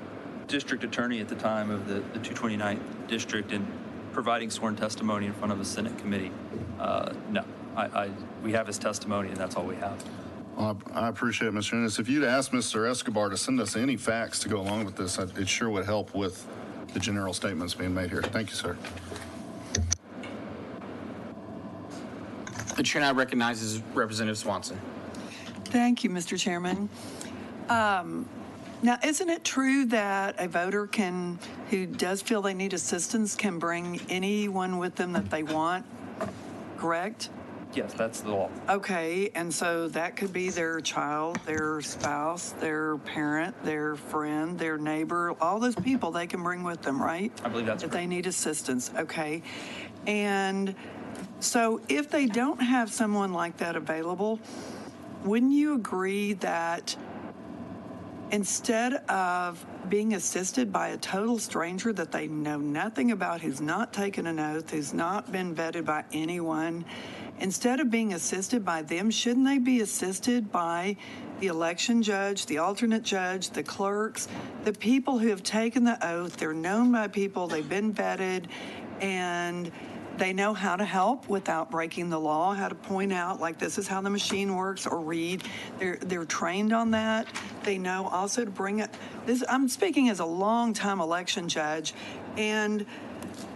district attorney at the time of the 229th district and providing sworn testimony in front of a Senate committee, no. We have his testimony, and that's all we have. I appreciate it, Mr. Ennis. If you'd asked Mr. Escobar to send us any facts to go along with this, it sure would help with the general statements being made here. Thank you, sir. The chair now recognizes Representative Swanson. Thank you, Mr. Chairman. Now, isn't it true that a voter who does feel they need assistance can bring anyone with them that they want, correct? Yes, that's the law. Okay, and so that could be their child, their spouse, their parent, their friend, their neighbor, all those people they can bring with them, right? I believe that's correct. If right. they need assistance, okay. And so if they don't have someone like that available, wouldn't you agree that instead of being assisted by a total stranger that they know nothing about, who's not taken an oath, who's not been vetted by anyone, instead of being assisted by them, shouldn't they be assisted by the election judge, the alternate judge, the clerks, the people who have taken the oath? They're known by people, they've been vetted, and they know how to help without breaking the law, how to point out, like, this is how the machine works, or read. They're trained on that. They know also to bring it. I'm speaking as a longtime election judge, and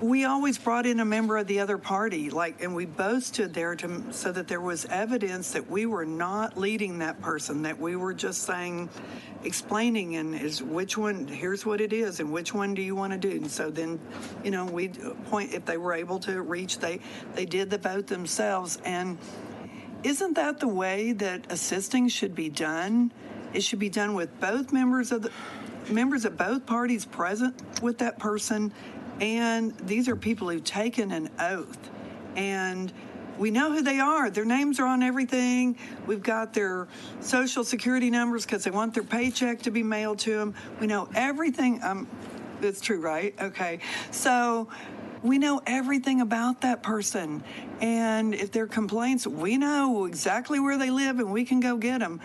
we always brought in a member of the other party, and we both stood there so that there was evidence that we were not leading that person, that we were just saying, explaining, and which one, here's what it is, and which one do you want to do? And so then, we'd point, if they were able to reach, they did the vote themselves. And isn't that the way that assisting should be done? It should be done with both members of both parties present with that person. And these are people who've taken an oath, and we know who they are. Their names are on everything. We've got their social security numbers because they want their paycheck to be mailed to them. We know everything. It's true, right? Okay. So we know everything about that person. And if there are complaints, we know exactly where they live and we can go get them.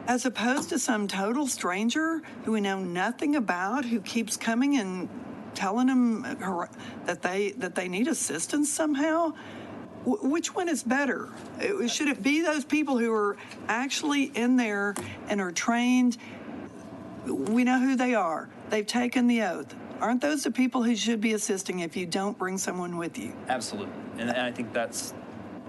As opposed to some total stranger who we know nothing about, who keeps coming and telling them that they need assistance somehow. Which one is better? Should it be those people who are actually in there and are trained? We know who they are. They've taken the oath. Aren't those the people who should be assisting if you don't bring someone with you? Absolutely. And I think that's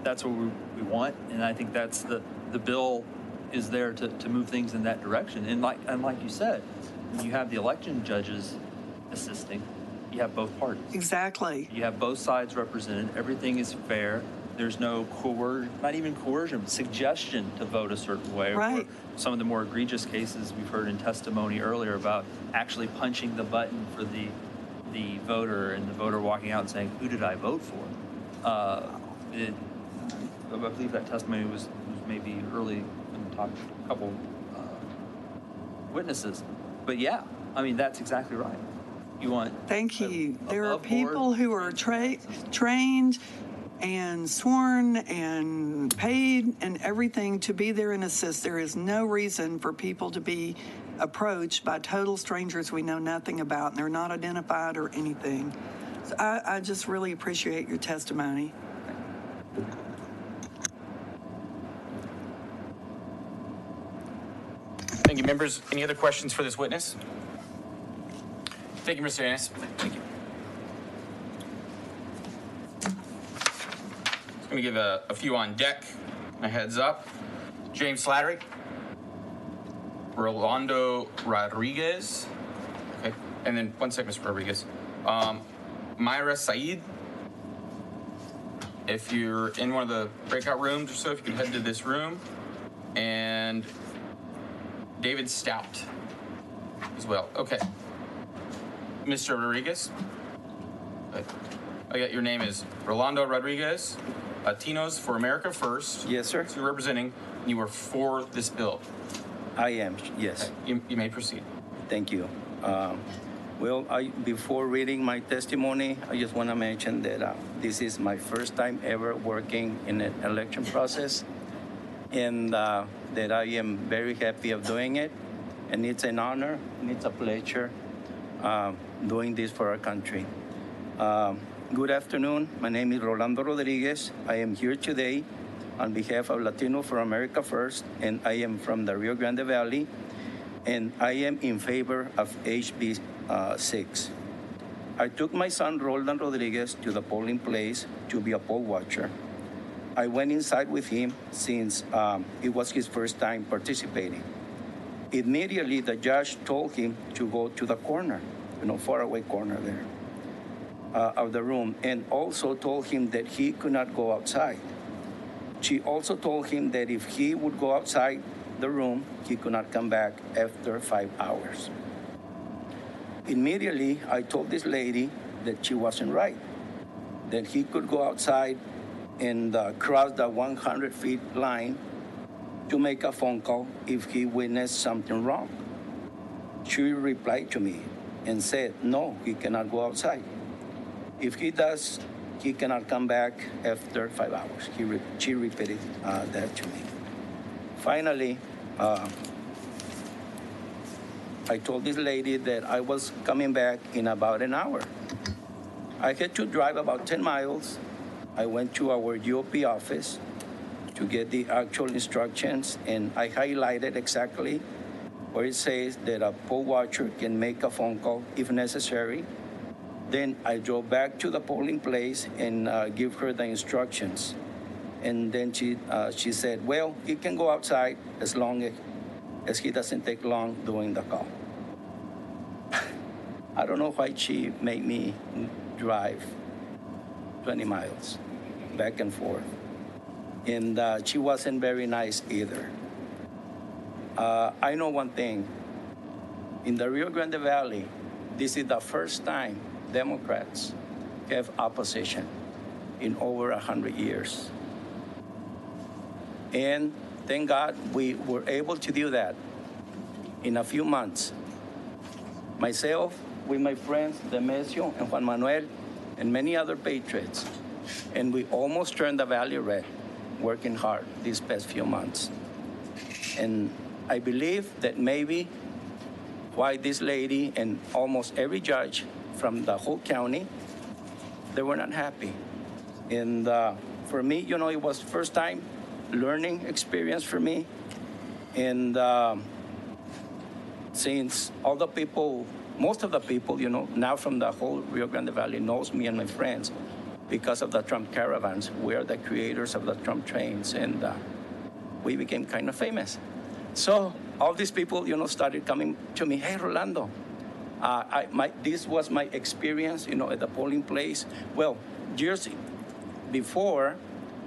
what we want. And I think that's the bill is there to move things in that direction. And like you said, when you have the election judges assisting, you have both parties. Exactly. You have both sides represented. Everything is fair. There's no not even coercion, suggestion to vote a certain way. Right. Or some of the more egregious cases we've heard in testimony earlier about actually punching the button for the voter and the voter walking out and saying, "Who did I vote for?" I believe that testimony was maybe early when we talked to a couple witnesses. But yeah, I mean, that's exactly right. You want. Thank you. There are people who are trained and sworn and paid and everything to be there and assist. There is no reason for people to be approached by total strangers we know nothing about, and they're not identified or anything. So I just really appreciate your testimony. Thank you, Members, any other questions for this witness? Thank you, Mr. Ennis. Thank you. I'm going to give a few on deck. A heads up. James Slattery. Rolando Rodriguez. Okay. And then, one second, Mr. Rodriguez. Myra Saeed. If you're in one of the breakout rooms or so, if you can head to this room. And David Stout as well. Okay. Mr. Rodriguez. I got your name is Rolando Rodriguez, Latinos for America First. Yes, sir. So you're representing, you are for this bill. I am, yes. Okay. You may proceed. Thank you. Well, before reading my testimony, I just want to mention that this is my first time ever working in an election process, and that I am very happy of doing it. And it's an honor and it's a pleasure doing this for our country. Good afternoon. My name is Rolando Rodriguez. I am here today on behalf of Latino for America First, and I am from the Rio Grande Valley, and I am in favor of HB 6. I took my son Rolando Rodriguez to the polling place to be a poll watcher. I went inside with him since it was his first time participating. Immediately, the judge told him to go to the corner, far away corner there of the room, and also told him that he could not go outside. She also told him that if he would go outside the room, he could not come back after 5 hours. Immediately, I told this lady that she wasn't right, that he could go outside and cross the 100 feet line to make a phone call if he witnessed something wrong. She replied to me and said, no, he cannot go outside. If he does, he cannot come back after 5 hours. She repeated that to me. Finally, I told this lady that I was coming back in about an hour. I had to drive about 10 miles. I went to our UOP office to get the actual instructions, and I highlighted exactly where it says that a poll watcher can make a phone call if necessary. Then I drove back to the polling place and give her the instructions. And then she said, well, he can go outside as long as he doesn't take long doing the call. I don't know why she made me drive 20 miles back and forth. And she wasn't very nice either. I know one thing. In the Rio Grande Valley, this is the first time Democrats have opposition in over 100 years. And thank God we were able to do that in a few months. Myself, with my friends, Demesio and Juan Manuel, and many other patriots. And we almost turned the valley red, working hard these past few months. And I believe that maybe why this lady and almost every judge from the whole county, they were not happy. And for me, it was first time learning experience for me. And since all the people, most of the people, now from the whole Rio Grande Valley knows me and my friends because of the Trump caravans. We are the creators of the Trump trains, and we became kind of famous. So all these people, started coming to me, hey, Rolando, this was my experience, at the polling place. Well, years before,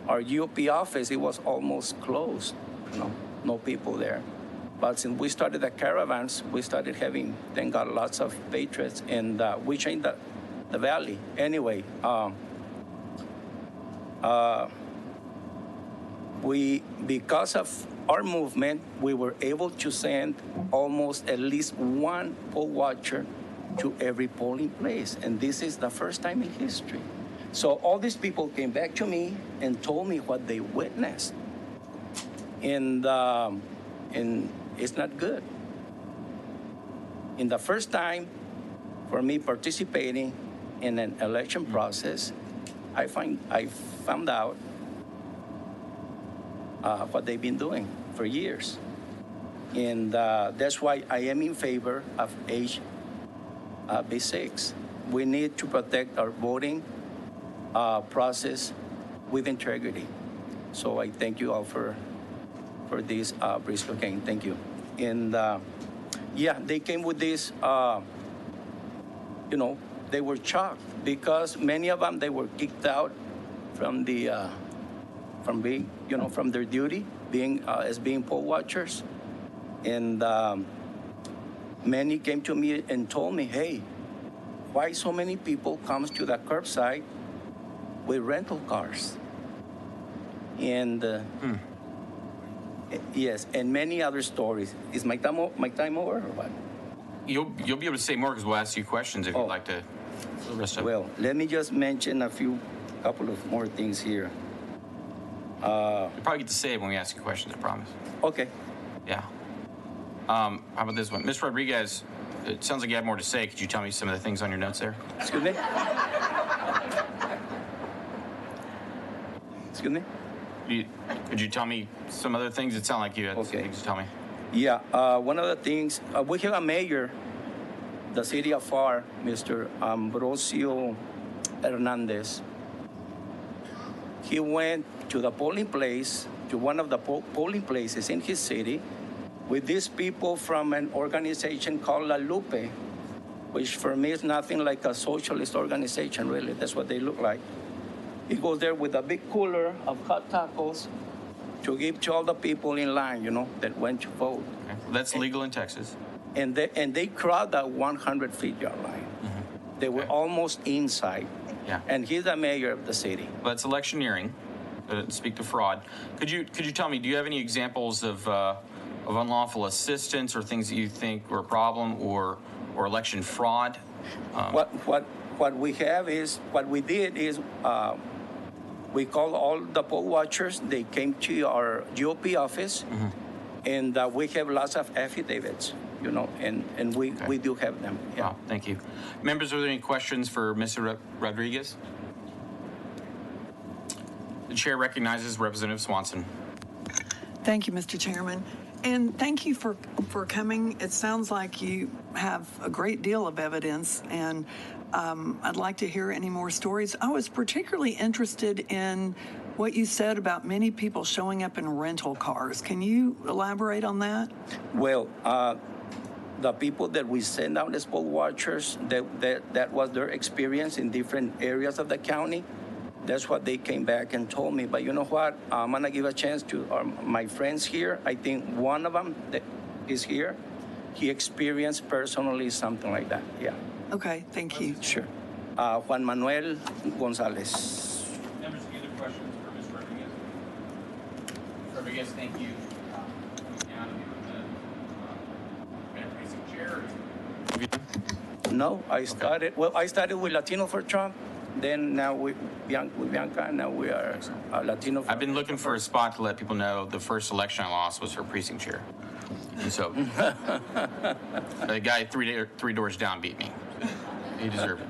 our UOP office, it was almost closed, no people there. But since we started the caravans, we started having, thank God, lots of patriots, and we changed the valley. Anyway, because of our movement, we were able to send almost at least one poll watcher to every polling place. And this is the first time in history. So all these people came back to me and told me what they witnessed. And it's not good. In the first time for me participating in an election process, I found out what they've been doing for years. And that's why I am in favor of HB6. We need to protect our voting process with integrity. So I thank you all for this brief cocaine. Thank you. And yeah, they came with this, they were shocked because many of them, they were kicked out from the, from being, from their duty, as being poll watchers. And many came to me and told me, hey, why so many people comes to the curbside with rental cars? And yes, and many other stories. Is my time over or what? You'll be able to say more because we'll ask you questions if you'd like to. The rest of Well, let me just mention couple of more things here. You'll probably get to say it when we ask you questions, I promise. Okay. Yeah. How about this one? Ms. Rodriguez, it sounds like you have more to say. Could you tell me some of the things on your notes there? Excuse me? Excuse me? Could you tell me some other things? It sounded like you had some things to tell me. Yeah, one of the things, we have a mayor, the city of FAR, Mr. Ambrosio Hernandez. He went to the polling place, to one of the polling places in his city, with these people from an organization called La Lupe, which for me is nothing like a socialist organization, really. That's what they look like. He goes there with a big cooler of hot tacos to give to all the people in line, that went to vote. Okay. Well, that's legal in Texas. And they crowd that 100 feet yard line. Mm-hmm. They were almost inside. Yeah. And he's the mayor of the city. Well, that's electioneering. Speak to fraud. Could you tell me? Do you have any examples of unlawful assistance or things that you think were a problem or election fraud? What we did is we called all the poll watchers. They came to our GOP office, mm-hmm. and we have lots of affidavits, and we do have them. Yeah. Wow, thank you. Members, are there any questions for Mr. Rodriguez? The chair recognizes Representative Swanson. Thank you, Mr. Chairman. And thank you for coming. It sounds like you have a great deal of evidence, and I'd like to hear any more stories. I was particularly interested in what you said about many people showing up in rental cars. Can you elaborate on that? Well, the people that we send out as poll watchers, that was their experience in different areas of the county. That's what they came back and told me. But you know what? I'm going to give a chance to my friends here. I think one of them that is here, he experienced personally something like that. Yeah. Okay, thank you. Sure. Juan Manuel Gonzalez. Members, any other questions for Ms. Rodriguez? Ms. Rodriguez, thank you. No, I started with Latino for Trump. Then now with Bianca, now we are Latino. I've been looking for a spot to let people know the first election I lost was for precinct chair. And so the guy three doors down beat me. He deserved it.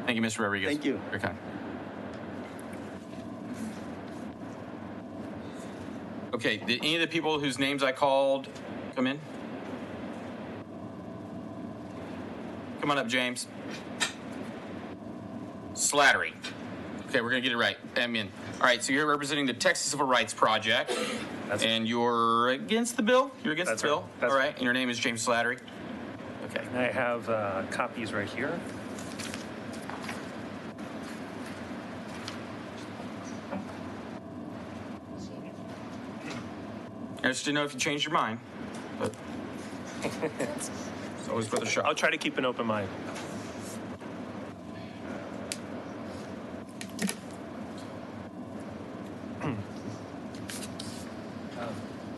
Thank you, Mr. Rodriguez. Thank you. Very kind. Okay, did any of the people whose names I called come in? Come on up, James. Slattery. Okay, we're going to get it right. I'm in. All right, so you're representing the Texas Civil Rights Project, and you're against the bill? You're against the bill? All right, and your name is James Slattery? Okay. I have copies right here. I just didn't know if you changed your mind, but it's always worth a shot. I'll try to keep an open mind.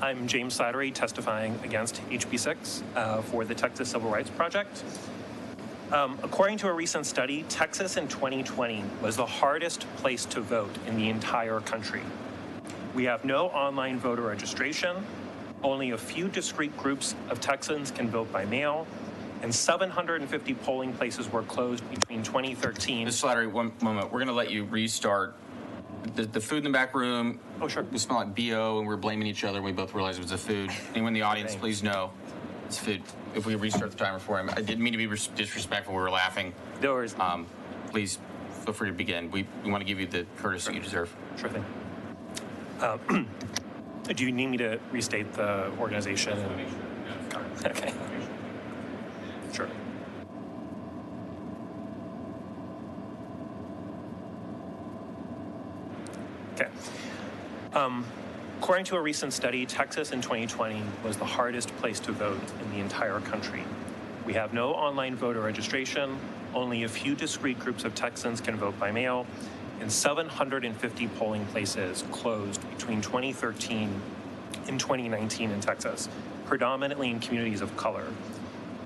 I'm James Slattery, testifying against HB6 for the Texas Civil Rights Project. According to a recent study, Texas in 2020 was the hardest place to vote in the entire country. We have no online voter registration, only a few discrete groups of Texans can vote by mail, and 750 polling places were closed between 2013. Ms. Slattery, one moment. We're going to let you restart the food in the back room. Oh, sure. We smell like BO, and we were blaming each other, and we both realized it was the food. Anyone in the audience, please know it's food. If we restart the timer for him. I didn't mean to be disrespectful. We were laughing. No worries. Please feel free to begin. We want to give you the courtesy you deserve. Sure thing. Do you need me to restate the organization? Okay. Sure. Okay. According to a recent study, Texas in 2020 was the hardest place to vote in the entire country. We have no online voter registration, only a few discrete groups of Texans can vote by mail, and 750 polling places closed between 2013 and 2019 in Texas, predominantly in communities of color.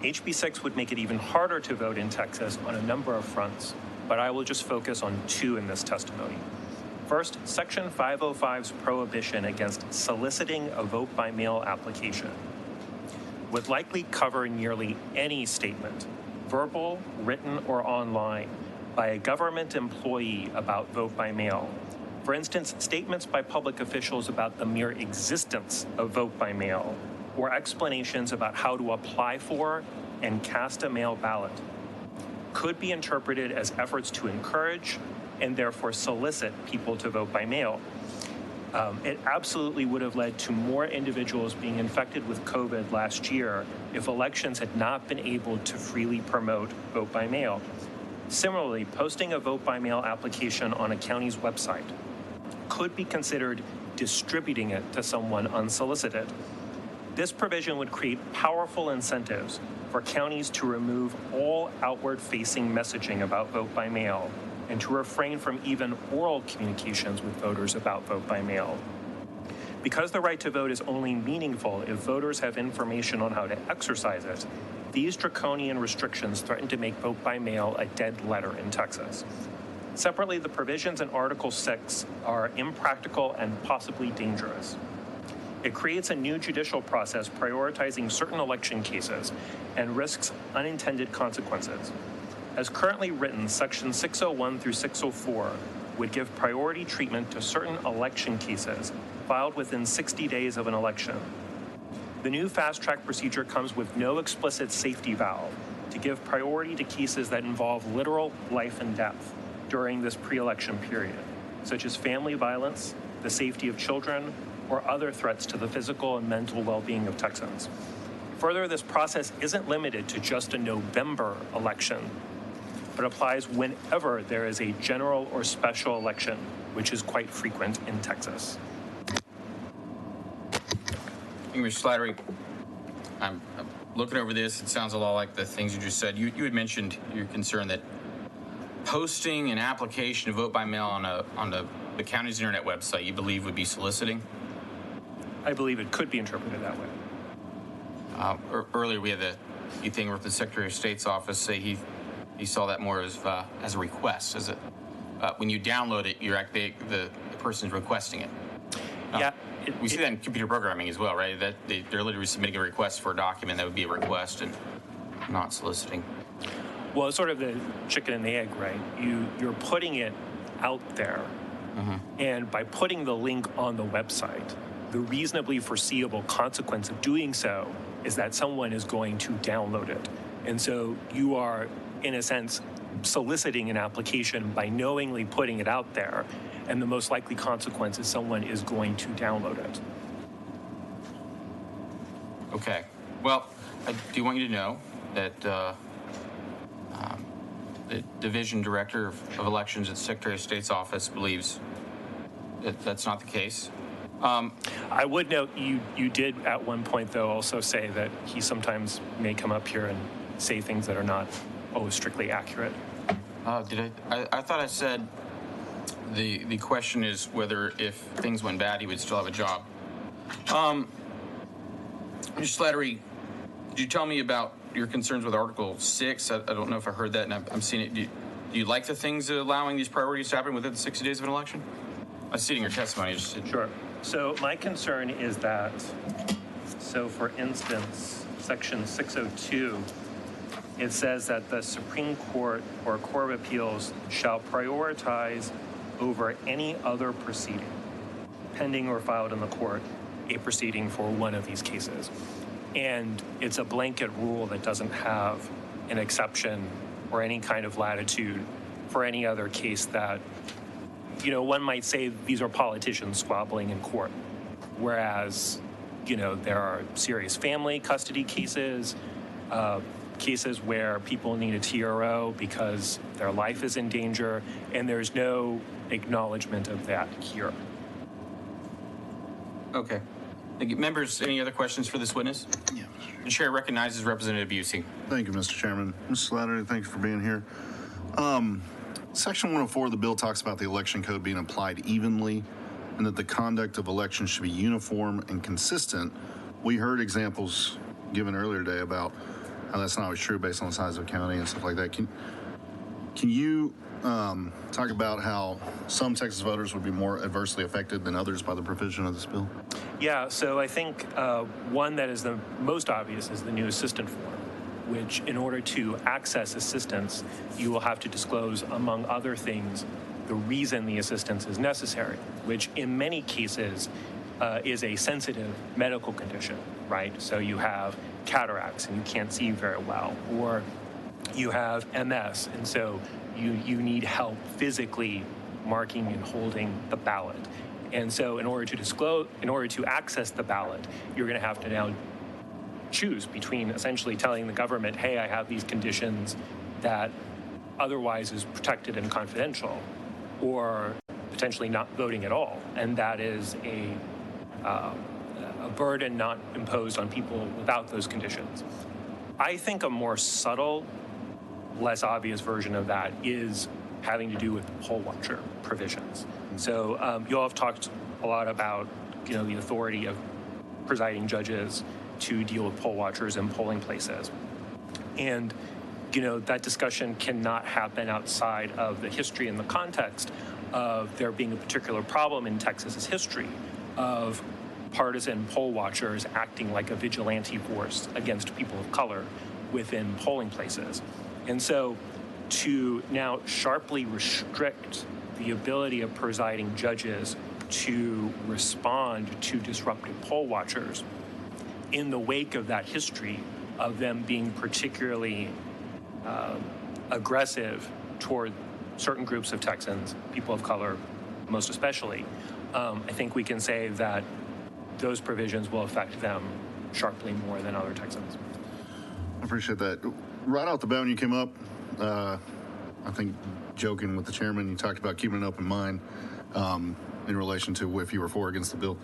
HB 6 would make it even harder to vote in Texas on a number of fronts, but I will just focus on two in this testimony. First, Section 505's prohibition against soliciting a vote-by-mail application would likely cover nearly any statement, verbal, written, or online, by a government employee about vote-by-mail. For instance, statements by public officials about the mere existence of vote-by-mail, or explanations about how to apply for and cast a mail ballot, could be interpreted as efforts to encourage and therefore solicit people to vote by mail. It absolutely would have led to more individuals being infected with COVID last year if elections had not been able to freely promote vote by mail. Similarly, posting a vote by mail application on a county's website could be considered distributing it to someone unsolicited. This provision would create powerful incentives for counties to remove all outward-facing messaging about vote by mail and to refrain from even oral communications with voters about vote by mail. Because the right to vote is only meaningful if voters have information on how to exercise it, these draconian restrictions threaten to make vote by mail a dead letter in Texas. Separately, the provisions in Article 6 are impractical and possibly dangerous. It creates a new judicial process prioritizing certain election cases and risks unintended consequences. As currently written, Section 601 through 604 would give priority treatment to certain election cases filed within 60 days of an election. The new fast-track procedure comes with no explicit safety valve to give priority to cases that involve literal life and death during this pre-election period, such as family violence, the safety of children, or other threats to the physical and mental well-being of Texans. Further, this process isn't limited to just a November election, but applies whenever there is a general or special election, which is quite frequent in Texas. Mr. Slattery, I'm looking over this. It sounds a lot like the things you just said. You had mentioned your concern that posting an application to vote by mail on the county's internet website you believe would be soliciting? I believe it could be interpreted that way. Earlier we had the thing with the Secretary of State's office say he saw that more as a request, as when you download it, the person's requesting it. Yeah. We see that in computer programming as well, right? That they're literally submitting a request for a document that would be a request and not soliciting. Well, it's sort of the chicken and the egg, right? You're putting it out there, and by putting the link on the website, the reasonably foreseeable consequence of doing so is that someone is going to download it. And so you are, in a sense, soliciting an application by knowingly putting it out there, and the most likely consequence is someone is going to download it. Okay. Well, I do want you to know that the Division Director of Elections at the Secretary of State's office believes that that's not the case. I would note you did at one point, though, also say that he sometimes may come up here and say things that are not always strictly accurate. Did I thought I said the question is whether if things went bad, he would still have a job. Mr. Slattery, could you tell me about your concerns with Article 6? I don't know if I heard that, and I'm seeing it. Do you like the things allowing these priorities to happen within 60 days of an election? I see it in your testimony. Sure. So my concern is that, so for instance, Section 602, it says that the Supreme Court or Court of Appeals shall prioritize over any other proceeding, pending or filed in the court, a proceeding for one of these cases. And it's a blanket rule that doesn't have an exception or any kind of latitude for any other case that, one might say these are politicians squabbling in court. Whereas, there are serious family custody cases, cases where people need a TRO because their life is in danger, and there's no acknowledgement of that here. Okay. Thank you. Members, any other questions for this witness? Yeah. The chair recognizes Representative Busey. Thank you, Mr. Chairman. Mr. Slattery, thank you for being here. Section 104 of the bill talks about the election code being applied evenly and that the conduct of elections should be uniform and consistent. We heard examples given earlier today about how that's not always true based on the size of a county and stuff like that. Can you talk about how some Texas voters would be more adversely affected than others by the provision of this bill? Yeah, so I think one that is the most obvious is the new assistant form, which in order to access assistance, you will have to disclose, among other things, the reason the assistance is necessary, which in many cases is a sensitive medical condition, right? So you have cataracts and you can't see very well, or you have MS, and so you need help physically marking and holding the ballot. And so in order to access the ballot, you're going to have to now choose between essentially telling the government, hey, I have these conditions that otherwise is protected and confidential, or potentially not voting at all. And that is a burden not imposed on people without those conditions. I think a more subtle, less obvious version of that is having to do with poll watcher provisions. So you all have talked a lot about, the authority of presiding judges to deal with poll watchers in polling places. And, that discussion cannot happen outside of the history and the context of there being a particular problem in Texas's history of partisan poll watchers acting like a vigilante force against people of color within polling places. And so to now sharply restrict the ability of presiding judges to respond to disruptive poll watchers in the wake of that history of them being particularly aggressive toward certain groups of Texans, people of color most especially, I think we can say that those provisions will affect them sharply more than other Texans. I appreciate that. Right out the bat when you came up, I think joking with the chairman, you talked about keeping an open mind in relation to if you were for or against the bill.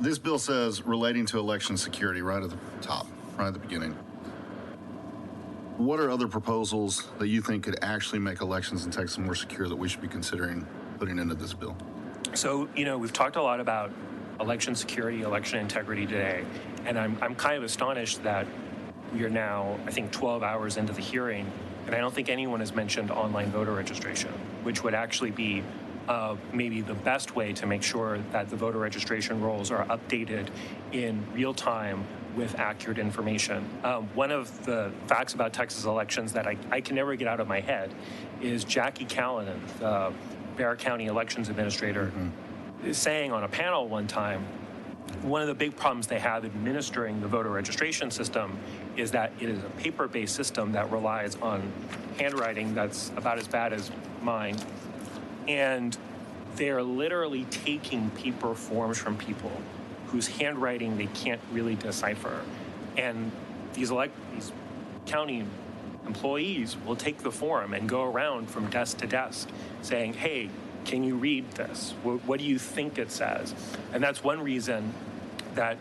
This bill says relating to election security right at the top, right at the beginning. What are other proposals that you think could actually make elections in Texas more secure that we should be considering putting into this bill? So, we've talked a lot about election security, election integrity today, and I'm kind of astonished that we are now, I think, 12 hours into the hearing, and I don't think anyone has mentioned online voter registration, which would actually be maybe the best way to make sure that the voter registration rolls are updated in real time with accurate information. One of the facts about Texas elections that I can never get out of my head is Jackie Callanan, the Bexar County Elections Administrator, saying on a panel one time, one of the big problems they have administering the voter registration system is that it is a paper-based system that relies on handwriting that's about as bad as mine. And they're literally taking paper forms from people whose handwriting they can't really decipher. And these county employees will take the form and go around from desk to desk saying, hey, can you read this? What do you think it says? And that's one reason that,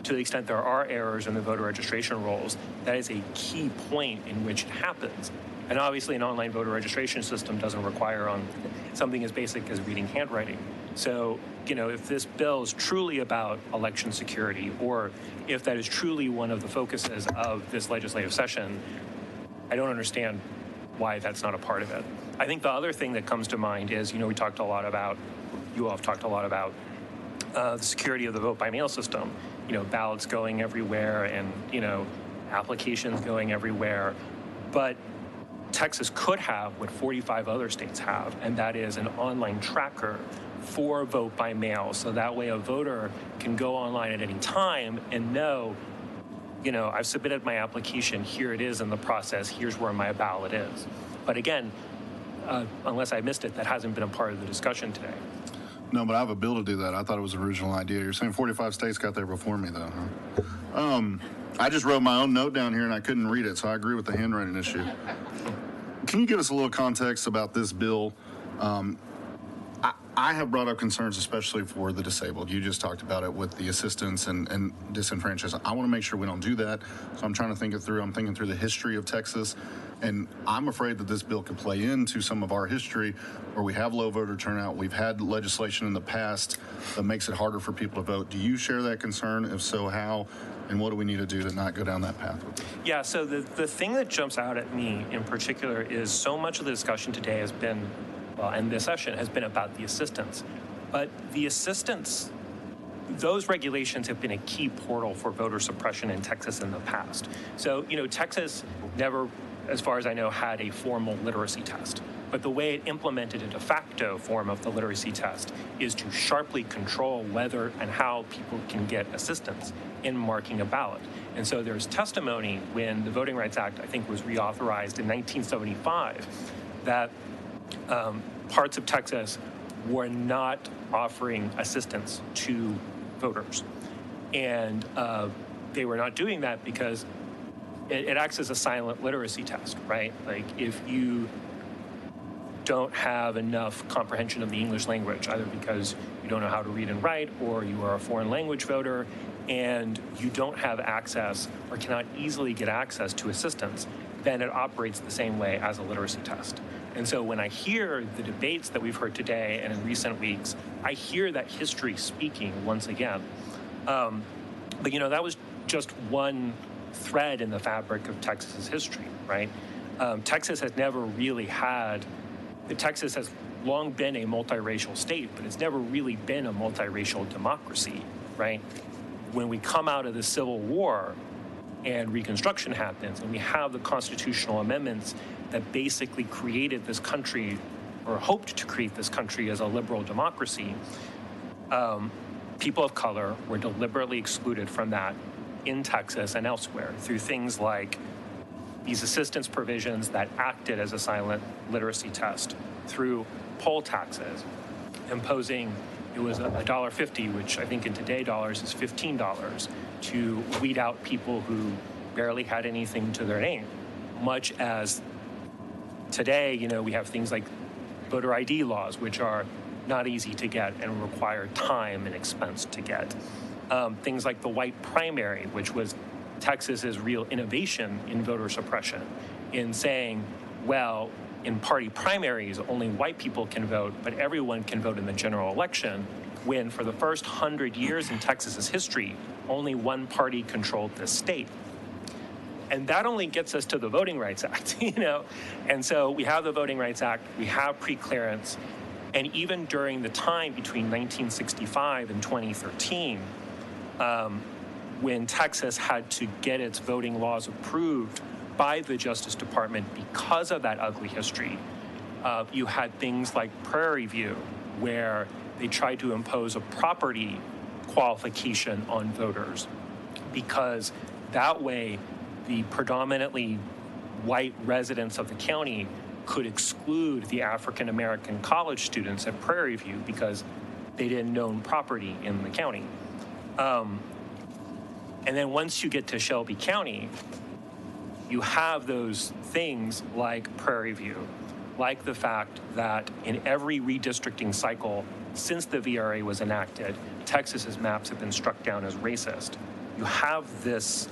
to the extent there are errors in the voter registration rolls, that is a key point in which it happens. And obviously an online voter registration system doesn't require on something as basic as reading handwriting. So, if this bill is truly about election security, or if that is truly one of the focuses of this legislative session, I don't understand why that's not a part of it. I think the other thing that comes to mind is, you all have talked a lot about the security of the vote by mail system, ballots going everywhere and, applications going everywhere. But Texas could have what 45 other states have, and that is an online tracker for vote by mail. So that way a voter can go online at any time and know, I've submitted my application, here it is in the process, here's where my ballot is. But again, unless I missed it, that hasn't been a part of the discussion today. No, but I have a bill to do that. I thought it was an original idea. You're saying 45 states got there before me, though, huh? I just wrote my own note down here and I couldn't read it, so I agree with the handwriting issue. Can you give us a little context about this bill? I have brought up concerns, especially for the disabled. You just talked about it with the assistance and disenfranchised. I want to make sure we don't do that, so I'm trying to think it through. I'm thinking through the history of Texas, and I'm afraid that this bill could play into some of our history where we have low voter turnout. We've had legislation in the past that makes it harder for people to vote. Do you share that concern? If so, how? And what do we need to do to not go down that path? Yeah, so the thing that jumps out at me in particular is so much of the discussion today has been, and this session has been about the assistance. But the assistance, those regulations have been a key portal for voter suppression in Texas in the past. So, Texas never, as far as I know, had a formal literacy test. But the way it implemented a de facto form of the literacy test is to sharply control whether and how people can get assistance in marking a ballot. And so there's testimony when the Voting Rights Act, I think, was reauthorized in 1975, that parts of Texas were not offering assistance to voters. And they were not doing that because it acts as a silent literacy test, right? Like if you don't have enough comprehension of the English language, either because you don't know how to read and write or you are a foreign language voter and you don't have access or cannot easily get access to assistance, then it operates the same way as a literacy test. And so when I hear the debates that we've heard today and in recent weeks, I hear that history speaking once again. But that was just one thread in the fabric of Texas's history, right? Texas has long been a multiracial state, but it's never really been a multiracial democracy, right? When we come out of the Civil War and Reconstruction happens and we have the constitutional amendments that basically created this country or hoped to create this country as a liberal democracy, people of color were deliberately excluded from that in Texas and elsewhere through things like these assistance provisions that acted as a silent literacy test, through poll taxes, imposing, it was $1.50, which I think in today's dollars is $15, to weed out people who barely had anything to their name. Much as today, we have things like voter ID laws, which are not easy to get and require time and expense to get. Things like the white primary, which was Texas's real innovation in voter suppression, in saying, well, in party primaries, only white people can vote, but everyone can vote in the general election, when for the first 100 years in Texas's history, only one party controlled the state. And that only gets us to the Voting Rights Act, And so we have the Voting Rights Act, we have pre-clearance, and even during the time between 1965 and 2013, when Texas had to get its voting laws approved by the Justice Department because of that ugly history, you had things like Prairie View, where they tried to impose a property qualification on voters, because that way the predominantly white residents of the county could exclude the African American college students at Prairie View because they didn't own property in the county. And then once you get to Shelby County, you have those things like Prairie View, like the fact that in every redistricting cycle since the VRA was enacted, Texas's maps have been struck down as racist. You have this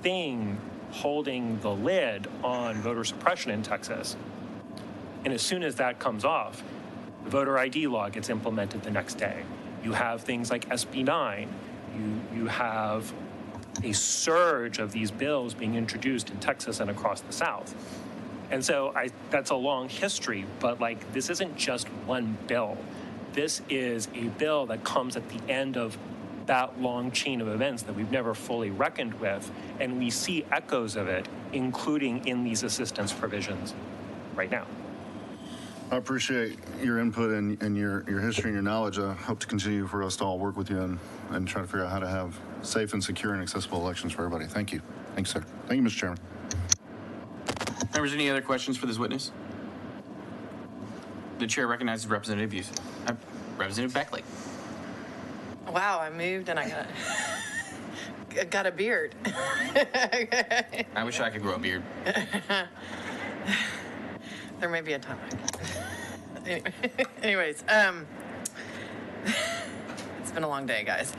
thing holding the lid on voter suppression in Texas. And as soon as that comes off, the voter ID law gets implemented the next day. You have things like SB 9. You have a surge of these bills being introduced in Texas and across the South. And so that's a long history, but this isn't just one bill. This is a bill that comes at the end of that long chain of events that we've never fully reckoned with, and we see echoes of it, including in these assistance provisions. right now. I appreciate your input and your history and your knowledge. I hope to continue for us to all work with you and try to figure out how to have safe and secure and accessible elections for everybody. Thank you. Thanks, sir. Thank you, Mr. Chairman. Members, any other questions for this witness? The chair recognizes Representative Representative Beckley. Wow, I moved and I got a beard. I wish I could grow a beard. There may be a time. Anyways, it's been a long day, guys.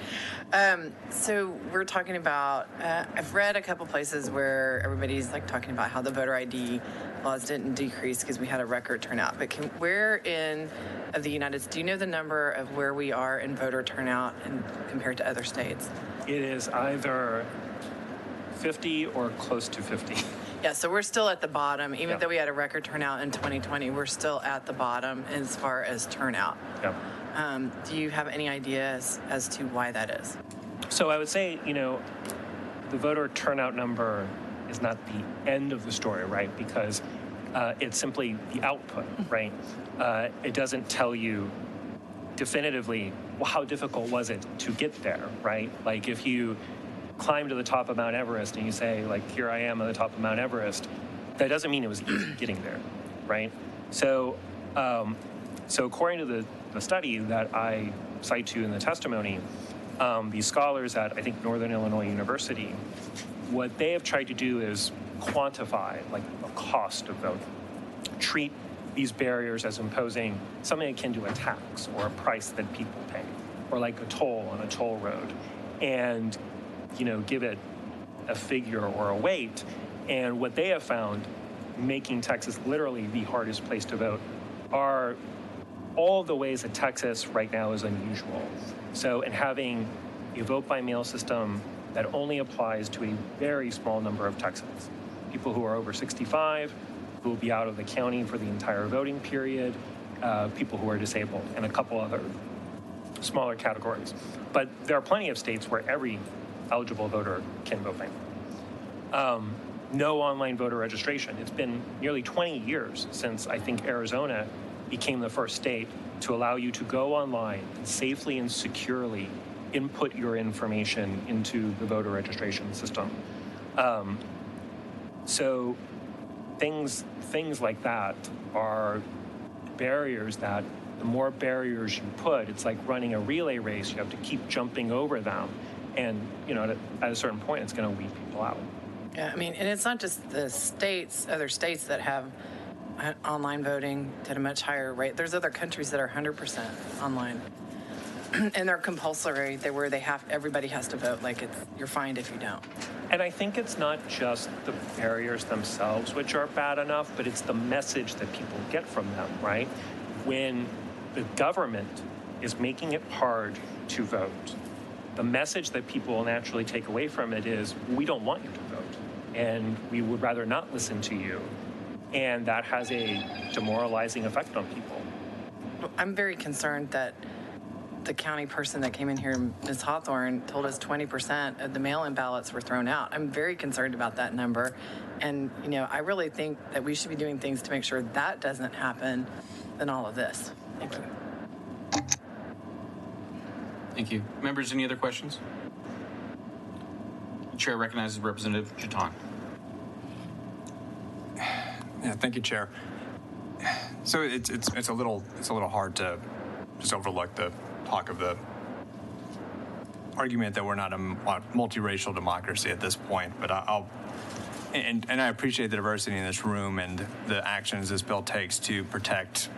So we're talking about, I've read a couple places where everybody's like talking about how the voter ID laws didn't decrease because we had a record turnout. But where in of the United States, do you know the number of where we are in voter turnout compared to other states? It is either 50 or close to 50. Yeah, so we're still at the bottom. Even though we had a record turnout in 2020, we're still at the bottom as far as turnout. Yeah. Do you have any ideas as to why that is? So I would say, the voter turnout number is not the end of the story, right? Because it's simply the output, right? It doesn't tell you definitively, well, how difficult was it to get there, right? Like if you climb to the top of Mount Everest and you say, like, here I am at the top of Mount Everest, that doesn't mean it was easy getting there, right? So, so according to the study that I cite to in the testimony, these scholars at, I think, Northern Illinois University, what they have tried to do is quantify, like, the cost of voting, treat these barriers as imposing something akin to a tax or a price that people pay, or like a toll on a toll road, and give it a figure or a weight. And what they have found, making Texas literally the hardest place to vote, are all the ways that Texas right now is unusual. So, and having a vote by mail system that only applies to a very small number of Texans, people who are over 65, who will be out of the county for the entire voting period, people who are disabled, and a couple other smaller categories. But there are plenty of states where every eligible voter can vote by mail. No online voter registration. It's been nearly 20 years since I think Arizona became the first state to allow you to go online and safely and securely input your information into the voter registration system. So things like that are barriers that the more barriers you put, it's like running a relay race. You have to keep jumping over them. And, at a certain point, it's going to weed people out. Yeah, I mean, and it's not just the states, other states that have online voting at a much higher rate. There's other countries that are 100% online. And they're compulsory, where everybody has to vote. Like, you're fined if you don't. And I think it's not just the barriers themselves, which are bad enough, but it's the message that people get from them, right? When the government is making it hard to vote, the message that people will naturally take away from it is, we don't want you to vote, and we would rather not listen to you. And that has a demoralizing effect on people. I'm very concerned that the county person that came in here, Ms. Hawthorne, told us 20% of the mail-in ballots were thrown out. I'm very concerned about that number. And, I really think that we should be doing things to make sure that doesn't happen than all of this. Thank you. Thank you. Members, any other questions? The chair recognizes Representative Chaton. Yeah, thank you, Chair. So it's a little hard to just overlook the talk of the argument that we're not a multiracial democracy at this point. But and I appreciate the diversity in this room and the actions this bill takes to protect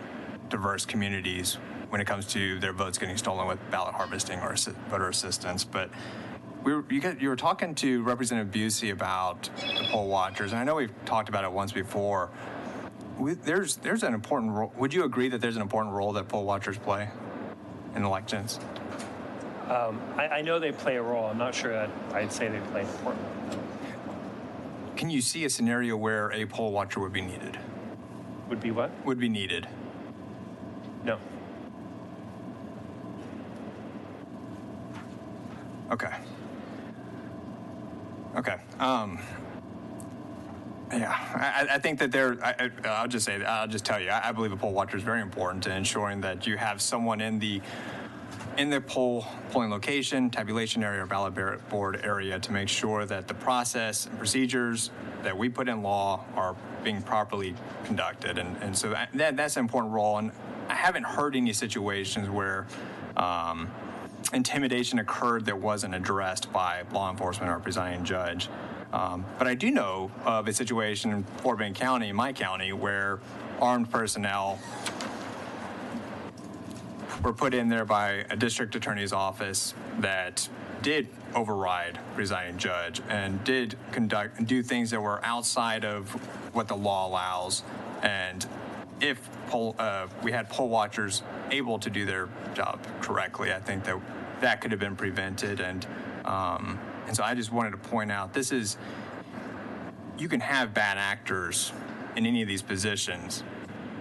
diverse communities when it comes to their votes getting stolen with ballot harvesting or voter assistance. But you were talking to Representative Busey about the poll watchers, and I know we've talked about it once before. There's an important role. Would you agree that there's an important role that poll watchers play in elections? I know they play a role. I'm not sure that I'd say they play an important role. Can you see a scenario where a poll watcher would be needed? Would be what? Would be needed. No. Okay. Yeah, I think that I'll just tell you, I believe a poll watcher is very important to ensuring that you have someone in the polling location, tabulation area, or ballot board area to make sure that the process and procedures that we put in law are being properly conducted. And so that's an important role. And I haven't heard any situations where intimidation occurred that wasn't addressed by law enforcement or presiding judge. But I do know of a situation in Fort Bend County, my county, where armed personnel were put in there by a district attorney's office that did override presiding judge and did conduct and do things that were outside of what the law allows. And if we had poll watchers able to do their job correctly, I think that could have been prevented. And so I just wanted to point out, you can have bad actors in any of these positions,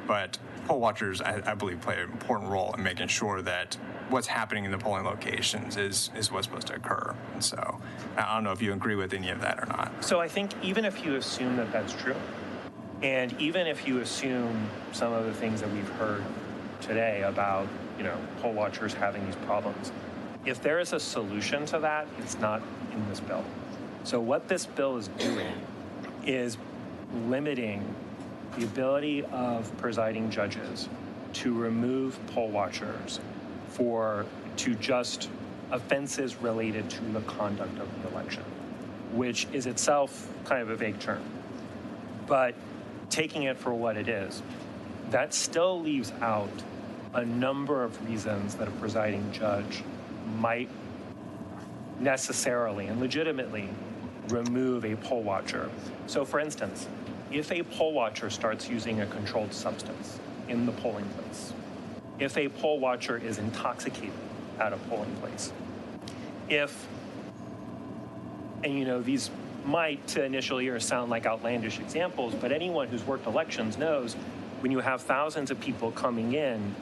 but poll watchers, I believe, play an important role in making sure that what's happening in the polling locations is what's supposed to occur. And so I don't know if you agree with any of that or not. So I think even if you assume that that's true, and even if you assume some of the things that we've heard today about, poll watchers having these problems, if there is a solution to that, it's not in this bill. So what this bill is doing is limiting the ability of presiding judges to remove poll watchers to just offenses related to the conduct of the election, which is itself kind of a vague term. But taking it for what it is, that still leaves out a number of reasons that a presiding judge might necessarily and legitimately remove a poll watcher. So for instance, if a poll watcher starts using a controlled substance in the polling place, if a poll watcher is intoxicated at a polling place, these might to initial ears sound like outlandish examples, but anyone who's worked elections knows when you have thousands of people coming in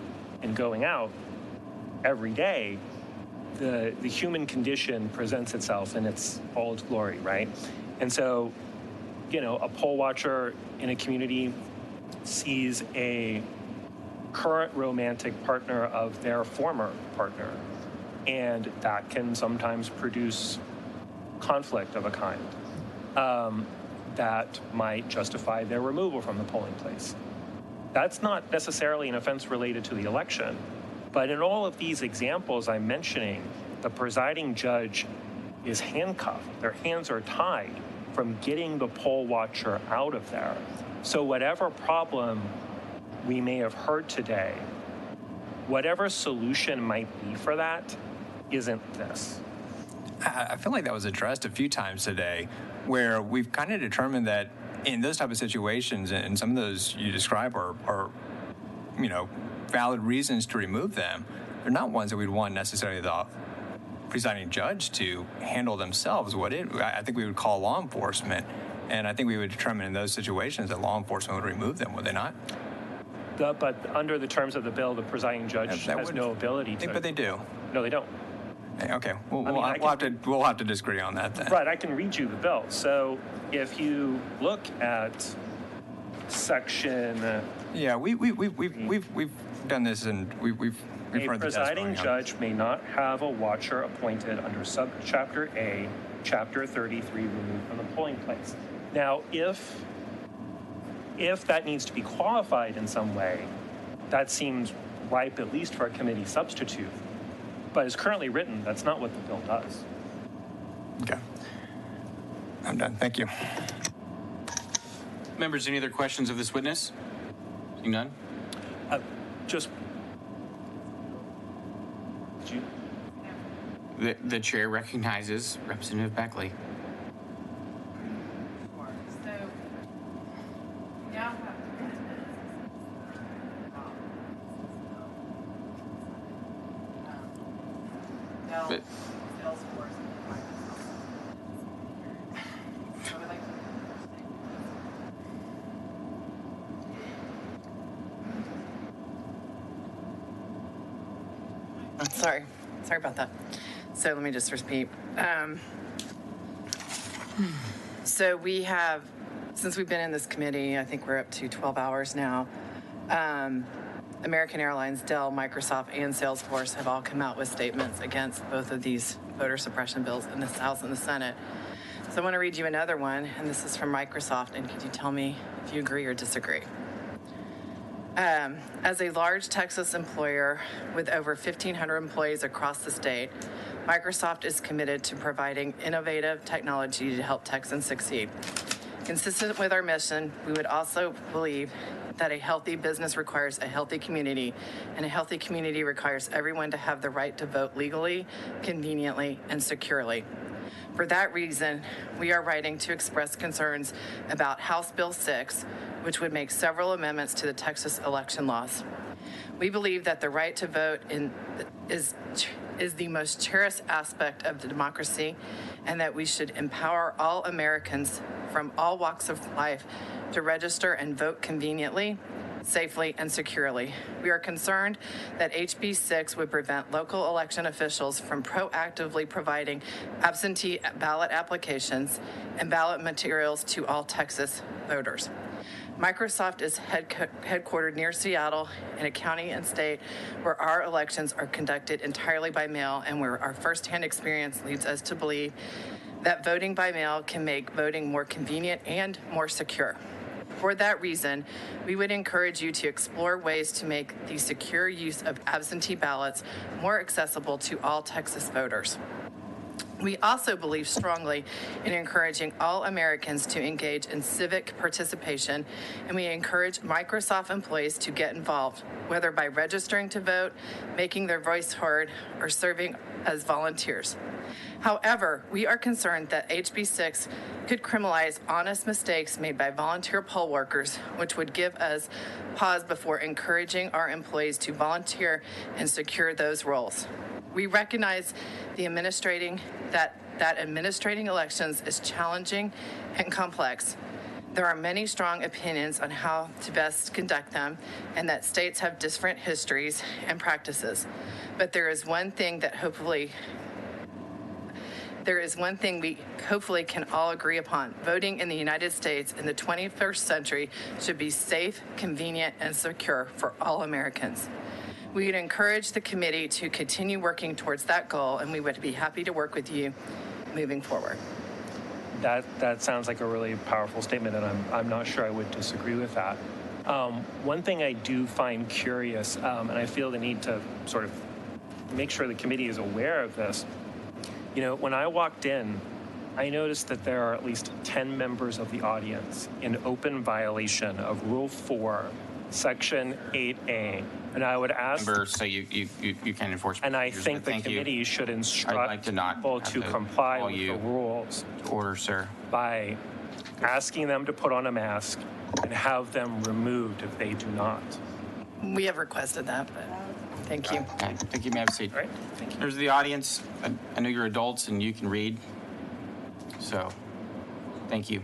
and going out every day, the human condition presents itself in all its glory, right? And so, a poll watcher in a community sees a current romantic partner of their former partner, and that can sometimes produce conflict of a kind that might justify their removal from the polling place. That's not necessarily an offense related to the election, but in all of these examples I'm mentioning, the presiding judge is handcuffed. Their hands are tied from getting the poll watcher out of there. So whatever problem we may have heard today, whatever solution might be for that, isn't this. I feel like that was addressed a few times today, where we've kind of determined that in those type of situations, and some of those you describe are valid reasons to remove them. They're not ones that we'd want necessarily the presiding judge to handle themselves. I think we would call law enforcement, and I think we would determine in those situations that law enforcement would remove them, would they not? But under the terms of the bill, the presiding judge has no ability to. But they do. No, they don't. Okay, we'll have to disagree on that then. Right, I can read you the bill. So if you look at section. Yeah, we've done this, and we've a presiding judge may not have a watcher appointed under subchapter A, chapter 33, removed from the polling place. Now, if that needs to be qualified in some way, that seems ripe at least for a committee substitute. But as currently written, that's not what the bill does. Okay. I'm done. Thank you. Members, any other questions of this witness? Seeing none? The chair recognizes Representative Beckley. Sorry about that. So let me just repeat. So we have since we've been in this committee, I think we're up to 12 hours now. American Airlines, Dell, Microsoft, and Salesforce have all come out with statements against both of these voter suppression bills in the House and the Senate. So I want to read you another one, and this is from Microsoft, and could you tell me if you agree or disagree? As a large Texas employer with over 1,500 employees across the state, Microsoft is committed to providing innovative technology to help Texans succeed. Consistent with our mission, we would also believe that a healthy business requires a healthy community, and a healthy community requires everyone to have the right to vote legally, conveniently, and securely. For that reason, we are writing to express concerns about House Bill 6, which would make several amendments to the Texas election laws. We believe that the right to vote is the most cherished aspect of the democracy, and that we should empower all Americans from all walks of life to register and vote conveniently, safely, and securely. We are concerned that HB 6 would prevent local election officials from proactively providing absentee ballot applications and ballot materials to all Texas voters. Microsoft is headquartered near Seattle, in a county and state where our elections are conducted entirely by mail, and where our firsthand experience leads us to believe that voting by mail can make voting more convenient and more secure. For that reason, we would encourage you to explore ways to make the secure use of absentee ballots more accessible to all Texas voters. We also believe strongly in encouraging all Americans to engage in civic participation, and we encourage Microsoft employees to get involved, whether by registering to vote, making their voice heard, or serving as volunteers. However, we are concerned that HB 6 could criminalize honest mistakes made by volunteer poll workers, which would give us pause before encouraging our employees to volunteer and secure those roles. We recognize that administrating elections is challenging and complex. There are many strong opinions on how to best conduct them, and that states have different histories and practices. But there is one thing we hopefully can all agree upon. Voting in the United States in the 21st century should be safe, convenient, and secure for all Americans. We would encourage the committee to continue working towards that goal, and we would be happy to work with you moving forward. That sounds like a really powerful statement, and I'm not sure I would disagree with that. One thing I do find curious, and I feel the need to sort of make sure the committee is aware of this. You know, when I walked in, I noticed that there are at least 10 members of the audience in open violation of Rule 4, Section 8A. And I would ask... Members, so you can enforce... And I think the committee should instruct people to comply with the rules. To order, sir. By asking them to put on a mask and have them removed if they do not. We have requested that, but thank you. Okay, thank you. May I have a seat? All right, thank you. There's the audience. I know you're adults and you can read. So, thank you.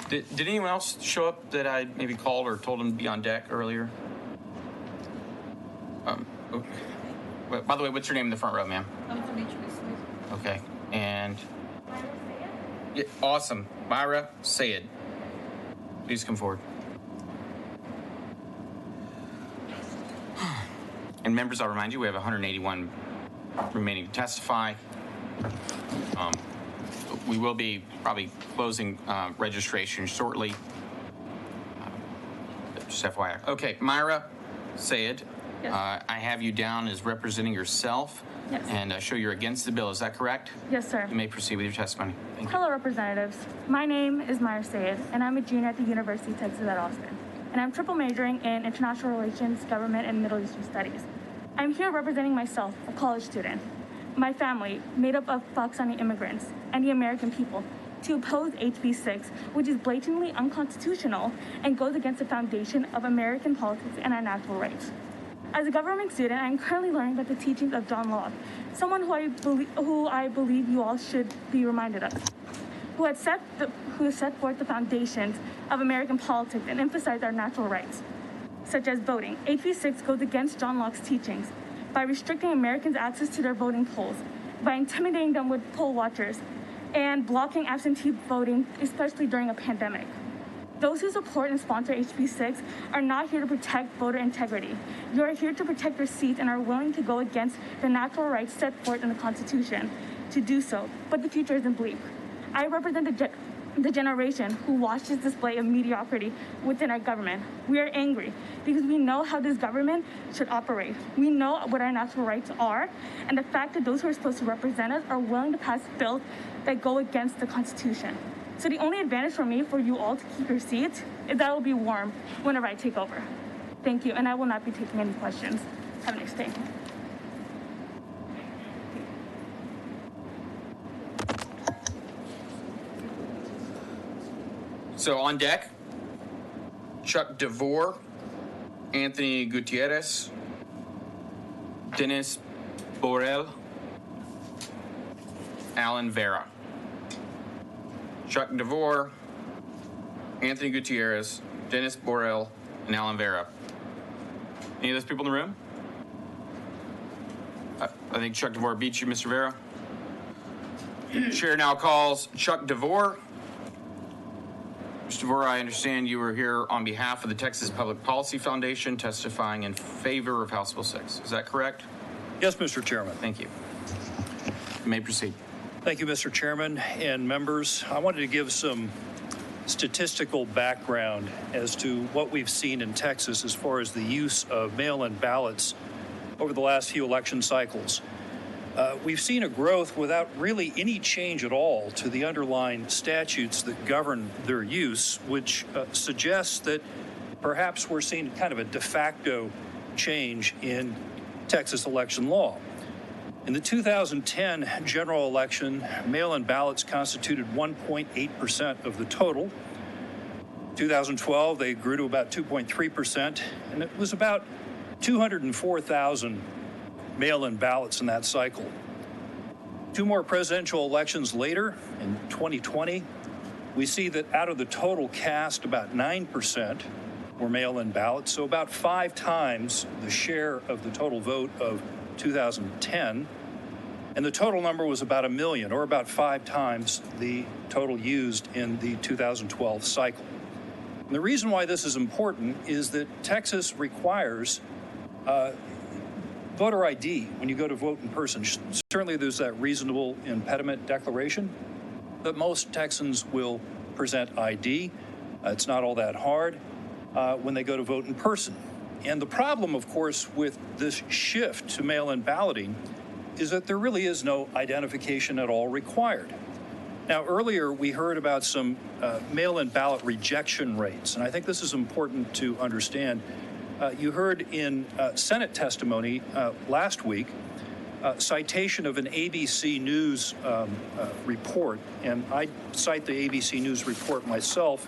Did anyone else show up that I maybe called or told them to be on deck earlier? Okay. By the way, what's your name in the front row, ma'am? Okay, and yeah, awesome. Myra Sayed, please come forward. And members, I'll remind you, we have 181 remaining to testify. We will be probably closing registration shortly. Just FYI. Okay, Myra Sayed, yes. I have you down as representing yourself. Yes. And show you're against the bill. Is that correct? Yes, sir. You may proceed with your testimony. Thank you. Hello, representatives. My name is Myra Sayed, and I'm a junior at the University of Texas at Austin. And I'm triple majoring in international relations, government, and Middle Eastern studies. I'm here representing myself, a college student, my family, made up of Pakistani immigrants, and the American people, to oppose HB 6, which is blatantly unconstitutional and goes against the foundation of American politics and our natural rights. As a government student, I'm currently learning about the teachings of John Locke, someone who I believe you all should be reminded of, who has set forth the foundations of American politics and emphasized our natural rights. such as voting. HB 6 goes against John Locke's teachings by restricting Americans' access to their voting polls, by intimidating them with poll watchers, and blocking absentee voting, especially during a pandemic. Those who support and sponsor HB 6 are not here to protect voter integrity. You are here to protect your seats and are willing to go against the natural rights set forth in the Constitution to do so, but the future isn't bleak. I represent the generation who watched this display of mediocrity within our government. We are angry because we know how this government should operate. We know what our natural rights are, and the fact that those who are supposed to represent us are willing to pass bills that go against the Constitution. So the only advantage for me, for you all to keep your seats, is that it will be warm whenever I take over. Thank you, and I will not be taking any questions. Have a nice day. So on deck, Chuck DeVore, Anthony Gutierrez, Dennis Borrell, Alan Vera. Chuck DeVore, Anthony Gutierrez, Dennis Borrell, and Alan Vera. Any of those people in the room? I think Chuck DeVore beats you, Mr. Vera. Chair now calls Chuck DeVore. Mr. DeVore, I understand you were here on behalf of the Texas Public Policy Foundation testifying in favor of House Bill 6. Is that correct? Yes, Mr. Chairman. Thank you. You may proceed. Thank you, Mr. Chairman and members. I wanted to give some statistical background as to what we've seen in Texas as far as the use of mail-in ballots over the last few election cycles. We've seen a growth without really any change at all to the underlying statutes that govern their use, which suggests that perhaps we're seeing kind of a de facto change in Texas election law. In the 2010 general election, mail-in ballots constituted 1.8% of the total. 2012, they grew to about 2.3%, and it was about 204,000 mail-in ballots in that cycle. Two more presidential elections later, in 2020, we see that out of the total cast, about 9% were mail-in ballots, so about 5 times the share of the total vote of 2010, and the total number was about 1 million, or about 5 times the total used in the 2012 cycle. And the reason why this is important is that Texas requires voter ID when you go to vote in person. Certainly there's that reasonable impediment declaration, but most Texans will present ID. It's not all that hard when they go to vote in person. And the problem, of course, with this shift to mail-in balloting is that there really is no identification at all required. Now, earlier we heard about some mail-in ballot rejection rates, and I think this is important to understand. You heard in Senate testimony last week citation of an ABC News report, and I cite the ABC News report myself.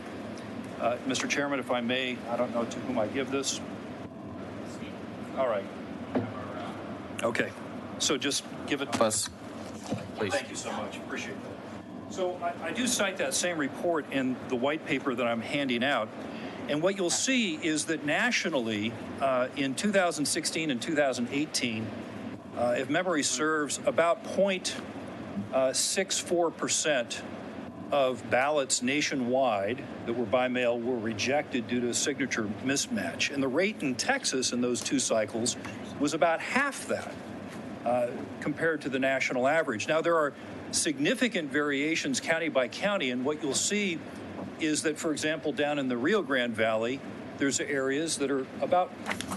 Mr. Chairman, if I may, I don't know to whom I give this. All right. Okay. So just give it to us, please. Thank you so much. Appreciate that. So I do cite that same report in the white paper that I'm handing out. And what you'll see is that nationally, in 2016 and 2018, if memory serves, about 0.64% of ballots nationwide that were by mail were rejected due to a signature mismatch. And the rate in Texas in those two cycles was about half that compared to the national average. Now, there are significant variations county by county, and what you'll see is that, for example, down in the Rio Grande Valley, there's areas that are about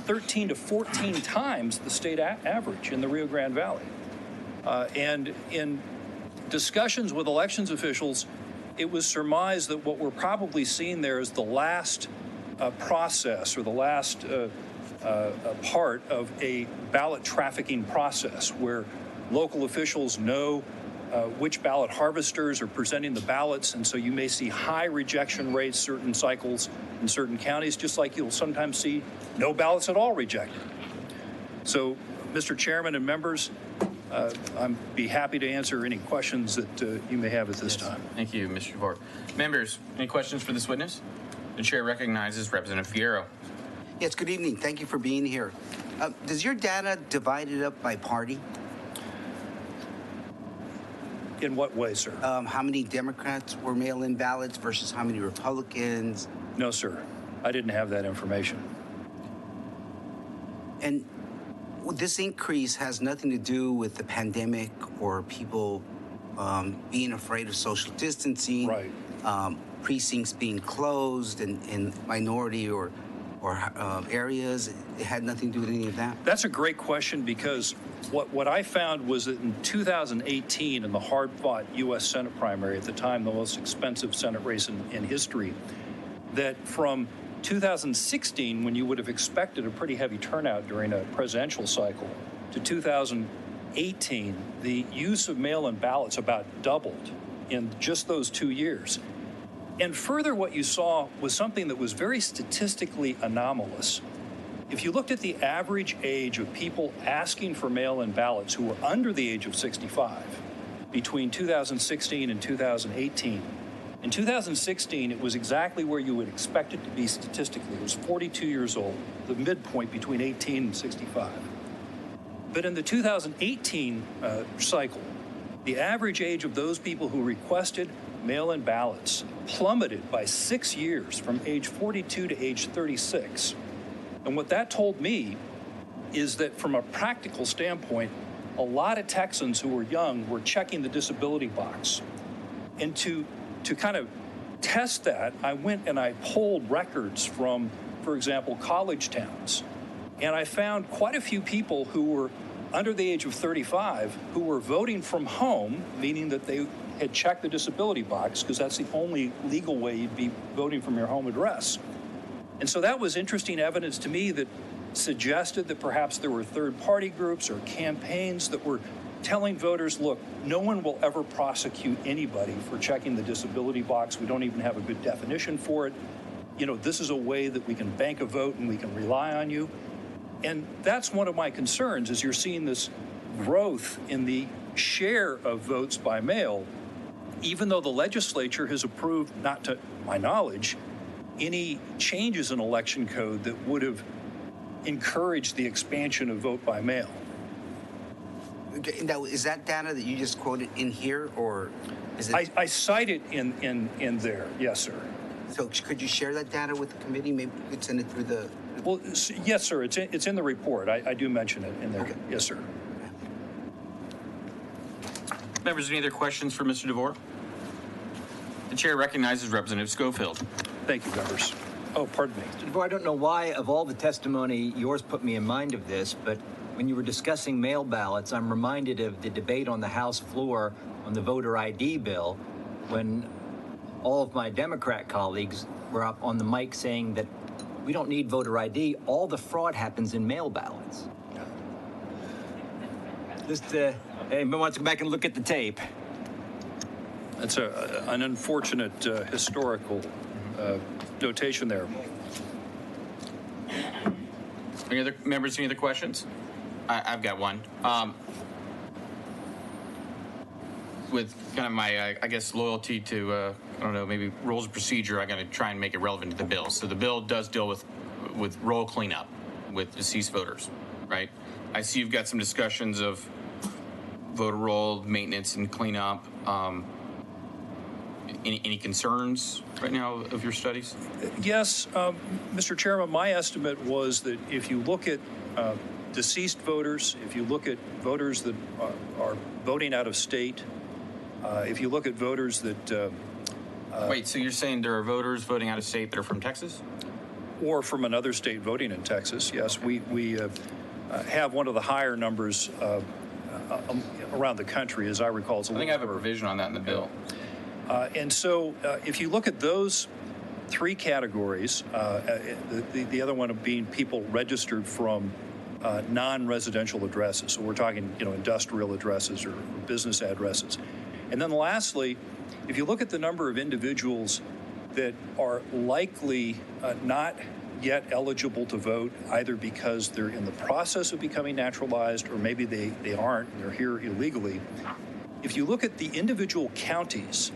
13 to 14 times the state average in the Rio Grande Valley. And in discussions with elections officials, it was surmised that what we're probably seeing there is the last process or the last part of a ballot trafficking process where local officials know which ballot harvesters are presenting the ballots, and so you may see high rejection rates certain cycles in certain counties, just like you'll sometimes see no ballots at all rejected. So, Mr. Chairman and members, I'd be happy to answer any questions that you may have at this time. Thank you, Mr. DeVore. Members, any questions for this witness? The chair recognizes Representative Fierro. Yes, good evening. Thank you for being here. Does your data divide it up by party? In what way, sir? How many Democrats were mail-in ballots versus how many Republicans? No, sir. I didn't have that information. And this increase has nothing to do with the pandemic or people being afraid of social distancing, right? Precincts being closed in minority or areas. It had nothing to do with any of that. That's a great question, because what I found was that in 2018, in the hard-fought U.S. Senate primary, at the time the most expensive Senate race in history, that from 2016, when you would have expected a pretty heavy turnout during a presidential cycle, to 2018, the use of mail-in ballots about doubled in just those 2 years. And further, what you saw was something that was very statistically anomalous. If you looked at the average age of people asking for mail-in ballots who were under the age of 65 between 2016 and 2018, in 2016, it was exactly where you would expect it to be statistically. It was 42 years old, the midpoint between 18 and 65. But in the 2018 cycle, the average age of those people who requested mail-in ballots plummeted by 6 years, from age 42 to age 36. And what that told me is that from a practical standpoint, a lot of Texans who were young were checking the disability box. And to kind of test that, I went and I polled records from, for example, college towns. And I found quite a few people who were under the age of 35 who were voting from home, meaning that they had checked the disability box, because that's the only legal way you'd be voting from your home address. And so that was interesting evidence to me that suggested that perhaps there were third-party groups or campaigns that were telling voters, look, no one will ever prosecute anybody for checking the disability box. We don't even have a good definition for it. You know, this is a way that we can bank a vote and we can rely on you. And that's one of my concerns, is you're seeing this growth in the share of votes by mail, even though the legislature has approved, not to my knowledge, any changes in election code that would have encouraged the expansion of vote by mail. Okay, now, is that data that you just quoted in here, or is it? I cite it in there, yes, sir. So could you share that data with the committee? Maybe we could send it through the... Well, yes, sir, it's in the report. I do mention it in there. Okay. Yes, sir. Members, any other questions for Mr. DeVore? The chair recognizes Representative Schofield. Thank you, members. Oh, pardon me. Mr. DeVore, I don't know why, of all the testimony, yours put me in mind of this, but when you were discussing mail ballots, I'm reminded of the debate on the House floor on the voter ID bill, when all of my Democrat colleagues were up on the mic saying that we don't need voter ID. All the fraud happens in mail ballots. Just, anybody wants to go back and look at the tape? That's an unfortunate historical notation there. Any other members, any other questions? I've got one. With kind of my, I guess, loyalty to, I don't know, maybe rules of procedure, I'm going to try and make it relevant to the bill. So the bill does deal with roll cleanup with deceased voters, right? I see you've got some discussions of voter roll maintenance and cleanup. Any concerns right now of your studies? Yes, Mr. Chairman, my estimate was that if you look at deceased voters, if you look at voters that are voting out of state, if you look at voters that... Wait, so you're saying there are voters voting out of state that are from Texas? Or from another state voting in Texas, yes. We have one of the higher numbers around the country, as I recall. I think I have a provision on that in the bill. And so if you look at those three categories, the other one being people registered from non-residential addresses. So we're talking, industrial addresses or business addresses. And then lastly, if you look at the number of individuals that are likely not yet eligible to vote, either because they're in the process of becoming naturalized or maybe they aren't and they're here illegally, if you look at the individual counties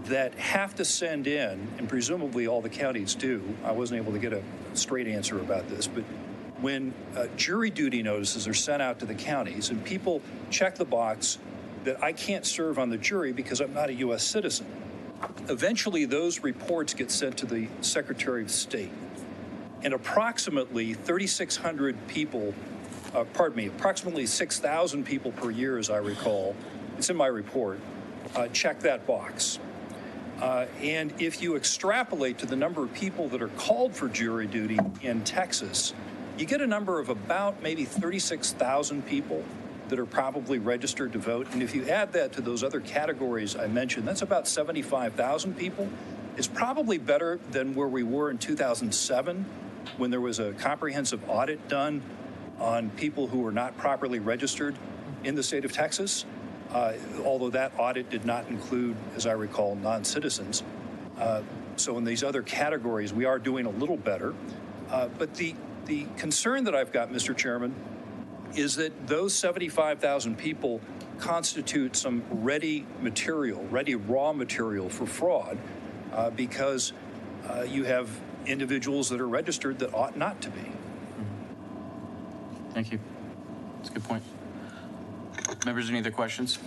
that have to send in, and presumably all the counties do, I wasn't able to get a straight answer about this, but when jury duty notices are sent out to the counties and people check the box that I can't serve on the jury because I'm not a U.S. citizen, eventually those reports get sent to the Secretary of State. And approximately 3,600 people, approximately 6,000 people per year, as I recall, it's in my report, check that box. And if you extrapolate to the number of people that are called for jury duty in Texas, you get a number of about maybe 36,000 people that are probably registered to vote. And if you add that to those other categories I mentioned, that's about 75,000 people. It's probably better than where we were in 2007 when there was a comprehensive audit done on people who were not properly registered in the state of Texas. Although that audit did not include, as I recall, non-citizens. So in these other categories, we are doing a little better. But the concern that I've got, Mr. Chairman, is that those 75,000 people constitute some ready raw material for fraud because you have individuals that are registered that ought not to be. Thank you. That's a good point. Members, any other questions?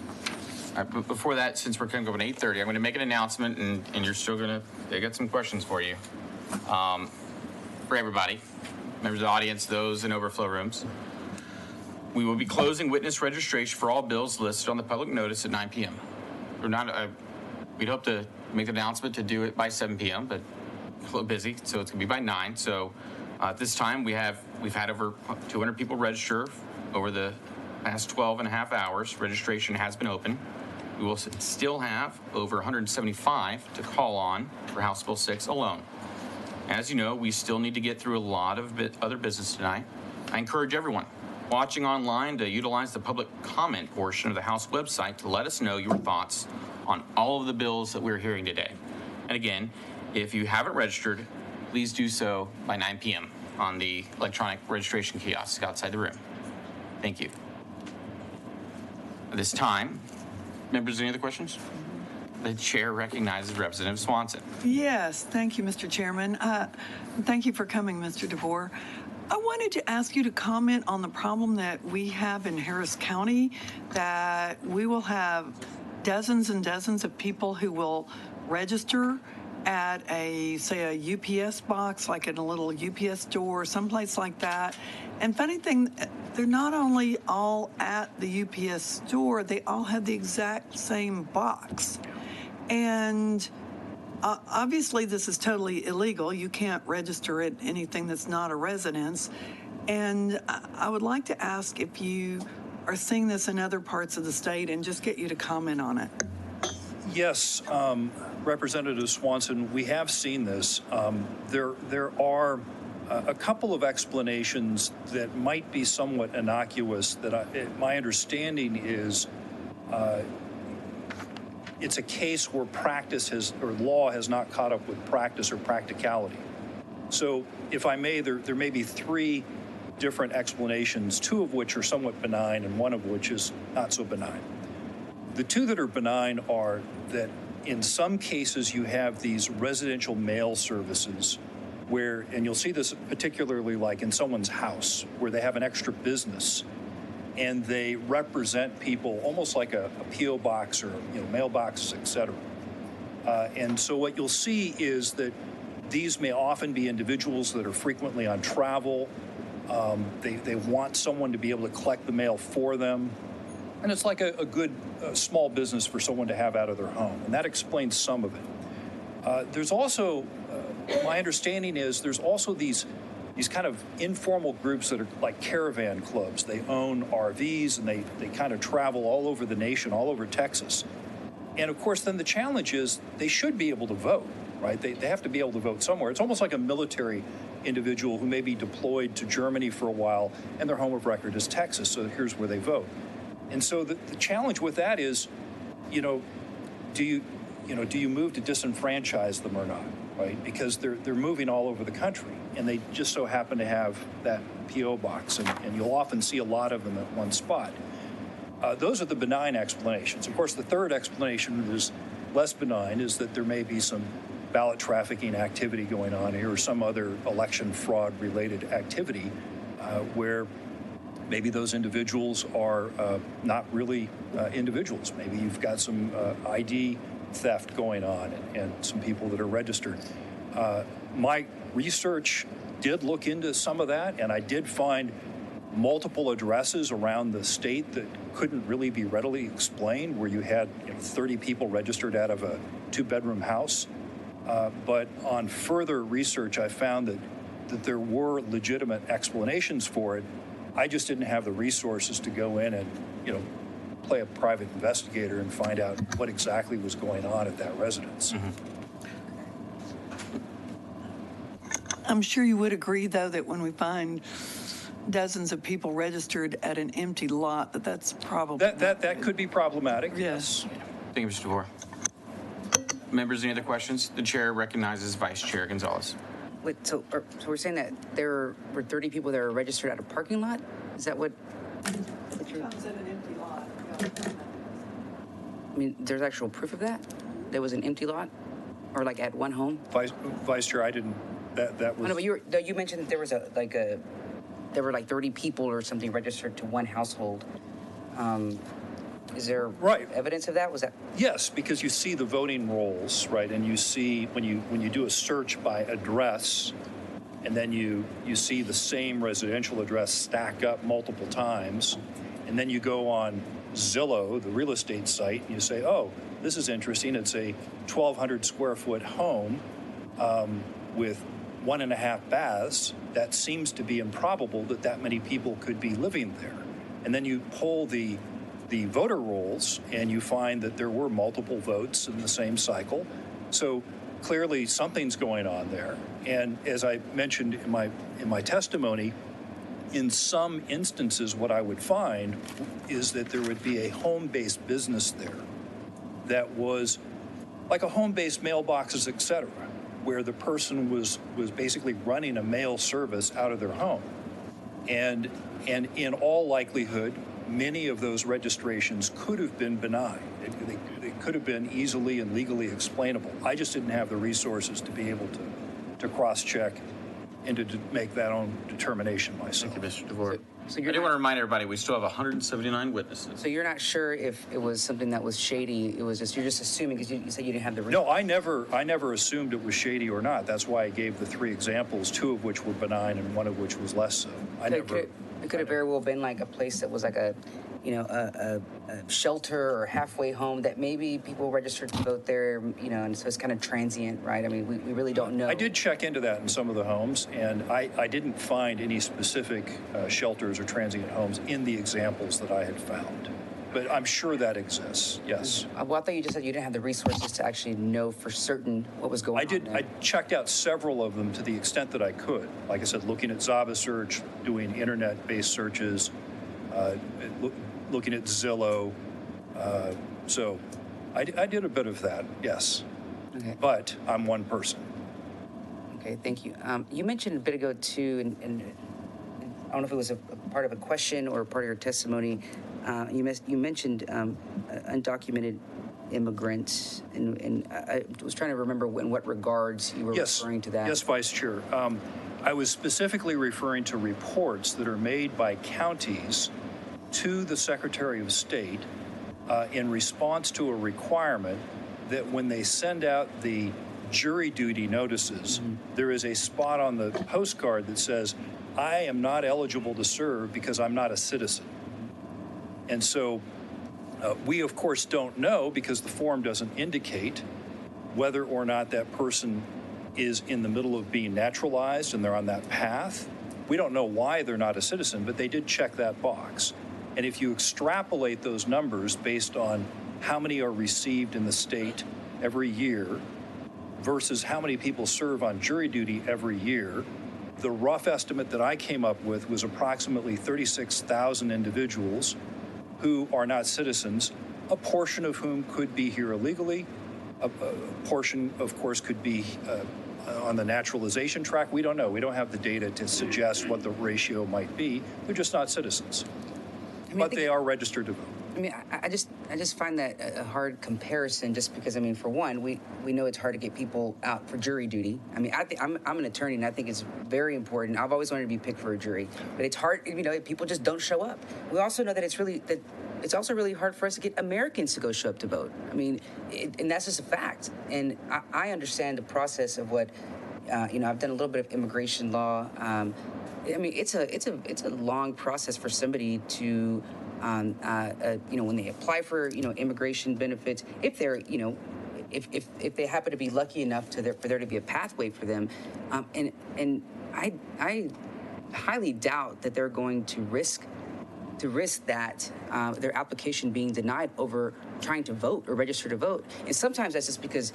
All right, but before that, since we're going to go at 8:30, I'm going to make an announcement, and you're still going to, I got some questions for you. For everybody, members of the audience, those in overflow rooms. We will be closing witness registration for all bills listed on the public notice at 9 p.m. We're not, we'd hope to make the announcement to do it by 7 p.m., but a little busy, so it's going to be by 9. So at this time, we've had over 200 people register over the past 12 and a half hours. Registration has been open. We will still have over 175 to call on for House Bill 6 alone. As you know, we still need to get through a lot of other business tonight. I encourage everyone watching online to utilize the public comment portion of the House website to let us know your thoughts on all of the bills that we're hearing today. And again, if you haven't registered, please do so by 9 p.m. on the electronic registration kiosk outside the room. Thank you. At this time, members, any other questions? The chair recognizes Representative Swanson. Yes, thank you, Mr. Chairman. Thank you for coming, Mr. DeVore. I wanted to ask you to comment on the problem that we have in Harris County, that we will have dozens and dozens of people who will register at say a UPS box, like in a little UPS store, someplace like that. And funny thing, they're not only all at the UPS store, they all have the exact same box. And obviously, this is totally illegal. You can't register at anything that's not a residence. And I would like to ask if you are seeing this in other parts of the state and just get you to comment on it. Yes, Representative Swanson, we have seen this. There are a couple of explanations that might be somewhat innocuous that my understanding is it's a case where law has not caught up with practice or practicality. So if I may, there may be three different explanations, two of which are somewhat benign and one of which is not so benign. The two that are benign are that in some cases you have these residential mail services where, and you'll see this particularly like in someone's house, where they have an extra business and they represent people almost like a P.O. box or mailboxes, et cetera. And so what you'll see is that these may often be individuals that are frequently on travel. They want someone to be able to collect the mail for them. And it's like a good small business for someone to have out of their home. And that explains some of it. There's also, my understanding is there's also these kind of informal groups that are like caravan clubs. They own RVs and they kind of travel all over the nation, all over Texas. And of course, then the challenge is they should be able to vote, right? They have to be able to vote somewhere. It's almost like a military individual who may be deployed to Germany for a while and their home of record is Texas, so here's where they vote. And so the challenge with that is, do you move to disenfranchise them or not, right? Because they're moving all over the country, and they just so happen to have that P.O. box, and you'll often see a lot of them at one spot. Those are the benign explanations. Of course, the third explanation that is less benign is that there may be some ballot trafficking activity going on here or some other election fraud related activity where maybe those individuals are not really individuals. Maybe you've got some ID theft going on and some people that are registered. My research did look into some of that, and I did find multiple addresses around the state that couldn't really be readily explained, where you had 30 people registered out of a 2-bedroom house. But on further research, I found that there were legitimate explanations for it. I just didn't have the resources to go in and, play a private investigator and find out what exactly was going on at that residence. I'm sure you would agree, though, that when we find dozens of people registered at an empty lot, that's probably that could be problematic. Yes. Thank you, Mr. DeVore. Members, any other questions? The chair recognizes Vice Chair Gonzalez. Wait, so we're saying that there were 30 people that were registered at a parking lot? Is that what you're... Comes at an empty lot. I mean, there's actual proof of that? There was an empty lot? Or like at one home? Vice Chair, I didn't, that was... No, but you mentioned that there was there were like 30 people or something registered to one household. Is there evidence of that? Was that? Yes, because you see the voting rolls, right? And you see when you do a search by address, and then you see the same residential address stack up multiple times, and then you go on Zillow, the real estate site, and you say, oh, this is interesting. It's a 1,200 square foot home with 1.5 baths. That seems to be improbable that many people could be living there. And then you pull the voter rolls and you find that there were multiple votes in the same cycle. So clearly something's going on there. And as I mentioned in my testimony, in some instances, what I would find is that there would be a home-based business there that was like a home-based mailboxes, et cetera, where the person was basically running a mail service out of their home. And in all likelihood, many of those registrations could have been benign. They could have been easily and legally explainable. I just didn't have the resources to be able to cross-check and to make that own determination myself. Thank you, Mr. DeVore. So I do want to remind everybody, we still have 179 witnesses. So you're not sure if it was something that was shady. It was you're just assuming because you said you didn't have the resources. No, I never assumed it was shady or not. That's why I gave the 3 examples, 2 of which were benign and 1 of which was less so. It could have very well been like a place that was like a shelter or halfway home that maybe people registered to vote there, and so it's kind of transient, right? I mean, we really don't know. I did check into that in some of the homes, and I didn't find any specific shelters or transient homes in the examples that I had found. But I'm sure that exists, yes. Well, I thought you just said you didn't have the resources to actually know for certain what was going on. I checked out several of them to the extent that I could. Like I said, looking at Zava Search, doing internet-based searches, looking at Zillow. So I did a bit of that, yes. Okay. But I'm one person. Okay, thank you. You mentioned a bit ago, too, and I don't know if it was a part of a question or part of your testimony. You mentioned undocumented immigrants, and I was trying to remember in what regards you were referring to that. Yes, Vice Chair. I was specifically referring to reports that are made by counties to the Secretary of State in response to a requirement that when they send out the jury duty notices, there is a spot on the postcard that says, I am not eligible to serve because I'm not a citizen. And so we, of course, don't know because the form doesn't indicate whether or not that person is in the middle of being naturalized and they're on that path. We don't know why they're not a citizen, but they did check that box. And if you extrapolate those numbers based on how many are received in the state every year versus how many people serve on jury duty every year, the rough estimate that I came up with was approximately 36,000 individuals who are not citizens, a portion of whom could be here illegally, a portion, of course, could be on the naturalization track. We don't know. We don't have the data to suggest what the ratio might be. They're just not citizens. But they are registered to vote. I mean, I just find that a hard comparison, just because, I mean, for one, we know it's hard to get people out for jury duty. I mean, I'm an attorney, and I think it's very important. I've always wanted to be picked for a jury, but it's hard, you know, people just don't show up. We also know that it's also really hard for us to get Americans to go show up to vote. I mean, and that's just a fact. And I understand the process of what, you know, I've done a little bit of immigration law. I mean, it's a long process for somebody to, you know, when they apply for, you know, immigration benefits, if they're, you know, if they happen to be lucky enough for there to be a pathway for them, and I highly doubt that they're going to risk that their application being denied over trying to vote or register to vote. And sometimes that's just because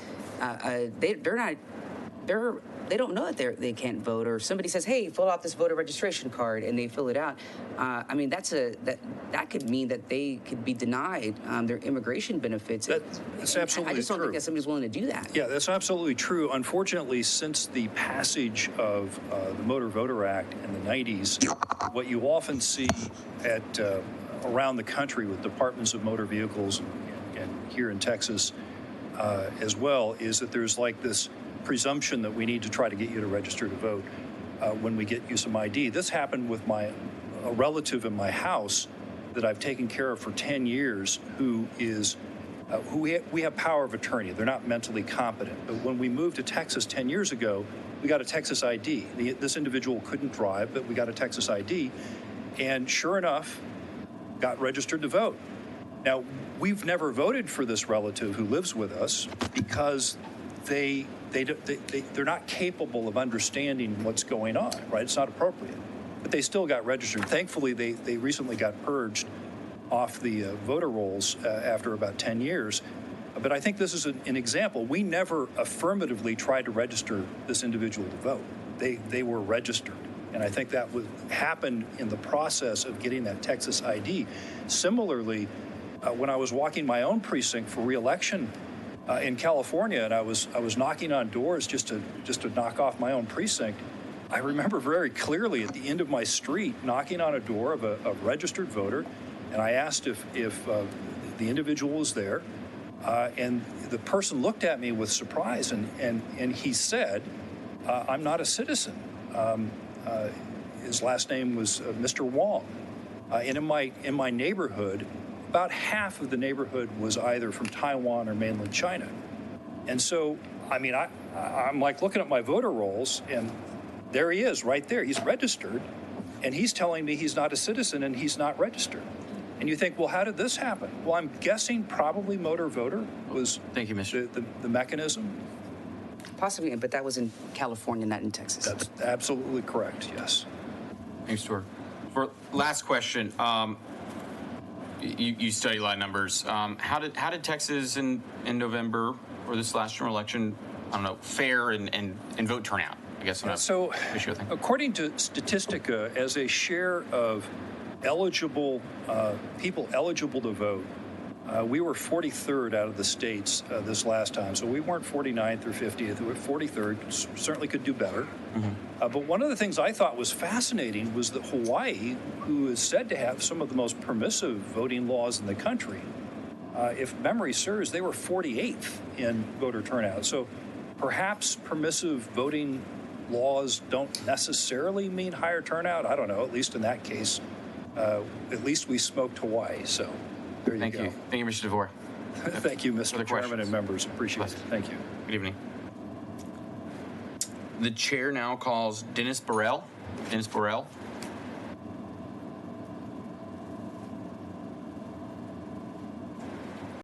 they don't know that they can't vote, or somebody says, hey, fill out this voter registration card, and they fill it out. I mean, that could mean that they could be denied their immigration benefits. That's absolutely I just don't true. think that somebody's willing to do that. Yeah, that's absolutely true. Unfortunately, since the passage of the Motor Voter Act in the 90s, what you often see at around the country with departments of motor vehicles and here in Texas as well is that there's like this presumption that we need to try to get you to register to vote when we get you some ID. This happened with a relative in my house that I've taken care of for 10 years who is we have power of attorney. They're not mentally competent. But when we moved to Texas 10 years ago, we got a Texas ID. This individual couldn't drive, but we got a Texas ID. And sure enough, got registered to vote. Now, we've never voted for this relative who lives with us because they're not capable of understanding what's going on, right? It's not appropriate. But they still got registered. Thankfully, they recently got purged off the voter rolls after about 10 years. But I think this is an example. We never affirmatively tried to register this individual to vote. They were registered. And I think that happened in the process of getting that Texas ID. Similarly, when I was walking my own precinct for re-election in California, and I was knocking on doors just to knock off my own precinct, I remember very clearly at the end of my street knocking on a door of a registered voter, and I asked if the individual was there, and the person looked at me with surprise, and he said, "I'm not a citizen." His last name was Mr. Wong, and in my neighborhood, about half of the neighborhood was either from Taiwan or mainland China. And so, I mean, I'm like looking at my voter rolls, and there he is right there. He's registered, and he's telling me he's not a citizen and he's not registered. And you think, well, how did this happen? Well, I'm guessing probably motor voter was Thank you, Mr. The mechanism. Possibly, but that was in California, not in Texas. That's absolutely correct, yes. Thanks, Stuart. For last question, you study a lot of numbers. How did Texas in November or this last general election, I don't know, fare and vote turnout? I guess. So, according to Statistica, as a share of eligible people eligible to vote, we were 43rd out of the states this last time. So we weren't 49th or 50th. We were 43rd. Certainly could do better. Mm-hmm. But one of the things I thought was fascinating was that Hawaii, who is said to have some of the most permissive voting laws in the country, if memory serves, they were 48th in voter turnout. So perhaps permissive voting laws don't necessarily mean higher turnout. I don't know, at least in that case. At least we smoked Hawaii, so there you go. Thank you. Thank you, Mr. DeVore. Thank you, Mr. Chairman and members. Appreciate it. Thank you. Good evening. The chair now calls Dennis Burrell. Dennis Burrell.